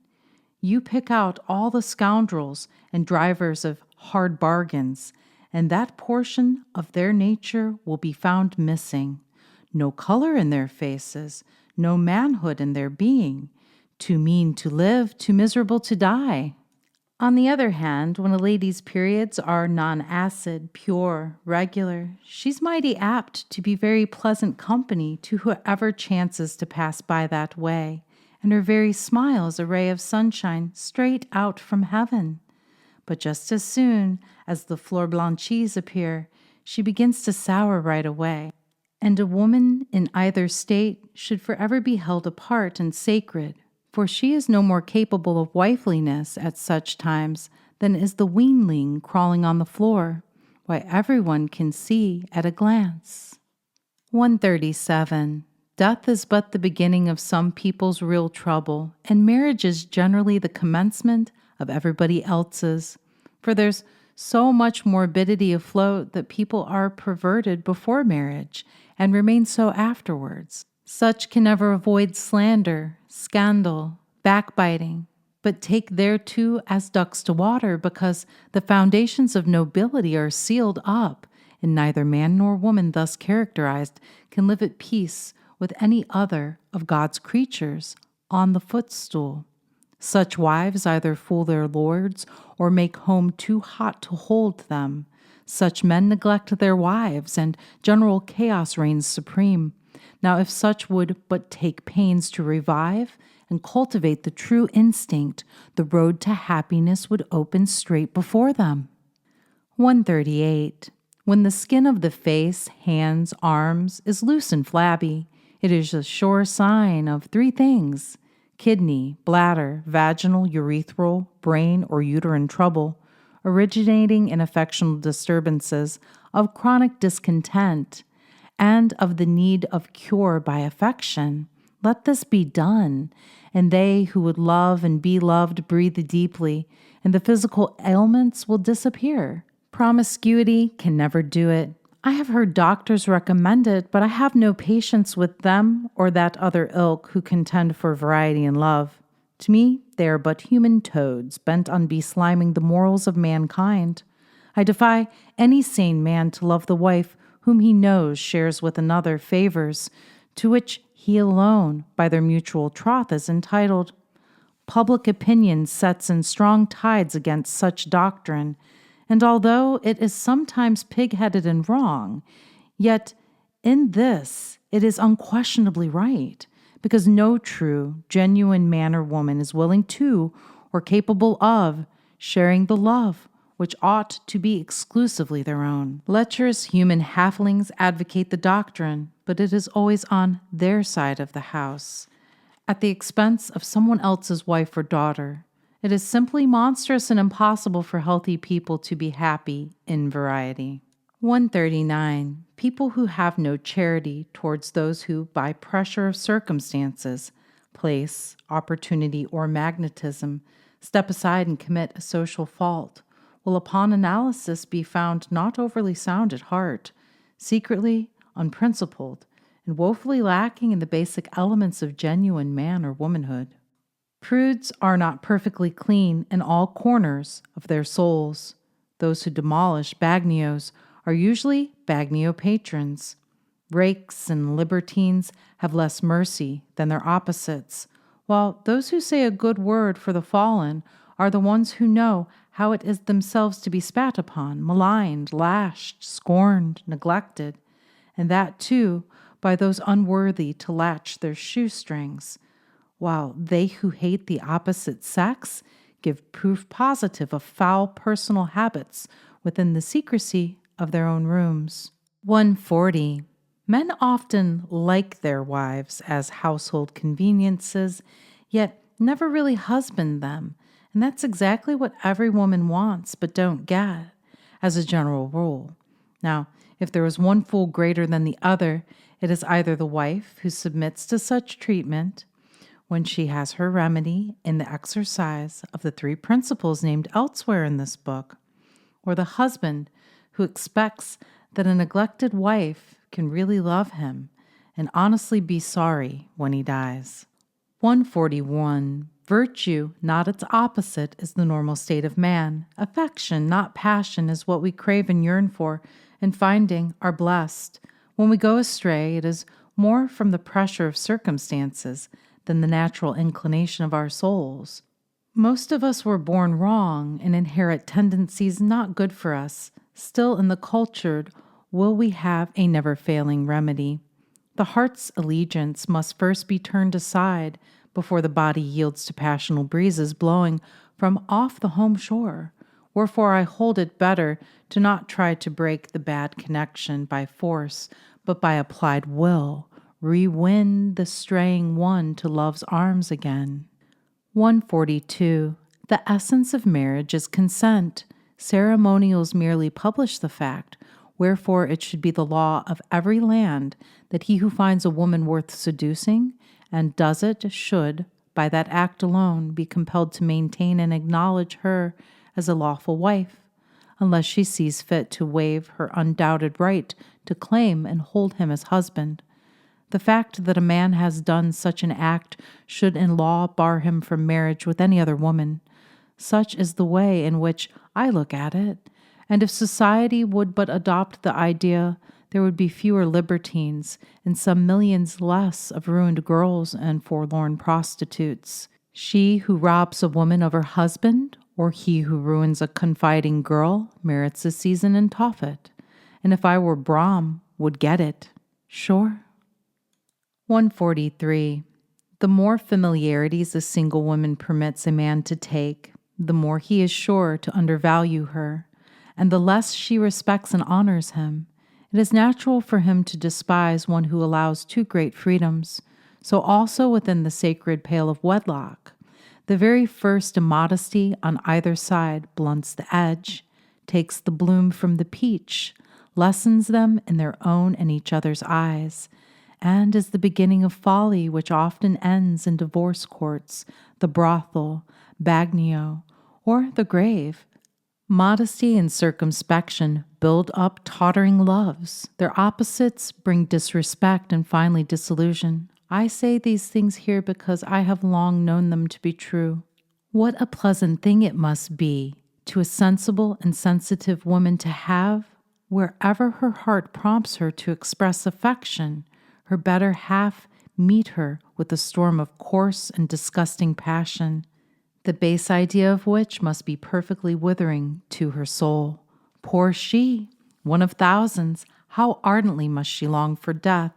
You pick out all the scoundrels and drivers of hard bargains, and that portion of their nature will be found missing. No color in their faces, no manhood in their being, too mean to live, too miserable to die. On the other hand, when a lady's periods are non-acid, pure, regular, she's mighty apt to be very pleasant company to whoever chances to pass by that way, and her very smile is a ray of sunshine straight out from heaven. But just as soon as the fleur blanchies appear, she begins to sour right away. And a woman in either state should forever be held apart and sacred, for she is no more capable of wifeliness at such times than is the weanling crawling on the floor, why everyone can see at a glance. 137. Death is but the beginning of some people's real trouble, and marriage is generally the commencement of everybody else's, for there's so much morbidity afloat that people are perverted before marriage and remain so afterwards. Such can never avoid slander, scandal, backbiting, but take thereto as ducks to water, because the foundations of nobility are sealed up, and neither man nor woman thus characterized can live at peace with any other of God's creatures on the footstool. Such wives either fool their lords or make home too hot to hold them. Such men neglect their wives, and general chaos reigns supreme. Now if such would but take pains to revive and cultivate the true instinct, the road to happiness would open straight before them. 138. When the skin of the face, hands, arms is loose and flabby, it is a sure sign of three things: kidney, bladder, vaginal, urethral, brain, or uterine trouble, originating in affectional disturbances, of chronic discontent, and of the need of cure by affection. Let this be done, and they who would love and be loved breathe deeply, and the physical ailments will disappear. Promiscuity can never do it. I have heard doctors recommend it, but I have no patience with them or that other ilk who contend for variety in love. To me, they are but human toads bent on besliming the morals of mankind. I defy any sane man to love the wife whom he knows shares with another favors to which he alone, by their mutual troth, is entitled. Public opinion sets in strong tides against such doctrine, and although it is sometimes pig-headed and wrong, yet in this it is unquestionably right, because no true, genuine man or woman is willing to, or capable of, sharing the love which ought to be exclusively their own. Lecherous human halflings advocate the doctrine, but it is always on their side of the house, at the expense of someone else's wife or daughter. It is simply monstrous and impossible for healthy people to be happy in variety. 139. People who have no charity towards those who, by pressure of circumstances, place, opportunity, or magnetism, step aside and commit a social fault, will upon analysis be found not overly sound at heart, secretly unprincipled, and woefully lacking in the basic elements of genuine man or womanhood. Prudes are not perfectly clean in all corners of their souls. Those who demolish bagnios are usually bagnio patrons. Rakes and libertines have less mercy than their opposites, while those who say a good word for the fallen are the ones who know how it is themselves to be spat upon, maligned, lashed, scorned, neglected, and that, too, by those unworthy to latch their shoestrings, while they who hate the opposite sex give proof positive of foul personal habits within the secrecy of their own rooms. 140. Men often like their wives as household conveniences, yet never really husband them, and that's exactly what every woman wants but don't get, as a general rule. Now, if there is one fool greater than the other, it is either the wife who submits to such treatment, when she has her remedy in the exercise of the three principles named elsewhere in this book, or the husband who expects that a neglected wife can really love him and honestly be sorry when he dies. 141. Virtue, not its opposite, is the normal state of man. Affection, not passion, is what we crave and yearn for, and finding are blessed. When we go astray, it is more from the pressure of circumstances than the natural inclination of our souls. Most of us were born wrong and inherit tendencies not good for us. Still, in the cultured, will we have a never-failing remedy. The heart's allegiance must first be turned aside before the body yields to passional breezes blowing from off the home shore. Wherefore I hold it better to not try to break the bad connection by force, but by applied will, re-win the straying one to love's arms again. 142. The essence of marriage is consent. Ceremonials merely publish the fact, wherefore it should be the law of every land that he who finds a woman worth seducing, and does it, should, by that act alone, be compelled to maintain and acknowledge her as a lawful wife, unless she sees fit to waive her undoubted right to claim and hold him as husband. The fact that a man has done such an act should in law bar him from marriage with any other woman. Such is the way in which I look at it, and if society would but adopt the idea, there would be fewer libertines and some millions less of ruined girls and forlorn prostitutes. She who robs a woman of her husband, or he who ruins a confiding girl, merits a season in Tophet, and if I were Brahm, would get it. Sure. 143. The more familiarities a single woman permits a man to take, the more he is sure to undervalue her, and the less she respects and honors him. It is natural for him to despise one who allows too great freedoms, so also within the sacred pale of wedlock. The very first immodesty on either side blunts the edge, takes the bloom from the peach, lessens them in their own and each other's eyes, and is the beginning of folly which often ends in divorce courts, the brothel, bagnio, or the grave. Modesty and circumspection build up tottering loves. Their opposites bring disrespect and finally disillusion. I say these things here because I have long known them to be true. What a pleasant thing it must be to a sensible and sensitive woman to have, wherever her heart prompts her to express affection, her better half meet her with a storm of coarse and disgusting passion, the base idea of which must be perfectly withering to her soul. Poor she, one of thousands, how ardently must she long for death,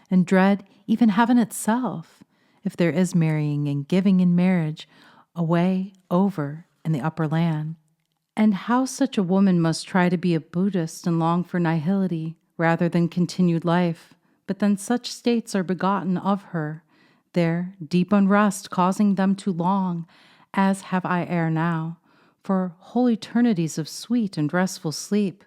and dread even heaven itself, if there is marrying and giving in marriage away over in the upper land. And how such a woman must try to be a Buddhist and long for nihility rather than continued life. But then such states are begotten of her, their deep unrest causing them to long, as have I ere now, for whole eternities of sweet and restful sleep.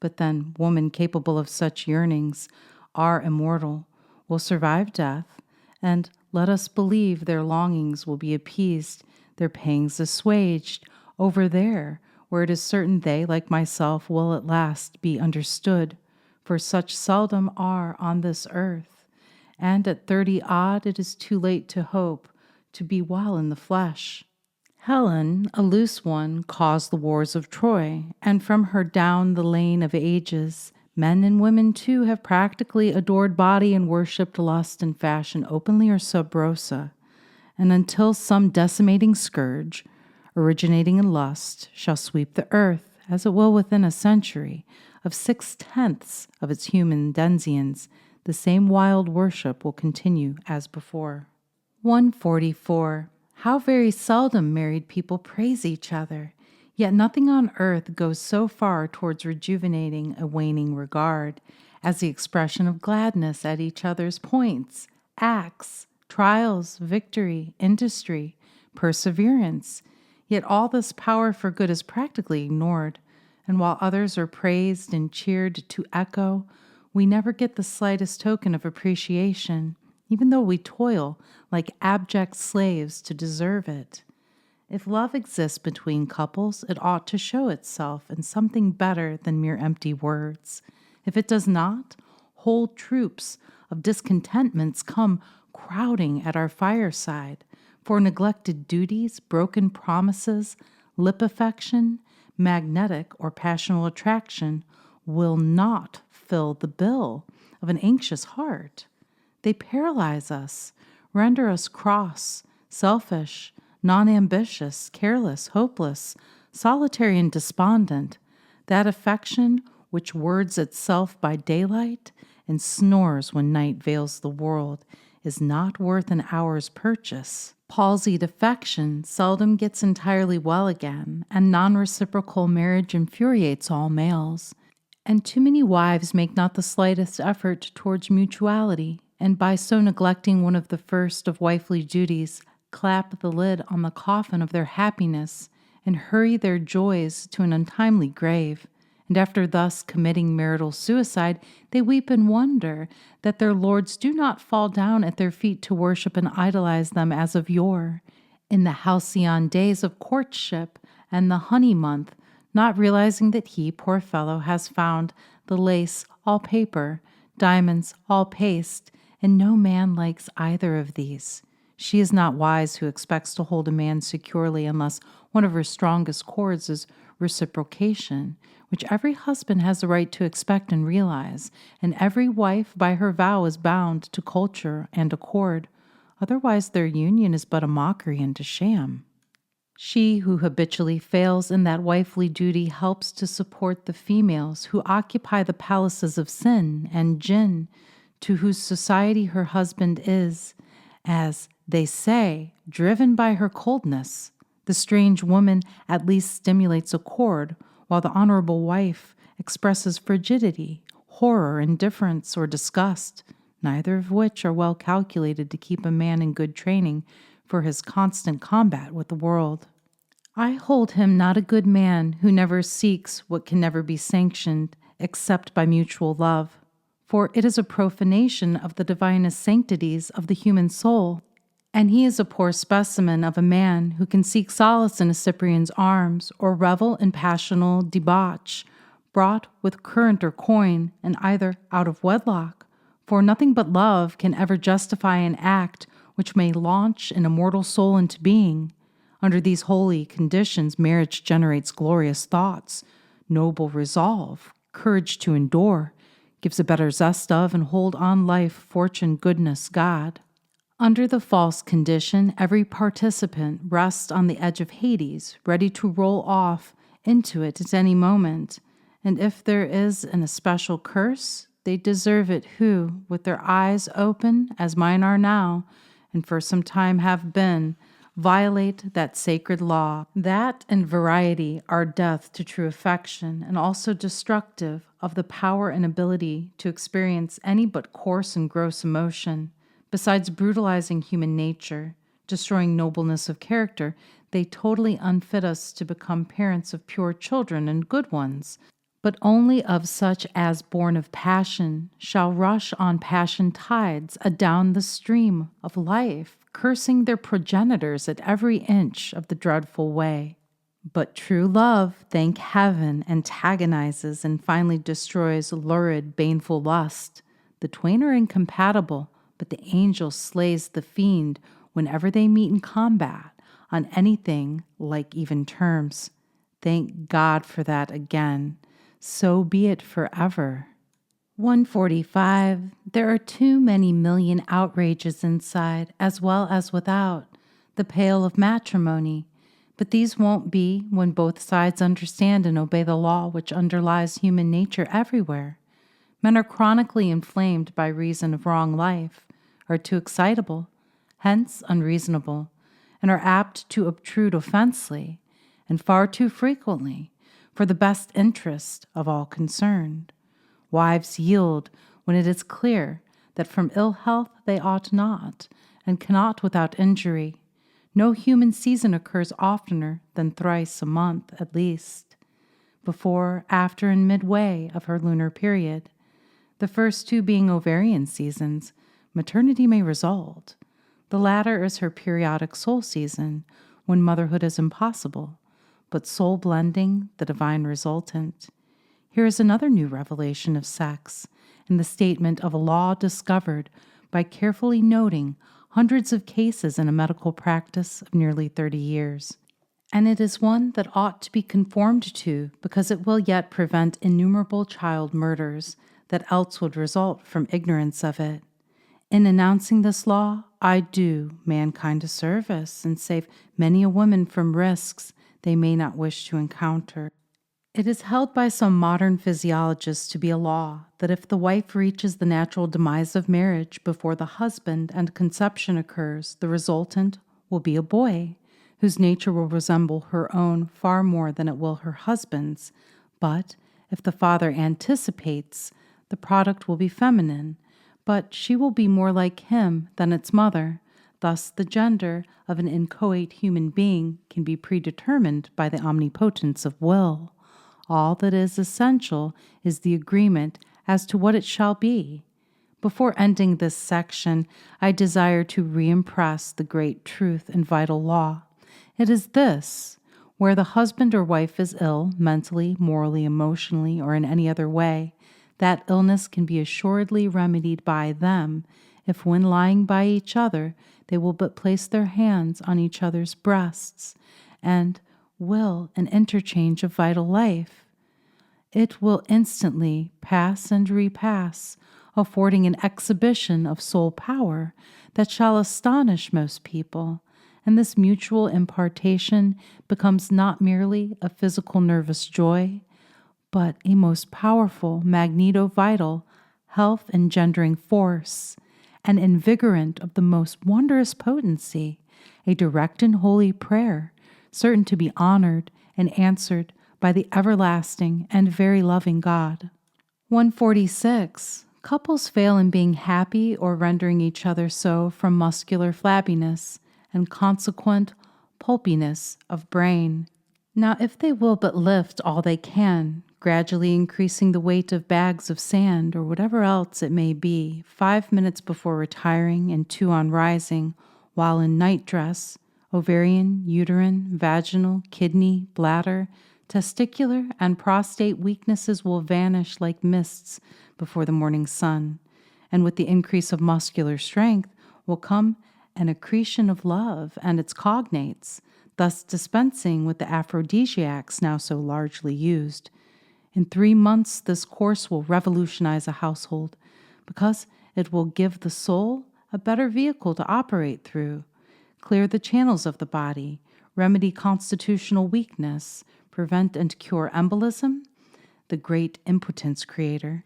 But then woman capable of such yearnings are immortal, will survive death, and let us believe their longings will be appeased, their pangs assuaged, over there, where it is certain they, like myself, will at last be understood, for such seldom are on this earth, and at 30 odd it is too late to hope to be well in the flesh. Helen, a loose one, caused the wars of Troy, and from her down the lane of ages, men and women too have practically adored body and worshipped lust and fashion openly or sub rosa, and until some decimating scourge, originating in lust, shall sweep the earth, as it will within a century, of 6/10 of its human denizens, the same wild worship will continue as before. 144. How very seldom married people praise each other, yet nothing on earth goes so far towards rejuvenating a waning regard as the expression of gladness at each other's points, acts, trials, victory, industry, perseverance. Yet all this power for good is practically ignored, and while others are praised and cheered to echo, we never get the slightest token of appreciation, even though we toil like abject slaves to deserve it. If love exists between couples, it ought to show itself in something better than mere empty words. If it does not, whole troops of discontentments come crowding at our fireside, for neglected duties, broken promises, lip affection, magnetic or passional attraction will not fill the bill of an anxious heart. They paralyze us, render us cross, selfish, non-ambitious, careless, hopeless, solitary and despondent. That affection which words itself by daylight and snores when night veils the world is not worth an hour's purchase. Palsied affection seldom gets entirely well again, and non-reciprocal marriage infuriates all males. And too many wives make not the slightest effort towards mutuality, and by so neglecting one of the first of wifely duties, clap the lid on the coffin of their happiness, and hurry their joys to an untimely grave. And after thus committing marital suicide, they weep and wonder that their lords do not fall down at their feet to worship and idolize them as of yore, in the halcyon days of courtship and the honey month, not realizing that he, poor fellow, has found the lace all paper, diamonds all paste, and no man likes either of these. She is not wise who expects to hold a man securely unless one of her strongest cords is reciprocation, which every husband has the right to expect and realize, and every wife by her vow is bound to culture and accord. Otherwise their union is but a mockery and a sham. She who habitually fails in that wifely duty helps to support the females who occupy the palaces of sin and jinn, to whose society her husband is, as They say, driven by her coldness, the strange woman at least stimulates accord, while the honorable wife expresses frigidity, horror, indifference, or disgust, neither of which are well calculated to keep a man in good training for his constant combat with the world. I hold him not a good man who never seeks what can never be sanctioned except by mutual love, for it is a profanation of the divinest sanctities of the human soul, and he is a poor specimen of a man who can seek solace in a Cyprian's arms or revel in passional debauch, brought with current or coin, and either out of wedlock, for nothing but love can ever justify an act which may launch an immortal soul into being. Under these holy conditions, marriage generates glorious thoughts, noble resolve, courage to endure, gives a better zest of and hold on life, fortune, goodness, God. Under the false condition, every participant rests on the edge of Hades, ready to roll off into it at any moment. And if there is an especial curse, they deserve it who, with their eyes open, as mine are now, and for some time have been, violate that sacred law. That and variety are death to true affection, and also destructive of the power and ability to experience any but coarse and gross emotion. Besides brutalizing human nature, destroying nobleness of character, they totally unfit us to become parents of pure children and good ones, but only of such as, born of passion, shall rush on passion tides adown the stream of life, cursing their progenitors at every inch of the dreadful way. But true love, thank heaven, antagonizes and finally destroys lurid, baneful lust. The twain are incompatible, but the angel slays the fiend whenever they meet in combat on anything like even terms. Thank God for that again. So be it forever. 145. There are too many million outrages inside, as well as without, the pale of matrimony. But these won't be when both sides understand and obey the law which underlies human nature everywhere. Men are chronically inflamed by reason of wrong life, are too excitable, hence unreasonable, and are apt to obtrude offensively, and far too frequently, for the best interest of all concerned. Wives yield when it is clear that from ill health they ought not, and cannot without injury. No human season occurs oftener than thrice a month at least, before, after, and midway of her lunar period. The first two being ovarian seasons, maternity may result. The latter is her periodic soul season, when motherhood is impossible, but soul blending the divine resultant. Here is another new revelation of sex, in the statement of a law discovered by carefully noting hundreds of cases in a medical practice of nearly 30 years. And it is one that ought to be conformed to because it will yet prevent innumerable child murders that else would result from ignorance of it. In announcing this law, I do mankind a service and save many a woman from risks they may not wish to encounter. It is held by some modern physiologists to be a law that if the wife reaches the natural demise of marriage before the husband and conception occurs, the resultant will be a boy, whose nature will resemble her own far more than it will her husband's. But if the father anticipates, the product will be feminine, but she will be more like him than its mother. Thus, the gender of an inchoate human being can be predetermined by the omnipotence of will. All that is essential is the agreement as to what it shall be. Before ending this section, I desire to re-impress the great truth and vital law. It is this: where the husband or wife is ill, mentally, morally, emotionally, or in any other way, that illness can be assuredly remedied by them, if when lying by each other, they will but place their hands on each other's breasts, and will an interchange of vital life. It will instantly pass and repass, affording an exhibition of soul power that shall astonish most people, and this mutual impartation becomes not merely a physical nervous joy, but a most powerful magneto-vital health-engendering force, an invigorant of the most wondrous potency, a direct and holy prayer, certain to be honored and answered by the everlasting and very loving God. 146. Couples fail in being happy or rendering each other so from muscular flabbiness and consequent pulpiness of brain. Now, if they will but lift all they can, gradually increasing the weight of bags of sand or whatever else it may be, 5 minutes before retiring and 2 on rising, while in night dress, ovarian, uterine, vaginal, kidney, bladder, testicular, and prostate weaknesses will vanish like mists before the morning sun, and with the increase of muscular strength will come an accretion of love and its cognates, thus dispensing with the aphrodisiacs now so largely used. In 3 months, this course will revolutionize a household, because it will give the soul a better vehicle to operate through, clear the channels of the body, remedy constitutional weakness, prevent and cure embolism, the great impotence creator,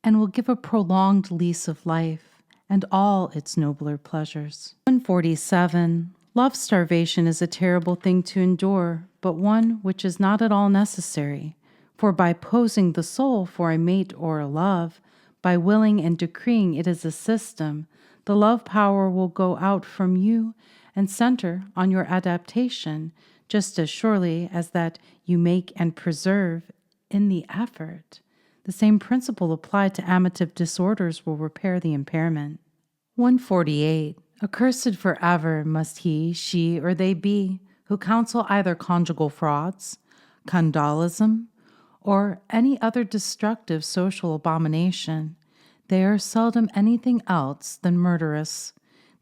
and will give a prolonged lease of life and all its nobler pleasures. 147. Love starvation is a terrible thing to endure, but one which is not at all necessary. For by posing the soul for a mate or a love, by willing and decreeing it is a system, the love power will go out from you and center on your adaptation, just as surely as that you make and preserve in the effort. The same principle applied to amative disorders will repair the impairment. 148. Accursed forever must he, she, or they be, who counsel either conjugal frauds, conjugism, or any other destructive social abomination. They are seldom anything else than murderous.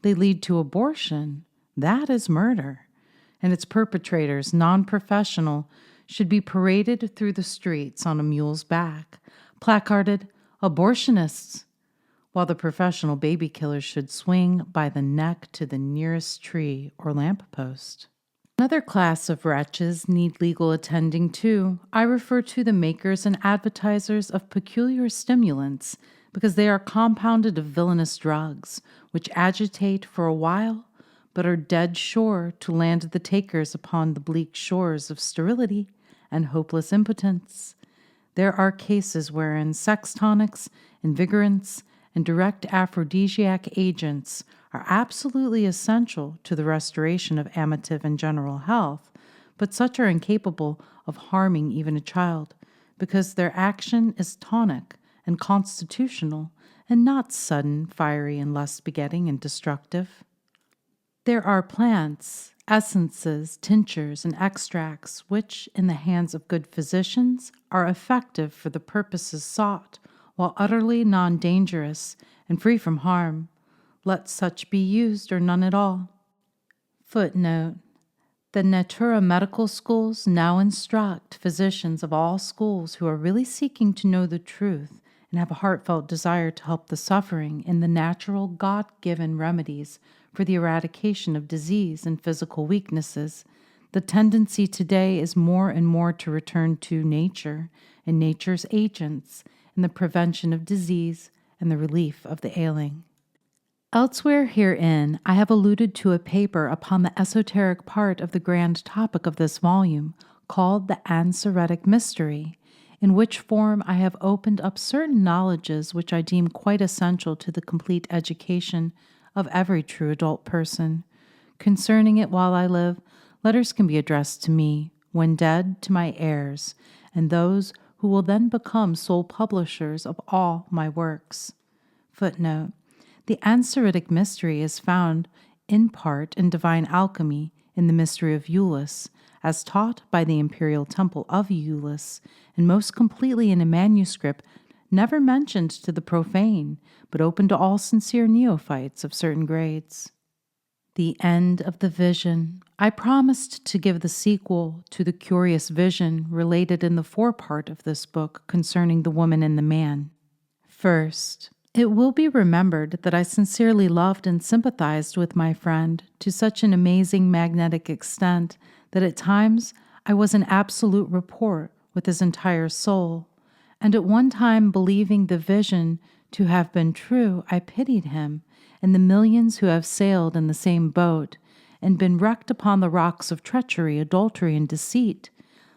They lead to abortion. That is murder. And its perpetrators, non-professional, should be paraded through the streets on a mule's back, placarded abortionists, while the professional baby killers should swing by the neck to the nearest tree or lamppost. Another class of wretches need legal attending too. I refer to the makers and advertisers of peculiar stimulants, because they are compounded of villainous drugs, which agitate for a while, but are dead sure to land the takers upon the bleak shores of sterility and hopeless impotence. There are cases wherein sex tonics, invigorants, and direct aphrodisiac agents are absolutely essential to the restoration of amative and general health, but such are incapable of harming even a child, because their action is tonic and constitutional, and not sudden, fiery, and lust-begetting and destructive. There are plants, essences, tinctures, and extracts which, in the hands of good physicians, are effective for the purposes sought, while utterly non-dangerous and free from harm. Let such be used or none at all. Footnote. The Natura medical schools now instruct physicians of all schools who are really seeking to know the truth and have a heartfelt desire to help the suffering in the natural God-given remedies for the eradication of disease and physical weaknesses. The tendency today is more and more to return to nature and nature's agents in the prevention of disease and the relief of the ailing. Elsewhere herein, I have alluded to a paper upon the esoteric part of the grand topic of this volume, called the Ansoretic Mystery, in which form I have opened up certain knowledges which I deem quite essential to the complete education of every true adult person. Concerning it while I live, letters can be addressed to me, when dead, to my heirs, and those who will then become sole publishers of all my works. Footnote. The Ansoretic Mystery is found in part in divine alchemy in the mystery of Eulis, as taught by the imperial temple of Eulis, and most completely in a manuscript never mentioned to the profane, but open to all sincere neophytes of certain grades. The end of the vision. I promised to give the sequel to the curious vision related in the forepart of this book concerning the woman and the man. First, it will be remembered that I sincerely loved and sympathized with my friend to such an amazing magnetic extent that at times I was in absolute rapport with his entire soul, and at one time believing the vision To have been true, I pitied him, and the millions who have sailed in the same boat, and been wrecked upon the rocks of treachery, adultery, and deceit.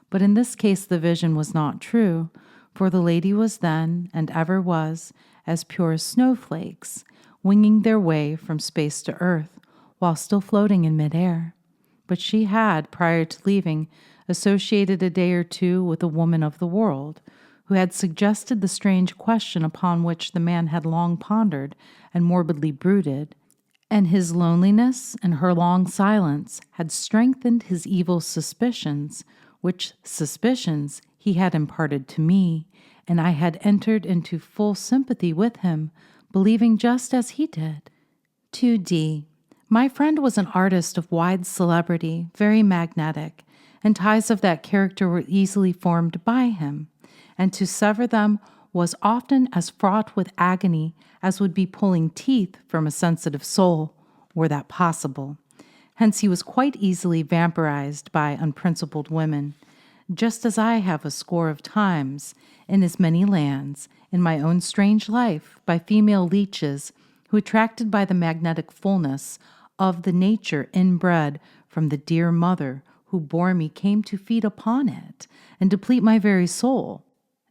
But in this case the vision was not true, for the lady was then, and ever was, as pure as snowflakes, winging their way from space to earth, while still floating in midair. But she had, prior to leaving, associated a day or two with a woman of the world, who had suggested the strange question upon which the man had long pondered and morbidly brooded, and his loneliness and her long silence had strengthened his evil suspicions, which suspicions he had imparted to me, and I had entered into full sympathy with him, believing just as he did. 2D. My friend was an artist of wide celebrity, very magnetic, and ties of that character were easily formed by him, and to sever them was often as fraught with agony as would be pulling teeth from a sensitive soul, were that possible. Hence he was quite easily vampirized by unprincipled women, just as I have a score of times, in as many lands, in my own strange life, by female leeches, who, attracted by the magnetic fullness of the nature inbred from the dear mother who bore me, came to feed upon it, and deplete my very soul.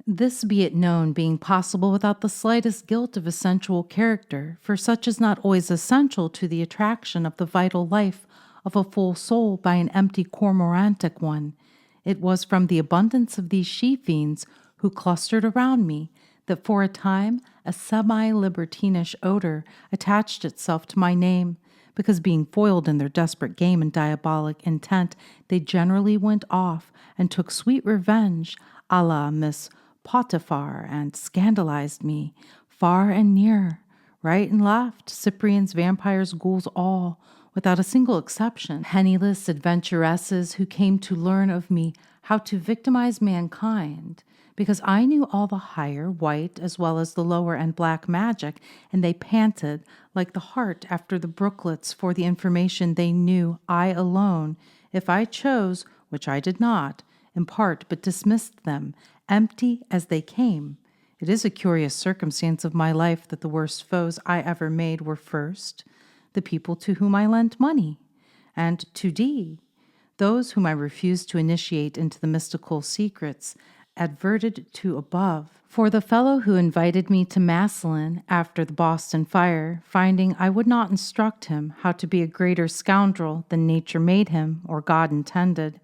This, be it known, being possible without the slightest guilt of a sensual character, for such is not always essential to the attraction of the vital life of a full soul by an empty cormorantic one. It was from the abundance of these she-fiends who clustered around me that for a time a semi-libertinish odor attached itself to my name, because being foiled in their desperate game and diabolic intent, they generally went off and took sweet revenge a la Miss Potiphar, and scandalized me far and near, right and left, Cyprians, vampires, ghouls, all, without a single exception, penniless adventuresses who came to learn of me how to victimize mankind, because I knew all the higher, white, as well as the lower and black magic, and they panted like the hart after the brooklets for the information they knew I alone, if I chose, which I did not, impart, but dismissed them, empty as they came. It is a curious circumstance of my life that the worst foes I ever made were first the people to whom I lent money, and 2D, those whom I refused to initiate into the mystical secrets adverted to above. For the fellow who invited me to Massillon after the Boston fire, finding I would not instruct him how to be a greater scoundrel than nature made him or God intended,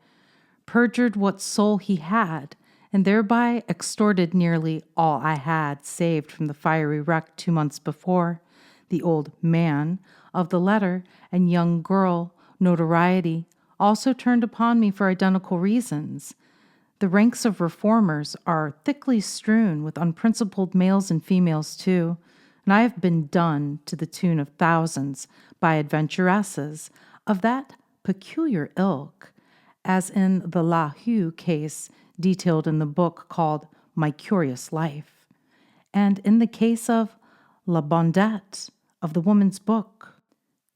perjured what soul he had, and thereby extorted nearly all I had saved from the fiery wreck 2 months before. The old man of the letter and young girl notoriety also turned upon me for identical reasons. The ranks of reformers are thickly strewn with unprincipled males and females too, and I have been done to the tune of thousands by adventuresses of that peculiar ilk, as in the La Hue case detailed in the book called My Curious Life, and in the case of La Bondette of the woman's book.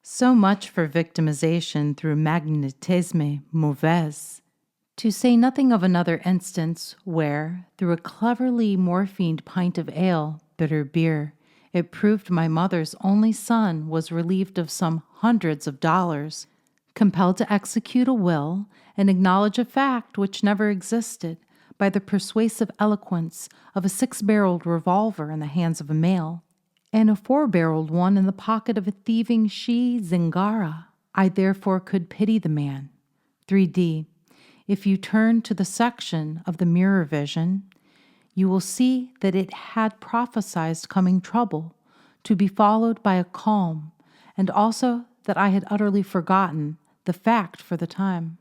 So much for victimization through magnétisme mauvaise. To say nothing of another instance where, through a cleverly morphined pint of ale, bitter beer, it proved my mother's only son was relieved of some hundreds of dollars, compelled to execute a will and acknowledge a fact which never existed by the persuasive eloquence of a 6-barreled revolver in the hands of a male, and a 4-barreled one in the pocket of a thieving she-zingara. I therefore could pity the man. 3D. If you turn to the section of the mirror vision, you will see that it had prophesied coming trouble, to be followed by a calm, and also that I had utterly forgotten the fact for the time.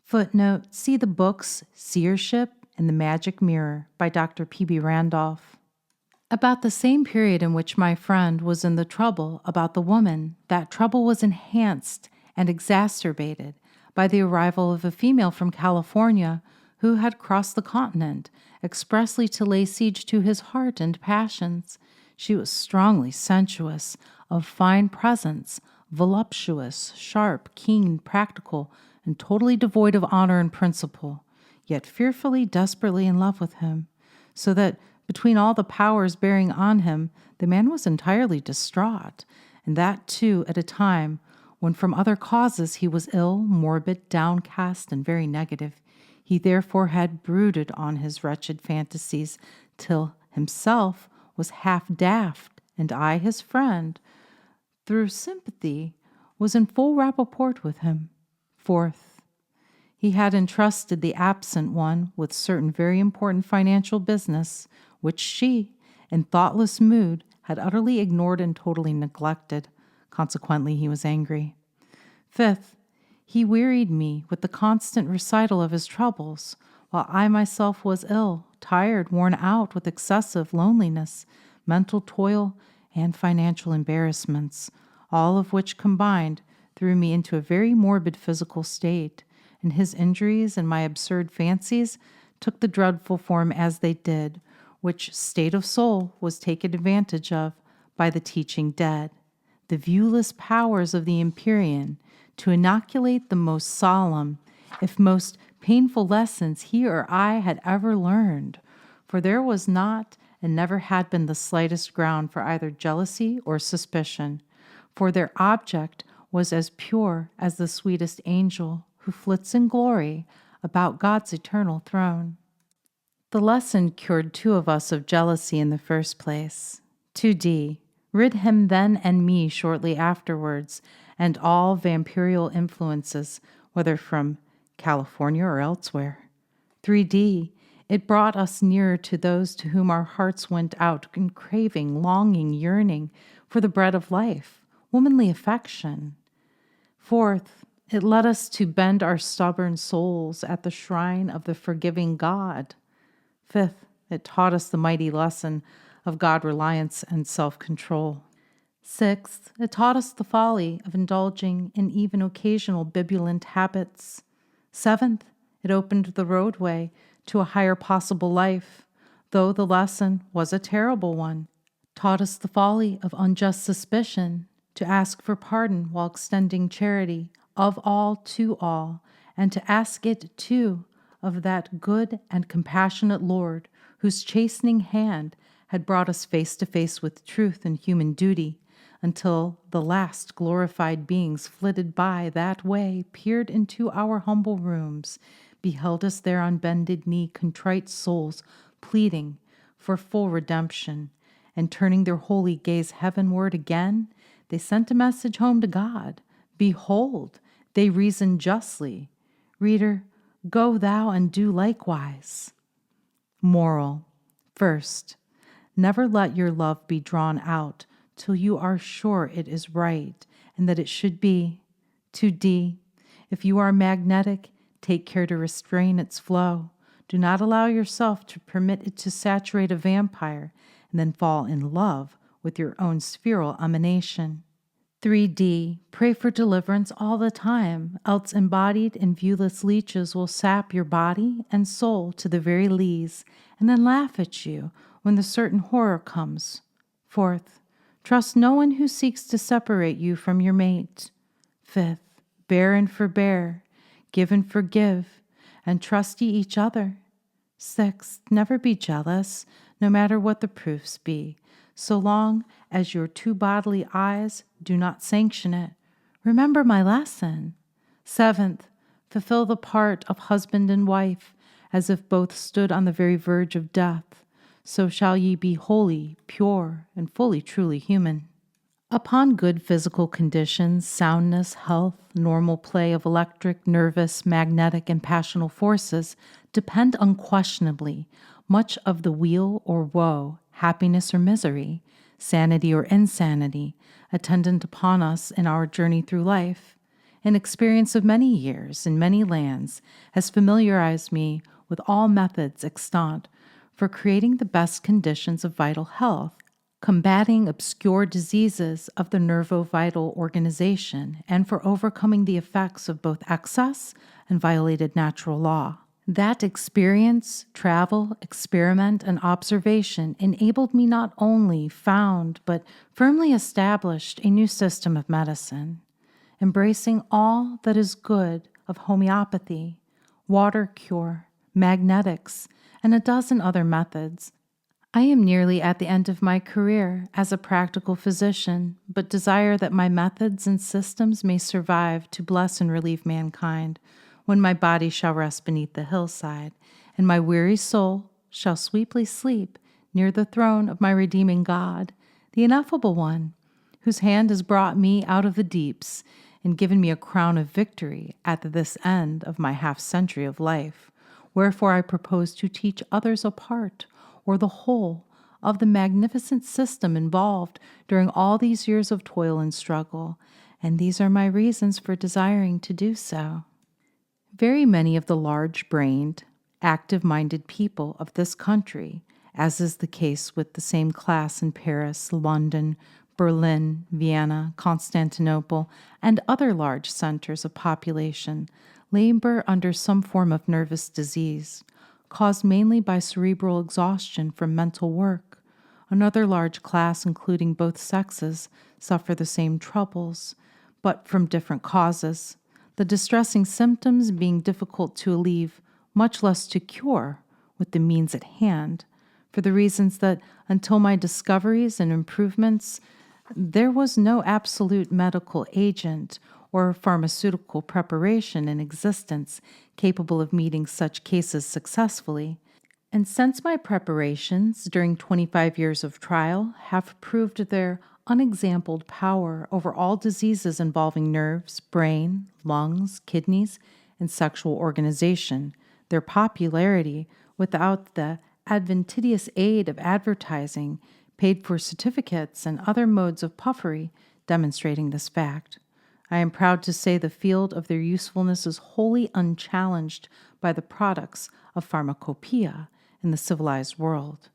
Footnote, see the books Seership and the Magic Mirror by Dr. P.B. Randolph. About the same period in which my friend was in the trouble about the woman, that trouble was enhanced and exacerbated by the arrival of a female from California who had crossed the continent expressly to lay siege to his heart and passions. She was strongly sensuous, of fine presence, voluptuous, sharp, keen, practical, and totally devoid of honor and principle, yet fearfully, desperately in love with him, so that Between all the powers bearing on him, the man was entirely distraught, and that too at a time when from other causes he was ill, morbid, downcast, and very negative. He therefore had brooded on his wretched fantasies till himself was half daft, and I, his friend, through sympathy, was in full rapport with him. Fourth, he had entrusted the absent one with certain very important financial business, which she, in thoughtless mood, had utterly ignored and totally neglected. Consequently, he was angry. Fifth, he wearied me with the constant recital of his troubles, while I myself was ill, tired, worn out with excessive loneliness, mental toil, and financial embarrassments, all of which combined threw me into a very morbid physical state, and his injuries and my absurd fancies took the dreadful form as they did, which state of soul was taken advantage of by the teaching dead, the viewless powers of the Empyrean, to inoculate the most solemn, if most painful lessons he or I had ever learned, for there was not and never had been the slightest ground for either jealousy or suspicion, for their object was as pure as the sweetest angel who flits in glory about God's eternal throne. The lesson cured two of us of jealousy in the first place. 2d. Rid him then and me shortly afterwards, and all vampirial influences, whether from California or elsewhere. 3d. It brought us nearer to those to whom our hearts went out in craving, longing, yearning for the bread of life, womanly affection. Fourth, it led us to bend our stubborn souls at the shrine of the forgiving God. Fifth, it taught us the mighty lesson of God-reliance and self-control. Sixth, it taught us the folly of indulging in even occasional bibulant habits. Seventh, it opened the roadway to a higher possible life, though the lesson was a terrible one. Taught us the folly of unjust suspicion, to ask for pardon while extending charity of all to all, and to ask it too of that good and compassionate Lord whose chastening hand had brought us face to face with truth and human duty, until the last glorified beings flitted by that way, peered into our humble rooms, beheld us there on bended knee, contrite souls pleading for full redemption, and turning their holy gaze heavenward again, they sent a message home to God. Behold, they reason justly. Reader, go thou and do likewise. Moral. First, never let your love be drawn out till you are sure it is right and that it should be. 2d. If you are magnetic, take care to restrain its flow. Do not allow yourself to permit it to saturate a vampire and then fall in love with your own spheral emanation. 3d. Pray for deliverance all the time, else embodied and viewless leeches will sap your body and soul to the very lees, and then laugh at you when the certain horror comes. Fourth, trust no one who seeks to separate you from your mate. Fifth, bear and forbear, give and forgive, and trust ye each other. Sixth, never be jealous, no matter what the proofs be, so long as your two bodily eyes do not sanction it. Remember my lesson. Seventh, fulfill the part of husband and wife, as if both stood on the very verge of death. So shall ye be holy, pure, and fully truly human. Upon good physical conditions, soundness, health, normal play of electric, nervous, magnetic, and passional forces depend unquestionably much of the weal or woe, happiness or misery, sanity or insanity, attendant upon us in our journey through life. An experience of many years in many lands has familiarized me with all methods extant for creating the best conditions of vital health, combating obscure diseases of the nervo-vital organization, and for overcoming the effects of both excess and violated natural law. That experience, travel, experiment, and observation enabled me not only found, but firmly established a new system of medicine, embracing all that is good of homeopathy, water cure, magnetics, and a dozen other methods. I am nearly at the end of my career as a practical physician, but desire that my methods and systems may survive to bless and relieve mankind when my body shall rest beneath the hillside, and my weary soul shall sweetly sleep near the throne of my redeeming God, the ineffable One, whose hand has brought me out of the deeps and given me a crown of victory at this end of my half-century of life. Wherefore I propose to teach others a part, or the whole, of the magnificent system involved during all these years of toil and struggle, and these are my reasons for desiring to do so. Very many of the large-brained, active-minded people of this country, as is the case with the same class in Paris, London, Berlin, Vienna, Constantinople, and other large centers of population, labor under some form of nervous disease, caused mainly by cerebral exhaustion from mental work. Another large class, including both sexes, suffer the same troubles, but from different causes, the distressing symptoms being difficult to alleviate, much less to cure with the means at hand, for the reasons that until my discoveries and improvements, there was no absolute medical agent or pharmaceutical preparation in existence capable of meeting such cases successfully. And since my preparations during 25 years of trial have proved their unexampled power over all diseases involving nerves, brain, lungs, kidneys, and sexual organization, their popularity, without the adventitious aid of advertising, paid for certificates, and other modes of puffery, demonstrating this fact, I am proud to say the field of their usefulness is wholly unchallenged by the products of pharmacopoeia in the civilized world.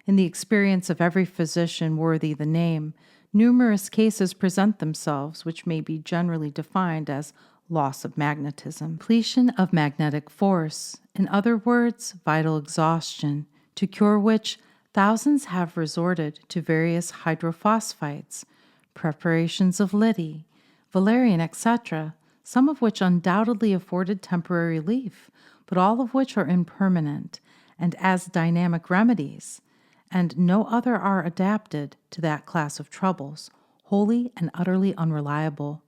In the experience of every physician worthy the name, numerous cases present themselves which may be generally defined as loss of magnetism, depletion of magnetic force, in other words, vital exhaustion, to cure which thousands have resorted to various hydrophosphites, preparations of liddy, valerian, etc., some of which undoubtedly afforded temporary relief, but all of which are impermanent and as dynamic remedies, and no other are adapted to that class of troubles, wholly and utterly unreliable.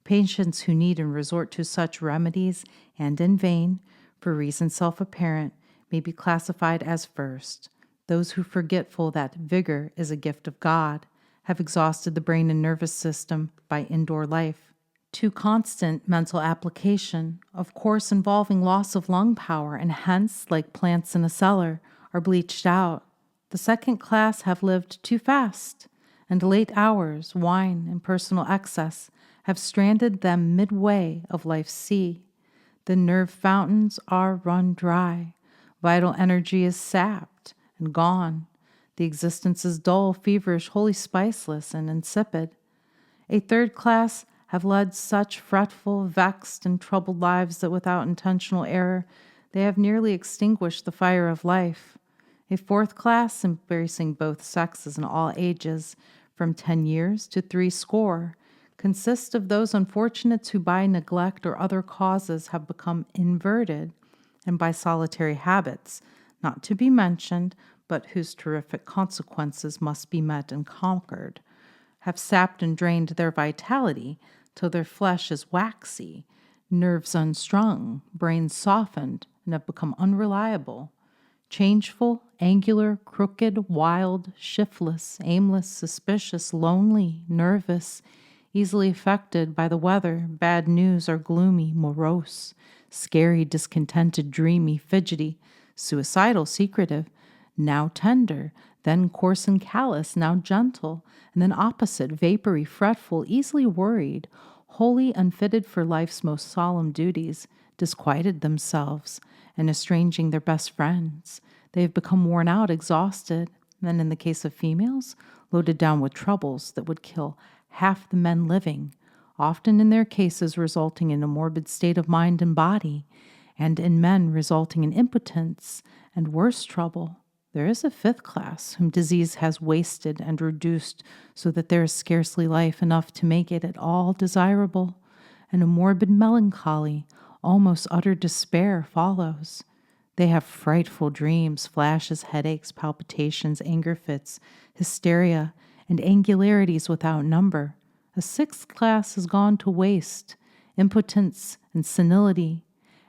Patients who need and resort to such remedies, and in vain, for reasons self-apparent, may be classified as first, those who, forgetful that vigor is a gift of God, have exhausted the brain and nervous system by indoor life. Too constant mental application, of course involving loss of lung power, and hence, like plants in a cellar, are bleached out. The second class have lived too fast, and late hours, wine, and personal excess have stranded them midway of life's sea. The nerve fountains are run dry. Vital energy is sapped and gone. The existence is dull, feverish, wholly spiceless, and insipid. A third class have led such fretful, vexed, and troubled lives that without intentional error they have nearly extinguished the fire of life. A fourth class, embracing both sexes and all ages, from 10 years to 60, consists of those unfortunates who by neglect or other causes have become inverted, and by solitary habits, not to be mentioned, but whose terrific consequences must be met and conquered, have sapped and drained their vitality till their flesh is waxy, nerves unstrung, brains softened, and have become unreliable, changeful, angular, crooked, wild, shiftless, aimless, suspicious, lonely, nervous, easily affected by the weather, bad news, or gloomy, morose, scary, discontented, dreamy, fidgety, suicidal, secretive, now tender, then coarse and callous, now gentle, and then opposite, vapory, fretful, easily worried, wholly unfitted for life's most solemn duties, disquieted themselves, and estranging their best friends. They have become worn out, exhausted, and in the case of females, loaded down with troubles that would kill half the men living, often in their cases resulting in a morbid state of mind and body, and in men resulting in impotence and worse trouble. There is a fifth class whom disease has wasted and reduced so that there is scarcely life enough to make it at all desirable, and a morbid melancholy, almost utter despair follows. They have frightful dreams, flashes, headaches, palpitations, anger fits, hysteria, and angularities without number. A sixth class has gone to waste, impotence and senility,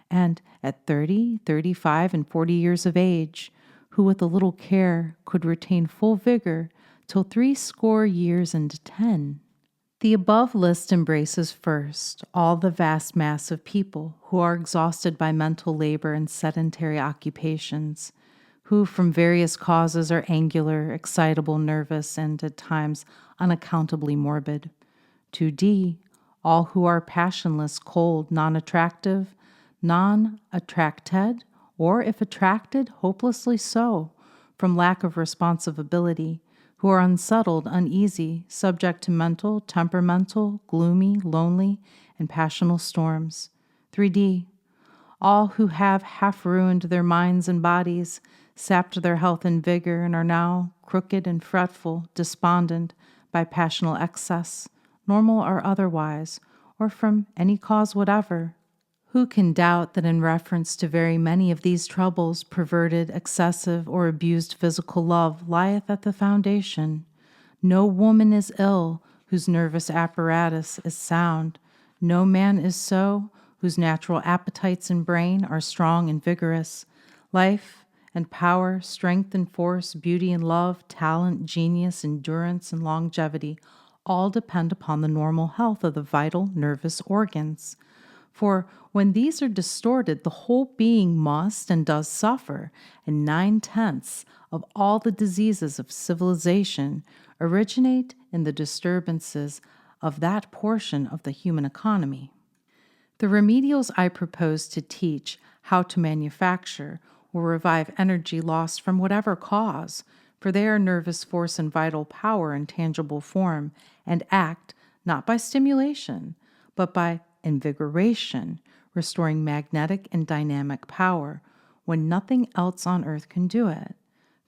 and at 30, 35, and 40 years of age, who with a little care could retain full vigor till 60 years and 10. The above list embraces first all the vast mass of people who are exhausted by mental labor and sedentary occupations, who from various causes are angular, excitable, nervous, and at times unaccountably morbid. 2D, all who are passionless, cold, non-attractive, non-attracted, or if attracted, hopelessly so, from lack of responsive ability, who are unsettled, uneasy, subject to mental, temperamental, gloomy, lonely, and passional storms. 3D, all who have half ruined their minds and bodies, sapped their health and vigor, and are now crooked and fretful, despondent by passional excess, normal or otherwise, or from any cause whatever. Who can doubt that in reference to very many of these troubles, perverted, excessive, or abused physical love lieth at the foundation? No woman is ill whose nervous apparatus is sound. No man is so whose natural appetites and brain are strong and vigorous. Life and power, strength and force, beauty and love, talent, genius, endurance, and longevity all depend upon the normal health of the vital nervous organs. For when these are distorted, the whole being must and does suffer, and 9/10 of all the diseases of civilization originate in the disturbances of that portion of the human economy. The remedials I propose to teach how to manufacture will revive energy lost from whatever cause, for they are nervous force and vital power in tangible form, and act not by stimulation, but by invigoration, restoring magnetic and dynamic power when nothing else on earth can do it.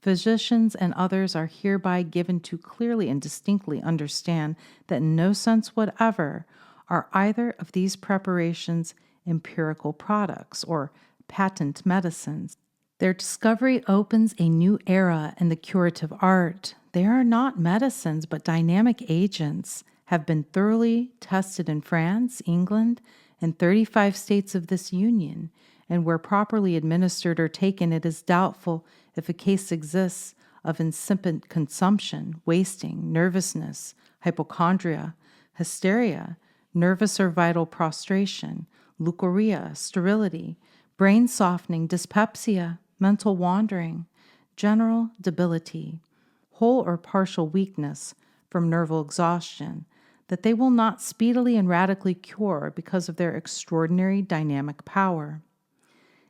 Physicians and others are hereby given to clearly and distinctly understand that in no sense whatever are either of these preparations empirical products or patent medicines. Their discovery opens a new era in the curative art. They are not medicines, but dynamic agents, have been thoroughly tested in France, England, and 35 states of this union, and where properly administered or taken, it is doubtful if a case exists of incipient consumption, wasting, nervousness, hypochondria, hysteria, nervous or vital prostration, leucorrhea, sterility, brain softening, dyspepsia, mental wandering, general debility, whole or partial weakness from nerval exhaustion, that they will not speedily and radically cure because of their extraordinary dynamic power.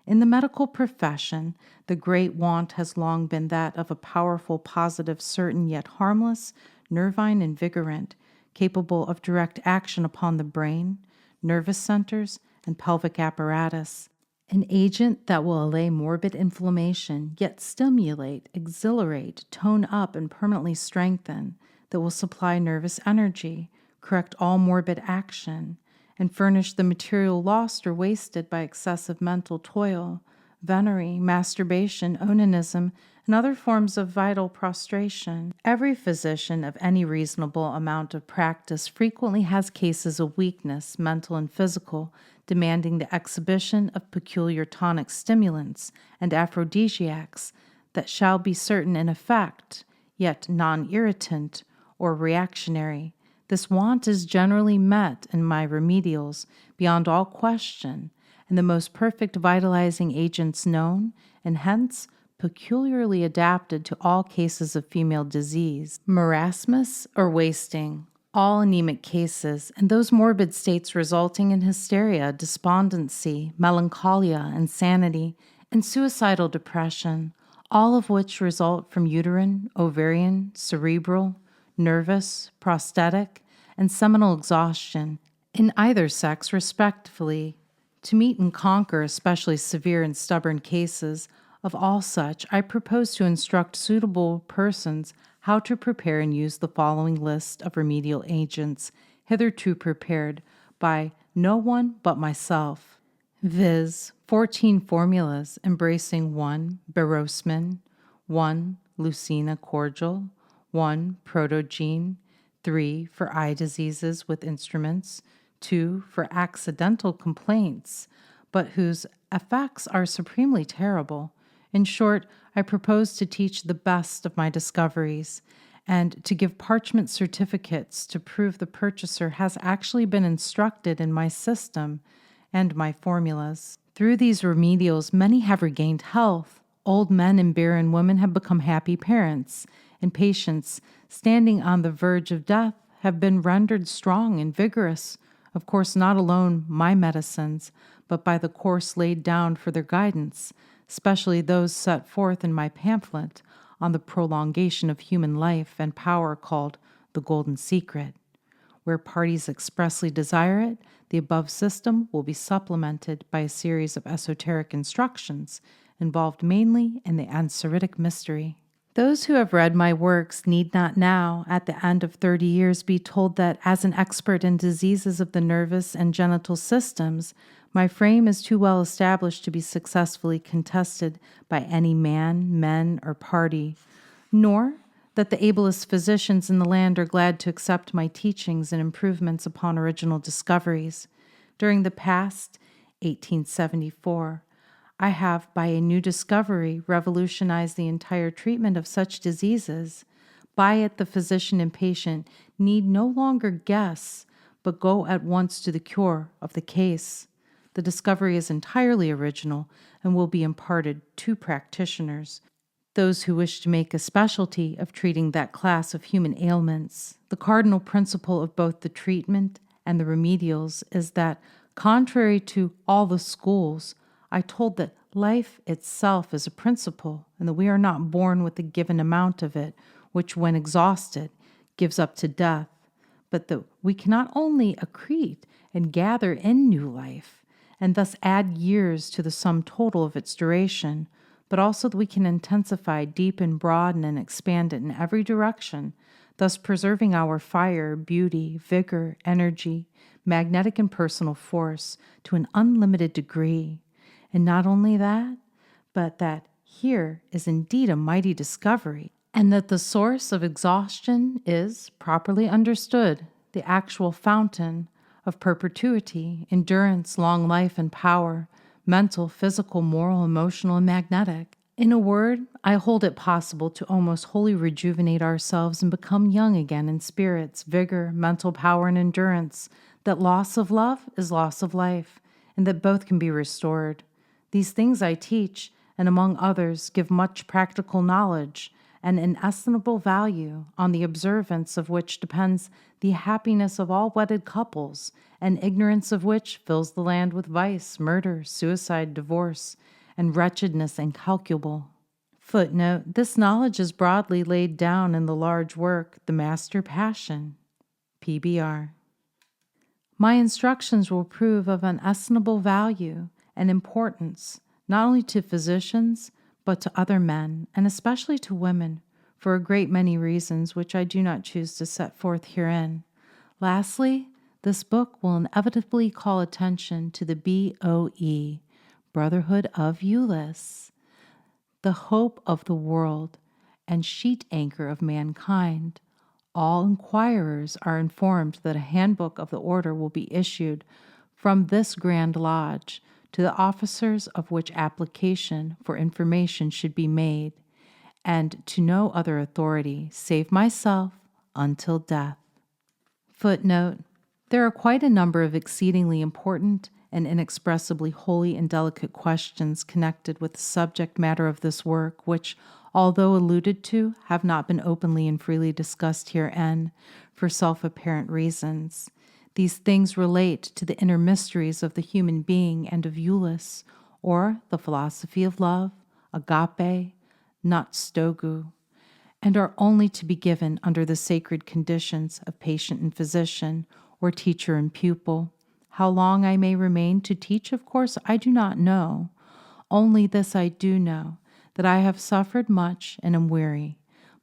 In the medical profession, the great want has long been that of a powerful, positive, certain, yet harmless, nervine and vigorant, capable of direct action upon the brain, nervous centers, and pelvic apparatus. An agent that will allay morbid inflammation, yet stimulate, exhilarate, tone up, and permanently strengthen, that will supply nervous energy, correct all morbid action, and furnish the material lost or wasted by excessive mental toil, venery, masturbation, onanism, and other forms of vital prostration. Every physician of any reasonable amount of practice frequently has cases of weakness, mental and physical, demanding the exhibition of peculiar tonic stimulants and aphrodisiacs that shall be certain in effect, yet non-irritant or reactionary. This want is generally met in my remedials beyond all question, and the most perfect vitalizing agents known, and hence peculiarly adapted to all cases of female disease, marasmus or wasting, all anemic cases, and those morbid states resulting in hysteria, despondency, melancholia, insanity, and suicidal depression, all of which result from uterine, ovarian, cerebral, nervous, prostatic, and seminal exhaustion in either sex respectively. To meet and conquer especially severe and stubborn cases of all such, I propose to instruct suitable persons how to prepare and use the following list of remedial agents hitherto prepared by no one but myself, viz. 14 formulas embracing 1 Berosmin, 1 Lucina cordial, 1 protogene, 3 for eye diseases with instruments, 2 for accidental complaints, but whose effects are supremely terrible. In short, I propose to teach the best of my discoveries and to give parchment certificates to prove the purchaser has actually been instructed in my system and my formulas. Through these remedials, many have regained health. Old men and barren women have become happy parents, and patients standing on the verge of death have been rendered strong and vigorous. Of course, not alone my medicines, but by the course laid down for their guidance, especially those set forth in my pamphlet on the prolongation of human life and power called The Golden Secret. Where parties expressly desire it, the above system will be supplemented by a series of esoteric instructions involved mainly in the Ansaritic mystery. Those who have read my works need not now, at the end of 30 years, be told that as an expert in diseases of the nervous and genital systems, my frame is too well established to be successfully contested by any man, men, or party, nor that the ablest physicians in the land are glad to accept my teachings and improvements upon original discoveries. During the past 1874, I have, by a new discovery, revolutionized the entire treatment of such diseases. By it, the physician and patient need no longer guess, but go at once to the cure of the case. The discovery is entirely original and will be imparted to practitioners, those who wish to make a specialty of treating that class of human ailments. The cardinal principle of both the treatment and the remedials is that, contrary to all the schools, I told that life itself is a principle, and that we are not born with a given amount of it, which, when exhausted, gives up to death, but that we can not only accrete and gather in new life, and thus add years to the sum total of its duration, but also that we can intensify, deepen, broaden, and expand it in every direction, thus preserving our fire, beauty, vigor, energy, magnetic and personal force to an unlimited degree. And not only that, but that here is indeed a mighty discovery, and that the source of exhaustion is, properly understood, the actual fountain of perpetuity, endurance, long life, and power, mental, physical, moral, emotional, and magnetic. In a word, I hold it possible to almost wholly rejuvenate ourselves and become young again in spirits, vigor, mental power, and endurance, that loss of love is loss of life, and that both can be restored. These things I teach, and among others, give much practical knowledge and inestimable value, on the observance of which depends the happiness of all wedded couples, and ignorance of which fills the land with vice, murder, suicide, divorce, and wretchedness incalculable. Footnote: this knowledge is broadly laid down in the large work, The Master Passion, PBR. My instructions will prove of inestimable value and importance, not only to physicians, but to other men, and especially to women, for a great many reasons which I do not choose to set forth herein. Lastly, this book will inevitably call attention to the BOE, Brotherhood of Eulis, the hope of the world and sheet anchor of mankind. All inquirers are informed that a handbook of the order will be issued from this Grand Lodge, to the officers of which application for information should be made, and to no other authority save myself until death. Footnote: there are quite a number of exceedingly important and inexpressibly holy and delicate questions connected with the subject matter of this work, which, although alluded to, have not been openly and freely discussed herein for self-apparent reasons. These things relate to the inner mysteries of the human being and of Eulis, or the philosophy of love, agape, not stogu, and are only to be given under the sacred conditions of patient and physician, or teacher and pupil. How long I may remain to teach, of course, I do not know. Only this I do know, that I have suffered much and am weary,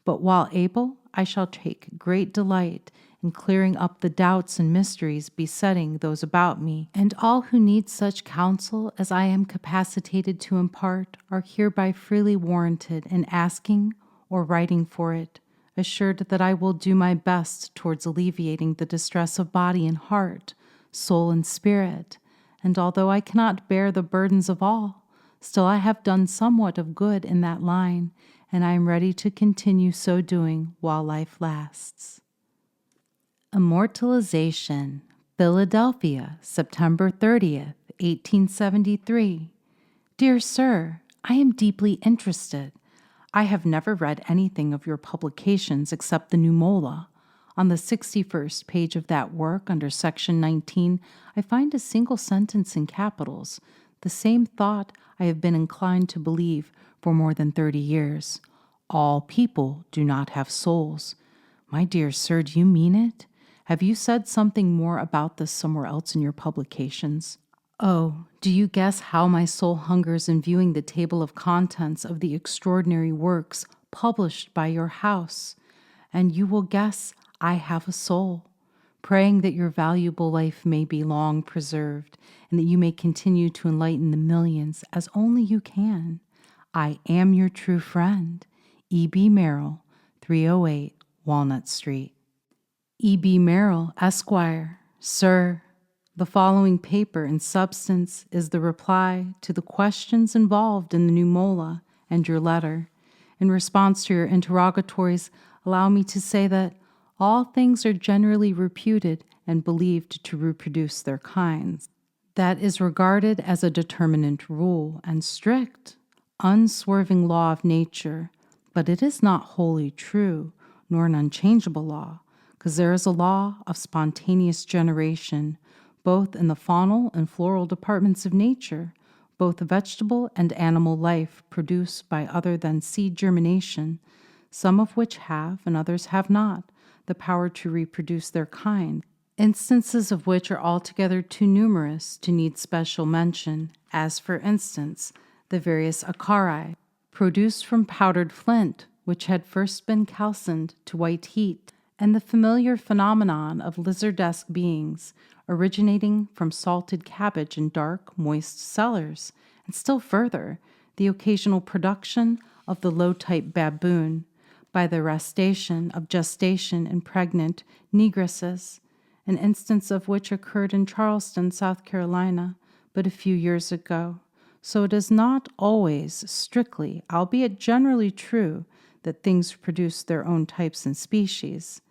but while able, I shall take great delight and clearing up the doubts and mysteries besetting those about me. And all who need such counsel as I am capacitated to impart are hereby freely warranted in asking or writing for it, assured that I will do my best towards alleviating the distress of body and heart, soul and spirit. And although I cannot bear the burdens of all, still I have done somewhat of good in that line, and I am ready to continue so doing while life lasts. Immortalization, Philadelphia, September 30th, 1873. Dear Sir, I am deeply interested. I have never read anything of your publications except the Numola. On the 61st page of that work, under section 19, I find a single sentence in capitals, the same thought I have been inclined to believe for more than 30 years. All people do not have souls. My dear sir, do you mean it? Have you said something more about this somewhere else in your publications? Oh, do you guess how my soul hungers in viewing the table of contents of the extraordinary works published by your house? And you will guess I have a soul, praying that your valuable life may be long preserved and that you may continue to enlighten the millions as only you can. I am your true friend, E.B. Merrill, 308 Walnut Street. E.B. Merrill, Esquire. Sir, the following paper in substance is the reply to the questions involved in the Numola and your letter. In response to your interrogatories, allow me to say that all things are generally reputed and believed to reproduce their kinds. That is regarded as a determinate rule and strict, unswerving law of nature, but it is not wholly true, nor an unchangeable law, because there is a law of spontaneous generation, both in the faunal and floral departments of nature, both vegetable and animal life produced by other than seed germination, some of which have and others have not the power to reproduce their kind, instances of which are altogether too numerous to need special mention, as for instance, the various acari, produced from powdered flint, which had first been calcined to white heat, and the familiar phenomenon of lizardesque beings originating from salted cabbage in dark, moist cellars, and still further, the occasional production of the low-type baboon by the arrestation of gestation in pregnant negresses, an instance of which occurred in Charleston, South Carolina, but a few years ago. So it is not always strictly, albeit generally true, that things produce their own types and species.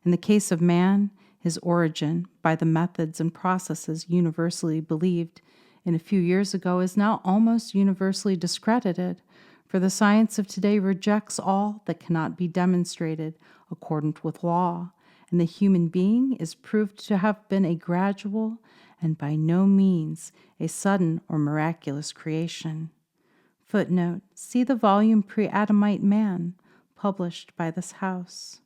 In the case of man, his origin, by the methods and processes universally believed in a few years ago, is now almost universally discredited, for the science of today rejects all that cannot be demonstrated accordant with law, and the human being is proved to have been a gradual and by no means a sudden or miraculous creation. Footnote: see the volume Pre-Adamite Man, published by this house.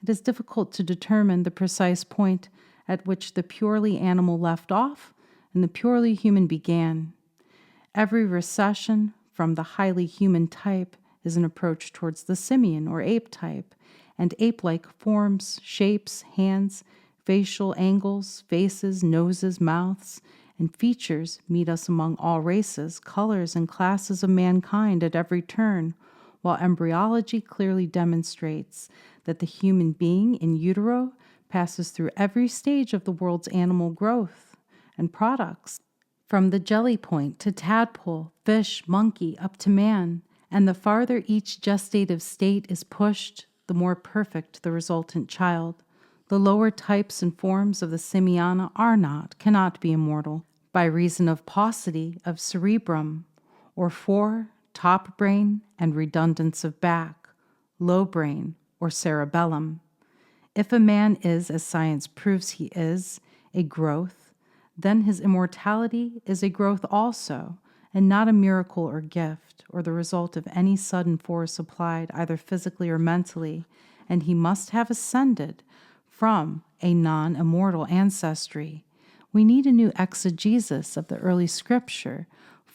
It is difficult to determine the precise point at which the purely animal left off and the purely human began. Every recession from the highly human type is an approach towards the simian or ape type, and ape-like forms, shapes, hands, facial angles, faces, noses, mouths, and features meet us among all races, colors, and classes of mankind at every turn, while embryology clearly demonstrates that the human being in utero passes through every stage of the world's animal growth and products, from the jelly point to tadpole, fish, monkey, up to man, and the farther each gestative state is pushed, the more perfect the resultant child. The lower types and forms of the simiana cannot be immortal, by reason of paucity of cerebrum, or fore, top brain, and redundance of back, low brain, or cerebellum. If a man is, as science proves he is, a growth, then his immortality is a growth also, and not a miracle or gift, or the result of any sudden force applied either physically or mentally, and he must have ascended from a non-immortal ancestry. We need a new exegesis of the early scripture,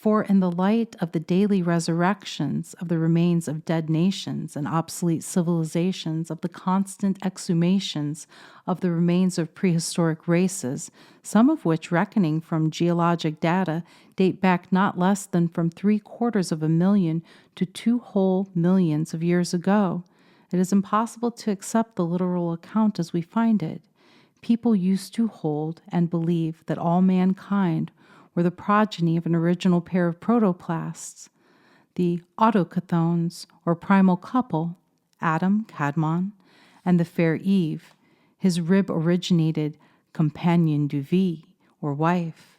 For in the light of the daily resurrections of the remains of dead nations and obsolete civilizations, of the constant exhumations of the remains of prehistoric races, some of which, reckoning from geologic data, date back not less than from 750,000 to 2 whole millions of years ago, it is impossible to accept the literal account as we find it. People used to hold and believe that all mankind were the progeny of an original pair of protoplasts, the autochthones, or primal couple, Adam, Cadmon, and the fair Eve, his rib-originated companion de vie, or wife.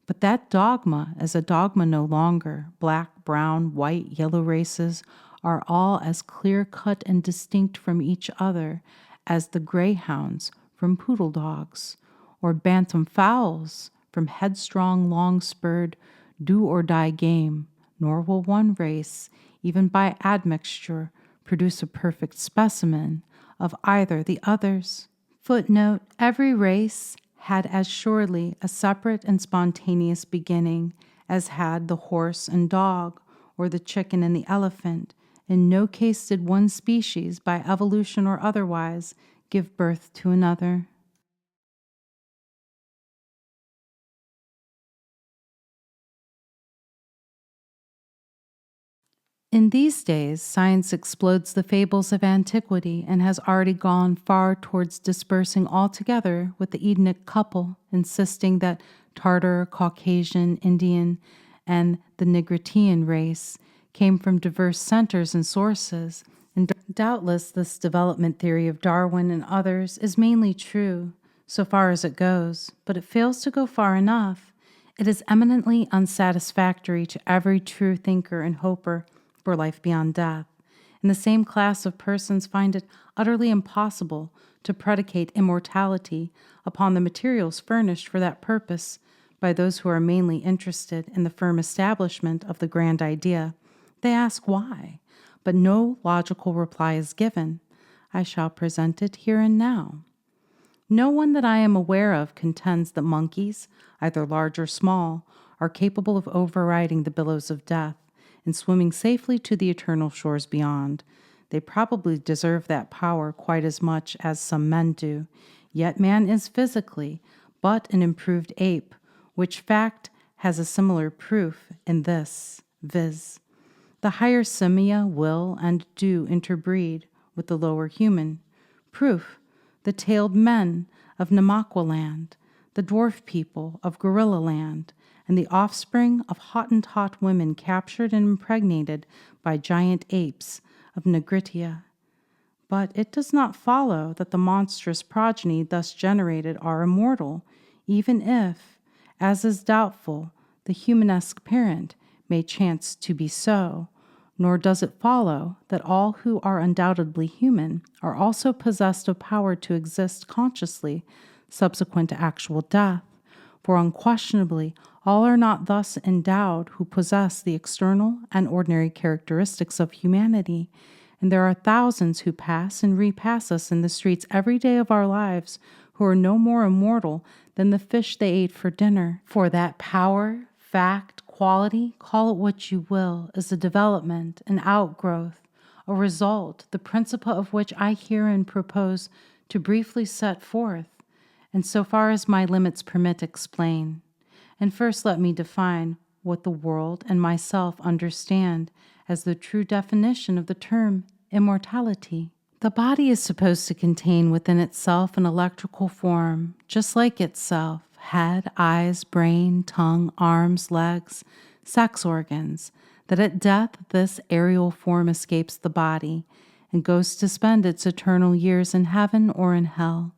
But that dogma is a dogma no longer. Black, brown, white, yellow races are all as clear-cut and distinct from each other as the greyhounds from poodle dogs, or bantam fowls from headstrong, long-spurred, do-or-die game, nor will one race, even by admixture, produce a perfect specimen of either the others. Footnote: every race had as surely a separate and spontaneous beginning as had the horse and dog, or the chicken and the elephant. In no case did one species, by evolution or otherwise, give birth to another. In these days, science explodes the fables of antiquity and has already gone far towards dispersing altogether with the Edenic couple, insisting that Tartar, Caucasian, Indian, and the Nigritian race came from diverse centers and sources. And doubtless this development theory of Darwin and others is mainly true, so far as it goes, but it fails to go far enough. It is eminently unsatisfactory to every true thinker and hoper for life beyond death. And the same class of persons find it utterly impossible to predicate immortality upon the materials furnished for that purpose by those who are mainly interested in the firm establishment of the grand idea. They ask why, but no logical reply is given. I shall present it here and now. No one that I am aware of contends that monkeys, either large or small, are capable of overriding the billows of death and swimming safely to the eternal shores beyond. They probably deserve that power quite as much as some men do. Yet man is physically but an improved ape, which fact has a similar proof in this, viz. The higher simia will and do interbreed with the lower human. Proof: the tailed men of Namakwa land, the dwarf people of Gorilla land, and the offspring of Hottentot women captured and impregnated by giant apes of Nigritia. But it does not follow that the monstrous progeny thus generated are immortal, even if, as is doubtful, the humanesque parent may chance to be so, nor does it follow that all who are undoubtedly human are also possessed of power to exist consciously subsequent to actual death, for unquestionably all are not thus endowed who possess the external and ordinary characteristics of humanity, and there are thousands who pass and repass us in the streets every day of our lives who are no more immortal than the fish they ate for dinner. For that power, fact, quality, call it what you will, is a development, an outgrowth, a result, the principle of which I herein propose to briefly set forth, and so far as my limits permit, explain. And first let me define what the world and myself understand as the true definition of the term immortality. The body is supposed to contain within itself an electrical form, just like itself: head, eyes, brain, tongue, arms, legs, sex organs, that at death this aerial form escapes the body and goes to spend its eternal years in heaven or in hell.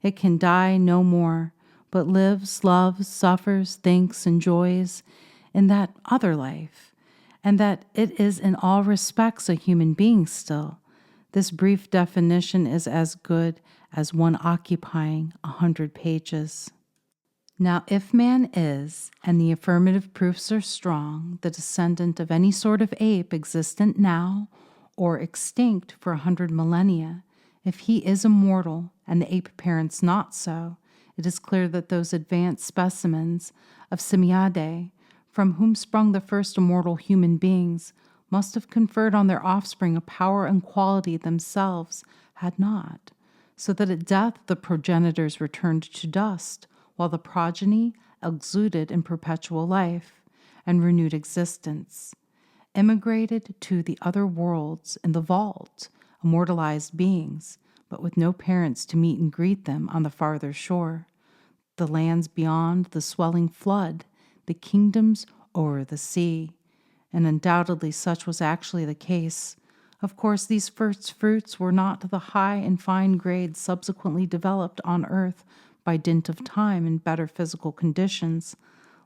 It can die no more, but lives, loves, suffers, thinks, enjoys in that other life, and that it is in all respects a human being still. This brief definition is as good as one occupying 100 pages. Now, if man is, and the affirmative proofs are strong, the descendant of any sort of ape existent now or extinct for 100 millennia, if he is immortal and the ape parents not so, it is clear that those advanced specimens of Simiadae from whom sprung the first immortal human beings, must have conferred on their offspring a power and quality themselves had not, so that at death the progenitors returned to dust, while the progeny exuded in perpetual life and renewed existence, emigrated to the other worlds in the vault, immortalized beings, but with no parents to meet and greet them on the farther shore, the lands beyond the swelling flood, the kingdoms over the sea. And undoubtedly such was actually the case. Of course, these first fruits were not the high and fine grades subsequently developed on earth by dint of time and better physical conditions.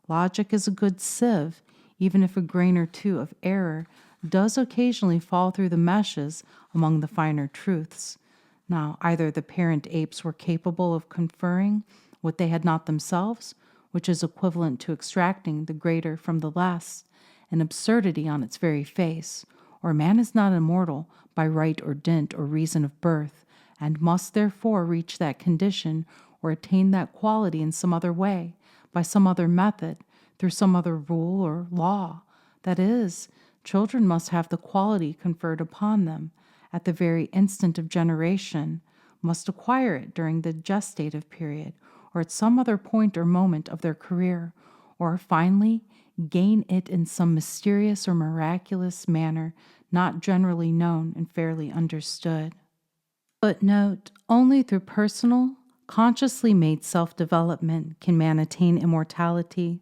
Logic is a good sieve, even if a grain or two of error does occasionally fall through the meshes among the finer truths. Now, either the parent apes were capable of conferring what they had not themselves, which is equivalent to extracting the greater from the less, an absurdity on its very face, or man is not immortal by right or dint or reason of birth, and must therefore reach that condition or attain that quality in some other way, by some other method, through some other rule or law. That is, children must have the quality conferred upon them at the very instant of generation, must acquire it during the gestative period, or at some other point or moment of their career, or finally gain it in some mysterious or miraculous manner not generally known and fairly understood. Footnote: only through personal, consciously made self-development can man attain immortality.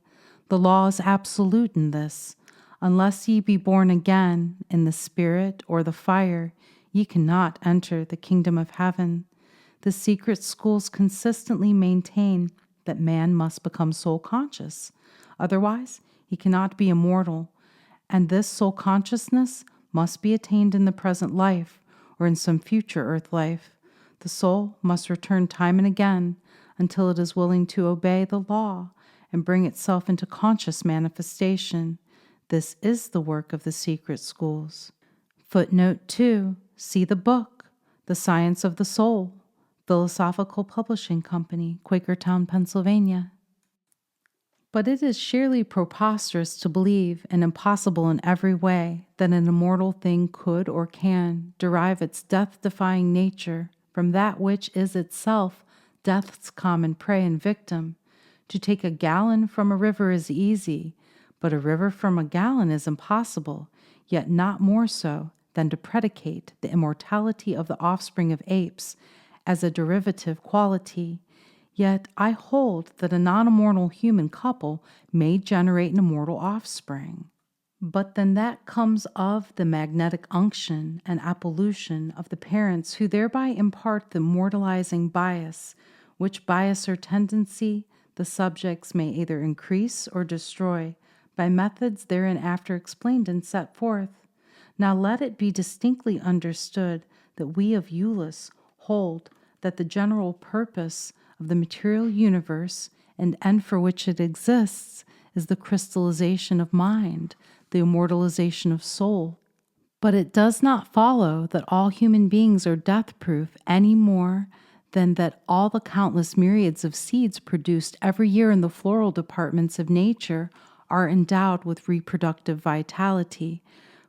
The law is absolute in this. Unless ye be born again in the spirit or the fire, ye cannot enter the kingdom of heaven. The secret schools consistently maintain that man must become soul conscious. Otherwise, he cannot be immortal, and this soul consciousness must be attained in the present life or in some future earth life. The soul must return time and again until it is willing to obey the law and bring itself into conscious manifestation. This is the work of the secret schools. Footnote 2. See the book, The Science of the Soul, Philosophical Publishing Company, Quakertown, Pennsylvania. But it is sheerly preposterous to believe, and impossible in every way, that an immortal thing could or can derive its death-defying nature from that which is itself death's common prey and victim. To take a gallon from a river is easy, but a river from a gallon is impossible, yet not more so than to predicate the immortality of the offspring of apes as a derivative quality. Yet I hold that a non-immortal human couple may generate an immortal offspring. But then that comes of the magnetic unction and appolution of the parents, who thereby impart the mortalizing bias, which bias or tendency the subjects may either increase or destroy by methods therein after explained and set forth. Now let it be distinctly understood that we of Eulis hold that the general purpose of the material universe and end for which it exists is the crystallization of mind, the immortalization of soul. But it does not follow that all human beings are death-proof any more than that all the countless myriads of seeds produced every year in the floral departments of nature are endowed with reproductive vitality,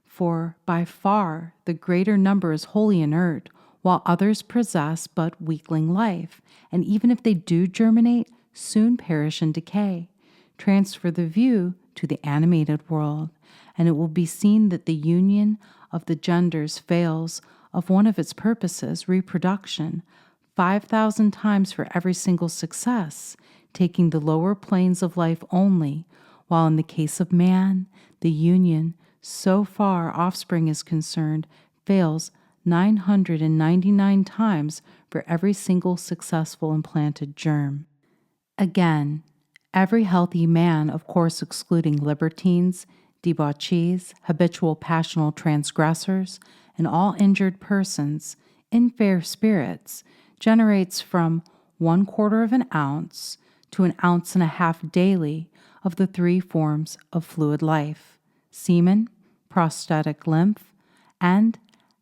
for by far the greater number is wholly inert, while others possess but weakling life, and even if they do germinate, soon perish and decay. Transfer the view to the animated world, and it will be seen that the union of the genders fails of one of its purposes, reproduction, 5,000 times for every single success, taking the lower planes of life only, while in the case of man, the union, so far offspring is concerned, fails 999 times for every single successful implanted germ. Again, every healthy man, of course excluding libertines, debauchees, habitual passional transgressors, and all injured persons, in fair spirits, generates from 1/4 of an ounce to 1.5 ounces daily of the 3 forms of fluid life: semen, prostatic lymph, and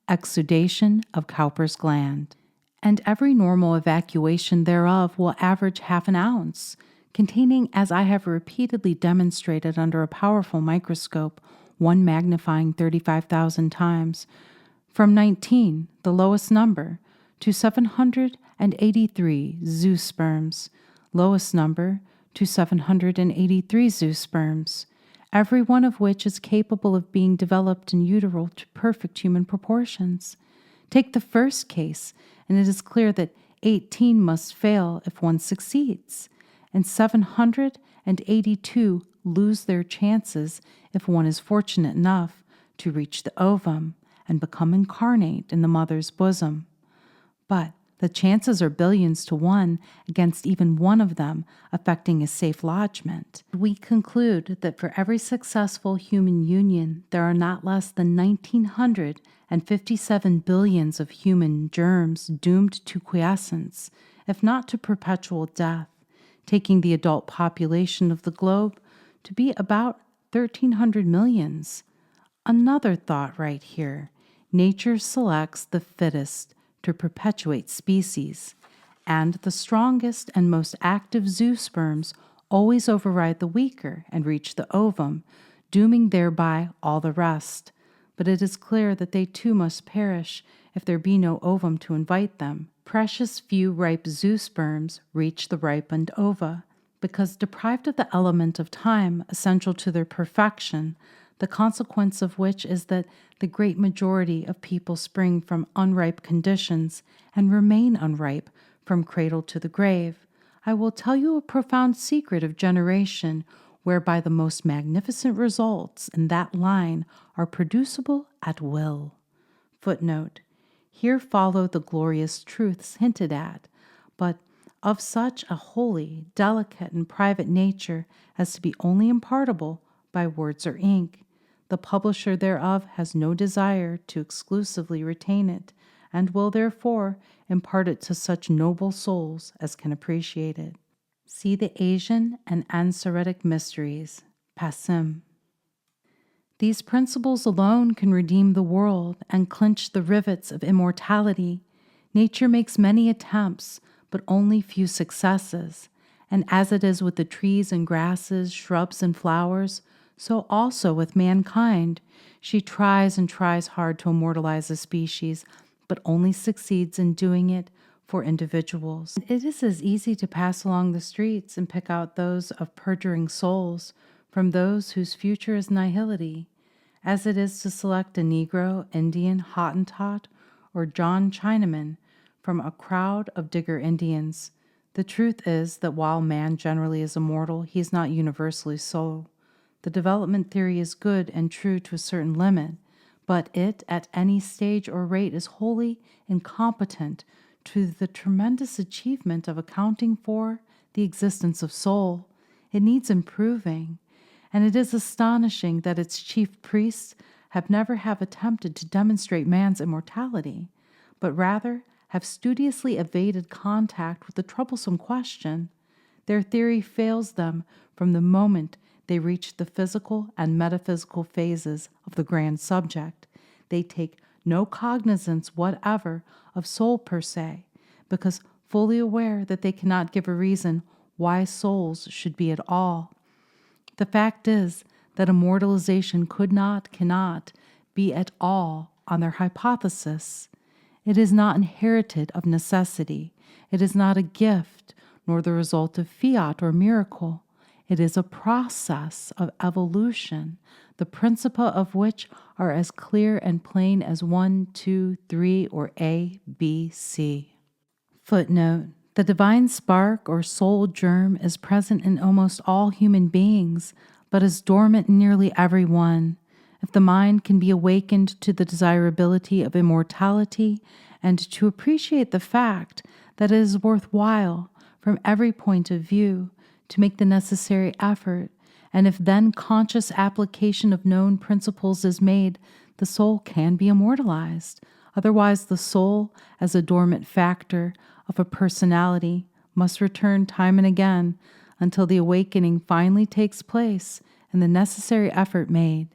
exudation of Cowper's gland. And every normal evacuation thereof will average 1/2 ounce, containing, as I have repeatedly demonstrated under a powerful microscope, one magnifying 35,000 times, from 19, the lowest number, to 783 zoosperms, lowest number, to 783 zoosperms, every one of which is capable of being developed in utero to perfect human proportions. Take the first case, and it is clear that 18 must fail if one succeeds, and 782 lose their chances if one is fortunate enough to reach the ovum and become incarnate in the mother's bosom. But the chances are billions to one against even one of them effecting a safe lodgment. We conclude that for every successful human union, there are not less than 1,957 billions of human germs doomed to quiescence, if not to perpetual death, taking the adult population of the globe to be about 1,300 millions. Another thought right here. Nature selects the fittest to perpetuate species, and the strongest and most active zoosperms always override the weaker and reach the ovum, dooming thereby all the rest. But it is clear that they too must perish if there be no ovum to invite them. Precious few ripe zoosperms reach the ripened ova, because deprived of the element of time essential to their perfection, the consequence of which is that the great majority of people spring from unripe conditions and remain unripe from cradle to the grave. I will tell you a profound secret of generation, whereby the most magnificent results in that line are producible at will. Footnote: here follow the glorious truths hinted at, but of such a holy, delicate, and private nature as to be only impartable by words or ink. The publisher thereof has no desire to exclusively retain it, and will therefore impart it to such noble souls as can appreciate it. See the Asian and Ansaretic Mysteries, Passim. These principles alone can redeem the world and clinch the rivets of immortality. Nature makes many attempts, but only few successes, and as it is with the trees and grasses, shrubs and flowers, so also with mankind. She tries and tries hard to immortalize a species, but only succeeds in doing it for individuals. It is as easy to pass along the streets and pick out those of perjuring souls from those whose future is nihility, as it is to select a Negro, Indian, Hottentot, or John Chinaman from a crowd of digger Indians. The truth is that while man generally is immortal, he is not universally so. The development theory is good and true to a certain limit, but it, at any stage or rate, is wholly incompetent to the tremendous achievement of accounting for the existence of soul. It needs improving, and it is astonishing that its chief priests have never attempted to demonstrate man's immortality, but rather have studiously evaded contact with the troublesome question. Their theory fails them from the moment they reach the physical and metaphysical phases of the grand subject. They take no cognizance whatever of soul per se, because fully aware that they cannot give a reason why souls should be at all. The fact is that immortalization cannot be at all on their hypothesis. It is not inherited of necessity. It is not a gift, nor the result of fiat or miracle. It is a process of evolution, the principia of which are as clear and plain as 1, 2, 3, or A, B, C. Footnote: the divine spark or soul germ is present in almost all human beings, but is dormant in nearly every one. If the mind can be awakened to the desirability of immortality and to appreciate the fact that it is worthwhile from every point of view to make the necessary effort, and if then conscious application of known principles is made, the soul can be immortalized. Otherwise, the soul, as a dormant factor of a personality, must return time and again until the awakening finally takes place and the necessary effort made.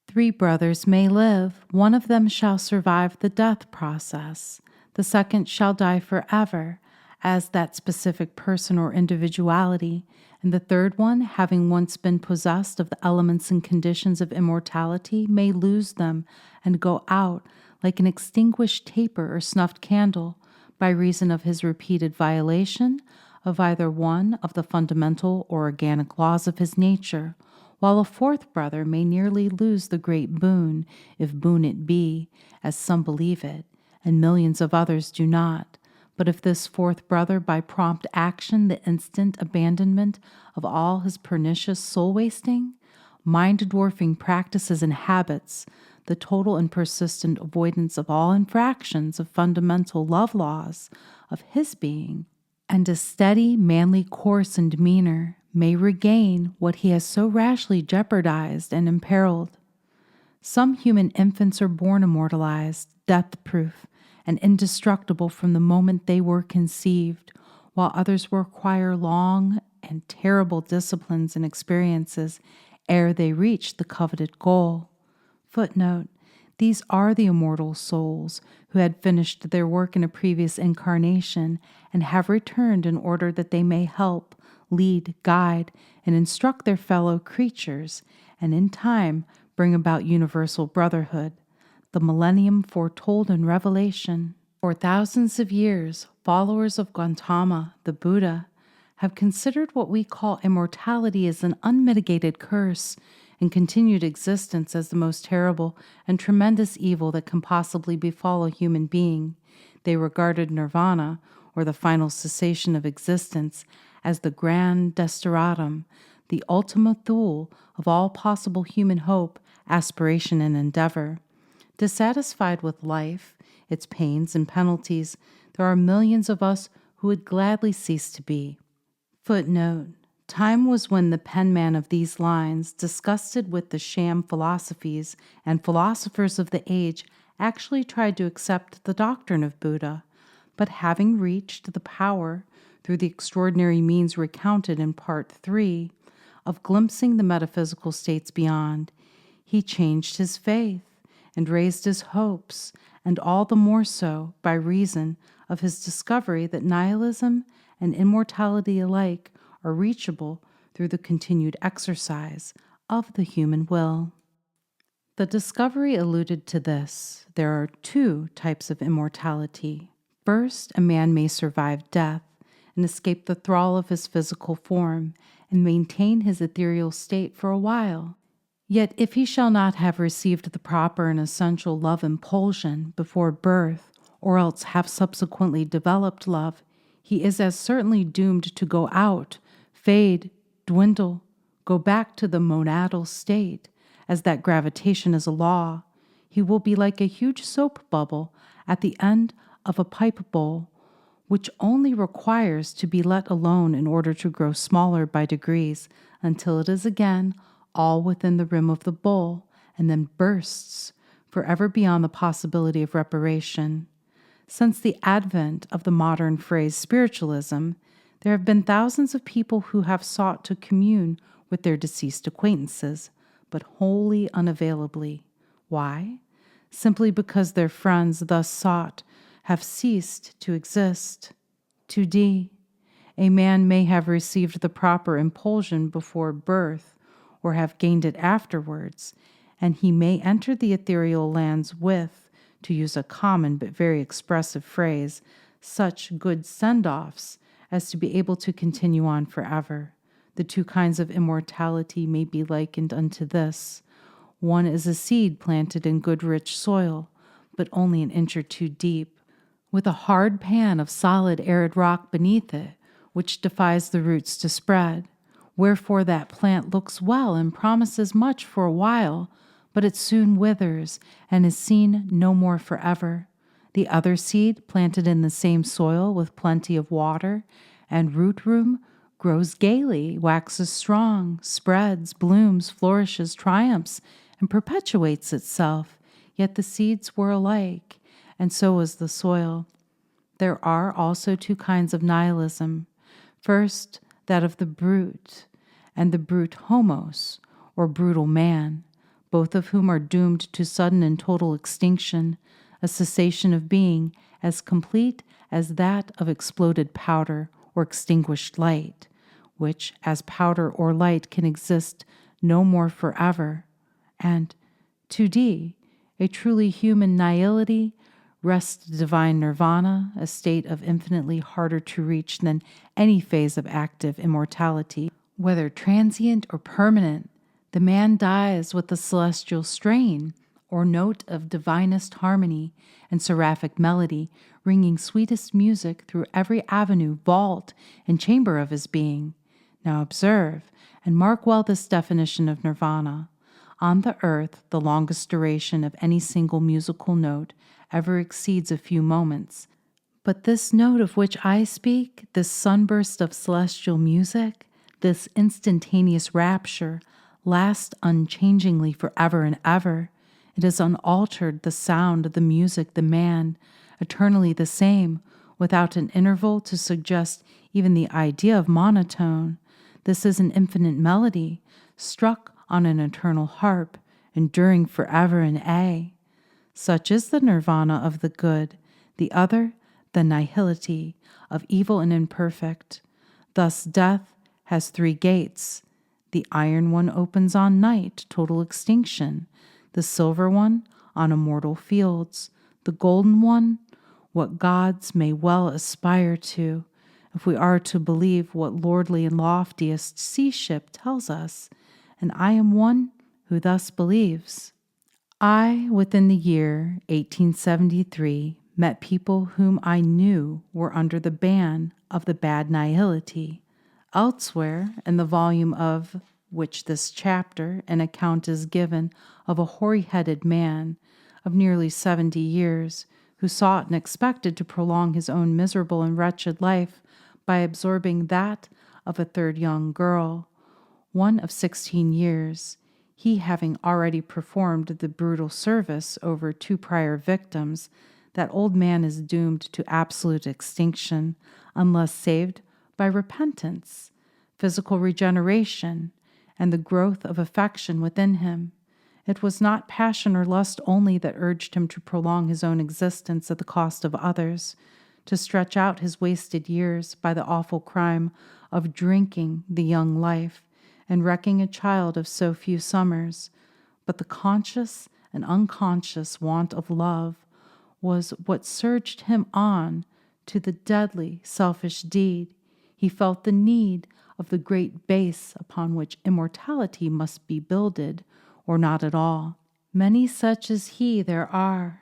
3 brothers may live. One of them shall survive the death process. The second shall die forever, as that specific person or individuality, and the third one, having once been possessed of the elements and conditions of immortality, may lose them and go out like an extinguished taper or snuffed candle by reason of his repeated violation of either one of the fundamental or organic laws of his nature, while a fourth brother may nearly lose the great boon, if boon it be, as some believe it, and millions of others do not. But if this fourth brother, by prompt action, the instant abandonment of all his pernicious soul-wasting, mind-dwarfing practices and habits, the total and persistent avoidance of all infractions of fundamental love laws of his being, and a steady, manly course and demeanor, may regain what he has so rashly jeopardized and imperiled. Some human infants are born immortalized, death-proof, and indestructible from the moment they were conceived, while others will require long and terrible disciplines and experiences ere they reach the coveted goal. Footnote: these are the immortal souls who had finished their work in a previous incarnation and have returned in order that they may help, lead, guide, and instruct their fellow creatures, and in time bring about universal brotherhood, the millennium foretold in Revelation. For thousands of years, followers of Gautama, the Buddha, have considered what we call immortality as an unmitigated curse, and continued existence as the most terrible and tremendous evil that can possibly befall a human being. They regarded nirvana, or the final cessation of existence, as the grand desideratum, the ultima thule of all possible human hope, aspiration, and endeavor. Dissatisfied with life, its pains and penalties, there are millions of us who would gladly cease to be. Footnote: time was when the penman of these lines, disgusted with the sham philosophies and philosophers of the age, actually tried to accept the doctrine of Buddha, but having reached the power, through the extraordinary means recounted in Part 3, of glimpsing the metaphysical states beyond, he changed his faith and raised his hopes, and all the more so by reason of his discovery that nihilism and immortality alike are reachable through the continued exercise of the human will. The discovery alluded to this. There are two types of immortality. First, a man may survive death and escape the thrall of his physical form and maintain his ethereal state for a while. Yet if he shall not have received the proper and essential love impulsion before birth, or else have subsequently developed love, he is as certainly doomed to go out, fade, dwindle, go back to the monadal state, as that gravitation is a law. He will be like a huge soap bubble at the end of a pipe bowl, which only requires to be let alone in order to grow smaller by degrees until it is again all within the rim of the bowl, and then bursts, forever beyond the possibility of reparation. Since the advent of the modern phrase spiritualism, there have been thousands of people who have sought to commune with their deceased acquaintances, but wholly unavailably. Why? Simply because their friends thus sought have ceased to exist. 2d. A man may have received the proper impulsion before birth, or have gained it afterwards, and he may enter the ethereal lands with, to use a common but very expressive phrase, such good send-offs as to be able to continue on forever. The two kinds of immortality may be likened unto this. One is a seed planted in good rich soil, but only an inch or two deep, with a hard pan of solid arid rock beneath it, which defies the roots to spread. Wherefore that plant looks well and promises much for a while, but it soon withers and is seen no more forever. The other seed, planted in the same soil with plenty of water and root room, grows gaily, waxes strong, spreads, blooms, flourishes, triumphs, and perpetuates itself. Yet the seeds were alike, and so was the soil. There are also two kinds of nihilism. First, that of the brute, and the brute homos, or brutal man, both of whom are doomed to sudden and total extinction, a cessation of being as complete as that of exploded powder or extinguished light, which, as powder or light, can exist no more forever. And 2D, a truly human nihility, rests divine nirvana, a state of infinitely harder to reach than any phase of active immortality. Whether transient or permanent, the man dies with the celestial strain or note of divinest harmony and seraphic melody, ringing sweetest music through every avenue, vault, and chamber of his being. Now observe, and mark well this definition of nirvana. On the earth, the longest duration of any single musical note ever exceeds a few moments. But this note of which I speak, this sunburst of celestial music, this instantaneous rapture, lasts unchangingly forever and ever. It is unaltered, the sound, the music, the man, eternally the same, without an interval to suggest even the idea of monotone. This is an infinite melody, struck on an eternal harp, enduring forever and aye. Such is the nirvana of the good, the other, the nihility of evil and imperfect. Thus death has three gates. The iron one opens on night, total extinction. The silver one on immortal fields. The golden one, what gods may well aspire to, if we are to believe what lordly and loftiest sea-ship tells us. And I am one who thus believes. I, within the year 1873, met people whom I knew were under the ban of the bad nihility. Elsewhere, in the volume of which this chapter, an account is given of a hoary-headed man of nearly 70 years, who sought and expected to prolong his own miserable and wretched life by absorbing that of a third young girl, one of 16 years, he having already performed the brutal service over 2 prior victims. That old man is doomed to absolute extinction unless saved by repentance, physical regeneration, and the growth of affection within him. It was not passion or lust only that urged him to prolong his own existence at the cost of others, to stretch out his wasted years by the awful crime of drinking the young life and wrecking a child of so few summers, but the conscious and unconscious want of love was what surged him on to the deadly, selfish deed. He felt the need of the great base upon which immortality must be builded, or not at all. Many such as he there are,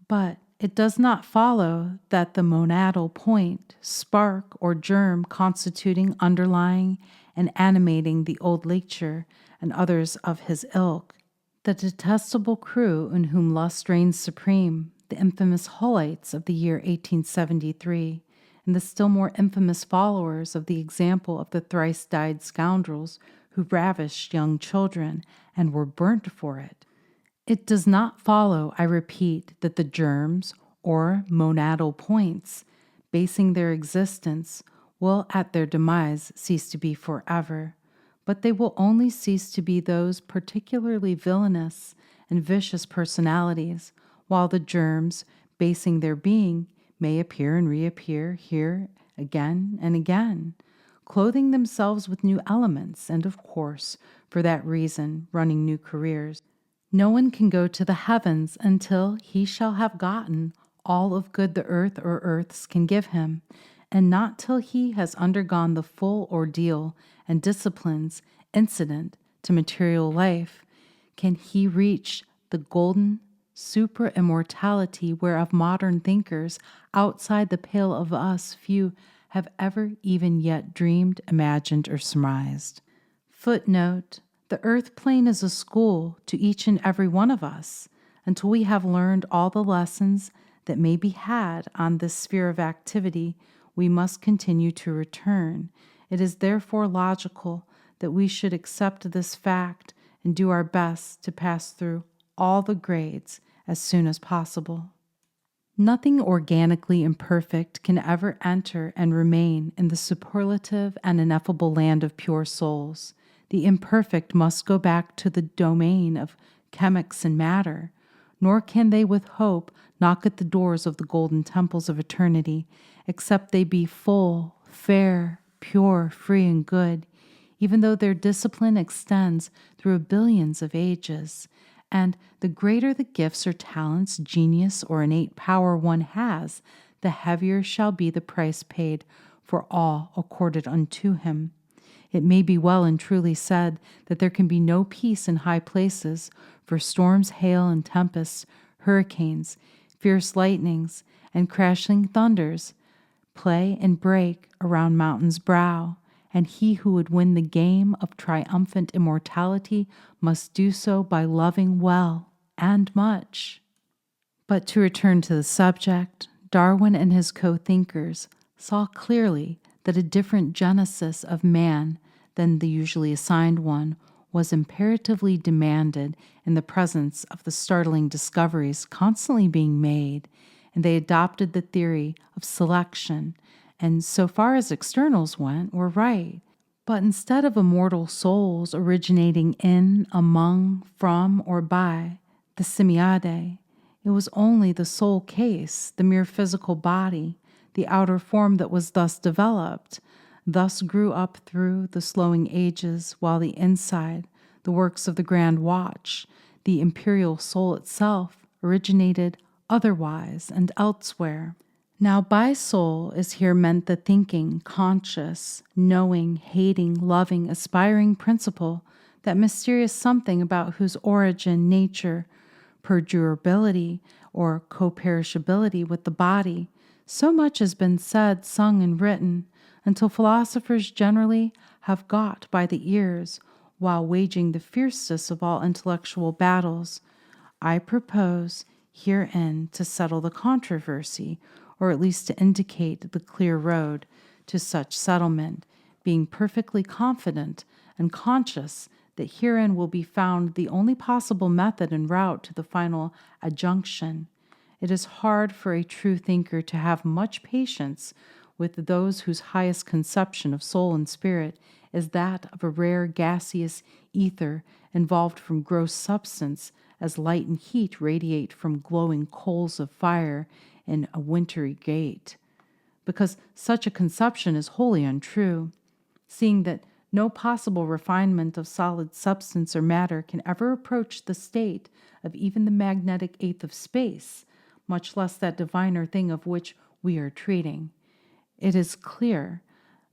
but it does not follow that the monadal point, spark, or germ constituting, underlying, and animating the old lecture and others of his ilk, the detestable crew in whom lust reigns supreme, the infamous Hullites of the year 1873, and the still more infamous followers of the example of the thrice-dyed scoundrels who ravished young children and were burnt for it. It does not follow, I repeat, that the germs, or monadal points, basing their existence, will at their demise cease to be forever, but they will only cease to be those particularly villainous and vicious personalities, while the germs, basing their being, may appear and reappear here again and again, clothing themselves with new elements, and of course, for that reason, running new careers. No one can go to the heavens until he shall have gotten all of good the earth or earths can give him, and not till he has undergone the full ordeal and disciplines incident to material life can he reach the golden supra-immortality whereof modern thinkers outside the pale of us few have ever even yet dreamed, imagined, or surmised. Footnote: the earth plane is a school to each and every one of us. Until we have learned all the lessons that may be had on this sphere of activity, we must continue to return. It is therefore logical that we should accept this fact and do our best to pass through all the grades as soon as possible. Nothing organically imperfect can ever enter and remain in the superlative and ineffable land of pure souls. The imperfect must go back to the domain of chemics and matter, nor can they with hope knock at the doors of the golden temples of eternity, except they be full, fair, pure, free, and good, even though their discipline extends through billions of ages. And the greater the gifts or talents, genius, or innate power one has, the heavier shall be the price paid for all accorded unto him. It may be well and truly said that there can be no peace in high places, for storms, hail, and tempests, hurricanes, fierce lightnings, and crashing thunders play and break around mountain's brow, and he who would win the game of triumphant immortality must do so by loving well and much. But to return to the subject, Darwin and his co-thinkers saw clearly that a different genesis of man than the usually assigned one was imperatively demanded in the presence of the startling discoveries constantly being made, and they adopted the theory of selection, and so far as externals went, were right. But instead of immortal souls originating in, among, from, or by the simiade, it was only the soul case, the mere physical body, the outer form that was thus developed, thus grew up through the slowing ages, while the inside, the works of the grand watch, the imperial soul itself, originated otherwise and elsewhere. Now by soul is here meant the thinking, conscious, knowing, hating, loving, aspiring principle, that mysterious something about whose origin, nature, perdurability, or co-perishability with the body, so much has been said, sung, and written, until philosophers generally have got by the ears, while waging the fiercest of all intellectual battles. I propose herein to settle the controversy, or at least to indicate the clear road to such settlement, being perfectly confident and conscious that herein will be found the only possible method and route to the final adjunction. It is hard for a true thinker to have much patience with those whose highest conception of soul and spirit is that of a rare gaseous ether involved from gross substance, as light and heat radiate from glowing coals of fire in a wintry grate, because such a conception is wholly untrue, seeing that no possible refinement of solid substance or matter can ever approach the state of even the magnetic eighth of space, much less that diviner thing of which we are treating. It is clear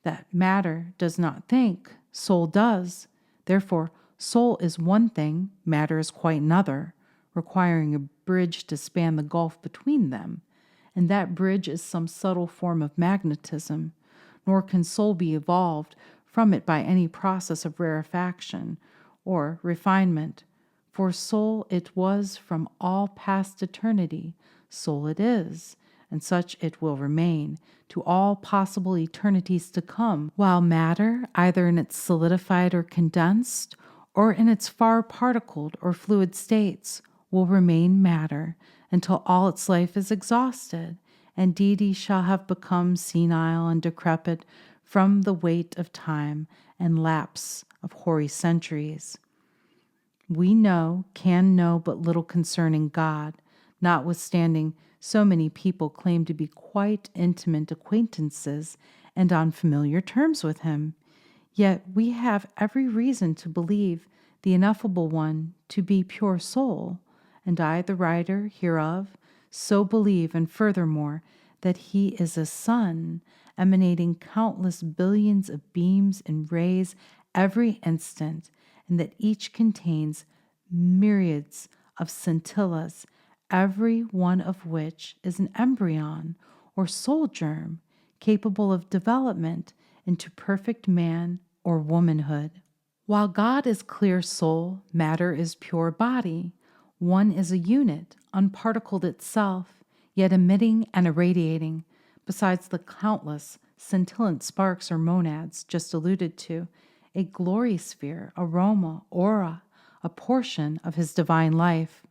that matter does not think, soul does. Therefore, soul is one thing, matter is quite another, requiring a bridge to span the gulf between them, and that bridge is some subtle form of magnetism, nor can soul be evolved from it by any process of rarefaction or refinement. For soul it was from all past eternity, soul it is, and such it will remain to all possible eternities to come, while matter, either in its solidified or condensed, or in its far particled or fluid states, will remain matter until all its life is exhausted, and deity shall have become senile and decrepit from the weight of time and lapse of hoary centuries. We can know but little concerning God, notwithstanding so many people claim to be quite intimate acquaintances and on familiar terms with him. Yet we have every reason to believe the ineffable one to be pure soul, and I, the writer hereof, so believe, and furthermore, that he is a sun, emanating countless billions of beams and rays every instant, and that each contains myriads of scintillas, every one of which is an embryon or soul germ capable of development into perfect man or womanhood. While God is clear soul, matter is pure body. One is a unit, unparticled itself, yet emitting and irradiating, besides the countless scintillant sparks or monads just alluded to, a glory sphere, aroma, aura, a portion of his divine life,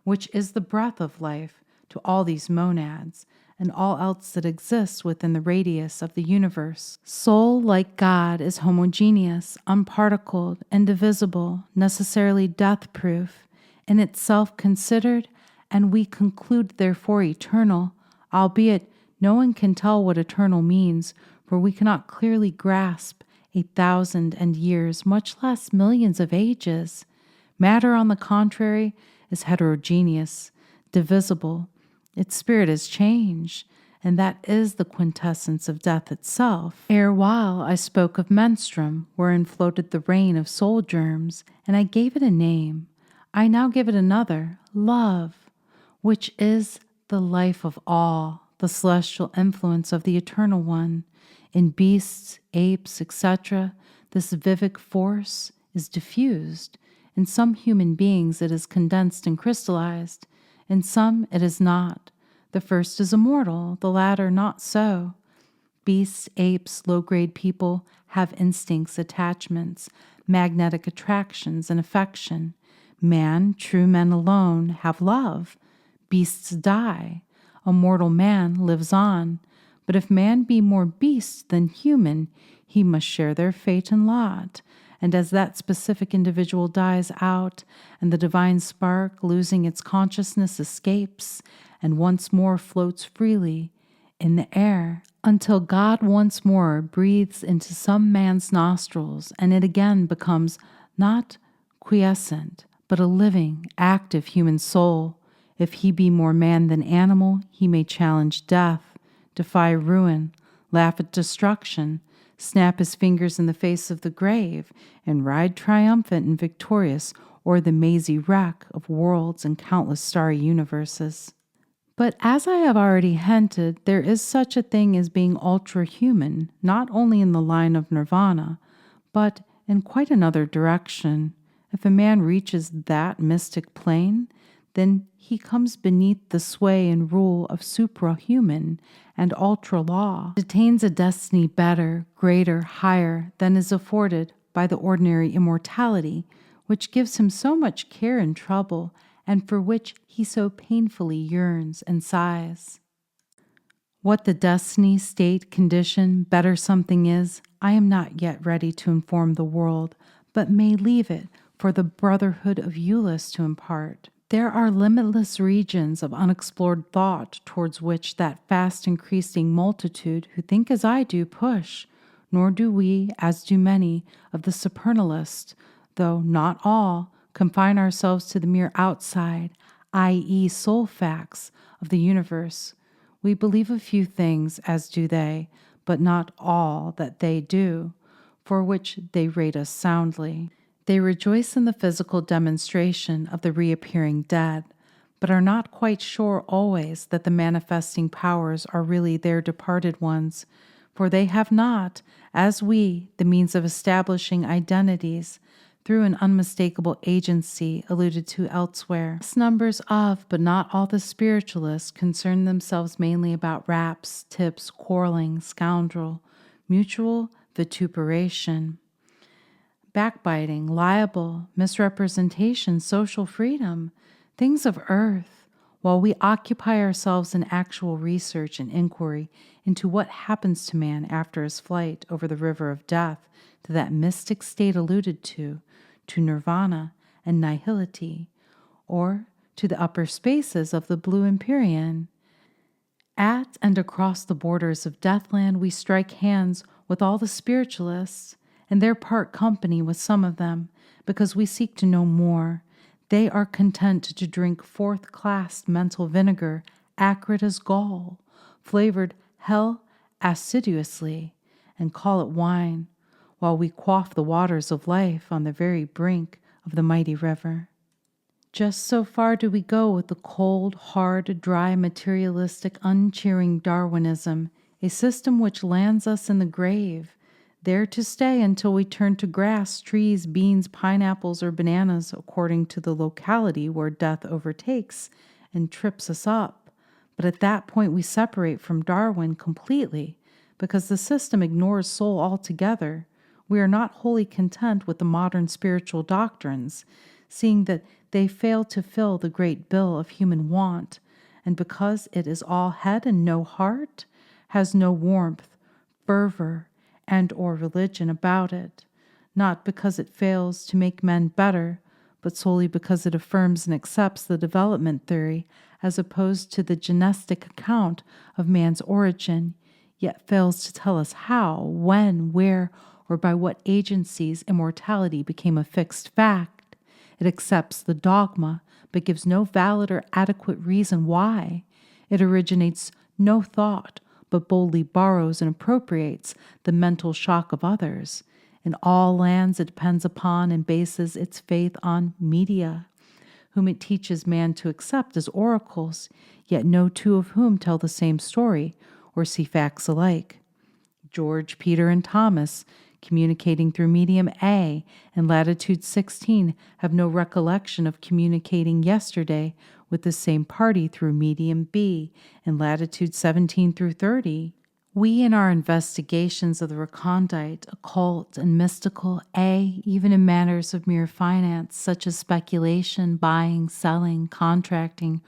which is the breath of life to all these monads and all else that exists within the radius of the universe. Soul, like God, is homogeneous, unparticled, indivisible, necessarily death-proof, in itself considered and we conclude therefore eternal, albeit no one can tell what eternal means, for we cannot clearly grasp 1,000 and years, much less millions of ages. Matter, on the contrary, is heterogeneous, divisible. Its spirit is change, and that is the quintessence of death itself. Erewhile I spoke of menstruum, wherein floated the rain of soul germs, and I gave it a name. I now give it another, love, which is the life of all, the celestial influence of the Eternal One. In beasts, apes, etc., this vivic force is diffused. In some human beings it is condensed and crystallized. In some it is not. The first is immortal, the latter not so. Beasts, apes, low-grade people have instincts, attachments, magnetic attractions, and affection. Man, true men alone, have love. Beasts die. A mortal man lives on. But if man be more beast than human, he must share their fate and lot. And as that specific individual dies out, and the divine spark, losing its consciousness, escapes, and once more floats freely in the air, until God once more breathes into some man's nostrils, and it again becomes not quiescent, but a living, active human soul. If he be more man than animal, he may challenge death, defy ruin, laugh at destruction, snap his fingers in the face of the grave, and ride triumphant and victorious o'er the mazy wreck of worlds and countless starry universes. But as I have already hinted, there is such a thing as being ultra-human, not only in the line of nirvana, but in quite another direction. If a man reaches that mystic plane, then he comes beneath the sway and rule of suprahuman and ultra-law, attains a destiny better, greater, higher than is afforded by the ordinary immortality, which gives him so much care and trouble, and for which he so painfully yearns and sighs. What the destiny, state, condition, better something is, I am not yet ready to inform the world, but may leave it for the brotherhood of Eulis to impart. There are limitless regions of unexplored thought towards which that fast increasing multitude who think as I do push, nor do we, as do many, of the supernalist, though not all, confine ourselves to the mere outside, i.e. soul facts of the universe. We believe a few things, as do they, but not all that they do, for which they rate us soundly. They rejoice in the physical demonstration of the reappearing dead, but are not quite sure always that the manifesting powers are really their departed ones, for they have not, as we, the means of establishing identities through an unmistakable agency alluded to elsewhere. Numbers of, but not all the spiritualists concern themselves mainly about raps, tips, quarreling, scoundrel, mutual vituperation, backbiting, libel, misrepresentation, social freedom, things of earth, while we occupy ourselves in actual research and inquiry into what happens to man after his flight over the river of death to that mystic state alluded to nirvana and nihility, or to the upper spaces of the blue empyrean. At and across the borders of Deathland we strike hands with all the spiritualists, and their part company with some of them, because we seek to know more. They are content to drink fourth-class mental vinegar, acrid as gall, flavored hell assiduously, and call it wine, while we quaff the waters of life on the very brink of the mighty river. Just so far do we go with the cold, hard, dry, materialistic, uncheering Darwinism, a system which lands us in the grave, there to stay until we turn to grass, trees, beans, pineapples, or bananas according to the locality where death overtakes and trips us up. But at that point we separate from Darwin completely, because the system ignores soul altogether. We are not wholly content with the modern spiritual doctrines, seeing that they fail to fill the great bill of human want, and because it is all head and no heart, has no warmth, fervor, and or religion about it, not because it fails to make men better, but solely because it affirms and accepts the development theory as opposed to the genetic account of man's origin, yet fails to tell us how, when, where, or by what agencies immortality became a fixed fact. It accepts the dogma, but gives no valid or adequate reason why. It originates no thought, but boldly borrows and appropriates the mental shock of others. In all lands it depends upon and bases its faith on media, whom it teaches man to accept as oracles, yet no two of whom tell the same story or see facts alike. George, Peter, and Thomas, communicating through medium A in latitude 16, have no recollection of communicating yesterday with the same party through medium B in latitude 17 through 30. We, in our investigations of the recondite, occult, and mystical, even in matters of mere finance, such as speculation, buying, selling, contracting,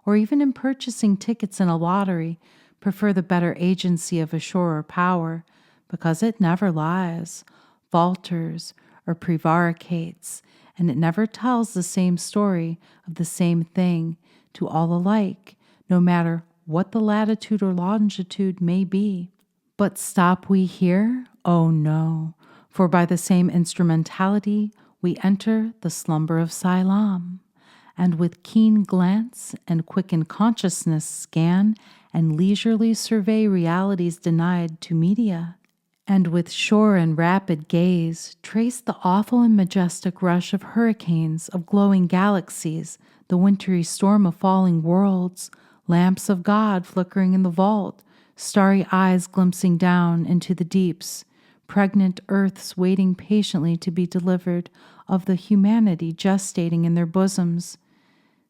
or even in purchasing tickets in a lottery, prefer the better agency of a surer power, because it never lies, falters, or prevaricates, and it never tells the same story of the same thing to all alike, no matter what the latitude or longitude may be. But stop we here? Oh no, for by the same instrumentality we enter the slumber of Siloam, and with keen glance and quickened consciousness scan and leisurely survey realities denied to media, and with sure and rapid gaze trace the awful and majestic rush of hurricanes, of glowing galaxies, the wintry storm of falling worlds, lamps of God flickering in the vault, starry eyes glimpsing down into the deeps, pregnant earths waiting patiently to be delivered of the humanity gestating in their bosoms.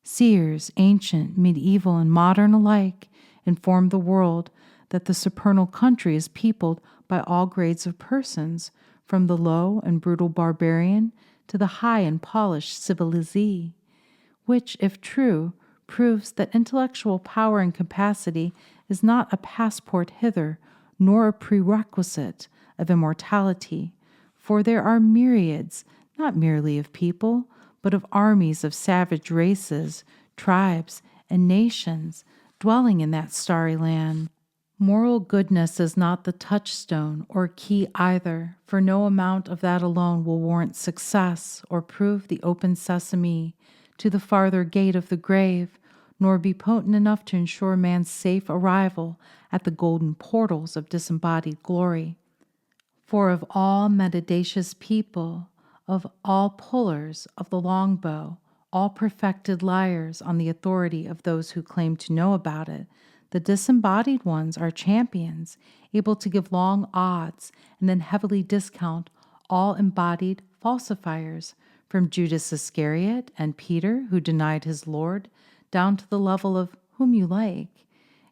Seers, ancient, medieval, and modern alike, inform the world that the supernal country is peopled by all grades of persons, from the low and brutal barbarian to the high and polished civilizee, which, if true, proves that intellectual power and capacity is not a passport hither, nor a prerequisite of immortality, for there are myriads, not merely of people, but of armies of savage races, tribes, and nations dwelling in that starry land. Moral goodness is not the touchstone or key either, for no amount of that alone will warrant success or prove the open sesame to the farther gate of the grave, nor be potent enough to ensure man's safe arrival at the golden portals of disembodied glory. For of all mendacious people, of all pullers of the longbow, all perfected liars on the authority of those who claim to know about it, the disembodied ones are champions, able to give long odds and then heavily discount all embodied falsifiers, from Judas Iscariot and Peter, who denied his Lord, down to the level of whom you like.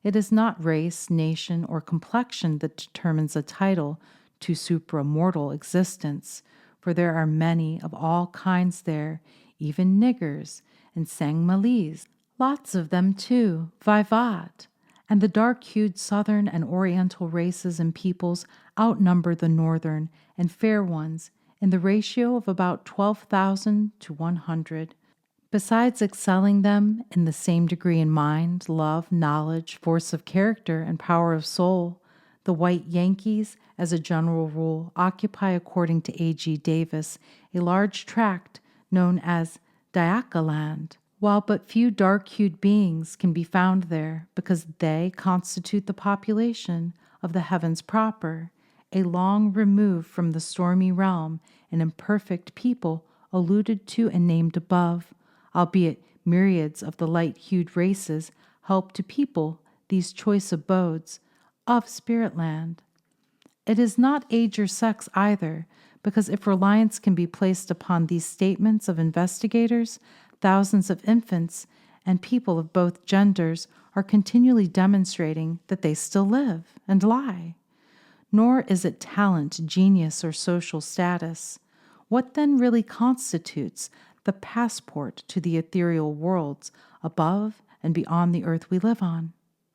It is not race, nation, or complexion that determines a title to supramortal existence, for there are many of all kinds there, even niggers and sang-malaise, lots of them too, vivat. And the dark-hued southern and oriental races and peoples outnumber the northern and fair ones in the ratio of about 12,000 to 100. Besides excelling them in the same degree in mind, love, knowledge, force of character, and power of soul, the white Yankees, as a general rule, occupy, according to A.G. Davis, a large tract known as Diakaland, while but few dark-hued beings can be found there, because they constitute the population of the heavens proper, a long remove from the stormy realm, an imperfect people alluded to and named above, albeit myriads of the light-hued races help to people these choice abodes of spirit land. It is not age or sex either, because if reliance can be placed upon these statements of investigators, thousands of infants and people of both genders are continually demonstrating that they still live and lie. Nor is it talent, genius, or social status. What then really constitutes the passport to the ethereal worlds above and beyond the earth we live on?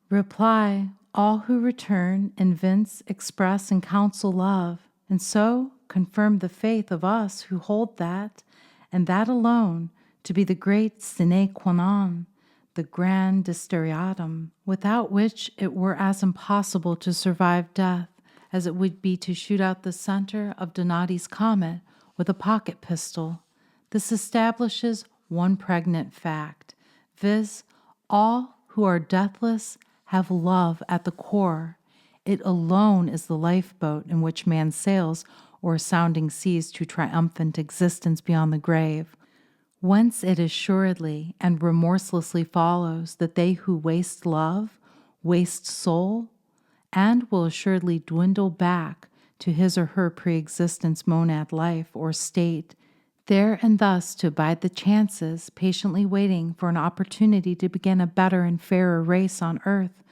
Reply: all who return, evince, express, and counsel love, and so confirm the faith of us who hold that, and that alone to be the great sine qua non, the grand desideratum, without which it were as impossible to survive death as it would be to shoot out the center of Donati's comet with a pocket pistol. This establishes one pregnant fact, viz., all who are deathless have love at the core. It alone is the lifeboat in which man sails o'er sounding seas to triumphant existence beyond the grave, whence it assuredly and remorselessly follows that they who waste love, waste soul, and will assuredly dwindle back to his or her pre-existence monad life or state, there and thus to abide the chances, patiently waiting for an opportunity to begin a better and fairer race on earth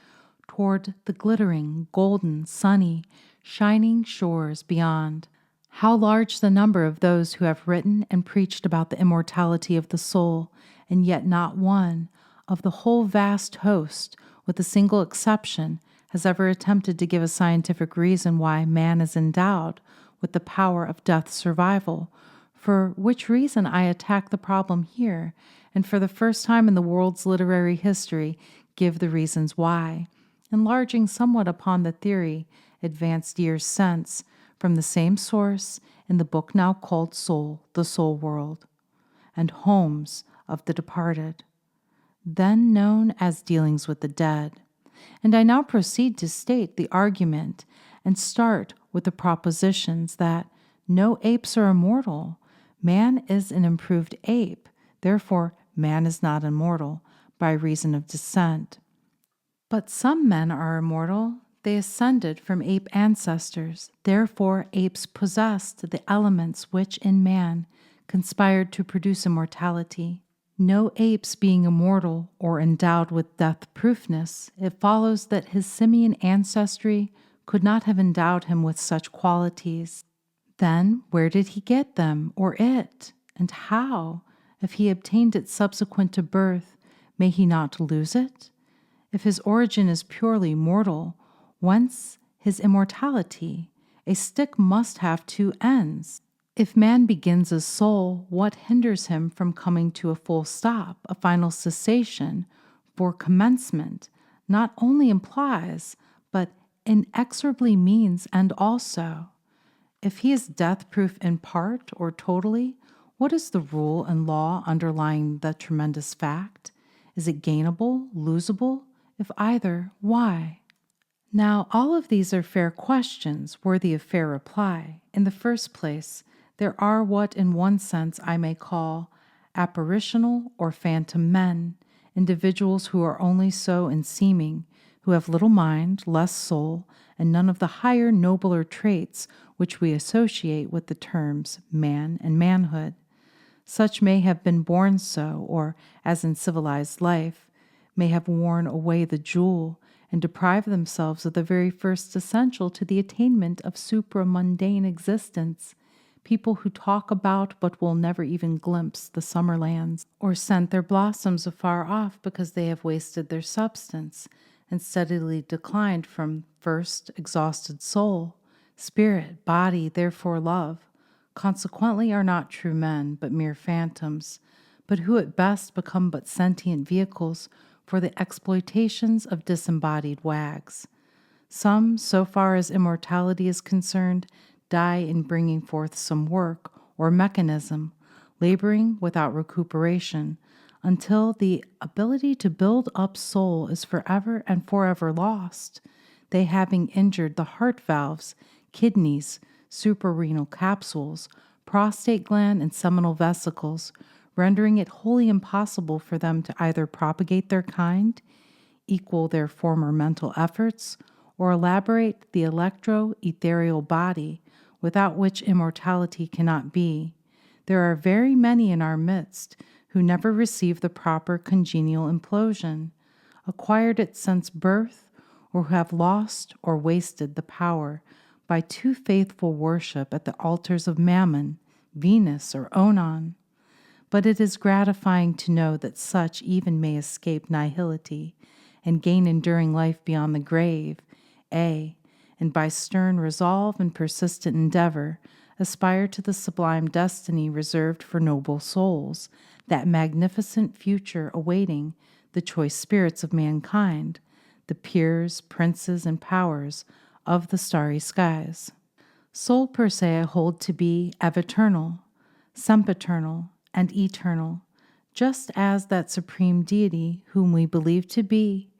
toward the glittering, golden, sunny, shining shores beyond. How large the number of those who have written and preached about the immortality of the soul, and yet not one of the whole vast host, with a single exception, has ever attempted to give a scientific reason why man is endowed with the power of death survival, for which reason I attack the problem here, and for the first time in the world's literary history give the reasons why, enlarging somewhat upon the theory advanced years since from the same source in the book now called Soul, the Soul World, and Homes of the Departed, then known as Dealings with the Dead. And I now proceed to state the argument and start with the propositions that no apes are immortal. Man is an improved ape, therefore man is not immortal by reason of descent. But some men are immortal. They ascended from ape ancestors, therefore apes possessed the elements which in man conspired to produce immortality. No apes being immortal or endowed with death-proofness, it follows that his simian ancestry could not have endowed him with such qualities. Then where did he get them, or it, and how? If he obtained it subsequent to birth, may he not lose it? If his origin is purely mortal, whence his immortality? A stick must have two ends. If man begins as soul, what hinders him from coming to a full stop, a final cessation? For commencement not only implies, but inexorably means end also. If he is death-proof in part or totally, what is the rule and law underlying the tremendous fact? Is it gainable, losable? If either, why? Now, all of these are fair questions, worthy of fair reply. In the first place, there are what in one sense I may call apparitional or phantom men, individuals who are only so in seeming, who have little mind, less soul, and none of the higher, nobler traits which we associate with the terms man and manhood. Such may have been born so, or, as in civilized life, may have worn away the jewel and deprived themselves of the very first essential to the attainment of supra-mundane existence, people who talk about but will never even glimpse the summer lands, or scent their blossoms afar off because they have wasted their substance and steadily declined from first exhausted soul, spirit, body, therefore love, consequently are not true men, but mere phantoms, but who at best become but sentient vehicles for the exploitations of disembodied wags. Some, so far as immortality is concerned, die in bringing forth some work or mechanism, laboring without recuperation, until the ability to build up soul is forever and forever lost, they having injured the heart valves, kidneys, suprarenal capsules, prostate gland, and seminal vesicles, rendering it wholly impossible for them to either propagate their kind, equal their former mental efforts, or elaborate the electro-ethereal body, without which immortality cannot be. There are very many in our midst who never received the proper congenial implosion, acquired it since birth, or who have lost or wasted the power by too faithful worship at the altars of Mammon, Venus, or Onan. But it is gratifying to know that such even may escape nihility and gain enduring life beyond the grave, and by stern resolve and persistent endeavor, aspire to the sublime destiny reserved for noble souls, that magnificent future awaiting the choice spirits of mankind, the peers, princes, and powers of the starry skies. Soul per se I hold to be ev-eternal, sempiternal, and eternal, just as that supreme deity whom we believe to be,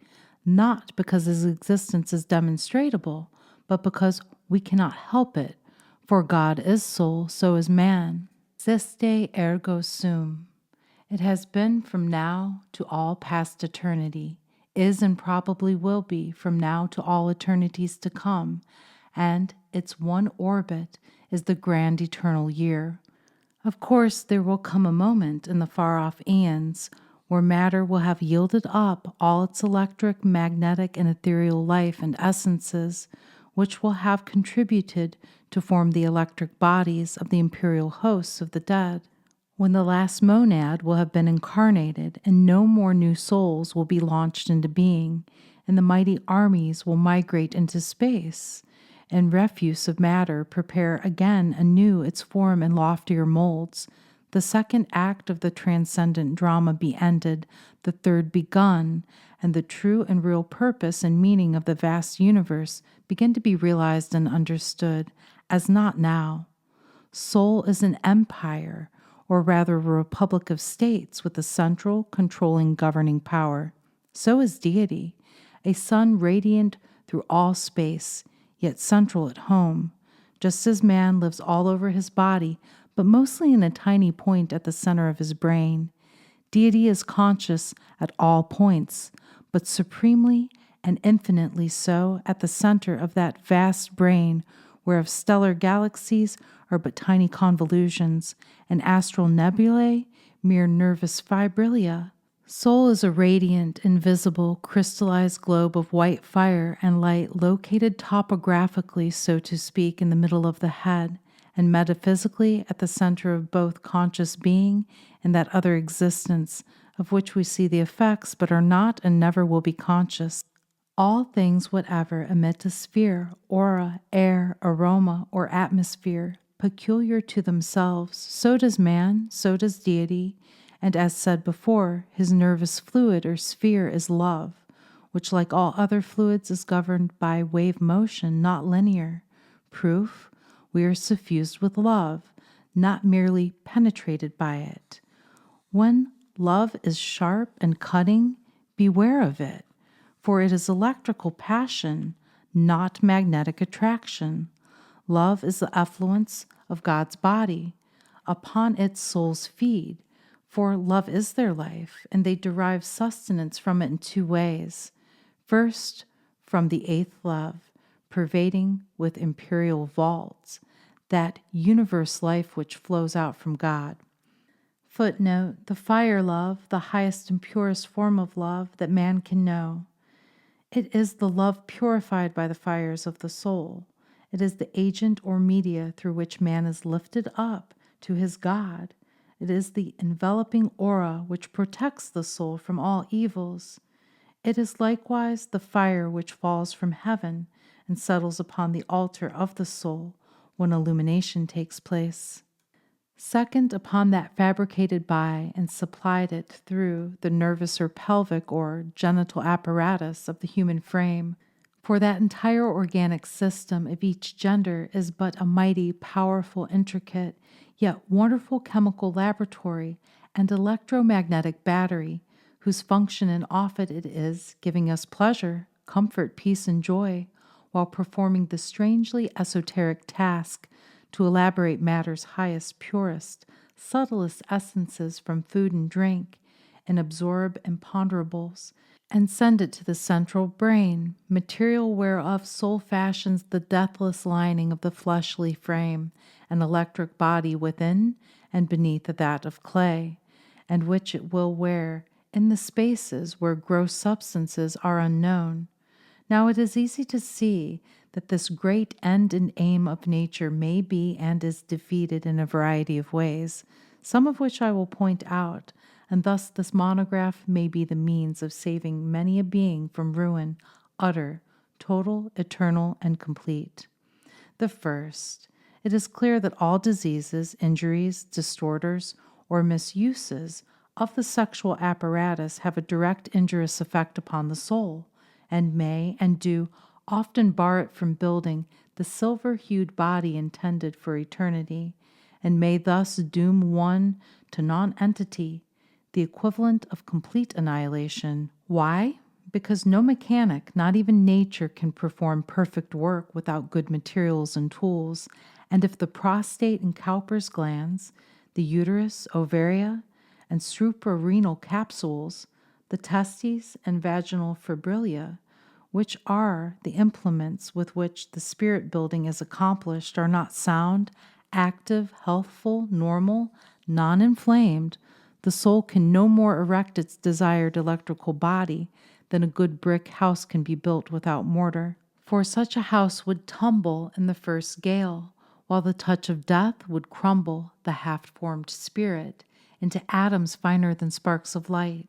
not because his existence is demonstrable, but because we cannot help it, for God is soul, so is man. Existe ergo sum. It has been from now to all past eternity, is and probably will be from now to all eternities to come, and its one orbit is the grand eternal year. Of course, there will come a moment in the far-off aeons where matter will have yielded up all its electric, magnetic, and ethereal life and essences, which will have contributed to form the electric bodies of the imperial hosts of the dead, when the last monad will have been incarnated and no more new souls will be launched into being, and the mighty armies will migrate into space, and refuse of matter prepare again anew its form in loftier molds, the second act of the transcendent drama be ended, the third begun, and the true and real purpose and meaning of the vast universe begin to be realized and understood, as not now. Soul is an empire, or rather a republic of states with a central, controlling, governing power. So is deity, a sun radiant through all space, yet central at home, just as man lives all over his body, but mostly in a tiny point at the center of his brain. Deity is conscious at all points, but supremely and infinitely so at the center of that vast brain, whereof stellar galaxies are but tiny convolutions, and astral nebulae mere nervous fibrilla. Soul is a radiant, invisible, crystallized globe of white fire and light located topographically, so to speak, in the middle of the head, and metaphysically at the center of both conscious being and that other existence of which we see the effects but are not and never will be conscious. All things whatever emit a sphere, aura, air, aroma, or atmosphere peculiar to themselves. So does man, so does deity, and as said before, his nervous fluid or sphere is love, which like all other fluids is governed by wave motion, not linear. Proof, we are suffused with love, not merely penetrated by it. When love is sharp and cutting, beware of it, for it is electrical passion, not magnetic attraction. Love is the effluence of God's body. Upon it souls feed, for love is their life, and they derive sustenance from it in two ways. First, from the eighth love, pervading with imperial vaults, that universe life which flows out from God. Footnote, the fire love, the highest and purest form of love that man can know. It is the love purified by the fires of the soul. It is the agent or media through which man is lifted up to his God. It is the enveloping aura which protects the soul from all evils. It is likewise the fire which falls from heaven and settles upon the altar of the soul when illumination takes place. Second, upon that fabricated by and supplied it through the nervous or pelvic or genital apparatus of the human frame, for that entire organic system of each gender is but a mighty, powerful, intricate, yet wonderful chemical laboratory and electromagnetic battery, whose function and office it is giving us pleasure, comfort, peace, and joy, while performing the strangely esoteric task to elaborate matter's highest, purest, subtlest essences from food and drink, and absorb imponderables, and send it to the central brain, material whereof soul fashions the deathless lining of the fleshly frame, an electric body within and beneath that of clay, and which it will wear in the spaces where gross substances are unknown. Now it is easy to see that this great end and aim of nature may be and is defeated in a variety of ways, some of which I will point out, and thus this monograph may be the means of saving many a being from ruin, utter, total, eternal, and complete. The first it is clear that all diseases, injuries, disorders, or misuses of the sexual apparatus have a direct injurious effect upon the soul, and may and do often bar it from building the silver-hued body intended for eternity, and may thus doom one to nonentity, the equivalent of complete annihilation. Why? Because no mechanic, not even nature, can perform perfect work without good materials and tools, and if the prostate and Cowper's glands, the uterus, ovaria, and suprarenal capsules, the testes and vaginal fibrilla, which are the implements with which the spirit building is accomplished, are not sound, active, healthful, normal, non-inflamed, the soul can no more erect its desired electrical body than a good brick house can be built without mortar. For such a house would tumble in the first gale, while the touch of death would crumble the half-formed spirit into atoms finer than sparks of light.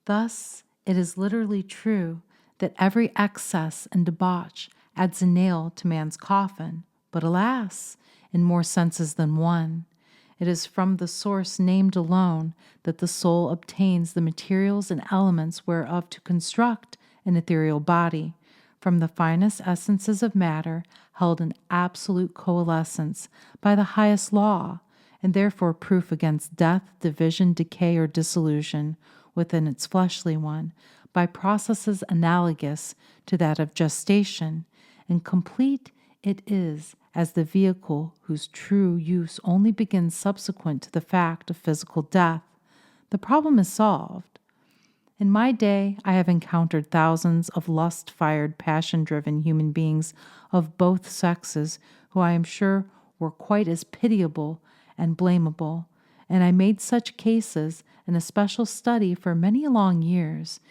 Thus, it is literally true that every excess and debauch adds a nail to man's coffin, but alas, in more senses than one. It is from the source named alone that the soul obtains the materials and elements whereof to construct an ethereal body, from the finest essences of matter held in absolute coalescence by the highest law, and therefore proof against death, division, decay, or dissolution within its fleshly one, by processes analogous to that of gestation, and complete it is as the vehicle whose true use only begins subsequent to the fact of physical death. The problem is solved. In my day, I have encountered thousands of lust-fired, passion-driven human beings of both sexes who I am sure were quite as pitiable and blamable, and I made such cases an especial study for many long years,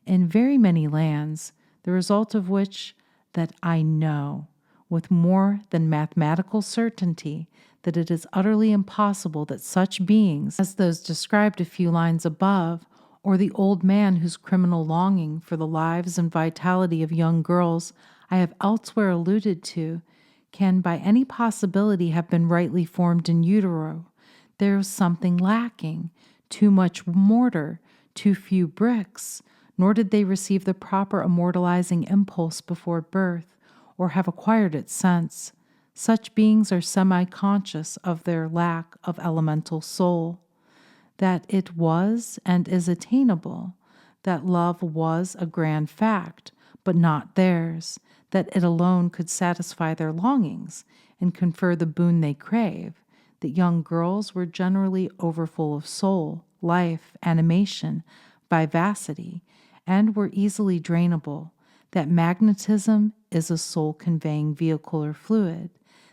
in very many lands, the result of which that I know, with more than mathematical certainty, that it is utterly impossible that such beings as those described a few lines above, or the old man whose criminal longing for the lives and vitality of young girls I have elsewhere alluded to, can by any possibility have been rightly formed in utero. There is something lacking, too much mortar, too few bricks, nor did they receive the proper immortalizing impulse before birth, or have acquired it since. Such beings are semi-conscious of their lack of elemental soul, that it was and is attainable, that love was a grand fact, but not theirs, that it alone could satisfy their longings and confer the boon they crave, that young girls were generally overfull of soul, life, animation, vivacity, and were easily drainable, that magnetism is a soul-conveying vehicle or fluid,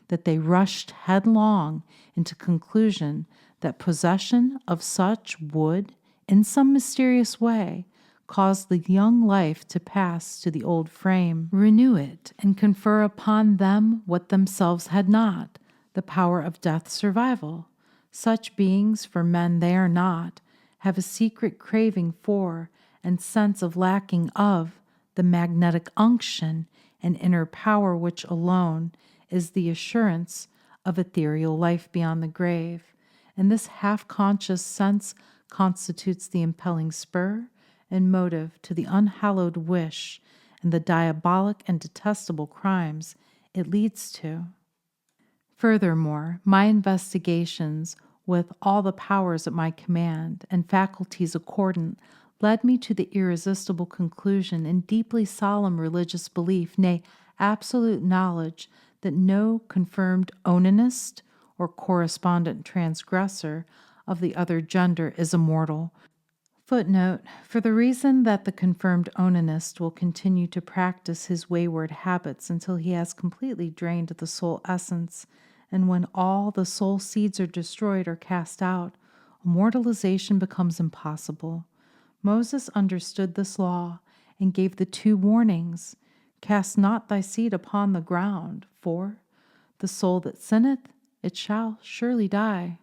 that they rushed headlong into conclusion that possession of such would, in some mysterious way, cause the young life to pass to the old frame, renew it, and confer upon them what themselves had not, the power of death survival. Such beings, for men they are not, have a secret craving for and sense of lacking of the magnetic unction and inner power which alone is the assurance of ethereal life beyond the grave, and this half-conscious sense constitutes the impelling spur and motive to the unhallowed wish and the diabolic and detestable crimes it leads to. Furthermore, my investigations with all the powers at my command and faculties accordant led me to the irresistible conclusion and deeply solemn religious belief, nay, absolute knowledge, that no confirmed onanist or correspondent transgressor of the other gender is immortal. Footnote, for the reason that the confirmed onanist will continue to practice his wayward habits until he has completely drained the soul essence, and when all the soul seeds are destroyed or cast out, immortalization becomes impossible. Moses understood this law and gave the two warnings, cast not thy seed upon the ground, for the soul that sinneth, it shall surely die,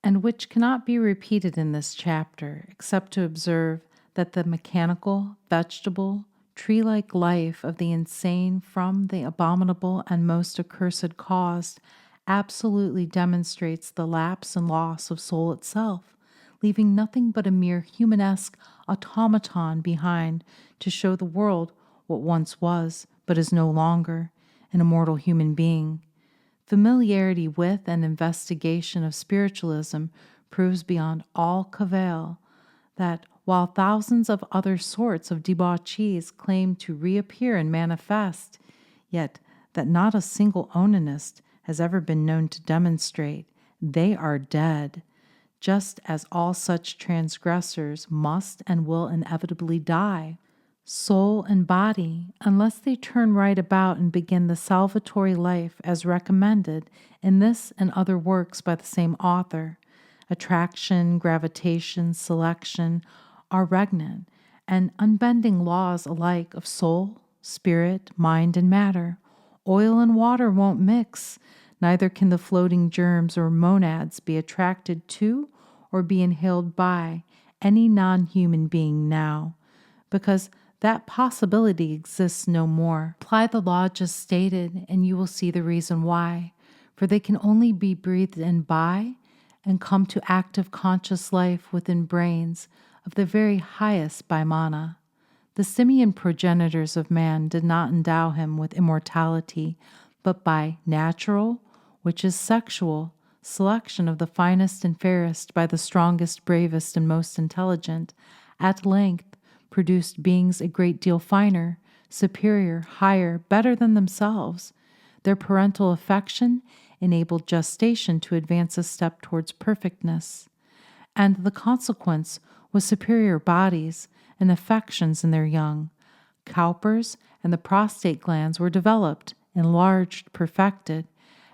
and which cannot be repeated in this chapter, except to observe that the mechanical, vegetable, tree-like life of the insane from the abominable and most accursed caused absolutely demonstrates the lapse and loss of soul itself, leaving nothing but a mere humanesque automaton behind to show the world what once was, but is no longer, an immortal human being. Familiarity with and investigation of spiritualism proves beyond all cavil that while thousands of other sorts of debauchees claim to reappear and manifest, yet that not a single onanist has ever been known to demonstrate, they are dead, just as all such transgressors must and will inevitably die. Soul and body, unless they turn right about and begin the salvatory life as recommended in this and other works by the same author, attraction, gravitation, selection, are regnant, and unbending laws alike of soul, spirit, mind, and matter. Oil and water won't mix, neither can the floating germs or monads be attracted to or be inhaled by any non-human being now, because that possibility exists no more. Apply the law just stated, and you will see the reason why, for they can only be breathed in by and come to active conscious life within brains of the very highest Bimana. The simian progenitors of man did not endow him with immortality, but by natural, which is sexual, selection of the finest and fairest by the strongest, bravest, and most intelligent, at length produced beings a great deal finer, superior, higher, better than themselves. Their parental affection enabled gestation to advance a step towards perfectness, and the consequence was superior bodies and affections in their young. Cowpers and the prostate glands were developed, enlarged, perfected,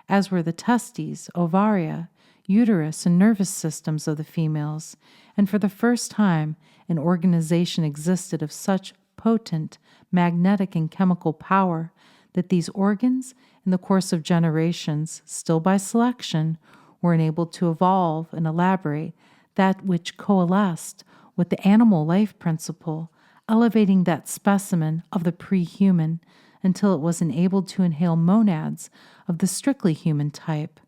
as were the testes, ovaria, uterus, and nervous systems of the females, and for the first time an organization existed of such potent magnetic and chemical power that these organs, in the course of generations, still by selection, were enabled to evolve and elaborate that which coalesced with the animal life principle, elevating that specimen of the pre-human until it was enabled to inhale monads of the strictly human type.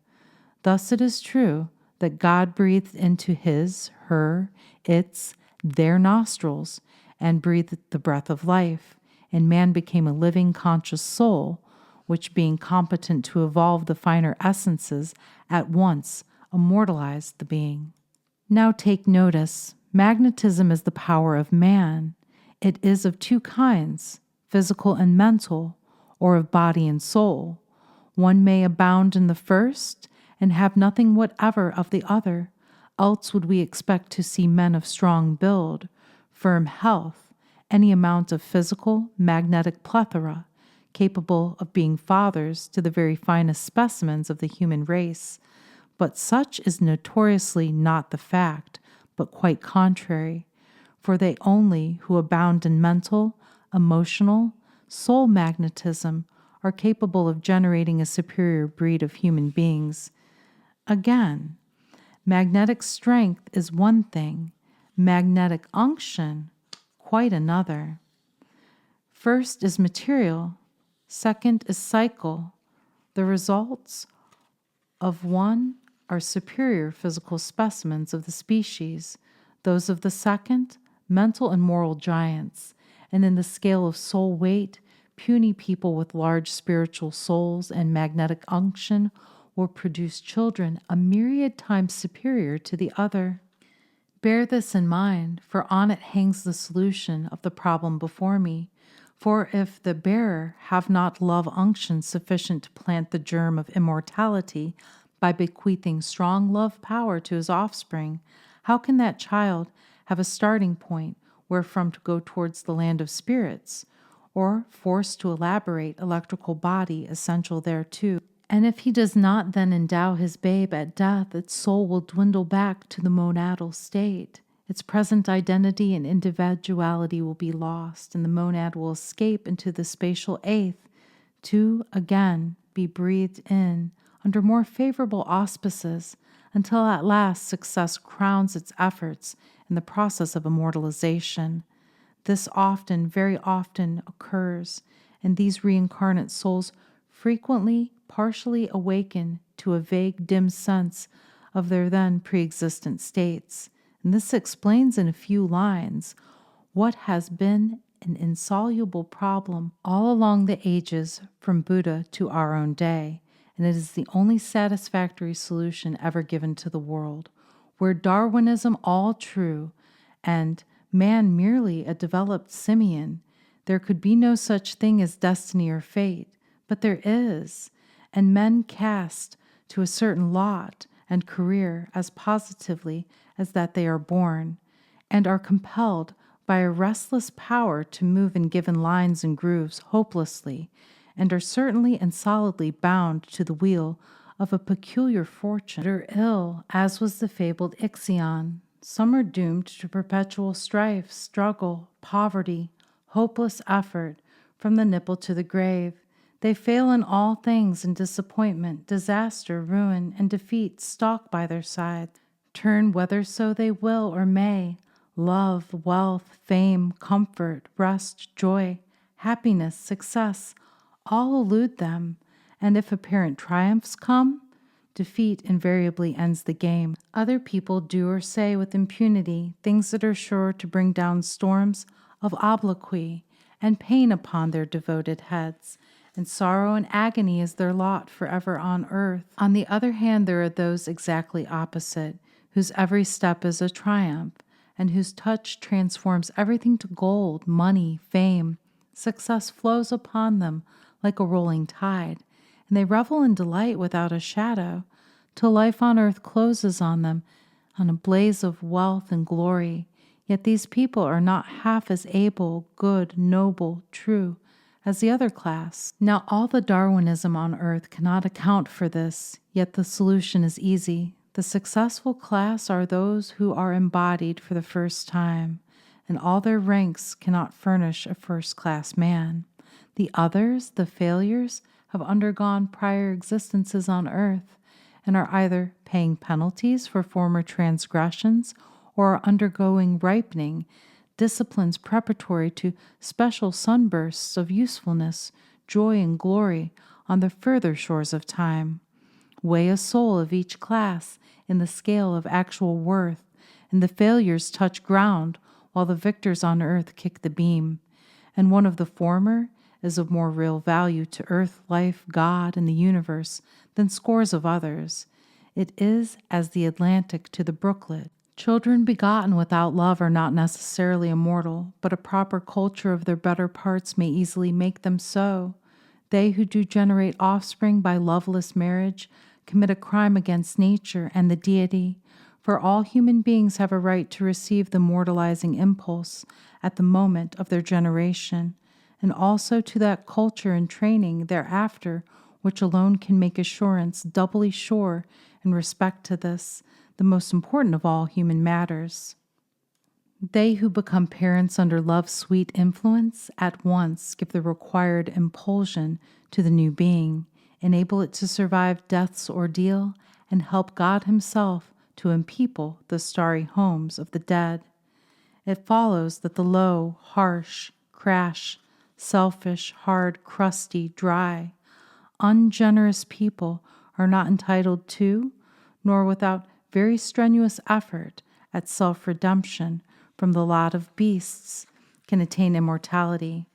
Thus it is true that God breathed into his, her, its, their nostrils, and breathed the breath of life, and man became a living conscious soul, which being competent to evolve the finer essences, at once immortalized the being. Now take notice, magnetism is the power of man. It is of two kinds, physical and mental, or of body and soul. One may abound in the first and have nothing whatever of the other, else would we expect to see men of strong build, firm health, any amount of physical, magnetic plethora, capable of being fathers to the very finest specimens of the human race. But such is notoriously not the fact, but quite contrary, for they only who abound in mental, emotional, soul magnetism are capable of generating a superior breed of human beings. Again, magnetic strength is one thing, magnetic unction quite another. First is material, second is psychical. The results of one are superior physical specimens of the species, those of the second, mental and moral giants, and in the scale of soul weight, puny people with large spiritual souls and magnetic unction will produce children a myriad times superior to the other. Bear this in mind, for on it hangs the solution of the problem before me. For if the bearer have not love unction sufficient to plant the germ of immortality by bequeathing strong love power to his offspring, how can that child have a starting point wherefrom to go towards the land of spirits, or force to elaborate electrical body essential thereto? And if he does not then endow his babe at death, its soul will dwindle back to the monadal state. Its present identity and individuality will be lost, and the monad will escape into the spatial eighth to, again, be breathed in under more favorable auspices until at last success crowns its efforts in the process of immortalization. This often, very often occurs, and these reincarnate souls frequently partially awaken to a vague, dim sense of their then pre-existent states. And this explains in a few lines what has been an insoluble problem all along the ages from Buddha to our own day, and it is the only satisfactory solution ever given to the world. Were Darwinism all true, and man merely a developed simian, there could be no such thing as destiny or fate, but there is, and men cast to a certain lot and career as positively as that they are born, and are compelled by a restless power to move in given lines and grooves hopelessly, and are certainly and solidly bound to the wheel of a peculiar fortune, or ill, as was the fabled Ixion. Some are doomed to perpetual strife, struggle, poverty, hopeless effort, from the nipple to the grave. They fail in all things, and disappointment, disaster, ruin, and defeat stalk by their side, turn whitherso they will or may. Love, wealth, fame, comfort, rest, joy, happiness, success, all elude them, and if apparent triumphs come, defeat invariably ends the game. Other people do or say with impunity things that are sure to bring down storms of obloquy and pain upon their devoted heads, and sorrow and agony is their lot forever on earth. On the other hand, there are those exactly opposite, whose every step is a triumph, and whose touch transforms everything to gold, money, fame. Success flows upon them like a rolling tide, and they revel in delight without a shadow, till life on earth closes on them on a blaze of wealth and glory. Yet these people are not half as able, good, noble, true as the other class. Now, all the Darwinism on earth cannot account for this, yet the solution is easy. The successful class are those who are embodied for the first time, and all their ranks cannot furnish a first-class man. The others, the failures, have undergone prior existences on earth, and are either paying penalties for former transgressions or are undergoing ripening, disciplines preparatory to special sunbursts of usefulness, joy, and glory on the further shores of time. Weigh a soul of each class in the scale of actual worth, and the failures touch ground while the victors on earth kick the beam. And one of the former is of more real value to earth, life, God, and the universe than scores of others. It is as the Atlantic to the brooklet. Children begotten without love are not necessarily immortal, but a proper culture of their better parts may easily make them so. They who do generate offspring by loveless marriage commit a crime against nature and the deity, for all human beings have a right to receive the mortalizing impulse at the moment of their generation, and also to that culture and training thereafter which alone can make assurance doubly sure in respect to this, the most important of all human matters. They who become parents under love's sweet influence at once give the required impulsion to the new being, enable it to survive death's ordeal, and help God himself to empeople the starry homes of the dead. It follows that the low, harsh, crash, selfish, hard, crusty, dry, ungenerous people are not entitled to, nor without very strenuous effort at self-redemption from the lot of beasts, can attain immortality,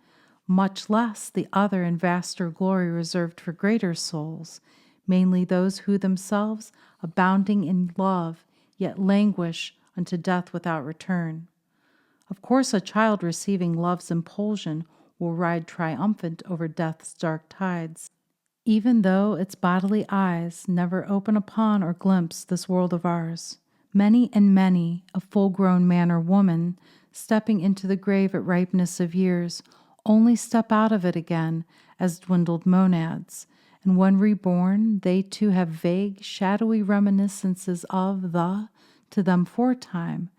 much less the other and vaster glory reserved for greater souls, mainly those who themselves, abounding in love, yet languish unto death without return. Of course, a child receiving love's impulsion will ride triumphant over death's dark tides, even though its bodily eyes never open upon or glimpse this world of ours. Many and many a full-grown man or woman, stepping into the grave at ripeness of years, only step out of it again as dwindled monads, and when reborn, they too have vague, shadowy reminiscences of the, to them foretime.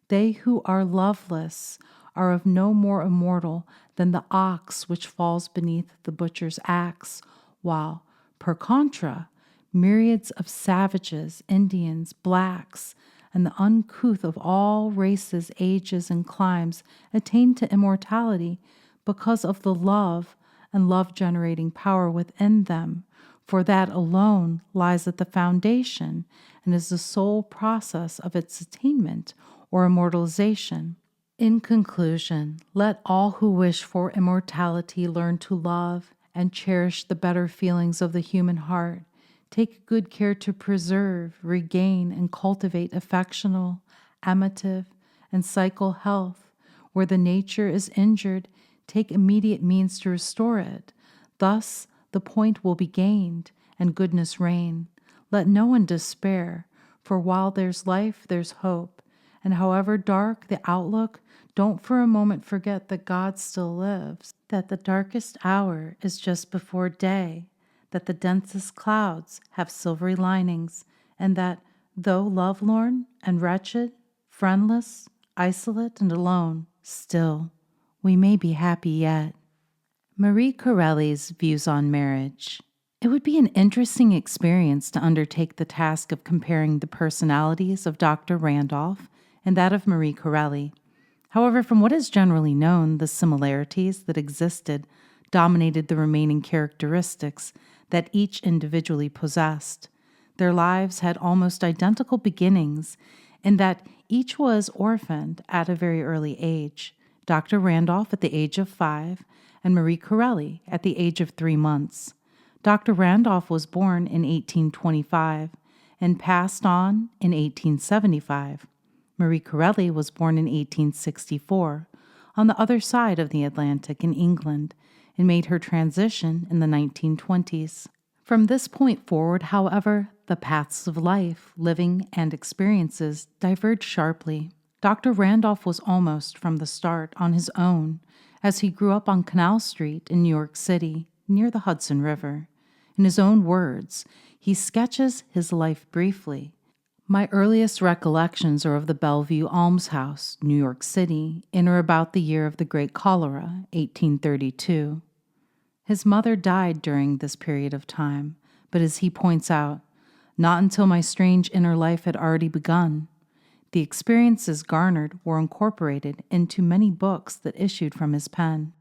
They who are loveless are of no more immortal than the ox which falls beneath the butcher's axe, while, per contra, myriads of savages, Indians, blacks, and the uncouth of all races, ages, and climes attain to immortality because of the love and love-generating power within them, for that alone lies at the foundation and is the sole process of its attainment or immortalization. In conclusion, let all who wish for immortality learn to love and cherish the better feelings of the human heart. Take good care to preserve, regain, and cultivate affectional, amative, and psychical health. Where the nature is injured, take immediate means to restore it. Thus, the point will be gained, and goodness reign. Let no one despair, for while there's life, there's hope. And however dark the outlook, don't for a moment forget that God still lives, that the darkest hour is just before day, that the densest clouds have silvery linings, and that, though lovelorn and wretched, friendless, isolate, and alone, still, we may be happy yet. Marie Corelli's views on marriage. It would be an interesting experience to undertake the task of comparing the personalities of Dr. Randolph and that of Marie Corelli. However, from what is generally known, the similarities that existed dominated the remaining characteristics that each individually possessed. Their lives had almost identical beginnings in that each was orphaned at a very early age. Dr. Randolph at the age of 5 and Marie Corelli at the age of 3 months. Dr. Randolph was born in 1825 and passed on in 1875. Marie Corelli was born in 1864 on the other side of the Atlantic in England and made her transition in the 1920s. From this point forward, however, the paths of life, living, and experiences diverged sharply. Dr. Randolph was almost from the start on his own, as he grew up on Canal Street in New York City, near the Hudson River. In his own words, he sketches his life briefly. My earliest recollections are of the Bellevue Almshouse, New York City, in or about the year of the Great Cholera, 1832. His mother died during this period of time, but as he points out, not until my strange inner life had already begun. The experiences garnered were incorporated into many books that issued from his pen.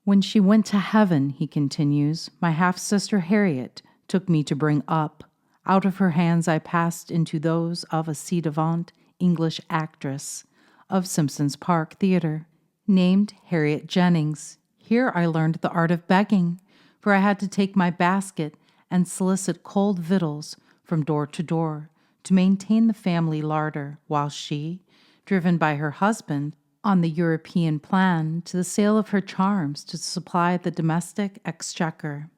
When she went to heaven, he continues, my half-sister Harriet took me to bring up. Out of her hands I passed into those of a ci devant English actress of Simpson's Park Theater, named Harriet Jennings. Here I learned the art of begging, for I had to take my basket and solicit cold victuals from door to door to maintain the family larder, while she, driven by her husband on the European plan to the sale of her charms to supply the domestic exchequer.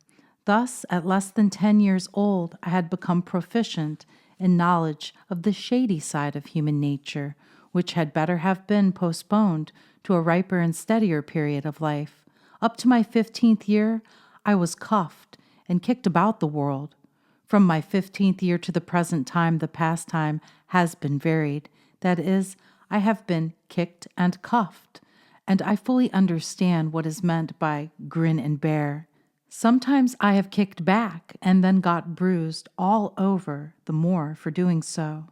Thus, at less than 10 years old, I had become proficient in knowledge of the shady side of human nature, which had better have been postponed to a riper and steadier period of life. Up to my 15th year, I was cuffed and kicked about the world. From my 15th year to the present time, the pastime has been varied. That is, I have been kicked and cuffed, and I fully understand what is meant by grin and bear. Sometimes I have kicked back and then got bruised all over the more for doing so.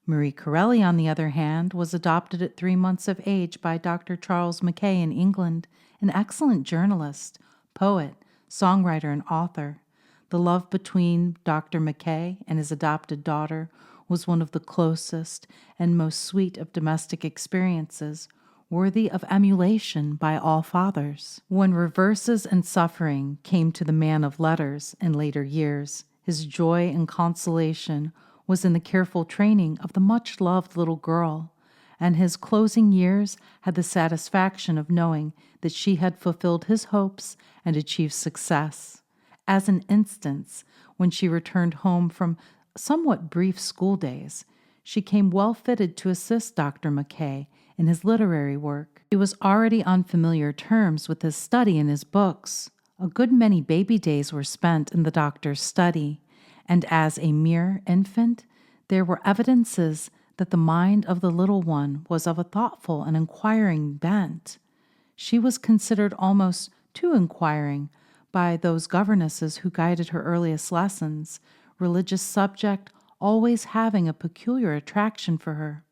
Marie Corelli, on the other hand, was adopted at 3 months of age by Dr. Charles Mackay in England, an excellent journalist, poet, songwriter, and author. The love between Dr. Mackay and his adopted daughter was one of the closest and most sweet of domestic experiences, worthy of emulation by all fathers. When reverses and suffering came to the man of letters in later years, his joy and consolation was in the careful training of the much-loved little girl, and his closing years had the satisfaction of knowing that she had fulfilled his hopes and achieved success. As an instance, when she returned home from somewhat brief school days, she came well fitted to assist Dr. Mackay in his literary work. He was already on familiar terms with his study and his books. A good many baby days were spent in the doctor's study, and as a mere infant, there were evidences that the mind of the little one was of a thoughtful and inquiring bent. She was considered almost too inquiring by those governesses who guided her earliest lessons, religious subject always having a peculiar attraction for her.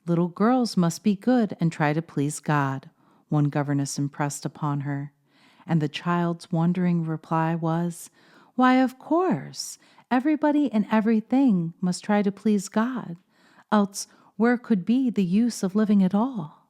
Little girls must be good and try to please God, one governess impressed upon her. And the child's wondering reply was, "Why, of course, everybody and everything must try to please God, else where could be the use of living at all?"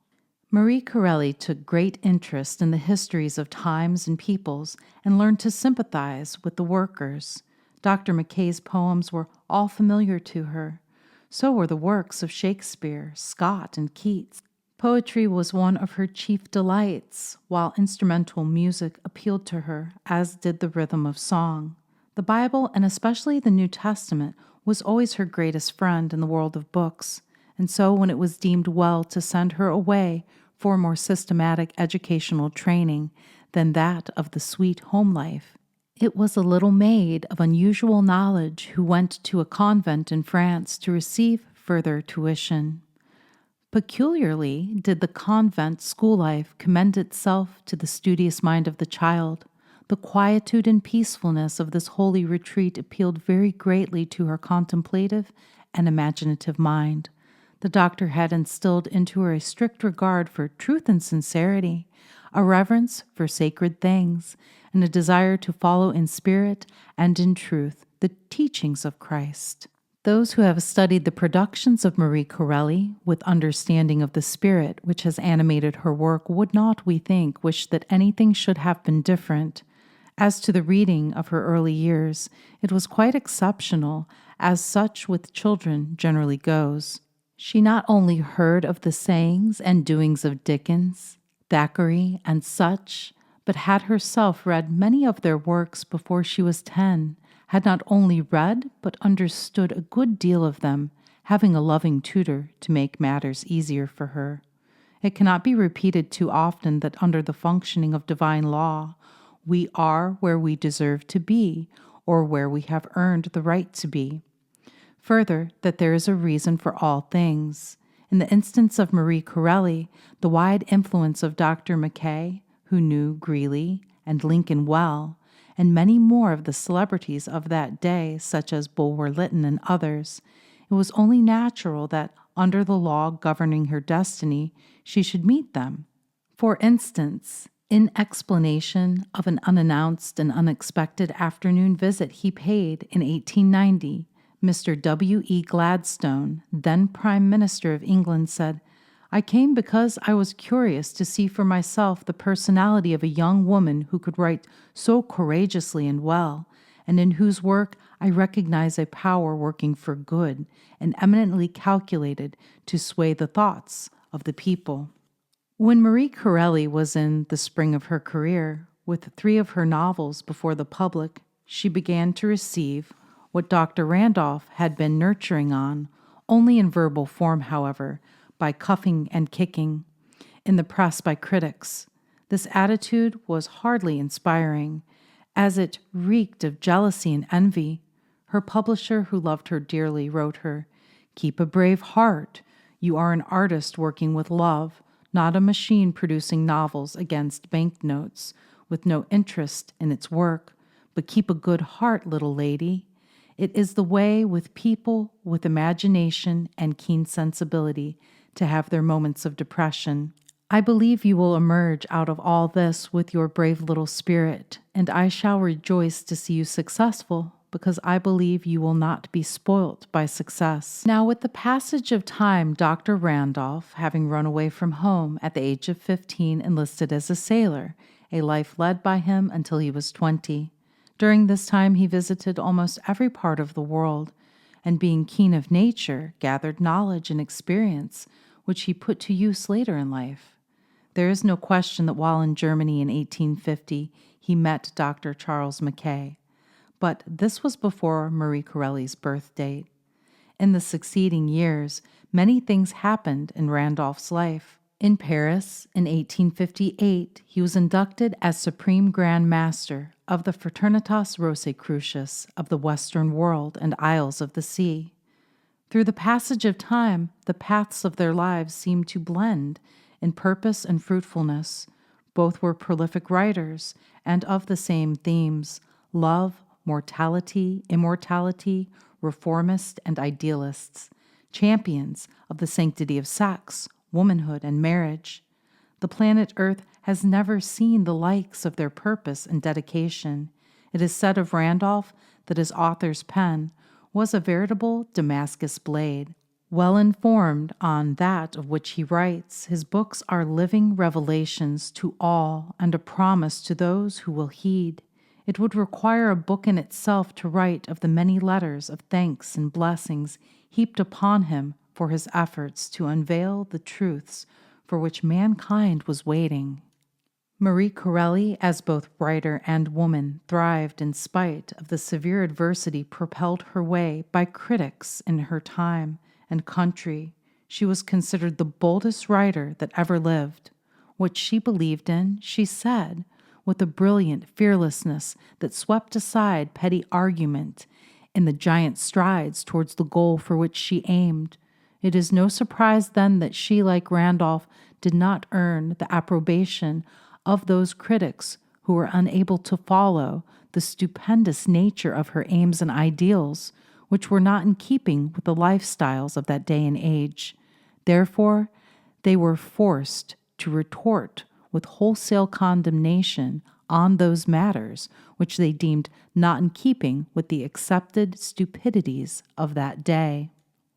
Marie Corelli took great interest in the histories of times and peoples and learned to sympathize with the workers. Dr. Mackay's poems were all familiar to her. So were the works of Shakespeare, Scott, and Keats. Poetry was one of her chief delights, while instrumental music appealed to her, as did the rhythm of song. The Bible, and especially the New Testament, was always her greatest friend in the world of books, and so when it was deemed well to send her away for more systematic educational training than that of the sweet home life, it was a little maid of unusual knowledge who went to a convent in France to receive further tuition. Peculiarly did the convent school life commend itself to the studious mind of the child. The quietude and peacefulness of this holy retreat appealed very greatly to her contemplative and imaginative mind. The doctor had instilled into her a strict regard for truth and sincerity, a reverence for sacred things, and a desire to follow in spirit and in truth the teachings of Christ. Those who have studied the productions of Marie Corelli with understanding of the spirit which has animated her work would not, we think, wish that anything should have been different. As to the reading of her early years, it was quite exceptional, as such with children generally goes. She not only heard of the sayings and doings of Dickens, Thackeray, and such, but had herself read many of their works before she was 10, had not only read but understood a good deal of them, having a loving tutor to make matters easier for her. It cannot be repeated too often that under the functioning of divine law, we are where we deserve to be, or where we have earned the right to be. Further, that there is a reason for all things. In the instance of Marie Corelli, the wide influence of Dr. Mackay, who knew Greeley and Lincoln well, and many more of the celebrities of that day, such as Bulwer Lytton and others, it was only natural that, under the law governing her destiny, she should meet them. For instance, in explanation of an unannounced and unexpected afternoon visit he paid in 1890, Mr. W. E. Gladstone, then Prime Minister of England, said, "I came because I was curious to see for myself the personality of a young woman who could write so courageously and well, and in whose work I recognize a power working for good and eminently calculated to sway the thoughts of the people." When Marie Corelli was in the spring of her career, with 3 of her novels before the public, she began to receive what Dr. Randolph had been nurturing on, only in verbal form, however, by cuffing and kicking, in the press by critics. This attitude was hardly inspiring, as it reeked of jealousy and envy. Her publisher, who loved her dearly, wrote her, "Keep a brave heart. You are an artist working with love, not a machine producing novels against banknotes, with no interest in its work. But keep a good heart, little lady. It is the way with people with imagination and keen sensibility to have their moments of depression. I believe you will emerge out of all this with your brave little spirit, and I shall rejoice to see you successful, because I believe you will not be spoilt by success." Now, with the passage of time, Dr. Randolph, having run away from home at the age of 15, enlisted as a sailor, a life led by him until he was 20. During this time, he visited almost every part of the world, and being keen of nature, gathered knowledge and experience, which he put to use later in life. There is no question that while in Germany in 1850, he met Dr. Charles Mackay, but this was before Marie Corelli's birth date. In the succeeding years, many things happened in Randolph's life. In Paris, in 1858, he was inducted as Supreme Grand Master of the Fraternitas Rosicrucis of the Western world and Isles of the Sea. Through the passage of time, the paths of their lives seemed to blend in purpose and fruitfulness. Both were prolific writers and of the same themes: love, mortality, immortality, reformists, and idealists, champions of the sanctity of sex, womanhood, and marriage. The planet Earth has never seen the likes of their purpose and dedication. It is said of Randolph that his author's pen was a veritable Damascus blade. Well informed on that of which he writes, his books are living revelations to all and a promise to those who will heed. It would require a book in itself to write of the many letters of thanks and blessings heaped upon him for his efforts to unveil the truths for which mankind was waiting. Marie Corelli, as both writer and woman, thrived in spite of the severe adversity propelled her way by critics in her time and country. She was considered the boldest writer that ever lived. What she believed in, she said, with a brilliant fearlessness that swept aside petty argument in the giant strides towards the goal for which she aimed. It is no surprise then that she, like Randolph, did not earn the approbation of those critics who were unable to follow the stupendous nature of her aims and ideals, which were not in keeping with the lifestyles of that day and age. Therefore, they were forced to retort with wholesale condemnation on those matters which they deemed not in keeping with the accepted stupidities of that day.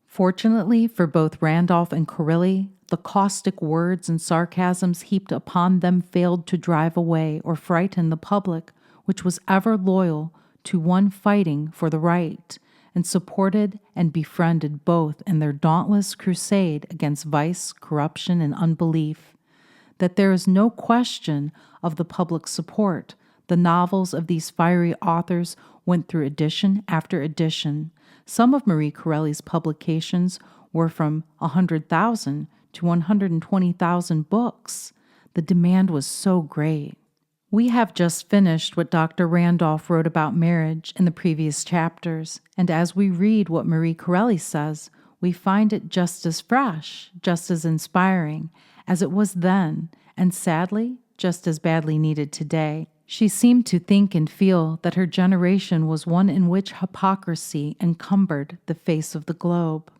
Fortunately for both Randolph and Corelli, the caustic words and sarcasms heaped upon them failed to drive away or frighten the public, which was ever loyal to one fighting for the right, and supported and befriended both in their dauntless crusade against vice, corruption, and unbelief. That there is no question of the public support. The novels of these fiery authors went through edition after edition. Some of Marie Corelli's publications were from 100,000 to 120,000 books. The demand was so great. We have just finished what Dr. Randolph wrote about marriage in the previous chapters, and as we read what Marie Corelli says, we find it just as fresh, just as inspiring as it was then, and sadly, just as badly needed today. She seemed to think and feel that her generation was one in which hypocrisy encumbered the face of the globe.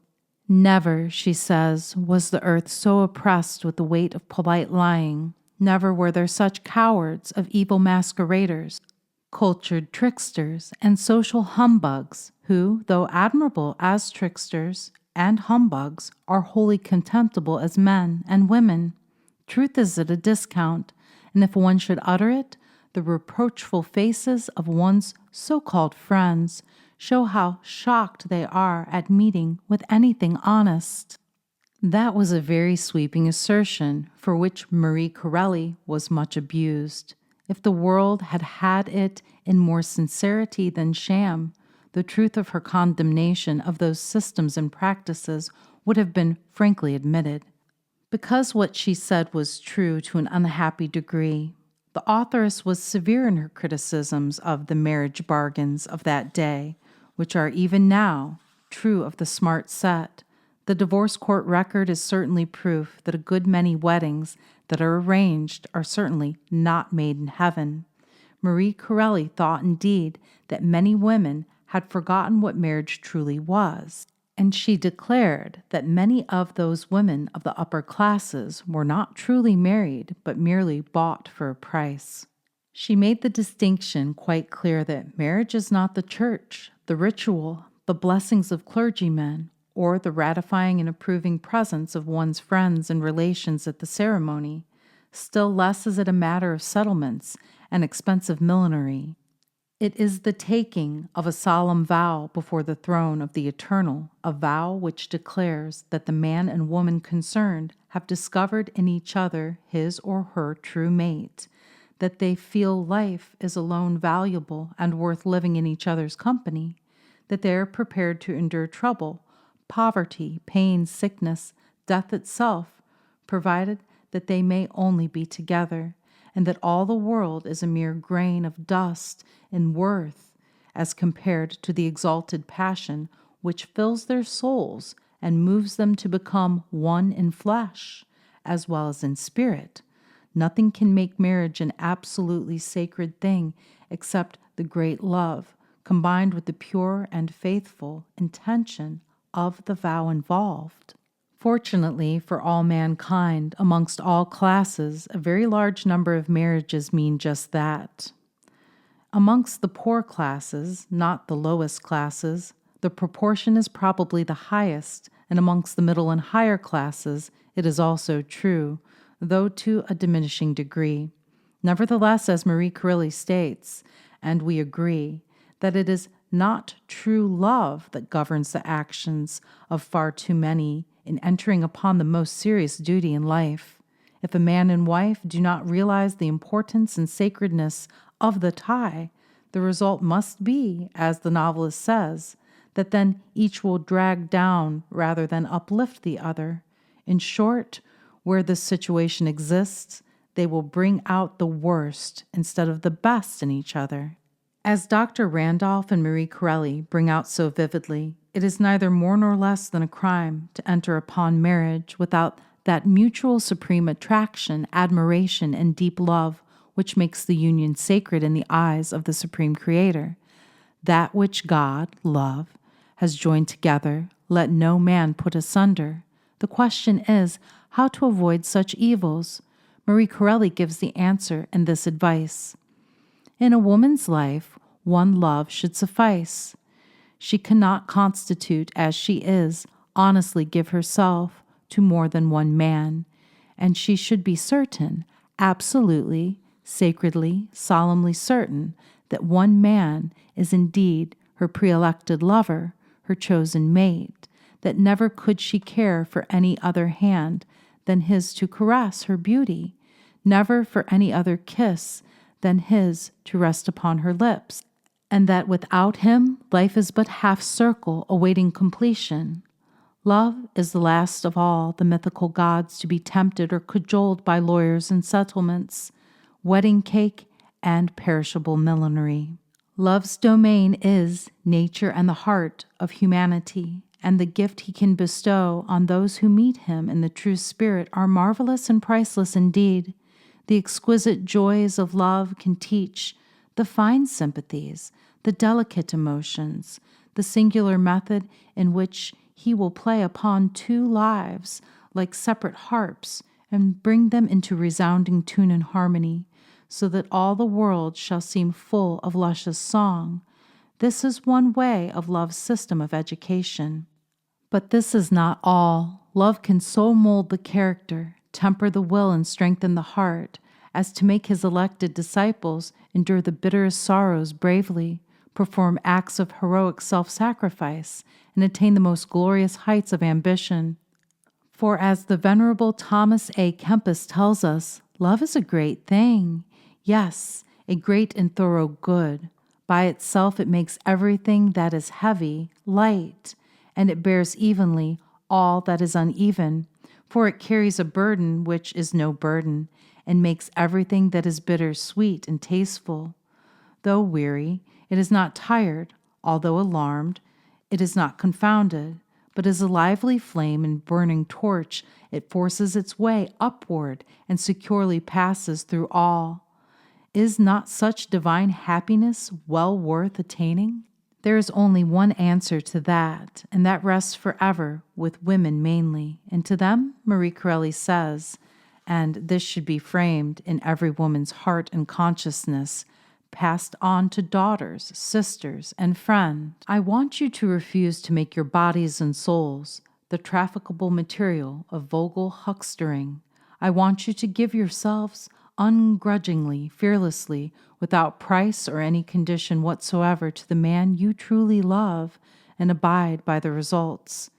Never, she says, was the earth so oppressed with the weight of polite lying. Never were there such cowards of evil masqueraders, cultured tricksters, and social humbugs, who, though admirable as tricksters and humbugs, are wholly contemptible as men and women. Truth is at a discount, and if one should utter it, the reproachful faces of one's so-called friends show how shocked they are at meeting with anything honest. That was a very sweeping assertion for which Marie Corelli was much abused. If the world had had it in more sincerity than sham, the truth of her condemnation of those systems and practices would have been frankly admitted. Because what she said was true to an unhappy degree, the authoress was severe in her criticisms of the marriage bargains of that day, which are even now true of the smart set. The divorce court record is certainly proof that a good many weddings that are arranged are certainly not made in heaven. Marie Corelli thought indeed that many women had forgotten what marriage truly was, and she declared that many of those women of the upper classes were not truly married, but merely bought for a price. She made the distinction quite clear that marriage is not the church, the ritual, the blessings of clergymen, or the ratifying and approving presence of one's friends and relations at the ceremony. Still less is it a matter of settlements and expensive millinery. It is the taking of a solemn vow before the throne of the Eternal, a vow which declares that the man and woman concerned have discovered in each other his or her true mate, that they feel life is alone valuable and worth living in each other's company, that they are prepared to endure trouble, poverty, pain, sickness, death itself, provided that they may only be together, and that all the world is a mere grain of dust in worth as compared to the exalted passion which fills their souls and moves them to become one in flesh as well as in spirit. Nothing can make marriage an absolutely sacred thing except the great love, combined with the pure and faithful intention of the vow involved. Fortunately for all mankind, amongst all classes, a very large number of marriages mean just that. Amongst the poor classes, not the lowest classes, the proportion is probably the highest, and amongst the middle and higher classes, it is also true, though to a diminishing degree. Nevertheless, as Marie Corelli states, and we agree, that it is not true love that governs the actions of far too many in entering upon the most serious duty in life. If a man and wife do not realize the importance and sacredness of the tie, the result must be, as the novelist says, that then each will drag down rather than uplift the other. In short, where this situation exists, they will bring out the worst instead of the best in each other. As Dr. Randolph and Marie Corelli bring out so vividly, it is neither more nor less than a crime to enter upon marriage without that mutual supreme attraction, admiration, and deep love which makes the union sacred in the eyes of the Supreme Creator. That which God, love, has joined together, let no man put asunder. The question is how to avoid such evils. Marie Corelli gives the answer in this advice. In a woman's life, one love should suffice. She cannot constitute, as she is, honestly give herself to more than one man, and she should be certain, absolutely, sacredly, solemnly certain, that one man is indeed her pre-elected lover, her chosen mate, that never could she care for any other hand than his to caress her beauty, never for any other kiss than his to rest upon her lips, and that without him life is but half-circle awaiting completion. Love is the last of all the mythical gods to be tempted or cajoled by lawyers and settlements, wedding cake and perishable millinery. Love's domain is nature and the heart of humanity, and the gift he can bestow on those who meet him in the true spirit are marvelous and priceless indeed. The exquisite joys of love can teach the fine sympathies, the delicate emotions, the singular method in which he will play upon two lives like separate harps and bring them into resounding tune and harmony, so that all the world shall seem full of luscious song. This is one way of love's system of education. But this is not all. Love can so mold the character, temper the will, and strengthen the heart, as to make his elected disciples endure the bitterest sorrows bravely, perform acts of heroic self-sacrifice, and attain the most glorious heights of ambition. For as the venerable Thomas A. Kempis tells us, love is a great thing. Yes, a great and thorough good. By itself it makes everything that is heavy light, and it bears evenly all that is uneven, for it carries a burden which is no burden, and makes everything that is bitter sweet and tasteful. Though weary, it is not tired; although alarmed, it is not confounded, but as a lively flame and burning torch, it forces its way upward and securely passes through all. Is not such divine happiness well worth attaining? There is only one answer to that, and that rests forever with women mainly, and to them Marie Corelli says, and this should be framed in every woman's heart and consciousness, passed on to daughters, sisters, and friends. I want you to refuse to make your bodies and souls the trafficable material of vulgar huckstering. I want you to give yourselves ungrudgingly, fearlessly, without price or any condition whatsoever to the man you truly love, and abide by the results.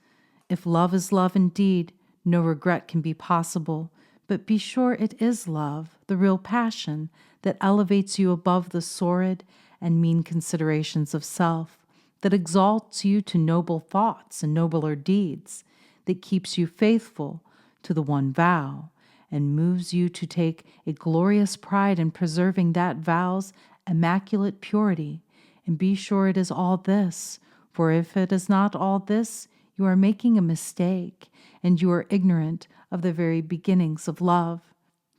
If love is love indeed, no regret can be possible, but be sure it is love, the real passion, that elevates you above the sordid and mean considerations of self, that exalts you to noble thoughts and nobler deeds, that keeps you faithful to the one vow, and moves you to take a glorious pride in preserving that vow's immaculate purity. And be sure it is all this, for if it is not all this, you are making a mistake, and you are ignorant of the very beginnings of love.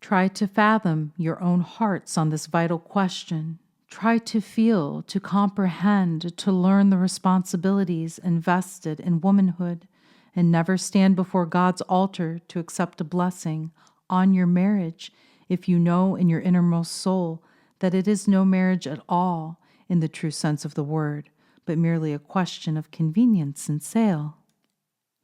Try to fathom your own hearts on this vital question. Try to feel, to comprehend, to learn the responsibilities invested in womanhood, and never stand before God's altar to accept a blessing on your marriage if you know in your innermost soul that it is no marriage at all in the true sense of the word, but merely a question of convenience and sale.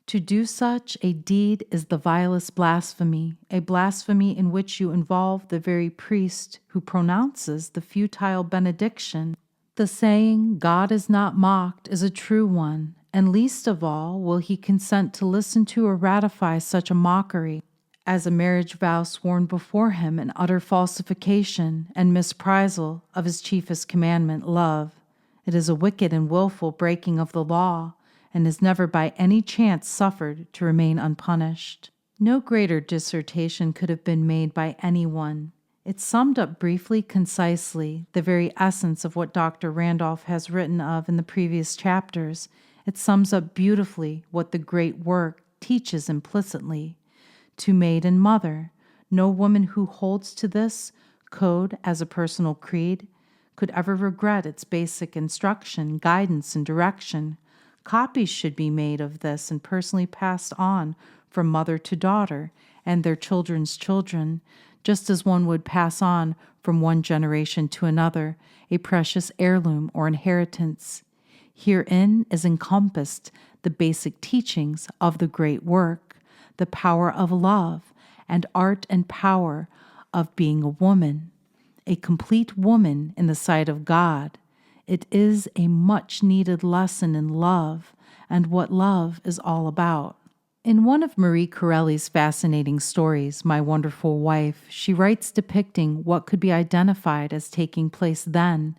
To do such a deed is the vilest blasphemy, a blasphemy in which you involve the very priest who pronounces the futile benediction. The saying, God is not mocked, is a true one, and least of all will he consent to listen to or ratify such a mockery as a marriage vow sworn before him in utter falsification and misprisal of his chiefest commandment, love. It is a wicked and willful breaking of the law, and is never by any chance suffered to remain unpunished. No greater dissertation could have been made by anyone. It summed up briefly, concisely, the very essence of what Dr. Randolph has written of in the previous chapters. It sums up beautifully what the great work teaches implicitly. To maid and mother, no woman who holds to this code as a personal creed could ever regret its basic instruction, guidance, and direction. Copies should be made of this and personally passed on from mother to daughter and their children's children, just as one would pass on from one generation to another a precious heirloom or inheritance. Herein is encompassed the basic teachings of the great work, the power of love, and art and power of being a woman, a complete woman in the sight of God. It is a much-needed lesson in love and what love is all about. In one of Marie Corelli's fascinating stories, My Wonderful Wife, she writes depicting what could be identified as taking place then,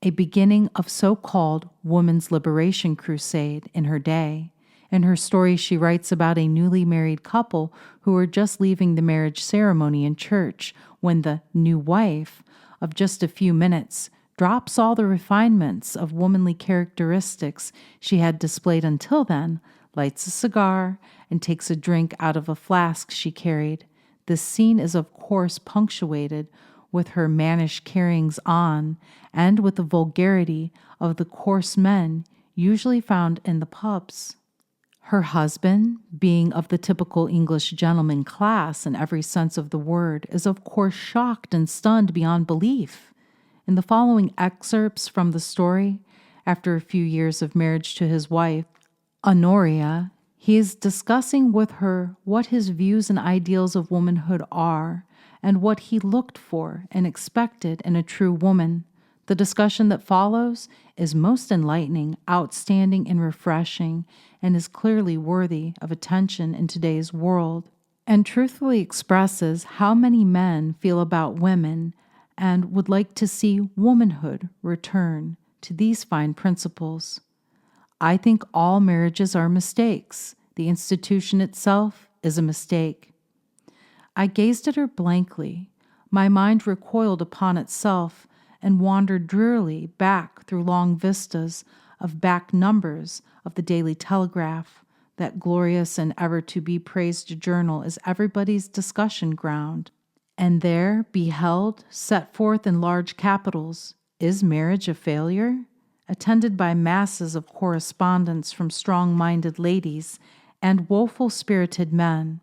a beginning of so-called women's liberation crusade in her day. In her story, she writes about a newly married couple who were just leaving the marriage ceremony in church when the new wife, of just a few minutes, drops all the refinements of womanly characteristics she had displayed until then, lights a cigar, and takes a drink out of a flask she carried. This scene is of course punctuated with her mannish carryings on and with the vulgarity of the coarse men usually found in the pubs. Her husband, being of the typical English gentleman class in every sense of the word, is of course shocked and stunned beyond belief. In the following excerpts from the story, after a few years of marriage to his wife, Honoria, he is discussing with her what his views and ideals of womanhood are and what he looked for and expected in a true woman. The discussion that follows is most enlightening, outstanding, and refreshing, and is clearly worthy of attention in today's world, and truthfully expresses how many men feel about women and would like to see womanhood return to these fine principles. I think all marriages are mistakes. The institution itself is a mistake. I gazed at her blankly. My mind recoiled upon itself and wandered drearily back through long vistas of back numbers of the Daily Telegraph. That glorious and ever-to-be-praised journal is everybody's discussion ground. And there beheld, set forth in large capitals, "Is marriage a failure?" attended by masses of correspondence from strong-minded ladies and woeful-spirited men.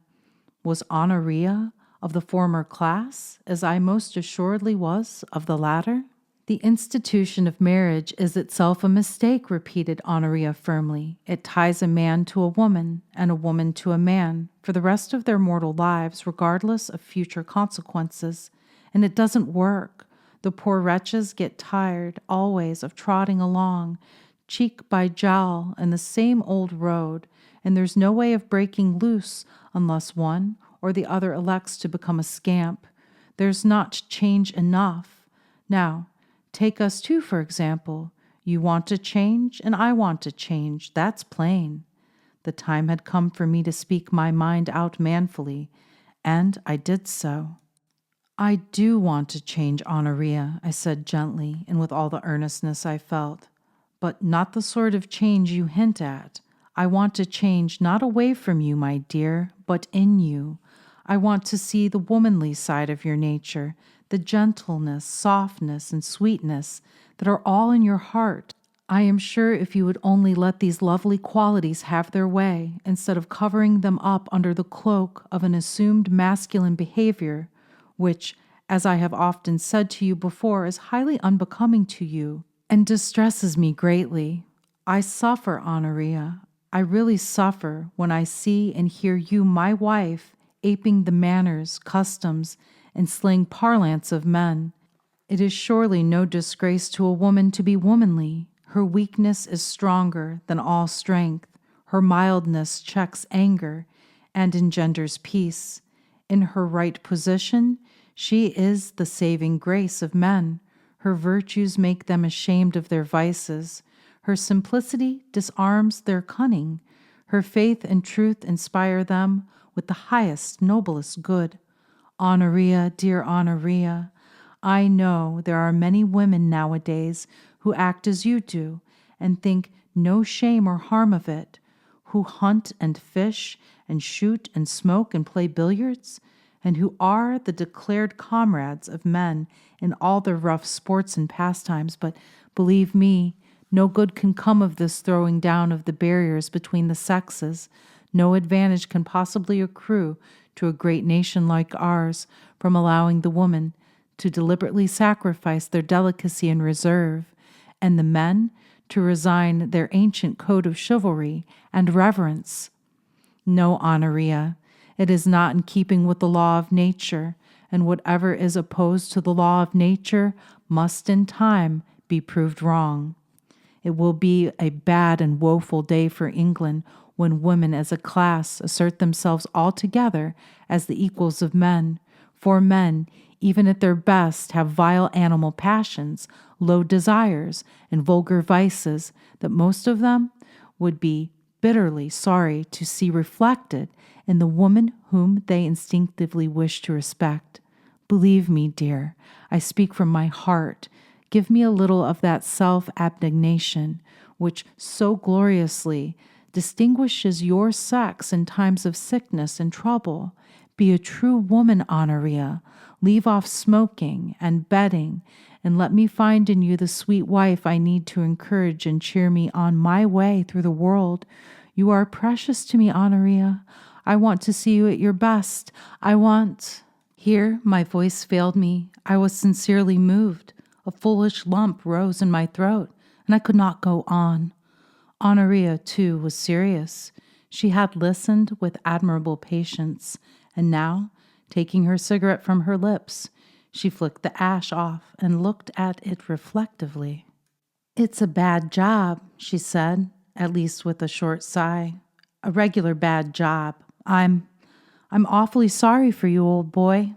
Was Honoria of the former class, as I most assuredly was of the latter? The institution of marriage is itself a mistake, repeated Honoria firmly. It ties a man to a woman and a woman to a man for the rest of their mortal lives, regardless of future consequences. And it doesn't work. The poor wretches get tired always of trotting along, cheek by jowl, in the same old road, and there's no way of breaking loose unless one or the other elects to become a scamp. There's not change enough. Now, take us two, for example. You want to change, and I want to change. That's plain. The time had come for me to speak my mind out manfully, and I did so. I do want to change, Honoria, I said gently and with all the earnestness I felt, but not the sort of change you hint at. I want to change not away from you, my dear, but in you. I want to see the womanly side of your nature, the gentleness, softness, and sweetness that are all in your heart. I am sure if you would only let these lovely qualities have their way, instead of covering them up under the cloak of an assumed masculine behavior, which, as I have often said to you before, is highly unbecoming to you and distresses me greatly. I suffer, Honoria. I really suffer when I see and hear you, my wife, aping the manners, customs, and slang parlance of men. It is surely no disgrace to a woman to be womanly. Her weakness is stronger than all strength. Her mildness checks anger and engenders peace. In her right position, she is the saving grace of men. Her virtues make them ashamed of their vices. Her simplicity disarms their cunning. Her faith and truth inspire them with the highest, noblest good. Honoria, dear Honoria, I know there are many women nowadays who act as you do and think no shame or harm of it, who hunt and fish and shoot and smoke and play billiards, and who are the declared comrades of men in all their rough sports and pastimes. But believe me, no good can come of this throwing down of the barriers between the sexes. No advantage can possibly accrue to a great nation like ours from allowing the woman to deliberately sacrifice their delicacy and reserve, and the men to resign their ancient code of chivalry and reverence. No, Honoria, it is not in keeping with the law of nature, and whatever is opposed to the law of nature must in time be proved wrong. It will be a bad and woeful day for England when women as a class assert themselves altogether as the equals of men, for men, even at their best, have vile animal passions, low desires, and vulgar vices that most of them would be bitterly sorry to see reflected in the woman whom they instinctively wish to respect. Believe me, dear, I speak from my heart. Give me a little of that self-abnegation which so gloriously distinguishes your sex in times of sickness and trouble. Be a true woman, Honoria. Leave off smoking and betting, and let me find in you the sweet wife I need to encourage and cheer me on my way through the world. You are precious to me, Honoria. I want to see you at your best. Here my voice failed me. I was sincerely moved. A foolish lump rose in my throat, and I could not go on. Honoria, too, was serious. She had listened with admirable patience, and now, taking her cigarette from her lips, she flicked the ash off and looked at it reflectively. "It's a bad job," she said, at least with a short sigh. "A regular bad job. I'm awfully sorry for you, old boy."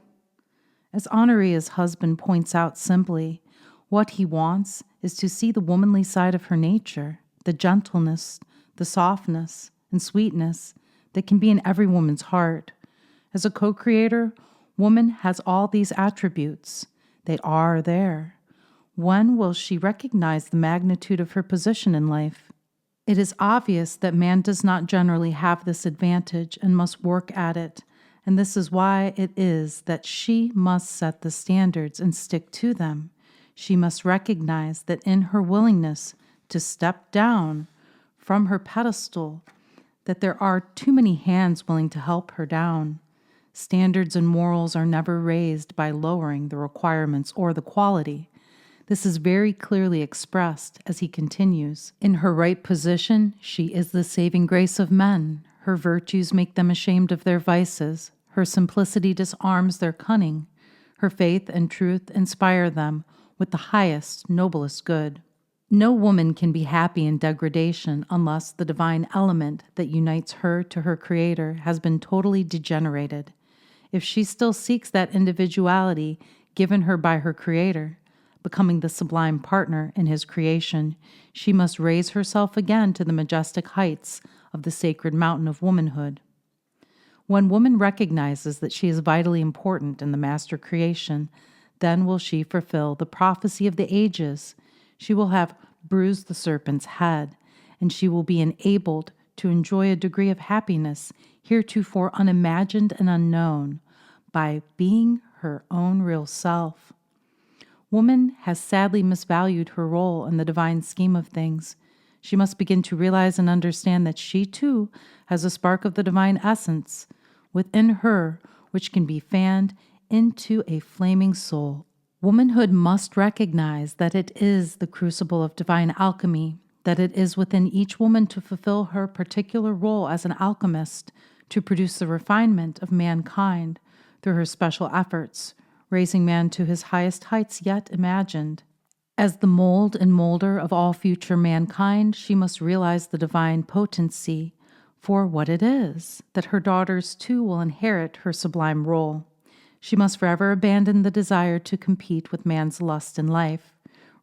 As Honoria's husband points out simply, what he wants is to see the womanly side of her nature, the gentleness, the softness, and sweetness that can be in every woman's heart. As a co-creator, woman has all these attributes. They are there. When will she recognize the magnitude of her position in life? It is obvious that man does not generally have this advantage and must work at it, and this is why it is that she must set the standards and stick to them. She must recognize that in her willingness to step down from her pedestal, that there are too many hands willing to help her down. Standards and morals are never raised by lowering the requirements or the quality. This is very clearly expressed as he continues. In her right position, she is the saving grace of men. Her virtues make them ashamed of their vices. Her simplicity disarms their cunning. Her faith and truth inspire them with the highest, noblest good. No woman can be happy in degradation unless the divine element that unites her to her Creator has been totally degenerated. If she still seeks that individuality given her by her Creator, becoming the sublime partner in His creation, she must raise herself again to the majestic heights of the sacred mountain of womanhood. When woman recognizes that she is vitally important in the master creation, then will she fulfill the prophecy of the ages. She will have bruised the serpent's head, and she will be enabled to enjoy a degree of happiness heretofore unimagined and unknown. by being her own real self. Woman has sadly misvalued her role in the divine scheme of things. She must begin to realize and understand that she too has a spark of the divine essence within her, which can be fanned into a flaming soul. Womanhood must recognize that it is the crucible of divine alchemy, that it is within each woman to fulfill her particular role as an alchemist, to produce the refinement of mankind through her special efforts, raising man to his highest heights yet imagined. As the mold and molder of all future mankind, she must realize the divine potency for what it is, that her daughters too will inherit her sublime role. She must forever abandon the desire to compete with man's lust in life,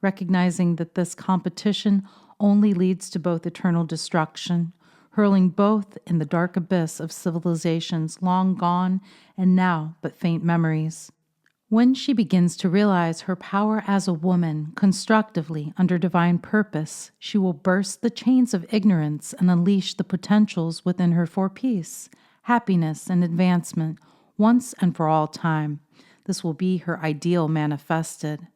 recognizing that this competition only leads to both eternal destruction, hurling both in the dark abyss of civilizations long gone and now but faint memories. When she begins to realize her power as a woman constructively under divine purpose, she will burst the chains of ignorance and unleash the potentials within her for peace, happiness, and advancement once and for all time. This will be her ideal manifested.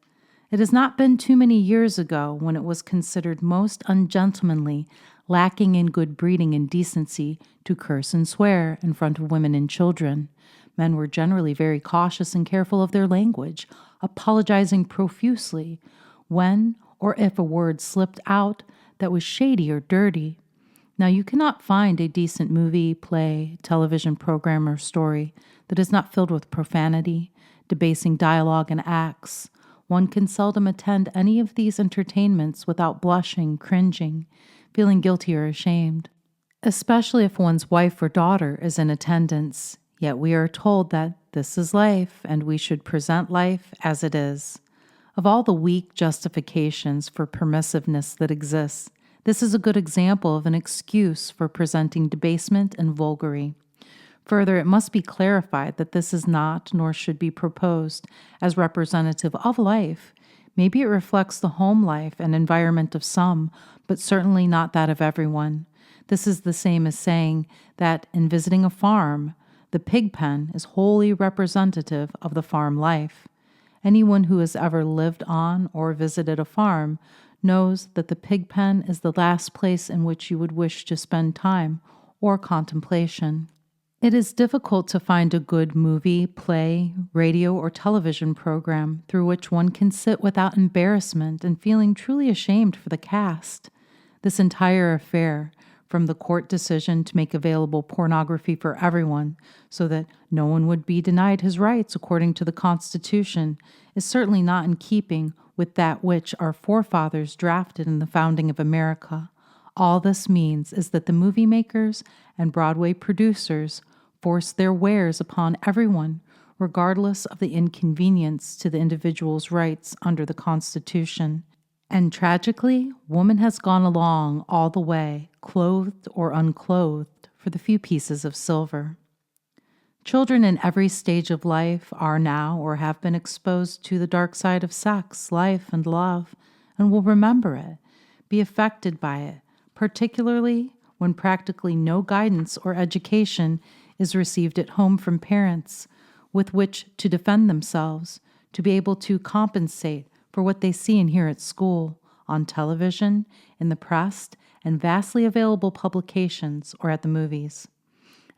It has not been too many years ago when it was considered most ungentlemanly, lacking in good breeding and decency, to curse and swear in front of women and children. Men were generally very cautious and careful of their language, apologizing profusely when or if a word slipped out that was shady or dirty. Now, you cannot find a decent movie, play, television program, or story that is not filled with profanity, debasing dialogue, and acts. One can seldom attend any of these entertainments without blushing, cringing, feeling guilty or ashamed, especially if one's wife or daughter is in attendance. Yet we are told that this is life, and we should present life as it is. Of all the weak justifications for permissiveness that exists, this is a good example of an excuse for presenting debasement and vulgarity. Further, it must be clarified that this is not, nor should be proposed, as representative of life. Maybe it reflects the home life and environment of some, but certainly not that of everyone. This is the same as saying that in visiting a farm, the pig pen is wholly representative of the farm life. Anyone who has ever lived on or visited a farm knows that the pig pen is the last place in which you would wish to spend time or contemplation. It is difficult to find a good movie, play, radio, or television program through which one can sit without embarrassment and feeling truly ashamed for the cast. This entire affair, from the court decision to make available pornography for everyone so that no one would be denied his rights according to the Constitution, is certainly not in keeping with that which our forefathers drafted in the founding of America. All this means is that the movie makers and Broadway producers force their wares upon everyone, regardless of the inconvenience to the individual's rights under the Constitution. And tragically, woman has gone along all the way, clothed or unclothed, for the few pieces of silver. Children in every stage of life are now or have been exposed to the dark side of sex, life, and love, and will remember it, be affected by it, particularly when practically no guidance or education is received at home from parents with which to defend themselves, to be able to compensate for what they see and hear at school, on television, in the press, and vastly available publications, or at the movies.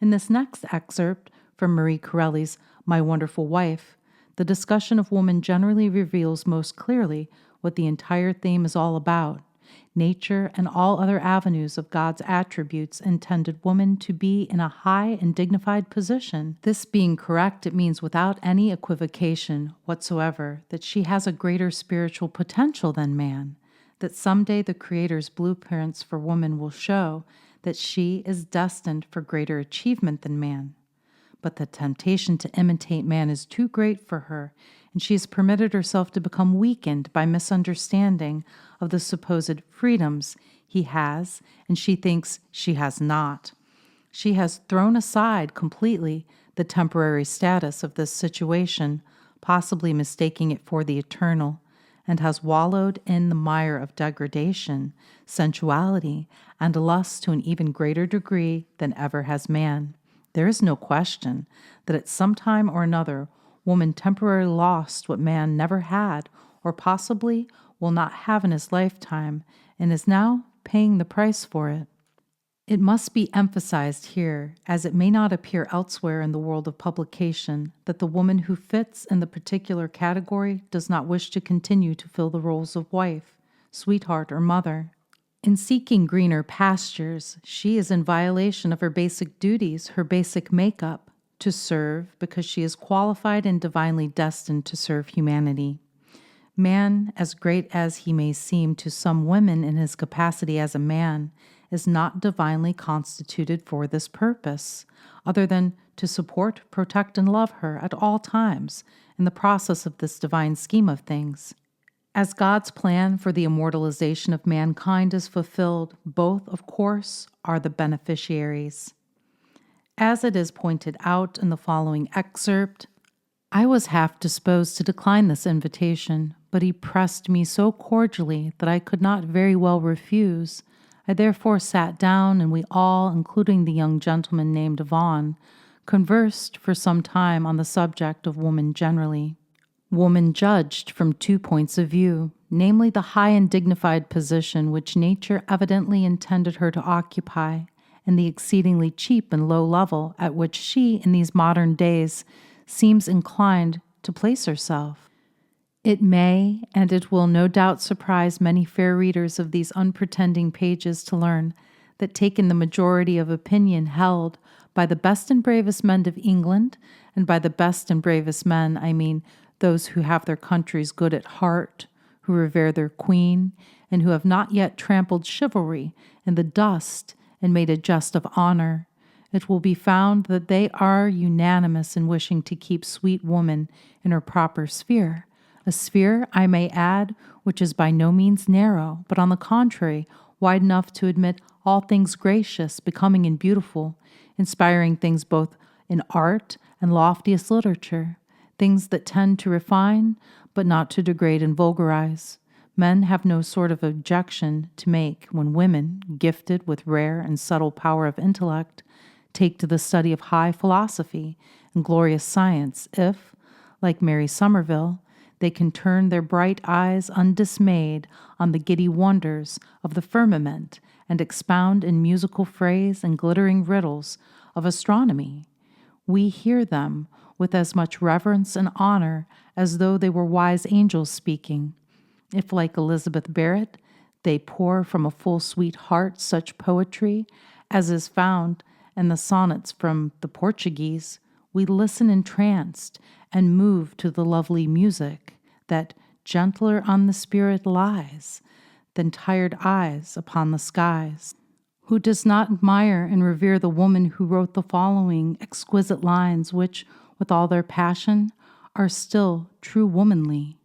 In this next excerpt from Marie Corelli's My Wonderful Wife, the discussion of woman generally reveals most clearly what the entire theme is all about. Nature and all other avenues of God's attributes intended woman to be in a high and dignified position. This being correct, it means without any equivocation whatsoever that she has a greater spiritual potential than man, that someday the Creator's blueprints for woman will show that she is destined for greater achievement than man. But the temptation to imitate man is too great for her, and she has permitted herself to become weakened by misunderstanding of the supposed freedoms he has, and she thinks she has not. She has thrown aside completely the temporary status of this situation, possibly mistaking it for the eternal, and has wallowed in the mire of degradation, sensuality, and lust to an even greater degree than ever has man. There is no question that at some time or another, woman temporarily lost what man never had, or possibly will not have in his lifetime, and is now paying the price for it. It must be emphasized here, as it may not appear elsewhere in the world of publication, that the woman who fits in the particular category does not wish to continue to fill the roles of wife, sweetheart, or mother. In seeking greener pastures, she is in violation of her basic duties, her basic makeup, to serve because she is qualified and divinely destined to serve humanity. Man, as great as he may seem to some women in his capacity as a man, is not divinely constituted for this purpose, other than to support, protect, and love her at all times in the process of this divine scheme of things. As God's plan for the immortalization of mankind is fulfilled, both, of course, are the beneficiaries. As it is pointed out in the following excerpt, I was half disposed to decline this invitation, but he pressed me so cordially that I could not very well refuse. I therefore sat down, and we all, including the young gentleman named Vaughan, conversed for some time on the subject of woman generally. Woman judged from 2 points of view, namely the high and dignified position which nature evidently intended her to occupy, and the exceedingly cheap and low level at which she, in these modern days, seems inclined to place herself. It may, and it will no doubt surprise many fair readers of these unpretending pages to learn that, taken the majority of opinion held by the best and bravest men of England, and by the best and bravest men, I mean those who have their country's good at heart, who revere their queen, and who have not yet trampled chivalry in the dust and made a jest of honor, it will be found that they are unanimous in wishing to keep sweet woman in her proper sphere, a sphere, I may add, which is by no means narrow, but on the contrary, wide enough to admit all things gracious, becoming, and beautiful, inspiring things both in art and loftiest literature, things that tend to refine, but not to degrade and vulgarize. Men have no sort of objection to make when women, gifted with rare and subtle power of intellect, take to the study of high philosophy and glorious science, if, like Mary Somerville, they can turn their bright eyes undismayed on the giddy wonders of the firmament and expound in musical phrase and glittering riddles of astronomy. We hear them with as much reverence and honor as though they were wise angels speaking. If, like Elizabeth Barrett, they pour from a full sweet heart such poetry as is found in the sonnets from the Portuguese, we listen entranced and moved to the lovely music that gentler on the spirit lies than tired eyes upon the skies. Who does not admire and revere the woman who wrote the following exquisite lines which, with all their passion, are still true womanly?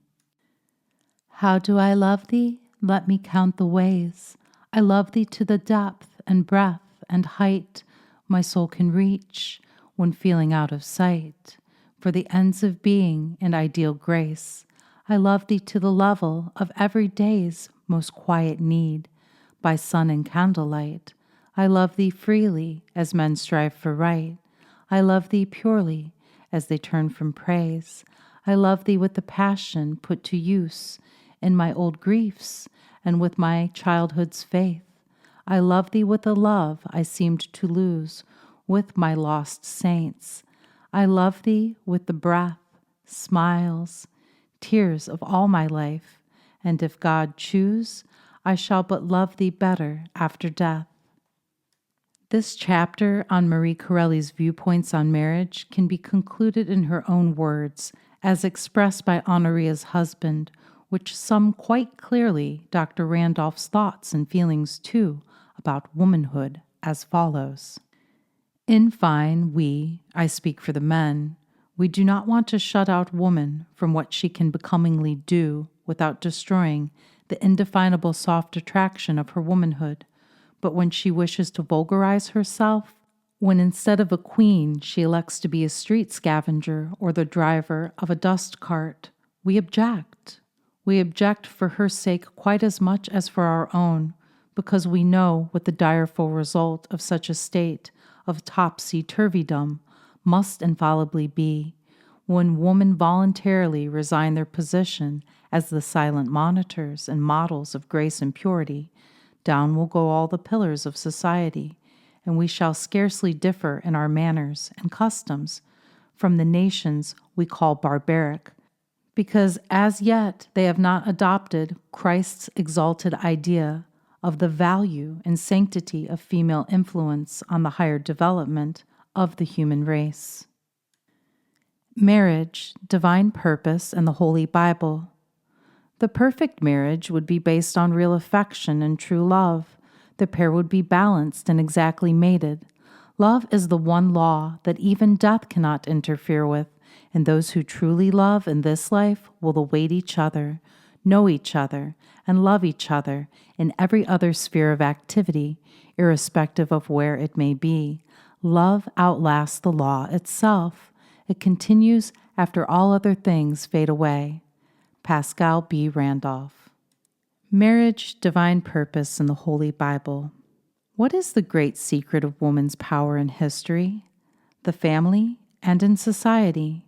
How do I love thee? Let me count the ways. I love thee to the depth and breadth and height my soul can reach when feeling out of sight. For the ends of being and ideal grace, I love thee to the level of every day's most quiet need. By sun and candlelight, I love thee freely as men strive for right. I love thee purely as they turn from praise. I love thee with the passion put to use in my old griefs and with my childhood's faith. I love thee with a love I seemed to lose with my lost saints. I love thee with the breath, smiles, tears of all my life, and if God choose, I shall but love thee better after death. This chapter on Marie Corelli's viewpoints on marriage can be concluded in her own words, as expressed by Honoria's husband, which sum quite clearly Dr. Randolph's thoughts and feelings too about womanhood, as follows. In fine, I speak for the men, we do not want to shut out woman from what she can becomingly do without destroying the indefinable soft attraction of her womanhood. But when she wishes to vulgarize herself, when instead of a queen she elects to be a street scavenger or the driver of a dust cart, we object. We object for her sake quite as much as for our own, because we know what the direful result of such a state of topsy-turvydom must infallibly be when women voluntarily resign their position as the silent monitors and models of grace and purity. Down will go all the pillars of society, and we shall scarcely differ in our manners and customs from the nations we call barbaric, because as yet they have not adopted Christ's exalted idea of the value and sanctity of female influence on the higher development of the human race. Marriage, divine purpose, and the Holy Bible. The perfect marriage would be based on real affection and true love. The pair would be balanced and exactly mated. Love is the one law that even death cannot interfere with, and those who truly love in this life will await each other, know each other, and love each other in every other sphere of activity, irrespective of where it may be. Love outlasts the law itself. It continues after all other things fade away. Paschal Beverly Randolph. Marriage, divine purpose, and the Holy Bible. What is the great secret of woman's power in history, the family, and in society?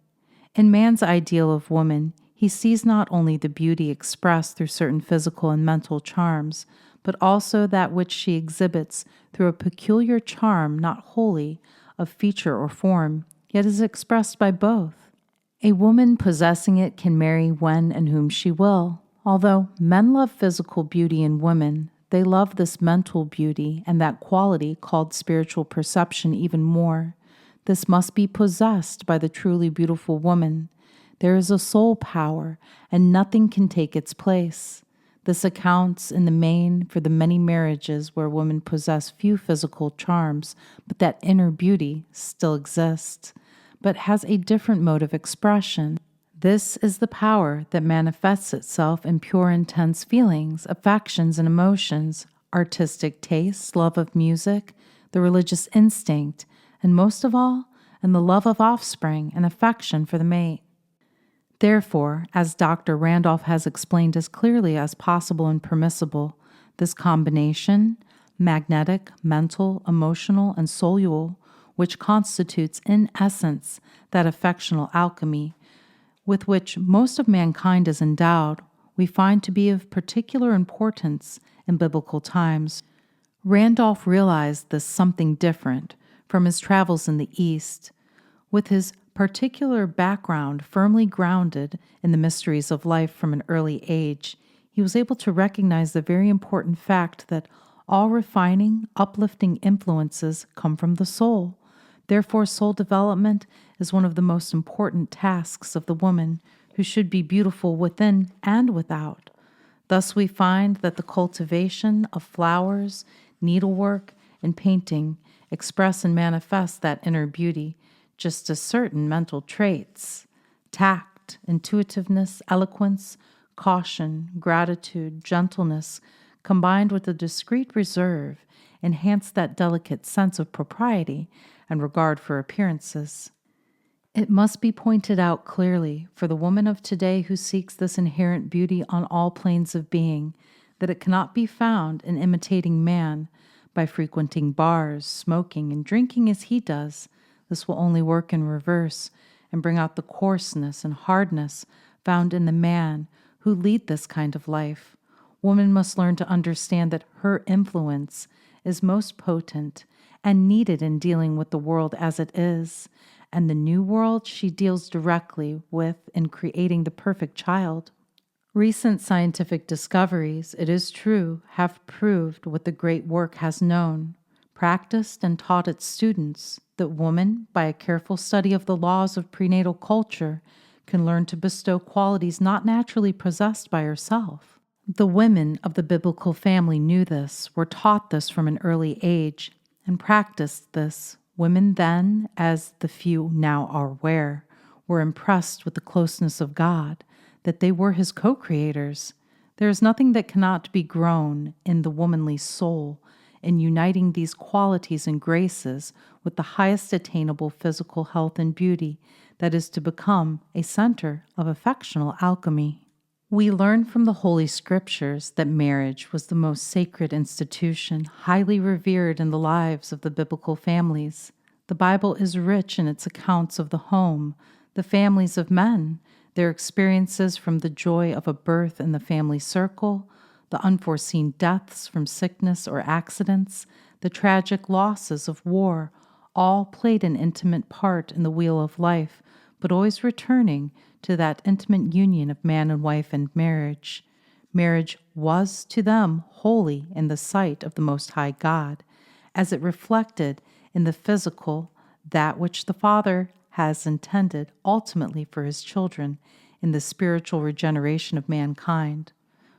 In man's ideal of woman, he sees not only the beauty expressed through certain physical and mental charms, but also that which she exhibits through a peculiar charm not wholly of feature or form, yet is expressed by both. A woman possessing it can marry when and whom she will. Although men love physical beauty in women, they love this mental beauty and that quality called spiritual perception even more. This must be possessed by the truly beautiful woman. There is a soul power, and nothing can take its place. This accounts in the main for the many marriages where women possess few physical charms, but that inner beauty still exists, but has a different mode of expression. This is the power that manifests itself in pure, intense feelings, affections, and emotions, artistic tastes, love of music, the religious instinct, and most of all, in the love of offspring and affection for the mate. Therefore, as Dr. Randolph has explained as clearly as possible and permissible, this combination, magnetic, mental, emotional, and soluble, which constitutes in essence that affectional alchemy, with which most of mankind is endowed, we find to be of particular importance in biblical times. Randolph realized this something different from his travels in the East. With his particular background firmly grounded in the mysteries of life from an early age, he was able to recognize the very important fact that all refining, uplifting influences come from the soul. Therefore, soul development is one of the most important tasks of the woman, who should be beautiful within and without. Thus we find that the cultivation of flowers, needlework, and painting express and manifest that inner beauty, just as certain mental traits, tact, intuitiveness, eloquence, caution, gratitude, gentleness, combined with a discreet reserve, enhance that delicate sense of propriety and regard for appearances. It must be pointed out clearly for the woman of today who seeks this inherent beauty on all planes of being, that it cannot be found in imitating man by frequenting bars, smoking, and drinking as he does. This will only work in reverse and bring out the coarseness and hardness found in the man who lead this kind of life. Woman must learn to understand that her influence is most potent and needed in dealing with the world as it is, and the new world she deals directly with in creating the perfect child. Recent scientific discoveries, it is true, have proved what the great work has known, practiced, and taught its students, that woman, by a careful study of the laws of prenatal culture, can learn to bestow qualities not naturally possessed by herself. The women of the biblical family knew this, were taught this from an early age, and practiced this. Women then, as the few now are aware, were impressed with the closeness of God, that they were his co-creators. There is nothing that cannot be grown in the womanly soul in uniting these qualities and graces with the highest attainable physical health and beauty that is to become a center of affectional alchemy. We learn from the Holy Scriptures that marriage was the most sacred institution, highly revered in the lives of the biblical families. The Bible is rich in its accounts of the home, the families of men, their experiences from the joy of a birth in the family circle, the unforeseen deaths from sickness or accidents, the tragic losses of war, all played an intimate part in the wheel of life, but always returning to that intimate union of man and wife and marriage. Marriage was to them holy in the sight of the Most High God, as it reflected in the physical that which the Father has intended ultimately for his children in the spiritual regeneration of mankind.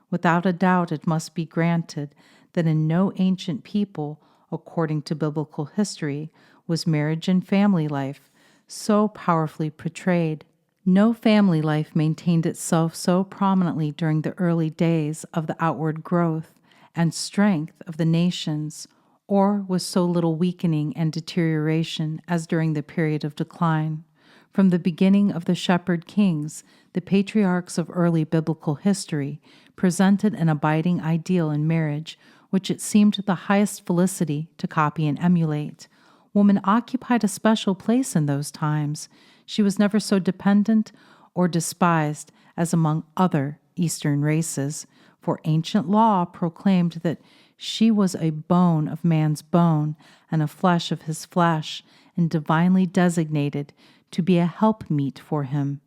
Without a doubt, it must be granted that in no ancient people, according to biblical history, was marriage and family life so powerfully portrayed. No family life maintained itself so prominently during the early days of the outward growth and strength of the nations, or with so little weakening and deterioration as during the period of decline. From the beginning of the shepherd kings, the patriarchs of early biblical history presented an abiding ideal in marriage, which it seemed the highest felicity to copy and emulate. Woman occupied a special place in those times. She was never so dependent or despised as among other Eastern races, for ancient law proclaimed that she was a bone of man's bone and a flesh of his flesh, and divinely designated to be a helpmeet for him.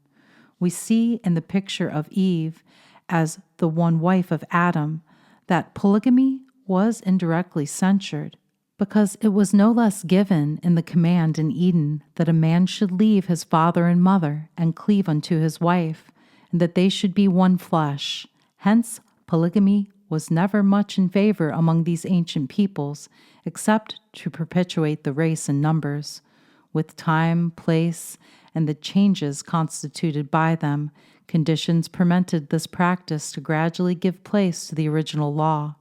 We see in the picture of Eve as the one wife of Adam that polygamy was indirectly censured, because it was no less given in the command in Eden that a man should leave his father and mother and cleave unto his wife, and that they should be one flesh. Hence, polygamy was never much in favor among these ancient peoples, except to perpetuate the race in numbers. With time, place, and the changes constituted by them, conditions permitted this practice to gradually give place to the original law.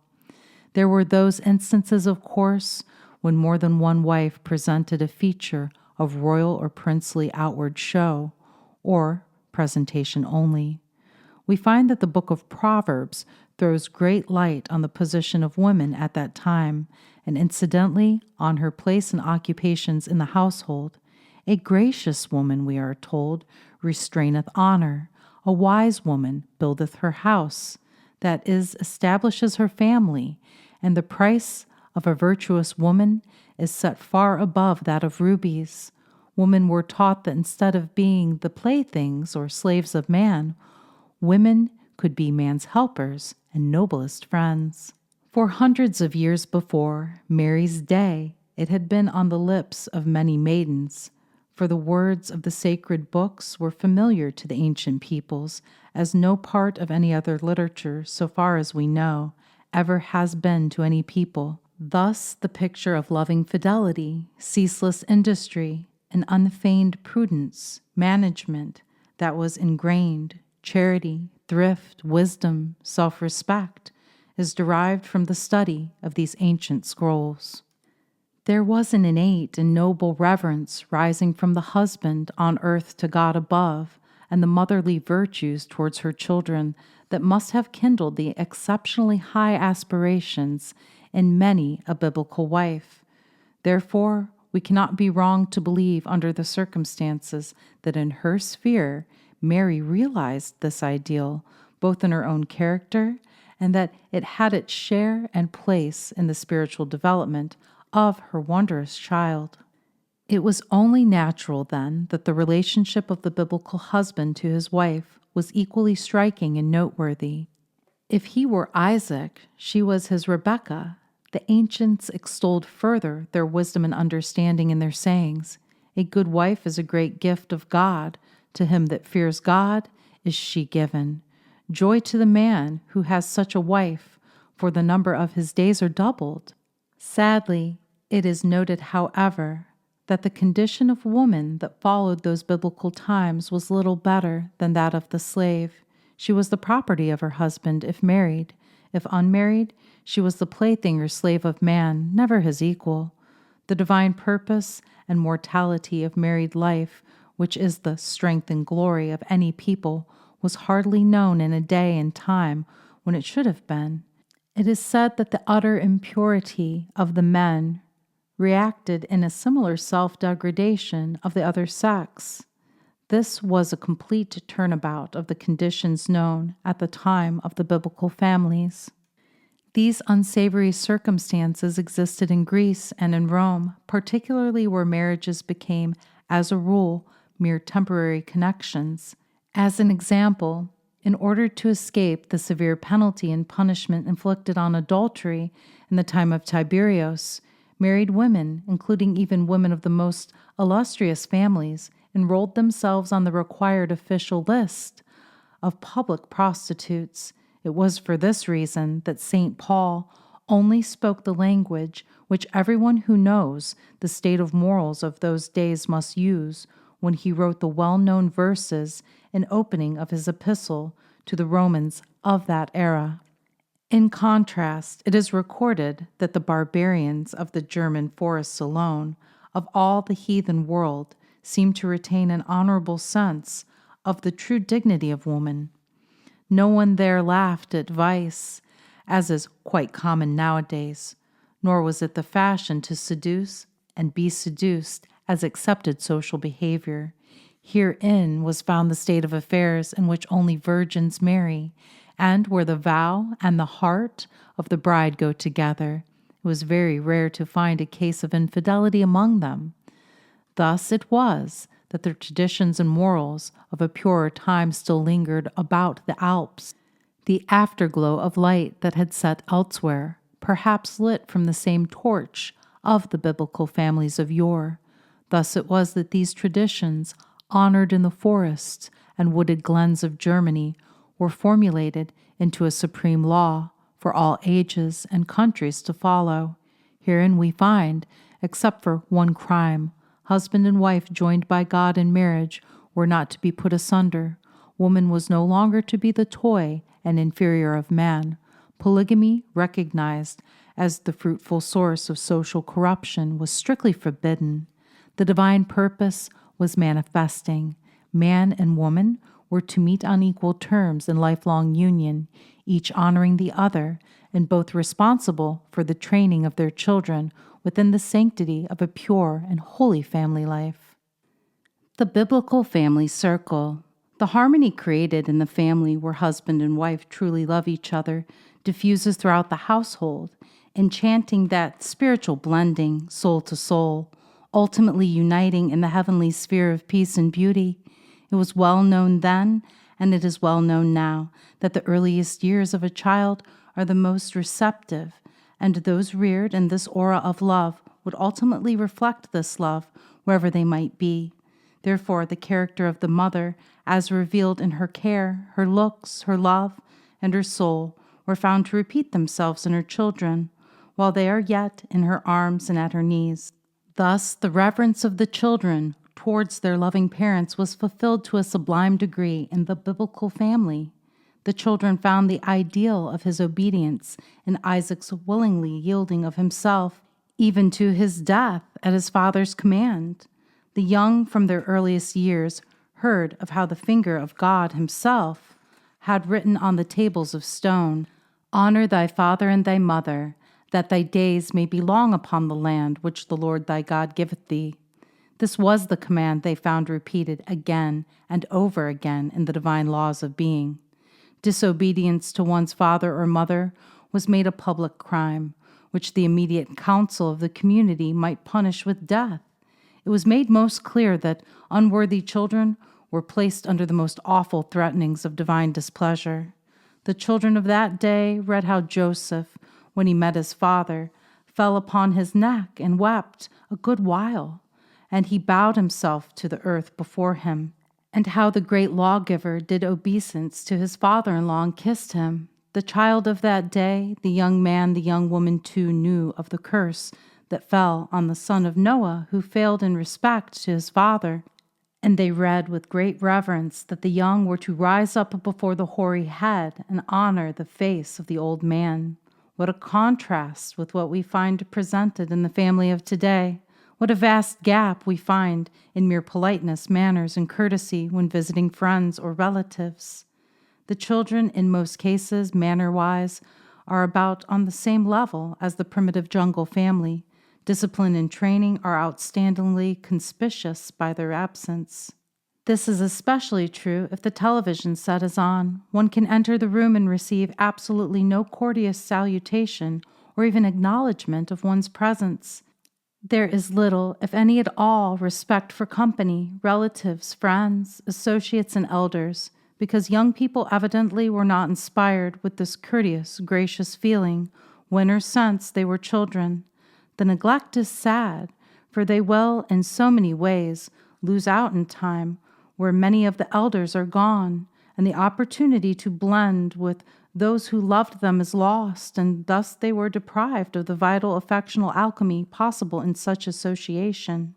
There were those instances, of course, when more than one wife presented a feature of royal or princely outward show, or presentation only. We find that the book of Proverbs throws great light on the position of women at that time, and incidentally on her place and occupations in the household. A gracious woman, we are told, restraineth honor. A wise woman buildeth her house, that is, establishes her family, and the price of a virtuous woman is set far above that of rubies. Women were taught that instead of being the playthings or slaves of man, women could be man's helpers and noblest friends. For hundreds of years before Mary's day, it had been on the lips of many maidens, for the words of the sacred books were familiar to the ancient peoples, as no part of any other literature, so far as we know, ever has been to any people. Thus, the picture of loving fidelity, ceaseless industry, and unfeigned prudence, management that was ingrained, charity, thrift, wisdom, self-respect, is derived from the study of these ancient scrolls. There was an innate and noble reverence rising from the husband on earth to God above, and the motherly virtues towards her children that must have kindled the exceptionally high aspirations in many a biblical wife. Therefore, we cannot be wrong to believe under the circumstances that in her sphere Mary realized this ideal, both in her own character and that it had its share and place in the spiritual development of her wondrous child. It was only natural, then, that the relationship of the biblical husband to his wife was equally striking and noteworthy. If he were Isaac, she was his Rebekah. The ancients extolled further their wisdom and understanding in their sayings. A good wife is a great gift of God. To him that fears God is she given. Joy to the man who has such a wife, for the number of his days are doubled. Sadly, it is noted, however, that the condition of woman that followed those biblical times was little better than that of the slave. She was the property of her husband if married. If unmarried, she was the plaything or slave of man, never his equal. The divine purpose and mortality of married life, which is the strength and glory of any people, was hardly known in a day and time when it should have been. It is said that the utter impurity of the men reacted in a similar self-degradation of the other sex. This was a complete turnabout of the conditions known at the time of the biblical families. These unsavory circumstances existed in Greece and in Rome, particularly where marriages became, as a rule, mere temporary connections. As an example, in order to escape the severe penalty and punishment inflicted on adultery in the time of Tiberius, married women, including even women of the most illustrious families, enrolled themselves on the required official list of public prostitutes. It was for this reason that St. Paul only spoke the language which everyone who knows the state of morals of those days must use when he wrote the well-known verses in opening of his epistle to the Romans of that era. In contrast, it is recorded that the barbarians of the German forests alone, of all the heathen world, seem to retain an honorable sense of the true dignity of woman. No one there laughed at vice, as is quite common nowadays, nor was it the fashion to seduce and be seduced as accepted social behavior. Herein was found the state of affairs in which only virgins marry, and where the vow and the heart of the bride go together. It was very rare to find a case of infidelity among them. Thus it was that the traditions and morals of a purer time still lingered about the Alps. The afterglow of light that had set elsewhere, perhaps lit from the same torch of the biblical families of yore. Thus it was that these traditions, honored in the forests and wooded glens of Germany, were formulated into a supreme law for all ages and countries to follow. Herein we find, except for one crime, husband and wife joined by God in marriage were not to be put asunder. Woman was no longer to be the toy and inferior of man. Polygamy, recognized as the fruitful source of social corruption, was strictly forbidden. The divine purpose was manifesting. Man and woman were to meet on equal terms in lifelong union, each honoring the other, and both responsible for the training of their children within the sanctity of a pure and holy family life. The biblical family circle. The harmony created in the family where husband and wife truly love each other diffuses throughout the household, enchanting that spiritual blending, soul to soul, ultimately uniting in the heavenly sphere of peace and beauty. It was well known then, and it is well known now, that the earliest years of a child are the most receptive, and those reared in this aura of love would ultimately reflect this love wherever they might be. Therefore, the character of the mother, as revealed in her care, her looks, her love, and her soul, were found to repeat themselves in her children, while they are yet in her arms and at her knees. Thus, the reverence of the children towards their loving parents was fulfilled to a sublime degree in the biblical family. The children found the ideal of his obedience in Isaac's willingly yielding of himself, even to his death at his father's command. The young, from their earliest years, heard of how the finger of God himself had written on the tables of stone, "Honor thy father and thy mother, that thy days may be long upon the land which the Lord thy God giveth thee." This was the command they found repeated again and over again in the divine laws of being. Disobedience to one's father or mother was made a public crime, which the immediate council of the community might punish with death. It was made most clear that unworthy children were placed under the most awful threatenings of divine displeasure. The children of that day read how Joseph, when he met his father, fell upon his neck and wept a good while, and he bowed himself to the earth before him, and how the great lawgiver did obeisance to his father-in-law and kissed him. The child of that day, the young man, the young woman too, knew of the curse that fell on the son of Noah, who failed in respect to his father. And they read with great reverence that the young were to rise up before the hoary head and honor the face of the old man. What a contrast with what we find presented in the family of today. What a vast gap we find in mere politeness, manners, and courtesy when visiting friends or relatives. The children, in most cases, manner-wise, are about on the same level as the primitive jungle family. Discipline and training are outstandingly conspicuous by their absence. This is especially true if the television set is on. One can enter the room and receive absolutely no courteous salutation or even acknowledgement of one's presence. There is little, if any at all, respect for company, relatives, friends, associates, and elders, because young people evidently were not inspired with this courteous, gracious feeling when or since they were children. The neglect is sad, for they will, in so many ways, lose out in time, where many of the elders are gone, and the opportunity to blend with those who loved them is lost, and thus they were deprived of the vital affectional alchemy possible in such association.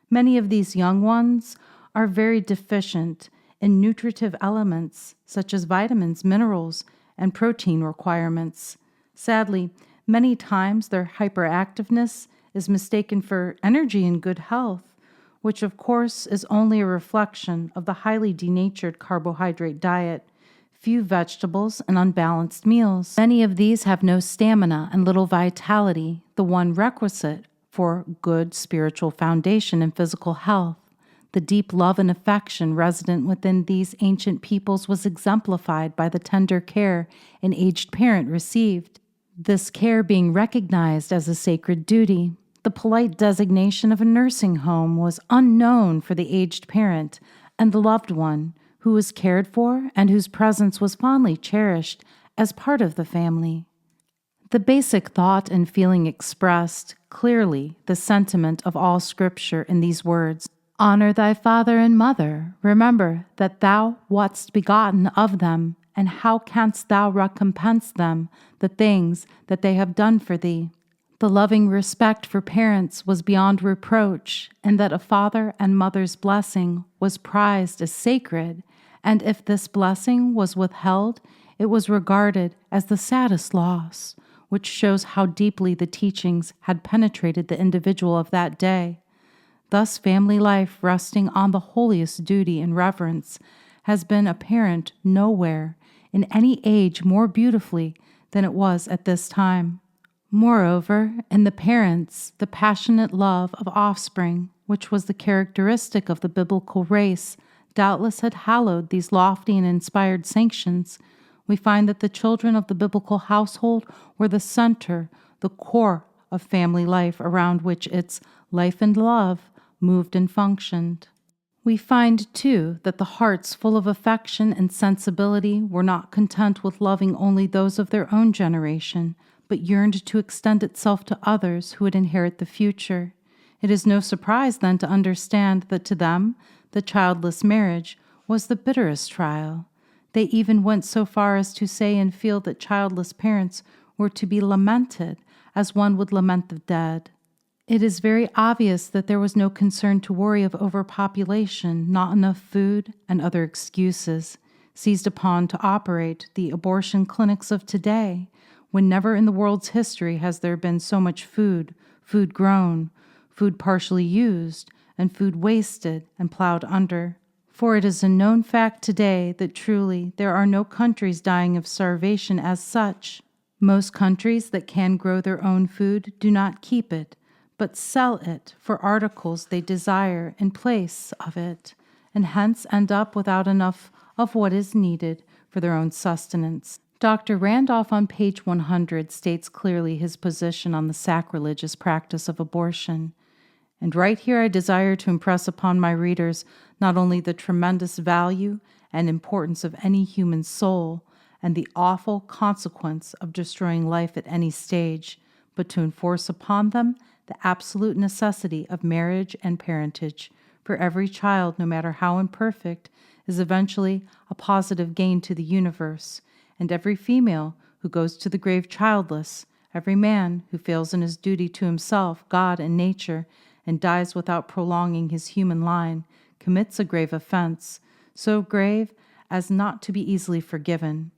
Many of these young ones are very deficient in nutritive elements, such as vitamins, minerals, and protein requirements. Sadly, many times their hyperactiveness is mistaken for energy and good health, which of course is only a reflection of the highly denatured carbohydrate diet, few vegetables, and unbalanced meals. Many of these have no stamina and little vitality, the one requisite for good spiritual foundation and physical health. The deep love and affection resident within these ancient peoples was exemplified by the tender care an aged parent received, this care being recognized as a sacred duty. The polite designation of a nursing home was unknown for the aged parent and the loved one, who was cared for and whose presence was fondly cherished as part of the family. The basic thought and feeling expressed clearly the sentiment of all Scripture in these words: "Honor thy father and mother. Remember that thou wast begotten of them, and how canst thou recompense them the things that they have done for thee?" The loving respect for parents was beyond reproach, and that a father and mother's blessing was prized as sacred, and if this blessing was withheld, it was regarded as the saddest loss, which shows how deeply the teachings had penetrated the individual of that day. Thus, family life resting on the holiest duty and reverence has been apparent nowhere in any age more beautifully than it was at this time. Moreover, in the parents, the passionate love of offspring, which was the characteristic of the biblical race, doubtless had hallowed these lofty and inspired sanctions. We find that the children of the biblical household were the center, the core of family life around which its life and love moved and functioned. We find, too, that the hearts full of affection and sensibility were not content with loving only those of their own generation, but yearned to extend itself to others who would inherit the future. It is no surprise, then, to understand that to them, the childless marriage was the bitterest trial. They even went so far as to say and feel that childless parents were to be lamented as one would lament the dead. It is very obvious that there was no concern to worry of overpopulation, not enough food, and other excuses seized upon to operate the abortion clinics of today, when never in the world's history has there been so much food, food grown, food partially used, and food wasted and plowed under. For it is a known fact today that truly there are no countries dying of starvation as such. Most countries that can grow their own food do not keep it, but sell it for articles they desire in place of it, and hence end up without enough of what is needed for their own sustenance. Dr. Randolph on page 100 states clearly his position on the sacrilegious practice of abortion. And right here I desire to impress upon my readers not only the tremendous value and importance of any human soul and the awful consequence of destroying life at any stage, but to enforce upon them the absolute necessity of marriage and parentage, for every child, no matter how imperfect, is eventually a positive gain to the universe, and every female who goes to the grave childless, every man who fails in his duty to himself, God, and nature, and dies without prolonging his human line, commits a grave offense, so grave as not to be easily forgiven.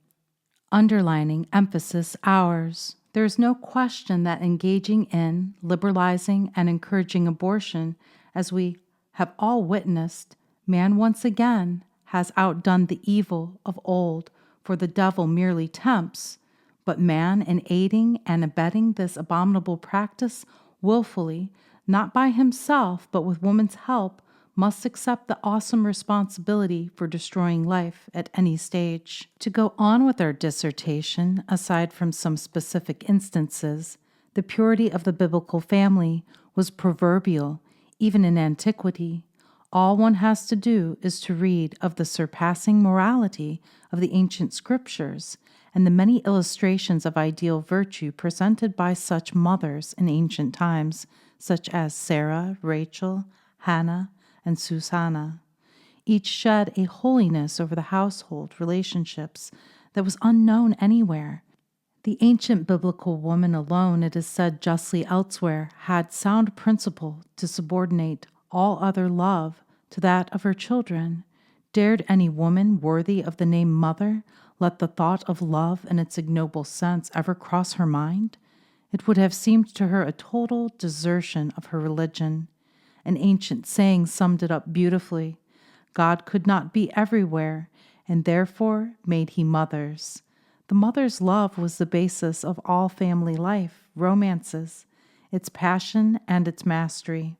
Underlining emphasis ours. There is no question that engaging in, liberalizing, and encouraging abortion, as we have all witnessed, man once again has outdone the evil of old, for the devil merely tempts, but man, in aiding and abetting this abominable practice willfully, not by himself, but with woman's help, must accept the awesome responsibility for destroying life at any stage. To go on with our dissertation, aside from some specific instances, the purity of the biblical family was proverbial, even in antiquity. All one has to do is to read of the surpassing morality of the ancient scriptures and the many illustrations of ideal virtue presented by such mothers in ancient times, such as Sarah, Rachel, Hannah, and Susanna. Each shed a holiness over the household relationships that was unknown anywhere. The ancient biblical woman alone, it is said justly elsewhere, had sound principle to subordinate all other love to that of her children. Dared any woman worthy of the name mother let the thought of love in its ignoble sense ever cross her mind? It would have seemed to her a total desertion of her religion. An ancient saying summed it up beautifully. God could not be everywhere, and therefore made he mothers. The mother's love was the basis of all family life, romances, its passion and its mastery.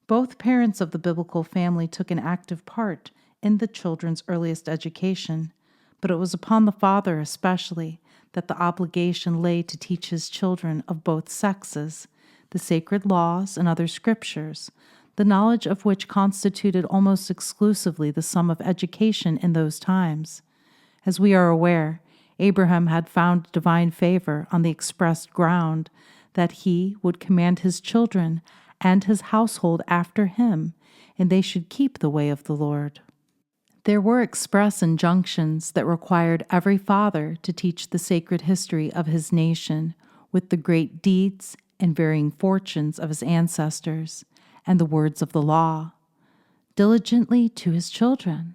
Both parents of the biblical family took an active part in the children's earliest education, but it was upon the father especially that the obligation lay to teach his children of both sexes the sacred laws and other scriptures, the knowledge of which constituted almost exclusively the sum of education in those times. As we are aware, Abraham had found divine favor on the expressed ground that he would command his children and his household after him, and they should keep the way of the Lord. There were express injunctions that required every father to teach the sacred history of his nation with the great deeds and varying fortunes of his ancestors and the words of the law, diligently to his children,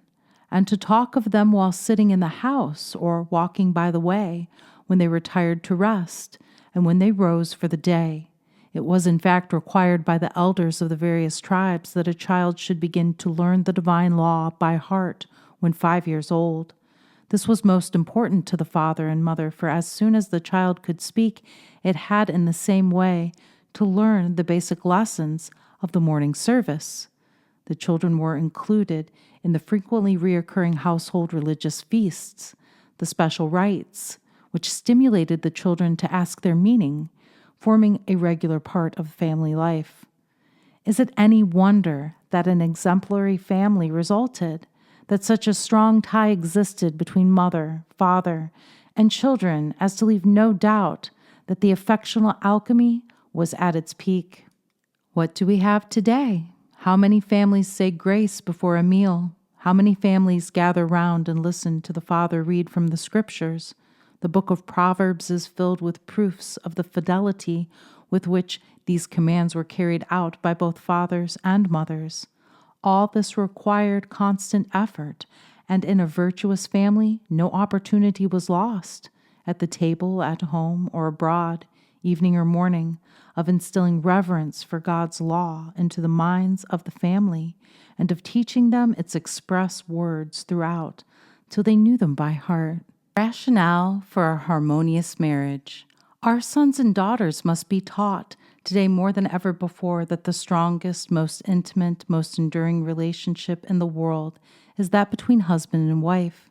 and to talk of them while sitting in the house or walking by the way, when they retired to rest, and when they rose for the day. It was in fact required by the elders of the various tribes that a child should begin to learn the divine law by heart when 5 years old. This was most important to the father and mother, for as soon as the child could speak, it had in the same way to learn the basic lessons of the morning service. The children were included in the frequently reoccurring household religious feasts, the special rites, which stimulated the children to ask their meaning, forming a regular part of family life. Is it any wonder that an exemplary family resulted, that such a strong tie existed between mother, father, and children as to leave no doubt that the affectional alchemy was at its peak? What do we have today? How many families say grace before a meal? How many families gather round and listen to the father read from the scriptures? The book of Proverbs is filled with proofs of the fidelity with which these commands were carried out by both fathers and mothers. All this required constant effort, and in a virtuous family, no opportunity was lost, at the table, at home, or abroad, evening or morning, of instilling reverence for God's law into the minds of the family, and of teaching them its express words throughout, till they knew them by heart. Rationale for a harmonious marriage. Our sons and daughters must be taught, today more than ever before, that the strongest, most intimate, most enduring relationship in the world is that between husband and wife.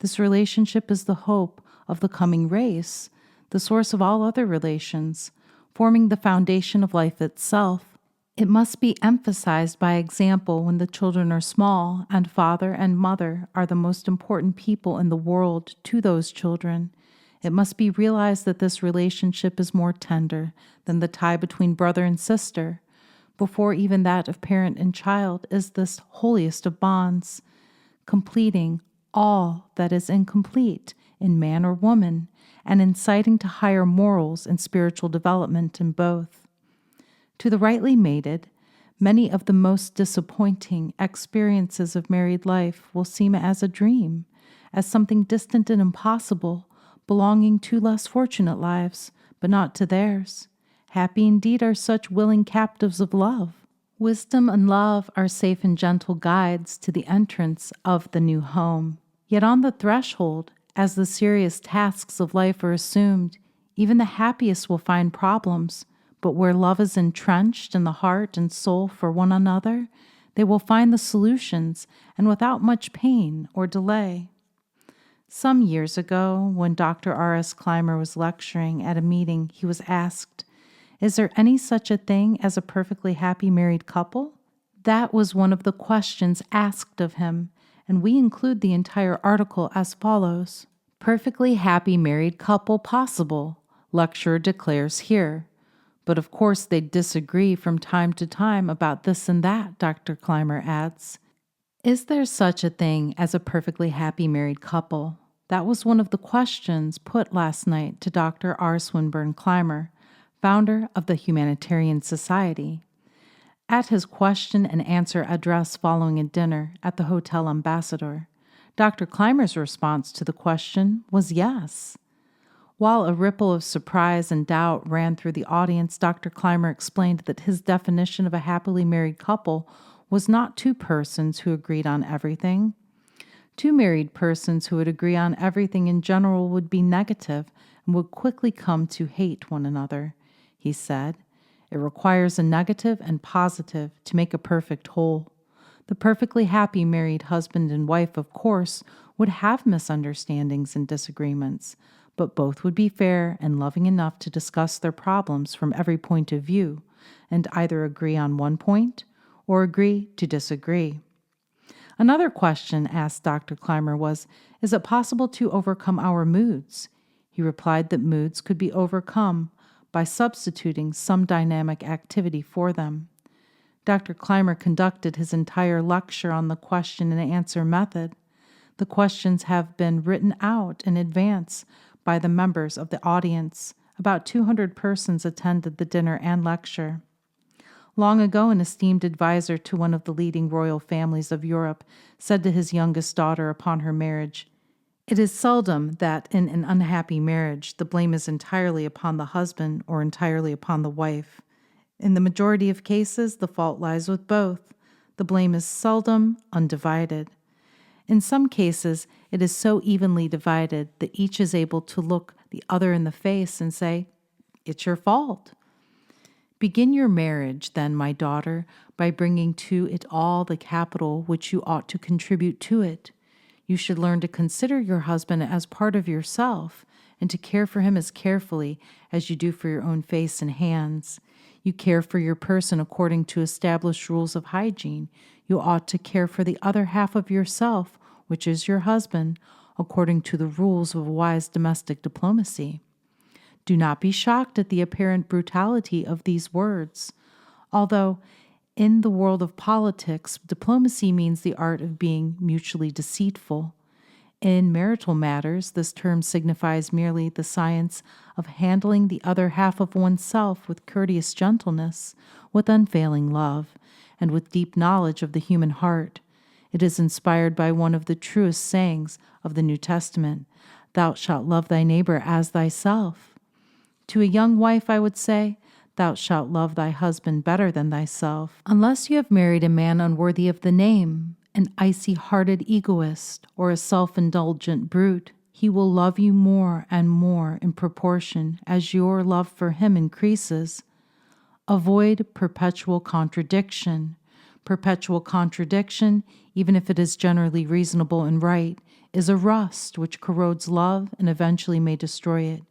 This relationship is the hope of the coming race, the source of all other relations, forming the foundation of life itself. It must be emphasized by example when the children are small, and father and mother are the most important people in the world to those children. It must be realized that this relationship is more tender than the tie between brother and sister. Before even that of parent and child is this holiest of bonds, completing all that is incomplete in man or woman, and inciting to higher morals and spiritual development in both. To the rightly mated, many of the most disappointing experiences of married life will seem as a dream, as something distant and impossible, belonging to less fortunate lives, but not to theirs. Happy indeed are such willing captives of love. Wisdom and love are safe and gentle guides to the entrance of the new home. Yet on the threshold, as the serious tasks of life are assumed, even the happiest will find problems, but where love is entrenched in the heart and soul for one another, they will find the solutions, and without much pain or delay. Some years ago, when Dr. R.S. Clymer was lecturing at a meeting, he was asked, "Is there any such a thing as a perfectly happy married couple?" That was one of the questions asked of him, and we include the entire article as follows. Perfectly happy married couple possible, lecturer declares here. But of course they disagree from time to time about this and that, Dr. Clymer adds. Is there such a thing as a perfectly happy married couple? That was one of the questions put last night to Dr. R. Swinburne Clymer, founder of the Humanitarian Society. At his question and answer address following a dinner at the Hotel Ambassador, Dr. Clymer's response to the question was yes. While a ripple of surprise and doubt ran through the audience, Dr. Clymer explained that his definition of a happily married couple was not two persons who agreed on everything. Two married persons who would agree on everything in general would be negative and would quickly come to hate one another, he said. It requires a negative and positive to make a perfect whole. The perfectly happy married husband and wife, of course, would have misunderstandings and disagreements, but both would be fair and loving enough to discuss their problems from every point of view and either agree on one point or agree to disagree. Another question asked Dr. Clymer was, is it possible to overcome our moods? He replied that moods could be overcome by substituting some dynamic activity for them. Dr. Clymer conducted his entire lecture on the question and answer method. The questions have been written out in advance by the members of the audience. About 200 persons attended the dinner and lecture. Long ago, an esteemed advisor to one of the leading royal families of Europe said to his youngest daughter upon her marriage, "It is seldom that in an unhappy marriage the blame is entirely upon the husband or entirely upon the wife. In the majority of cases, the fault lies with both. The blame is seldom undivided. In some cases, it is so evenly divided that each is able to look the other in the face and say, 'It's your fault.' Begin your marriage, then, my daughter, by bringing to it all the capital which you ought to contribute to it. You should learn to consider your husband as part of yourself, and to care for him as carefully as you do for your own face and hands. You care for your person according to established rules of hygiene. You ought to care for the other half of yourself, which is your husband, according to the rules of wise domestic diplomacy." Do not be shocked at the apparent brutality of these words. Although, in the world of politics, diplomacy means the art of being mutually deceitful. In marital matters, this term signifies merely the science of handling the other half of oneself with courteous gentleness, with unfailing love, and with deep knowledge of the human heart. It is inspired by one of the truest sayings of the New Testament, "Thou shalt love thy neighbor as thyself." To a young wife, I would say, "Thou shalt love thy husband better than thyself." Unless you have married a man unworthy of the name, an icy-hearted egoist, or a self-indulgent brute, he will love you more and more in proportion as your love for him increases. Avoid perpetual contradiction. Perpetual contradiction, even if it is generally reasonable and right, is a rust which corrodes love and eventually may destroy it.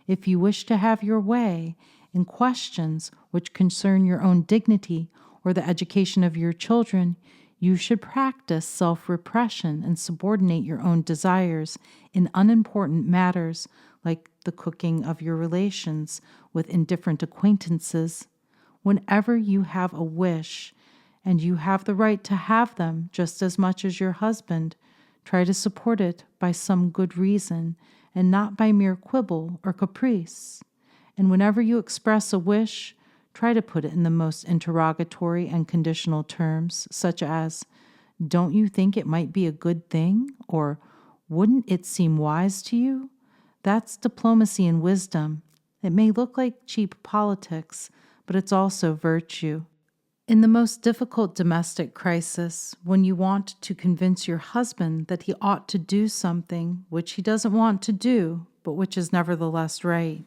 If you wish to have your way in questions which concern your own dignity or the education of your children, you should practice self-repression and subordinate your own desires in unimportant matters like the cooking of your relations with indifferent acquaintances. Whenever you have a wish, and you have the right to have them just as much as your husband, try to support it by some good reason and not by mere quibble or caprice. And whenever you express a wish, try to put it in the most interrogatory and conditional terms, such as, "Don't you think it might be a good thing?" or "Wouldn't it seem wise to you?" That's diplomacy and wisdom. It may look like cheap politics, but it's also virtue. In the most difficult domestic crisis, when you want to convince your husband that he ought to do something which he doesn't want to do, but which is nevertheless right,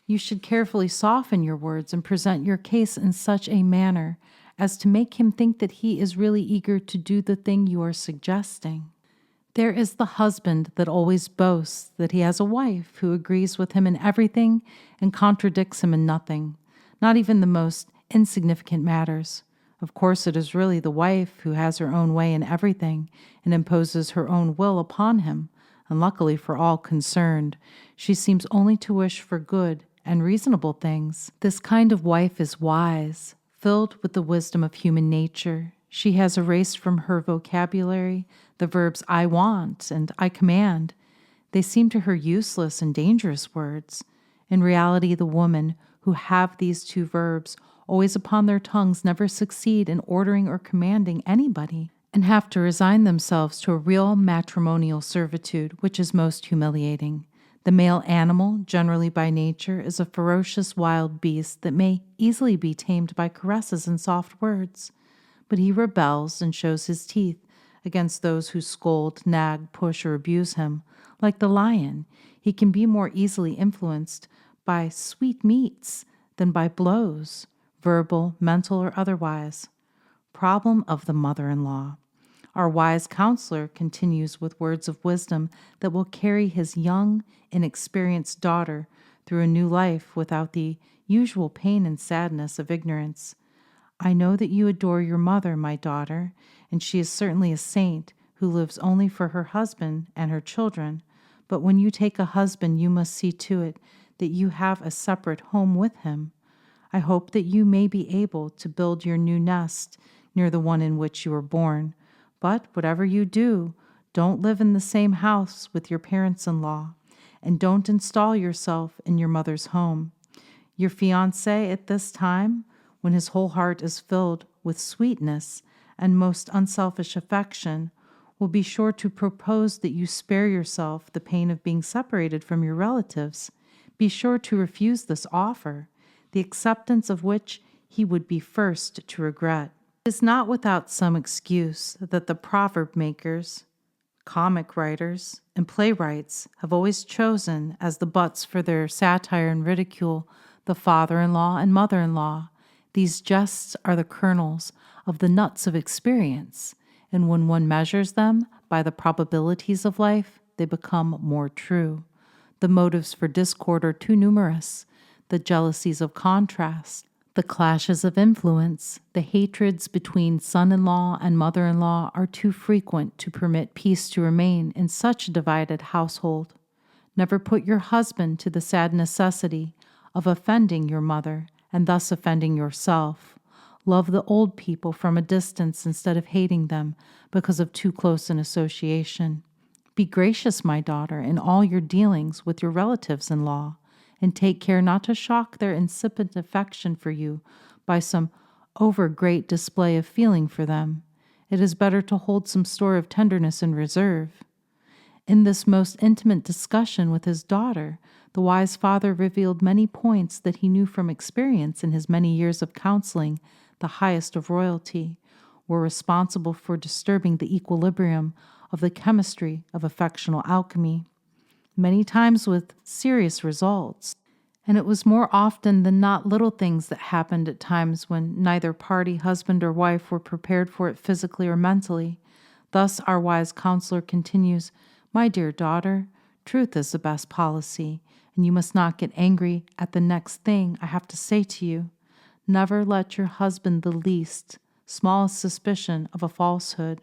you should carefully soften your words and present your case in such a manner as to make him think that he is really eager to do the thing you are suggesting. There is the husband that always boasts that he has a wife who agrees with him in everything and contradicts him in nothing, not even the most insignificant matters. Of course, it is really the wife who has her own way in everything and imposes her own will upon him, and luckily for all concerned, she seems only to wish for good and reasonable things. This kind of wife is wise, filled with the wisdom of human nature. She has erased from her vocabulary the verbs I want and I command. They seem to her useless and dangerous words. In reality, the women who have these two verbs always upon their tongues never succeed in ordering or commanding anybody, and have to resign themselves to a real matrimonial servitude, which is most humiliating. The male animal, generally by nature, is a ferocious wild beast that may easily be tamed by caresses and soft words, but he rebels and shows his teeth against those who scold, nag, push, or abuse him. Like the lion, he can be more easily influenced by sweet meats than by blows, verbal, mental, or otherwise. Problem of the mother-in-law. Our wise counselor continues with words of wisdom that will carry his young, inexperienced daughter through a new life without the usual pain and sadness of ignorance. I know that you adore your mother, my daughter, and she is certainly a saint who lives only for her husband and her children. But when you take a husband, you must see to it that you have a separate home with him. I hope that you may be able to build your new nest near the one in which you were born. But whatever you do, don't live in the same house with your parents-in-law, and don't install yourself in your mother's home. Your fiancé at this time, when his whole heart is filled with sweetness and most unselfish affection, will be sure to propose that you spare yourself the pain of being separated from your relatives. Be sure to refuse this offer, the acceptance of which he would be first to regret. It is not without some excuse that the proverb makers, comic writers, and playwrights have always chosen as the butts for their satire and ridicule the father-in-law and mother-in-law. These jests are the kernels of the nuts of experience, and when one measures them by the probabilities of life, they become more true. The motives for discord are too numerous, the jealousies of contrast, the clashes of influence, the hatreds between son-in-law and mother-in-law are too frequent to permit peace to remain in such a divided household. Never put your husband to the sad necessity of offending your mother and thus offending yourself. Love the old people from a distance instead of hating them because of too close an association. Be gracious, my daughter, in all your dealings with your relatives-in-law, and take care not to shock their incipient affection for you by some over-great display of feeling for them. It is better to hold some store of tenderness in reserve. In this most intimate discussion with his daughter, the wise father revealed many points that he knew from experience in his many years of counseling. The highest of royalty were responsible for disturbing the equilibrium of the chemistry of affectional alchemy, many times with serious results. And it was more often than not little things that happened at times when neither party, husband or wife, were prepared for it physically or mentally. Thus our wise counselor continues, my dear daughter, truth is the best policy, and you must not get angry at the next thing I have to say to you. Never let your husband the least, smallest suspicion of a falsehood.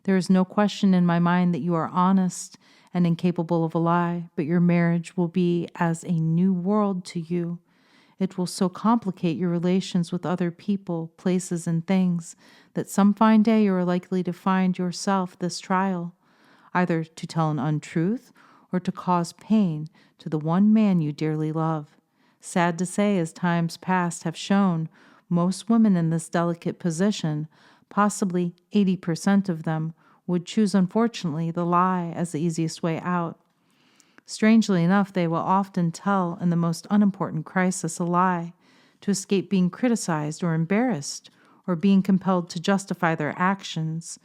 There is no question in my mind that you are honest and incapable of a lie, but your marriage will be as a new world to you. It will so complicate your relations with other people, places, and things that some fine day you are likely to find yourself this trial, either to tell an untruth or to cause pain to the one man you dearly love. Sad to say, as times past have shown, most women in this delicate position, possibly 80% of them, would choose, unfortunately, the lie as the easiest way out. Strangely enough, they will often tell in the most unimportant crisis a lie to escape being criticized or embarrassed, or being compelled to justify their actions,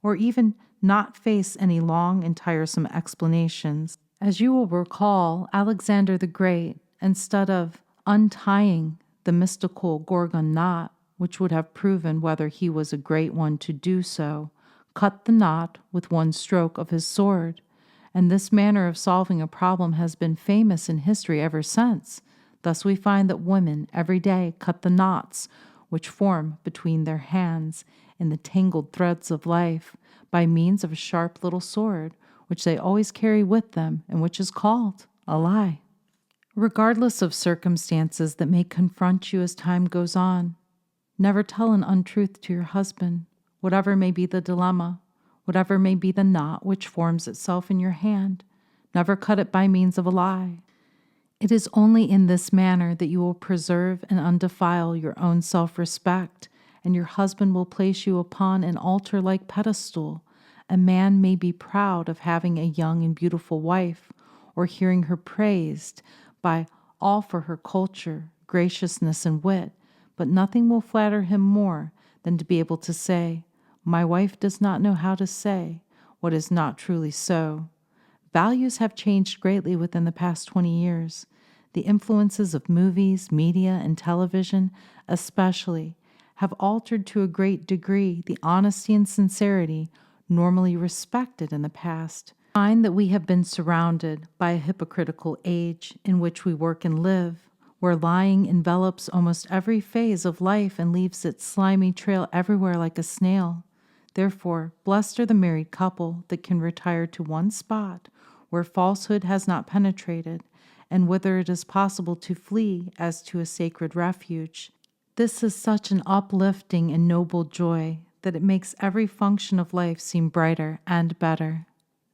or even not face any long and tiresome explanations. As you will recall, Alexander the Great, instead of untying the mystical Gorgon knot, which would have proven whether he was a great one to do so, cut the knot with one stroke of his sword, and this manner of solving a problem has been famous in history ever since. Thus we find that women every day cut the knots which form between their hands in the tangled threads of life by means of a sharp little sword, which they always carry with them and which is called a lie. Regardless of circumstances that may confront you as time goes on, never tell an untruth to your husband, whatever may be the dilemma, whatever may be the knot which forms itself in your hand. Never cut it by means of a lie. It is only in this manner that you will preserve and undefile your own self-respect, and your husband will place you upon an altar-like pedestal. A man may be proud of having a young and beautiful wife, or hearing her praised by all for her culture, graciousness, and wit, but nothing will flatter him more than to be able to say, "My wife does not know how to say what is not truly so." Values have changed greatly within the past 20 years. The influences of movies, media, and television especially have altered to a great degree the honesty and sincerity normally respected in the past. We find that we have been surrounded by a hypocritical age in which we work and live, where lying envelops almost every phase of life and leaves its slimy trail everywhere like a snail. Therefore, blessed are the married couple that can retire to one spot where falsehood has not penetrated, and whither it is possible to flee as to a sacred refuge. This is such an uplifting and noble joy that it makes every function of life seem brighter and better.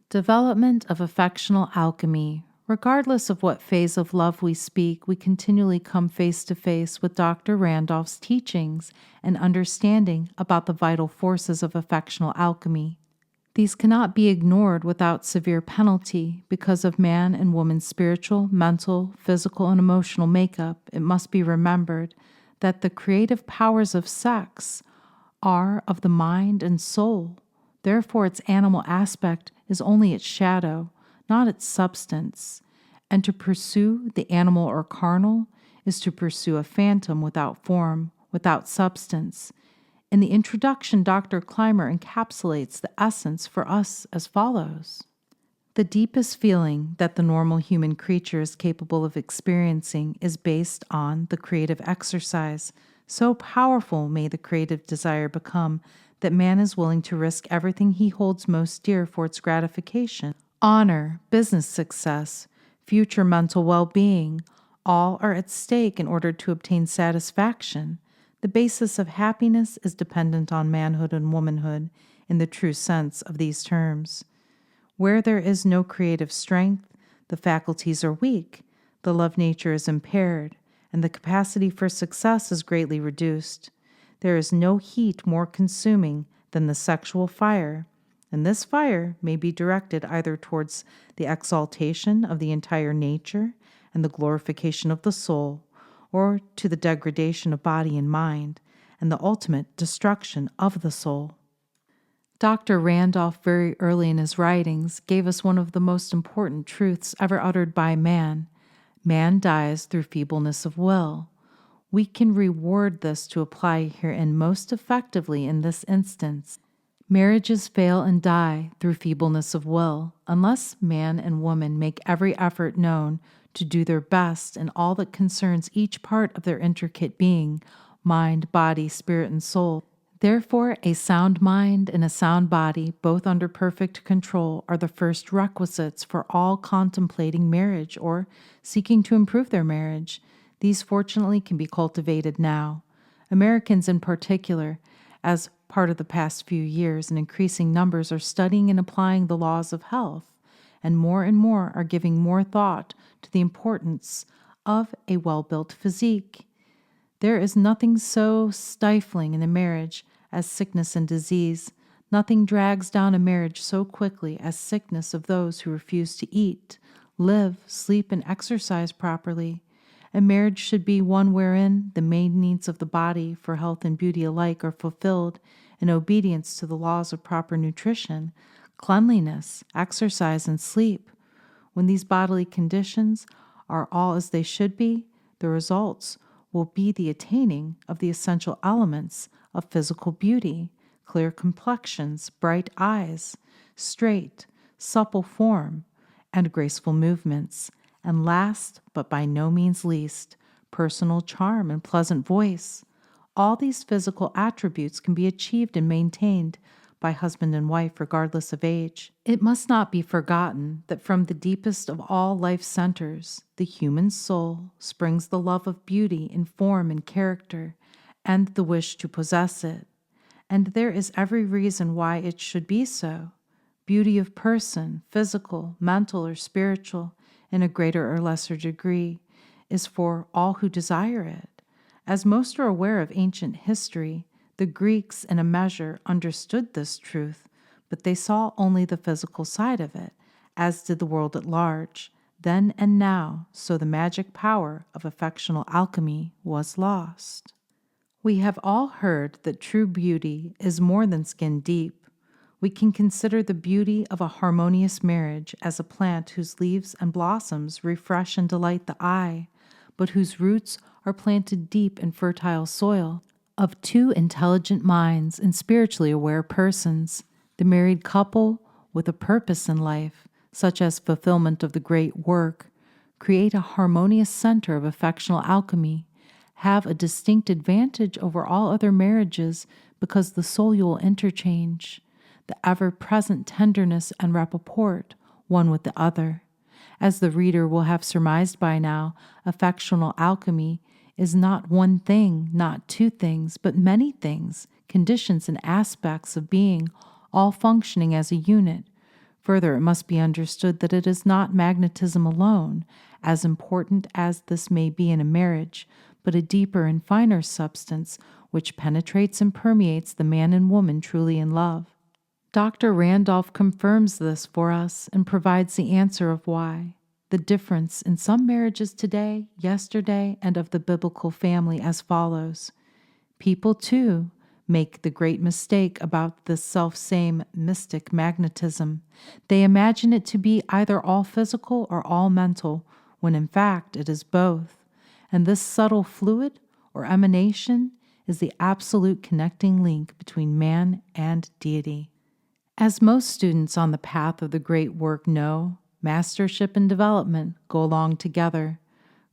Development of affectional alchemy. Regardless of what phase of love we speak, we continually come face to face with Dr. Randolph's teachings and understanding about the vital forces of affectional alchemy. These cannot be ignored without severe penalty because of man and woman's spiritual, mental, physical, and emotional makeup. It must be remembered that the creative powers of sex are of the mind and soul. Therefore, its animal aspect is only its shadow, not its substance. And to pursue the animal or carnal is to pursue a phantom without form, without substance. In the introduction, Dr. Clymer encapsulates the essence for us as follows. The deepest feeling that the normal human creature is capable of experiencing is based on the creative exercise. So powerful may the creative desire become that man is willing to risk everything he holds most dear for its gratification. Honor, business success, future mental well-being, all are at stake in order to obtain satisfaction. The basis of happiness is dependent on manhood and womanhood in the true sense of these terms. Where there is no creative strength, the faculties are weak, the love nature is impaired, and the capacity for success is greatly reduced. There is no heat more consuming than the sexual fire, and this fire may be directed either towards the exaltation of the entire nature and the glorification of the soul, or to the degradation of body and mind, and the ultimate destruction of the soul. Dr. Randolph, very early in his writings, gave us one of the most important truths ever uttered by man. Man dies through feebleness of will. We can reward this to apply herein most effectively in this instance. Marriages fail and die through feebleness of will, unless man and woman make every effort known to do their best in all that concerns each part of their intricate being, mind, body, spirit, and soul. Therefore, a sound mind and a sound body, both under perfect control, are the first requisites for all contemplating marriage or seeking to improve their marriage. These fortunately can be cultivated now. Americans in particular, as part of the past few years, in increasing numbers are studying and applying the laws of health, and more are giving more thought to the importance of a well-built physique. There is nothing so stifling in a marriage as sickness and disease. Nothing drags down a marriage so quickly as sickness of those who refuse to eat, live, sleep, and exercise properly. and marriage should be one wherein the main needs of the body for health and beauty alike are fulfilled in obedience to the laws of proper nutrition, cleanliness, exercise, and sleep. When these bodily conditions are all as they should be, the results will be the attaining of the essential elements of physical beauty, clear complexions, bright eyes, straight, supple form, and graceful movements, and last, but by no means least, personal charm and pleasant voice. All these physical attributes can be achieved and maintained by husband and wife regardless of age. It must not be forgotten that from the deepest of all life centers, the human soul, springs the love of beauty in form and character, and the wish to possess it. And there is every reason why it should be so. Beauty of person, physical, mental, or spiritual, in a greater or lesser degree, is for all who desire it. As most are aware of ancient history, the Greeks in a measure understood this truth, but they saw only the physical side of it, as did the world at large. Then and now, so the magic power of affectional alchemy was lost. We have all heard that true beauty is more than skin deep. We can consider the beauty of a harmonious marriage as a plant whose leaves and blossoms refresh and delight the eye, but whose roots are planted deep in fertile soil of two intelligent minds and spiritually aware persons. The married couple, with a purpose in life, such as fulfillment of the great work, create a harmonious center of affectional alchemy, have a distinct advantage over all other marriages because the soul interchange, the ever-present tenderness and rapport one with the other. As the reader will have surmised by now, affectional alchemy is not one thing, not two things, but many things, conditions and aspects of being, all functioning as a unit. Further, it must be understood that it is not magnetism alone, as important as this may be in a marriage, but a deeper and finer substance which penetrates and permeates the man and woman truly in love. Dr. Randolph confirms this for us and provides the answer of why. The difference in some marriages today, yesterday, and of the biblical family as follows. People, too, make the great mistake about this self-same mystic magnetism. They imagine it to be either all physical or all mental, when in fact it is both. And this subtle fluid or emanation is the absolute connecting link between man and deity. As most students on the path of the great work know, mastership and development go along together.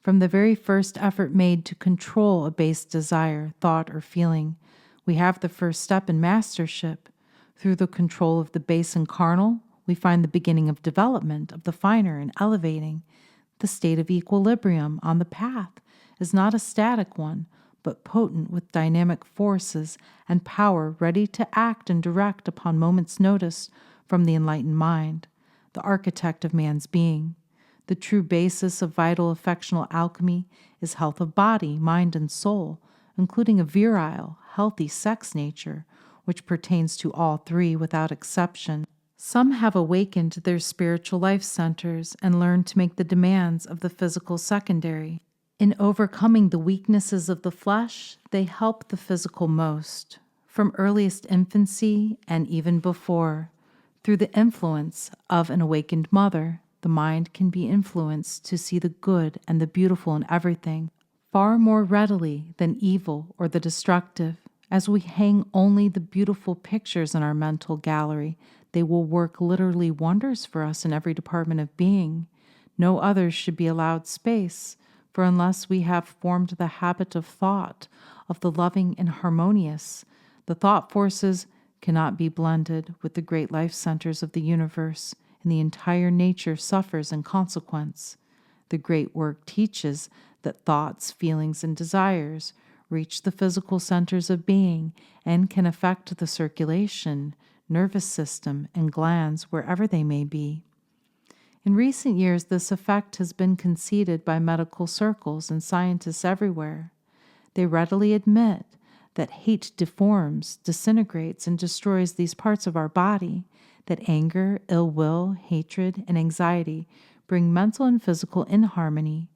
From the very first effort made to control a base desire, thought, or feeling, we have the first step in mastership. Through the control of the base and carnal, we find the beginning of development of the finer and elevating. The state of equilibrium on the path is not a static one, but potent with dynamic forces and power ready to act and direct upon moment's notice from the enlightened mind, the architect of man's being. The true basis of vital affectional alchemy is health of body, mind, and soul, including a virile, healthy sex nature, which pertains to all three without exception. Some have awakened their spiritual life centers and learned to make the demands of the physical secondary. In overcoming the weaknesses of the flesh, they help the physical most, from earliest infancy and even before. Through the influence of an awakened mother, the mind can be influenced to see the good and the beautiful in everything, far more readily than evil or the destructive. As we hang only the beautiful pictures in our mental gallery, they will work literally wonders for us in every department of being. No others should be allowed space, for unless we have formed the habit of thought, of the loving and harmonious, the thought forces cannot be blended with the great life centers of the universe, and the entire nature suffers in consequence. The great work teaches that thoughts, feelings, and desires reach the physical centers of being and can affect the circulation, nervous system, and glands wherever they may be. In recent years, this effect has been conceded by medical circles and scientists everywhere. They readily admit that hate deforms, disintegrates, and destroys these parts of our body, that anger, ill will, hatred, and anxiety bring mental and physical inharmony.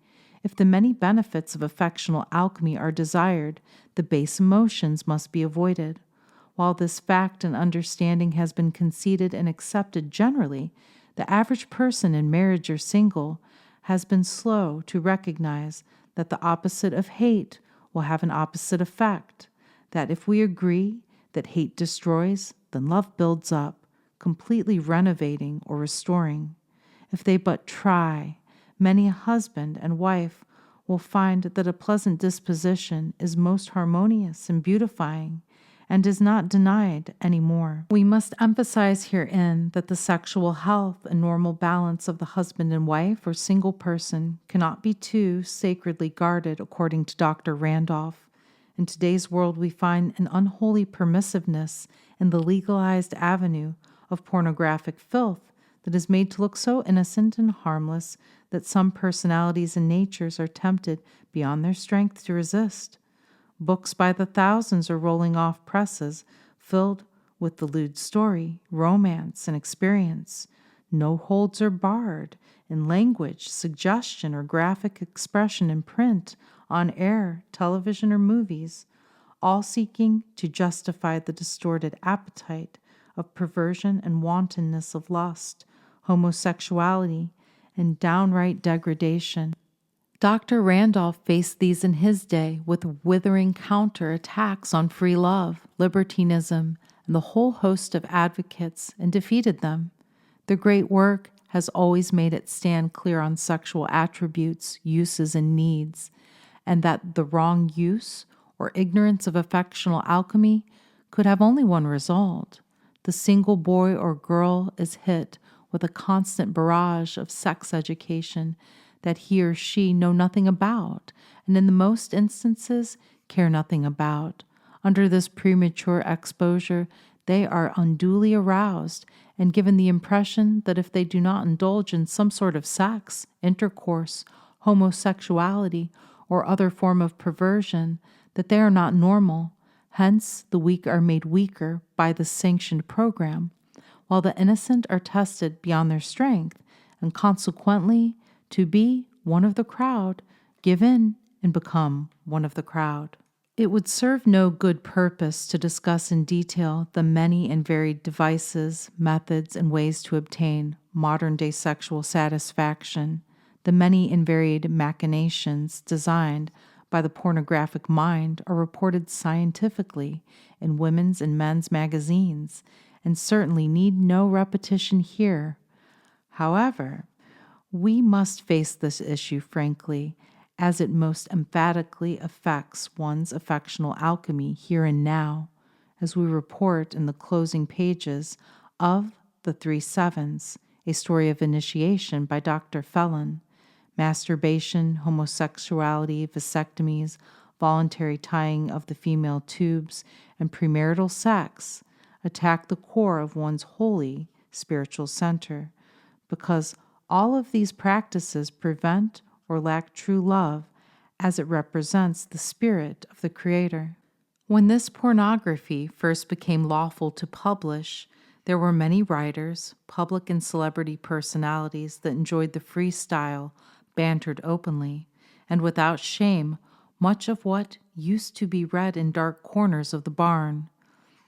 If the many benefits of affectional alchemy are desired, the base emotions must be avoided. While this fact and understanding has been conceded and accepted generally, the average person in marriage or single has been slow to recognize that the opposite of hate will have an opposite effect, that if we agree that hate destroys, then love builds up, completely renovating or restoring. If they but try, many a husband and wife will find that a pleasant disposition is most harmonious and beautifying, and is not denied anymore. We must emphasize herein that the sexual health and normal balance of the husband and wife or single person cannot be too sacredly guarded, according to Dr. Randolph. In today's world, we find an unholy permissiveness in the legalized avenue of pornographic filth that is made to look so innocent and harmless that some personalities and natures are tempted beyond their strength to resist. Books by the thousands are rolling off presses, filled with the lewd story, romance, and experience. No holds are barred in language, suggestion, or graphic expression in print, on air, television, or movies, all seeking to justify the distorted appetite of perversion and wantonness of lust, homosexuality, and downright degradation. Dr. Randolph faced these in his day with withering counter-attacks on free love, libertinism, and the whole host of advocates, and defeated them. The great work has always made it stand clear on sexual attributes, uses, and needs, and that the wrong use or ignorance of affectional alchemy could have only one result. The single boy or girl is hit with a constant barrage of sex education that he or she know nothing about, and in the most instances care nothing about. Under this premature exposure, they are unduly aroused and given the impression that if they do not indulge in some sort of sex, intercourse, homosexuality, or other form of perversion, that they are not normal. Hence, the weak are made weaker by the sanctioned program, while the innocent are tested beyond their strength, and consequently, to be one of the crowd, give in and become one of the crowd. It would serve no good purpose to discuss in detail the many and varied devices, methods, and ways to obtain modern-day sexual satisfaction, the many and varied machinations designed by the pornographic mind are reported scientifically in women's and men's magazines, and certainly need no repetition here. However, we must face this issue frankly, as it most emphatically affects one's affectional alchemy here and now, as we report in the closing pages of The 3 Sevens, a story of initiation by Dr. Felon. Masturbation, homosexuality, vasectomies, voluntary tying of the female tubes, and premarital sex attack the core of one's holy spiritual center, because all of these practices prevent or lack true love as it represents the spirit of the Creator. When this pornography first became lawful to publish, there were many writers, public and celebrity personalities that enjoyed the free style, bantered openly, and without shame, much of what used to be read in dark corners of the barn.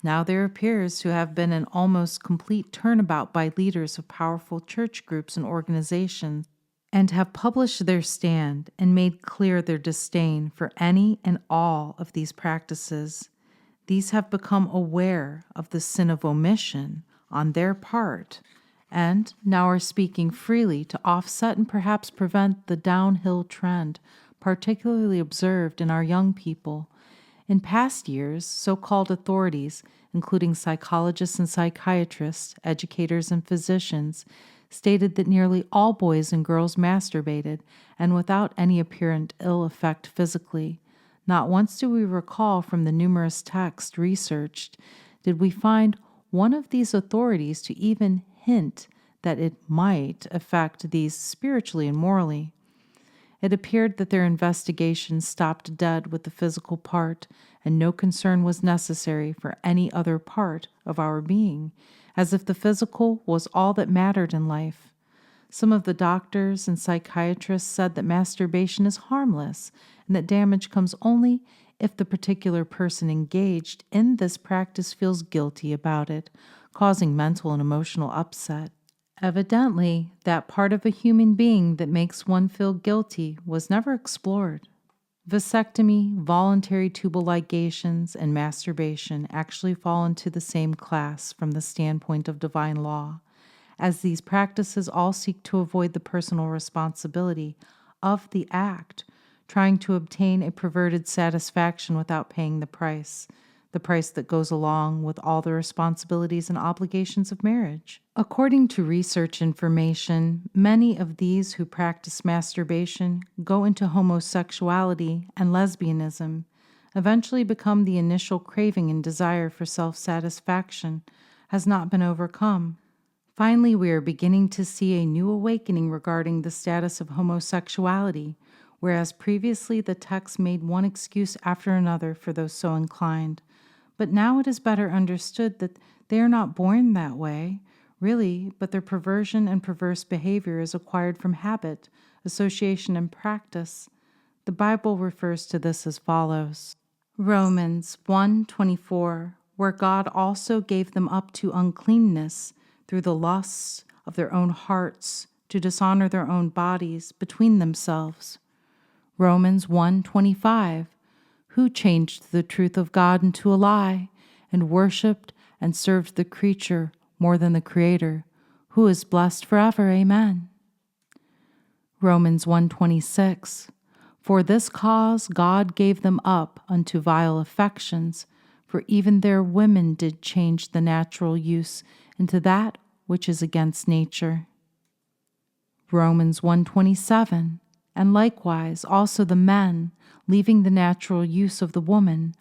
Now there appears to have been an almost complete turnabout by leaders of powerful church groups and organizations, and have published their stand and made clear their disdain for any and all of these practices. These have become aware of the sin of omission on their part, and now are speaking freely to offset and perhaps prevent the downhill trend particularly observed in our young people. In past years, so-called authorities, including psychologists and psychiatrists, educators and physicians, stated that nearly all boys and girls masturbated, and without any apparent ill effect physically. Not once do we recall from the numerous texts researched did we find one of these authorities to even hint that it might affect these spiritually and morally. It appeared that their investigation stopped dead with the physical part, and no concern was necessary for any other part of our being, as if the physical was all that mattered in life. Some of the doctors and psychiatrists said that masturbation is harmless and that damage comes only if the particular person engaged in this practice feels guilty about it, causing mental and emotional upset. Evidently, that part of a human being that makes one feel guilty was never explored. Vasectomy, voluntary tubal ligations, and masturbation actually fall into the same class from the standpoint of divine law, as these practices all seek to avoid the personal responsibility of the act, trying to obtain a perverted satisfaction without paying the price that goes along with all the responsibilities and obligations of marriage. According to research information, many of these who practice masturbation go into homosexuality and lesbianism, eventually become the initial craving and desire for self-satisfaction has not been overcome. Finally, we are beginning to see a new awakening regarding the status of homosexuality, whereas previously the text made one excuse after another for those so inclined. But now it is better understood that they are not born that way, really, but their perversion and perverse behavior is acquired from habit, association, and practice. The Bible refers to this as follows. Romans 1:24, where God also gave them up to uncleanness through the lusts of their own hearts, to dishonor their own bodies between themselves. Romans 1:25, who changed the truth of God into a lie, and worshipped and served the creature more than the Creator, who is blessed forever. Amen. Romans 1:26, for this cause God gave them up unto vile affections, for even their women did change the natural use into that which is against nature. Romans 1:27, and likewise also the men, leaving the natural use of the woman,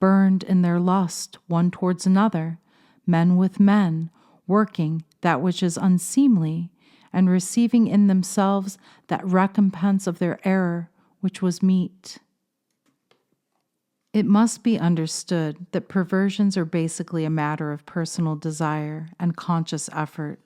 burned in their lust one towards another, men with men, working that which is unseemly, and receiving in themselves that recompense of their error which was meet. It must be understood that perversions are basically a matter of personal desire and conscious effort.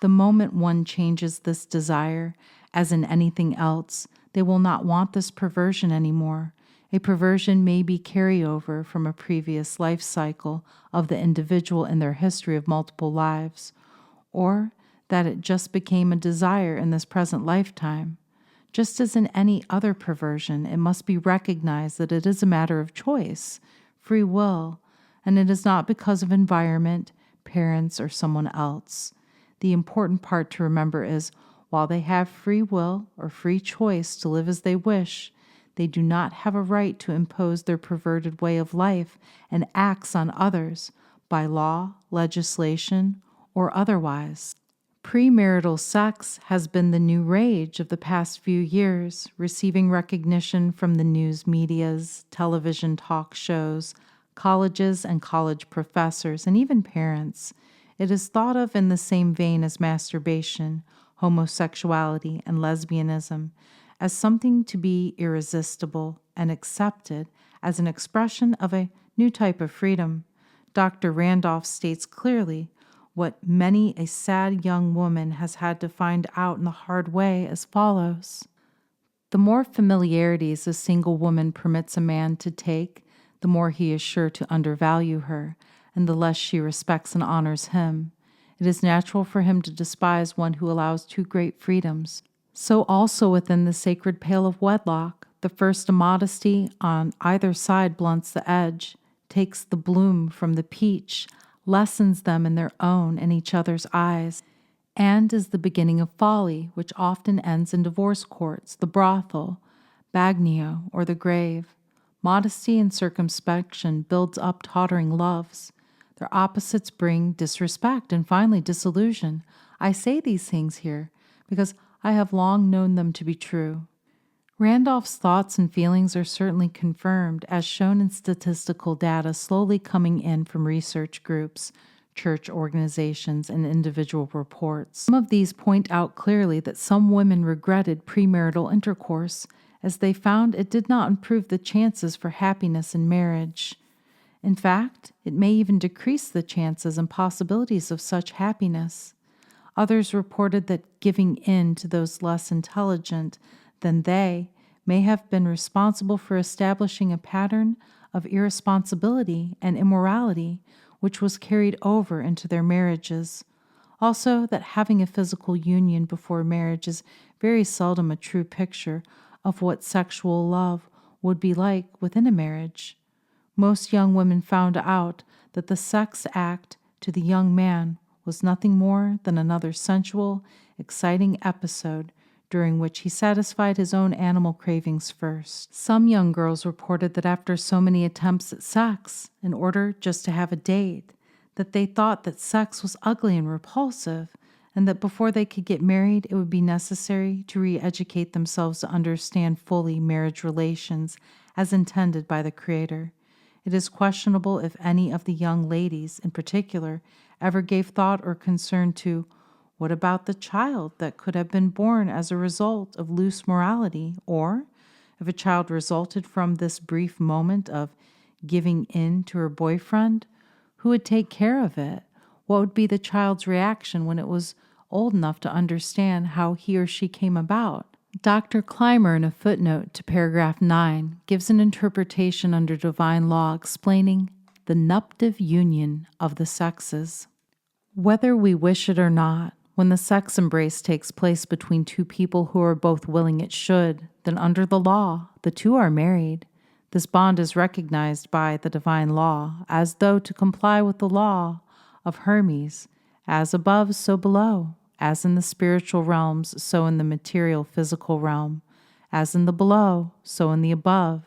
The moment one changes this desire, as in anything else, they will not want this perversion anymore. A perversion may be carryover from a previous life cycle of the individual in their history of multiple lives, or that it just became a desire in this present lifetime. Just as in any other perversion, it must be recognized that it is a matter of choice, free will, and it is not because of environment, parents, or someone else. The important part to remember is, while they have free will or free choice to live as they wish, they do not have a right to impose their perverted way of life and acts on others by law, legislation, or otherwise. Premarital sex has been the new rage of the past few years, receiving recognition from the news medias, television talk shows, colleges and college professors, and even parents. It is thought of in the same vein as masturbation, homosexuality, and lesbianism, as something to be irresistible and accepted as an expression of a new type of freedom. Dr. Randolph states clearly what many a sad young woman has had to find out in the hard way as follows. The more familiarities a single woman permits a man to take, the more he is sure to undervalue her, and the less she respects and honors him. It is natural for him to despise one who allows too great freedoms. So also within the sacred pale of wedlock, the first immodesty on either side blunts the edge, takes the bloom from the peach, lessens them in their own and each other's eyes, and is the beginning of folly, which often ends in divorce courts, the brothel, bagnio, or the grave. Modesty and circumspection builds up tottering loves. Their opposites bring disrespect and finally disillusion. I say these things here because I have long known them to be true. Randolph's thoughts and feelings are certainly confirmed, as shown in statistical data slowly coming in from research groups, church organizations, and individual reports. Some of these point out clearly that some women regretted premarital intercourse, as they found it did not improve the chances for happiness in marriage. In fact, it may even decrease the chances and possibilities of such happiness. Others reported that giving in to those less intelligent than they may have been responsible for establishing a pattern of irresponsibility and immorality which was carried over into their marriages. Also, that having a physical union before marriage is very seldom a true picture of what sexual love would be like within a marriage. Most young women found out that the sex act to the young man was nothing more than another sensual, exciting episode during which he satisfied his own animal cravings first. Some young girls reported that after so many attempts at sex, in order just to have a date, that they thought that sex was ugly and repulsive, and that before they could get married, it would be necessary to re-educate themselves to understand fully marriage relations as intended by the Creator. It is questionable if any of the young ladies, in particular, ever gave thought or concern to what about the child that could have been born as a result of loose morality, or if a child resulted from this brief moment of giving in to her boyfriend, who would take care of it? What would be the child's reaction when it was old enough to understand how he or she came about? Dr. Clymer, in a footnote to paragraph 9, gives an interpretation under divine law explaining the nuptive union of the sexes. Whether we wish it or not, when the sex embrace takes place between two people who are both willing it should, then under the law, the two are married. This bond is recognized by the divine law, as though to comply with the law of Hermes, as above, so below, as in the spiritual realms, so in the material physical realm, as in the below, so in the above,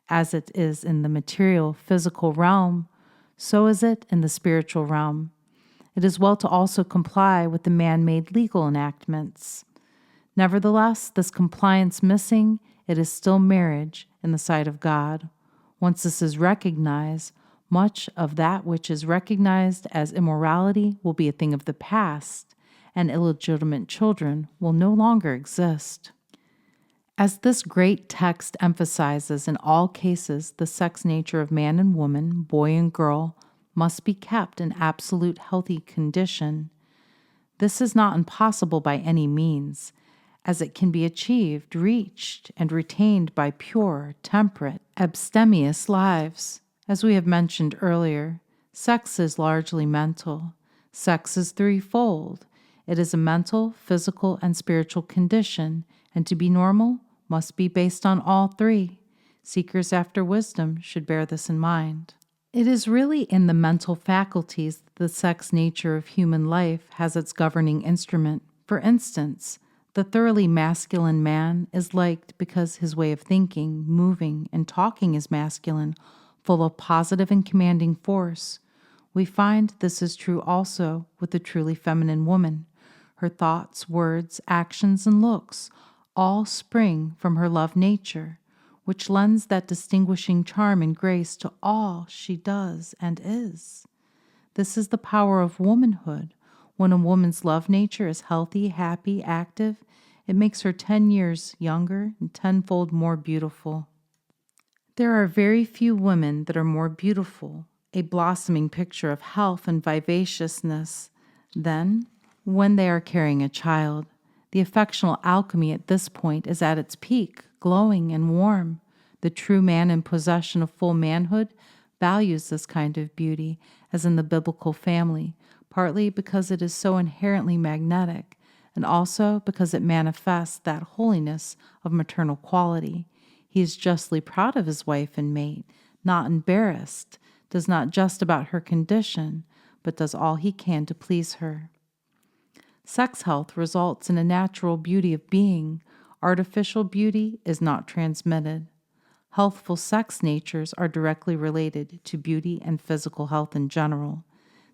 as it is in the material physical realm, so is it in the spiritual realm. It is well to also comply with the man-made legal enactments. Nevertheless, this compliance missing, it is still marriage in the sight of God. Once this is recognized, much of that which is recognized as immorality will be a thing of the past, and illegitimate children will no longer exist. As this great text emphasizes, in all cases, the sex nature of man and woman, boy and girl, must be kept in absolute healthy condition. This is not impossible by any means, as it can be achieved, reached, and retained by pure, temperate, abstemious lives. As we have mentioned earlier, sex is largely mental. Sex is threefold. It is a mental, physical, and spiritual condition, and to be normal must be based on all three. Seekers after wisdom should bear this in mind. It is really in the mental faculties that the sex nature of human life has its governing instrument. For instance, the thoroughly masculine man is liked because his way of thinking, moving, and talking is masculine, full of positive and commanding force. We find this is true also with the truly feminine woman. Her thoughts, words, actions, and looks all spring from her love nature, which lends that distinguishing charm and grace to all she does and is. This is the power of womanhood. When a woman's love nature is healthy, happy, active, it makes her 10 years younger and tenfold more beautiful. There are very few women that are more beautiful, a blossoming picture of health and vivaciousness, than when they are carrying a child. The affectional alchemy at this point is at its peak, glowing and warm. The true man in possession of full manhood values this kind of beauty, as in the biblical family, partly because it is so inherently magnetic, and also because it manifests that holiness of maternal quality. He is justly proud of his wife and mate, not embarrassed, does not jest about her condition, but does all he can to please her. Sex health results in a natural beauty of being. Artificial beauty is not transmitted. Healthful sex natures are directly related to beauty and physical health in general.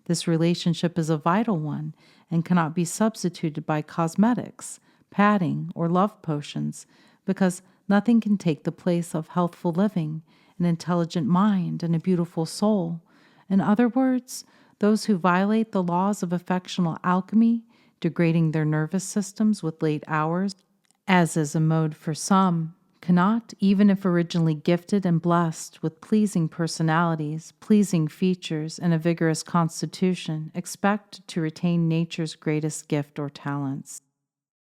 This relationship is a vital one and cannot be substituted by cosmetics, padding, or love potions, because nothing can take the place of healthful living, an intelligent mind, and a beautiful soul. In other words, those who violate the laws of affectional alchemy, degrading their nervous systems with late hours, as is a mode for some, cannot, even if originally gifted and blessed with pleasing personalities, pleasing features, and a vigorous constitution, expect to retain nature's greatest gift or talents.